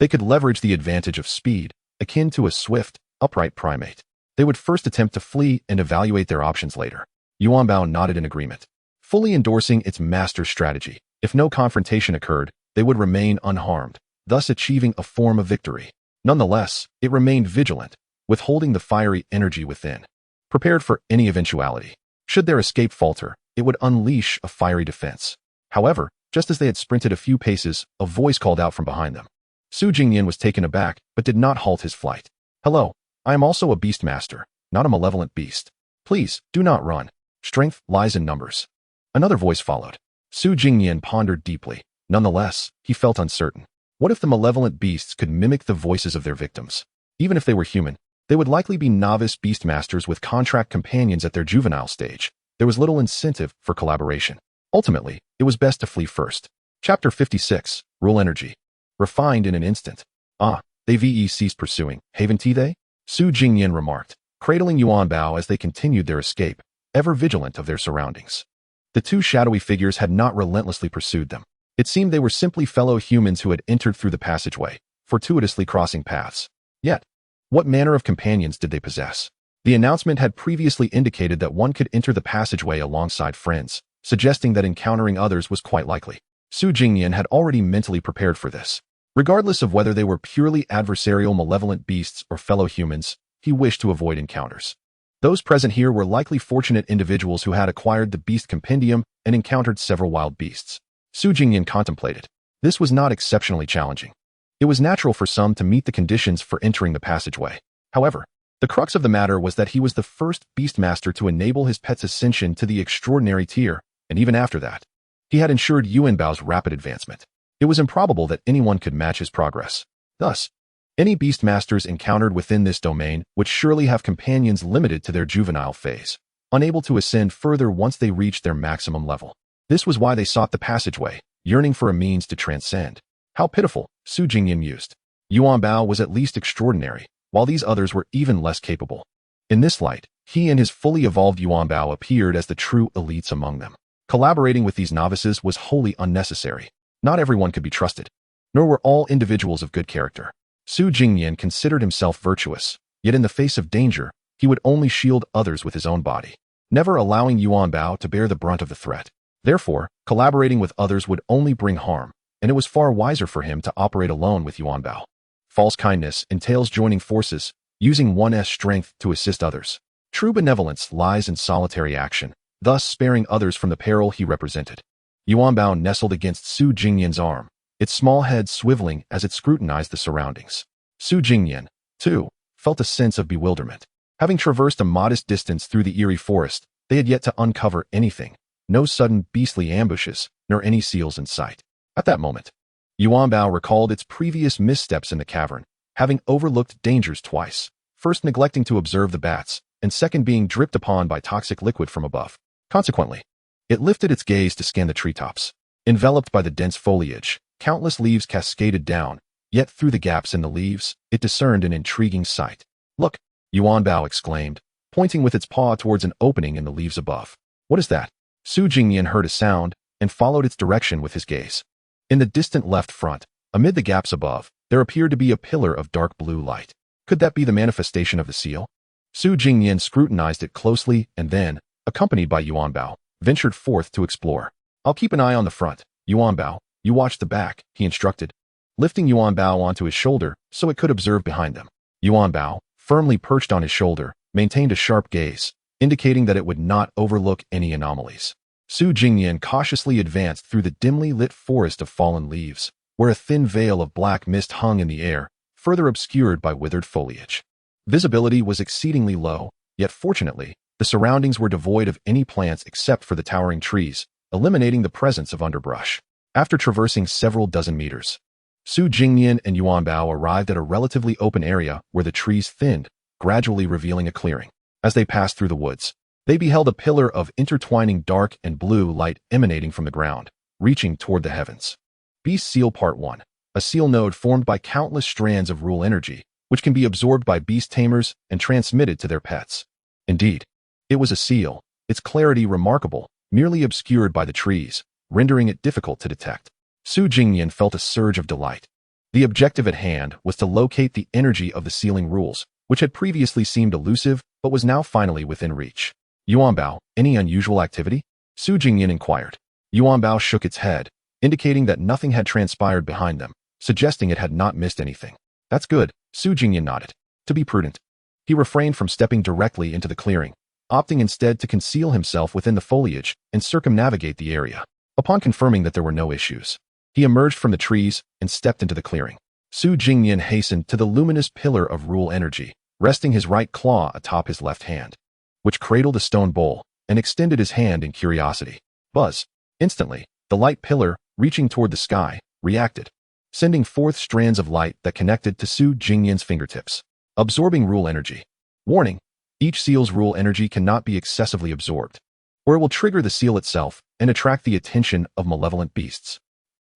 they could leverage the advantage of speed, akin to a swift, upright primate. They would first attempt to flee and evaluate their options later. Yuan Bao nodded in agreement, fully endorsing its master's strategy. If no confrontation occurred, they would remain unharmed, thus achieving a form of victory. Nonetheless, it remained vigilant, withholding the fiery energy within, prepared for any eventuality. Should their escape falter, it would unleash a fiery defense. However, just as they had sprinted a few paces, a voice called out from behind them. Su Jingnian was taken aback, but did not halt his flight. Hello, I am also a beast master, not a malevolent beast. Please, do not run. Strength lies in numbers. Another voice followed. Su Jingnian pondered deeply. Nonetheless, he felt uncertain. What if the malevolent beasts could mimic the voices of their victims? Even if they were human, they would likely be novice beast masters with contract companions at their juvenile stage. There was little incentive for collaboration. Ultimately, it was best to flee first. Chapter 56, Rule Energy. Refined in an instant. Ah, they ceased pursuing. Haven't they? Su Jingnian remarked, cradling Yuan Bao as they continued their escape, ever vigilant of their surroundings. The two shadowy figures had not relentlessly pursued them. It seemed they were simply fellow humans who had entered through the passageway, fortuitously crossing paths. Yet, what manner of companions did they possess? The announcement had previously indicated that one could enter the passageway alongside friends, suggesting that encountering others was quite likely. Su Jingnian had already mentally prepared for this. Regardless of whether they were purely adversarial malevolent beasts or fellow humans, he wished to avoid encounters. Those present here were likely fortunate individuals who had acquired the beast compendium and encountered several wild beasts. Su Jingnian contemplated. This was not exceptionally challenging. It was natural for some to meet the conditions for entering the passageway. However, the crux of the matter was that he was the first beastmaster to enable his pet's ascension to the extraordinary tier, and even after that, he had ensured Yuan Bao's rapid advancement. It was improbable that anyone could match his progress. Thus, any beastmasters encountered within this domain would surely have companions limited to their juvenile phase, unable to ascend further once they reached their maximum level. This was why they sought the passageway, yearning for a means to transcend. How pitiful, Su Jingnian mused. Yuan Bao was at least extraordinary, while these others were even less capable. In this light, he and his fully evolved Yuan Bao appeared as the true elites among them. Collaborating with these novices was wholly unnecessary. Not everyone could be trusted, nor were all individuals of good character. Su Jingnian considered himself virtuous, yet in the face of danger, he would only shield others with his own body, never allowing Yuan Bao to bear the brunt of the threat. Therefore, collaborating with others would only bring harm, and it was far wiser for him to operate alone with Yuan Bao. False kindness entails joining forces, using one's strength to assist others. True benevolence lies in solitary action, thus sparing others from the peril he represented. Yuan Bao nestled against Su Jingnian's arm, its small head swiveling as it scrutinized the surroundings. Su Jingnian, too, felt a sense of bewilderment. Having traversed a modest distance through the eerie forest, they had yet to uncover anything, no sudden beastly ambushes, nor any seals in sight. At that moment, Yuan Bao recalled its previous missteps in the cavern, having overlooked dangers twice, first neglecting to observe the bats, and second being dripped upon by toxic liquid from above. Consequently, it lifted its gaze to scan the treetops. Enveloped by the dense foliage, countless leaves cascaded down, yet through the gaps in the leaves, it discerned an intriguing sight. Look, Yuan Bao exclaimed, pointing with its paw towards an opening in the leaves above. What is that? Su Jingnian heard a sound and followed its direction with his gaze. In the distant left front, amid the gaps above, there appeared to be a pillar of dark blue light. Could that be the manifestation of the seal? Su Jingnian scrutinized it closely and then, accompanied by Yuan Bao, ventured forth to explore. I'll keep an eye on the front, Yuan Bao. You watch the back, he instructed, lifting Yuan Bao onto his shoulder so it could observe behind them. Yuan Bao, firmly perched on his shoulder, maintained a sharp gaze, indicating that it would not overlook any anomalies. Su Jingnian cautiously advanced through the dimly lit forest of fallen leaves, where a thin veil of black mist hung in the air, further obscured by withered foliage. Visibility was exceedingly low, yet fortunately, the surroundings were devoid of any plants except for the towering trees, eliminating the presence of underbrush. After traversing several dozen meters, Su Jingnian and Yuan Bao arrived at a relatively open area where the trees thinned, gradually revealing a clearing. As they passed through the woods, they beheld a pillar of intertwining dark and blue light emanating from the ground, reaching toward the heavens. Beast Seal Part 1. A seal node formed by countless strands of rule energy, which can be absorbed by beast tamers and transmitted to their pets. Indeed, it was a seal, its clarity remarkable, merely obscured by the trees, rendering it difficult to detect. Su Jingnian felt a surge of delight. The objective at hand was to locate the energy of the sealing rules, which had previously seemed elusive but was now finally within reach. Yuan Bao, any unusual activity? Su Jingnian inquired. Yuan Bao shook its head, indicating that nothing had transpired behind them, suggesting it had not missed anything. That's good, Su Jingnian nodded. To be prudent, he refrained from stepping directly into the clearing, opting instead to conceal himself within the foliage and circumnavigate the area. Upon confirming that there were no issues, he emerged from the trees and stepped into the clearing. Su Jingnian hastened to the luminous pillar of rule energy, resting his right claw atop his left hand, which cradled a stone bowl, and extended his hand in curiosity. Buzz! Instantly, the light pillar, reaching toward the sky, reacted, sending forth strands of light that connected to Su Jingnian's fingertips. Absorbing rule energy. Warning: each seal's rule energy cannot be excessively absorbed, or it will trigger the seal itself and attract the attention of malevolent beasts.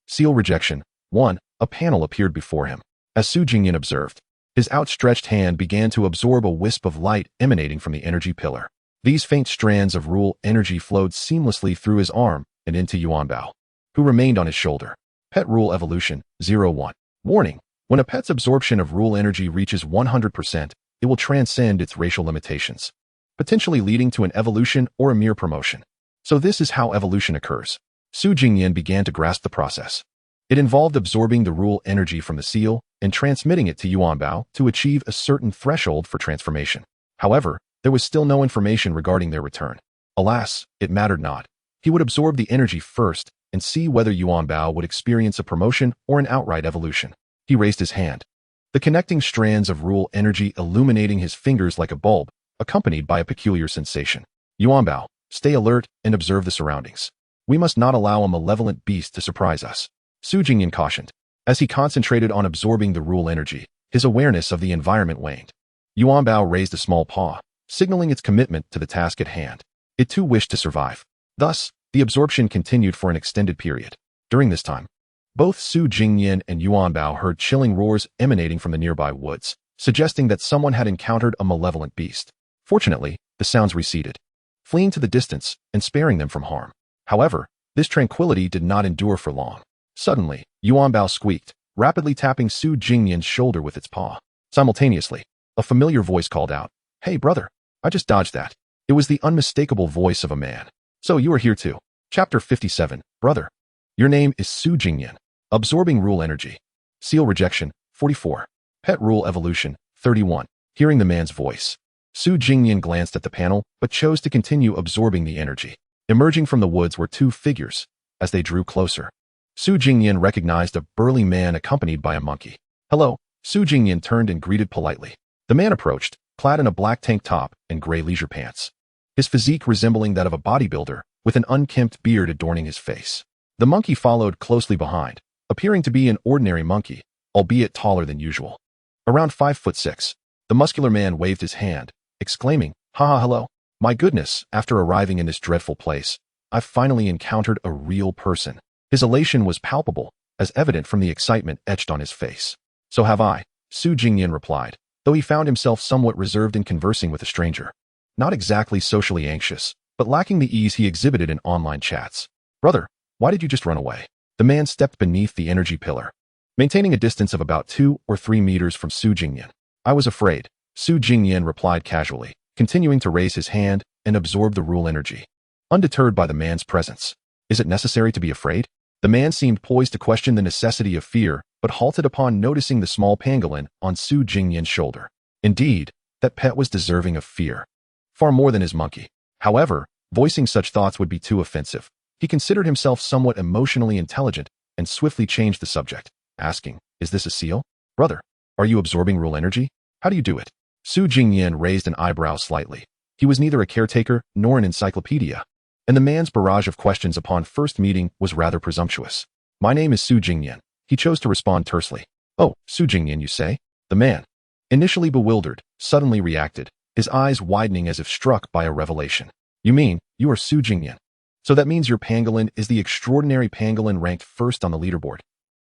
Seal rejection. 1. A panel appeared before him. As Su Jingnian observed, his outstretched hand began to absorb a wisp of light emanating from the energy pillar. These faint strands of rule energy flowed seamlessly through his arm and into Yuanbao, who remained on his shoulder. Pet Rule Evolution 01. Warning: when a pet's absorption of rule energy reaches 100%, it will transcend its racial limitations, potentially leading to an evolution or a mere promotion. So this is how evolution occurs. Su Jingnian began to grasp the process. It involved absorbing the rule energy from the seal and transmitting it to Yuanbao to achieve a certain threshold for transformation. However, there was still no information regarding their return. Alas, it mattered not. He would absorb the energy first and see whether Yuanbao would experience a promotion or an outright evolution. He raised his hand, the connecting strands of rule energy illuminating his fingers like a bulb, accompanied by a peculiar sensation. Yuanbao, stay alert and observe the surroundings. We must not allow a malevolent beast to surprise us. Su Jingnian cautioned. As he concentrated on absorbing the rule energy, his awareness of the environment waned. Yuanbao raised a small paw, signaling its commitment to the task at hand. It too wished to survive. Thus, the absorption continued for an extended period. During this time, both Su Jingnian and Yuanbao heard chilling roars emanating from the nearby woods, suggesting that someone had encountered a malevolent beast. Fortunately, the sounds receded, fleeing to the distance and sparing them from harm. However, this tranquility did not endure for long. Suddenly, Yuanbao squeaked, rapidly tapping Su Jingnian's shoulder with its paw. Simultaneously, a familiar voice called out, "Hey, brother, I just dodged that." It was the unmistakable voice of a man. "So you are here too." Chapter 57, Brother. Your name is Su Jingnian. Absorbing rule energy. Seal rejection, 44. Pet rule evolution, 31. Hearing the man's voice, Su Jingnian glanced at the panel, but chose to continue absorbing the energy. Emerging from the woods were two figures. As they drew closer, Su Jingnian recognized a burly man accompanied by a monkey. "Hello." Su Jingnian turned and greeted politely. The man approached, clad in a black tank top and gray leisure pants, his physique resembling that of a bodybuilder, with an unkempt beard adorning his face. The monkey followed closely behind, appearing to be an ordinary monkey, albeit taller than usual. Around 5'6", the muscular man waved his hand, exclaiming, "Haha, hello. My goodness, after arriving in this dreadful place, I've finally encountered a real person." His elation was palpable, as evident from the excitement etched on his face. "So have I," Su Jingnian replied, though he found himself somewhat reserved in conversing with a stranger. Not exactly socially anxious, but lacking the ease he exhibited in online chats. "Brother, why did you just run away?" The man stepped beneath the energy pillar, maintaining a distance of about 2 or 3 meters from Su Jingnian. "I was afraid," Su Jingnian replied casually, continuing to raise his hand and absorb the rule energy, undeterred by the man's presence. "Is it necessary to be afraid?" The man seemed poised to question the necessity of fear, but halted upon noticing the small pangolin on Su Jingnian's shoulder. Indeed, that pet was deserving of fear, far more than his monkey. However, voicing such thoughts would be too offensive. He considered himself somewhat emotionally intelligent and swiftly changed the subject, asking, "Is this a seal? Brother, are you absorbing rule energy? How do you do it?" Su Jingnian raised an eyebrow slightly. He was neither a caretaker nor an encyclopedia, and the man's barrage of questions upon first meeting was rather presumptuous. "My name is Su Jingnian." He chose to respond tersely. "Oh, Su Jingnian, you say?" The man, initially bewildered, suddenly reacted, his eyes widening as if struck by a revelation. "You mean, you are Su Jingnian? So that means your pangolin is the extraordinary pangolin ranked first on the leaderboard?"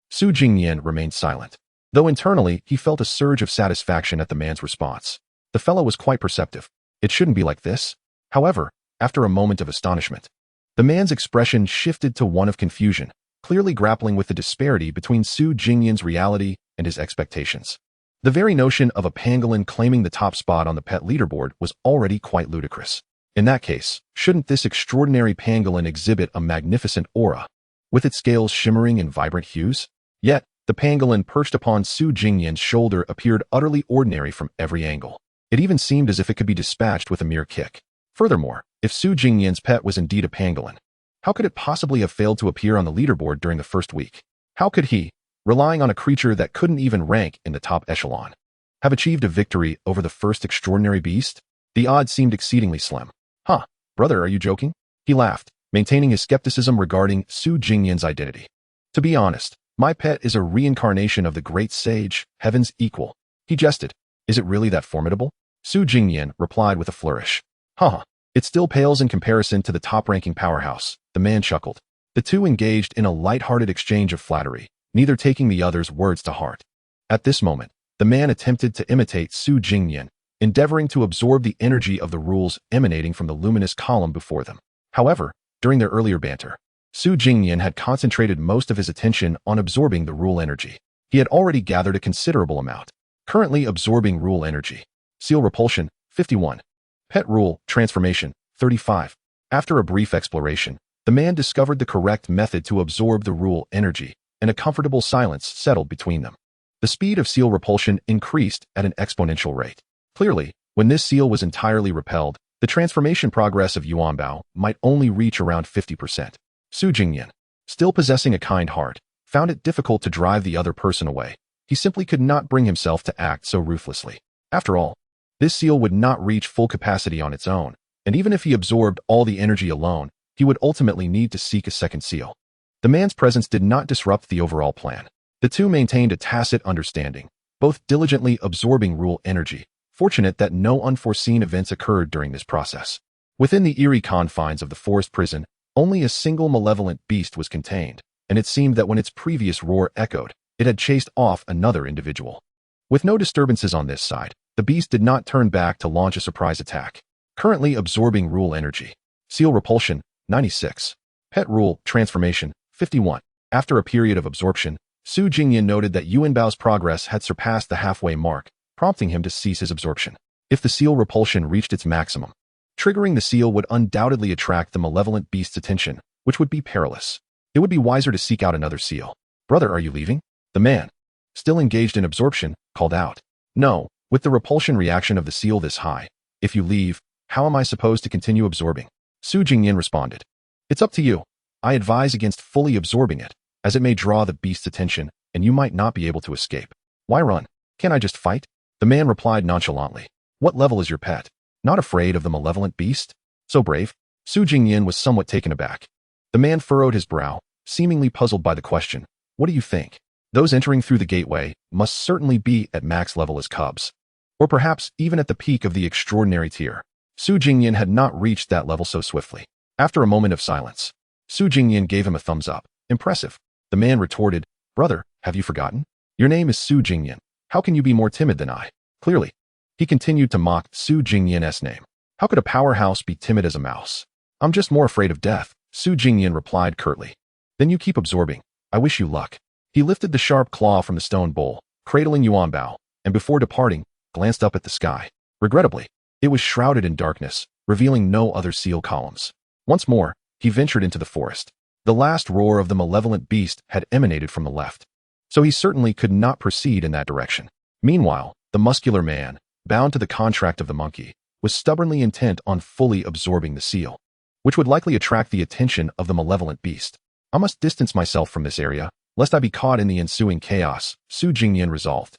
Su Jingnian remained silent, though internally he felt a surge of satisfaction at the man's response. The fellow was quite perceptive. It shouldn't be like this. However, after a moment of astonishment, the man's expression shifted to one of confusion, clearly grappling with the disparity between Su Jingnian's reality and his expectations. The very notion of a pangolin claiming the top spot on the pet leaderboard was already quite ludicrous. In that case, shouldn't this extraordinary pangolin exhibit a magnificent aura, with its scales shimmering in vibrant hues? Yet, the pangolin perched upon Su Jingnian's shoulder appeared utterly ordinary from every angle. It even seemed as if it could be dispatched with a mere kick. Furthermore, if Su Jingnian's pet was indeed a pangolin, how could it possibly have failed to appear on the leaderboard during the first week? How could he, relying on a creature that couldn't even rank in the top echelon. Have achieved a victory over the first extraordinary beast? The odds seemed exceedingly slim. Huh, brother, are you joking? He laughed, maintaining his skepticism regarding Su Jingnian's identity. To be honest, my pet is a reincarnation of the great sage, heaven's equal. He jested. Is it really that formidable? Su Jingnian replied with a flourish. Haha, it still pales in comparison to the top-ranking powerhouse, the man chuckled. The two engaged in a light-hearted exchange of flattery, neither taking the other's words to heart. At this moment, the man attempted to imitate Su Jingnian, endeavoring to absorb the energy of the rules emanating from the luminous column before them. However, during their earlier banter, Su Jingnian had concentrated most of his attention on absorbing the rule energy. He had already gathered a considerable amount, currently absorbing rule energy. Seal repulsion, 51. Pet rule, transformation, 35. After a brief exploration, the man discovered the correct method to absorb the rule energy, and a comfortable silence settled between them. The speed of seal repulsion increased at an exponential rate. Clearly, when this seal was entirely repelled, the transformation progress of Yuanbao might only reach around 50%. Su Jingnian, still possessing a kind heart, found it difficult to drive the other person away. He simply could not bring himself to act so ruthlessly. After all, this seal would not reach full capacity on its own, and even if he absorbed all the energy alone, he would ultimately need to seek a second seal. The man's presence did not disrupt the overall plan. The two maintained a tacit understanding, both diligently absorbing rule energy, fortunate that no unforeseen events occurred during this process. Within the eerie confines of the forest prison, only a single malevolent beast was contained, and it seemed that when its previous roar echoed, it had chased off another individual. With no disturbances on this side, the beast did not turn back to launch a surprise attack. Currently absorbing rule energy. Seal repulsion, 96. Pet rule, transformation, 51. After a period of absorption, Su Jingnian noted that Yuanbao's progress had surpassed the halfway mark, prompting him to cease his absorption. If the seal repulsion reached its maximum, triggering the seal would undoubtedly attract the malevolent beast's attention, which would be perilous. It would be wiser to seek out another seal. Brother, are you leaving? The man, still engaged in absorption, called out. No, with the repulsion reaction of the seal this high, if you leave, how am I supposed to continue absorbing? Su Jingnian responded. It's up to you. I advise against fully absorbing it, as it may draw the beast's attention, and you might not be able to escape. Why run? Can't I just fight? The man replied nonchalantly. What level is your pet? Not afraid of the malevolent beast? So brave? Su Jingnian was somewhat taken aback. The man furrowed his brow, seemingly puzzled by the question. What do you think? Those entering through the gateway must certainly be at max level as cubs. Or perhaps even at the peak of the extraordinary tier. Su Jingnian had not reached that level so swiftly. After a moment of silence, Su Jingnian gave him a thumbs up. Impressive. The man retorted, Brother, have you forgotten? Your name is Su Jingnian. How can you be more timid than I? Clearly. He continued to mock Su Jingnian's name. How could a powerhouse be timid as a mouse? I'm just more afraid of death, Su Jingnian replied curtly. Then you keep absorbing. I wish you luck. He lifted the sharp claw from the stone bowl, cradling Yuanbao, and before departing, glanced up at the sky. Regrettably, it was shrouded in darkness, revealing no other seal columns. Once more, he ventured into the forest. The last roar of the malevolent beast had emanated from the left, so he certainly could not proceed in that direction. Meanwhile, the muscular man, bound to the contract of the monkey, was stubbornly intent on fully absorbing the seal, which would likely attract the attention of the malevolent beast. I must distance myself from this area, lest I be caught in the ensuing chaos, Su Jingnian resolved.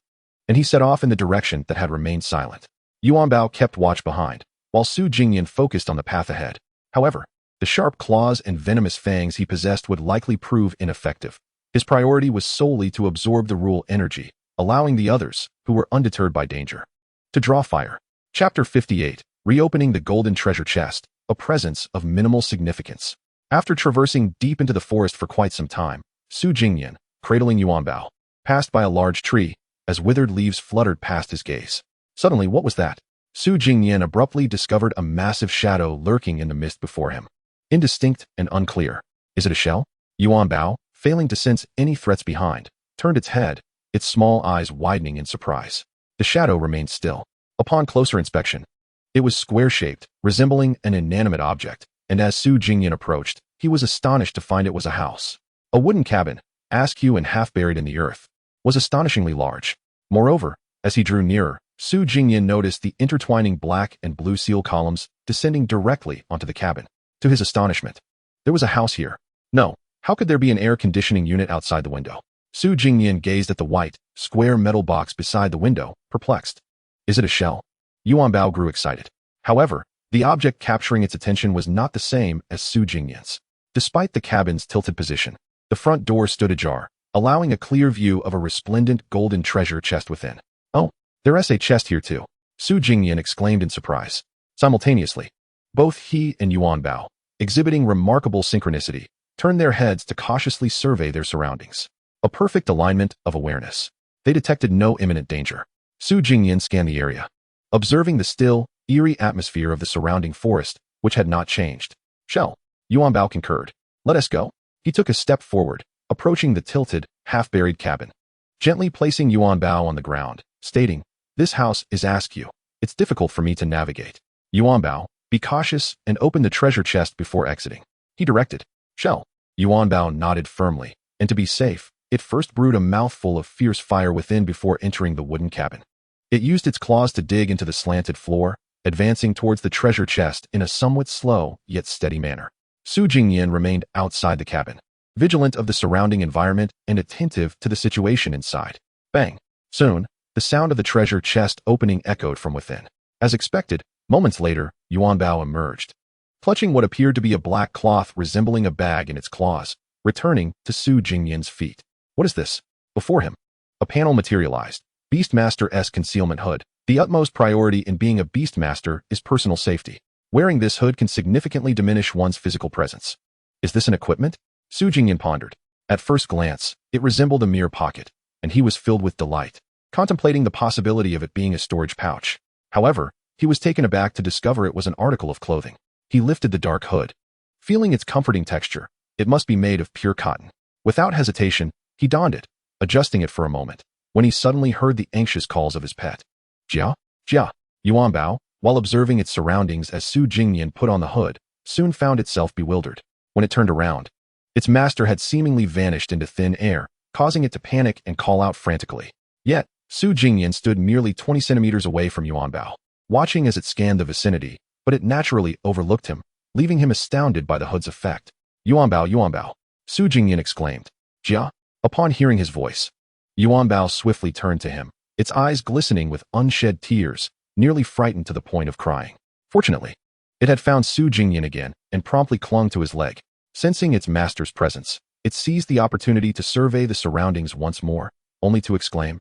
And he set off in the direction that had remained silent. Yuanbao kept watch behind, while Su Jingnian focused on the path ahead. However, the sharp claws and venomous fangs he possessed would likely prove ineffective. His priority was solely to absorb the rule energy, allowing the others, who were undeterred by danger, to draw fire. Chapter 58, Reopening the Golden Treasure Chest, a presence of minimal significance. After traversing deep into the forest for quite some time, Su Jingnian, cradling Yuanbao, passed by a large tree, as withered leaves fluttered past his gaze. Suddenly, what was that? Su Jingnian abruptly discovered a massive shadow lurking in the mist before him. Indistinct and unclear. Is it a shell? Yuanbao, failing to sense any threats behind, turned its head, its small eyes widening in surprise. The shadow remained still. Upon closer inspection, it was square-shaped, resembling an inanimate object, and as Su Jingnian approached, he was astonished to find it was a house. A wooden cabin, askew and half buried in the earth, was astonishingly large. Moreover, as he drew nearer, Su Jingnian noticed the intertwining black and blue seal columns descending directly onto the cabin. To his astonishment, there was a house here. No, how could there be an air conditioning unit outside the window? Su Jingnian gazed at the white, square metal box beside the window, perplexed. Is it a shell? Yuan Bao grew excited. However, the object capturing its attention was not the same as Su Jingnian's. Despite the cabin's tilted position, the front door stood ajar, allowing a clear view of a resplendent golden treasure chest within. Oh, there's a chest here too, Su Jingnian exclaimed in surprise. Simultaneously, both he and Yuan Bao, exhibiting remarkable synchronicity, turned their heads to cautiously survey their surroundings. A perfect alignment of awareness. They detected no imminent danger. Su Jingnian scanned the area, observing the still, eerie atmosphere of the surrounding forest, which had not changed. Shell. Yuan Bao concurred. Let us go. He took a step forward, approaching the tilted, half-buried cabin, gently placing Yuan Bao on the ground, stating, This house is askew. It's difficult for me to navigate. Yuan Bao, be cautious and open the treasure chest before exiting. He directed. Shell. Yuan Bao nodded firmly, and to be safe, it first brewed a mouthful of fierce fire within before entering the wooden cabin. It used its claws to dig into the slanted floor, advancing towards the treasure chest in a somewhat slow yet steady manner. Su Jingnian remained outside the cabin, vigilant of the surrounding environment and attentive to the situation inside. Bang! Soon, the sound of the treasure chest opening echoed from within. As expected, moments later, Yuan Bao emerged, clutching what appeared to be a black cloth resembling a bag in its claws, returning to Su Jingnian's feet. What is this? Before him, a panel materialized. Beastmaster-esque concealment hood. The utmost priority in being a Beastmaster is personal safety. Wearing this hood can significantly diminish one's physical presence. Is this an equipment? Su Jingnian pondered. At first glance, it resembled a mere pocket, and he was filled with delight, contemplating the possibility of it being a storage pouch. However, he was taken aback to discover it was an article of clothing. He lifted the dark hood. Feeling its comforting texture, it must be made of pure cotton. Without hesitation, he donned it, adjusting it for a moment, when he suddenly heard the anxious calls of his pet. Jia? Jia? Yuan Bao, while observing its surroundings as Su Jingnian put on the hood, soon found itself bewildered. When it turned around, its master had seemingly vanished into thin air, causing it to panic and call out frantically. Yet, Su Jingnian stood merely 20 centimeters away from Yuan Bao, watching as it scanned the vicinity, but it naturally overlooked him, leaving him astounded by the hood's effect. Yuan Bao, Su Jingnian exclaimed. Jia? Upon hearing his voice, Yuan Bao swiftly turned to him, its eyes glistening with unshed tears, nearly frightened to the point of crying. Fortunately, it had found Su Jingnian again and promptly clung to his leg. Sensing its master's presence, it seized the opportunity to survey the surroundings once more, only to exclaim,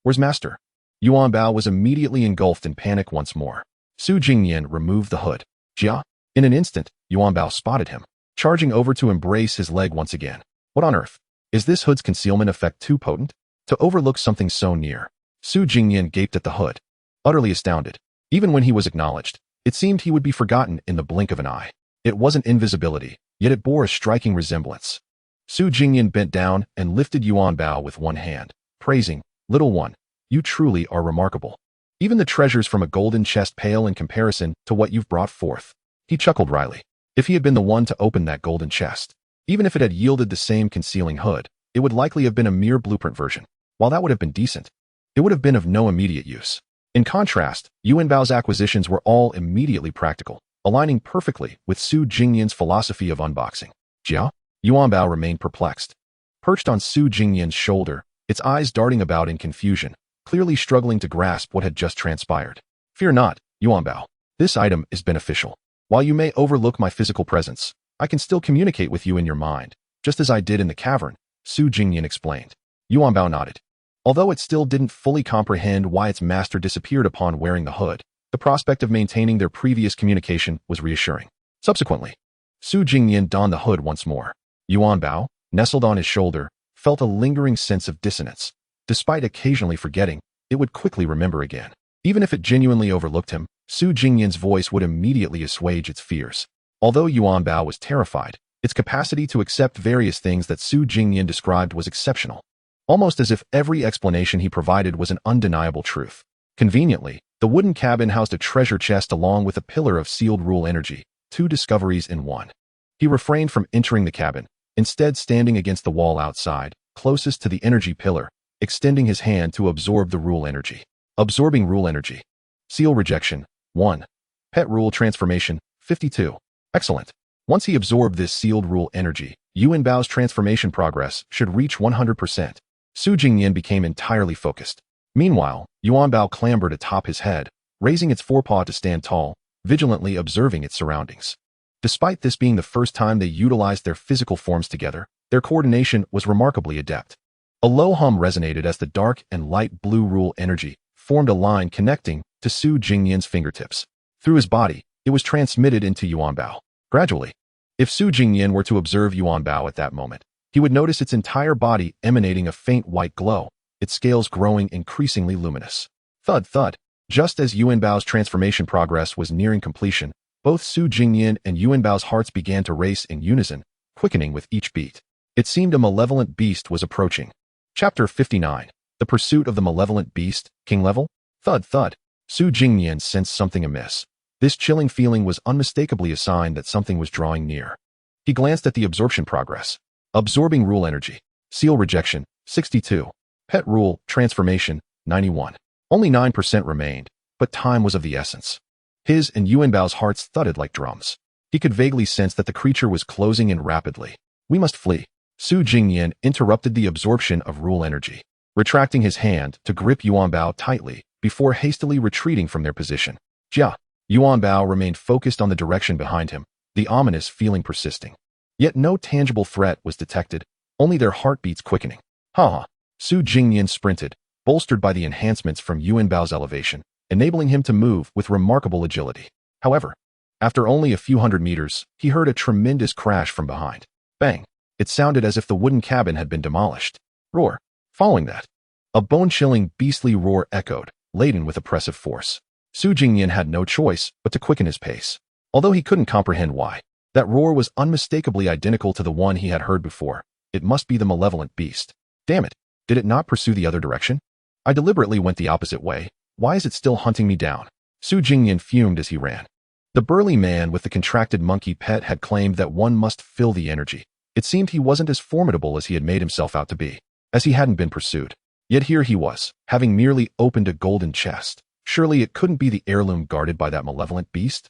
Where's master? Yuan Bao was immediately engulfed in panic once more. Su Jingnian removed the hood. Jia? In an instant, Yuan Bao spotted him, charging over to embrace his leg once again. What on earth? Is this hood's concealment effect too potent to overlook something so near? Su Jingnian gaped at the hood, utterly astounded. Even when he was acknowledged, it seemed he would be forgotten in the blink of an eye. It wasn't invisibility, yet it bore a striking resemblance. Su Jingnian bent down and lifted Yuan Bao with one hand, praising, Little one, you truly are remarkable. Even the treasures from a golden chest pale in comparison to what you've brought forth. He chuckled wryly. If he had been the one to open that golden chest, even if it had yielded the same concealing hood, it would likely have been a mere blueprint version. While that would have been decent, it would have been of no immediate use. In contrast, Yuan Bao's acquisitions were all immediately practical, aligning perfectly with Su Jingnian's philosophy of unboxing. Jia? Yuan Bao remained perplexed. Perched on Su Jingnian's shoulder, its eyes darting about in confusion, clearly struggling to grasp what had just transpired. Fear not, Yuan Bao. This item is beneficial. While you may overlook my physical presence, I can still communicate with you in your mind, just as I did in the cavern, Su Jingnian explained. Yuan Bao nodded. Although it still didn't fully comprehend why its master disappeared upon wearing the hood, the prospect of maintaining their previous communication was reassuring. Subsequently, Su Jingnian donned the hood once more. Yuan Bao, nestled on his shoulder, felt a lingering sense of dissonance. Despite occasionally forgetting, it would quickly remember again. Even if it genuinely overlooked him, Su Jingnian's voice would immediately assuage its fears. Although Yuan Bao was terrified, its capacity to accept various things that Su Jingnian described was exceptional. Almost as if every explanation he provided was an undeniable truth. Conveniently, the wooden cabin housed a treasure chest along with a pillar of sealed rule energy, 2 discoveries in one. He refrained from entering the cabin, instead standing against the wall outside, closest to the energy pillar, extending his hand to absorb the rule energy. Absorbing rule energy. Seal rejection, 1. Pet rule transformation, 52. Excellent. Once he absorbed this sealed rule energy, Yuan Bao's transformation progress should reach 100%. Su Jingnian became entirely focused. Meanwhile, Yuan Bao clambered atop his head, raising its forepaw to stand tall, vigilantly observing its surroundings. Despite this being the first time they utilized their physical forms together, their coordination was remarkably adept. A low hum resonated as the dark and light blue rule energy formed a line connecting to Su Jingnian's fingertips. Through his body, it was transmitted into Yuan Bao. Gradually, if Su Jingnian were to observe Yuan Bao at that moment, he would notice its entire body emanating a faint white glow, its scales growing increasingly luminous. Thud thud. Just as Yuan Bao's transformation progress was nearing completion, both Su Jingnian and Yuan Bao's hearts began to race in unison, quickening with each beat. It seemed a malevolent beast was approaching. Chapter 59. The Pursuit of the Malevolent Beast, King Level? Thud thud. Su Jingnian sensed something amiss. This chilling feeling was unmistakably a sign that something was drawing near. He glanced at the absorption progress. Absorbing rule energy. Seal rejection, 62. Pet rule, transformation, 91. Only 9% remained, but time was of the essence. His and Yuan Bao's hearts thudded like drums. He could vaguely sense that the creature was closing in rapidly. We must flee. Su Jingnian interrupted the absorption of rule energy, retracting his hand to grip Yuan Bao tightly before hastily retreating from their position. Jia. Yuan Bao remained focused on the direction behind him, the ominous feeling persisting. Yet no tangible threat was detected, only their heartbeats quickening. Ha! Su Jingnian sprinted, bolstered by the enhancements from Yuan Bao's elevation, enabling him to move with remarkable agility. However, after only a few hundred meters, he heard a tremendous crash from behind. Bang! It sounded as if the wooden cabin had been demolished. Roar! Following that, a bone-chilling, beastly roar echoed, laden with oppressive force. Su Jingnian had no choice but to quicken his pace. Although he couldn't comprehend why, that roar was unmistakably identical to the one he had heard before. It must be the malevolent beast. Damn it! Did it not pursue the other direction? I deliberately went the opposite way. Why is it still hunting me down? Su Jingnian fumed as he ran. The burly man with the contracted monkey pet had claimed that one must feel the energy. It seemed he wasn't as formidable as he had made himself out to be, as he hadn't been pursued. Yet here he was, having merely opened a golden chest. Surely it couldn't be the heirloom guarded by that malevolent beast?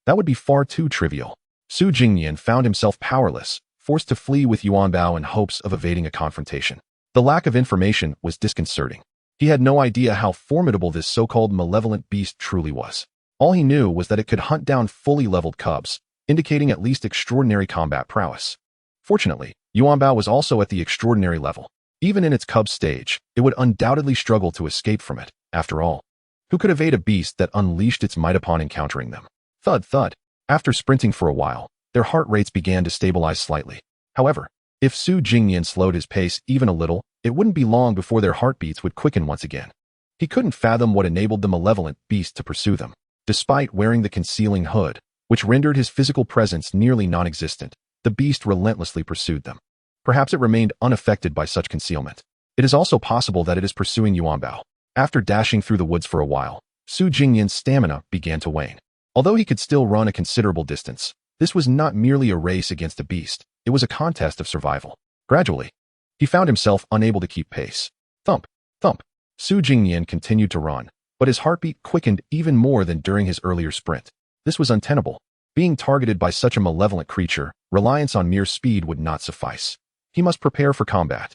That would be far too trivial. Su Jingnian found himself powerless, forced to flee with Yuan Bao in hopes of evading a confrontation. The lack of information was disconcerting. He had no idea how formidable this so-called malevolent beast truly was. All he knew was that it could hunt down fully leveled cubs, indicating at least extraordinary combat prowess. Fortunately, Yuan Bao was also at the extraordinary level. Even in its cub stage, it would undoubtedly struggle to escape from it. After all, who could evade a beast that unleashed its might upon encountering them? Thud thud. After sprinting for a while, their heart rates began to stabilize slightly. However, if Su Jingnian slowed his pace even a little, it wouldn't be long before their heartbeats would quicken once again. He couldn't fathom what enabled the malevolent beast to pursue them. Despite wearing the concealing hood, which rendered his physical presence nearly non-existent, the beast relentlessly pursued them. Perhaps it remained unaffected by such concealment. It is also possible that it is pursuing Yuan Bao. After dashing through the woods for a while, Su Jingnian's stamina began to wane. Although he could still run a considerable distance, this was not merely a race against a beast, it was a contest of survival. Gradually, he found himself unable to keep pace. Thump, thump. Su Jingnian continued to run, but his heartbeat quickened even more than during his earlier sprint. This was untenable. Being targeted by such a malevolent creature, reliance on mere speed would not suffice. He must prepare for combat.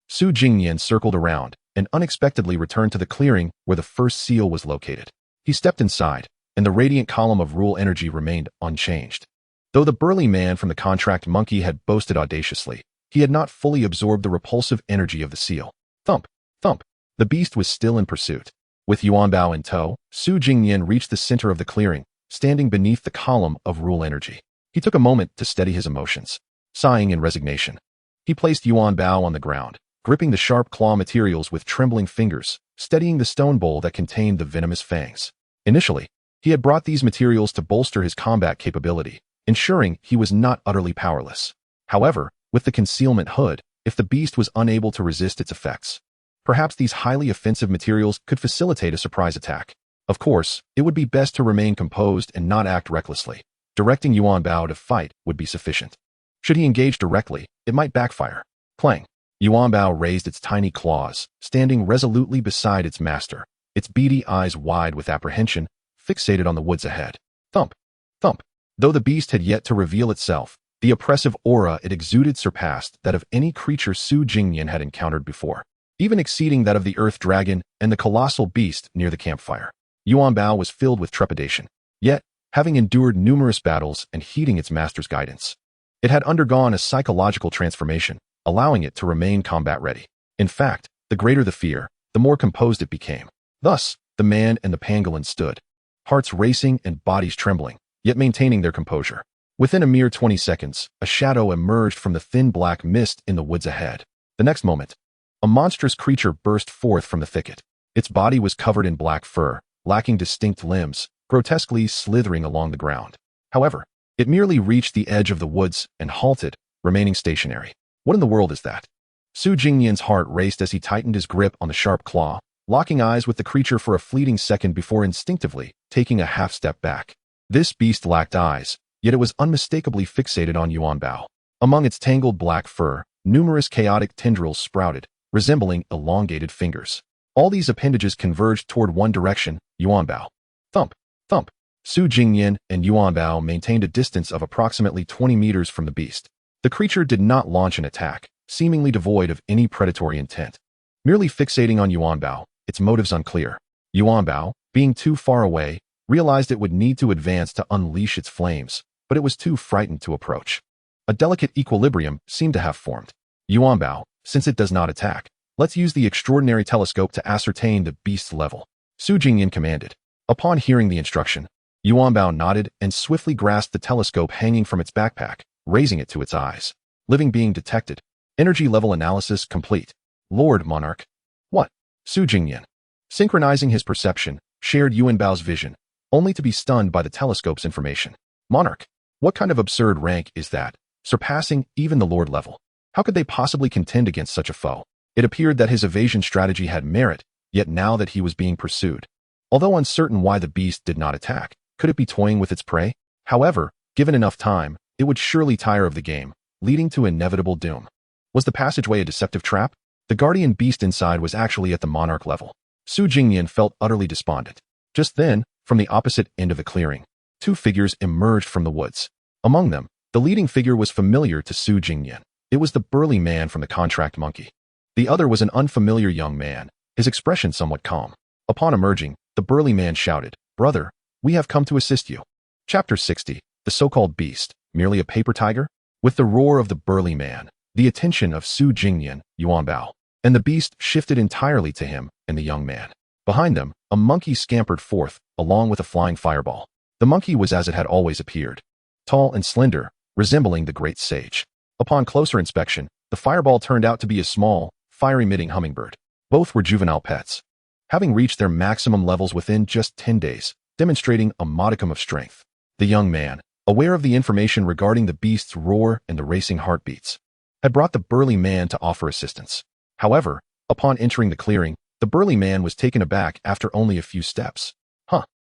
Su Jingnian circled around and unexpectedly returned to the clearing where the first seal was located. He stepped inside, and the radiant column of rule energy remained unchanged. Though the burly man from the contract monkey had boasted audaciously, he had not fully absorbed the repulsive energy of the seal. Thump, thump. The beast was still in pursuit. With Yuan Bao in tow, Su Jingnian reached the center of the clearing, standing beneath the column of rule energy. He took a moment to steady his emotions. Sighing in resignation, he placed Yuan Bao on the ground, gripping the sharp claw materials with trembling fingers, steadying the stone bowl that contained the venomous fangs. Initially, he had brought these materials to bolster his combat capability, ensuring he was not utterly powerless. However, with the concealment hood, if the beast was unable to resist its effects, perhaps these highly offensive materials could facilitate a surprise attack. Of course, it would be best to remain composed and not act recklessly. Directing Yuan Bao to fight would be sufficient. Should he engage directly, it might backfire. Clang. Yuan Bao raised its tiny claws, standing resolutely beside its master, its beady eyes wide with apprehension, fixated on the woods ahead. Thump, thump. Though the beast had yet to reveal itself, The oppressive aura it exuded surpassed that of any creature Su Jingnian had encountered before, even exceeding that of the earth dragon and the colossal beast near the campfire. Yuan Bao was filled with trepidation. Yet, having endured numerous battles and heeding its master's guidance, it had undergone a psychological transformation, allowing it to remain combat-ready. In fact, the greater the fear, the more composed it became. Thus, the man and the pangolin stood, hearts racing and bodies trembling, yet maintaining their composure. Within a mere 20 seconds, a shadow emerged from the thin black mist in the woods ahead. The next moment, a monstrous creature burst forth from the thicket. Its body was covered in black fur, lacking distinct limbs, grotesquely slithering along the ground. However, it merely reached the edge of the woods and halted, remaining stationary. What in the world is that? Su Jingnian's heart raced as he tightened his grip on the sharp claw, locking eyes with the creature for a fleeting second before instinctively taking a half-step back. This beast lacked eyes, yet it was unmistakably fixated on Yuan Bao. Among its tangled black fur, numerous chaotic tendrils sprouted, resembling elongated fingers. All these appendages converged toward one direction, Yuan Bao. Thump, thump. Su Jingnian and Yuan Bao maintained a distance of approximately 20 meters from the beast. The creature did not launch an attack, seemingly devoid of any predatory intent. Merely fixating on Yuan Bao, its motives unclear. Yuan Bao, being too far away, realized it would need to advance to unleash its flames, but it was too frightened to approach. A delicate equilibrium seemed to have formed. Yuan Bao, since it does not attack, let's use the extraordinary telescope to ascertain the beast's level. Su Jingnian commanded. Upon hearing the instruction, Yuan Bao nodded and swiftly grasped the telescope hanging from its backpack, raising it to its eyes. Living being detected. Energy level analysis complete. Lord Monarch. What? Su Jingnian, synchronizing his perception, shared Yuan Bao's vision, only to be stunned by the telescope's information. Monarch. What kind of absurd rank is that, surpassing even the Lord level? How could they possibly contend against such a foe? It appeared that his evasion strategy had merit, yet now that he was being pursued. Although uncertain why the beast did not attack, could it be toying with its prey? However, given enough time, it would surely tire of the game, leading to inevitable doom. Was the passageway a deceptive trap? The guardian beast inside was actually at the monarch level. Su Jingnian felt utterly despondent. Just then, from the opposite end of the clearing, two figures emerged from the woods. Among them, the leading figure was familiar to Su Jingnian. It was the burly man from the contract monkey. The other was an unfamiliar young man, his expression somewhat calm. Upon emerging, the burly man shouted, "Brother, we have come to assist you." Chapter 60, the so-called beast, merely a paper tiger? With the roar of the burly man, the attention of Su Jingnian, Yuan Bao, and the beast shifted entirely to him and the young man. Behind them, a monkey scampered forth, along with a flying fireball. The monkey was as it had always appeared, tall and slender, resembling the great sage. Upon closer inspection, the fireball turned out to be a small, fire-emitting hummingbird. Both were juvenile pets, having reached their maximum levels within just 10 days, demonstrating a modicum of strength. The young man, aware of the information regarding the beast's roar and the racing heartbeats, had brought the burly man to offer assistance. However, upon entering the clearing, the burly man was taken aback after only a few steps.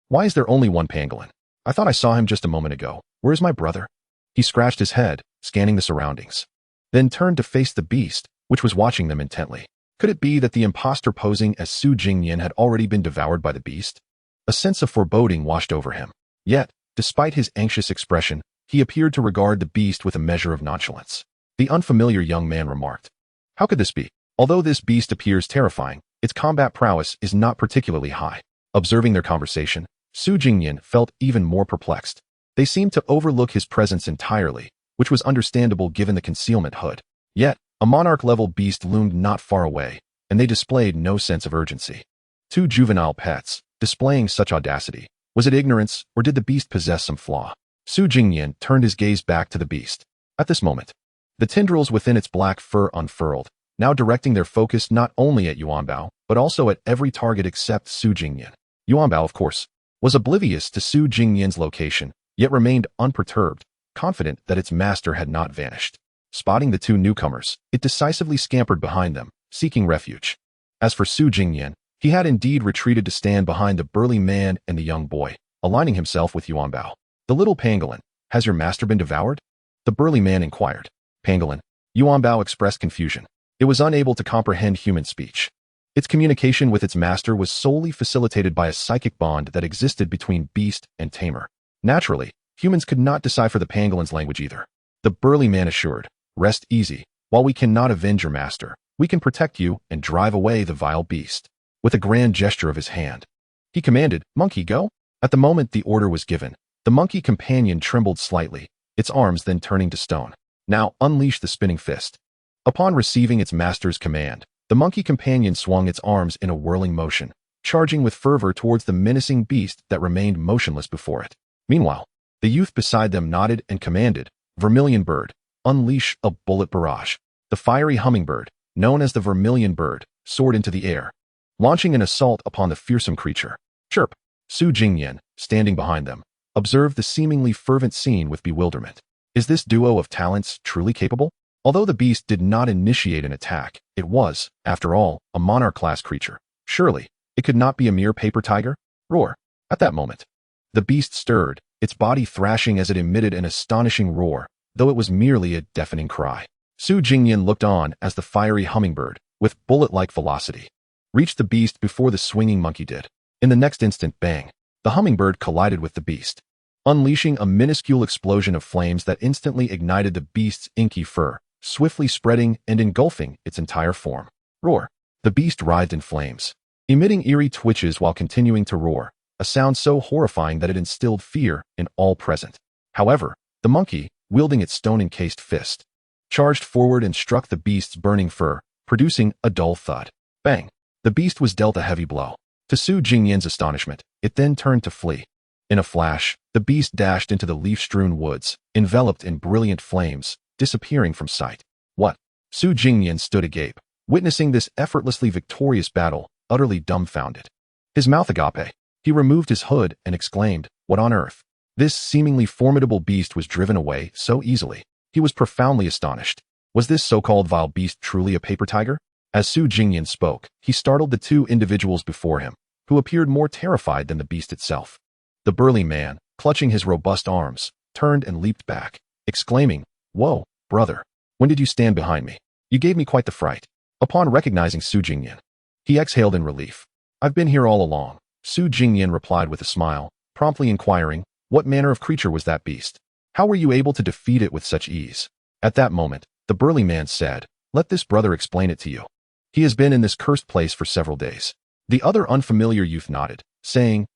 Why is there only one pangolin? I thought I saw him just a moment ago. Where is my brother? He scratched his head, scanning the surroundings, then turned to face the beast, which was watching them intently. Could it be that the impostor posing as Su Jingnian had already been devoured by the beast? A sense of foreboding washed over him. Yet, despite his anxious expression, he appeared to regard the beast with a measure of nonchalance. The unfamiliar young man remarked, "How could this be? Although this beast appears terrifying, its combat prowess is not particularly high." Observing their conversation, Su Jingnian felt even more perplexed. They seemed to overlook his presence entirely, which was understandable given the concealment hood. Yet, a monarch-level beast loomed not far away, and they displayed no sense of urgency. Two juvenile pets, displaying such audacity. Was it ignorance, or did the beast possess some flaw? Su Jingnian turned his gaze back to the beast. At this moment, the tendrils within its black fur unfurled, now directing their focus not only at Yuan Bao, but also at every target except Su Jingnian. Yuan Bao, of course, was oblivious to Su Jingnian's location, yet remained unperturbed, confident that its master had not vanished. Spotting the two newcomers, it decisively scampered behind them, seeking refuge. As for Su Jingnian, he had indeed retreated to stand behind the burly man and the young boy, aligning himself with Yuan Bao. "The little pangolin, has your master been devoured?" The burly man inquired. "Pangolin?" Yuan Bao expressed confusion. It was unable to comprehend human speech. Its communication with its master was solely facilitated by a psychic bond that existed between beast and tamer. Naturally, humans could not decipher the pangolin's language either. The burly man assured, "Rest easy. While we cannot avenge your master, we can protect you and drive away the vile beast." With a grand gesture of his hand, he commanded, "Monkey, go." At the moment the order was given, the monkey companion trembled slightly, its arms then turning to stone. "Now unleash the spinning fist." Upon receiving its master's command, the monkey companion swung its arms in a whirling motion, charging with fervor towards the menacing beast that remained motionless before it. Meanwhile, the youth beside them nodded and commanded, "Vermilion bird, unleash a bullet barrage." The fiery hummingbird, known as the vermilion bird, soared into the air, launching an assault upon the fearsome creature. Chirp! Su Jingnian, standing behind them, observed the seemingly fervent scene with bewilderment. Is this duo of talents truly capable? Although the beast did not initiate an attack, it was, after all, a monarch-class creature. Surely, it could not be a mere paper tiger? Roar! At that moment, the beast stirred, its body thrashing as it emitted an astonishing roar, though it was merely a deafening cry. Su Jingnian looked on as the fiery hummingbird, with bullet-like velocity, reached the beast before the swinging monkey did. In the next instant, bang! The hummingbird collided with the beast, unleashing a minuscule explosion of flames that instantly ignited the beast's inky fur, swiftly spreading and engulfing its entire form. Roar! The beast writhed in flames, emitting eerie twitches while continuing to roar, a sound so horrifying that it instilled fear in all present. However, the monkey, wielding its stone-encased fist, charged forward and struck the beast's burning fur, producing a dull thud. Bang! The beast was dealt a heavy blow. To Su Jingnian's astonishment, it then turned to flee. In a flash, the beast dashed into the leaf-strewn woods, enveloped in brilliant flames, disappearing from sight. What? Su Jingnian stood agape, witnessing this effortlessly victorious battle, utterly dumbfounded. His mouth agape. He removed his hood and exclaimed, "What on earth?" This seemingly formidable beast was driven away so easily. He was profoundly astonished. Was this so-called vile beast truly a paper tiger? As Su Jingnian spoke, he startled the two individuals before him, who appeared more terrified than the beast itself. The burly man, clutching his robust arms, turned and leaped back, exclaiming, "Whoa, brother, when did you stand behind me? You gave me quite the fright." Upon recognizing Su Jingnian, he exhaled in relief. "I've been here all along," Su Jingnian replied with a smile, promptly inquiring, "What manner of creature was that beast? How were you able to defeat it with such ease?" At that moment, the burly man said, "Let this brother explain it to you. He has been in this cursed place for several days." The other unfamiliar youth nodded, saying,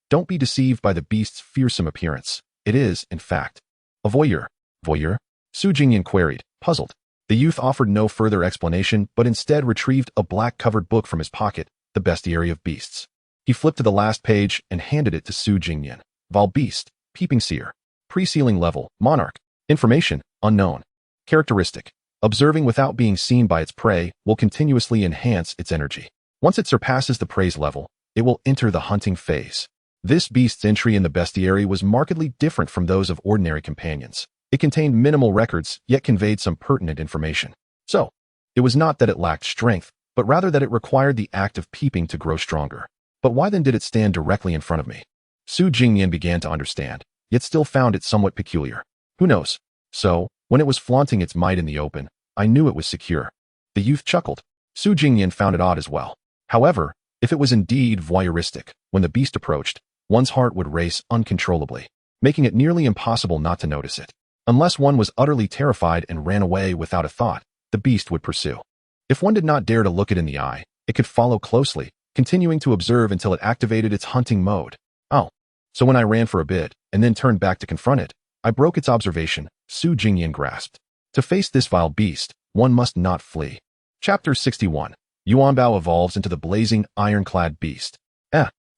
Don't be deceived by the beast's fearsome appearance. It is, in fact, a voyeur." "Voyeur?" Su Jingnian queried, puzzled. The youth offered no further explanation, but instead retrieved a black-covered book from his pocket, The Bestiary of Beasts. He flipped to the last page and handed it to Su Jingnian. Vile beast, peeping seer. Pre-sealing level, monarch. Information, unknown. Characteristic: observing without being seen by its prey will continuously enhance its energy. Once it surpasses the prey's level, it will enter the hunting phase. This beast's entry in the bestiary was markedly different from those of ordinary companions. It contained minimal records, yet conveyed some pertinent information. So, it was not that it lacked strength, but rather that it required the act of peeping to grow stronger. But why then did it stand directly in front of me? Su Jingnian began to understand, yet still found it somewhat peculiar. Who knows? So, when it was flaunting its might in the open, I knew it was secure. The youth chuckled. Su Jingnian found it odd as well. However, if it was indeed voyeuristic, when the beast approached, one's heart would race uncontrollably, making it nearly impossible not to notice it. Unless one was utterly terrified and ran away without a thought, the beast would pursue. If one did not dare to look it in the eye, it could follow closely, continuing to observe until it activated its hunting mode. Oh. So when I ran for a bit, and then turned back to confront it, I broke its observation, Su Jingnian grasped. To face this vile beast, one must not flee. Chapter 61. Yuanbao evolves into the blazing, ironclad beast.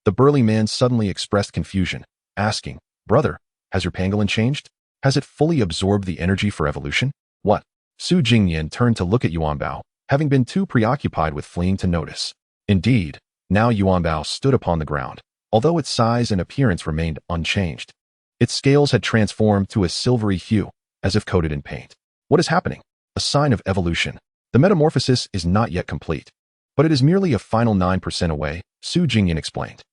The burly man suddenly expressed confusion, asking, "Brother, has your pangolin changed? Has it fully absorbed the energy for evolution?" "What?" Su Jingnian turned to look at Yuanbao, having been too preoccupied with fleeing to notice. Indeed, now Yuanbao stood upon the ground, although its size and appearance remained unchanged. Its scales had transformed to a silvery hue, as if coated in paint. What is happening? A sign of evolution. The metamorphosis is not yet complete, but it is merely a final 9% away, Su Jingnian explained.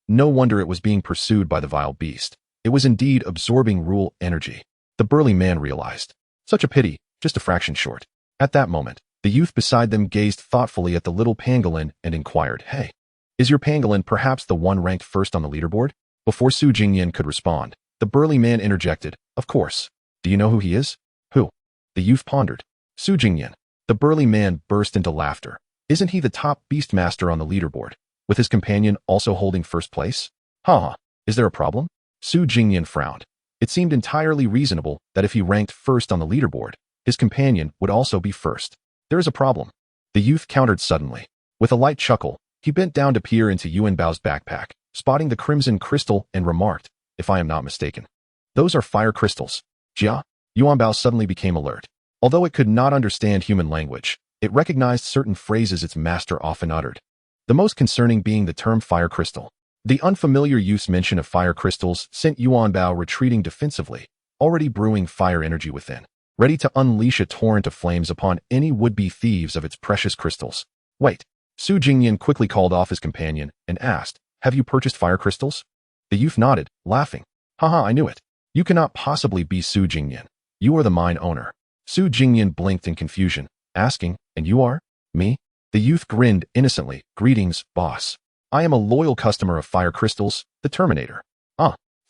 No wonder it was being pursued by the vile beast. It was indeed absorbing rule energy. The burly man realized. Such a pity, just a fraction short. At that moment, the youth beside them gazed thoughtfully at the little pangolin and inquired, "Hey, is your pangolin perhaps the one ranked first on the leaderboard?" Before Su Jingnian could respond, the burly man interjected, "Of course. Do you know who he is? Who? The youth pondered. Su Jingnian. The burly man burst into laughter. Isn't he the top beastmaster on the leaderboard, with his companion also holding first place? Haha, is there a problem? Su Jingnian frowned. It seemed entirely reasonable that if he ranked first on the leaderboard, his companion would also be first. There is a problem. The youth countered suddenly. With a light chuckle, he bent down to peer into Yuan Bao's backpack, spotting the crimson crystal and remarked, if I am not mistaken. Those are fire crystals. Jia? Yuan Bao suddenly became alert. Although it could not understand human language, it recognized certain phrases its master often uttered. The most concerning being the term fire crystal. The unfamiliar youth's mention of fire crystals sent Yuan Bao retreating defensively, already brewing fire energy within, ready to unleash a torrent of flames upon any would-be thieves of its precious crystals. Wait. Su Jingnian quickly called off his companion and asked, have you purchased fire crystals? The youth nodded, laughing. Haha, I knew it. You cannot possibly be Su Jingnian. You are the mine owner. Su Jingnian blinked in confusion, asking, and you are? Me? The youth grinned innocently. Greetings, boss. I am a loyal customer of fire crystals, the Terminator.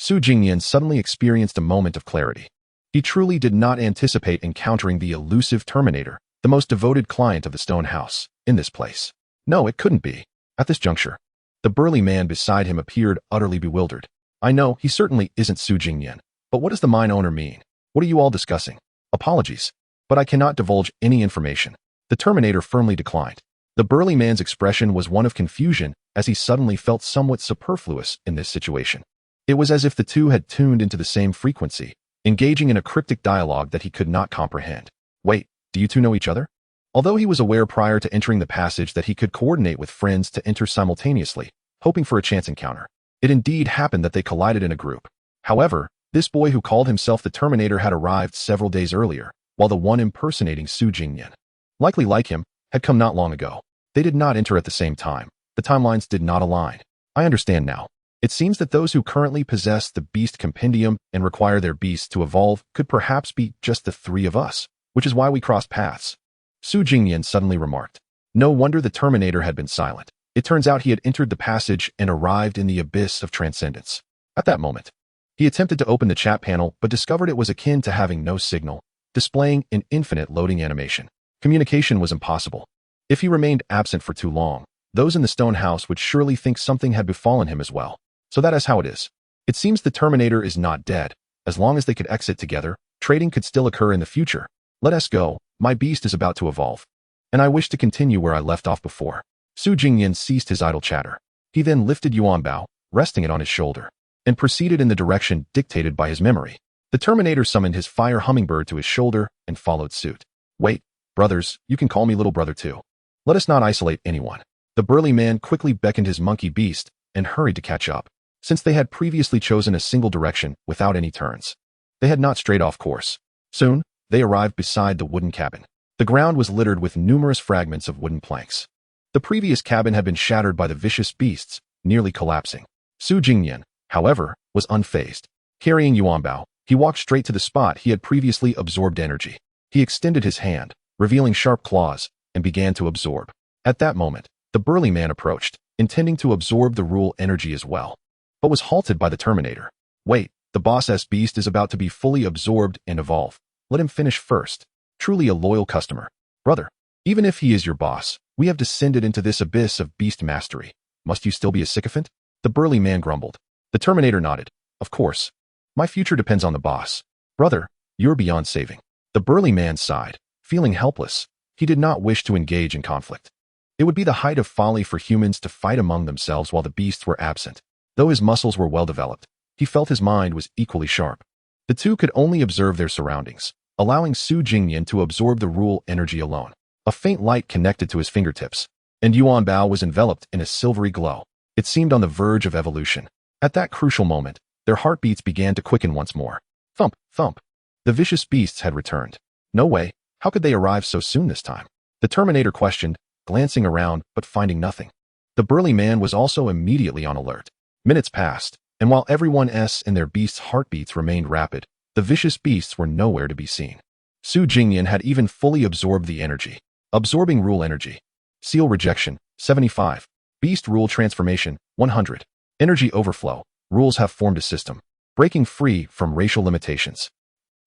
Su Jingnian suddenly experienced a moment of clarity. He truly did not anticipate encountering the elusive Terminator, the most devoted client of the Stone House, in this place. No, it couldn't be. At this juncture, the burly man beside him appeared utterly bewildered. I know, he certainly isn't Su Jingnian, but what does the mine owner mean? What are you all discussing? Apologies, but I cannot divulge any information. The Terminator firmly declined. The burly man's expression was one of confusion as he suddenly felt somewhat superfluous in this situation. It was as if the two had tuned into the same frequency, engaging in a cryptic dialogue that he could not comprehend. Wait, do you two know each other? Although he was aware prior to entering the passage that he could coordinate with friends to enter simultaneously, hoping for a chance encounter, it indeed happened that they collided in a group. However, this boy who called himself the Terminator had arrived several days earlier, while the one impersonating Su Jingnian, likely like him, had come not long ago. They did not enter at the same time. The timelines did not align. I understand now. It seems that those who currently possess the Beast Compendium and require their beasts to evolve could perhaps be just the three of us, which is why we crossed paths. Su Jingnian suddenly remarked. No wonder the Terminator had been silent. It turns out he had entered the passage and arrived in the abyss of transcendence. At that moment, he attempted to open the chat panel but discovered it was akin to having no signal, displaying an infinite loading animation. Communication was impossible. If he remained absent for too long, those in the stone house would surely think something had befallen him as well. So that is how it is. It seems the Terminator is not dead. As long as they could exit together, trading could still occur in the future. Let us go. My beast is about to evolve. And I wish to continue where I left off before. Su Jingnian ceased his idle chatter. He then lifted Yuan Bao, resting it on his shoulder, and proceeded in the direction dictated by his memory. The Terminator summoned his fire hummingbird to his shoulder and followed suit. Wait, brothers, you can call me little brother too. Let us not isolate anyone. The burly man quickly beckoned his monkey beast and hurried to catch up. Since they had previously chosen a single direction without any turns, they had not strayed off course. Soon, they arrived beside the wooden cabin. The ground was littered with numerous fragments of wooden planks. The previous cabin had been shattered by the vicious beasts, nearly collapsing. Su Jingnian, however, was unfazed. Carrying Yuan Bao, he walked straight to the spot he had previously absorbed energy. He extended his hand, revealing sharp claws, and began to absorb. At that moment, the burly man approached, intending to absorb the rule energy as well, but was halted by the Terminator. Wait, the boss-s beast is about to be fully absorbed and evolve. Let him finish first. Truly a loyal customer. Brother, even if he is your boss, we have descended into this abyss of beast mastery. Must you still be a sycophant? The burly man grumbled. The Terminator nodded. Of course. My future depends on the boss. Brother, you're beyond saving. The burly man sighed, feeling helpless. He did not wish to engage in conflict. It would be the height of folly for humans to fight among themselves while the beasts were absent. Though his muscles were well developed, he felt his mind was equally sharp. The two could only observe their surroundings, allowing Su Jingnian to absorb the rule energy alone. A faint light connected to his fingertips, and Yuan Bao was enveloped in a silvery glow. It seemed on the verge of evolution. At that crucial moment, their heartbeats began to quicken once more. Thump, thump. The vicious beasts had returned. No way. How could they arrive so soon this time? The Terminator questioned, glancing around but finding nothing. The burly man was also immediately on alert. Minutes passed, and while everyone's and their beasts' heartbeats remained rapid, the vicious beasts were nowhere to be seen. Su Jingnian had even fully absorbed the energy. Absorbing rule energy. Seal rejection, 75. Beast rule transformation, 100. Energy overflow. Rules have formed a system. Breaking free from racial limitations.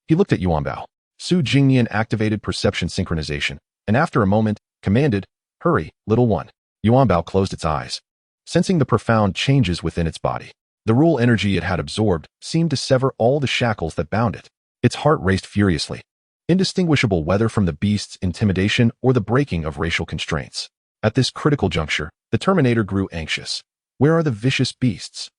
He looked at Yuanbao. Su Jingnian activated perception synchronization, and after a moment, commanded, "Hurry, little one." Yuanbao closed its eyes, sensing the profound changes within its body. The rule energy it had absorbed seemed to sever all the shackles that bound it. Its heart raced furiously, indistinguishable whether from the beast's intimidation or the breaking of racial constraints. At this critical juncture, the Terminator grew anxious. Where are the vicious beasts?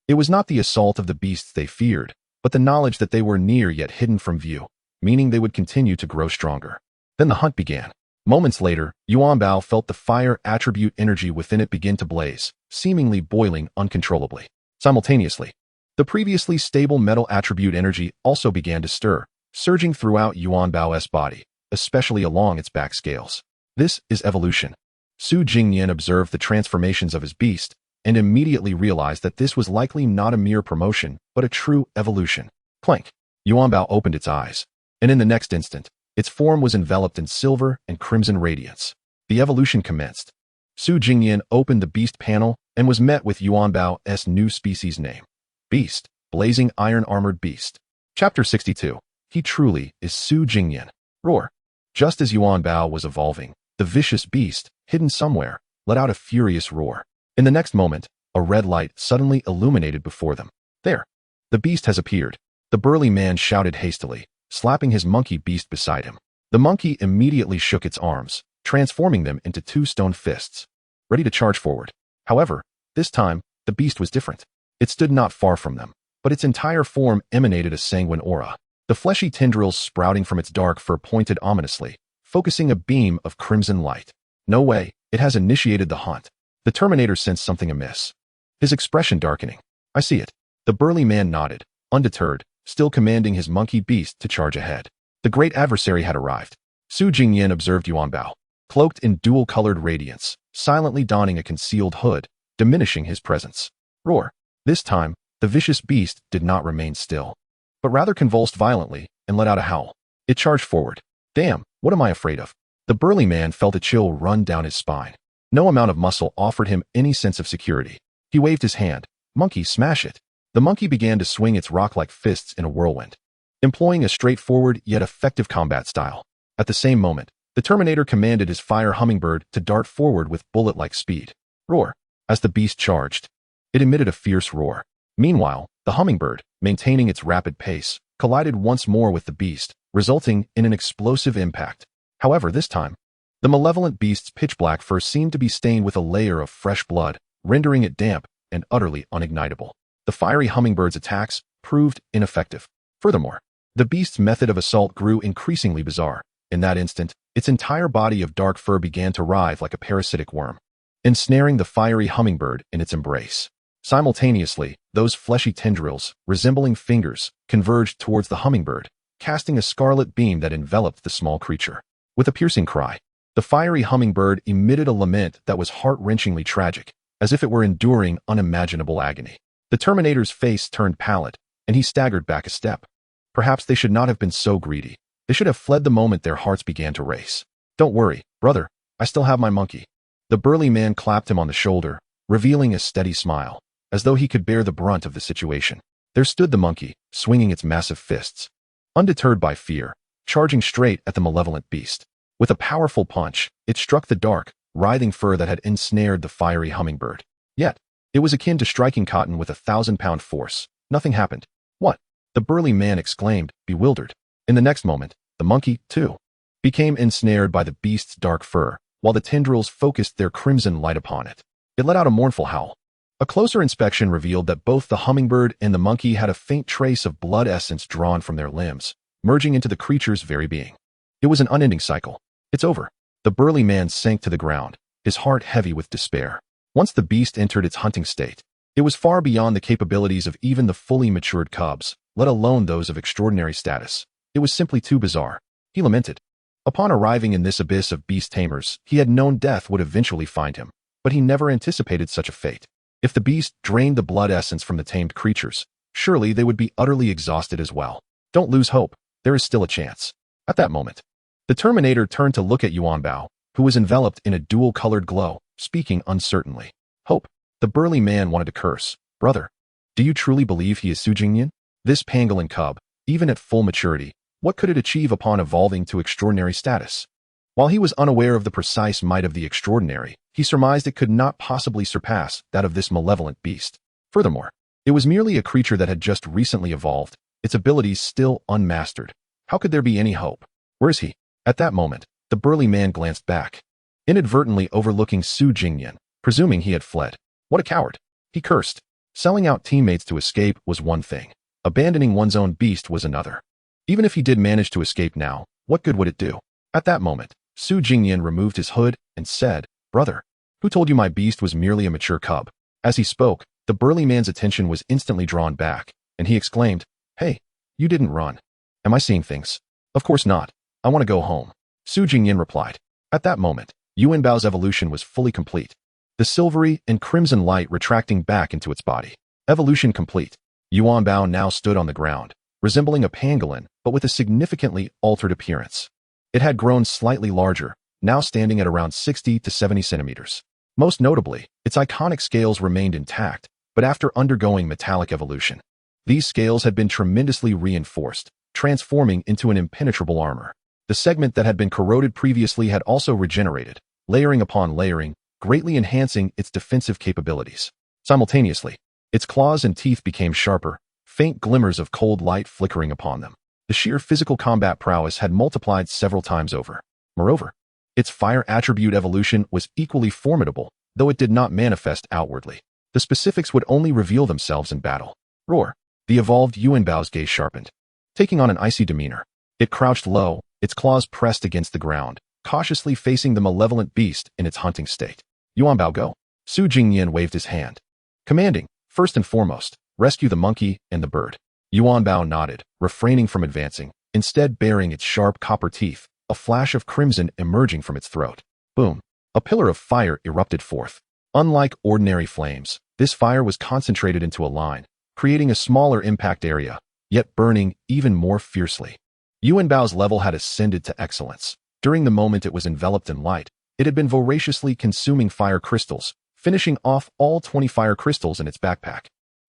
It was not the assault of the beasts they feared, but the knowledge that they were near yet hidden from view, meaning they would continue to grow stronger. Then the hunt began. Moments later, Yuanbao felt the fire attribute energy within it begin to blaze, seemingly boiling uncontrollably. Simultaneously, the previously stable metal attribute energy also began to stir, surging throughout Yuanbao's body, especially along its back scales. This is evolution. Su Jingnian observed the transformations of his beast, and immediately realized that this was likely not a mere promotion, but a true evolution. Clank! Yuanbao opened its eyes, and in the next instant, its form was enveloped in silver and crimson radiance. The evolution commenced. Su Jingnian opened the beast panel and was met with Yuanbao's new species name. Beast, blazing iron-armored beast. Chapter 62. He truly is Su Jingnian. Roar. Just as Yuanbao was evolving, the vicious beast, hidden somewhere, let out a furious roar. In the next moment, a red light suddenly illuminated before them. There! The beast has appeared. The burly man shouted hastily, slapping his monkey beast beside him. The monkey immediately shook its arms, transforming them into two stone fists, ready to charge forward. However, this time, the beast was different. It stood not far from them, but its entire form emanated a sanguine aura. The fleshy tendrils sprouting from its dark fur pointed ominously, focusing a beam of crimson light. No way, it has initiated the hunt. The Terminator sensed something amiss, his expression darkening. I see it. The burly man nodded, undeterred, still commanding his monkey beast to charge ahead. The great adversary had arrived. Su Jingnian observed Yuanbao, cloaked in dual-colored radiance, silently donning a concealed hood, diminishing his presence. Roar. This time, the vicious beast did not remain still, but rather convulsed violently and let out a howl. It charged forward. Damn, what am I afraid of? The burly man felt a chill run down his spine. No amount of muscle offered him any sense of security. He waved his hand. Monkey, smash it. The monkey began to swing its rock-like fists in a whirlwind, employing a straightforward yet effective combat style. At the same moment, the Terminator commanded his fire hummingbird to dart forward with bullet-like speed. Roar. As the beast charged, it emitted a fierce roar. Meanwhile, the hummingbird, maintaining its rapid pace, collided once more with the beast, resulting in an explosive impact. However, this time, the malevolent beast's pitch-black fur seemed to be stained with a layer of fresh blood, rendering it damp and utterly unignitable. The fiery hummingbird's attacks proved ineffective. Furthermore, the beast's method of assault grew increasingly bizarre. In that instant, its entire body of dark fur began to writhe like a parasitic worm, ensnaring the fiery hummingbird in its embrace. Simultaneously, those fleshy tendrils, resembling fingers, converged towards the hummingbird, casting a scarlet beam that enveloped the small creature. With a piercing cry, the fiery hummingbird emitted a lament that was heart-wrenchingly tragic, as if it were enduring unimaginable agony. The Terminator's face turned pallid, and he staggered back a step. Perhaps they should not have been so greedy. They should have fled the moment their hearts began to race. Don't worry, brother, I still have my monkey. The burly man clapped him on the shoulder, revealing a steady smile, as though he could bear the brunt of the situation. There stood the monkey, swinging its massive fists, undeterred by fear, charging straight at the malevolent beast. With a powerful punch, it struck the dark, writhing fur that had ensnared the fiery hummingbird. Yet, it was akin to striking cotton with 1,000-pound force. Nothing happened. What? The burly man exclaimed, bewildered. In the next moment, the monkey, too, became ensnared by the beast's dark fur, while the tendrils focused their crimson light upon it. It let out a mournful howl. A closer inspection revealed that both the hummingbird and the monkey had a faint trace of blood essence drawn from their limbs, merging into the creature's very being. It was an unending cycle. It's over. The burly man sank to the ground, his heart heavy with despair. Once the beast entered its hunting state, it was far beyond the capabilities of even the fully matured cubs, let alone those of extraordinary status. It was simply too bizarre. He lamented. Upon arriving in this abyss of beast tamers, he had known death would eventually find him, but he never anticipated such a fate. If the beast drained the blood essence from the tamed creatures, surely they would be utterly exhausted as well. Don't lose hope. There is still a chance. At that moment, the Terminator turned to look at Yuanbao, who was enveloped in a dual-colored glow, speaking uncertainly. Hope. The burly man wanted to curse. Brother, do you truly believe he is Su Jingnian? This pangolin cub, even at full maturity, what could it achieve upon evolving to extraordinary status? While he was unaware of the precise might of the extraordinary, he surmised it could not possibly surpass that of this malevolent beast. Furthermore, it was merely a creature that had just recently evolved, its abilities still unmastered. How could there be any hope? Where is he? At that moment, the burly man glanced back, inadvertently overlooking Jingnian, presuming he had fled. What a coward! He cursed. Selling out teammates to escape was one thing. Abandoning one's own beast was another. Even if he did manage to escape now, what good would it do? At that moment, Jingnian removed his hood and said, "Brother, who told you my beast was merely a mature cub?" As he spoke, the burly man's attention was instantly drawn back, and he exclaimed, "Hey, you didn't run. Am I seeing things?" "Of course not. I want to go home," Jingnian replied. At that moment, Yuanbao's evolution was fully complete. The silvery and crimson light retracting back into its body. Evolution complete. Yuanbao now stood on the ground, resembling a pangolin, but with a significantly altered appearance. It had grown slightly larger, now standing at around 60 to 70 centimeters. Most notably, its iconic scales remained intact, but after undergoing metallic evolution. These scales had been tremendously reinforced, transforming into an impenetrable armor. The segment that had been corroded previously had also regenerated, layering upon layering, greatly enhancing its defensive capabilities. Simultaneously, its claws and teeth became sharper, faint glimmers of cold light flickering upon them. The sheer physical combat prowess had multiplied several times over. Moreover, its fire attribute evolution was equally formidable, though it did not manifest outwardly. The specifics would only reveal themselves in battle. Roar! The evolved Yuanbao's gaze sharpened. Taking on an icy demeanor, it crouched low, its claws pressed against the ground, cautiously facing the malevolent beast in its hunting state. "Yuanbao, go." Jingnian waved his hand, commanding, "First and foremost, rescue the monkey and the bird." Yuanbao nodded, refraining from advancing, instead baring its sharp copper teeth, a flash of crimson emerging from its throat. Boom! A pillar of fire erupted forth. Unlike ordinary flames, this fire was concentrated into a line, creating a smaller impact area, yet burning even more fiercely. Yuanbao's level had ascended to excellence. During the moment it was enveloped in light, it had been voraciously consuming fire crystals, finishing off all 20 fire crystals in its backpack,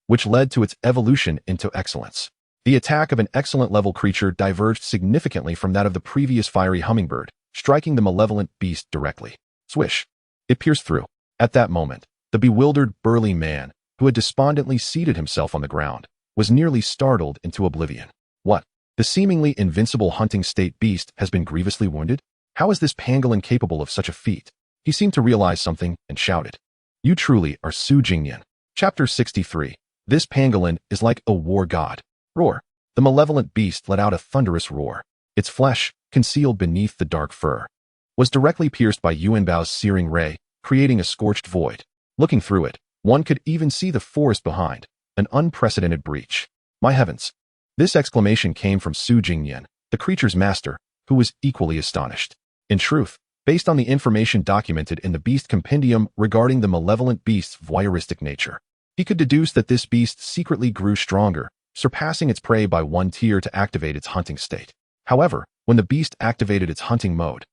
which led to its evolution into excellence. The attack of an excellent level creature diverged significantly from that of the previous fiery hummingbird, striking the malevolent beast directly. Swish! It pierced through. At that moment, the bewildered burly man, who had despondently seated himself on the ground, was nearly startled into oblivion. What? The seemingly invincible hunting state beast has been grievously wounded? How is this pangolin capable of such a feat? He seemed to realize something and shouted, "You truly are Jingnian." Chapter 63. This pangolin is like a war god. Roar! The malevolent beast let out a thunderous roar. Its flesh, concealed beneath the dark fur, was directly pierced by Yuanbao's searing ray, creating a scorched void. Looking through it, one could even see the forest behind, an unprecedented breach. My heavens! This exclamation came from Jingnian, the creature's master, who was equally astonished. In truth, based on the information documented in the Beast Compendium regarding the malevolent beast's voyeuristic nature, he could deduce that this beast secretly grew stronger, surpassing its prey by one tier to activate its hunting state. However, when the beast activated its hunting mode,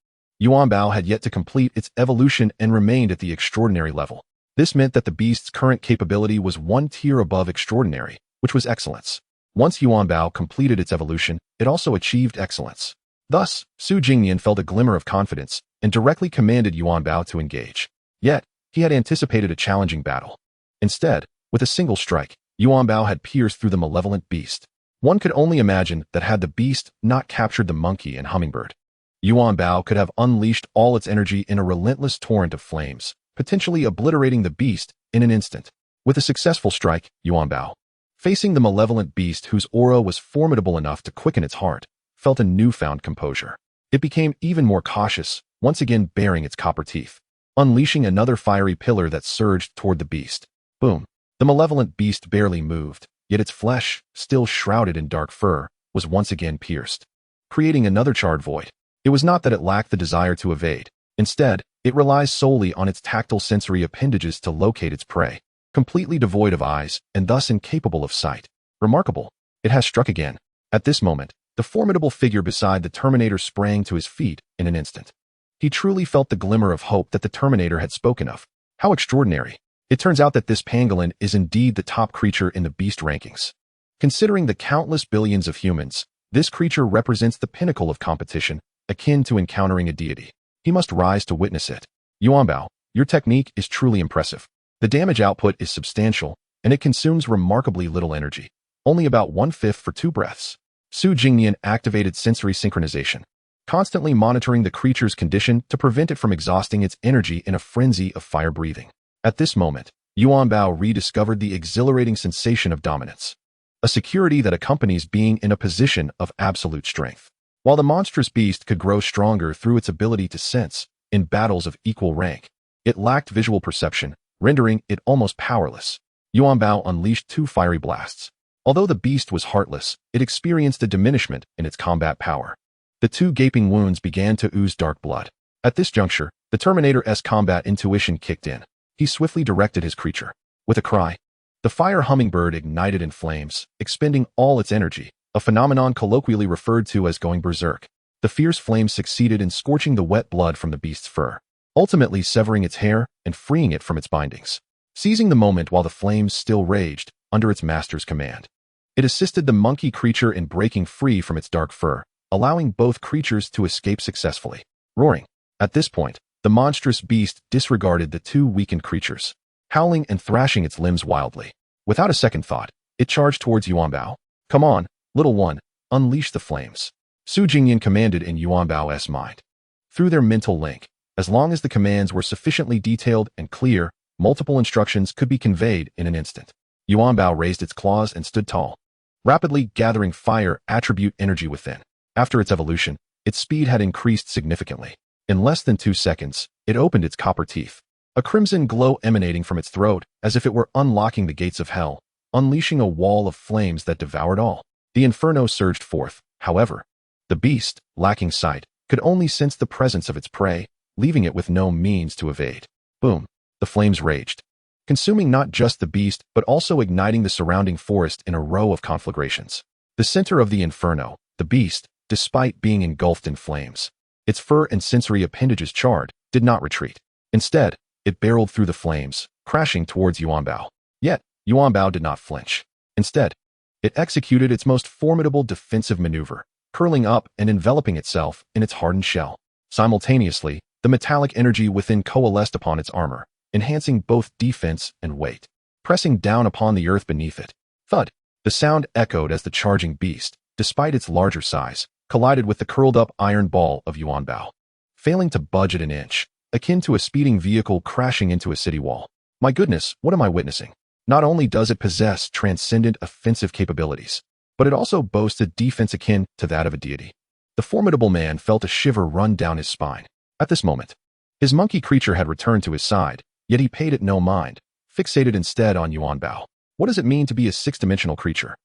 Yuanbao had yet to complete its evolution and remained at the extraordinary level. This meant that the beast's current capability was one tier above extraordinary, which was excellence. Once Yuanbao completed its evolution, it also achieved excellence. Thus, Jingnian felt a glimmer of confidence and directly commanded Yuanbao to engage. Yet, he had anticipated a challenging battle. Instead, with a single strike, Yuanbao had pierced through the malevolent beast. One could only imagine that had the beast not captured the monkey and hummingbird, Yuanbao could have unleashed all its energy in a relentless torrent of flames, potentially obliterating the beast in an instant. With a successful strike, Yuanbao, facing the malevolent beast whose aura was formidable enough to quicken its heart, felt a newfound composure. It became even more cautious, once again baring its copper teeth, unleashing another fiery pillar that surged toward the beast. Boom! The malevolent beast barely moved, yet its flesh, still shrouded in dark fur, was once again pierced, creating another charred void. It was not that it lacked the desire to evade. Instead, it relies solely on its tactile sensory appendages to locate its prey, completely devoid of eyes and thus incapable of sight. Remarkable! It has struck again. At this moment, the formidable figure beside the Terminator sprang to his feet in an instant. He truly felt the glimmer of hope that the Terminator had spoken of. How extraordinary! It turns out that this pangolin is indeed the top creature in the beast rankings. Considering the countless billions of humans, this creature represents the pinnacle of competition, akin to encountering a deity. He must rise to witness it. Yuanbao, your technique is truly impressive. The damage output is substantial, and it consumes remarkably little energy, only about 1/5 for 2 breaths. Su Jingnian activated sensory synchronization, constantly monitoring the creature's condition to prevent it from exhausting its energy in a frenzy of fire breathing. At this moment, Yuanbao rediscovered the exhilarating sensation of dominance, a security that accompanies being in a position of absolute strength. While the monstrous beast could grow stronger through its ability to sense in battles of equal rank, it lacked visual perception, rendering it almost powerless. Yuanbao unleashed 2 fiery blasts. Although the beast was heartless, it experienced a diminishment in its combat power. The 2 gaping wounds began to ooze dark blood. At this juncture, the Terminator's combat intuition kicked in. He swiftly directed his creature. With a cry, the fire hummingbird ignited in flames, expending all its energy, a phenomenon colloquially referred to as going berserk. The fierce flames succeeded in scorching the wet blood from the beast's fur, ultimately severing its hair and freeing it from its bindings. Seizing the moment while the flames still raged, under its master's command, it assisted the monkey creature in breaking free from its dark fur, allowing both creatures to escape successfully. Roaring. At this point, the monstrous beast disregarded the 2 weakened creatures, howling and thrashing its limbs wildly. Without a second thought, it charged towards Yuanbao. Come on, little one, unleash the flames. Su Jingnian commanded in Yuanbao's mind. Through their mental link, as long as the commands were sufficiently detailed and clear, multiple instructions could be conveyed in an instant. Yuanbao raised its claws and stood tall, rapidly gathering fire attribute energy within. After its evolution, its speed had increased significantly. In less than 2 seconds, it opened its copper teeth, a crimson glow emanating from its throat as if it were unlocking the gates of hell, unleashing a wall of flames that devoured all. The inferno surged forth, however. The beast, lacking sight, could only sense the presence of its prey, leaving it with no means to evade. Boom! The flames raged, consuming not just the beast but also igniting the surrounding forest in a row of conflagrations. The center of the inferno, the beast, despite being engulfed in flames, its fur and sensory appendages charred, did not retreat. Instead, it barreled through the flames, crashing towards Yuanbao. Yet, Yuanbao did not flinch. Instead, it executed its most formidable defensive maneuver, curling up and enveloping itself in its hardened shell. Simultaneously, the metallic energy within coalesced upon its armor, enhancing both defense and weight, pressing down upon the earth beneath it. Thud! The sound echoed as the charging beast, despite its larger size, collided with the curled-up iron ball of Yuanbao, failing to budge it an inch, akin to a speeding vehicle crashing into a city wall. My goodness, what am I witnessing? Not only does it possess transcendent offensive capabilities, but it also boasts a defense akin to that of a deity. The formidable man felt a shiver run down his spine. At this moment, his monkey creature had returned to his side, yet he paid it no mind, fixated instead on Yuanbao. What does it mean to be a 6-dimensional creature?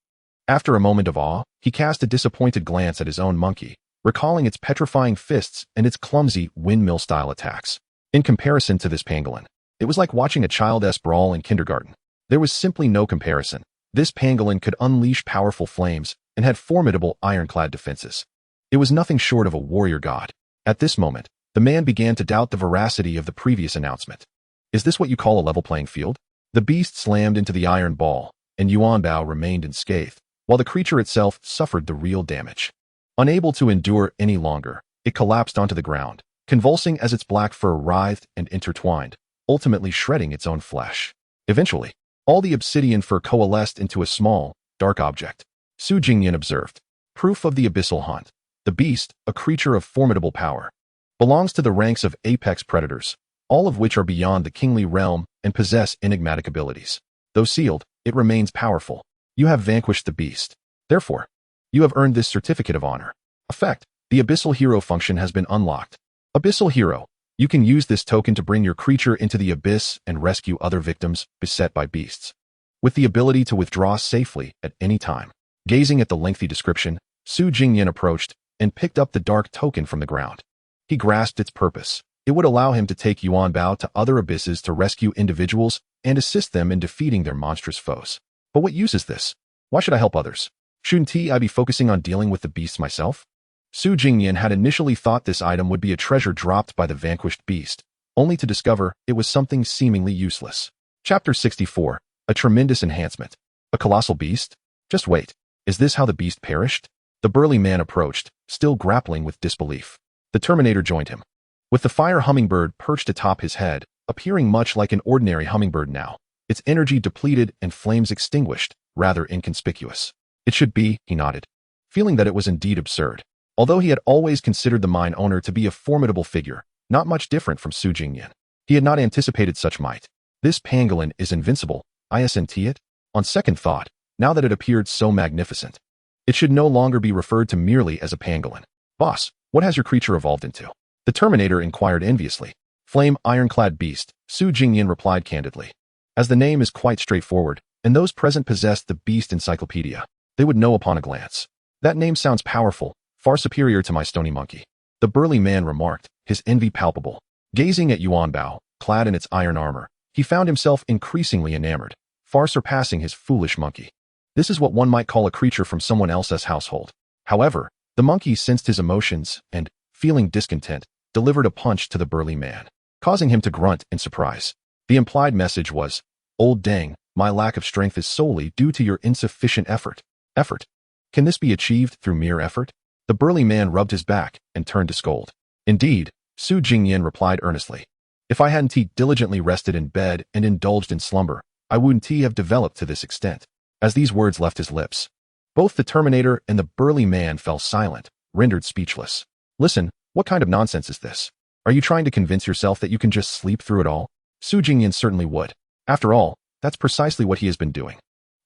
After a moment of awe, he cast a disappointed glance at his own monkey, recalling its petrifying fists and its clumsy windmill-style attacks. In comparison to this pangolin, it was like watching a child's brawl in kindergarten. There was simply no comparison. This pangolin could unleash powerful flames and had formidable ironclad defenses. It was nothing short of a warrior god. At this moment, the man began to doubt the veracity of the previous announcement. Is this what you call a level playing field? The beast slammed into the iron ball, and Yuanbao remained unscathed, while the creature itself suffered the real damage. Unable to endure any longer, it collapsed onto the ground, convulsing as its black fur writhed and intertwined, ultimately shredding its own flesh. Eventually, all the obsidian fur coalesced into a small, dark object. Su Jingnian observed. Proof of the abyssal haunt. The beast, a creature of formidable power, belongs to the ranks of apex predators, all of which are beyond the kingly realm and possess enigmatic abilities. Though sealed, it remains powerful. You have vanquished the beast. Therefore, you have earned this certificate of honor. Effect: the Abyssal Hero function has been unlocked. Abyssal Hero. You can use this token to bring your creature into the abyss and rescue other victims beset by beasts, with the ability to withdraw safely at any time. Gazing at the lengthy description, Su Jingnian approached and picked up the dark token from the ground. He grasped its purpose. It would allow him to take Yuanbao to other abysses to rescue individuals and assist them in defeating their monstrous foes. But what use is this? Why should I help others? Shouldn't I be focusing on dealing with the beasts myself? Su Jingnian had initially thought this item would be a treasure dropped by the vanquished beast, only to discover it was something seemingly useless. Chapter 64. A tremendous enhancement. A colossal beast? Just wait. Is this how the beast perished? The burly man approached, still grappling with disbelief. The Terminator joined him. With the fire hummingbird perched atop his head, appearing much like an ordinary hummingbird now, its energy depleted and flames extinguished, rather inconspicuous. It should be, he nodded, feeling that it was indeed absurd. Although he had always considered the mine owner to be a formidable figure, not much different from Su Jingnian, he had not anticipated such might. This pangolin is invincible, isn't it? On second thought, now that it appeared so magnificent, it should no longer be referred to merely as a pangolin. Boss, what has your creature evolved into? The Terminator inquired enviously. Flame ironclad beast, Su Jingnian replied candidly. As the name is quite straightforward, and those present possessed the Beast Encyclopedia, they would know upon a glance. That name sounds powerful, far superior to my stony monkey. The burly man remarked, his envy palpable. Gazing at Yuan Bao, clad in its iron armor, he found himself increasingly enamored, far surpassing his foolish monkey. This is what one might call a creature from someone else's household. However, the monkey sensed his emotions and, feeling discontent, delivered a punch to the burly man, causing him to grunt in surprise. The implied message was, "Old dang, my lack of strength is solely due to your insufficient effort." Effort? Can this be achieved through mere effort? The burly man rubbed his back and turned to scold. Indeed, Su Jingnian replied earnestly. If I hadn't diligently rested in bed and indulged in slumber, I wouldn't have developed to this extent. As these words left his lips, both the Terminator and the burly man fell silent, rendered speechless. Listen, what kind of nonsense is this? Are you trying to convince yourself that you can just sleep through it all? Su Jingnian certainly would. After all, that's precisely what he has been doing.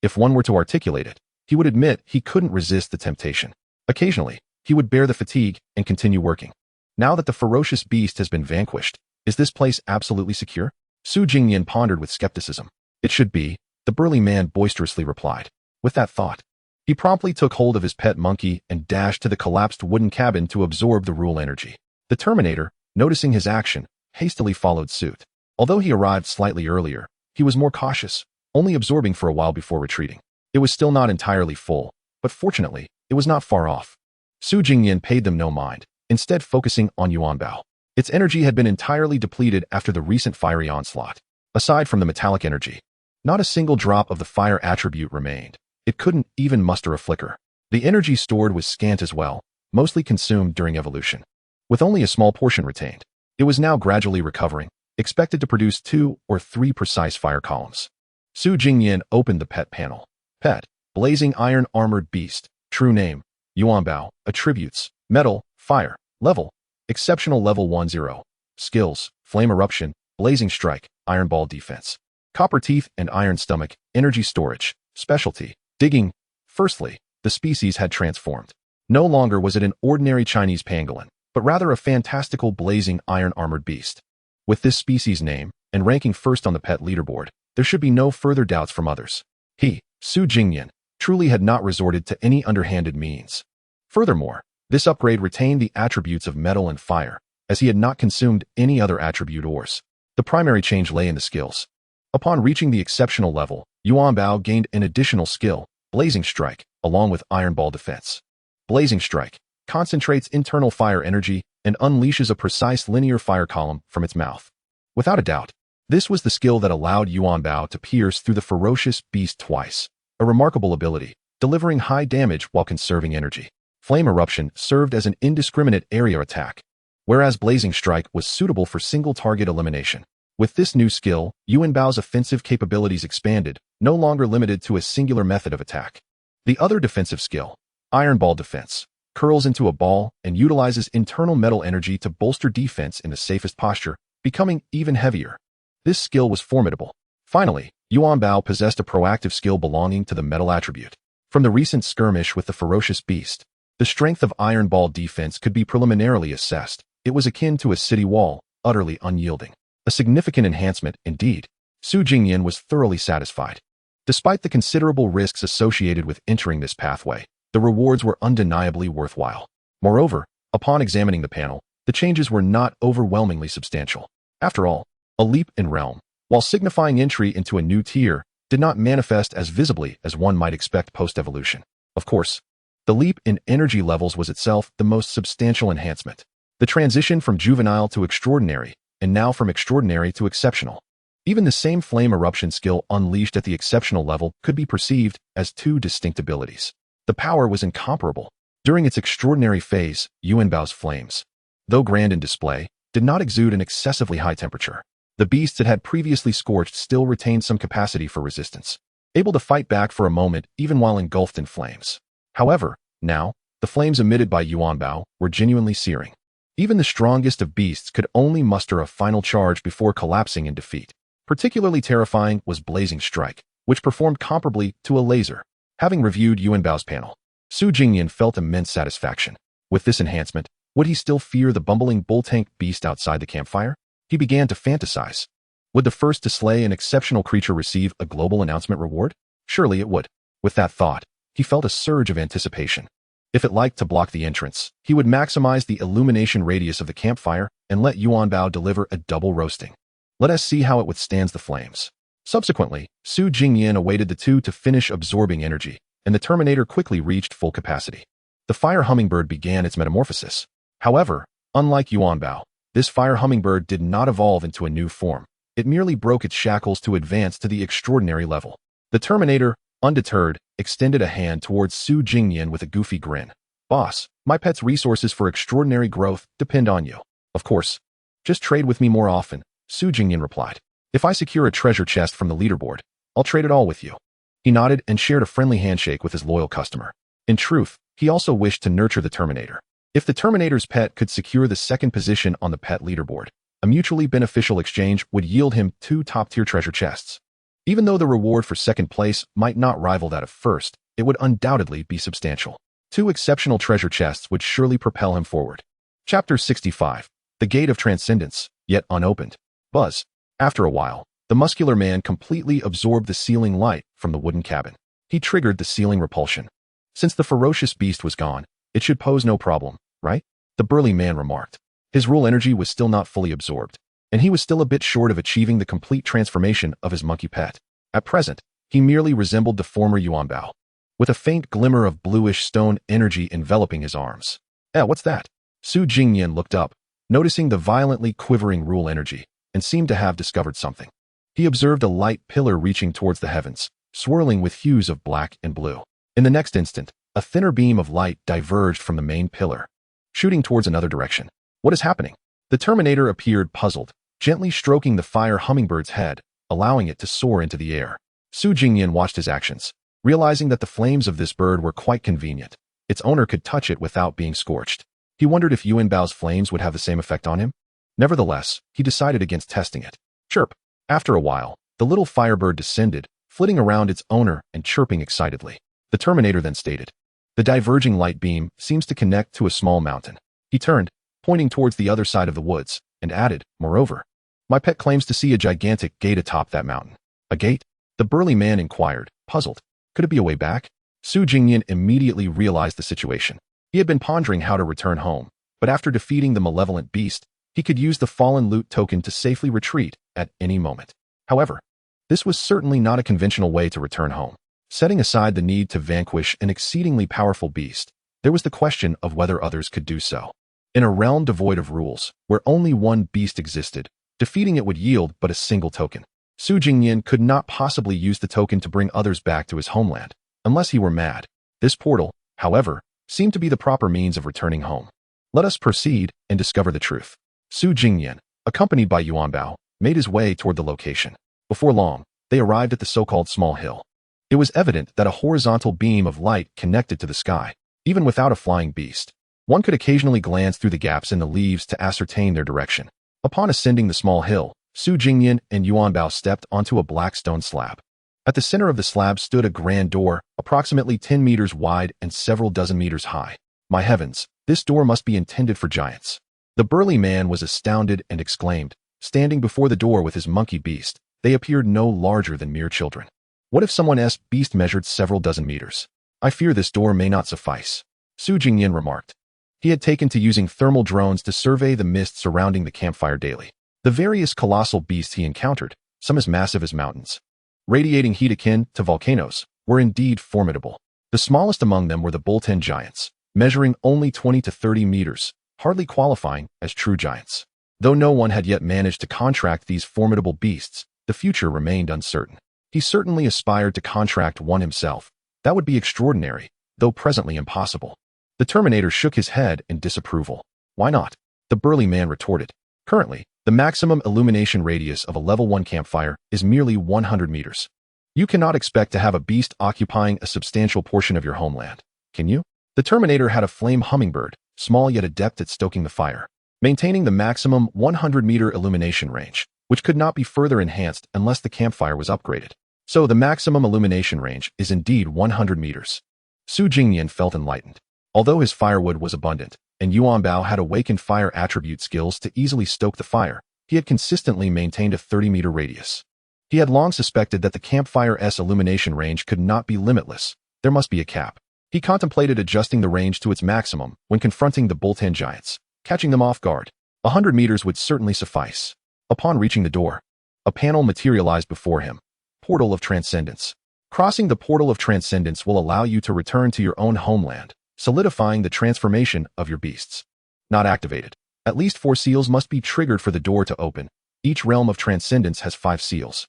If one were to articulate it, he would admit he couldn't resist the temptation. Occasionally, he would bear the fatigue and continue working. Now that the ferocious beast has been vanquished, is this place absolutely secure? Su Jingnian pondered with skepticism. It should be, the burly man boisterously replied. With that thought, he promptly took hold of his pet monkey and dashed to the collapsed wooden cabin to absorb the rule energy. The Terminator, noticing his action, hastily followed suit. Although he arrived slightly earlier, he was more cautious, only absorbing for a while before retreating. It was still not entirely full, but fortunately, it was not far off. Su Jingnian paid them no mind, instead focusing on Yuan Bao. Its energy had been entirely depleted after the recent fiery onslaught. Aside from the metallic energy, not a single drop of the fire attribute remained. It couldn't even muster a flicker. The energy stored was scant as well, mostly consumed during evolution. With only a small portion retained, it was now gradually recovering, expected to produce 2 or 3 precise fire columns. Su Jingnian opened the pet panel. Pet, blazing iron armored beast, true name, Yuan Bao, attributes, metal, fire, level, exceptional level 10, skills, flame eruption, blazing strike, iron ball defense, copper teeth and iron stomach, energy storage, specialty, digging. Firstly, the species had transformed. No longer was it an ordinary Chinese pangolin, but rather a fantastical blazing iron-armored beast. With this species name, and ranking first on the pet leaderboard, there should be no further doubts from others. He, Su Jingnian, truly had not resorted to any underhanded means. Furthermore, this upgrade retained the attributes of metal and fire, as he had not consumed any other attribute ores. The primary change lay in the skills. Upon reaching the exceptional level, Yuan Bao gained an additional skill, Blazing Strike, along with Iron Ball Defense. Blazing Strike concentrates internal fire energy and unleashes a precise linear fire column from its mouth. Without a doubt, this was the skill that allowed Yuan Bao to pierce through the ferocious beast twice, a remarkable ability, delivering high damage while conserving energy. Flame Eruption served as an indiscriminate area attack, whereas Blazing Strike was suitable for single-target elimination. With this new skill, Yuan Bao's offensive capabilities expanded, no longer limited to a singular method of attack. The other defensive skill, Iron Ball Defense, curls into a ball and utilizes internal metal energy to bolster defense in the safest posture, becoming even heavier. This skill was formidable. Finally, Yuan Bao possessed a proactive skill belonging to the metal attribute. From the recent skirmish with the ferocious beast, the strength of Iron Ball Defense could be preliminarily assessed. It was akin to a city wall, utterly unyielding. A significant enhancement, indeed. Su Jingnian was thoroughly satisfied. Despite the considerable risks associated with entering this pathway, the rewards were undeniably worthwhile. Moreover, upon examining the panel, the changes were not overwhelmingly substantial. After all, a leap in realm, while signifying entry into a new tier, did not manifest as visibly as one might expect post-evolution. Of course, the leap in energy levels was itself the most substantial enhancement. The transition from juvenile to extraordinary, and now from extraordinary to exceptional. Even the same flame eruption skill unleashed at the exceptional level could be perceived as two distinct abilities. The power was incomparable. During its extraordinary phase, Yuanbao's flames, though grand in display, did not exude an excessively high temperature. The beasts it had previously scorched still retained some capacity for resistance, able to fight back for a moment even while engulfed in flames. However, now, the flames emitted by Yuanbao were genuinely searing. Even the strongest of beasts could only muster a final charge before collapsing in defeat. Particularly terrifying was Blazing Strike, which performed comparably to a laser. Having reviewed Yuanbao's panel, Su Jingnian felt immense satisfaction. With this enhancement, would he still fear the bumbling bull-tank beast outside the campfire? He began to fantasize. Would the first to slay an exceptional creature receive a global announcement reward? Surely it would. With that thought, he felt a surge of anticipation. If it liked to block the entrance, he would maximize the illumination radius of the campfire and let Yuanbao deliver a double roasting. Let us see how it withstands the flames. Subsequently, Su Jingnian awaited the two to finish absorbing energy, and the Terminator quickly reached full capacity. The fire hummingbird began its metamorphosis. However, unlike Yuanbao, this fire hummingbird did not evolve into a new form. It merely broke its shackles to advance to the extraordinary level. The Terminator, undeterred, extended a hand towards Su Jingnian with a goofy grin. "Boss, my pet's resources for extraordinary growth depend on you." "Of course. Just trade with me more often," Su Jingnian replied. "If I secure a treasure chest from the leaderboard, I'll trade it all with you." He nodded and shared a friendly handshake with his loyal customer. In truth, he also wished to nurture the Terminator. If the Terminator's pet could secure the second position on the pet leaderboard, a mutually beneficial exchange would yield him 2 top-tier treasure chests. Even though the reward for second place might not rival that of first, it would undoubtedly be substantial. 2 exceptional treasure chests would surely propel him forward. Chapter 65. The Gate of Transcendence, yet unopened. Buzz. After a while, the muscular man completely absorbed the ceiling light from the wooden cabin. He triggered the ceiling repulsion. Since the ferocious beast was gone, it should pose no problem, right? The burly man remarked. His rule energy was still not fully absorbed, and he was still a bit short of achieving the complete transformation of his monkey pet. At present, he merely resembled the former Yuanbao, with a faint glimmer of bluish stone energy enveloping his arms. What's that?" Su Jingnian looked up, noticing the violently quivering rule energy, and seemed to have discovered something. He observed a light pillar reaching towards the heavens, swirling with hues of black and blue. In the next instant, a thinner beam of light diverged from the main pillar, shooting towards another direction. "What is happening?" The Terminator appeared puzzled, gently stroking the fire hummingbird's head, allowing it to soar into the air. Su Jingnian watched his actions, realizing that the flames of this bird were quite convenient. Its owner could touch it without being scorched. He wondered if Yuanbao's flames would have the same effect on him. Nevertheless, he decided against testing it. Chirp. After a while, the little firebird descended, flitting around its owner and chirping excitedly. The Terminator then stated, "The diverging light beam seems to connect to a small mountain." He turned, pointing towards the other side of the woods, and added, "Moreover, my pet claims to see a gigantic gate atop that mountain." "A gate?" the burly man inquired, puzzled. Could it be a way back? Su Jingnian immediately realized the situation. He had been pondering how to return home, but after defeating the malevolent beast, he could use the fallen loot token to safely retreat at any moment. However, this was certainly not a conventional way to return home. Setting aside the need to vanquish an exceedingly powerful beast, there was the question of whether others could do so. In a realm devoid of rules, where only one beast existed, defeating it would yield but a single token. Su Jingnian could not possibly use the token to bring others back to his homeland, unless he were mad. This portal, however, seemed to be the proper means of returning home. Let us proceed and discover the truth. Su Jingnian, accompanied by Yuanbao, made his way toward the location. Before long, they arrived at the so-called small hill. It was evident that a horizontal beam of light connected to the sky, even without a flying beast. One could occasionally glance through the gaps in the leaves to ascertain their direction. Upon ascending the small hill, Su Jingnian and Yuanbao stepped onto a black stone slab. At the center of the slab stood a grand door, approximately 10 meters wide and several dozen meters high. My heavens, this door must be intended for giants. The burly man was astounded and exclaimed, standing before the door with his monkey beast. They appeared no larger than mere children. What if someone's beast measured several dozen meters? "I fear this door may not suffice," Su Jingnian remarked. He had taken to using thermal drones to survey the mist surrounding the campfire daily. The various colossal beasts he encountered, some as massive as mountains, radiating heat akin to volcanoes, were indeed formidable. The smallest among them were the bull-ten giants, measuring only 20 to 30 meters, hardly qualifying as true giants. Though no one had yet managed to contract these formidable beasts, The future remained uncertain. He certainly aspired to contract one himself. That would be extraordinary, though presently impossible. The Terminator shook his head in disapproval. Why not? The burly man retorted. Currently, the maximum illumination radius of a level 1 campfire is merely 100 meters. You cannot expect to have a beast occupying a substantial portion of your homeland, can you? The Terminator had a flame hummingbird, small yet adept at stoking the fire, maintaining the maximum 100-meter illumination range, which could not be further enhanced unless the campfire was upgraded. So the maximum illumination range is indeed 100 meters. Su Jingnian felt enlightened. Although his firewood was abundant, and Yuan Bao had awakened fire attribute skills to easily stoke the fire, he had consistently maintained a 30-meter radius. He had long suspected that the campfire's illumination range could not be limitless. There must be a cap. He contemplated adjusting the range to its maximum when confronting the Boltan giants, catching them off guard. 100 meters would certainly suffice. Upon reaching the door, a panel materialized before him. Portal of Transcendence. Crossing the Portal of Transcendence will allow you to return to your own homeland, solidifying the transformation of your beasts. Not activated. At least 4 seals must be triggered for the door to open. Each realm of transcendence has 5 seals.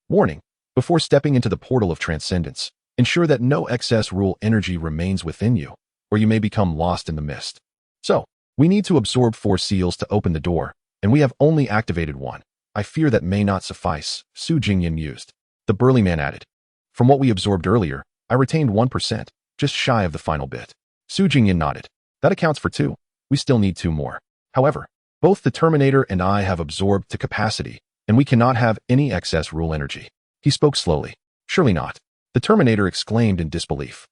Warning. Before stepping into the Portal of Transcendence, ensure that no excess rule energy remains within you, or you may become lost in the mist. So, we need to absorb 4 seals to open the door, and we have only activated 1. I fear that may not suffice, Su Jingnian mused. The burly man added. From what we absorbed earlier, I retained 1%, just shy of the final bit. Su Jingnian nodded. That accounts for 2. We still need 2 more. However, both the Terminator and I have absorbed to capacity, and we cannot have any excess rule energy. He spoke slowly. Surely not. The Terminator exclaimed in disbelief.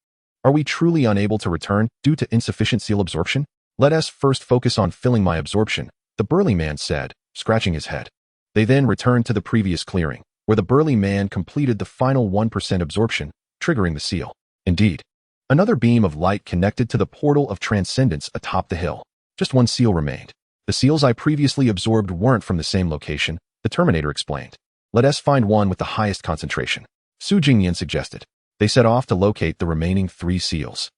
Are we truly unable to return due to insufficient seal absorption? Let us first focus on filling my absorption, the burly man said, scratching his head. They then returned to the previous clearing, where the burly man completed the final 1% absorption, triggering the seal. Indeed, another beam of light connected to the Portal of Transcendence atop the hill. Just 1 seal remained. The seals I previously absorbed weren't from the same location, the Terminator explained. Let us find one with the highest concentration. Su Jingnian suggested. They set off to locate the remaining 3 seals,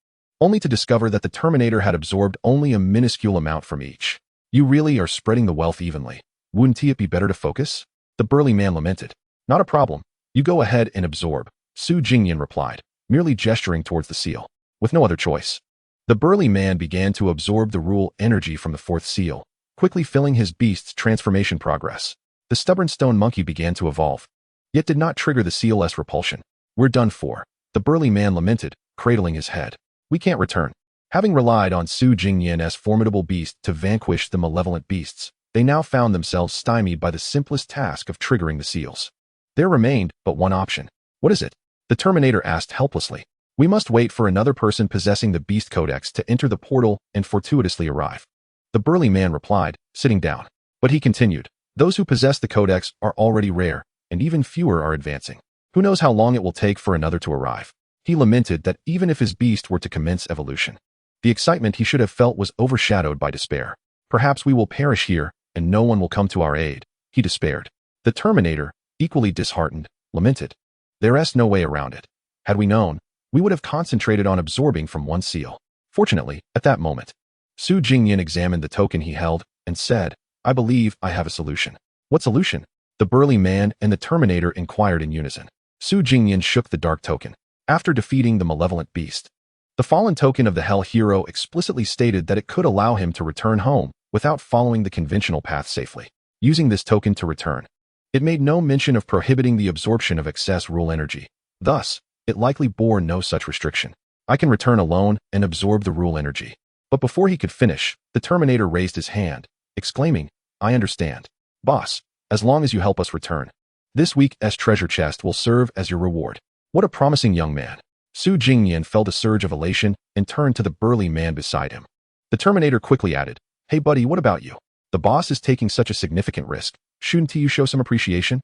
only to discover that the Terminator had absorbed only a minuscule amount from each. You really are spreading the wealth evenly. Wouldn't it be better to focus? The burly man lamented. Not a problem. You go ahead and absorb, Su Jingnian replied, merely gesturing towards the seal, with no other choice. The burly man began to absorb the rule energy from the 4th seal, quickly filling his beast's transformation progress. The stubborn stone monkey began to evolve, yet did not trigger the seal's repulsion. We're done for, the burly man lamented, cradling his head. We can't return. Having relied on Su Jingnian's formidable beast to vanquish the malevolent beasts, they now found themselves stymied by the simplest task of triggering the seals. There remained but one option. What is it? The Terminator asked helplessly. We must wait for another person possessing the Beast Codex to enter the portal and fortuitously arrive. The burly man replied, sitting down. But he continued. Those who possess the Codex are already rare, and even fewer are advancing. Who knows how long it will take for another to arrive? He lamented that even if his beast were to commence evolution, the excitement he should have felt was overshadowed by despair. Perhaps we will perish here, and no one will come to our aid, he despaired. The Terminator, equally disheartened, lamented. There's no way around it. Had we known, we would have concentrated on absorbing from 1 seal. Fortunately, at that moment, Su Jingnian examined the token he held and said, I believe I have a solution. What solution? The burly man and the Terminator inquired in unison. Su Jingnian shook the dark token. After defeating the malevolent beast, the fallen token of the Hell Hero explicitly stated that it could allow him to return home without following the conventional path safely. Using this token to return, it made no mention of prohibiting the absorption of excess rule energy. Thus, it likely bore no such restriction. I can return alone and absorb the rule energy. But before he could finish, the Terminator raised his hand, exclaiming, I understand. Boss, as long as you help us return, this week's treasure chest will serve as your reward. What a promising young man. Su Jingnian felt a surge of elation and turned to the burly man beside him. The Terminator quickly added, Hey buddy, what about you? The boss is taking such a significant risk. Shouldn't you show some appreciation?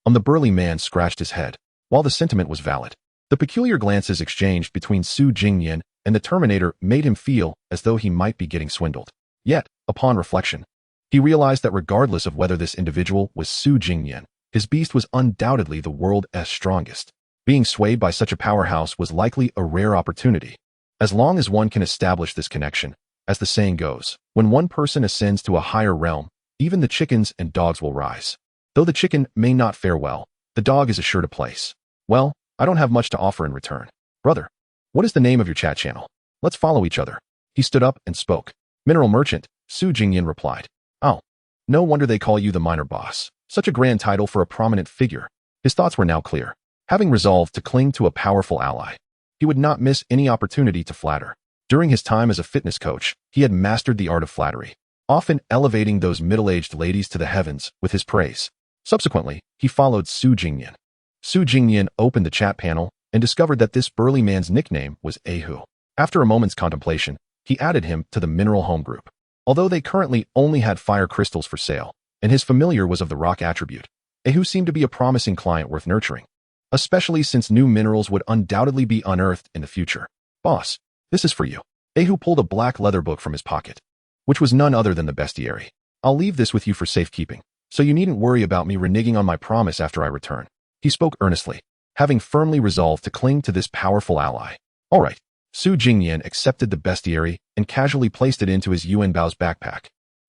The burly man scratched his head. While the sentiment was valid, the peculiar glances exchanged between Su Jingnian and the Terminator made him feel as though he might be getting swindled. Yet, upon reflection, he realized that regardless of whether this individual was Su Jingnian, his beast was undoubtedly the world's strongest. Being swayed by such a powerhouse was likely a rare opportunity. As long as one can establish this connection, as the saying goes, when one person ascends to a higher realm, even the chickens and dogs will rise. Though the chicken may not fare well, The dog is assured a place. Well, I don't have much to offer in return. Brother, what is the name of your chat channel? Let's follow each other. He stood up and spoke. Mineral Merchant, Jingnian replied. Oh, no wonder they call you the minor boss. Such a grand title for a prominent figure. His thoughts were now clear. Having resolved to cling to a powerful ally, he would not miss any opportunity to flatter. During his time as a fitness coach, he had mastered the art of flattery, often elevating those middle-aged ladies to the heavens with his praise. Subsequently, he followed Jingnian. Jingnian opened the chat panel and discovered that this burly man's nickname was Ahu. After a moment's contemplation, he added him to the Mineral Home group. Although they currently only had fire crystals for sale, and his familiar was of the rock attribute, Ahu seemed to be a promising client worth nurturing, especially since new minerals would undoubtedly be unearthed in the future. Boss, this is for you. Ahu pulled a black leather book from his pocket, which was none other than the bestiary. I'll leave this with you for safekeeping, so you needn't worry about me reneging on my promise after I return. He spoke earnestly, having firmly resolved to cling to this powerful ally. All right. Jingnian accepted the bestiary and casually placed it into his Yuanbao's backpack.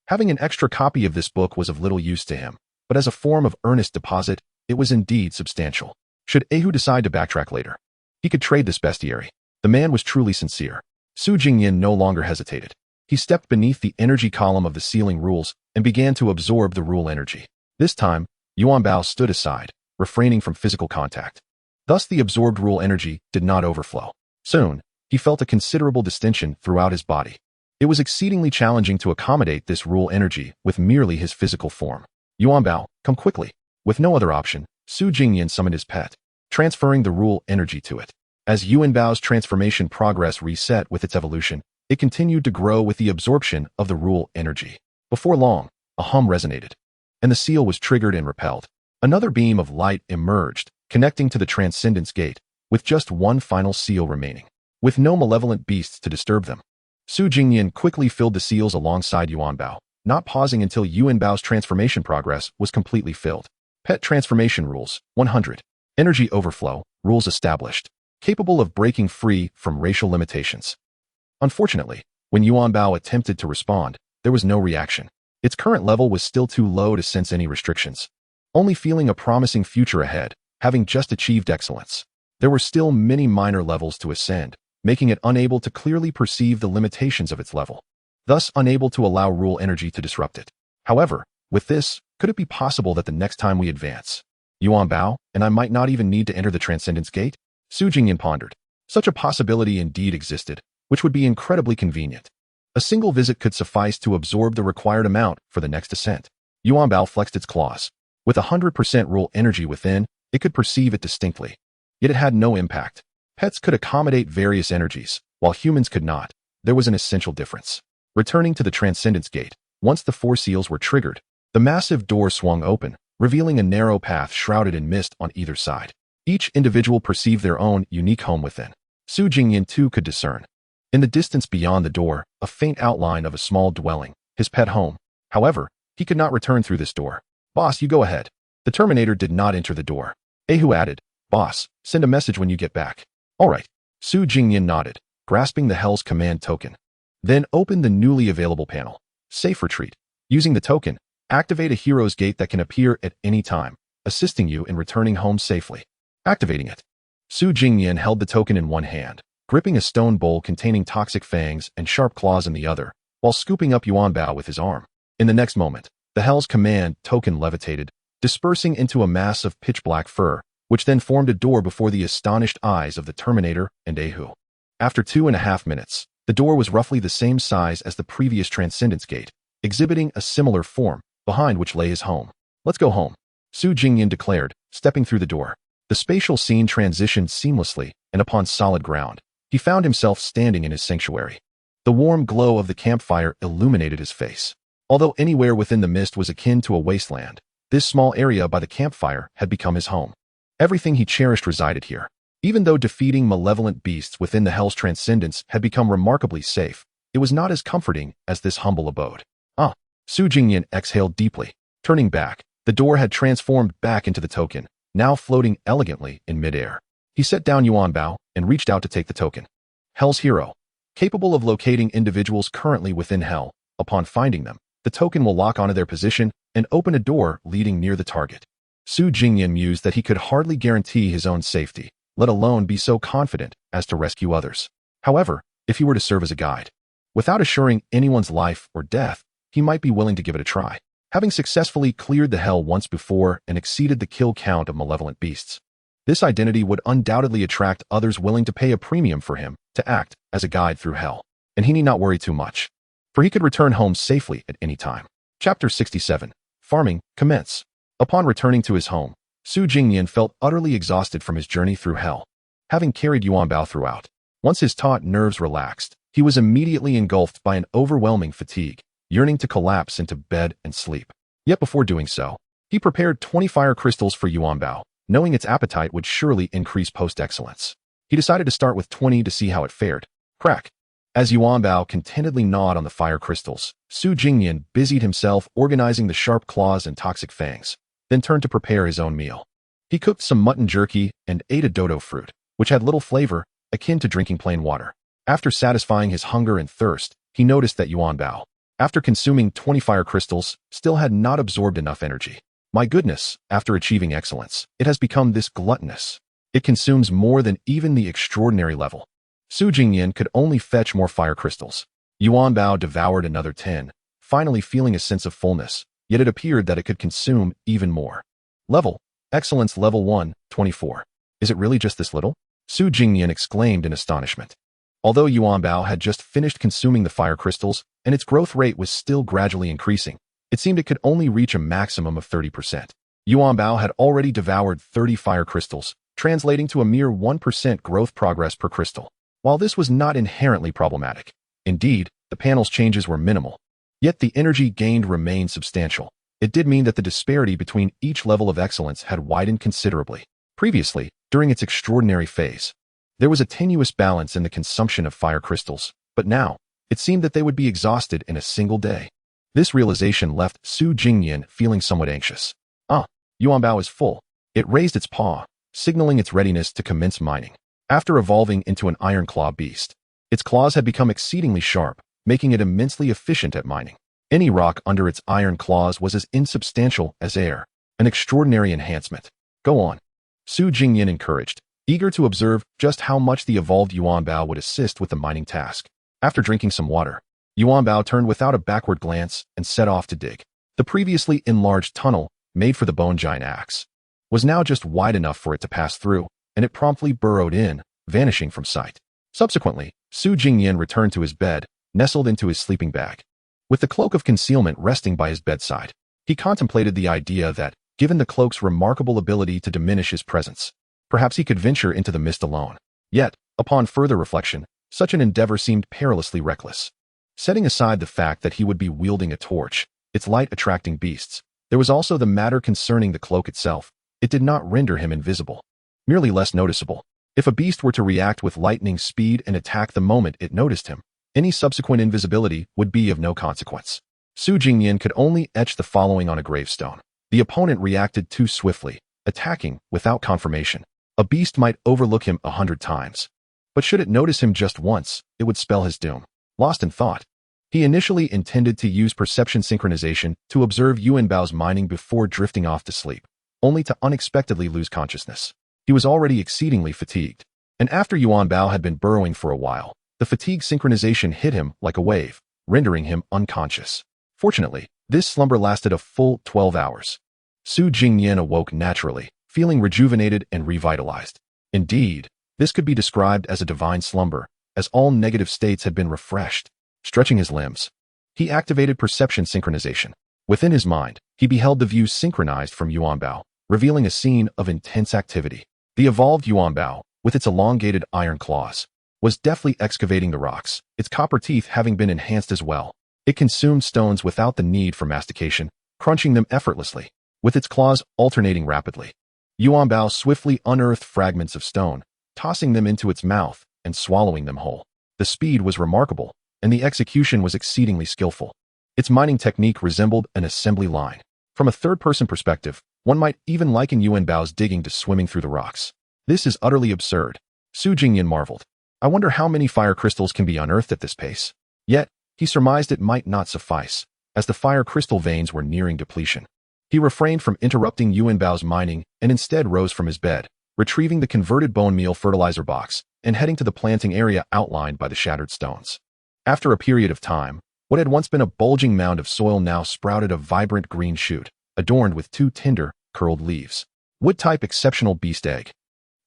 Having an extra copy of this book was of little use to him, but as a form of earnest deposit, it was indeed substantial. Should Ahu decide to backtrack later, he could trade this bestiary. The man was truly sincere. Jingnian no longer hesitated. He stepped beneath the energy column of the ceiling rules and began to absorb the rule energy. This time, Yuanbao stood aside, refraining from physical contact. Thus, the absorbed rule energy did not overflow. Soon, he felt a considerable distension throughout his body. It was exceedingly challenging to accommodate this rule energy with merely his physical form. Yuanbao, come quickly. With no other option, Jingnian summoned his pet, transferring the rule energy to it. As Yuanbao's transformation progress reset with its evolution, it continued to grow with the absorption of the rule energy. Before long, a hum resonated, and the seal was triggered and repelled. Another beam of light emerged, connecting to the Transcendence Gate, with just one final seal remaining, with no malevolent beasts to disturb them. Jingnian quickly filled the seals alongside Yuanbao, not pausing until Yuanbao's transformation progress was completely filled. Pet Transformation Rules 100. Energy Overflow Rules established, capable of breaking free from racial limitations. Unfortunately, when Yuanbao attempted to respond, there was no reaction. Its current level was still too low to sense any restrictions. Only feeling a promising future ahead, having just achieved excellence. There were still many minor levels to ascend, making it unable to clearly perceive the limitations of its level, thus unable to allow rule energy to disrupt it. However, with this, could it be possible that the next time we advance, Yuanbao and I might not even need to enter the Transcendence Gate? Jingnian pondered. Such a possibility indeed existed, which would be incredibly convenient. A single visit could suffice to absorb the required amount for the next ascent. Yuanbao flexed its claws. With 100% rule energy within, it could perceive it distinctly. Yet it had no impact. Pets could accommodate various energies, while humans could not. There was an essential difference. Returning to the Transcendence Gate, once the 4 seals were triggered, the massive door swung open, revealing a narrow path shrouded in mist on either side. Each individual perceived their own unique home within. Jingnian too could discern, in the distance beyond the door, a faint outline of a small dwelling, his pet home. However, he could not return through this door. Boss, you go ahead. The Terminator did not enter the door. Ahu added, Boss, send a message when you get back. All right. Jingnian nodded, grasping the Hell's command token. Then opened the newly available panel. Safe retreat. Using the token, activate a hero's gate that can appear at any time, assisting you in returning home safely. Activating it. Jingnian held the token in one hand, gripping a stone bowl containing toxic fangs and sharp claws in the other, while scooping up Yuanbao with his arm. In the next moment, the Hell's command token levitated, dispersing into a mass of pitch-black fur, which then formed a door before the astonished eyes of the Terminator and Ahu. After 2.5 minutes, the door was roughly the same size as the previous Transcendence Gate, exhibiting a similar form, behind which lay his home. Let's go home, Jingnian declared, stepping through the door. The spatial scene transitioned seamlessly, and upon solid ground, he found himself standing in his sanctuary. The warm glow of the campfire illuminated his face. Although anywhere within the mist was akin to a wasteland, this small area by the campfire had become his home. Everything he cherished resided here. Even though defeating malevolent beasts within the Hell's Transcendence had become remarkably safe, it was not as comforting as this humble abode. Jingnian exhaled deeply. Turning back, the door had transformed back into the token, now floating elegantly in midair. He set down Yuanbao and reached out to take the token. Hell's hero. Capable of locating individuals currently within Hell. Upon finding them, the token will lock onto their position and open a door leading near the target. Su Jingnian mused that he could hardly guarantee his own safety, let alone be so confident as to rescue others. However, if he were to serve as a guide, without assuring anyone's life or death, he might be willing to give it a try. Having successfully cleared the hell once before and exceeded the kill count of malevolent beasts, this identity would undoubtedly attract others willing to pay a premium for him to act as a guide through hell, and he need not worry too much, for he could return home safely at any time. Chapter 67. Farming, commence. Upon returning to his home, Su Jingnian felt utterly exhausted from his journey through hell, having carried Yuanbao throughout. Once his taut nerves relaxed, he was immediately engulfed by an overwhelming fatigue, yearning to collapse into bed and sleep. Yet before doing so, he prepared 20 fire crystals for Yuanbao, knowing its appetite would surely increase post-excellence. He decided to start with 20 to see how it fared. Crack. As Yuanbao contentedly gnawed on the fire crystals, Su Jingnian busied himself organizing the sharp claws and toxic fangs, then turned to prepare his own meal. He cooked some mutton jerky and ate a dodo fruit, which had little flavor, akin to drinking plain water. After satisfying his hunger and thirst, he noticed that Yuanbao, after consuming 20 fire crystals, still had not absorbed enough energy. My goodness, after achieving excellence, it has become this gluttonous. It consumes more than even the extraordinary level. Su Jingnian could only fetch more fire crystals. Yuanbao devoured another 10, finally feeling a sense of fullness, yet it appeared that it could consume even more. Level. Excellence level 1, 24. Is it really just this little? Su Jingnian exclaimed in astonishment. Although Yuanbao had just finished consuming the fire crystals, and its growth rate was still gradually increasing, it seemed it could only reach a maximum of 30%. Yuanbao had already devoured 30 fire crystals, translating to a mere 1% growth progress per crystal. While this was not inherently problematic, indeed, the panel's changes were minimal, yet the energy gained remained substantial. It did mean that the disparity between each level of excellence had widened considerably. Previously, during its extraordinary phase, there was a tenuous balance in the consumption of fire crystals, but now, it seemed that they would be exhausted in a single day. This realization left Su Jingnian feeling somewhat anxious. Yuanbao is full. It raised its paw, signaling its readiness to commence mining. After evolving into an iron claw beast, its claws had become exceedingly sharp, making it immensely efficient at mining. Any rock under its iron claws was as insubstantial as air, an extraordinary enhancement. Go on. Su Jingnian encouraged, eager to observe just how much the evolved Yuanbao would assist with the mining task. After drinking some water, Yuanbao turned without a backward glance and set off to dig. The previously enlarged tunnel, made for the bone giant axe, was now just wide enough for it to pass through, and it promptly burrowed in, vanishing from sight. Subsequently, Su Jingnian returned to his bed, nestled into his sleeping bag. With the cloak of concealment resting by his bedside, he contemplated the idea that, given the cloak's remarkable ability to diminish his presence, perhaps he could venture into the mist alone. Yet, upon further reflection, such an endeavor seemed perilously reckless. Setting aside the fact that he would be wielding a torch, its light attracting beasts, there was also the matter concerning the cloak itself. It did not render him invisible, merely less noticeable. If a beast were to react with lightning speed and attack the moment it noticed him, any subsequent invisibility would be of no consequence. Su Jingnian could only etch the following on a gravestone. The opponent reacted too swiftly, attacking without confirmation. A beast might overlook him 100 times, but should it notice him just once, it would spell his doom. Lost in thought, he initially intended to use perception synchronization to observe Yuanbao's mining before drifting off to sleep, only to unexpectedly lose consciousness. He was already exceedingly fatigued, and after Yuanbao had been burrowing for a while, the fatigue synchronization hit him like a wave, rendering him unconscious. Fortunately, this slumber lasted a full 12 hours. Su Jingnian awoke naturally, feeling rejuvenated and revitalized. Indeed, this could be described as a divine slumber, as all negative states had been refreshed. Stretching his limbs, he activated perception synchronization. Within his mind, he beheld the view synchronized from Yuanbao, revealing a scene of intense activity. The evolved Yuanbao, with its elongated iron claws, was deftly excavating the rocks, its copper teeth having been enhanced as well. It consumed stones without the need for mastication, crunching them effortlessly, with its claws alternating rapidly. Yuanbao swiftly unearthed fragments of stone, tossing them into its mouth and swallowing them whole. The speed was remarkable, and the execution was exceedingly skillful. Its mining technique resembled an assembly line. From a third-person perspective, one might even liken Yuanbao's digging to swimming through the rocks. This is utterly absurd. Su Jingnian marveled. I wonder how many fire crystals can be unearthed at this pace. Yet, he surmised it might not suffice, as the fire crystal veins were nearing depletion. He refrained from interrupting Yuanbao's mining and instead rose from his bed, retrieving the converted bone meal fertilizer box and heading to the planting area outlined by the shattered stones. After a period of time, what had once been a bulging mound of soil now sprouted a vibrant green shoot, adorned with 2 tender, curled leaves. Wood-type exceptional beast egg.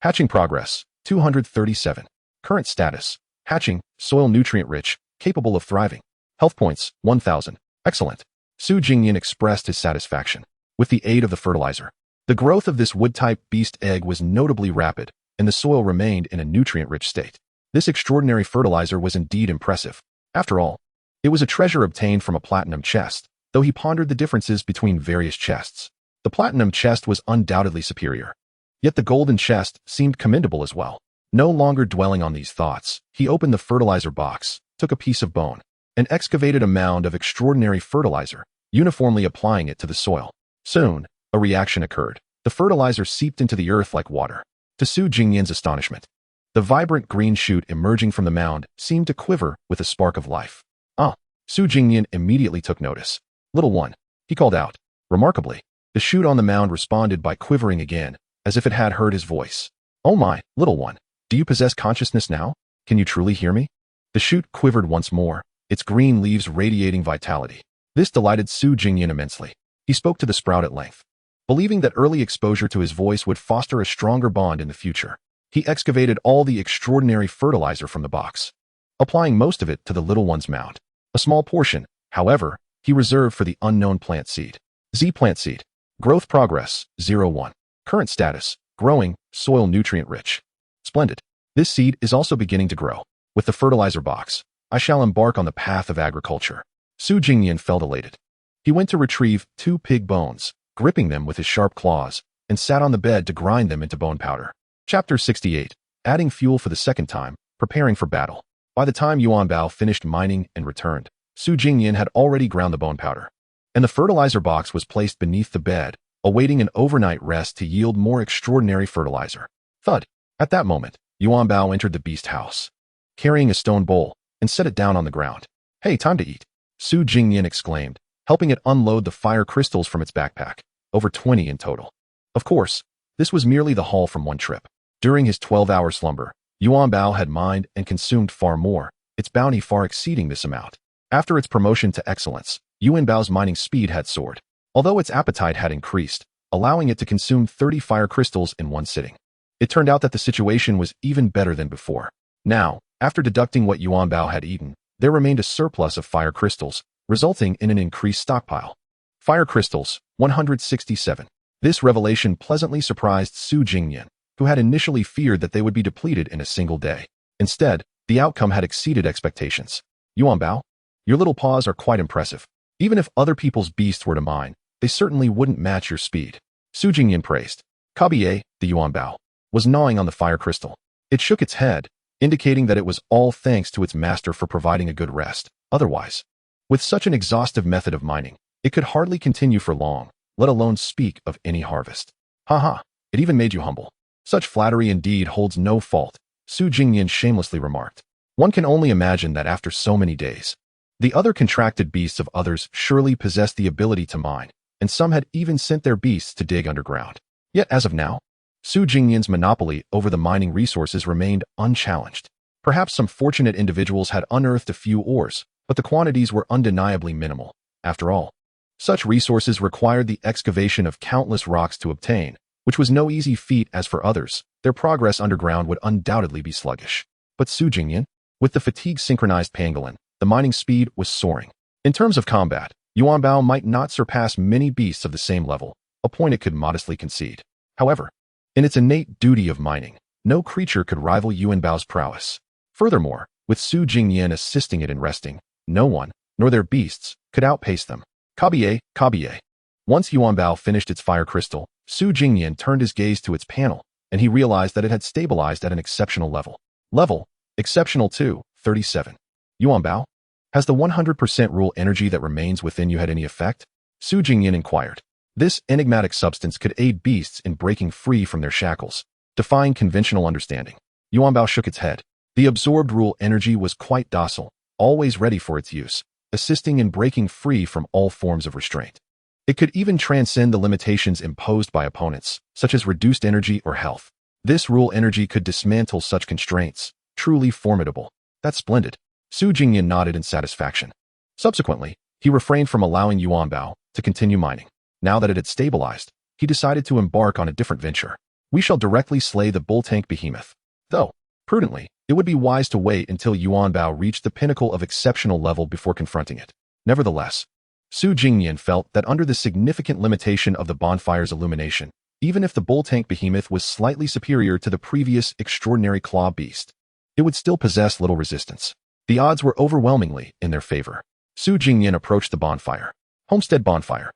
Hatching progress, 237. Current status, hatching, soil nutrient-rich, capable of thriving. Health points, 1,000. Excellent. Su Jingnian expressed his satisfaction. With the aid of the fertilizer, the growth of this wood-type beast egg was notably rapid, and the soil remained in a nutrient-rich state. This extraordinary fertilizer was indeed impressive. After all, it was a treasure obtained from a platinum chest, though he pondered the differences between various chests. The platinum chest was undoubtedly superior. Yet the golden chest seemed commendable as well. No longer dwelling on these thoughts, he opened the fertilizer box, took a piece of bone, and excavated a mound of extraordinary fertilizer, uniformly applying it to the soil. Soon, a reaction occurred. The fertilizer seeped into the earth like water. To Su Jingnian's astonishment, the vibrant green shoot emerging from the mound seemed to quiver with a spark of life. Su Jingnian immediately took notice. "Little one," he called out. Remarkably, the shoot on the mound responded by quivering again, as if it had heard his voice. "Oh my, little one, do you possess consciousness now? Can you truly hear me?" The shoot quivered once more, its green leaves radiating vitality. This delighted Su Jingnian immensely. He spoke to the sprout at length. Believing that early exposure to his voice would foster a stronger bond in the future, he excavated all the extraordinary fertilizer from the box, applying most of it to the little one's mound. A small portion, however, he reserved for the unknown plant seed. Z plant seed. Growth progress, 0-1. Current status, growing, soil nutrient rich. Splendid. This seed is also beginning to grow. With the fertilizer box, I shall embark on the path of agriculture. Su Jingnian felt elated. He went to retrieve 2 pig bones, gripping them with his sharp claws, and sat on the bed to grind them into bone powder. Chapter 68. Adding fuel for the second time, preparing for battle. By the time Yuanbao finished mining and returned, Su Jingnian had already ground the bone powder, and the fertilizer box was placed beneath the bed, awaiting an overnight rest to yield more extraordinary fertilizer. Thud. At that moment, Yuanbao entered the beast house, carrying a stone bowl, and set it down on the ground. "Hey, time to eat," Su Jingnian exclaimed, helping it unload the fire crystals from its backpack, over 20 in total. Of course, this was merely the haul from one trip. During his 12-hour slumber, Yuanbao had mined and consumed far more, its bounty far exceeding this amount. After its promotion to excellence, Yuanbao's mining speed had soared, although its appetite had increased, allowing it to consume 30 fire crystals in one sitting. It turned out that the situation was even better than before. Now, after deducting what Yuanbao had eaten, there remained a surplus of fire crystals, resulting in an increased stockpile. Fire crystals, 167. This revelation pleasantly surprised Su Jingnian, who had initially feared that they would be depleted in a single day. Instead, the outcome had exceeded expectations. "Yuanbao, your little paws are quite impressive. Even if other people's beasts were to mine, they certainly wouldn't match your speed," Su Jingnian praised. Kabiye, the Yuanbao, was gnawing on the fire crystal. It shook its head, indicating that it was all thanks to its master for providing a good rest. Otherwise, with such an exhaustive method of mining, it could hardly continue for long, let alone speak of any harvest. "Haha, it even made you humble. Such flattery indeed holds no fault," Su Jingnian shamelessly remarked. "One can only imagine that after so many days, the other contracted beasts of others surely possessed the ability to mine, and some had even sent their beasts to dig underground. Yet as of now, Su Jingnian's monopoly over the mining resources remained unchallenged. Perhaps some fortunate individuals had unearthed a few ores, but the quantities were undeniably minimal. After all, such resources required the excavation of countless rocks to obtain, which was no easy feat. As for others, their progress underground would undoubtedly be sluggish. But Su Jingnian, with the fatigue-synchronized pangolin, the mining speed was soaring. In terms of combat, Yuanbao might not surpass many beasts of the same level, a point it could modestly concede. However, in its innate duty of mining, no creature could rival Yuanbao's prowess. Furthermore, with Su Jingnian assisting it in resting, no one, nor their beasts, could outpace them. Kabiye, Kabiye. Once Yuanbao finished its fire crystal, Su Jingnian turned his gaze to its panel, and he realized that it had stabilized at an exceptional level. Level, exceptional 2, 37. "Yuanbao, has the 100% rule energy that remains within you had any effect?" Su Jingnian inquired. This enigmatic substance could aid beasts in breaking free from their shackles, defying conventional understanding. Yuanbao shook its head. The absorbed rule energy was quite docile, always ready for its use, assisting in breaking free from all forms of restraint. It could even transcend the limitations imposed by opponents, such as reduced energy or health. This rule energy could dismantle such constraints. Truly formidable. That's splendid. Su Jingnian nodded in satisfaction. Subsequently, he refrained from allowing Yuanbao to continue mining. Now that it had stabilized, he decided to embark on a different venture. We shall directly slay the bull tank behemoth. Though, prudently, it would be wise to wait until Yuanbao reached the pinnacle of exceptional level before confronting it. Nevertheless, Su Jingnian felt that under the significant limitation of the bonfire's illumination, even if the bull tank behemoth was slightly superior to the previous extraordinary claw beast, it would still possess little resistance. The odds were overwhelmingly in their favor. Su Jingnian approached the bonfire. Homestead bonfire.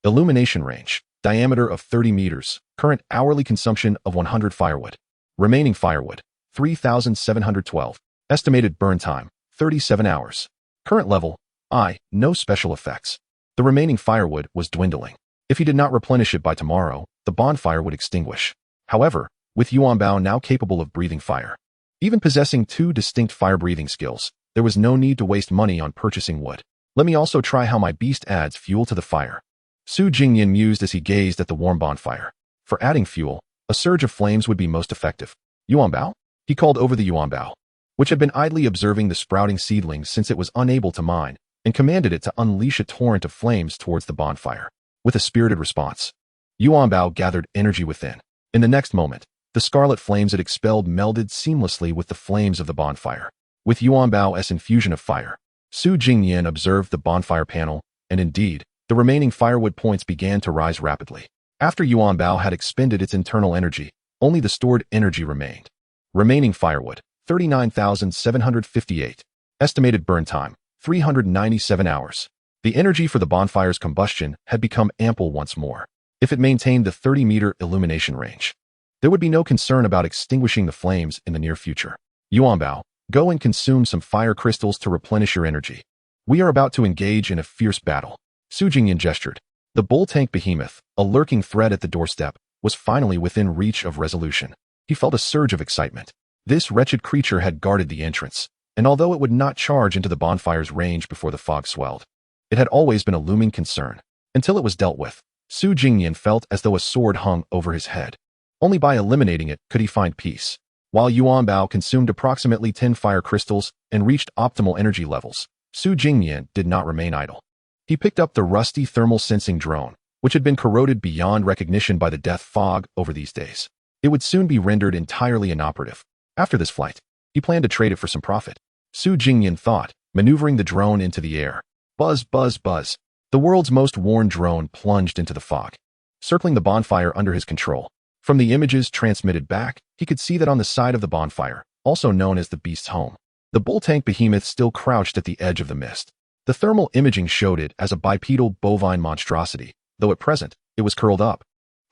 Illumination range. Diameter of 30 meters. Current hourly consumption of 100 firewood. Remaining firewood. 3,712. Estimated burn time. 37 hours. Current level. I. No special effects. The remaining firewood was dwindling. If he did not replenish it by tomorrow, the bonfire would extinguish. However, with Yuanbao now capable of breathing fire, even possessing 2 distinct fire-breathing skills, there was no need to waste money on purchasing wood. Let me also try how my beast adds fuel to the fire. Su Jingnian mused as he gazed at the warm bonfire. For adding fuel, a surge of flames would be most effective. Yuanbao? He called over the Yuanbao, which had been idly observing the sprouting seedlings since it was unable to mine, and commanded it to unleash a torrent of flames towards the bonfire. With a spirited response, Yuanbao gathered energy within. In the next moment, the scarlet flames it expelled melded seamlessly with the flames of the bonfire. With Yuanbao's infusion of fire, Su Jingnian observed the bonfire panel, and indeed, the remaining firewood points began to rise rapidly. After Yuanbao had expended its internal energy, only the stored energy remained. Remaining firewood, 39,758. Estimated burn time, 397 hours. The energy for the bonfire's combustion had become ample once more. If it maintained the 30-meter illumination range, there would be no concern about extinguishing the flames in the near future. Yuanbao, go and consume some fire crystals to replenish your energy. We are about to engage in a fierce battle. Su Jingnian gestured. The bull tank behemoth, a lurking threat at the doorstep, was finally within reach of resolution. He felt a surge of excitement. This wretched creature had guarded the entrance, and although it would not charge into the bonfire's range before the fog swelled, it had always been a looming concern. Until it was dealt with, Su Jingnian felt as though a sword hung over his head. Only by eliminating it could he find peace. While Yuanbao consumed approximately 10 fire crystals and reached optimal energy levels, Su Jingnian did not remain idle. He picked up the rusty thermal sensing drone, which had been corroded beyond recognition by the death fog over these days. It would soon be rendered entirely inoperative. After this flight, he planned to trade it for some profit. Su Jingnian thought, maneuvering the drone into the air. Buzz, buzz, buzz. The world's most worn drone plunged into the fog, circling the bonfire under his control. From the images transmitted back, he could see that on the side of the bonfire, also known as the beast's home, the bull tank behemoth still crouched at the edge of the mist. The thermal imaging showed it as a bipedal bovine monstrosity, though at present, it was curled up,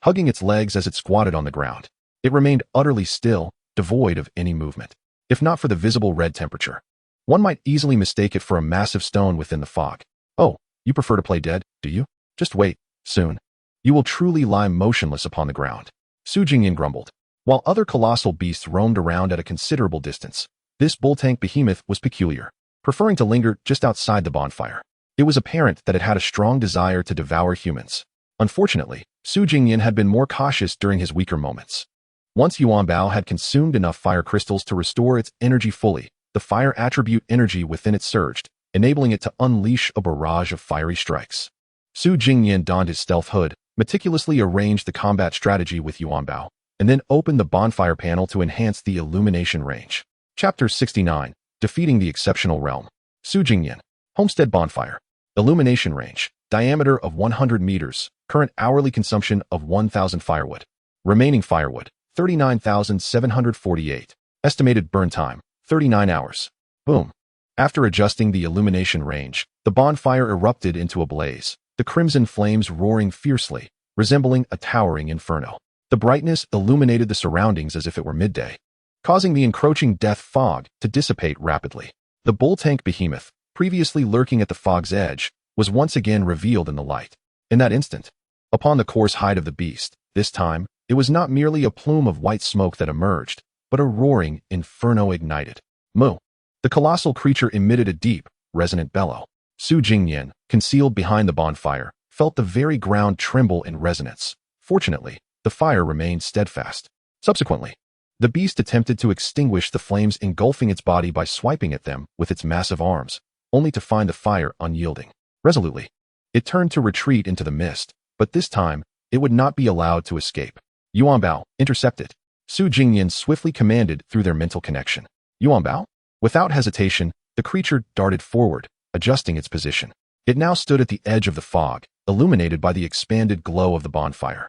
hugging its legs as it squatted on the ground. It remained utterly still, devoid of any movement. If not for the visible red temperature, one might easily mistake it for a massive stone within the fog. Oh, you prefer to play dead, do you? Just wait, soon. You will truly lie motionless upon the ground. Su Jingnian grumbled. While other colossal beasts roamed around at a considerable distance, this bull tank behemoth was peculiar, preferring to linger just outside the bonfire. It was apparent that it had a strong desire to devour humans. Unfortunately, Su Jingnian had been more cautious during his weaker moments. Once Yuanbao had consumed enough fire crystals to restore its energy fully, the fire attribute energy within it surged, enabling it to unleash a barrage of fiery strikes. Su Jingnian donned his stealth hood, meticulously arranged the combat strategy with Yuanbao, and then opened the bonfire panel to enhance the illumination range. Chapter 69, Defeating the Exceptional Realm. Su Jingnian, Homestead Bonfire. Illumination range, diameter of 100 meters, current hourly consumption of 1,000 firewood. Remaining firewood, 39,748. Estimated burn time, 39 hours. Boom. After adjusting the illumination range, the bonfire erupted into a blaze, the crimson flames roaring fiercely, resembling a towering inferno. The brightness illuminated the surroundings as if it were midday, causing the encroaching death fog to dissipate rapidly. The bull tank behemoth, previously lurking at the fog's edge, was once again revealed in the light. In that instant, upon the coarse hide of the beast, this time, it was not merely a plume of white smoke that emerged, but a roaring inferno ignited. Moo! The colossal creature emitted a deep, resonant bellow. Su Jingnian, concealed behind the bonfire, felt the very ground tremble in resonance. Fortunately, the fire remained steadfast. Subsequently, the beast attempted to extinguish the flames engulfing its body by swiping at them with its massive arms, only to find the fire unyielding. Resolutely, it turned to retreat into the mist, but this time, it would not be allowed to escape. Yuanbao, intercept it. Su Jingnian swiftly commanded through their mental connection. Yuanbao? Without hesitation, the creature darted forward, adjusting its position. It now stood at the edge of the fog, illuminated by the expanded glow of the bonfire,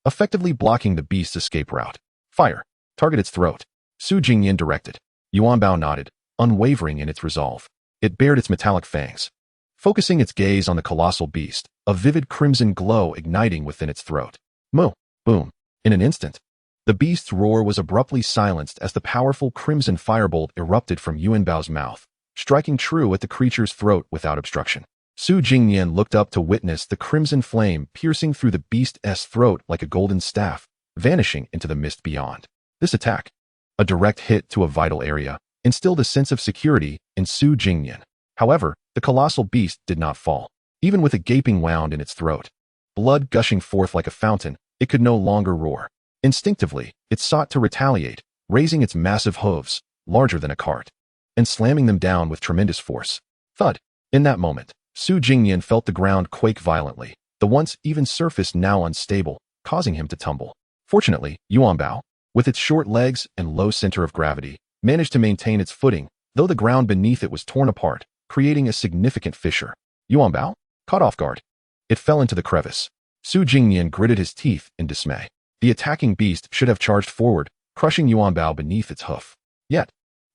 effectively blocking the beast's escape route. Fire. Target its throat. Su Jingnian directed. Yuanbao nodded, unwavering in its resolve. It bared its metallic fangs, focusing its gaze on the colossal beast, a vivid crimson glow igniting within its throat. Moo! Boom! In an instant, the beast's roar was abruptly silenced as the powerful crimson firebolt erupted from Yuanbao's mouth, striking true at the creature's throat without obstruction. Su Jingnian looked up to witness the crimson flame piercing through the beast's throat like a golden staff, vanishing into the mist beyond. This attack, a direct hit to a vital area, instilled a sense of security in Su Jingnian. However, the colossal beast did not fall. Even with a gaping wound in its throat, blood gushing forth like a fountain, it could no longer roar. Instinctively, it sought to retaliate, raising its massive hooves, larger than a cart, and slamming them down with tremendous force. Thud! In that moment, Su Jingnian felt the ground quake violently, the once even surface now unstable, causing him to tumble. Fortunately, Yuanbao, with its short legs and low center of gravity, managed to maintain its footing, though the ground beneath it was torn apart, creating a significant fissure. Yuanbao, caught off guard, it fell into the crevice. Su Jingnian gritted his teeth in dismay. The attacking beast should have charged forward, crushing Yuanbao beneath its hoof. Yet,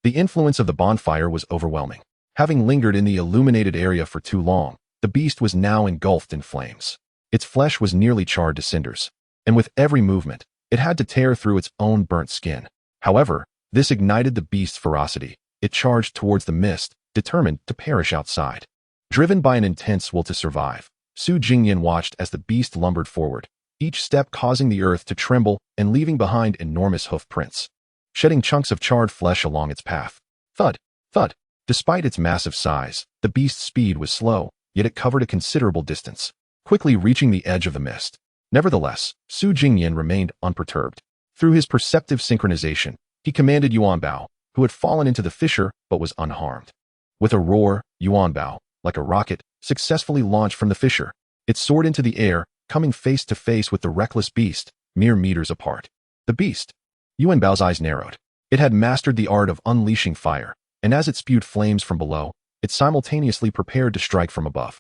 the influence of the bonfire was overwhelming. Having lingered in the illuminated area for too long, the beast was now engulfed in flames. Its flesh was nearly charred to cinders, and with every movement, it had to tear through its own burnt skin. However, this ignited the beast's ferocity. It charged towards the mist, determined to perish outside. Driven by an intense will to survive, Su Jingnian watched as the beast lumbered forward, each step causing the earth to tremble and leaving behind enormous hoof prints, shedding chunks of charred flesh along its path. Thud! Thud! Despite its massive size, the beast's speed was slow, yet it covered a considerable distance, quickly reaching the edge of the mist. Nevertheless, Su Jingnian remained unperturbed. Through his perceptive synchronization, he commanded Yuanbao, who had fallen into the fissure but was unharmed. With a roar, Yuanbao, like a rocket, successfully launched from the fissure. It soared into the air, coming face to face with the reckless beast, mere meters apart. The beast. Yuanbao's eyes narrowed. It had mastered the art of unleashing fire, and as it spewed flames from below, it simultaneously prepared to strike from above.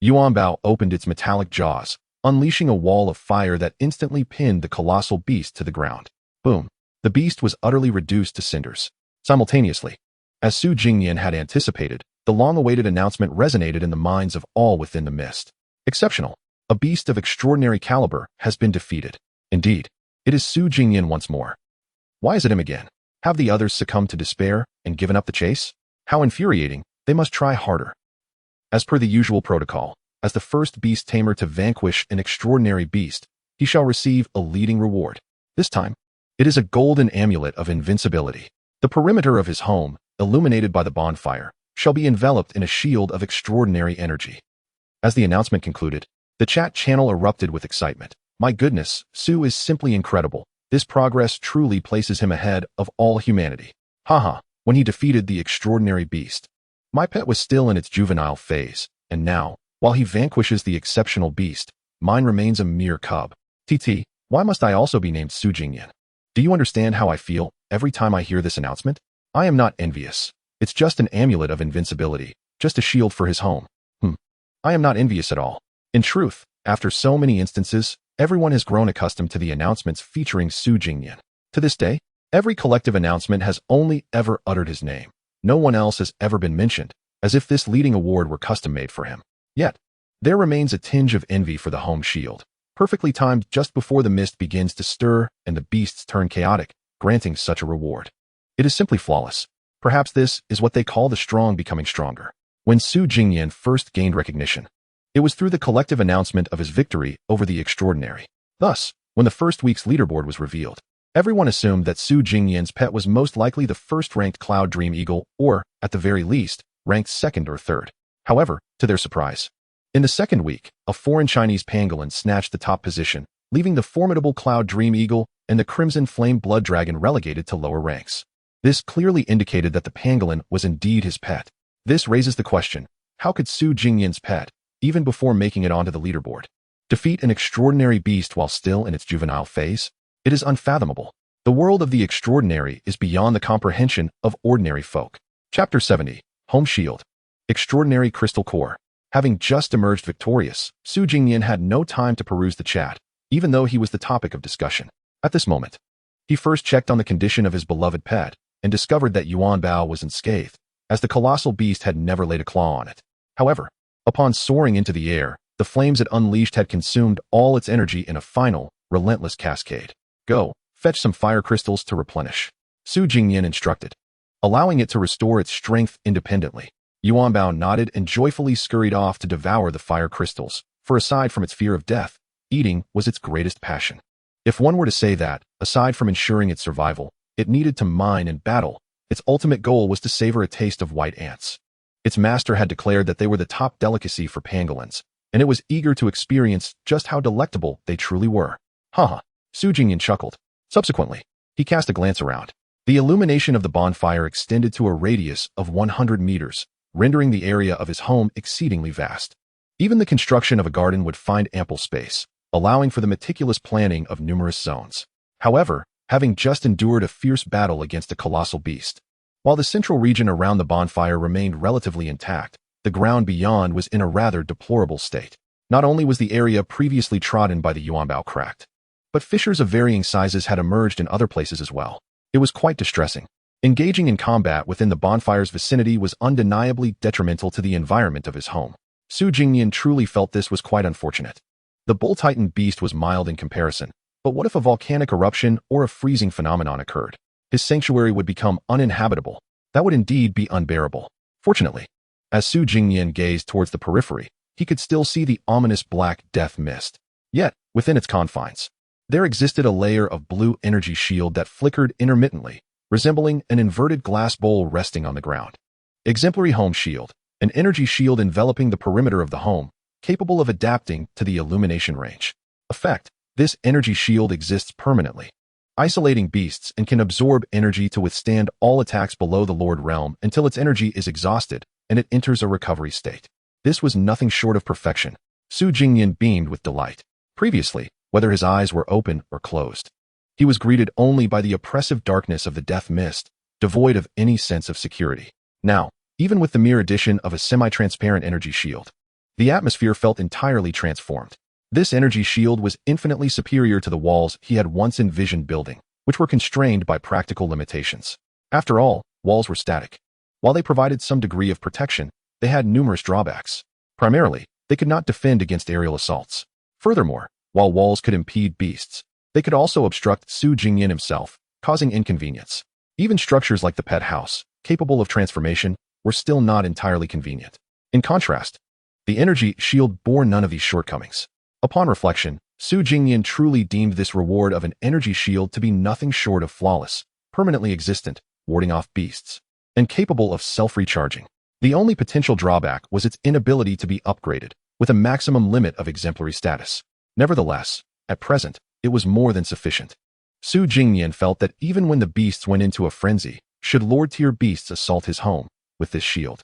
Yuanbao opened its metallic jaws, unleashing a wall of fire that instantly pinned the colossal beast to the ground. Boom! The beast was utterly reduced to cinders. Simultaneously, as Su Jingnian had anticipated, the long-awaited announcement resonated in the minds of all within the mist. Exceptional! A beast of extraordinary caliber has been defeated. Indeed, it is Su Jingnian once more. Why is it him again? Have the others succumbed to despair and given up the chase? How infuriating! They must try harder. As per the usual protocol, as the first beast tamer to vanquish an extraordinary beast, he shall receive a leading reward. This time, it is a golden amulet of invincibility. The perimeter of his home, illuminated by the bonfire, shall be enveloped in a shield of extraordinary energy. As the announcement concluded, the chat channel erupted with excitement. My goodness, Su is simply incredible. This progress truly places him ahead of all humanity. Haha, when he defeated the extraordinary beast. My pet was still in its juvenile phase, and now, while he vanquishes the exceptional beast, mine remains a mere cub. TT, why must I also be named Su Jingnian? Do you understand how I feel every time I hear this announcement? I am not envious. It's just an amulet of invincibility, just a shield for his home. I am not envious at all. In truth, after so many instances, everyone has grown accustomed to the announcements featuring Su Jingnian. To this day, every collective announcement has only ever uttered his name. No one else has ever been mentioned, as if this leading award were custom-made for him. Yet, there remains a tinge of envy for the home shield, perfectly timed just before the mist begins to stir and the beasts turn chaotic, granting such a reward. It is simply flawless. Perhaps this is what they call the strong becoming stronger. When Su Jingnian first gained recognition, it was through the collective announcement of his victory over the extraordinary. Thus, when the first week's leaderboard was revealed, everyone assumed that Su Jingnian's pet was most likely the first-ranked Cloud Dream Eagle or, at the very least, ranked second or third. However, to their surprise, In the second week, a foreign Chinese pangolin snatched the top position, leaving the formidable Cloud Dream Eagle and the Crimson Flame Blood Dragon relegated to lower ranks. This clearly indicated that the pangolin was indeed his pet. This raises the question, how could Su Jingnian's pet, even before making it onto the leaderboard, defeat an extraordinary beast while still in its juvenile phase? It is unfathomable. The world of the extraordinary is beyond the comprehension of ordinary folk. Chapter 70, Home Shield. Extraordinary Crystal Core. Having just emerged victorious, Su Jingnian had no time to peruse the chat, even though he was the topic of discussion. At this moment, he first checked on the condition of his beloved pet and discovered that Yuan Bao was unscathed, as the colossal beast had never laid a claw on it. However, upon soaring into the air, the flames it unleashed had consumed all its energy in a final, relentless cascade. Go, fetch some fire crystals to replenish, Su Jingnian instructed, allowing it to restore its strength independently. Yuan Bao nodded and joyfully scurried off to devour the fire crystals, for aside from its fear of death, eating was its greatest passion. If one were to say that, aside from ensuring its survival, it needed to mine and battle, its ultimate goal was to savor a taste of white ants. Its master had declared that they were the top delicacy for pangolins, and it was eager to experience just how delectable they truly were. Haha, Su Jingnian chuckled. Subsequently, he cast a glance around. The illumination of the bonfire extended to a radius of 100 meters, rendering the area of his home exceedingly vast. Even the construction of a garden would find ample space, allowing for the meticulous planning of numerous zones. However, having just endured a fierce battle against a colossal beast, while the central region around the bonfire remained relatively intact, the ground beyond was in a rather deplorable state. Not only was the area previously trodden by the Yuanbao cracked, but fissures of varying sizes had emerged in other places as well. It was quite distressing. Engaging in combat within the bonfire's vicinity was undeniably detrimental to the environment of his home. Su Jingnian truly felt this was quite unfortunate. The Bull Titan beast was mild in comparison, but what if a volcanic eruption or a freezing phenomenon occurred? His sanctuary would become uninhabitable. That would indeed be unbearable. Fortunately, as Su Jingnian gazed towards the periphery, he could still see the ominous black death mist. Yet, within its confines, there existed a layer of blue energy shield that flickered intermittently, resembling an inverted glass bowl resting on the ground. Exemplary Home Shield, an energy shield enveloping the perimeter of the home, capable of adapting to the illumination range. Effect: this energy shield exists permanently, isolating beasts and can absorb energy to withstand all attacks below the Lord Realm until its energy is exhausted and it enters a recovery state. This was nothing short of perfection. Su Jingnian beamed with delight. Previously, whether his eyes were open or closed, he was greeted only by the oppressive darkness of the death mist, devoid of any sense of security. Now, even with the mere addition of a semi-transparent energy shield, the atmosphere felt entirely transformed. This energy shield was infinitely superior to the walls he had once envisioned building, which were constrained by practical limitations. After all, walls were static. While they provided some degree of protection, they had numerous drawbacks. Primarily, they could not defend against aerial assaults. Furthermore, while walls could impede beasts, they could also obstruct Su Jingnian himself, causing inconvenience. Even structures like the pet house, capable of transformation, were still not entirely convenient. In contrast, the energy shield bore none of these shortcomings. Upon reflection, Su Jingnian truly deemed this reward of an energy shield to be nothing short of flawless, permanently existent, warding off beasts, and capable of self-recharging. The only potential drawback was its inability to be upgraded, with a maximum limit of exemplary status. Nevertheless, at present, it was more than sufficient. Su Jingnian felt that even when the beasts went into a frenzy, should Lord-tier beasts assault his home, with this shield,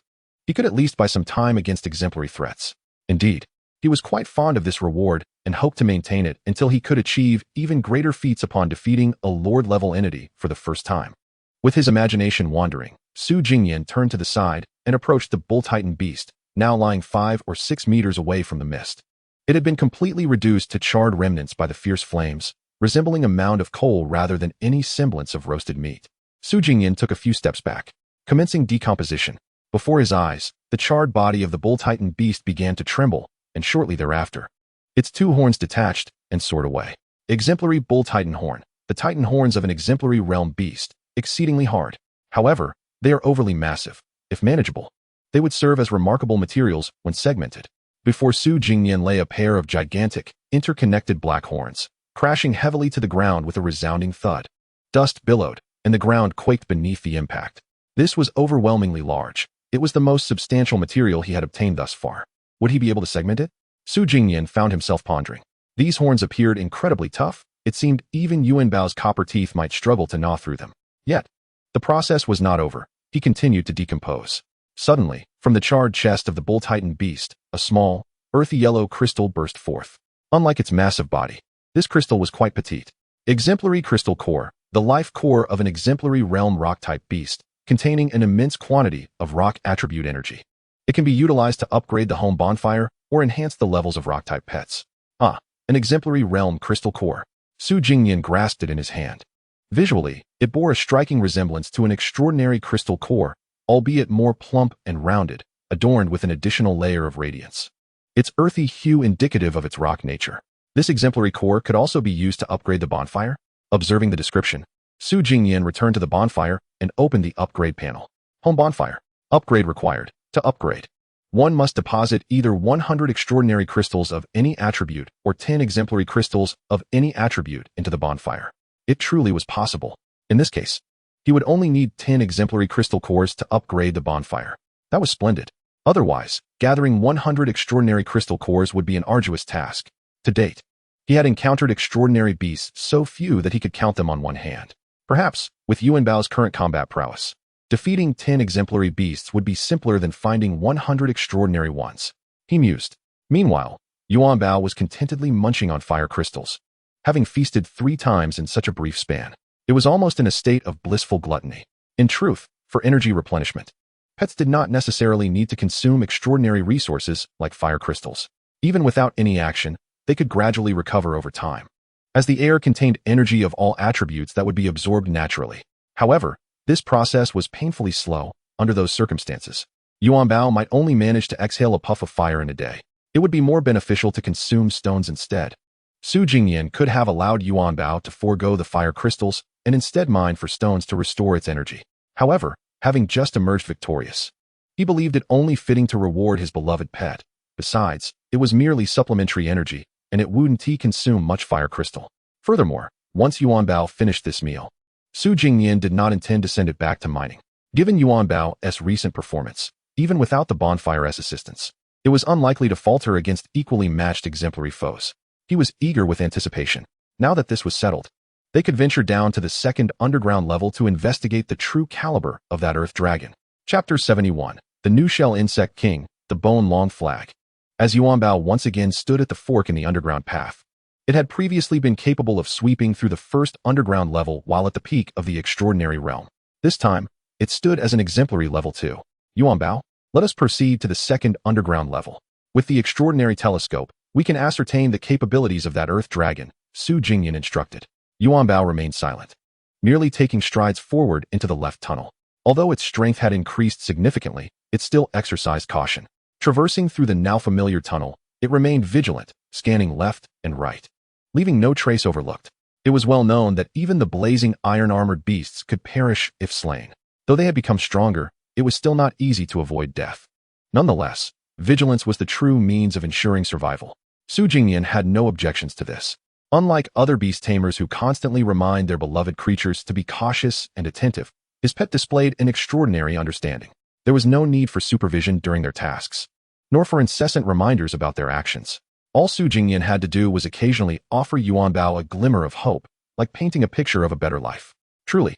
he could at least buy some time against exemplary threats. Indeed, he was quite fond of this reward and hoped to maintain it until he could achieve even greater feats upon defeating a Lord-level entity for the first time. With his imagination wandering, Su Jingnian turned to the side and approached the Bull Titan beast, now lying 5 or 6 meters away from the mist. It had been completely reduced to charred remnants by the fierce flames, resembling a mound of coal rather than any semblance of roasted meat. Su Jingnian took a few steps back, commencing decomposition. Before his eyes, the charred body of the Bull Titan beast began to tremble, and shortly thereafter, its 2 horns detached and soared away. Exemplary Bull Titan Horn. The Titan horns of an exemplary realm beast, exceedingly hard. However, they are overly massive. If manageable, they would serve as remarkable materials when segmented. Before Su Jingnian lay a pair of gigantic, interconnected black horns, crashing heavily to the ground with a resounding thud. Dust billowed, and the ground quaked beneath the impact. This was overwhelmingly large. It was the most substantial material he had obtained thus far. Would he be able to segment it? Su Jingnian found himself pondering. These horns appeared incredibly tough. It seemed even Yuan Bao's copper teeth might struggle to gnaw through them. Yet, the process was not over. He continued to decompose. Suddenly, from the charred chest of the bull-titan beast, a small, earthy yellow crystal burst forth. Unlike its massive body, this crystal was quite petite. Exemplary crystal core, the life core of an exemplary realm rock-type beast, containing an immense quantity of rock attribute energy. It can be utilized to upgrade the home bonfire or enhance the levels of rock-type pets. An exemplary realm crystal core. Su Jingnian grasped it in his hand. Visually, it bore a striking resemblance to an extraordinary crystal core, albeit more plump and rounded, adorned with an additional layer of radiance. Its earthy hue indicative of its rock nature. This exemplary core could also be used to upgrade the bonfire. Observing the description, Su Jingnian returned to the bonfire and opened the upgrade panel. Home bonfire. Upgrade required. To upgrade, one must deposit either 100 extraordinary crystals of any attribute or 10 exemplary crystals of any attribute into the bonfire. It truly was possible. In this case, he would only need 10 exemplary crystal cores to upgrade the bonfire. That was splendid. Otherwise, gathering 100 extraordinary crystal cores would be an arduous task. To date, he had encountered extraordinary beasts so few that he could count them on one hand. Perhaps, with Yuan Bao's current combat prowess, defeating 10 exemplary beasts would be simpler than finding 100 extraordinary ones. He mused. Meanwhile, Yuan Bao was contentedly munching on fire crystals. Having feasted 3 times in such a brief span, it was almost in a state of blissful gluttony. In truth, for energy replenishment, pets did not necessarily need to consume extraordinary resources like fire crystals. Even without any action, they could gradually recover over time, as the air contained energy of all attributes that would be absorbed naturally. However, this process was painfully slow. Under those circumstances, Yuan Bao might only manage to exhale a puff of fire in a day. It would be more beneficial to consume stones instead. Su Jingnian could have allowed Yuan Bao to forego the fire crystals and instead mine for stones to restore its energy. However, having just emerged victorious, he believed it only fitting to reward his beloved pet. Besides, it was merely supplementary energy, and it wouldn't consume much fire crystal. Furthermore, once Yuan Bao finished this meal, Su Jingnian did not intend to send it back to mining. Given Yuan Bao's recent performance, even without the bonfire's assistance, it was unlikely to falter against equally matched exemplary foes. He was eager with anticipation. Now that this was settled, they could venture down to the second underground level to investigate the true caliber of that earth dragon. Chapter 71. The New Shell Insect King, the Bone-Long Flag. As Yuan Bao once again stood at the fork in the underground path, it had previously been capable of sweeping through the first underground level while at the peak of the extraordinary realm. This time, it stood as an exemplary level 2. Yuan Bao, let us proceed to the second underground level. With the extraordinary telescope, we can ascertain the capabilities of that earth dragon, Su Jingnian instructed. Yuan Bao remained silent, merely taking strides forward into the left tunnel. Although its strength had increased significantly, it still exercised caution. Traversing through the now familiar tunnel, it remained vigilant, scanning left and right, leaving no trace overlooked. It was well known that even the blazing iron-armored beasts could perish if slain. Though they had become stronger, it was still not easy to avoid death. Nonetheless, vigilance was the true means of ensuring survival. Su Jingnian had no objections to this. Unlike other beast tamers who constantly remind their beloved creatures to be cautious and attentive, his pet displayed an extraordinary understanding. There was no need for supervision during their tasks, nor for incessant reminders about their actions. All Su Jingnian had to do was occasionally offer Yuan Bao a glimmer of hope, like painting a picture of a better life. Truly,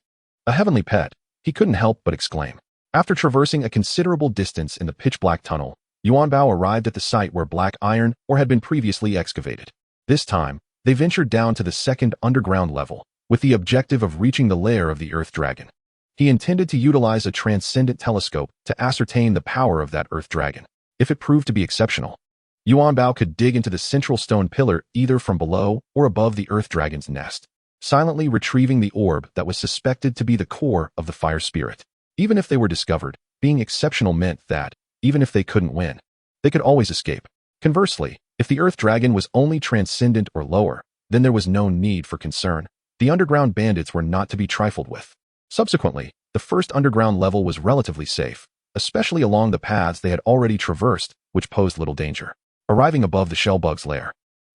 a heavenly pet, he couldn't help but exclaim. After traversing a considerable distance in the pitch-black tunnel, Yuan Bao arrived at the site where black iron ore had been previously excavated. This time, they ventured down to the second underground level, with the objective of reaching the lair of the earth dragon. He intended to utilize a transcendent telescope to ascertain the power of that earth dragon. If it proved to be exceptional, Yuan Bao could dig into the central stone pillar either from below or above the earth dragon's nest, silently retrieving the orb that was suspected to be the core of the fire spirit. Even if they were discovered, being exceptional meant that, even if they couldn't win, they could always escape. Conversely, if the earth dragon was only transcendent or lower, then there was no need for concern. The underground bandits were not to be trifled with. Subsequently, the first underground level was relatively safe, especially along the paths they had already traversed, which posed little danger. Arriving above the shellbug's lair,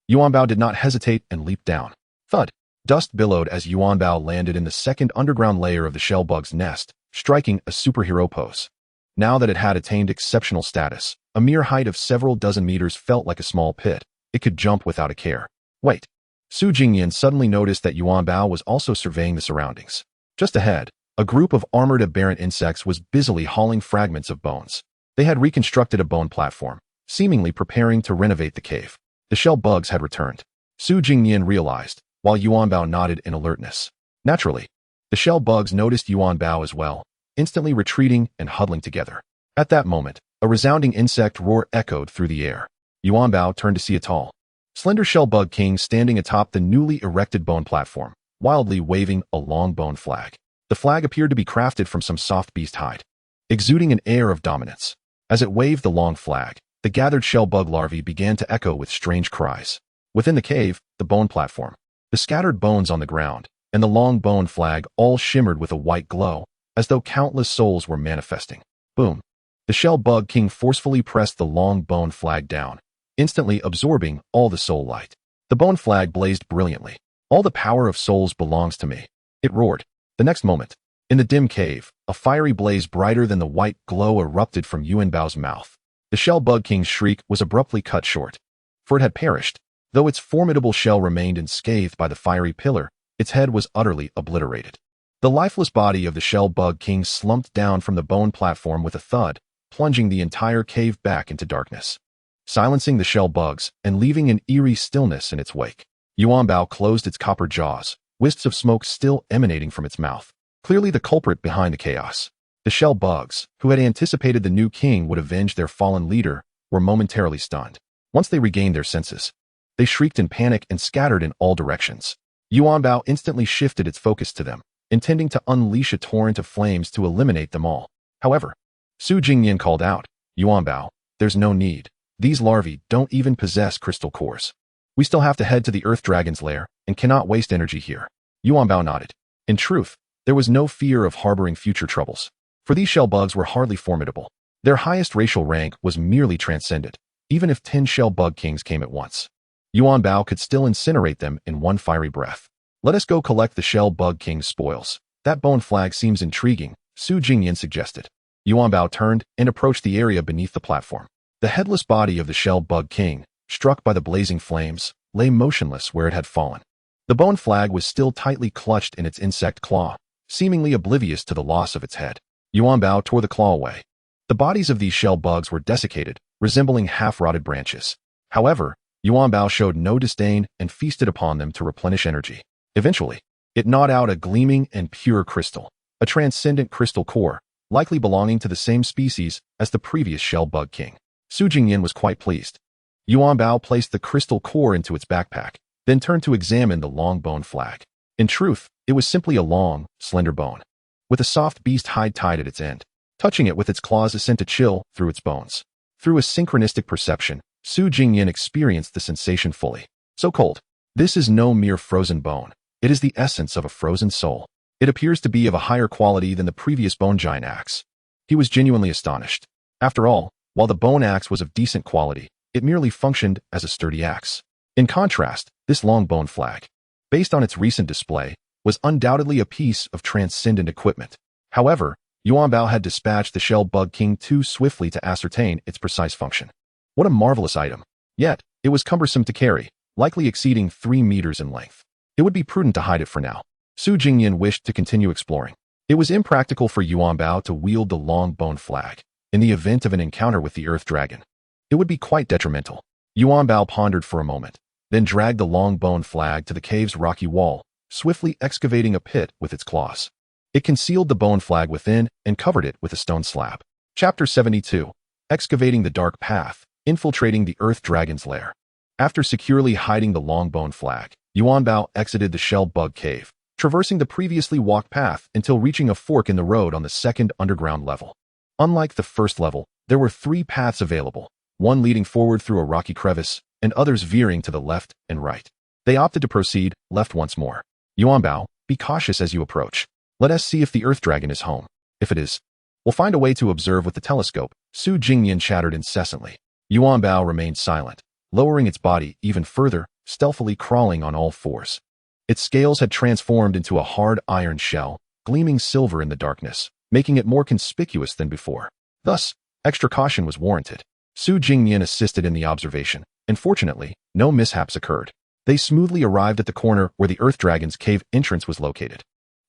Yuan Bao did not hesitate and leaped down. Thud! Dust billowed as Yuan Bao landed in the second underground layer of the shellbug's nest, striking a superhero pose. Now that it had attained exceptional status, A mere height of several dozen meters felt like a small pit. It could jump without a care. Wait. Su Jingnian suddenly noticed that Yuan Bao was also surveying the surroundings. Just ahead, a group of armored aberrant insects was busily hauling fragments of bones. They had reconstructed a bone platform, seemingly preparing to renovate the cave. The shell bugs had returned. Su Jingnian realized, while Yuan Bao nodded in alertness. Naturally, the shell bugs noticed Yuan Bao as well, instantly retreating and huddling together. At that moment, a resounding insect roar echoed through the air. Yuan Bao turned to see a tall, slender shell bug king standing atop the newly erected bone platform, wildly waving a long bone flag. The flag appeared to be crafted from some soft beast hide, exuding an air of dominance. As it waved the long flag, the gathered shell bug larvae began to echo with strange cries. Within the cave, the bone platform, the scattered bones on the ground, and the long bone flag all shimmered with a white glow, as though countless souls were manifesting. Boom. The shell bug king forcefully pressed the long bone flag down, instantly absorbing all the soul light. The bone flag blazed brilliantly. All the power of souls belongs to me. It roared. The next moment, in the dim cave, a fiery blaze brighter than the white glow erupted from Yuan Bao's mouth. The shell bug king's shriek was abruptly cut short, for it had perished. Though its formidable shell remained unscathed by the fiery pillar, its head was utterly obliterated. The lifeless body of the shell bug king slumped down from the bone platform with a thud, plunging the entire cave back into darkness, silencing the shell bugs and leaving an eerie stillness in its wake. Yuan Bao closed its copper jaws, wisps of smoke still emanating from its mouth, clearly the culprit behind the chaos. The shell bugs, who had anticipated the new king would avenge their fallen leader, were momentarily stunned. Once they regained their senses, they shrieked in panic and scattered in all directions. Yuan Bao instantly shifted its focus to them, intending to unleash a torrent of flames to eliminate them all. However, Su Jingnian called out, Yuan Bao, there's no need. These larvae don't even possess crystal cores. We still have to head to the Earth Dragon's lair and cannot waste energy here. Yuan Bao nodded. In truth, there was no fear of harboring future troubles, for these shell bugs were hardly formidable. Their highest racial rank was merely transcendent, even if 10 shell bug kings came at once. Yuan Bao could still incinerate them in one fiery breath. Let us go collect the shell bug king's spoils. That bone flag seems intriguing, Su Jingnian suggested. Yuan Bao turned and approached the area beneath the platform. The headless body of the shell bug king, struck by the blazing flames, lay motionless where it had fallen. The bone flag was still tightly clutched in its insect claw, seemingly oblivious to the loss of its head. Yuan Bao tore the claw away. The bodies of these shell bugs were desiccated, resembling half-rotted branches. However, Yuan Bao showed no disdain and feasted upon them to replenish energy. Eventually, it gnawed out a gleaming and pure crystal, a transcendent crystal core, likely belonging to the same species as the previous shell bug king. Su Jingnian was quite pleased. Yuan Bao placed the crystal core into its backpack, then turned to examine the long bone flag. In truth, it was simply a long, slender bone, with a soft beast hide tied at its end. Touching it with its claws sent a chill through its bones. Through a synchronistic perception, Su Jingnian experienced the sensation fully. So cold. This is no mere frozen bone. It is the essence of a frozen soul. It appears to be of a higher quality than the previous bone giant axe. He was genuinely astonished. After all, while the bone axe was of decent quality, it merely functioned as a sturdy axe. In contrast, this long bone flag, based on its recent display, was undoubtedly a piece of transcendent equipment. However, Yuan Bao had dispatched the shell bug king too swiftly to ascertain its precise function. What a marvelous item. Yet, it was cumbersome to carry, likely exceeding 3 meters in length. It would be prudent to hide it for now. Su Jingnian wished to continue exploring. It was impractical for Yuan Bao to wield the long bone flag. In the event of an encounter with the Earth Dragon, it would be quite detrimental. Yuan Bao pondered for a moment, then dragged the long bone flag to the cave's rocky wall, swiftly excavating a pit with its claws. It concealed the bone flag within and covered it with a stone slab. Chapter 72. Excavating the Dark Path, Infiltrating the Earth Dragon's Lair. After securely hiding the long bone flag, Yuan Bao exited the shell bug cave, traversing the previously walked path until reaching a fork in the road on the second underground level. Unlike the first level, there were 3 paths available, one leading forward through a rocky crevice, and others veering to the left and right. They opted to proceed left once more. Yuan Bao, be cautious as you approach. Let us see if the Earth Dragon is home. If it is, we'll find a way to observe with the telescope, Su Jingnian chattered incessantly. Yuan Bao remained silent, lowering its body even further, stealthily crawling on all fours. Its scales had transformed into a hard iron shell, gleaming silver in the darkness, making it more conspicuous than before. Thus, extra caution was warranted. Su Jingnian assisted in the observation, and fortunately, no mishaps occurred. They smoothly arrived at the corner where the Earth Dragon's cave entrance was located.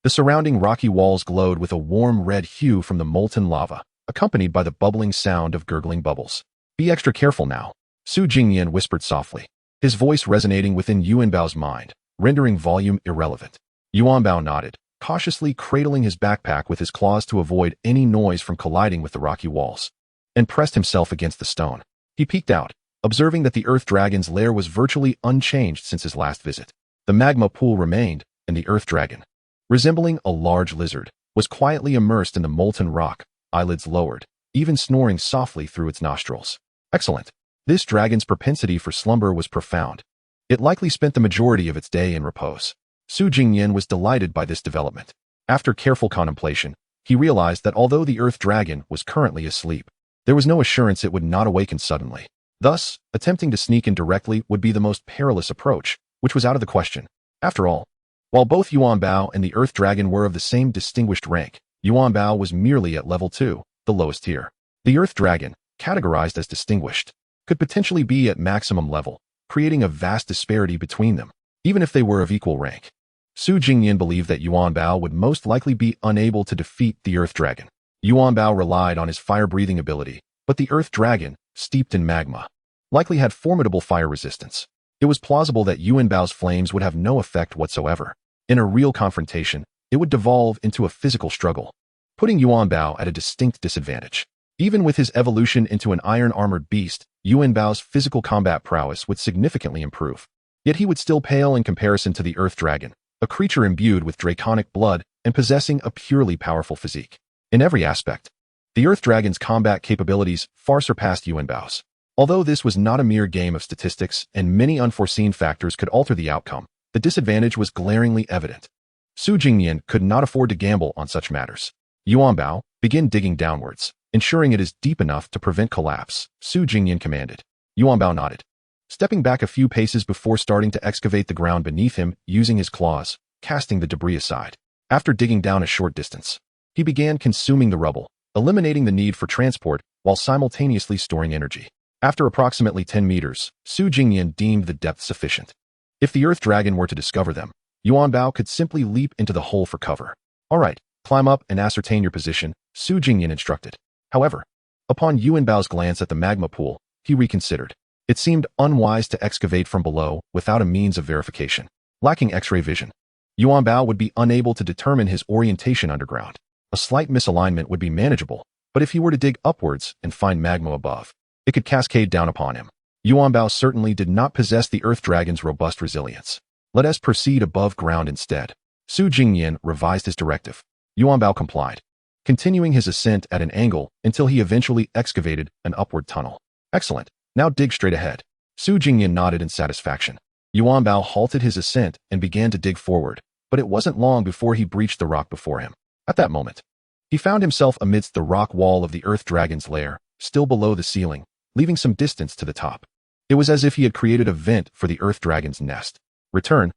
The surrounding rocky walls glowed with a warm red hue from the molten lava, accompanied by the bubbling sound of gurgling bubbles. Be extra careful now, Su Jingnian whispered softly, his voice resonating within Yuanbao's mind, rendering volume irrelevant. Yuanbao nodded, cautiously cradling his backpack with his claws to avoid any noise from colliding with the rocky walls, and pressed himself against the stone. He peeked out, observing that the Earth Dragon's lair was virtually unchanged since his last visit. The magma pool remained, and the Earth Dragon, resembling a large lizard, was quietly immersed in the molten rock, eyelids lowered, even snoring softly through its nostrils. Excellent. This dragon's propensity for slumber was profound. It likely spent the majority of its day in repose. Su Jingnian was delighted by this development. After careful contemplation, he realized that although the Earth Dragon was currently asleep, there was no assurance it would not awaken suddenly. Thus, attempting to sneak in directly would be the most perilous approach, which was out of the question. After all, while both Yuanbao and the Earth Dragon were of the same distinguished rank, Yuanbao was merely at level 2, the lowest tier. The Earth Dragon, categorized as distinguished, could potentially be at maximum level, creating a vast disparity between them, even if they were of equal rank. Su Jingnian believed that Yuanbao would most likely be unable to defeat the Earth Dragon. Yuanbao relied on his fire-breathing ability, but the Earth Dragon, steeped in magma, likely had formidable fire resistance. It was plausible that Yuanbao's flames would have no effect whatsoever. In a real confrontation, it would devolve into a physical struggle, putting Yuanbao at a distinct disadvantage. Even with his evolution into an iron-armored beast, Yuanbao's physical combat prowess would significantly improve. Yet he would still pale in comparison to the Earth Dragon, a creature imbued with draconic blood and possessing a purely powerful physique. In every aspect, the Earth Dragon's combat capabilities far surpassed Yuanbao's. Although this was not a mere game of statistics and many unforeseen factors could alter the outcome, the disadvantage was glaringly evident. Su Jingnian could not afford to gamble on such matters. Yuanbao, begin digging downwards, ensuring it is deep enough to prevent collapse, Su Jingnian commanded. Yuanbao nodded, stepping back a few paces before starting to excavate the ground beneath him using his claws, casting the debris aside. After digging down a short distance, he began consuming the rubble, eliminating the need for transport while simultaneously storing energy. After approximately 10 meters, Su Jingnian deemed the depth sufficient. If the Earth Dragon were to discover them, Yuanbao could simply leap into the hole for cover. All right, climb up and ascertain your position, Su Jingnian instructed. However, upon Yuanbao's glance at the magma pool, he reconsidered. It seemed unwise to excavate from below without a means of verification. Lacking X-ray vision, Yuanbao would be unable to determine his orientation underground. A slight misalignment would be manageable, but if he were to dig upwards and find magma above, it could cascade down upon him. Yuanbao certainly did not possess the Earth Dragon's robust resilience. Let us proceed above ground instead. Su Jingnian revised his directive. Yuanbao complied, continuing his ascent at an angle until he eventually excavated an upward tunnel. Excellent. Now dig straight ahead. Su Jingnian nodded in satisfaction. Yuanbao halted his ascent and began to dig forward, but it wasn't long before he breached the rock before him. At that moment, he found himself amidst the rock wall of the Earth Dragon's lair, still below the ceiling, leaving some distance to the top. It was as if he had created a vent for the Earth Dragon's nest. Return.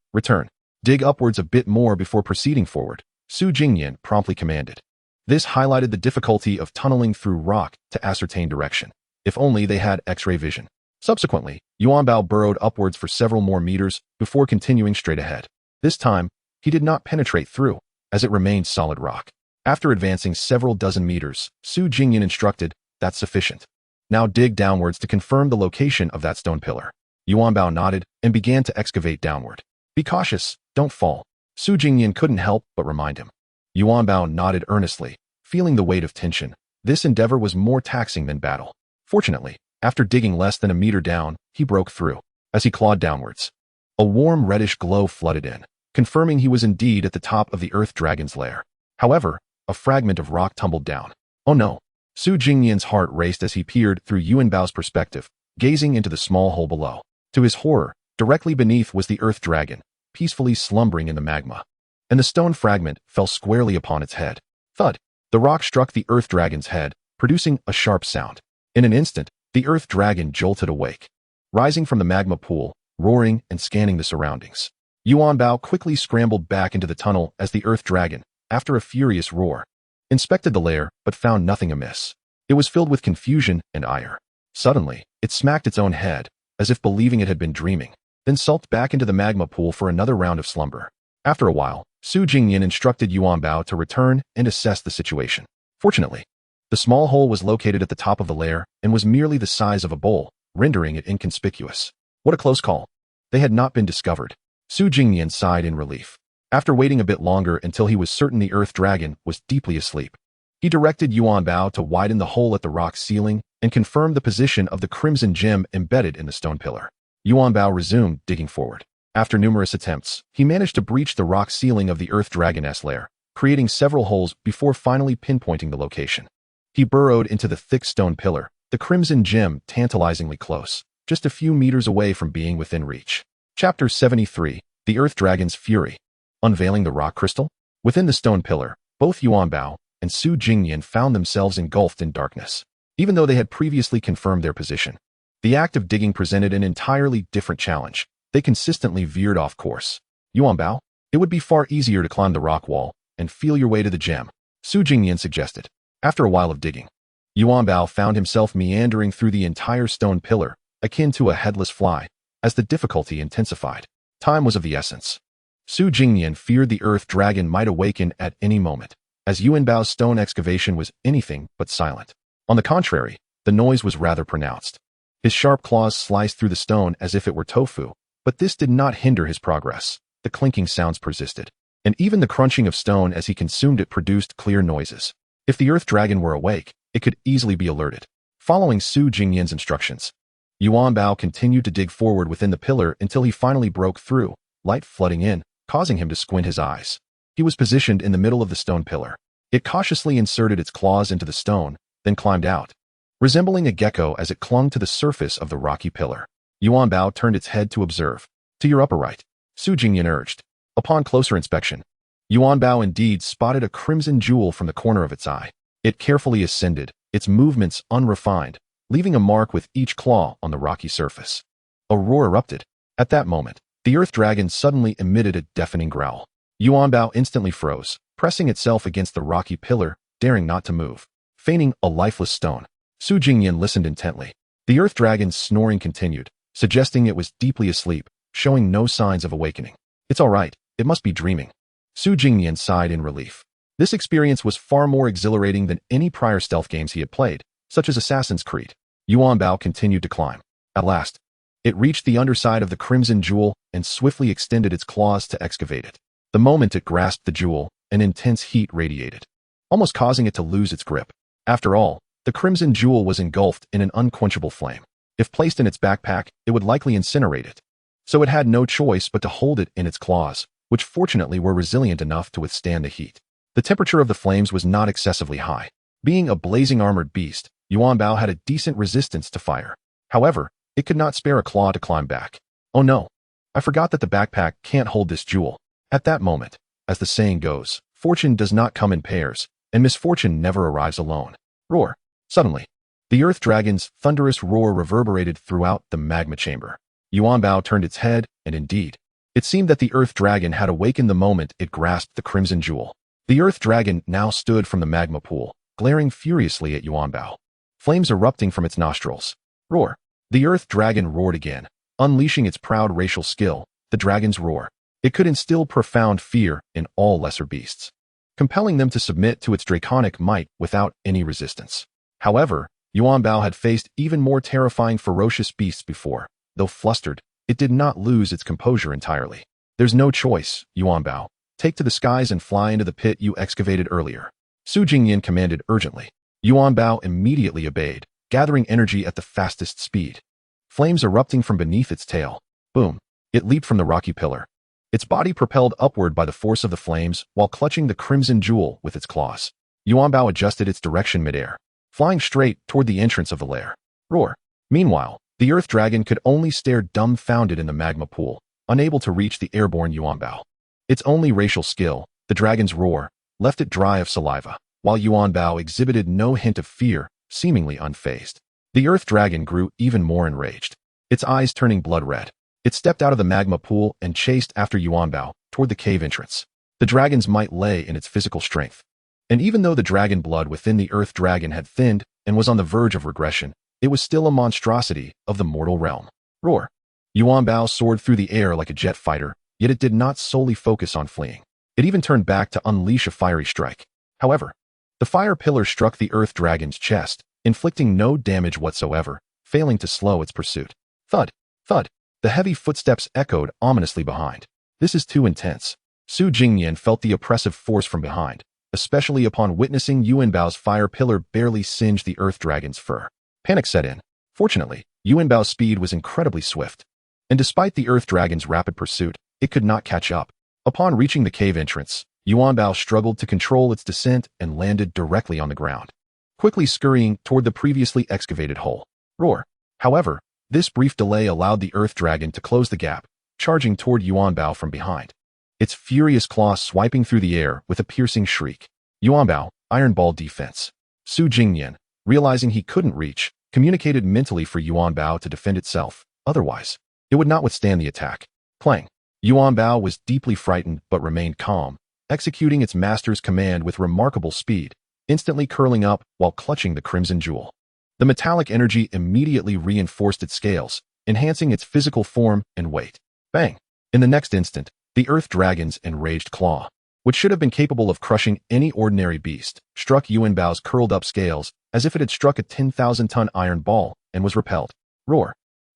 Dig upwards a bit more before proceeding forward, Su Jingnian promptly commanded. This highlighted the difficulty of tunneling through rock to ascertain direction. If only they had X-ray vision. Subsequently, Yuanbao burrowed upwards for several more meters before continuing straight ahead. This time, he did not penetrate through, as it remained solid rock. After advancing several dozen meters, Su Jingnian instructed, "That's sufficient. Now dig downwards to confirm the location of that stone pillar." Yuanbao nodded and began to excavate downward. "Be cautious, don't fall." Su Jingnian couldn't help but remind him. Yuanbao nodded earnestly, feeling the weight of tension. This endeavor was more taxing than battle. Fortunately, after digging less than a meter down, he broke through. As he clawed downwards, a warm reddish glow flooded in, confirming he was indeed at the top of the Earth Dragon's lair. However, a fragment of rock tumbled down. Oh no! Su Jingnian's heart raced as he peered through Yuanbao's perspective, gazing into the small hole below. To his horror, directly beneath was the Earth Dragon, peacefully slumbering in the magma. And the stone fragment fell squarely upon its head. Thud! The rock struck the Earth Dragon's head, producing a sharp sound. In an instant, the Earth Dragon jolted awake, rising from the magma pool, roaring and scanning the surroundings. Yuanbao quickly scrambled back into the tunnel as the Earth Dragon, after a furious roar, inspected the lair but found nothing amiss. It was filled with confusion and ire. Suddenly, it smacked its own head, as if believing it had been dreaming, then sulked back into the magma pool for another round of slumber. After a while, Su Jingnian instructed Yuan Bao to return and assess the situation. Fortunately, the small hole was located at the top of the lair and was merely the size of a bowl, rendering it inconspicuous. What a close call. They had not been discovered. Su Jingnian sighed in relief. After waiting a bit longer until he was certain the earth dragon was deeply asleep, he directed Yuan Bao to widen the hole at the rock ceiling and confirm the position of the crimson gem embedded in the stone pillar. Yuan Bao resumed digging forward. After numerous attempts, he managed to breach the rock ceiling of the earth dragon's lair, creating several holes before finally pinpointing the location. He burrowed into the thick stone pillar, the crimson gem tantalizingly close, just a few meters away from being within reach. Chapter 73, The Earth Dragon's Fury. Unveiling the rock crystal? Within the stone pillar, both Yuan Bao and Su Jingnian found themselves engulfed in darkness. Even though they had previously confirmed their position, the act of digging presented an entirely different challenge. They consistently veered off course. Yuan Bao, it would be far easier to climb the rock wall and feel your way to the gem, Su Jingnian suggested. After a while of digging, Yuan Bao found himself meandering through the entire stone pillar, akin to a headless fly, as the difficulty intensified. Time was of the essence. Su Jingnian feared the earth dragon might awaken at any moment, as Yuan Bao's stone excavation was anything but silent. On the contrary, the noise was rather pronounced. His sharp claws sliced through the stone as if it were tofu, but this did not hinder his progress. The clinking sounds persisted, and even the crunching of stone as he consumed it produced clear noises. If the earth dragon were awake, it could easily be alerted. Following Su Jingnian's instructions, Yuan Bao continued to dig forward within the pillar until he finally broke through, light flooding in, causing him to squint his eyes. He was positioned in the middle of the stone pillar. It cautiously inserted its claws into the stone, then climbed out, resembling a gecko as it clung to the surface of the rocky pillar. Yuan Bao turned its head to observe. To your upper right, Su Jingnian urged. Upon closer inspection, Yuan Bao indeed spotted a crimson jewel from the corner of its eye. It carefully ascended, its movements unrefined, leaving a mark with each claw on the rocky surface. A roar erupted. At that moment, the earth dragon suddenly emitted a deafening growl. Yuan Bao instantly froze, pressing itself against the rocky pillar, daring not to move, feigning a lifeless stone. Su Jingnian listened intently. The earth dragon's snoring continued, suggesting it was deeply asleep, showing no signs of awakening. It's all right, it must be dreaming. Su Jingnian sighed in relief. This experience was far more exhilarating than any prior stealth games he had played, such as Assassin's Creed. Yuan Bao continued to climb. At last, it reached the underside of the crimson jewel and swiftly extended its claws to excavate it. The moment it grasped the jewel, an intense heat radiated, almost causing it to lose its grip. After all, the crimson jewel was engulfed in an unquenchable flame. If placed in its backpack, it would likely incinerate it. So it had no choice but to hold it in its claws, which fortunately were resilient enough to withstand the heat. The temperature of the flames was not excessively high. Being a blazing armored beast, Yuan Bao had a decent resistance to fire. However, it could not spare a claw to climb back. Oh no, I forgot that the backpack can't hold this jewel. At that moment, as the saying goes, fortune does not come in pairs, and misfortune never arrives alone. Roar. Suddenly, the earth dragon's thunderous roar reverberated throughout the magma chamber. Yuan Bao turned its head, and indeed, it seemed that the earth dragon had awakened the moment it grasped the crimson jewel. The earth dragon now stood from the magma pool, glaring furiously at Yuan Bao, flames erupting from its nostrils. Roar. The earth dragon roared again, unleashing its proud racial skill, the dragon's roar. It could instill profound fear in all lesser beasts, compelling them to submit to its draconic might without any resistance. However, Yuan Bao had faced even more terrifying ferocious beasts before. Though flustered, it did not lose its composure entirely. There's no choice, Yuan Bao. Take to the skies and fly into the pit you excavated earlier, Su Jingnian commanded urgently. Yuan Bao immediately obeyed, gathering energy at the fastest speed. Flames erupting from beneath its tail. Boom. It leaped from the rocky pillar. Its body propelled upward by the force of the flames while clutching the crimson jewel with its claws. Yuan Bao adjusted its direction midair, flying straight toward the entrance of the lair. Roar. Meanwhile, the earth dragon could only stare dumbfounded in the magma pool, unable to reach the airborne Yuan Bao. Its only racial skill, the dragon's roar, left it dry of saliva, while Yuan Bao exhibited no hint of fear, seemingly unfazed. The earth dragon grew even more enraged, its eyes turning blood red. It stepped out of the magma pool and chased after Yuan Bao toward the cave entrance. The dragon's might lay in its physical strength. And even though the dragon blood within the earth dragon had thinned and was on the verge of regression, it was still a monstrosity of the mortal realm. Roar! Yuan Bao soared through the air like a jet fighter, yet it did not solely focus on fleeing. It even turned back to unleash a fiery strike. However, the fire pillar struck the earth dragon's chest, inflicting no damage whatsoever, failing to slow its pursuit. Thud! Thud! The heavy footsteps echoed ominously behind. This is too intense. Su Jingnian felt the oppressive force from behind, especially upon witnessing Yuan Bao's fire pillar barely singe the earth dragon's fur. Panic set in. Fortunately, Yuan Bao's speed was incredibly swift, and despite the earth dragon's rapid pursuit, it could not catch up. Upon reaching the cave entrance, Yuan Bao struggled to control its descent and landed directly on the ground, quickly scurrying toward the previously excavated hole. Roar! However, this brief delay allowed the earth dragon to close the gap, charging toward Yuan Bao from behind, its furious claws swiping through the air with a piercing shriek. Yuan Bao, Iron Ball defense. Su Jingnian, realizing he couldn't reach, communicated mentally for Yuan Bao to defend itself. Otherwise, it would not withstand the attack. Clang. Yuan Bao was deeply frightened but remained calm, executing its master's command with remarkable speed, instantly curling up while clutching the crimson jewel. The metallic energy immediately reinforced its scales, enhancing its physical form and weight. Bang! In the next instant, the earth dragon's enraged claw, which should have been capable of crushing any ordinary beast, struck Yuan Bao's curled-up scales as if it had struck a 10,000-ton iron ball and was repelled. Roar!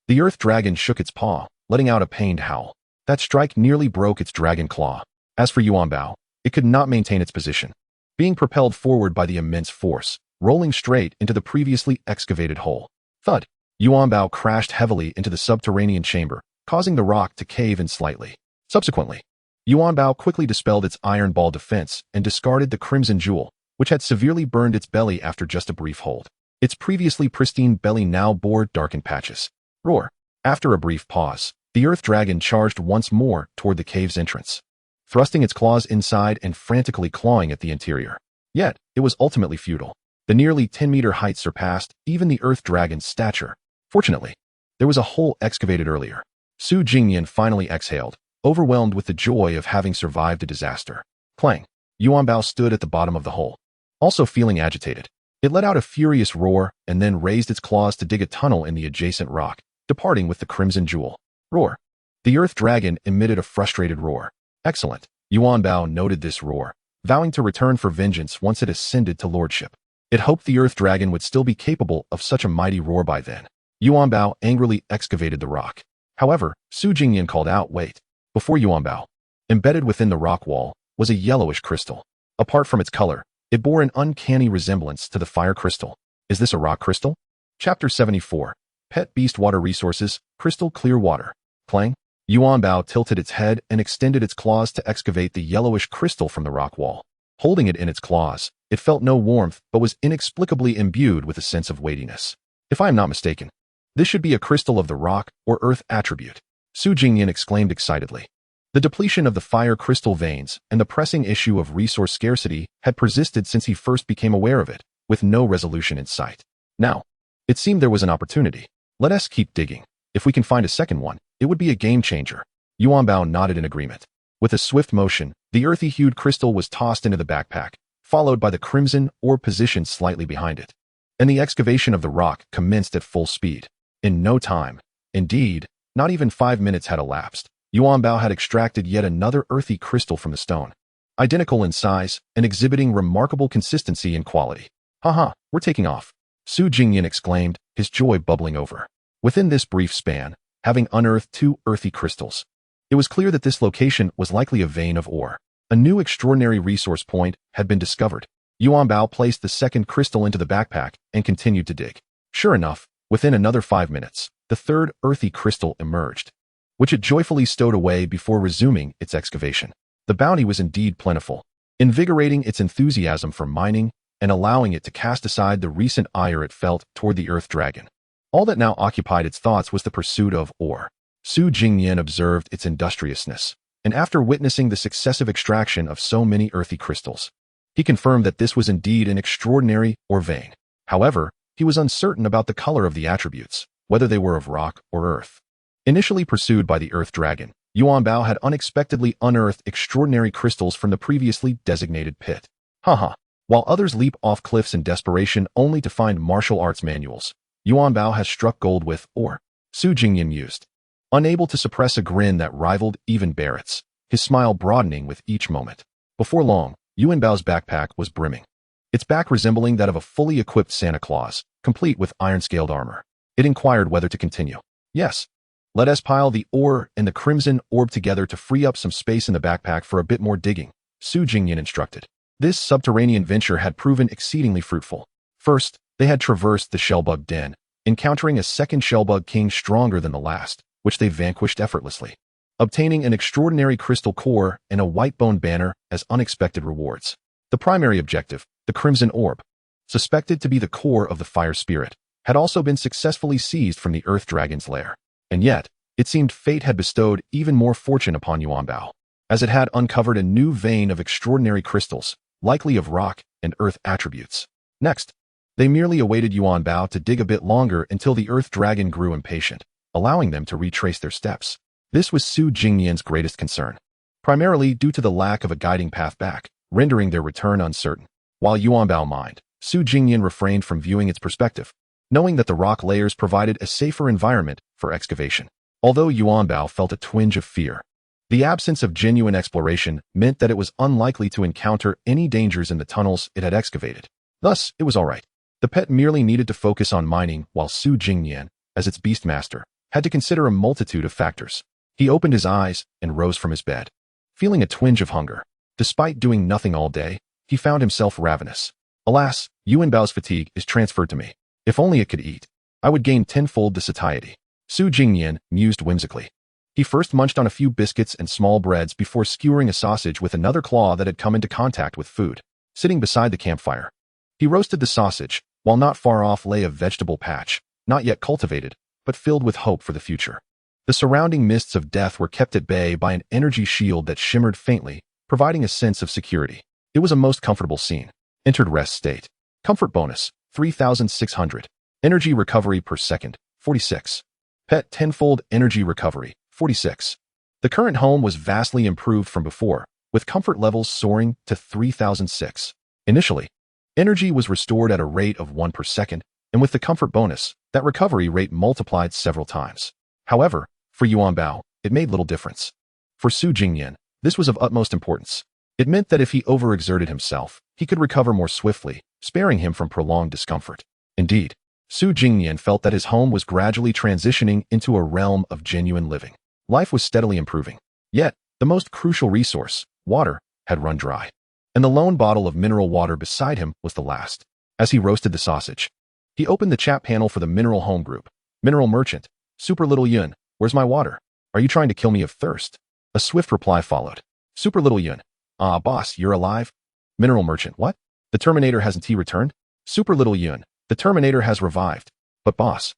The earth dragon shook its paw, letting out a pained howl. That strike nearly broke its dragon claw. As for Yuan Bao, it could not maintain its position, being propelled forward by the immense force, rolling straight into the previously excavated hole. Thud! Yuan Bao crashed heavily into the subterranean chamber, causing the rock to cave in slightly. Subsequently, Yuan Bao quickly dispelled its iron ball defense and discarded the crimson jewel, which had severely burned its belly after just a brief hold. Its previously pristine belly now bore darkened patches. Roar! After a brief pause, the earth dragon charged once more toward the cave's entrance, thrusting its claws inside and frantically clawing at the interior. Yet, it was ultimately futile. The nearly 10-meter height surpassed even the earth dragon's stature. Fortunately, there was a hole excavated earlier. Su Jingnian finally exhaled, overwhelmed with the joy of having survived a disaster. Clang! Yuan Bao stood at the bottom of the hole, also feeling agitated. It let out a furious roar and then raised its claws to dig a tunnel in the adjacent rock, departing with the crimson jewel. Roar! The earth dragon emitted a frustrated roar. Excellent. Yuan Bao noted this roar, vowing to return for vengeance once it ascended to lordship. It hoped the earth dragon would still be capable of such a mighty roar by then. Yuan Bao angrily excavated the rock. However, Su Jingnian called out, "Wait." Before Yuan Bao, embedded within the rock wall, was a yellowish crystal. Apart from its color, it bore an uncanny resemblance to the fire crystal. Is this a rock crystal? Chapter 74. Pet Beast Water Resources, Crystal Clear Water. Clang! Yuan Bao tilted its head and extended its claws to excavate the yellowish crystal from the rock wall. Holding it in its claws, it felt no warmth but was inexplicably imbued with a sense of weightiness. If I am not mistaken, this should be a crystal of the rock or earth attribute. Su Jingnian exclaimed excitedly. The depletion of the fire crystal veins and the pressing issue of resource scarcity had persisted since he first became aware of it, with no resolution in sight. Now, it seemed there was an opportunity. Let us keep digging. If we can find a second one, it would be a game changer. Yuan Bao nodded in agreement. With a swift motion, the earthy-hued crystal was tossed into the backpack, followed by the crimson ore positioned slightly behind it. And the excavation of the rock commenced at full speed. In no time, indeed, not even 5 minutes had elapsed, Yuan Bao had extracted yet another earthy crystal from the stone, identical in size and exhibiting remarkable consistency and quality. Haha, we're taking off. Su Jingnian exclaimed, his joy bubbling over. Within this brief span, having unearthed 2 earthy crystals, it was clear that this location was likely a vein of ore. A new extraordinary resource point had been discovered. Yuan Bao placed the second crystal into the backpack and continued to dig. Sure enough, within another 5 minutes, the third earthy crystal emerged, which it joyfully stowed away before resuming its excavation. The bounty was indeed plentiful, invigorating its enthusiasm for mining and allowing it to cast aside the recent ire it felt toward the earth dragon. All that now occupied its thoughts was the pursuit of ore. Su Jingnian observed its industriousness, and after witnessing the successive extraction of so many earthy crystals, he confirmed that this was indeed an extraordinary ore vein. However, he was uncertain about the color of the attributes, whether they were of rock or earth. Initially pursued by the earth dragon, Yuan Bao had unexpectedly unearthed extraordinary crystals from the previously designated pit. Haha. While others leap off cliffs in desperation only to find martial arts manuals, Yuan Bao has struck gold with, or Su Jingyan mused, unable to suppress a grin that rivaled even Barrett's, his smile broadening with each moment. Before long, Yuan Bao's backpack was brimming, its back resembling that of a fully equipped Santa Claus, complete with iron-scaled armor. It inquired whether to continue. Yes. Let us pile the ore and the crimson orb together to free up some space in the backpack for a bit more digging, Su Jingyan instructed. This subterranean venture had proven exceedingly fruitful. First, they had traversed the shellbug den, encountering a second shellbug king stronger than the last, which they vanquished effortlessly, obtaining an extraordinary crystal core and a white bone banner as unexpected rewards. The primary objective, the crimson orb, suspected to be the core of the fire spirit, had also been successfully seized from the earth dragon's lair. And yet, it seemed fate had bestowed even more fortune upon Yuan Bao, as it had uncovered a new vein of extraordinary crystals, likely of rock and earth attributes. Next, they merely awaited Yuan Bao to dig a bit longer until the earth dragon grew impatient, allowing them to retrace their steps. This was Su Jingnian's greatest concern, primarily due to the lack of a guiding path back, rendering their return uncertain. While Yuan Bao mined, Su Jingnian refrained from viewing its perspective, knowing that the rock layers provided a safer environment for excavation. Although Yuan Bao felt a twinge of fear, the absence of genuine exploration meant that it was unlikely to encounter any dangers in the tunnels it had excavated. Thus, it was all right. The pet merely needed to focus on mining, while Su Jingnian, as its beast master, had to consider a multitude of factors. He opened his eyes and rose from his bed, feeling a twinge of hunger. Despite doing nothing all day, he found himself ravenous. Alas, Yuan Bao's fatigue is transferred to me. If only it could eat, I would gain tenfold the satiety. Su Jingnian mused whimsically. He first munched on a few biscuits and small breads before skewering a sausage with another claw that had come into contact with food. Sitting beside the campfire, he roasted the sausage, while not far off lay a vegetable patch, not yet cultivated, but filled with hope for the future. The surrounding mists of death were kept at bay by an energy shield that shimmered faintly, providing a sense of security. It was a most comfortable scene. Entered rest state. Comfort bonus, 3,600. Energy recovery per second, 46. Pet tenfold energy recovery, 46. The current home was vastly improved from before, with comfort levels soaring to 3,006. Initially, energy was restored at a rate of 1 per second, and with the comfort bonus, that recovery rate multiplied several times. However, for Yuan Bao, it made little difference. For Su Jingnian, this was of utmost importance. It meant that if he overexerted himself, he could recover more swiftly, sparing him from prolonged discomfort. Indeed, Su Jingnian felt that his home was gradually transitioning into a realm of genuine living. Life was steadily improving. Yet, the most crucial resource, water, had run dry. And the lone bottle of mineral water beside him was the last. As he roasted the sausage, he opened the chat panel for the mineral home group. Mineral merchant, Super Little Yun, where's my water? Are you trying to kill me of thirst? A swift reply followed. Super Little Yun, boss, you're alive? Mineral merchant, what? The Terminator hasn't he returned? Super Little Yun, the Terminator has revived. But boss,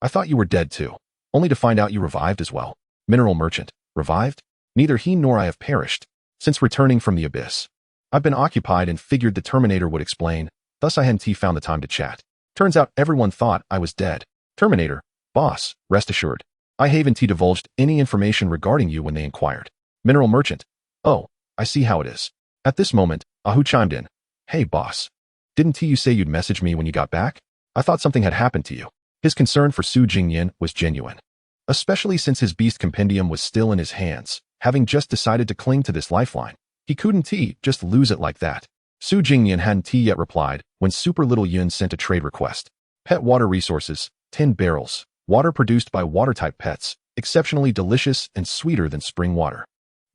I thought you were dead too, only to find out you revived as well. Mineral merchant, revived? Neither he nor I have perished. Since returning from the abyss, I've been occupied and figured the Terminator would explain, thus I hadn't found the time to chat. Turns out everyone thought I was dead. Terminator, boss, rest assured, I haven't divulged any information regarding you when they inquired. Mineral merchant, oh, I see how it is. At this moment, Ahu chimed in. Hey boss, didn't you say you'd message me when you got back? I thought something had happened to you. His concern for Su Jingnian was genuine, especially since his beast compendium was still in his hands, having just decided to cling to this lifeline. He couldn't just lose it like that. Su Jingnian hadn't yet replied when Super Little Yun sent a trade request. Pet water resources, 10 barrels, water produced by water-type pets, exceptionally delicious and sweeter than spring water.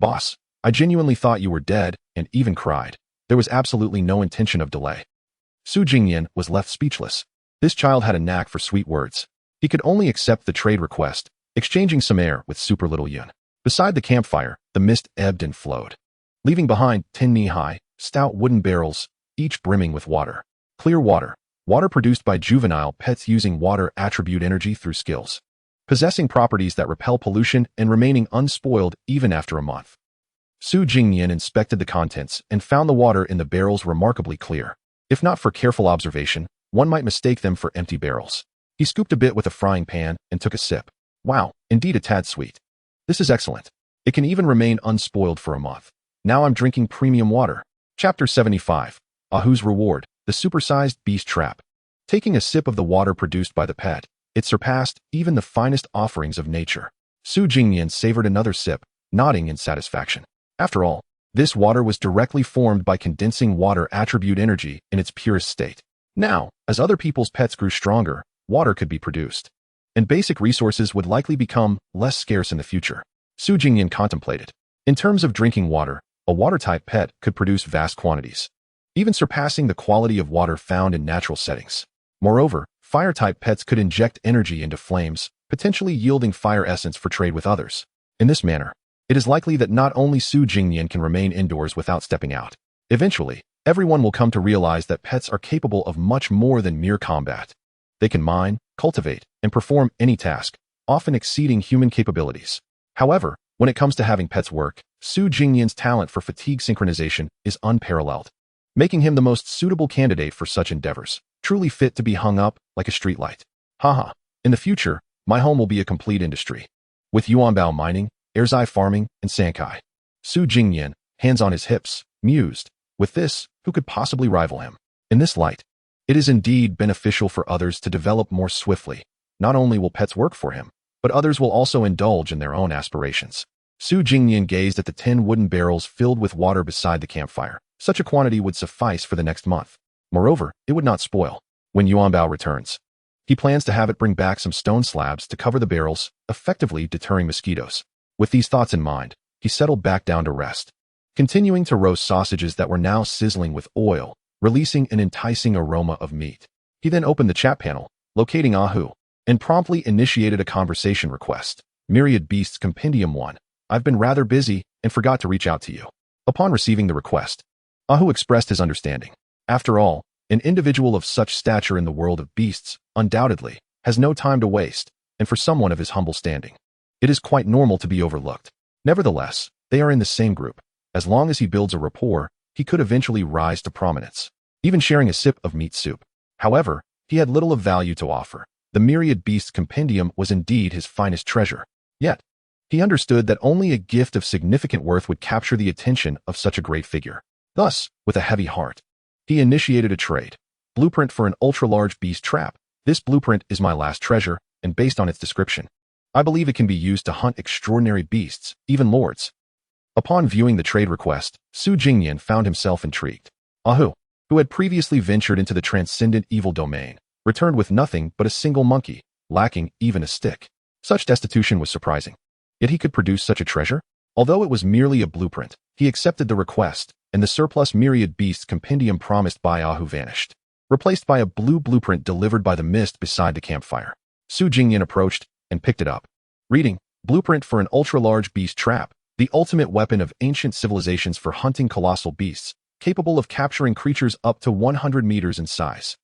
Boss, I genuinely thought you were dead and even cried. There was absolutely no intention of delay. Su Jingnian was left speechless. This child had a knack for sweet words. He could only accept the trade request, exchanging some air with Super Little Yun. Beside the campfire, the mist ebbed and flowed, leaving behind 10 knee-high, stout wooden barrels, each brimming with water. Clear water. Water produced by juvenile pets using water attribute energy through skills, possessing properties that repel pollution and remaining unspoiled even after a month. Su Jingnian inspected the contents and found the water in the barrels remarkably clear. If not for careful observation, one might mistake them for empty barrels. He scooped a bit with a frying pan and took a sip. Wow, indeed a tad sweet. This is excellent. It can even remain unspoiled for a month. Now I'm drinking premium water. Chapter 75. Ahu's Reward, the Supersized Beast Trap. Taking a sip of the water produced by the pet, it surpassed even the finest offerings of nature. Su Jingnian savored another sip, nodding in satisfaction. After all, this water was directly formed by condensing water attribute energy in its purest state. Now, as other people's pets grew stronger, water could be produced, and basic resources would likely become less scarce in the future. Su Jingnian contemplated. In terms of drinking water, a water-type pet could produce vast quantities, even surpassing the quality of water found in natural settings. Moreover, fire-type pets could inject energy into flames, potentially yielding fire essence for trade with others. In this manner, it is likely that not only Su Jingnian can remain indoors without stepping out. Eventually, everyone will come to realize that pets are capable of much more than mere combat. They can mine, cultivate, and perform any task, often exceeding human capabilities. However, when it comes to having pets work, Su Jingnian's talent for fatigue synchronization is unparalleled, making him the most suitable candidate for such endeavors, truly fit to be hung up like a streetlight. Haha, in the future, my home will be a complete industry, with Yuanbao mining, Erzai farming, and Sankai. Su Jingnian, hands on his hips, mused. With this, who could possibly rival him? In this light, it is indeed beneficial for others to develop more swiftly. Not only will pets work for him, but others will also indulge in their own aspirations. Su Jingnian gazed at the 10 wooden barrels filled with water beside the campfire. Such a quantity would suffice for the next month. Moreover, it would not spoil. When Yuanbao returns, he plans to have it bring back some stone slabs to cover the barrels, effectively deterring mosquitoes. With these thoughts in mind, he settled back down to rest, continuing to roast sausages that were now sizzling with oil, releasing an enticing aroma of meat. He then opened the chat panel, locating Ahu, and promptly initiated a conversation request. Myriad Beasts Compendium 1. I've been rather busy and forgot to reach out to you. Upon receiving the request, Ahu expressed his understanding. After all, an individual of such stature in the world of beasts, undoubtedly, has no time to waste, and for someone of his humble standing, it is quite normal to be overlooked. Nevertheless, they are in the same group. As long as he builds a rapport, he could eventually rise to prominence, even sharing a sip of meat soup. However, he had little of value to offer. The Myriad Beasts Compendium was indeed his finest treasure. Yet, he understood that only a gift of significant worth would capture the attention of such a great figure. Thus, with a heavy heart, he initiated a trade. Blueprint for an ultra-large beast trap. This blueprint is my last treasure, and based on its description, I believe it can be used to hunt extraordinary beasts, even lords. Upon viewing the trade request, Su Jingnian found himself intrigued. Ahu, who had previously ventured into the transcendent evil domain, returned with nothing but a single monkey, lacking even a stick. Such destitution was surprising. Yet he could produce such a treasure? Although it was merely a blueprint, he accepted the request, and the surplus Myriad Beasts Compendium promised by Ahu vanished, replaced by a blue blueprint delivered by the mist beside the campfire. Su Jingnian approached and picked it up. Reading, Blueprint for an ultra-large beast trap, the ultimate weapon of ancient civilizations for hunting colossal beasts, capable of capturing creatures up to 100 meters in size.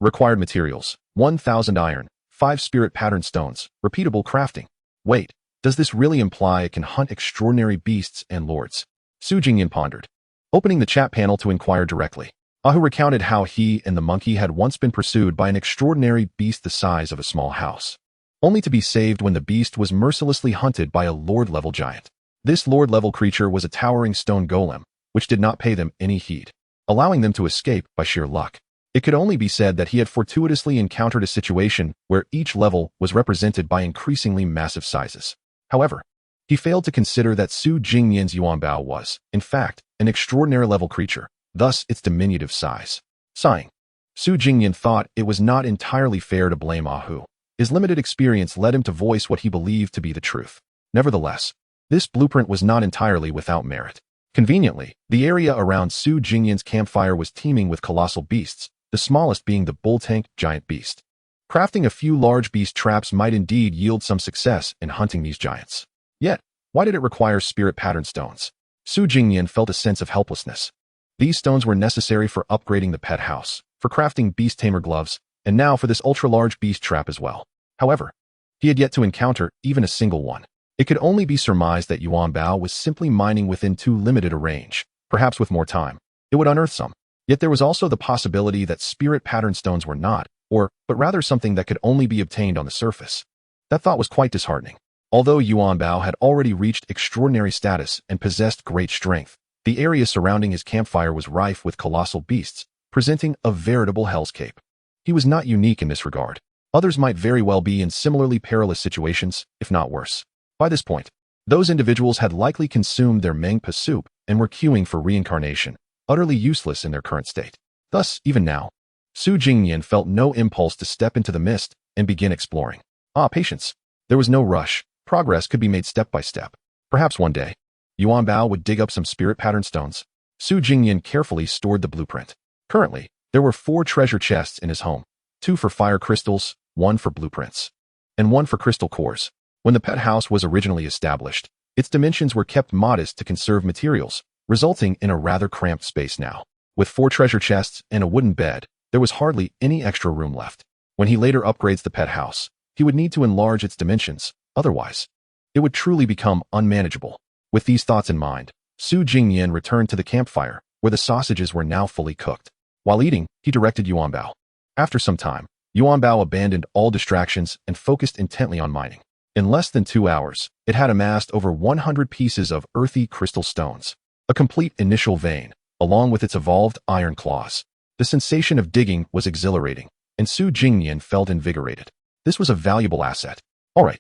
Required materials, 1,000 iron, 5 spirit pattern stones, repeatable crafting. Wait, does this really imply it can hunt extraordinary beasts and lords? Su Jingnian pondered, opening the chat panel to inquire directly. Ahu recounted how he and the monkey had once been pursued by an extraordinary beast the size of a small house, only to be saved when the beast was mercilessly hunted by a lord-level giant. This lord-level creature was a towering stone golem, which did not pay them any heed, allowing them to escape by sheer luck. It could only be said that he had fortuitously encountered a situation where each level was represented by increasingly massive sizes. However, he failed to consider that Su Jingnian's Yuanbao was, in fact, an extraordinary level creature, thus its diminutive size. Sighing, Su Jingnian thought it was not entirely fair to blame Ahu. His limited experience led him to voice what he believed to be the truth. Nevertheless, this blueprint was not entirely without merit. Conveniently, the area around Su Jingnian's campfire was teeming with colossal beasts, the smallest being the bull-tank giant beast. Crafting a few large beast traps might indeed yield some success in hunting these giants. Yet, why did it require spirit pattern stones? Su Jingnian felt a sense of helplessness. These stones were necessary for upgrading the pet house, for crafting beast tamer gloves, and now for this ultra-large beast trap as well. However, he had yet to encounter even a single one. It could only be surmised that Yuanbao was simply mining within too limited a range. Perhaps with more time, it would unearth some. Yet there was also the possibility that spirit pattern stones were not, but rather something that could only be obtained on the surface. That thought was quite disheartening. Although Yuanbao had already reached extraordinary status and possessed great strength, the area surrounding his campfire was rife with colossal beasts, presenting a veritable hellscape. He was not unique in this regard. Others might very well be in similarly perilous situations, if not worse. By this point, those individuals had likely consumed their Mengpa soup and were queuing for reincarnation, utterly useless in their current state. Thus, even now, Su Jingnian felt no impulse to step into the mist and begin exploring. Patience. There was no rush. Progress could be made step by step. Perhaps one day, Yuan Bao would dig up some spirit pattern stones. Su Jingnian carefully stored the blueprint. Currently, there were 4 treasure chests in his home, 2 for fire crystals, 1 for blueprints, and 1 for crystal cores. When the pet house was originally established, its dimensions were kept modest to conserve materials, resulting in a rather cramped space now. With 4 treasure chests and a wooden bed, there was hardly any extra room left. When he later upgrades the pet house, he would need to enlarge its dimensions, otherwise, it would truly become unmanageable. With these thoughts in mind, Su Jingnian returned to the campfire, where the sausages were now fully cooked. While eating, he directed Yuan Bao. After some time, Yuan Bao abandoned all distractions and focused intently on mining. In less than 2 hours, it had amassed over 100 pieces of earthy crystal stones, a complete initial vein, along with its evolved iron claws. The sensation of digging was exhilarating, and Su Jingnian felt invigorated. This was a valuable asset. All right,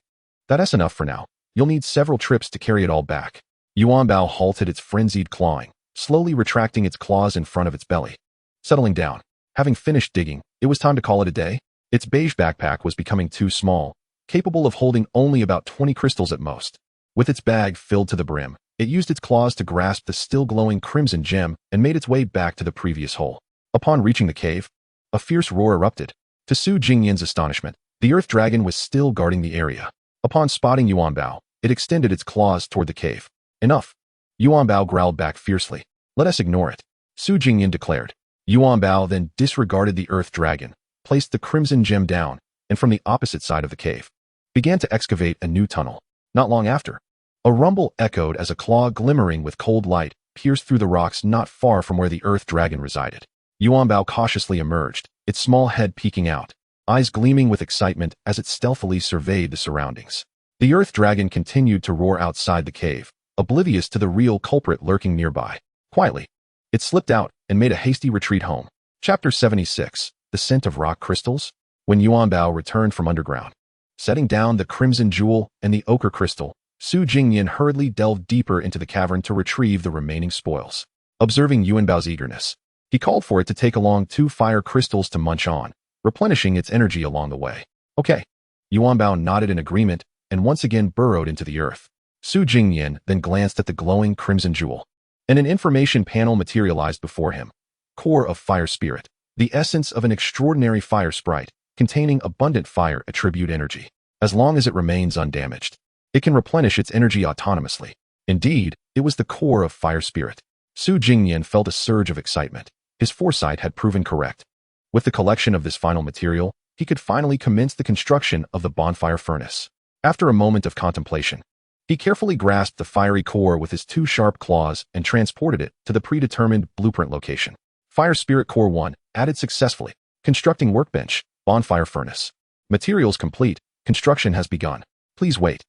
that's enough for now. You'll need several trips to carry it all back. Yuan Bao halted its frenzied clawing, slowly retracting its claws in front of its belly. Settling down, having finished digging, it was time to call it a day. Its beige backpack was becoming too small, capable of holding only about 20 crystals at most. With its bag filled to the brim, it used its claws to grasp the still glowing crimson gem and made its way back to the previous hole. Upon reaching the cave, a fierce roar erupted. To Su Jingnian's astonishment, the earth dragon was still guarding the area. Upon spotting Yuan Bao, it extended its claws toward the cave. Enough. Yuan Bao growled back fiercely. Let us ignore it, Su Jingnian declared. Yuan Bao then disregarded the earth dragon, placed the crimson gem down, and from the opposite side of the cave, began to excavate a new tunnel. Not long after, a rumble echoed as a claw glimmering with cold light pierced through the rocks not far from where the earth dragon resided. Yuan Bao cautiously emerged, its small head peeking out, eyes gleaming with excitement as it stealthily surveyed the surroundings. The earth dragon continued to roar outside the cave, oblivious to the real culprit lurking nearby. Quietly, it slipped out and made a hasty retreat home. Chapter 76, The Scent of Rock Crystals. When Yuan Bao returned from underground, setting down the crimson jewel and the ochre crystal, Su Jingnian hurriedly delved deeper into the cavern to retrieve the remaining spoils. Observing Yuan Bao's eagerness, he called for it to take along 2 fire crystals to munch on, replenishing its energy along the way. Okay. Yuan Bao nodded in agreement and once again burrowed into the earth. Su Jingnian then glanced at the glowing crimson jewel, and an information panel materialized before him. Core of Fire Spirit, the essence of an extraordinary fire sprite, containing abundant fire attribute energy. As long as it remains undamaged, it can replenish its energy autonomously. Indeed, it was the core of Fire Spirit. Su Jingnian felt a surge of excitement. His foresight had proven correct. With the collection of this final material, he could finally commence the construction of the bonfire furnace. After a moment of contemplation, he carefully grasped the fiery core with his 2 sharp claws and transported it to the predetermined blueprint location. Fire Spirit Core 1, added successfully. Constructing workbench, bonfire furnace. Materials complete, construction has begun. Please wait.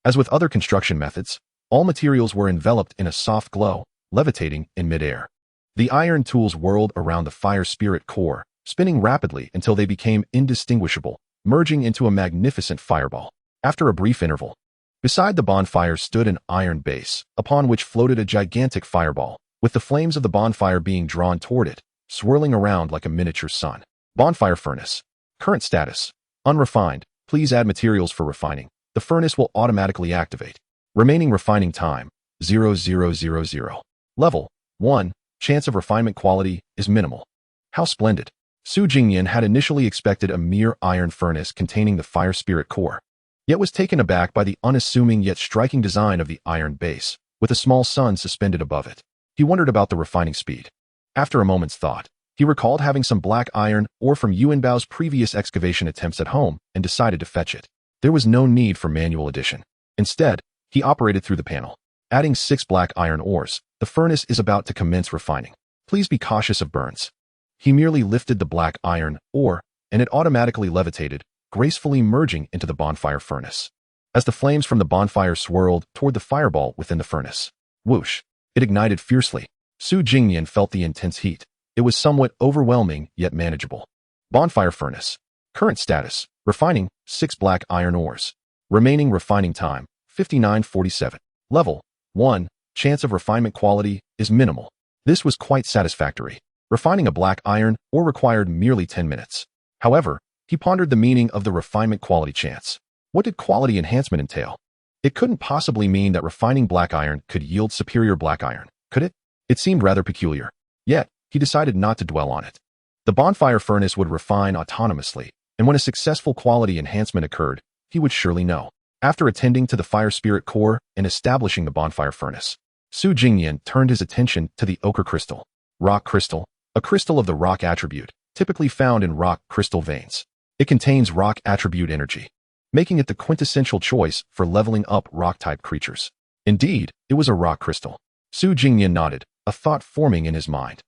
As with other construction methods, all materials were enveloped in a soft glow, levitating in midair. The iron tools whirled around the Fire Spirit Core, spinning rapidly until they became indistinguishable, merging into a magnificent fireball. After a brief interval, beside the bonfire stood an iron base, upon which floated a gigantic fireball, with the flames of the bonfire being drawn toward it, swirling around like a miniature sun. Bonfire furnace. Current status: unrefined. Please add materials for refining. The furnace will automatically activate. Remaining refining time: 0000. Level 1. Chance of refinement quality is minimal. How splendid. Su Jingnian had initially expected a mere iron furnace containing the Fire Spirit Core, yet was taken aback by the unassuming yet striking design of the iron base, with a small sun suspended above it. He wondered about the refining speed. After a moment's thought, he recalled having some black iron ore from Yuan Bao's previous excavation attempts at home and decided to fetch it. There was no need for manual addition. Instead, he operated through the panel. Adding 6 black iron ores, the furnace is about to commence refining. Please be cautious of burns. He merely lifted the black iron ore, and it automatically levitated, gracefully merging into the bonfire furnace. As the flames from the bonfire swirled toward the fireball within the furnace, whoosh, it ignited fiercely. Su Jingnian felt the intense heat. It was somewhat overwhelming yet manageable. Bonfire Furnace. Current status. Refining, 6 black iron ores. Remaining refining time, 59:47. Level, 1. Chance of refinement quality is minimal. This was quite satisfactory. Refining a black iron ore required merely 10 minutes. However, he pondered the meaning of the refinement quality chance. What did quality enhancement entail? It couldn't possibly mean that refining black iron could yield superior black iron, could it? It seemed rather peculiar. Yet, he decided not to dwell on it. The bonfire furnace would refine autonomously, and when a successful quality enhancement occurred, he would surely know. After attending to the fire spirit core and establishing the bonfire furnace, Su Jingnian turned his attention to the ochre crystal. Rock crystal, a crystal of the rock attribute, typically found in rock crystal veins. It contains rock attribute energy, making it the quintessential choice for leveling up rock-type creatures. Indeed, it was a rock crystal. Su Jingnian nodded, a thought forming in his mind.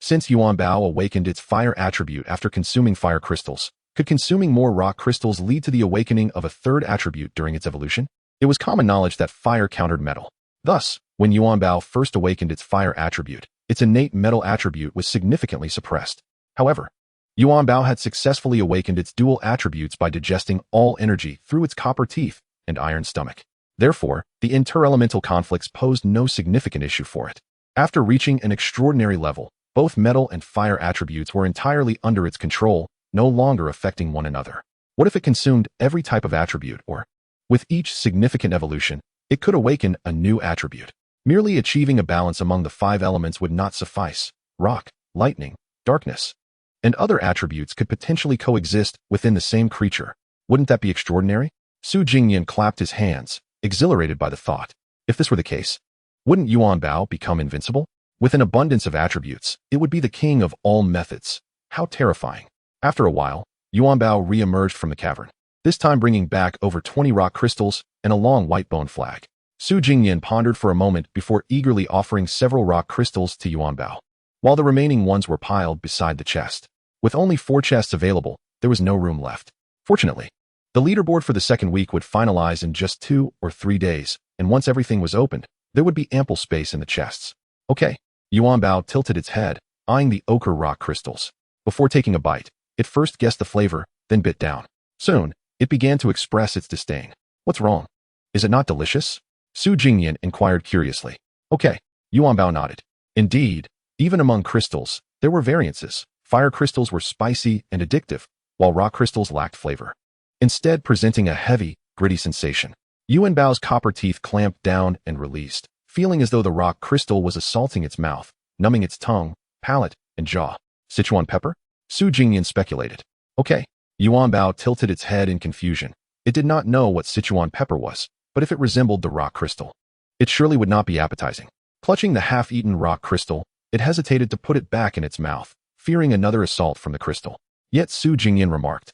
Since Yuan Bao awakened its fire attribute after consuming fire crystals, could consuming more rock crystals lead to the awakening of a third attribute during its evolution? It was common knowledge that fire countered metal. Thus, when Yuan Bao first awakened its fire attribute, its innate metal attribute was significantly suppressed. However, Yuan Bao had successfully awakened its dual attributes by digesting all energy through its copper teeth and iron stomach. Therefore, the interelemental conflicts posed no significant issue for it. After reaching an extraordinary level, both metal and fire attributes were entirely under its control, no longer affecting one another. What if it consumed every type of attribute, or, with each significant evolution, it could awaken a new attribute? Merely achieving a balance among the 5 elements would not suffice. Rock, lightning, darkness, and other attributes could potentially coexist within the same creature. Wouldn't that be extraordinary? Su Jingnian clapped his hands, exhilarated by the thought. If this were the case, wouldn't Yuan Bao become invincible? With an abundance of attributes, it would be the king of all methods. How terrifying. After a while, Yuan Bao re-emerged from the cavern, this time bringing back over 20 rock crystals and a long white bone flag. Su Jingnian pondered for a moment before eagerly offering several rock crystals to Yuan Bao, while the remaining ones were piled beside the chest. With only 4 chests available, there was no room left. Fortunately, the leaderboard for the second week would finalize in just 2 or 3 days, and once everything was opened, there would be ample space in the chests. Okay. Yuan Bao tilted its head, eyeing the ochre rock crystals. Before taking a bite, it first guessed the flavor, then bit down. Soon, it began to express its disdain. What's wrong? Is it not delicious? Su Jingnian inquired curiously. Okay, Yuan Bao nodded. Indeed, even among crystals, there were variances. Fire crystals were spicy and addictive, while rock crystals lacked flavor, instead presenting a heavy, gritty sensation. Yuan Bao's copper teeth clamped down and released, feeling as though the rock crystal was assaulting its mouth, numbing its tongue, palate, and jaw. Sichuan pepper? Su Jingnian speculated. Okay. Yuan Bao tilted its head in confusion. It did not know what Sichuan pepper was, but if it resembled the rock crystal, it surely would not be appetizing. Clutching the half-eaten rock crystal, it hesitated to put it back in its mouth, fearing another assault from the crystal. Yet Su Jingnian remarked,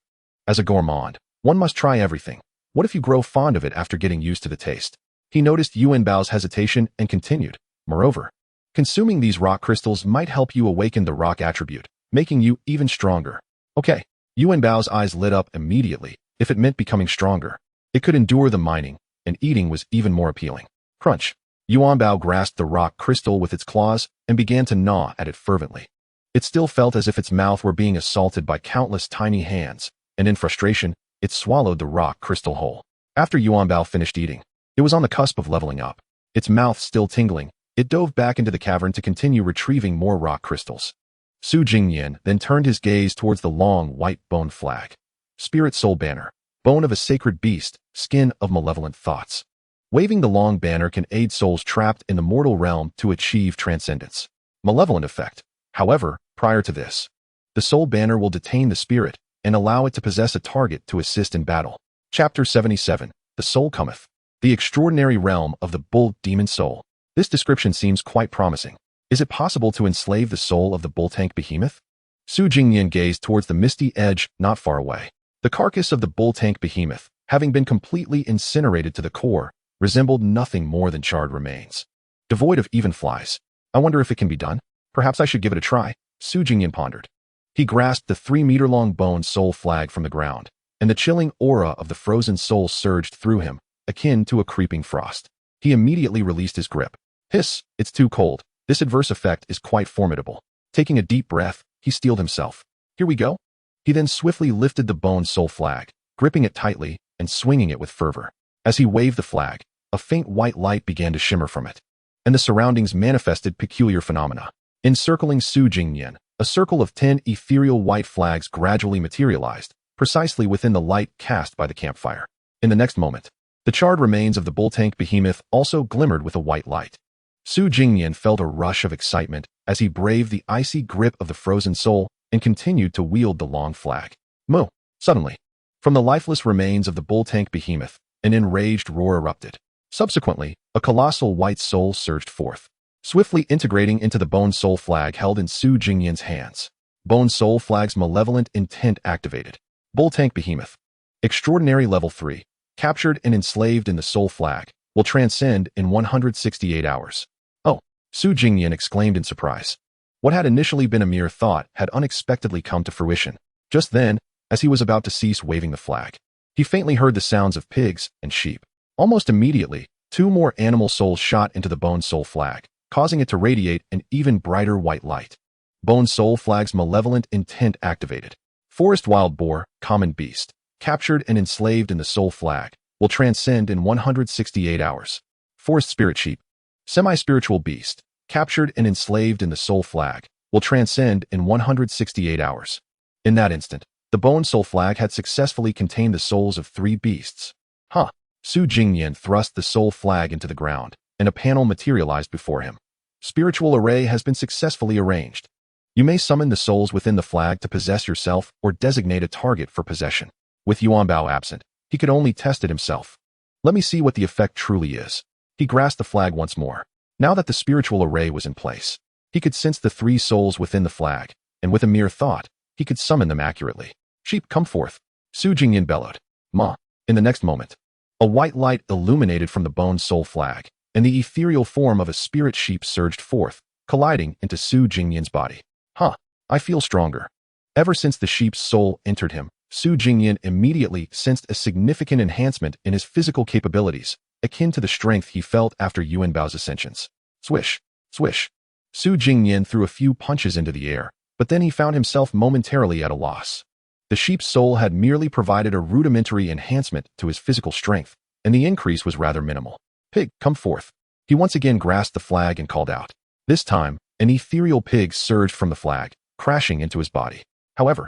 as a gourmand, one must try everything. What if you grow fond of it after getting used to the taste? He noticed Yuan Bao's hesitation and continued. Moreover, consuming these rock crystals might help you awaken the rock attribute, making you even stronger. Okay. Yuan Bao's eyes lit up immediately. If it meant becoming stronger, it could endure the mining, and eating was even more appealing. Crunch. Yuan Bao grasped the rock crystal with its claws and began to gnaw at it fervently. It still felt as if its mouth were being assaulted by countless tiny hands, and in frustration, it swallowed the rock crystal whole. After Yuan Bao finished eating, it was on the cusp of leveling up. Its mouth still tingling, it dove back into the cavern to continue retrieving more rock crystals. Su Jingnian then turned his gaze towards the long white bone flag. Spirit soul banner, bone of a sacred beast, skin of malevolent thoughts. Waving the long banner can aid souls trapped in the mortal realm to achieve transcendence. Malevolent effect. However, prior to this, the soul banner will detain the spirit and allow it to possess a target to assist in battle. Chapter 77. The Soul Cometh. The extraordinary realm of the bull demon soul. This description seems quite promising. Is it possible to enslave the soul of the bull tank behemoth? Su Jingnian gazed towards the misty edge not far away. The carcass of the bull tank behemoth, having been completely incinerated to the core, resembled nothing more than charred remains, devoid of even flies. I wonder if it can be done. Perhaps I should give it a try, Su Jingnian pondered. He grasped the 3-meter-long bone soul flag from the ground, and the chilling aura of the frozen soul surged through him, akin to a creeping frost. He immediately released his grip. Hiss, it's too cold. This adverse effect is quite formidable. Taking a deep breath, he steeled himself. Here we go. He then swiftly lifted the bone soul flag, gripping it tightly and swinging it with fervor. As he waved the flag, a faint white light began to shimmer from it, and the surroundings manifested peculiar phenomena. Encircling Su Jingnian, a circle of 10 ethereal white flags gradually materialized, precisely within the light cast by the campfire. In the next moment, the charred remains of the bull tank behemoth also glimmered with a white light. Su Jingnian felt a rush of excitement as he braved the icy grip of the frozen soul and continued to wield the long flag. Moo! Suddenly, from the lifeless remains of the bull tank behemoth, an enraged roar erupted. Subsequently, a colossal white soul surged forth, swiftly integrating into the bone soul flag held in Su Jingnian's hands. Bone soul flag's malevolent intent activated. Bull tank behemoth. Extraordinary level 3. Captured and enslaved in the soul flag. Will transcend in 168 hours. Oh, Su Jingnian exclaimed in surprise. What had initially been a mere thought had unexpectedly come to fruition. Just then, as he was about to cease waving the flag, he faintly heard the sounds of pigs and sheep. Almost immediately, 2 more animal souls shot into the bone soul flag, causing it to radiate an even brighter white light. Bone soul flag's malevolent intent activated. Forest wild boar, common beast, captured and enslaved in the soul flag, will transcend in 168 hours. Forest spirit sheep, semi-spiritual beast, captured and enslaved in the soul flag, will transcend in 168 hours. In that instant, the bone soul flag had successfully contained the souls of 3 beasts. Huh! Su Jingnian thrust the soul flag into the ground, and a panel materialized before him. Spiritual array has been successfully arranged. You may summon the souls within the flag to possess yourself or designate a target for possession. With Yuanbao absent, he could only test it himself. Let me see what the effect truly is. He grasped the flag once more. Now that the spiritual array was in place, he could sense the 3 souls within the flag, and with a mere thought, he could summon them accurately. Sheep, come forth. Su Jingnian bellowed. Ma. In the next moment, a white light illuminated from the bone soul flag, and the ethereal form of a spirit sheep surged forth, colliding into Su Jingnian's body. Huh, I feel stronger. Ever since the sheep's soul entered him, Su Jingnian immediately sensed a significant enhancement in his physical capabilities, akin to the strength he felt after Yuanbao's ascensions. Swish, swish. Su Jingnian threw a few punches into the air, but then he found himself momentarily at a loss. The sheep's soul had merely provided a rudimentary enhancement to his physical strength, and the increase was rather minimal. Pig, come forth. He once again grasped the flag and called out. This time, an ethereal pig surged from the flag, crashing into his body. However,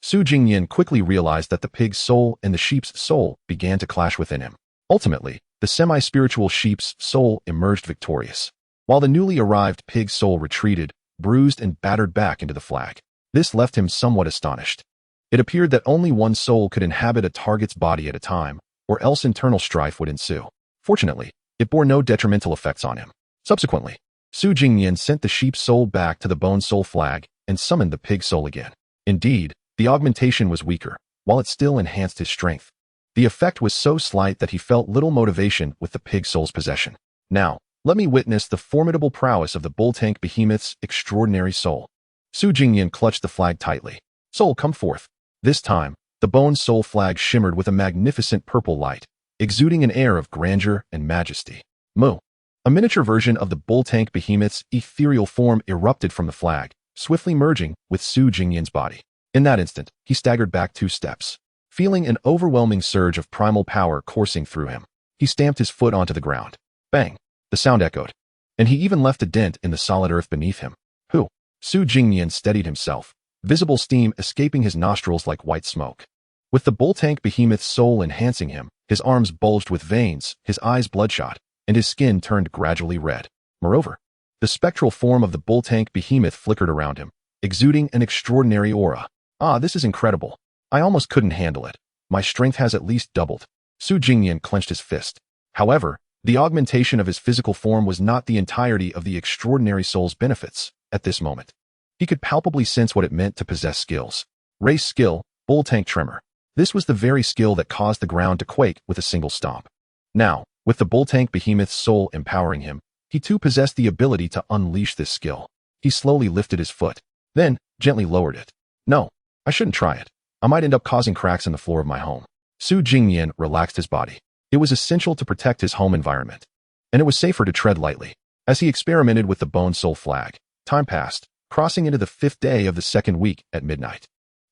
Su Jingnian quickly realized that the pig's soul and the sheep's soul began to clash within him. Ultimately, the semi-spiritual sheep's soul emerged victorious, while the newly arrived pig's soul retreated, bruised and battered back into the flag. This left him somewhat astonished. It appeared that only one soul could inhabit a target's body at a time, or else internal strife would ensue. Fortunately, it bore no detrimental effects on him. Subsequently, Su Jingnian sent the sheep's soul back to the bone soul flag and summoned the pig soul again. Indeed, the augmentation was weaker, while it still enhanced his strength. The effect was so slight that he felt little motivation with the pig soul's possession. Now, let me witness the formidable prowess of the bull tank behemoth's extraordinary soul. Su Jingnian clutched the flag tightly. Soul, come forth. This time, the bone soul flag shimmered with a magnificent purple light, exuding an air of grandeur and majesty. Moo! A miniature version of the bull tank behemoth's ethereal form erupted from the flag, swiftly merging with Su Jingnian's body. In that instant, he staggered back 2 steps, feeling an overwhelming surge of primal power coursing through him. He stamped his foot onto the ground. Bang! The sound echoed, and he even left a dent in the solid earth beneath him. Who? Su Jingnian steadied himself, visible steam escaping his nostrils like white smoke. With the bull tank behemoth's soul enhancing him, his arms bulged with veins, his eyes bloodshot, and his skin turned gradually red. Moreover, the spectral form of the bull tank behemoth flickered around him, exuding an extraordinary aura. Ah, this is incredible. I almost couldn't handle it. My strength has at least doubled. Su Jingnian clenched his fist. However, the augmentation of his physical form was not the entirety of the extraordinary soul's benefits at this moment. He could palpably sense what it meant to possess skills. Race skill, bull tank tremor. This was the very skill that caused the ground to quake with a single stomp. Now, with the bull tank behemoth's soul empowering him, he too possessed the ability to unleash this skill. He slowly lifted his foot, then gently lowered it. No, I shouldn't try it. I might end up causing cracks in the floor of my home. Su Jingnian relaxed his body. It was essential to protect his home environment, and it was safer to tread lightly. As he experimented with the bone soul flag, time passed, crossing into the 5th day of the 2nd week at midnight.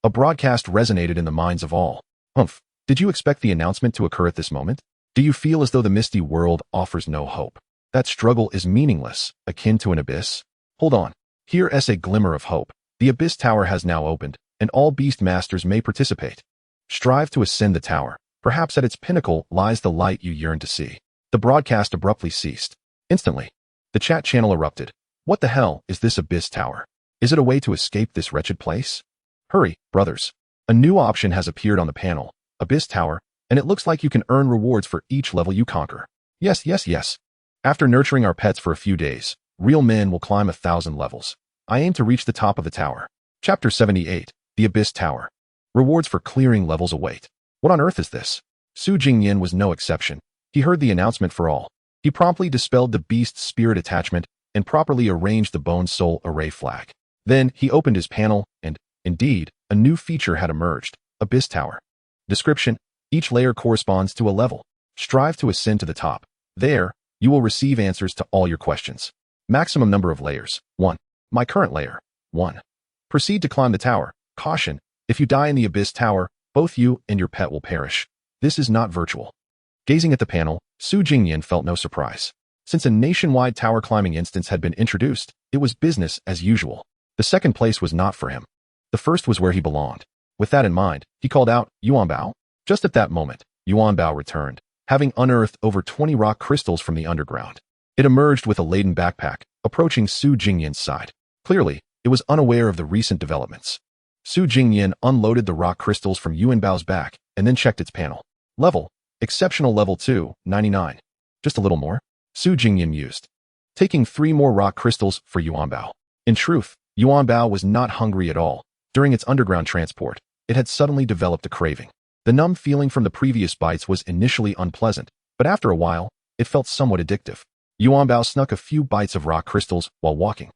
A broadcast resonated in the minds of all. Humph. Did you expect the announcement to occur at this moment? Do you feel as though the misty world offers no hope? That struggle is meaningless, akin to an abyss? Hold on. Here is a glimmer of hope. The Abyss Tower has now opened, and all Beast Masters may participate. Strive to ascend the tower. Perhaps at its pinnacle lies the light you yearn to see. The broadcast abruptly ceased. Instantly, the chat channel erupted. What the hell is this Abyss Tower? Is it a way to escape this wretched place? Hurry, brothers. A new option has appeared on the panel, Abyss Tower, and it looks like you can earn rewards for each level you conquer. Yes, yes, yes. After nurturing our pets for a few days, real men will climb 1,000 levels. I aim to reach the top of the tower. Chapter 78, The Abyss Tower. Rewards for clearing levels await. What on earth is this? Jingnian was no exception. He heard the announcement for all. He promptly dispelled the beast's spirit attachment and properly arranged the Bone Soul Array flag. Then he opened his panel and, indeed, a new feature had emerged, Abyss Tower. Description: each layer corresponds to a level. Strive to ascend to the top. There, you will receive answers to all your questions. Maximum number of layers, 1. My current layer, 1. Proceed to climb the tower. Caution: if you die in the Abyss Tower, both you and your pet will perish. This is not virtual. Gazing at the panel, Jingnian felt no surprise. Since a nationwide tower climbing instance had been introduced, it was business as usual. The second place was not for him. The first was where he belonged. With that in mind, he called out, Yuanbao. Just at that moment, Yuanbao returned, having unearthed over 20 rock crystals from the underground. It emerged with a laden backpack, approaching Jingnian's side. Clearly, it was unaware of the recent developments. Jingnian unloaded the rock crystals from Yuanbao's back and then checked its panel. Level: Exceptional Level 2, 99. Just a little more? Jingnian mused, taking 3 more rock crystals for Yuanbao. In truth, Yuanbao was not hungry at all. During its underground transport, it had suddenly developed a craving. The numb feeling from the previous bites was initially unpleasant, but after a while, it felt somewhat addictive. Yuanbao snuck a few bites of rock crystals while walking.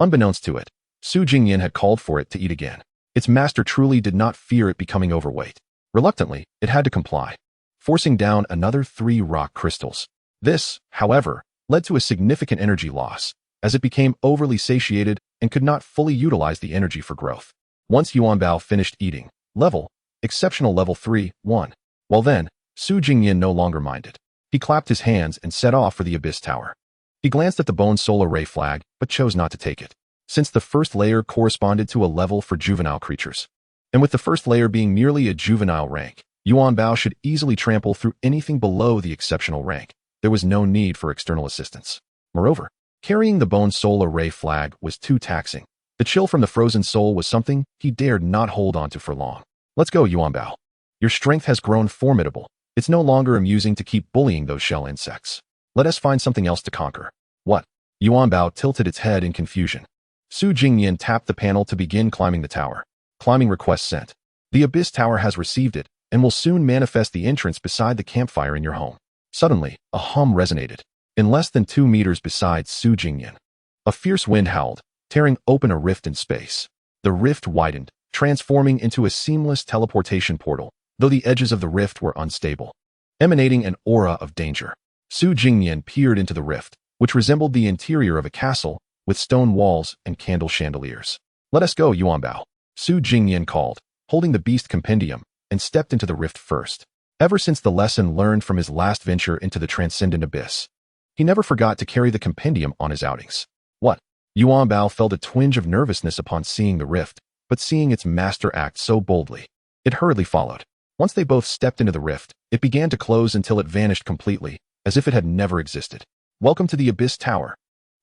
Unbeknownst to it, Jingnian had called for it to eat again. Its master truly did not fear it becoming overweight. Reluctantly, it had to comply, forcing down another 3 rock crystals. This, however, led to a significant energy loss, as it became overly satiated and could not fully utilize the energy for growth. Once Yuanbao finished eating, level: Exceptional Level 3, 1. Well then, Jingnian no longer minded. He clapped his hands and set off for the Abyss Tower. He glanced at the Bone Soul Array flag, but chose not to take it, since the first layer corresponded to a level for juvenile creatures. And with the first layer being merely a juvenile rank, Yuanbao should easily trample through anything below the exceptional rank. There was no need for external assistance. Moreover, carrying the Bone Soul Array flag was too taxing. The chill from the frozen soul was something he dared not hold on to for long. Let's go, Yuanbao. Your strength has grown formidable. It's no longer amusing to keep bullying those shell insects. Let us find something else to conquer. What? Yuanbao tilted its head in confusion. Jingnian tapped the panel to begin climbing the tower. Climbing request sent. The Abyss Tower has received it and will soon manifest the entrance beside the campfire in your home. Suddenly, a hum resonated. In less than 2 meters beside Jingnian, a fierce wind howled, tearing open a rift in space. The rift widened, transforming into a seamless teleportation portal, though the edges of the rift were unstable, emanating an aura of danger. Jingnian peered into the rift, which resembled the interior of a castle, with stone walls and candle chandeliers. Let us go, Yuanbao. Jingnian called, holding the beast compendium, and stepped into the rift first. Ever since the lesson learned from his last venture into the transcendent abyss, he never forgot to carry the compendium on his outings. What? Yuanbao felt a twinge of nervousness upon seeing the rift, but seeing its master act so boldly, it hurriedly followed. Once they both stepped into the rift, it began to close until it vanished completely, as if it had never existed. Welcome to the Abyss Tower.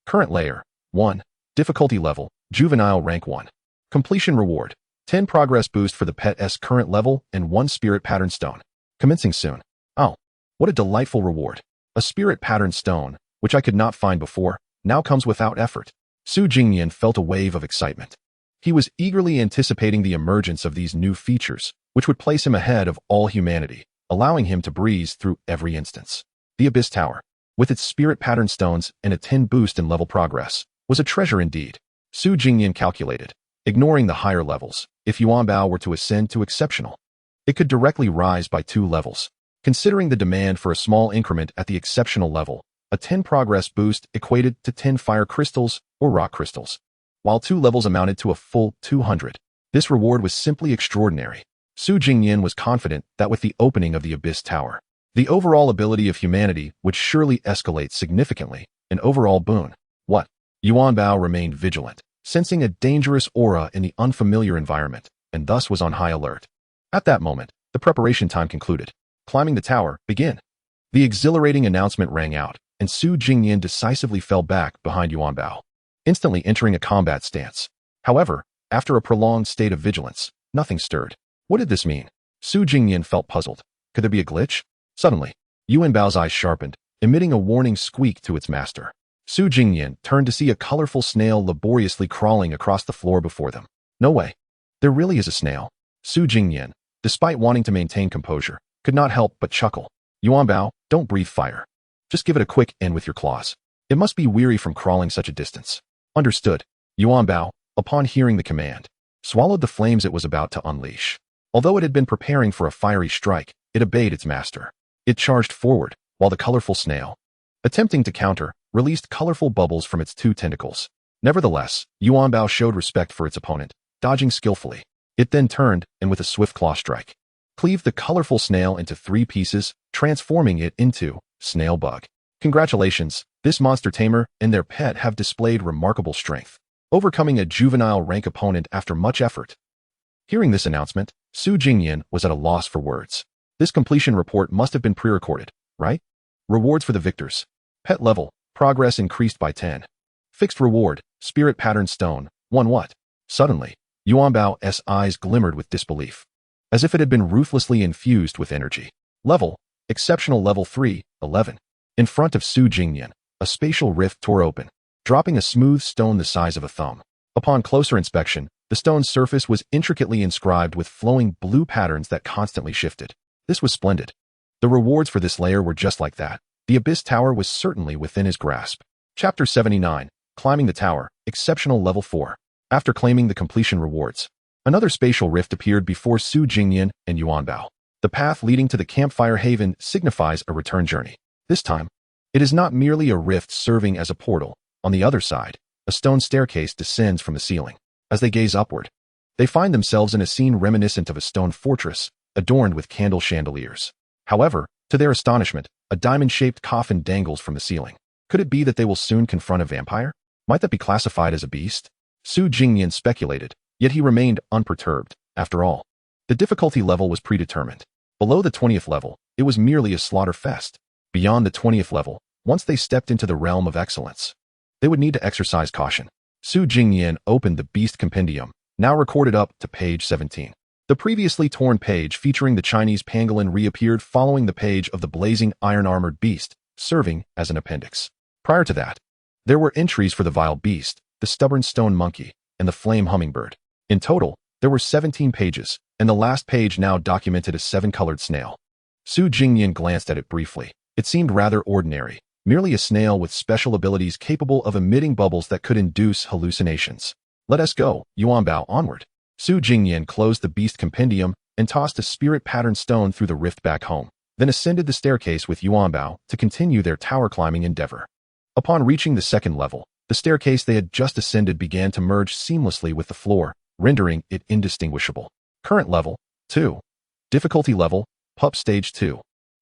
Current layer, 1. Difficulty level, Juvenile Rank 1. Completion reward, 10 progress boost for the pet's current level and 1 spirit pattern stone. Commencing soon. Oh, what a delightful reward. A spirit pattern stone, which I could not find before, now comes without effort. Jingnian felt a wave of excitement. He was eagerly anticipating the emergence of these new features, which would place him ahead of all humanity, allowing him to breeze through every instance. The Abyss Tower, with its spirit pattern stones and a 10 boost in level progress, was a treasure indeed. Jingnian calculated, ignoring the higher levels, if Yuanbao were to ascend to exceptional, it could directly rise by 2 levels. Considering the demand for a small increment at the exceptional level, a 10 progress boost equated to 10 fire crystals or rock crystals, while 2 levels amounted to a full 200. This reward was simply extraordinary. Su Jingnian was confident that with the opening of the Abyss Tower, the overall ability of humanity would surely escalate significantly, an overall boon. What? Yuan Bao remained vigilant, sensing a dangerous aura in the unfamiliar environment, and thus was on high alert. At that moment, the preparation time concluded. Climbing the tower, begin. The exhilarating announcement rang out, and Su Jingnian decisively fell back behind Yuan Bao, instantly entering a combat stance. However, after a prolonged state of vigilance, nothing stirred. What did this mean? Su Jingnian felt puzzled. Could there be a glitch? Suddenly, Yuan Bao's eyes sharpened, emitting a warning squeak to its master. Su Jingnian turned to see a colorful snail laboriously crawling across the floor before them. No way. There really is a snail. Su Jingnian, despite wanting to maintain composure, could not help but chuckle. Yuan Bao, don't breathe fire. Just give it a quick in with your claws. It must be weary from crawling such a distance. Understood. Yuan Bao, upon hearing the command, swallowed the flames it was about to unleash. Although it had been preparing for a fiery strike, it obeyed its master. It charged forward, while the colorful snail, attempting to counter, released colorful bubbles from its two tentacles. Nevertheless, Yuan Bao showed respect for its opponent, dodging skillfully. It then turned, and with a swift claw strike, cleaved the colorful snail into 3 pieces, transforming it into Snail Bug. Congratulations, this monster tamer and their pet have displayed remarkable strength, overcoming a juvenile rank opponent after much effort. Hearing this announcement, Su Jingnian was at a loss for words. This completion report must have been pre-recorded, right? Rewards for the victors. Pet level, progress increased by 10. Fixed reward, spirit pattern stone, 1 what? Suddenly, Yuan Bao's eyes glimmered with disbelief, as if it had been ruthlessly infused with energy. Level, exceptional level 3, 11. In front of Su Jingnian, a spatial rift tore open, dropping a smooth stone the size of a thumb. Upon closer inspection, the stone's surface was intricately inscribed with flowing blue patterns that constantly shifted. This was splendid. The rewards for this layer were just like that. The Abyss Tower was certainly within his grasp. Chapter 79, Climbing the Tower, Exceptional Level 4. After claiming the completion rewards, another spatial rift appeared before Su Jingnian and Yuan Bao. The path leading to the campfire haven signifies a return journey. This time, it is not merely a rift serving as a portal. On the other side, a stone staircase descends from the ceiling. As they gaze upward, they find themselves in a scene reminiscent of a stone fortress, adorned with candle chandeliers. However, to their astonishment, a diamond-shaped coffin dangles from the ceiling. Could it be that they will soon confront a vampire? Might that be classified as a beast? Su Jingnian speculated, yet he remained unperturbed. After all, the difficulty level was predetermined. Below the 20th level, it was merely a slaughter fest. Beyond the 20th level, once they stepped into the realm of excellence, they would need to exercise caution. Su Jingnian opened the Beast Compendium, now recorded up to page 17. The previously torn page featuring the Chinese pangolin reappeared following the page of the blazing iron-armored beast, serving as an appendix. Prior to that, there were entries for the vile beast, the stubborn stone monkey, and the flame hummingbird. In total, there were 17 pages, and the last page now documented a 7-colored snail. Su Jingnian glanced at it briefly. It seemed rather ordinary, merely a snail with special abilities capable of emitting bubbles that could induce hallucinations. Let us go, Yuan Bao, onward. Su Jingnian closed the Beast Compendium and tossed a spirit pattern stone through the rift back home, then ascended the staircase with Yuan Bao to continue their tower climbing endeavor. Upon reaching the 2nd level, the staircase they had just ascended began to merge seamlessly with the floor, rendering it indistinguishable. Current level, 2. Difficulty level, Pup Stage 2.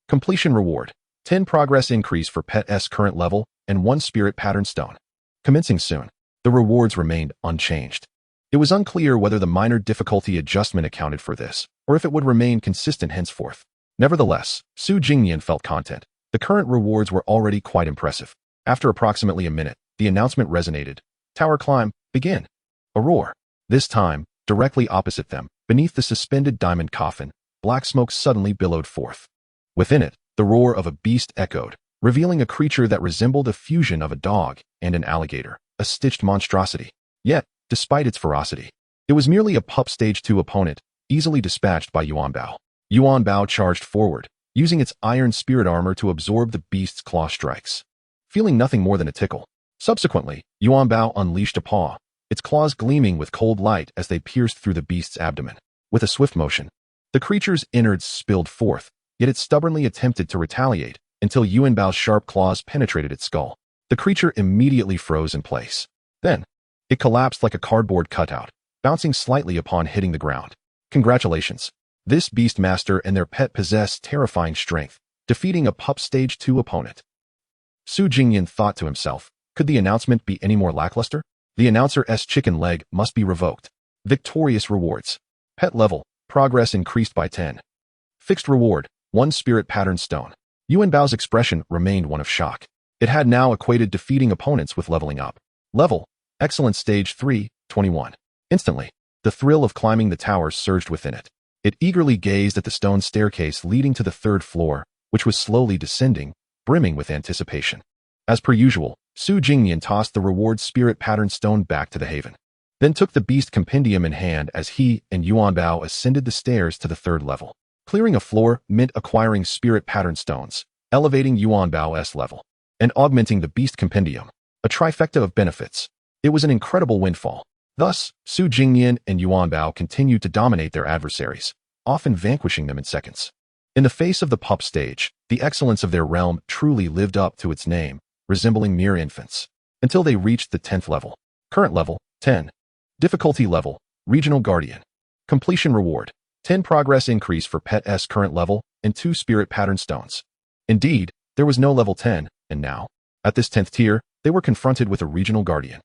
Completion reward, 10 progress increase for Pet S current level, and 1 spirit pattern stone. Commencing soon, the rewards remained unchanged. It was unclear whether the minor difficulty adjustment accounted for this, or if it would remain consistent henceforth. Nevertheless, Su Jingnian felt content. The current rewards were already quite impressive. After approximately a minute, the announcement resonated. Tower climb, begin. A roar. This time, directly opposite them, beneath the suspended diamond coffin, black smoke suddenly billowed forth. Within it, the roar of a beast echoed, revealing a creature that resembled a fusion of a dog and an alligator, a stitched monstrosity. Yet, despite its ferocity, it was merely a Pup Stage 2 opponent, easily dispatched by Yuan Bao. Yuan Bao charged forward, using its iron spirit armor to absorb the beast's claw strikes, feeling nothing more than a tickle. Subsequently, Yuan Bao unleashed a paw, its claws gleaming with cold light as they pierced through the beast's abdomen. With a swift motion, the creature's innards spilled forth, yet it stubbornly attempted to retaliate until Yuan Bao's sharp claws penetrated its skull. The creature immediately froze in place. Then, it collapsed like a cardboard cutout, bouncing slightly upon hitting the ground. Congratulations. This Beastmaster and their pet possess terrifying strength, defeating a pup Stage 2 opponent. Su Jingnian thought to himself, could the announcement be any more lackluster? The announcer's chicken leg must be revoked. Victorious rewards. Pet level, progress increased by 10. Fixed reward, 1 spirit pattern stone. Yuan Bao's expression remained one of shock. It had now equated defeating opponents with leveling up. Level, excellence Stage 3, 21. Instantly, the thrill of climbing the towers surged within it. It eagerly gazed at the stone staircase leading to the 3rd floor, which was slowly descending, brimming with anticipation. As per usual, Su Jingnian tossed the reward spirit pattern stone back to the haven, then took the beast compendium in hand as he and Yuan Bao ascended the stairs to the 3rd level. Clearing a floor meant acquiring spirit pattern stones, elevating Yuan Bao's level, and augmenting the beast compendium, a trifecta of benefits. It was an incredible windfall. Thus, Su Jingnian and Yuan Bao continued to dominate their adversaries, often vanquishing them in seconds. In the face of the pup stage, the excellence of their realm truly lived up to its name, resembling mere infants, until they reached the 10th level. Current level, 10. Difficulty level, Regional Guardian. Completion reward, 10 progress increase for Pet S current level, and 2 spirit pattern stones. Indeed, there was no level 10, and now, at this 10th tier, they were confronted with a Regional Guardian.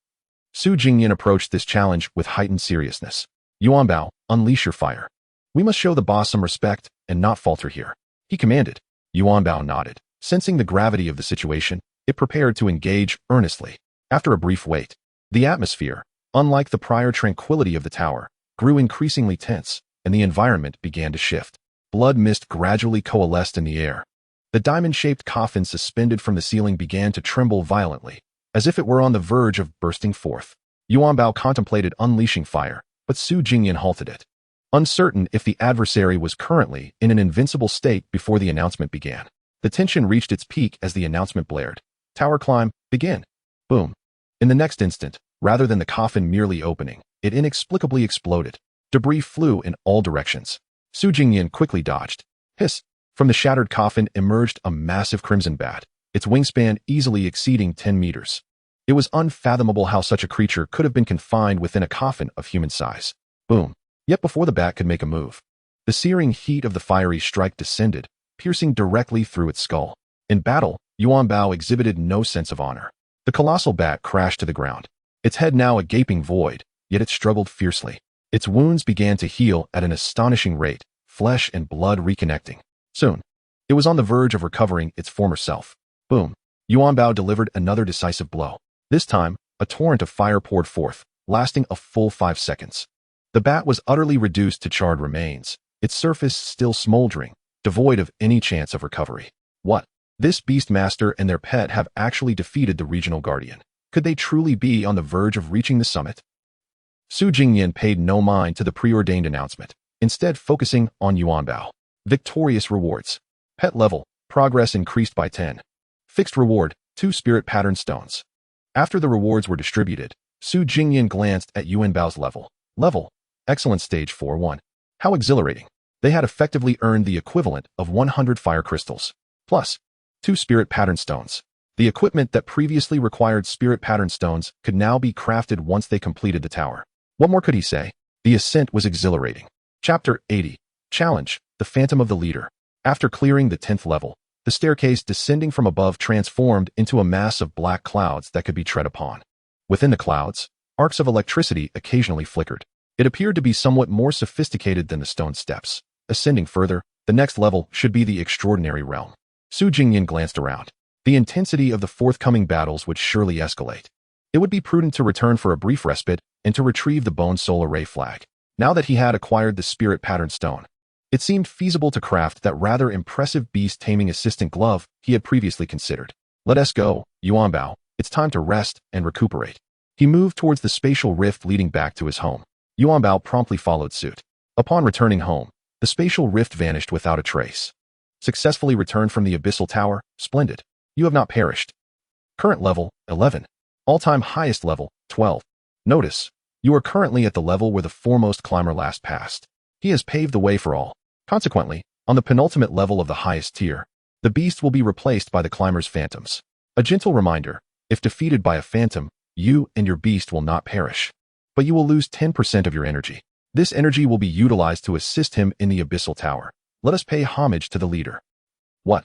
Su Jingnian approached this challenge with heightened seriousness. Yuan Bao, unleash your fire. We must show the boss some respect and not falter here, he commanded. Yuan Bao nodded. Sensing the gravity of the situation, it prepared to engage earnestly. After a brief wait, the atmosphere, unlike the prior tranquility of the tower, grew increasingly tense, and the environment began to shift. Blood mist gradually coalesced in the air. The diamond-shaped coffin suspended from the ceiling began to tremble violently, as if it were on the verge of bursting forth. Yuan Bao contemplated unleashing fire, but Su Jingnian halted it, uncertain if the adversary was currently in an invincible state before the announcement began. The tension reached its peak as the announcement blared. Tower climb, begin. Boom. In the next instant, rather than the coffin merely opening, it inexplicably exploded. Debris flew in all directions. Su Jingnian quickly dodged. Hiss. From the shattered coffin emerged a massive crimson bat, its wingspan easily exceeding 10 meters. It was unfathomable how such a creature could have been confined within a coffin of human size. Boom. Yet before the bat could make a move, the searing heat of the fiery strike descended, piercing directly through its skull. In battle, Yuan Bao exhibited no sense of honor. The colossal bat crashed to the ground, its head now a gaping void, yet it struggled fiercely. Its wounds began to heal at an astonishing rate, flesh and blood reconnecting. Soon, it was on the verge of recovering its former self. Boom. Yuan Bao delivered another decisive blow. This time, a torrent of fire poured forth, lasting a full 5 seconds. The bat was utterly reduced to charred remains, its surface still smoldering, devoid of any chance of recovery. What? This Beastmaster and their pet have actually defeated the Regional Guardian. Could they truly be on the verge of reaching the summit? Su Jingnian paid no mind to the preordained announcement, instead focusing on Yuan Bao. Victorious rewards. Pet level, progress increased by 10. Fixed reward, 2 spirit pattern stones. After the rewards were distributed, Su Jingnian glanced at Yuan Bao's level. Level, excellence Stage 4-1. How exhilarating. They had effectively earned the equivalent of 100 fire crystals, plus 2 spirit pattern stones. The equipment that previously required spirit pattern stones could now be crafted once they completed the tower. What more could he say? The ascent was exhilarating. Chapter 80. Challenge, the Phantom of the Leader. After clearing the 10th level, the staircase descending from above transformed into a mass of black clouds that could be tread upon. Within the clouds, arcs of electricity occasionally flickered. It appeared to be somewhat more sophisticated than the stone steps. Ascending further, the next level should be the extraordinary realm. Su Jingnian glanced around. The intensity of the forthcoming battles would surely escalate. It would be prudent to return for a brief respite and to retrieve the Bone Soul Array flag. Now that he had acquired the Spirit Pattern Stone, it seemed feasible to craft that rather impressive beast taming assistant glove he had previously considered. Let us go, Yuan Bao. It's time to rest and recuperate. He moved towards the spatial rift leading back to his home. Yuan Bao promptly followed suit. Upon returning home, the spatial rift vanished without a trace. Successfully returned from the Abyssal Tower? Splendid. You have not perished. Current level, 11. All-time highest level, 12. Notice, you are currently at the level where the foremost climber last passed. He has paved the way for all. Consequently, on the penultimate level of the highest tier, the beast will be replaced by the climber's phantoms. A gentle reminder, if defeated by a phantom, you and your beast will not perish, but you will lose 10% of your energy. This energy will be utilized to assist him in the Abyssal Tower. Let us pay homage to the leader. What?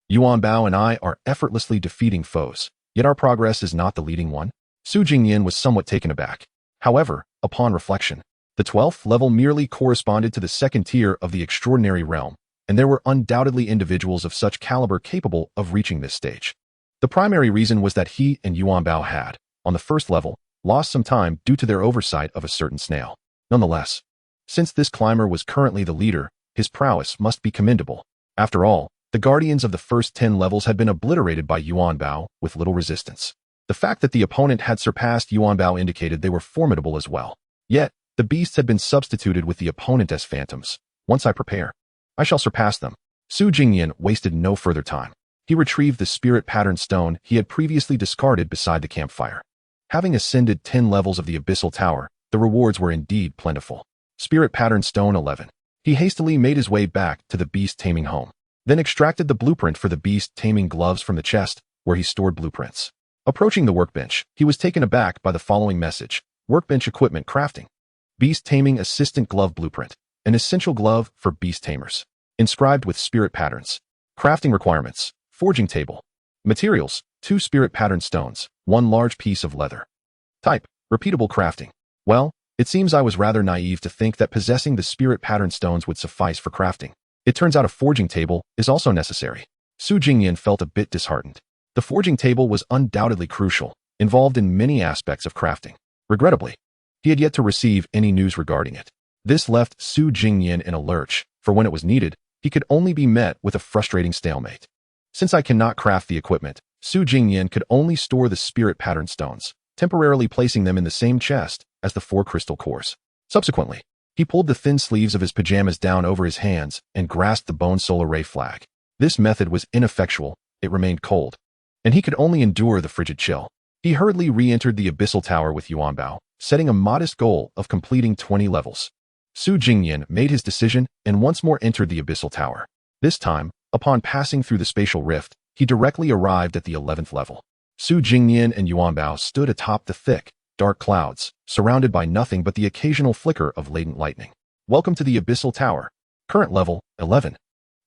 Yuan Bao and I are effortlessly defeating foes, yet our progress is not the leading one? Su Jingnian was somewhat taken aback. However, upon reflection, the 12th level merely corresponded to the second tier of the extraordinary realm, and there were undoubtedly individuals of such caliber capable of reaching this stage. The primary reason was that he and Yuan Bao had, on the first level, lost some time due to their oversight of a certain snail. Nonetheless, since this climber was currently the leader, his prowess must be commendable. After all, the guardians of the first 10 levels had been obliterated by Yuan Bao with little resistance. The fact that the opponent had surpassed Yuan Bao indicated they were formidable as well. Yet, the beasts had been substituted with the opponent as phantoms. Once I prepare, I shall surpass them. Su Jingnian wasted no further time. He retrieved the spirit pattern stone he had previously discarded beside the campfire. Having ascended 10 levels of the Abyssal Tower, the rewards were indeed plentiful. Spirit pattern stone 11. He hastily made his way back to the beast taming home, then extracted the blueprint for the beast taming gloves from the chest where he stored blueprints. Approaching the workbench, he was taken aback by the following message: Workbench equipment crafting. Beast taming assistant glove blueprint, an essential glove for beast tamers. Inscribed with spirit patterns. Crafting requirements: forging table. Materials: 2 spirit pattern stones, 1 large piece of leather. Type: repeatable crafting. Well, it seems I was rather naive to think that possessing the spirit pattern stones would suffice for crafting. It turns out a forging table is also necessary. Su Jingnian felt a bit disheartened. The forging table was undoubtedly crucial, involved in many aspects of crafting. Regrettably, he had yet to receive any news regarding it. This left Su Jingnian in a lurch, for when it was needed, he could only be met with a frustrating stalemate. Since I cannot craft the equipment, Su Jingnian could only store the spirit pattern stones, temporarily placing them in the same chest as the 4 crystal cores. Subsequently, he pulled the thin sleeves of his pajamas down over his hands and grasped the bone soul array flag. This method was ineffectual, it remained cold, and he could only endure the frigid chill. He hurriedly re-entered the Abyssal Tower with Yuan Bao, setting a modest goal of completing 20 levels. Su Jingnian made his decision and once more entered the Abyssal Tower. This time, upon passing through the spatial rift, he directly arrived at the 11th level. Su Jingnian and Yuan Bao stood atop the thick, dark clouds, surrounded by nothing but the occasional flicker of latent lightning. Welcome to the Abyssal Tower. Current level, 11.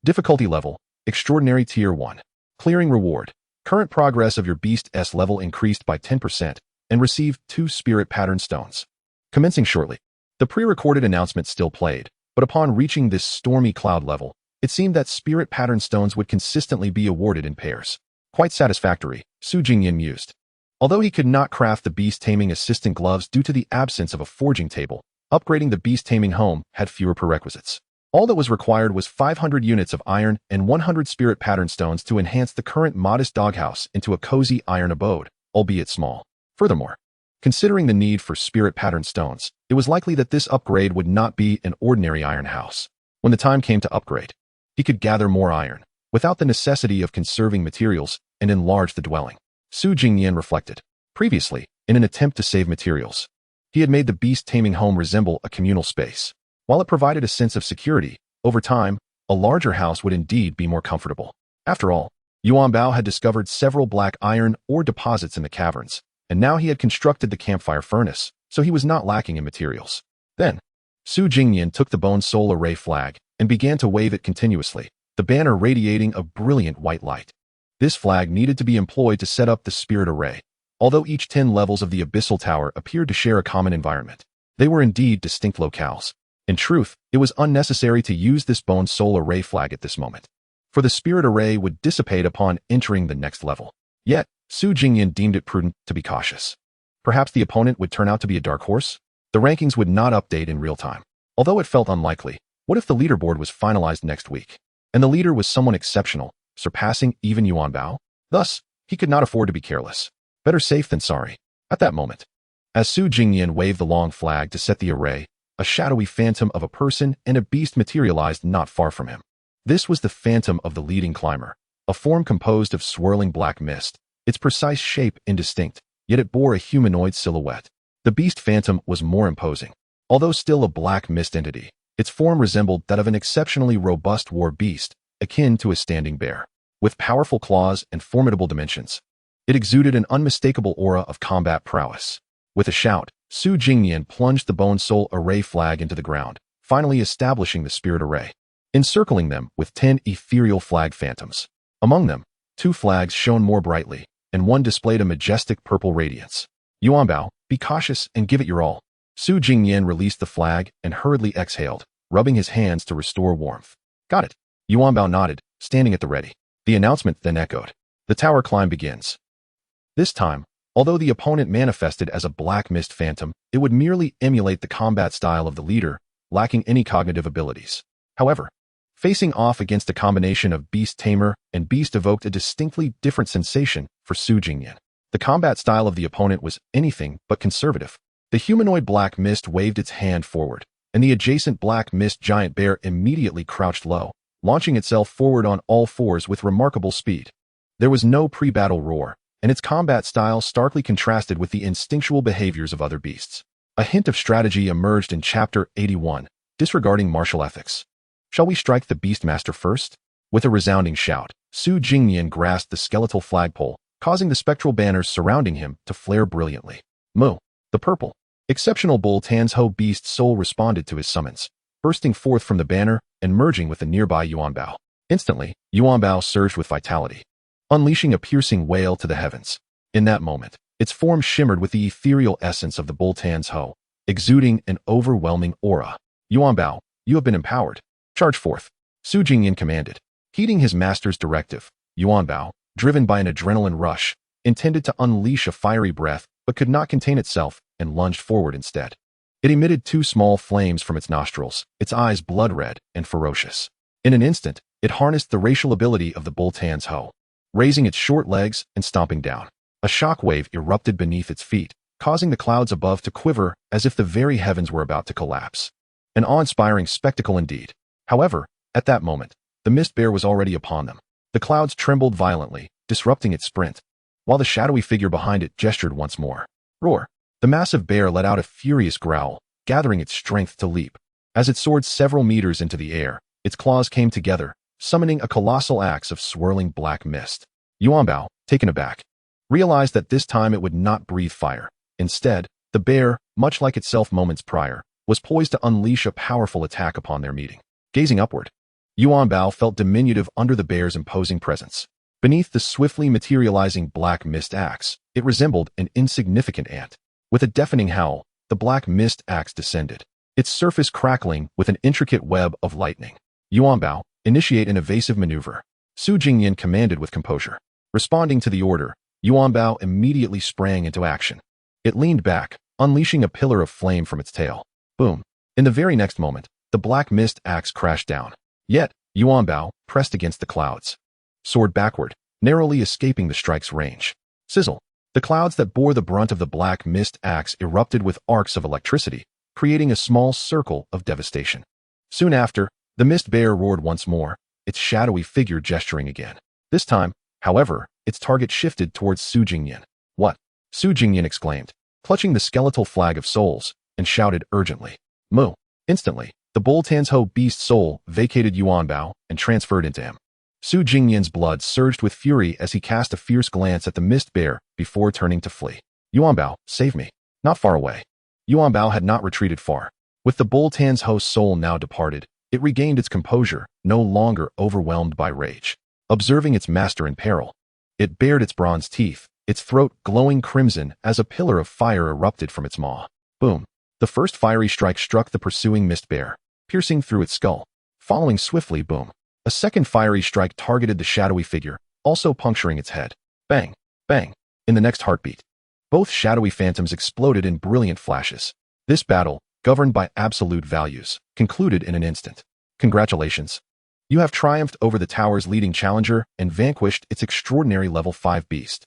Difficulty level, Extraordinary Tier 1. Clearing reward. Current progress of your Beast S level increased by 10% and received 2 spirit pattern stones. Commencing shortly. The pre-recorded announcement still played, but upon reaching this stormy cloud level, it seemed that spirit pattern stones would consistently be awarded in pairs. Quite satisfactory, Su Jingnian mused. Although he could not craft the beast taming assistant gloves due to the absence of a forging table, upgrading the beast taming home had fewer prerequisites. All that was required was 500 units of iron and 100 spirit pattern stones to enhance the current modest doghouse into a cozy iron abode, albeit small. Furthermore, considering the need for spirit pattern stones, it was likely that this upgrade would not be an ordinary iron house. When the time came to upgrade, he could gather more iron, without the necessity of conserving materials, and enlarge the dwelling. Su Jingnian reflected. Previously, in an attempt to save materials, he had made the beast taming home resemble a communal space. While it provided a sense of security, over time, a larger house would indeed be more comfortable. After all, Yuan Bao had discovered several black iron ore deposits in the caverns, and now he had constructed the campfire furnace, so he was not lacking in materials. Then, Su Jingnian took the bone soul array flag and began to wave it continuously, the banner radiating a brilliant white light. This flag needed to be employed to set up the spirit array. Although each 10 levels of the Abyssal Tower appeared to share a common environment, they were indeed distinct locales. In truth, it was unnecessary to use this bone soul array flag at this moment, for the spirit array would dissipate upon entering the next level. Yet, Su Jingnian deemed it prudent to be cautious. Perhaps the opponent would turn out to be a dark horse? The rankings would not update in real time. Although it felt unlikely, what if the leaderboard was finalized next week, and the leader was someone exceptional, surpassing even Yuan Bao? Thus, he could not afford to be careless. Better safe than sorry. At that moment, as Su Jingnian waved the long flag to set the array, a shadowy phantom of a person and a beast materialized not far from him. This was the phantom of the leading climber, a form composed of swirling black mist, its precise shape indistinct, yet it bore a humanoid silhouette. The beast phantom was more imposing. Although still a black mist entity, its form resembled that of an exceptionally robust war beast, akin to a standing bear. With powerful claws and formidable dimensions, it exuded an unmistakable aura of combat prowess. With a shout, Su Jingnian plunged the Bone Soul Array flag into the ground, finally establishing the Spirit Array, encircling them with 10 ethereal flag phantoms. Among them, 2 flags shone more brightly, and one displayed a majestic purple radiance. Yuanbao, be cautious and give it your all. Su Jingnian released the flag and hurriedly exhaled, rubbing his hands to restore warmth. Got it. Yuanbao nodded, standing at the ready. The announcement then echoed. The tower climb begins. This time, although the opponent manifested as a black mist phantom, it would merely emulate the combat style of the leader, lacking any cognitive abilities. However, facing off against a combination of Beast Tamer and Beast evoked a distinctly different sensation for Su Jingnian. The combat style of the opponent was anything but conservative. The humanoid black mist waved its hand forward, and the adjacent black mist giant bear immediately crouched low, launching itself forward on all fours with remarkable speed. There was no pre-battle roar, and its combat style starkly contrasted with the instinctual behaviors of other beasts. A hint of strategy emerged in Chapter 81, disregarding martial ethics. Shall we strike the Beastmaster first? With a resounding shout, Su Jingnian grasped the skeletal flagpole, causing the spectral banners surrounding him to flare brilliantly. Mu, the purple, exceptional bull Tansho beast soul responded to his summons, bursting forth from the banner and merging with the nearby Yuanbao. Instantly, Yuanbao surged with vitality, unleashing a piercing wail to the heavens. In that moment, its form shimmered with the ethereal essence of the bull Tansho, exuding an overwhelming aura. Yuanbao, you have been empowered. Charge forth. Su Jingnian commanded. Heeding his master's directive, Yuanbao, driven by an adrenaline rush, intended to unleash a fiery breath but could not contain itself and lunged forward instead. It emitted 2 small flames from its nostrils, its eyes blood red and ferocious. In an instant, it harnessed the racial ability of the bull Tansho, raising its short legs and stomping down. A shockwave erupted beneath its feet, causing the clouds above to quiver as if the very heavens were about to collapse. An awe-inspiring spectacle indeed. However, at that moment, the mist bear was already upon them. The clouds trembled violently, disrupting its sprint, while the shadowy figure behind it gestured once more. Roar! The massive bear let out a furious growl, gathering its strength to leap. As it soared several meters into the air, its claws came together, summoning a colossal axe of swirling black mist. Yuanbao, taken aback, realized that this time it would not breathe fire. Instead, the bear, much like itself moments prior, was poised to unleash a powerful attack upon their meeting. Gazing upward, Yuanbao felt diminutive under the bear's imposing presence. Beneath the swiftly materializing black mist axe, it resembled an insignificant ant. With a deafening howl, the black mist axe descended, its surface crackling with an intricate web of lightning. Yuanbao, initiate an evasive maneuver. Su Jingnian commanded with composure. Responding to the order, Yuanbao immediately sprang into action. It leaned back, unleashing a pillar of flame from its tail. Boom! In the very next moment, the black mist axe crashed down. Yet, Yuanbao, pressed against the clouds, soared backward, narrowly escaping the strike's range. Sizzle! The clouds that bore the brunt of the black mist axe erupted with arcs of electricity, creating a small circle of devastation. Soon after, the mist bear roared once more, its shadowy figure gesturing again. This time, however, its target shifted towards Su Jingnian. What? Su Jingnian exclaimed, clutching the skeletal flag of souls, and shouted urgently. Mu! Instantly, the bull Tansho beast soul vacated Yuanbao and transferred into him. Su Jingnian's blood surged with fury as he cast a fierce glance at the mist bear before turning to flee. Yuanbao, save me. Not far away. Yuanbao had not retreated far. With the bull Tansho's soul now departed, it regained its composure, no longer overwhelmed by rage. Observing its master in peril, it bared its bronze teeth, its throat glowing crimson as a pillar of fire erupted from its maw. Boom! The first fiery strike struck the pursuing mist bear, piercing through its skull. Following swiftly, boom! A second fiery strike targeted the shadowy figure, also puncturing its head. Bang! Bang! In the next heartbeat, both shadowy phantoms exploded in brilliant flashes. This battle, governed by absolute values, concluded in an instant. Congratulations! You have triumphed over the tower's leading challenger and vanquished its extraordinary level 5 beast.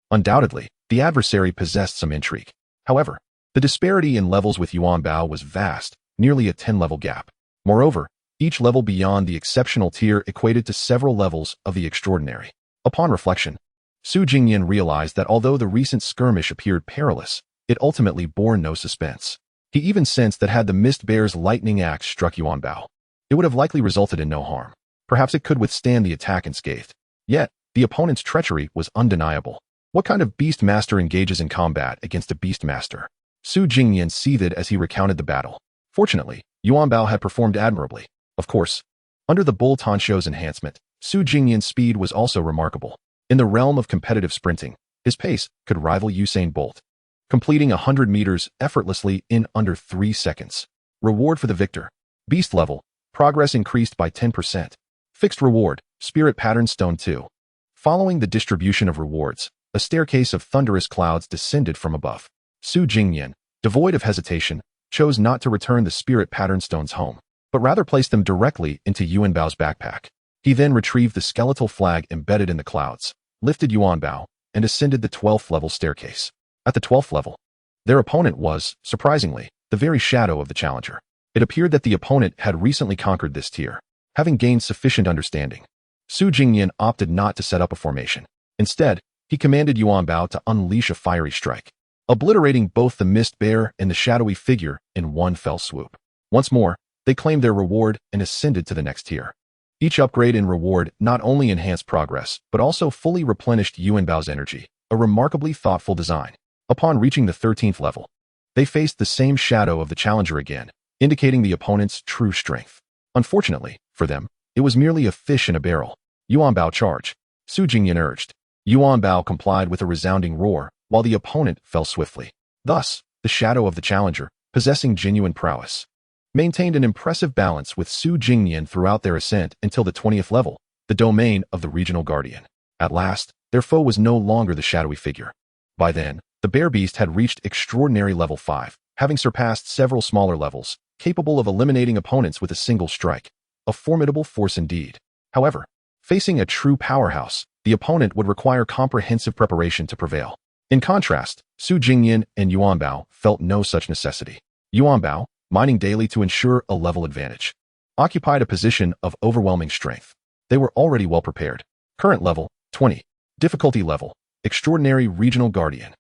Undoubtedly, the adversary possessed some intrigue. However, the disparity in levels with Yuanbao was vast, nearly a 10-level gap. Moreover, each level beyond the exceptional tier equated to several levels of the extraordinary. Upon reflection, Su Jingnian realized that although the recent skirmish appeared perilous, it ultimately bore no suspense. He even sensed that had the mist bear's lightning axe struck Yuanbao, it would have likely resulted in no harm. Perhaps it could withstand the attack unscathed. Yet, the opponent's treachery was undeniable. What kind of beast master engages in combat against a beast master? Su Jingnian seethed as he recounted the battle. Fortunately, Yuan Bao had performed admirably. Of course, under the Bull Tanshou's enhancement, Su Jingnian's speed was also remarkable. In the realm of competitive sprinting, his pace could rival Usain Bolt, completing 100 meters effortlessly in under 3 seconds. Reward for the victor. Beast level. Progress increased by 10%. Fixed reward. Spirit Pattern Stone 2. Following the distribution of rewards, a staircase of thunderous clouds descended from above. Su Jingnian, devoid of hesitation, chose not to return the Spirit Pattern Stones home, but rather placed them directly into Yuan Bao's backpack. He then retrieved the skeletal flag embedded in the clouds, lifted Yuan Bao, and ascended the 12th level staircase. At the 12th level, their opponent was, surprisingly, the very shadow of the challenger. It appeared that the opponent had recently conquered this tier, having gained sufficient understanding. Su Jingnian opted not to set up a formation. Instead, he commanded Yuan Bao to unleash a fiery strike, obliterating both the mist bear and the shadowy figure in one fell swoop. Once more, they claimed their reward and ascended to the next tier. Each upgrade in reward not only enhanced progress, but also fully replenished Yuan Bao's energy, a remarkably thoughtful design. Upon reaching the 13th level, they faced the same shadow of the challenger again, indicating the opponent's true strength. Unfortunately, for them, it was merely a fish in a barrel. Yuan Bao charge, Su Jingnian urged. Yuan Bao complied with a resounding roar, while the opponent fell swiftly. Thus, the shadow of the challenger, possessing genuine prowess, maintained an impressive balance with Su Jingnian throughout their ascent until the 20th level, the domain of the regional guardian. At last, their foe was no longer the shadowy figure. By then, the bear beast had reached extraordinary level 5, having surpassed several smaller levels, capable of eliminating opponents with a single strike. A formidable force indeed. However, facing a true powerhouse, the opponent would require comprehensive preparation to prevail. In contrast, Su Jingnian and Yuan Bao felt no such necessity. Yuan Bao, mining daily to ensure a level advantage, occupied a position of overwhelming strength. They were already well prepared. Current level, 20. Difficulty level, Extraordinary Regional Guardian.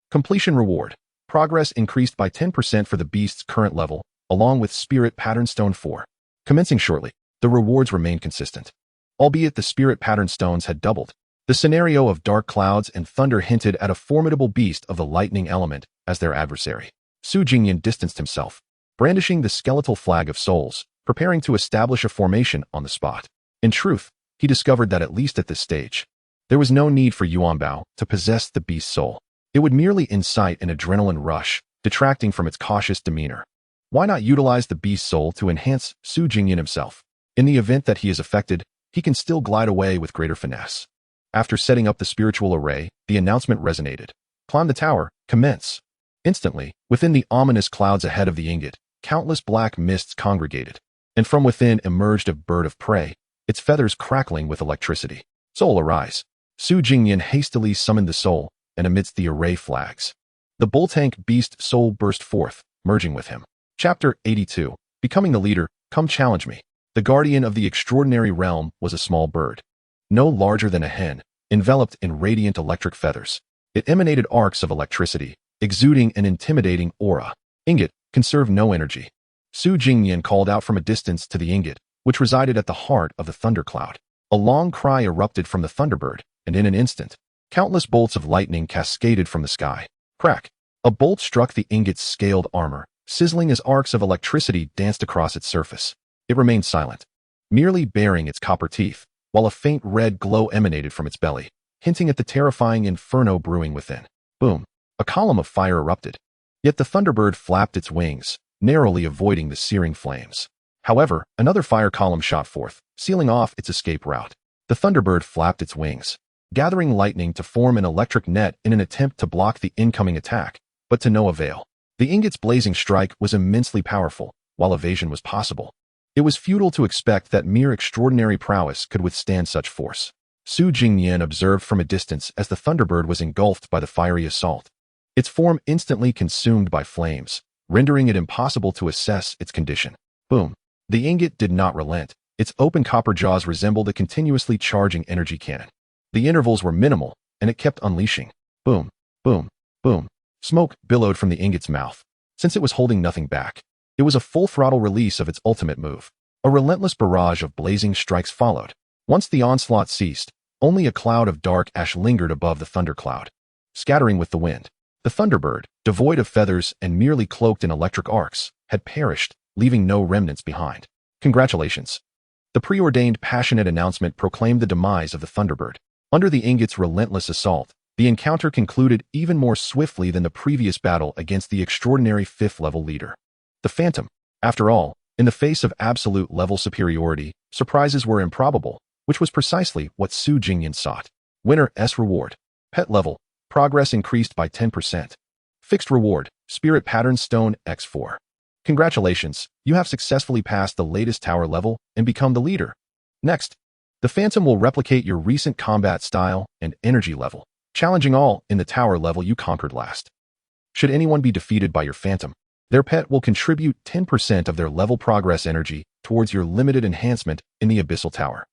Completion reward. Progress increased by 10% for the beast's current level, along with Spirit Pattern Stone 4. Commencing shortly, the rewards remained consistent. Albeit the Spirit Pattern Stones had doubled, the scenario of dark clouds and thunder hinted at a formidable beast of the lightning element as their adversary. Su Jingnian distanced himself, brandishing the skeletal flag of souls, preparing to establish a formation on the spot. In truth, he discovered that at least at this stage, there was no need for Yuan Bao to possess the beast's soul. It would merely incite an adrenaline rush, detracting from its cautious demeanor. Why not utilize the beast's soul to enhance Su Jingnian himself? In the event that he is affected, he can still glide away with greater finesse. After setting up the spiritual array, the announcement resonated. Climb the tower, commence. Instantly, within the ominous clouds ahead of the ingot, countless black mists congregated, and from within emerged a bird of prey, its feathers crackling with electricity. Soul, arise. Su Jingnian hastily summoned the soul, and amidst the array flags, the bull tank beast soul burst forth, merging with him. Chapter 82. Becoming the leader, come challenge me. The guardian of the extraordinary realm was a small bird, no larger than a hen, enveloped in radiant electric feathers. It emanated arcs of electricity, exuding an intimidating aura. Ingot, conserve no energy. Su Jingnian called out from a distance to the ingot, which resided at the heart of the thundercloud. A long cry erupted from the thunderbird, and in an instant, countless bolts of lightning cascaded from the sky. Crack! A bolt struck the ingot's scaled armor, sizzling as arcs of electricity danced across its surface. It remained silent, merely baring its copper teeth, while a faint red glow emanated from its belly, hinting at the terrifying inferno brewing within. Boom! A column of fire erupted. Yet the thunderbird flapped its wings, narrowly avoiding the searing flames. However, another fire column shot forth, sealing off its escape route. The thunderbird flapped its wings, gathering lightning to form an electric net in an attempt to block the incoming attack, but to no avail. The ingot's blazing strike was immensely powerful, while evasion was possible. It was futile to expect that mere extraordinary prowess could withstand such force. Su Jingnian observed from a distance as the thunderbird was engulfed by the fiery assault, its form instantly consumed by flames, rendering it impossible to assess its condition. Boom! The ingot did not relent. Its open copper jaws resembled a continuously charging energy cannon. The intervals were minimal, and it kept unleashing. Boom! Boom! Boom! Smoke billowed from the ingot's mouth. Since it was holding nothing back, it was a full-throttle release of its ultimate move. A relentless barrage of blazing strikes followed. Once the onslaught ceased, only a cloud of dark ash lingered above the thundercloud. scattering with the wind. The Thunderbird, devoid of feathers and merely cloaked in electric arcs, had perished, leaving no remnants behind. Congratulations. The preordained passionate announcement proclaimed the demise of the Thunderbird. Under the ingot's relentless assault, the encounter concluded even more swiftly than the previous battle against the extraordinary 5th-level leader. The Phantom. After all, in the face of absolute level superiority, surprises were improbable, which was precisely what Su Jingnian sought. Winner's reward. Pet level. Progress increased by 10%. Fixed reward. Spirit Pattern Stone X4. Congratulations, you have successfully passed the latest tower level and become the leader. Next, the Phantom will replicate your recent combat style and energy level, challenging all in the tower level you conquered last. Should anyone be defeated by your Phantom, their pet will contribute 10% of their level progress energy towards your limited enhancement in the Abyssal Tower.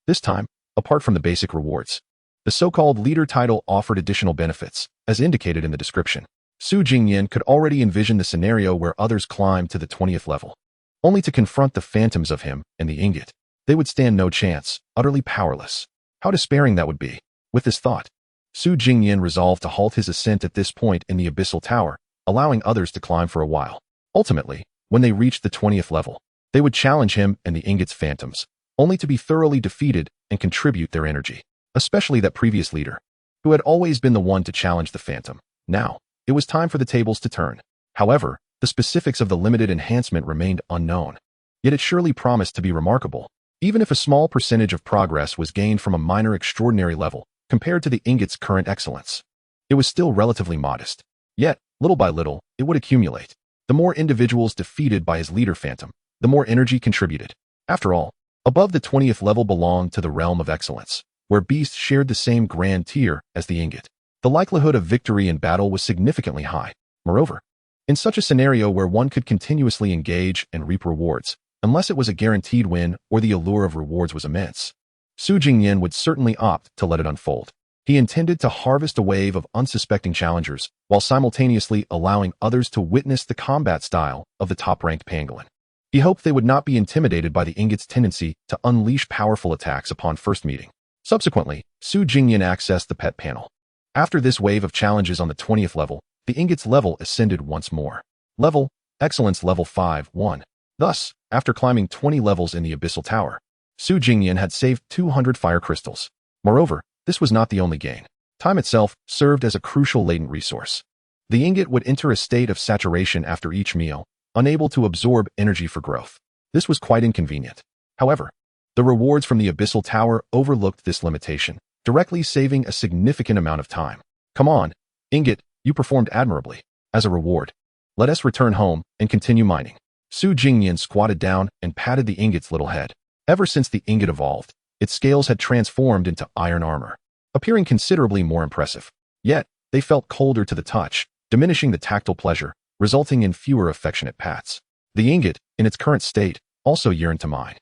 This time, apart from the basic rewards, the so-called leader title offered additional benefits, as indicated in the description. Su Jingnian could already envision the scenario where others climbed to the 20th level, only to confront the phantoms of him and the ingot. They would stand no chance, utterly powerless. How despairing that would be. With this thought, Su Jingnian resolved to halt his ascent at this point in the Abyssal Tower, allowing others to climb for a while. Ultimately, when they reached the 20th level, they would challenge him and the ingot's phantoms, only to be thoroughly defeated and contribute their energy. Especially that previous leader, who had always been the one to challenge the phantom. Now, it was time for the tables to turn. However, the specifics of the limited enhancement remained unknown. Yet it surely promised to be remarkable, even if a small percentage of progress was gained from a minor extraordinary level compared to the ingot's current excellence. It was still relatively modest. Yet, little by little, it would accumulate. The more individuals defeated by his leader phantom, the more energy contributed. After all, above the 20th level belonged to the realm of excellence, where beasts shared the same grand tier as the ingot. The likelihood of victory in battle was significantly high. Moreover, in such a scenario where one could continuously engage and reap rewards, unless it was a guaranteed win or the allure of rewards was immense, Su Jingnian would certainly opt to let it unfold. He intended to harvest a wave of unsuspecting challengers, while simultaneously allowing others to witness the combat style of the top-ranked pangolin. He hoped they would not be intimidated by the ingot's tendency to unleash powerful attacks upon first meeting. Subsequently, Su Jingnian accessed the pet panel. After this wave of challenges on the 20th level, the ingot's level ascended once more. Level, Excellence Level 5-1. Thus, after climbing 20 levels in the Abyssal Tower, Su Jingnian had saved 200 fire crystals. Moreover, this was not the only gain. Time itself served as a crucial latent resource. The ingot would enter a state of saturation after each meal, unable to absorb energy for growth. This was quite inconvenient. However, the rewards from the Abyssal Tower overlooked this limitation, directly saving a significant amount of time. Come on, ingot, you performed admirably. As a reward, let us return home and continue mining. Su Jingnian squatted down and patted the ingot's little head. Ever since the ingot evolved, its scales had transformed into iron armor, appearing considerably more impressive. Yet, they felt colder to the touch, diminishing the tactile pleasure, resulting in fewer affectionate pats. The ingot, in its current state, also yearned to mine.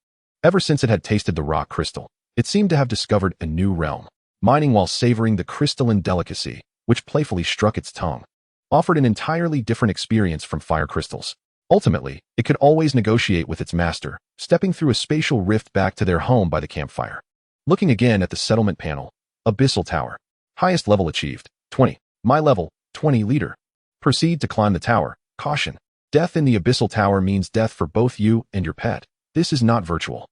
Ever since it had tasted the rock crystal, it seemed to have discovered a new realm. Mining while savoring the crystalline delicacy, which playfully struck its tongue, offered an entirely different experience from fire crystals. Ultimately, it could always negotiate with its master, stepping through a spatial rift back to their home by the campfire. Looking again at the settlement panel, Abyssal Tower. Highest level achieved, 20. My level, 20 leader. Proceed to climb the tower. Caution. Death in the Abyssal Tower means death for both you and your pet. This is not virtual.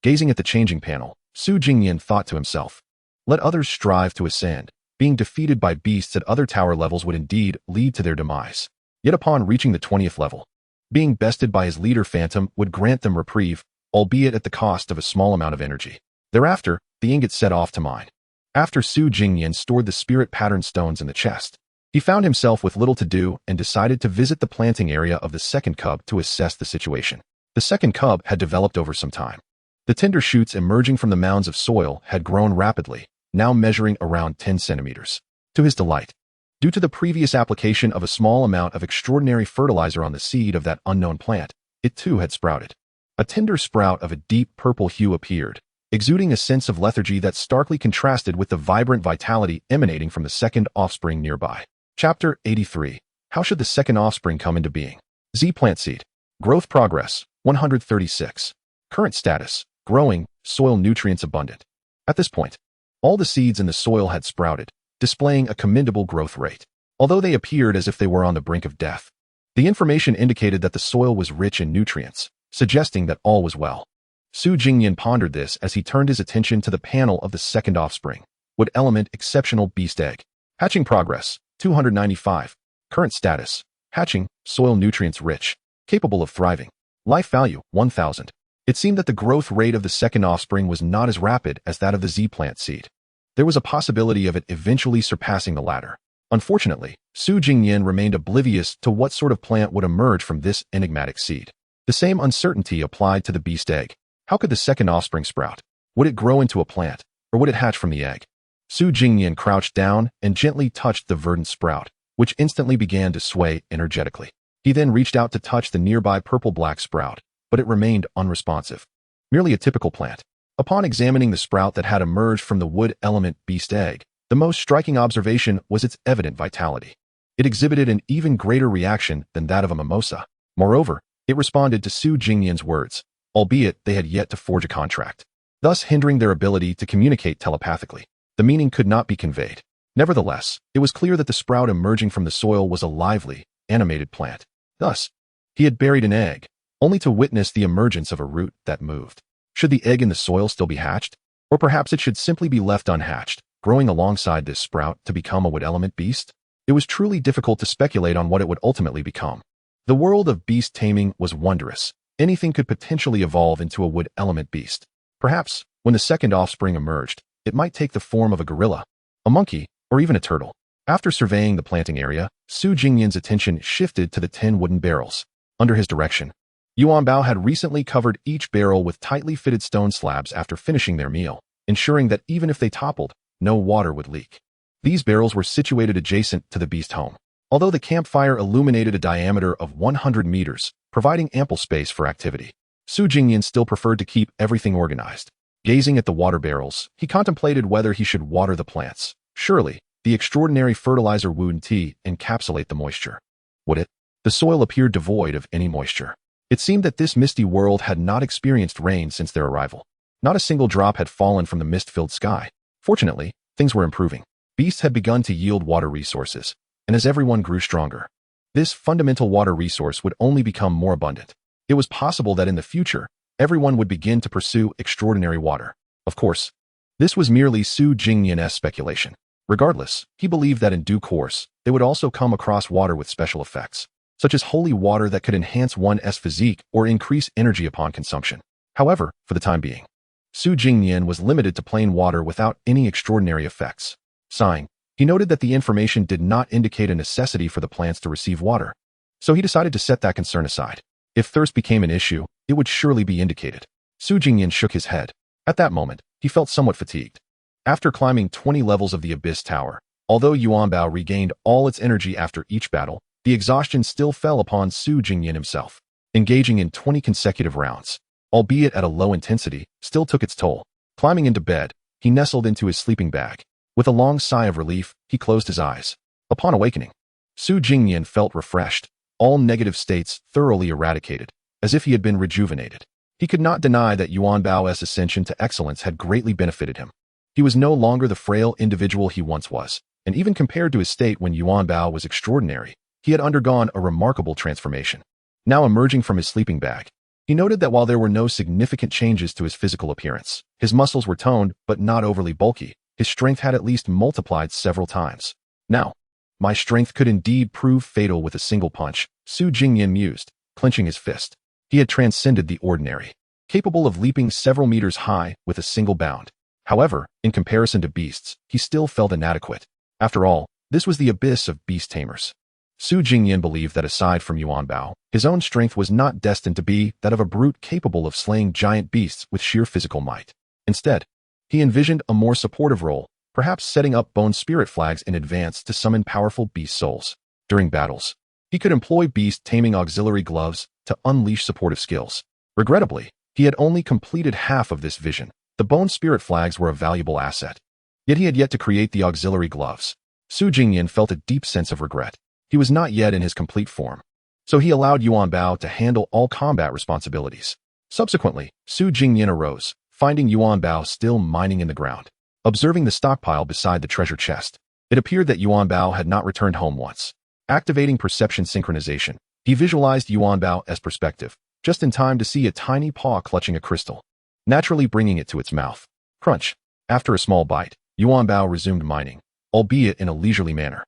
Gazing at the changing panel, Su Jingnian thought to himself, let others strive to ascend. Being defeated by beasts at other tower levels would indeed lead to their demise. Yet upon reaching the 20th level, being bested by his leader phantom would grant them reprieve, albeit at the cost of a small amount of energy. Thereafter, the ingot set off to mine. After Su Jingnian stored the spirit pattern stones in the chest, he found himself with little to do and decided to visit the planting area of the second cub to assess the situation. The second cub had developed over some time. The tender shoots emerging from the mounds of soil had grown rapidly, now measuring around 10 centimeters. To his delight, due to the previous application of a small amount of extraordinary fertilizer on the seed of that unknown plant, it too had sprouted. A tender sprout of a deep purple hue appeared, exuding a sense of lethargy that starkly contrasted with the vibrant vitality emanating from the second offspring nearby. Chapter 83. How should the second offspring come into being? Z plant seed. Growth progress, 136. Current status, growing, soil nutrients abundant. At this point, all the seeds in the soil had sprouted, displaying a commendable growth rate. Although they appeared as if they were on the brink of death, the information indicated that the soil was rich in nutrients, suggesting that all was well. Jingnian pondered this as he turned his attention to the panel of the second offspring. Wood element exceptional beast egg. Hatching progress, 295. Current status, hatching, soil nutrients rich, capable of thriving. Life value, 1000. It seemed that the growth rate of the second offspring was not as rapid as that of the Z-plant seed. There was a possibility of it eventually surpassing the latter. Unfortunately, Jingnian remained oblivious to what sort of plant would emerge from this enigmatic seed. The same uncertainty applied to the beast egg. How could the second offspring sprout? Would it grow into a plant, or would it hatch from the egg? Jingnian crouched down and gently touched the verdant sprout, which instantly began to sway energetically. He then reached out to touch the nearby purple-black sprout, but it remained unresponsive. Merely a typical plant. Upon examining the sprout that had emerged from the wood element beast egg, the most striking observation was its evident vitality. It exhibited an even greater reaction than that of a mimosa. Moreover, it responded to Jingnian's words, albeit they had yet to forge a contract, thus hindering their ability to communicate telepathically. The meaning could not be conveyed. Nevertheless, it was clear that the sprout emerging from the soil was a lively, animated plant. Thus, he had buried an egg, only to witness the emergence of a root that moved. Should the egg in the soil still be hatched? Or perhaps it should simply be left unhatched, growing alongside this sprout to become a wood element beast? It was truly difficult to speculate on what it would ultimately become. The world of beast taming was wondrous. Anything could potentially evolve into a wood element beast. Perhaps, when the second offspring emerged, it might take the form of a gorilla, a monkey, or even a turtle. After surveying the planting area, Jingnian's attention shifted to the 10 wooden barrels. Under his direction, Yuanbao had recently covered each barrel with tightly fitted stone slabs after finishing their meal, ensuring that even if they toppled, no water would leak. These barrels were situated adjacent to the beast home. Although the campfire illuminated a diameter of 100 meters, providing ample space for activity, Jingnian still preferred to keep everything organized. Gazing at the water barrels, he contemplated whether he should water the plants. Surely, the extraordinary fertilizer would encapsulate the moisture. Would it? The soil appeared devoid of any moisture. It seemed that this misty world had not experienced rain since their arrival. Not a single drop had fallen from the mist-filled sky. Fortunately, things were improving. Beasts had begun to yield water resources, and as everyone grew stronger, this fundamental water resource would only become more abundant. It was possible that in the future, everyone would begin to pursue extraordinary water. Of course, this was merely Jingnian's speculation. Regardless, he believed that in due course, they would also come across water with special effects, such as holy water that could enhance one's physique or increase energy upon consumption. However, for the time being, Jingnian was limited to plain water without any extraordinary effects. Sighing, he noted that the information did not indicate a necessity for the plants to receive water, so he decided to set that concern aside. If thirst became an issue, it would surely be indicated. Jingnian shook his head. At that moment, he felt somewhat fatigued. After climbing 20 levels of the Abyss Tower, although Yuanbao regained all its energy after each battle, the exhaustion still fell upon Jingnian himself. Engaging in 20 consecutive rounds, albeit at a low intensity, still took its toll. Climbing into bed, he nestled into his sleeping bag. With a long sigh of relief, he closed his eyes. Upon awakening, Jingnian felt refreshed, all negative states thoroughly eradicated, as if he had been rejuvenated. He could not deny that Yuanbao's ascension to excellence had greatly benefited him. He was no longer the frail individual he once was, and even compared to his state when Yuanbao was extraordinary, he had undergone a remarkable transformation. Now emerging from his sleeping bag, he noted that while there were no significant changes to his physical appearance, his muscles were toned but not overly bulky. His strength had at least multiplied several times. Now, my strength could indeed prove fatal with a single punch, Jingnian mused, clenching his fist. He had transcended the ordinary, capable of leaping several meters high with a single bound. However, in comparison to beasts, he still felt inadequate. After all, this was the abyss of beast tamers. Jingnian believed that aside from Yuanbao, his own strength was not destined to be that of a brute capable of slaying giant beasts with sheer physical might. Instead, he envisioned a more supportive role, perhaps setting up bone spirit flags in advance to summon powerful beast souls. During battles, he could employ beast taming auxiliary gloves to unleash supportive skills. Regrettably, he had only completed half of this vision. The bone spirit flags were a valuable asset, yet he had yet to create the auxiliary gloves. Jingnian felt a deep sense of regret. He was not yet in his complete form, so he allowed Yuanbao to handle all combat responsibilities. Subsequently, Jingnian arose, finding Yuanbao still mining in the ground. Observing the stockpile beside the treasure chest, It appeared that Yuan Bao had not returned home once. Activating perception synchronization, he visualized Yuan Bao as perspective, just in time to see a tiny paw clutching a crystal, naturally bringing it to its mouth. Crunch. After a small bite, Yuan Bao resumed mining, albeit in a leisurely manner,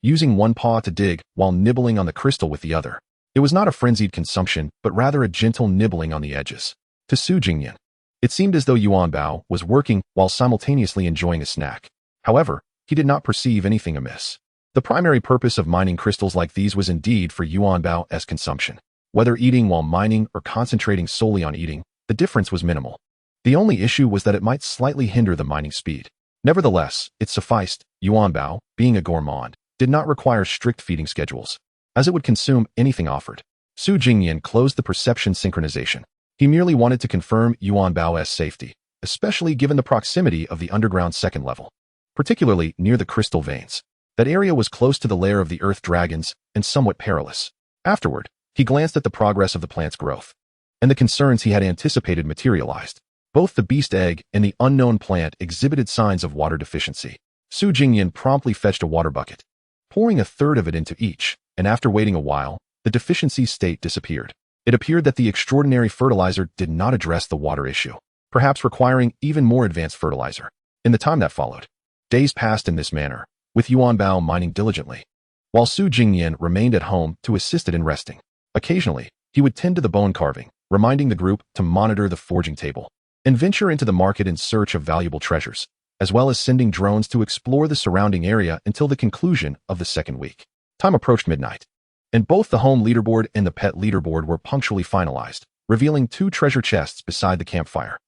using one paw to dig while nibbling on the crystal with the other. It was not a frenzied consumption, but rather a gentle nibbling on the edges. To Su Jingnian, it seemed as though Yuan Bao was working while simultaneously enjoying a snack. However, he did not perceive anything amiss. The primary purpose of mining crystals like these was indeed for Yuan Bao as consumption. Whether eating while mining or concentrating solely on eating, the difference was minimal. The only issue was that it might slightly hinder the mining speed. Nevertheless, it sufficed. Yuan Bao, being a gourmand, did not require strict feeding schedules, as it would consume anything offered. Su Jingnian closed the perception synchronization. He merely wanted to confirm Yuan Bao's safety, especially given the proximity of the underground second level, particularly near the crystal veins. That area was close to the lair of the earth dragons and somewhat perilous. Afterward, he glanced at the progress of the plant's growth, and the concerns he had anticipated materialized. Both the beast egg and the unknown plant exhibited signs of water deficiency. Su Jingnian promptly fetched a water bucket, pouring a third of it into each, and after waiting a while, the deficiency state disappeared. It appeared that the extraordinary fertilizer did not address the water issue, perhaps requiring even more advanced fertilizer. In the time that followed, days passed in this manner, with Yuan Bao mining diligently, while Su Jingnian remained at home to assist it in resting. Occasionally, he would tend to the bone carving, reminding the group to monitor the forging table, and venture into the market in search of valuable treasures, as well as sending drones to explore the surrounding area until the conclusion of the second week. Time approached midnight, and both the home leaderboard and the pet leaderboard were punctually finalized, revealing 2 treasure chests beside the campfire.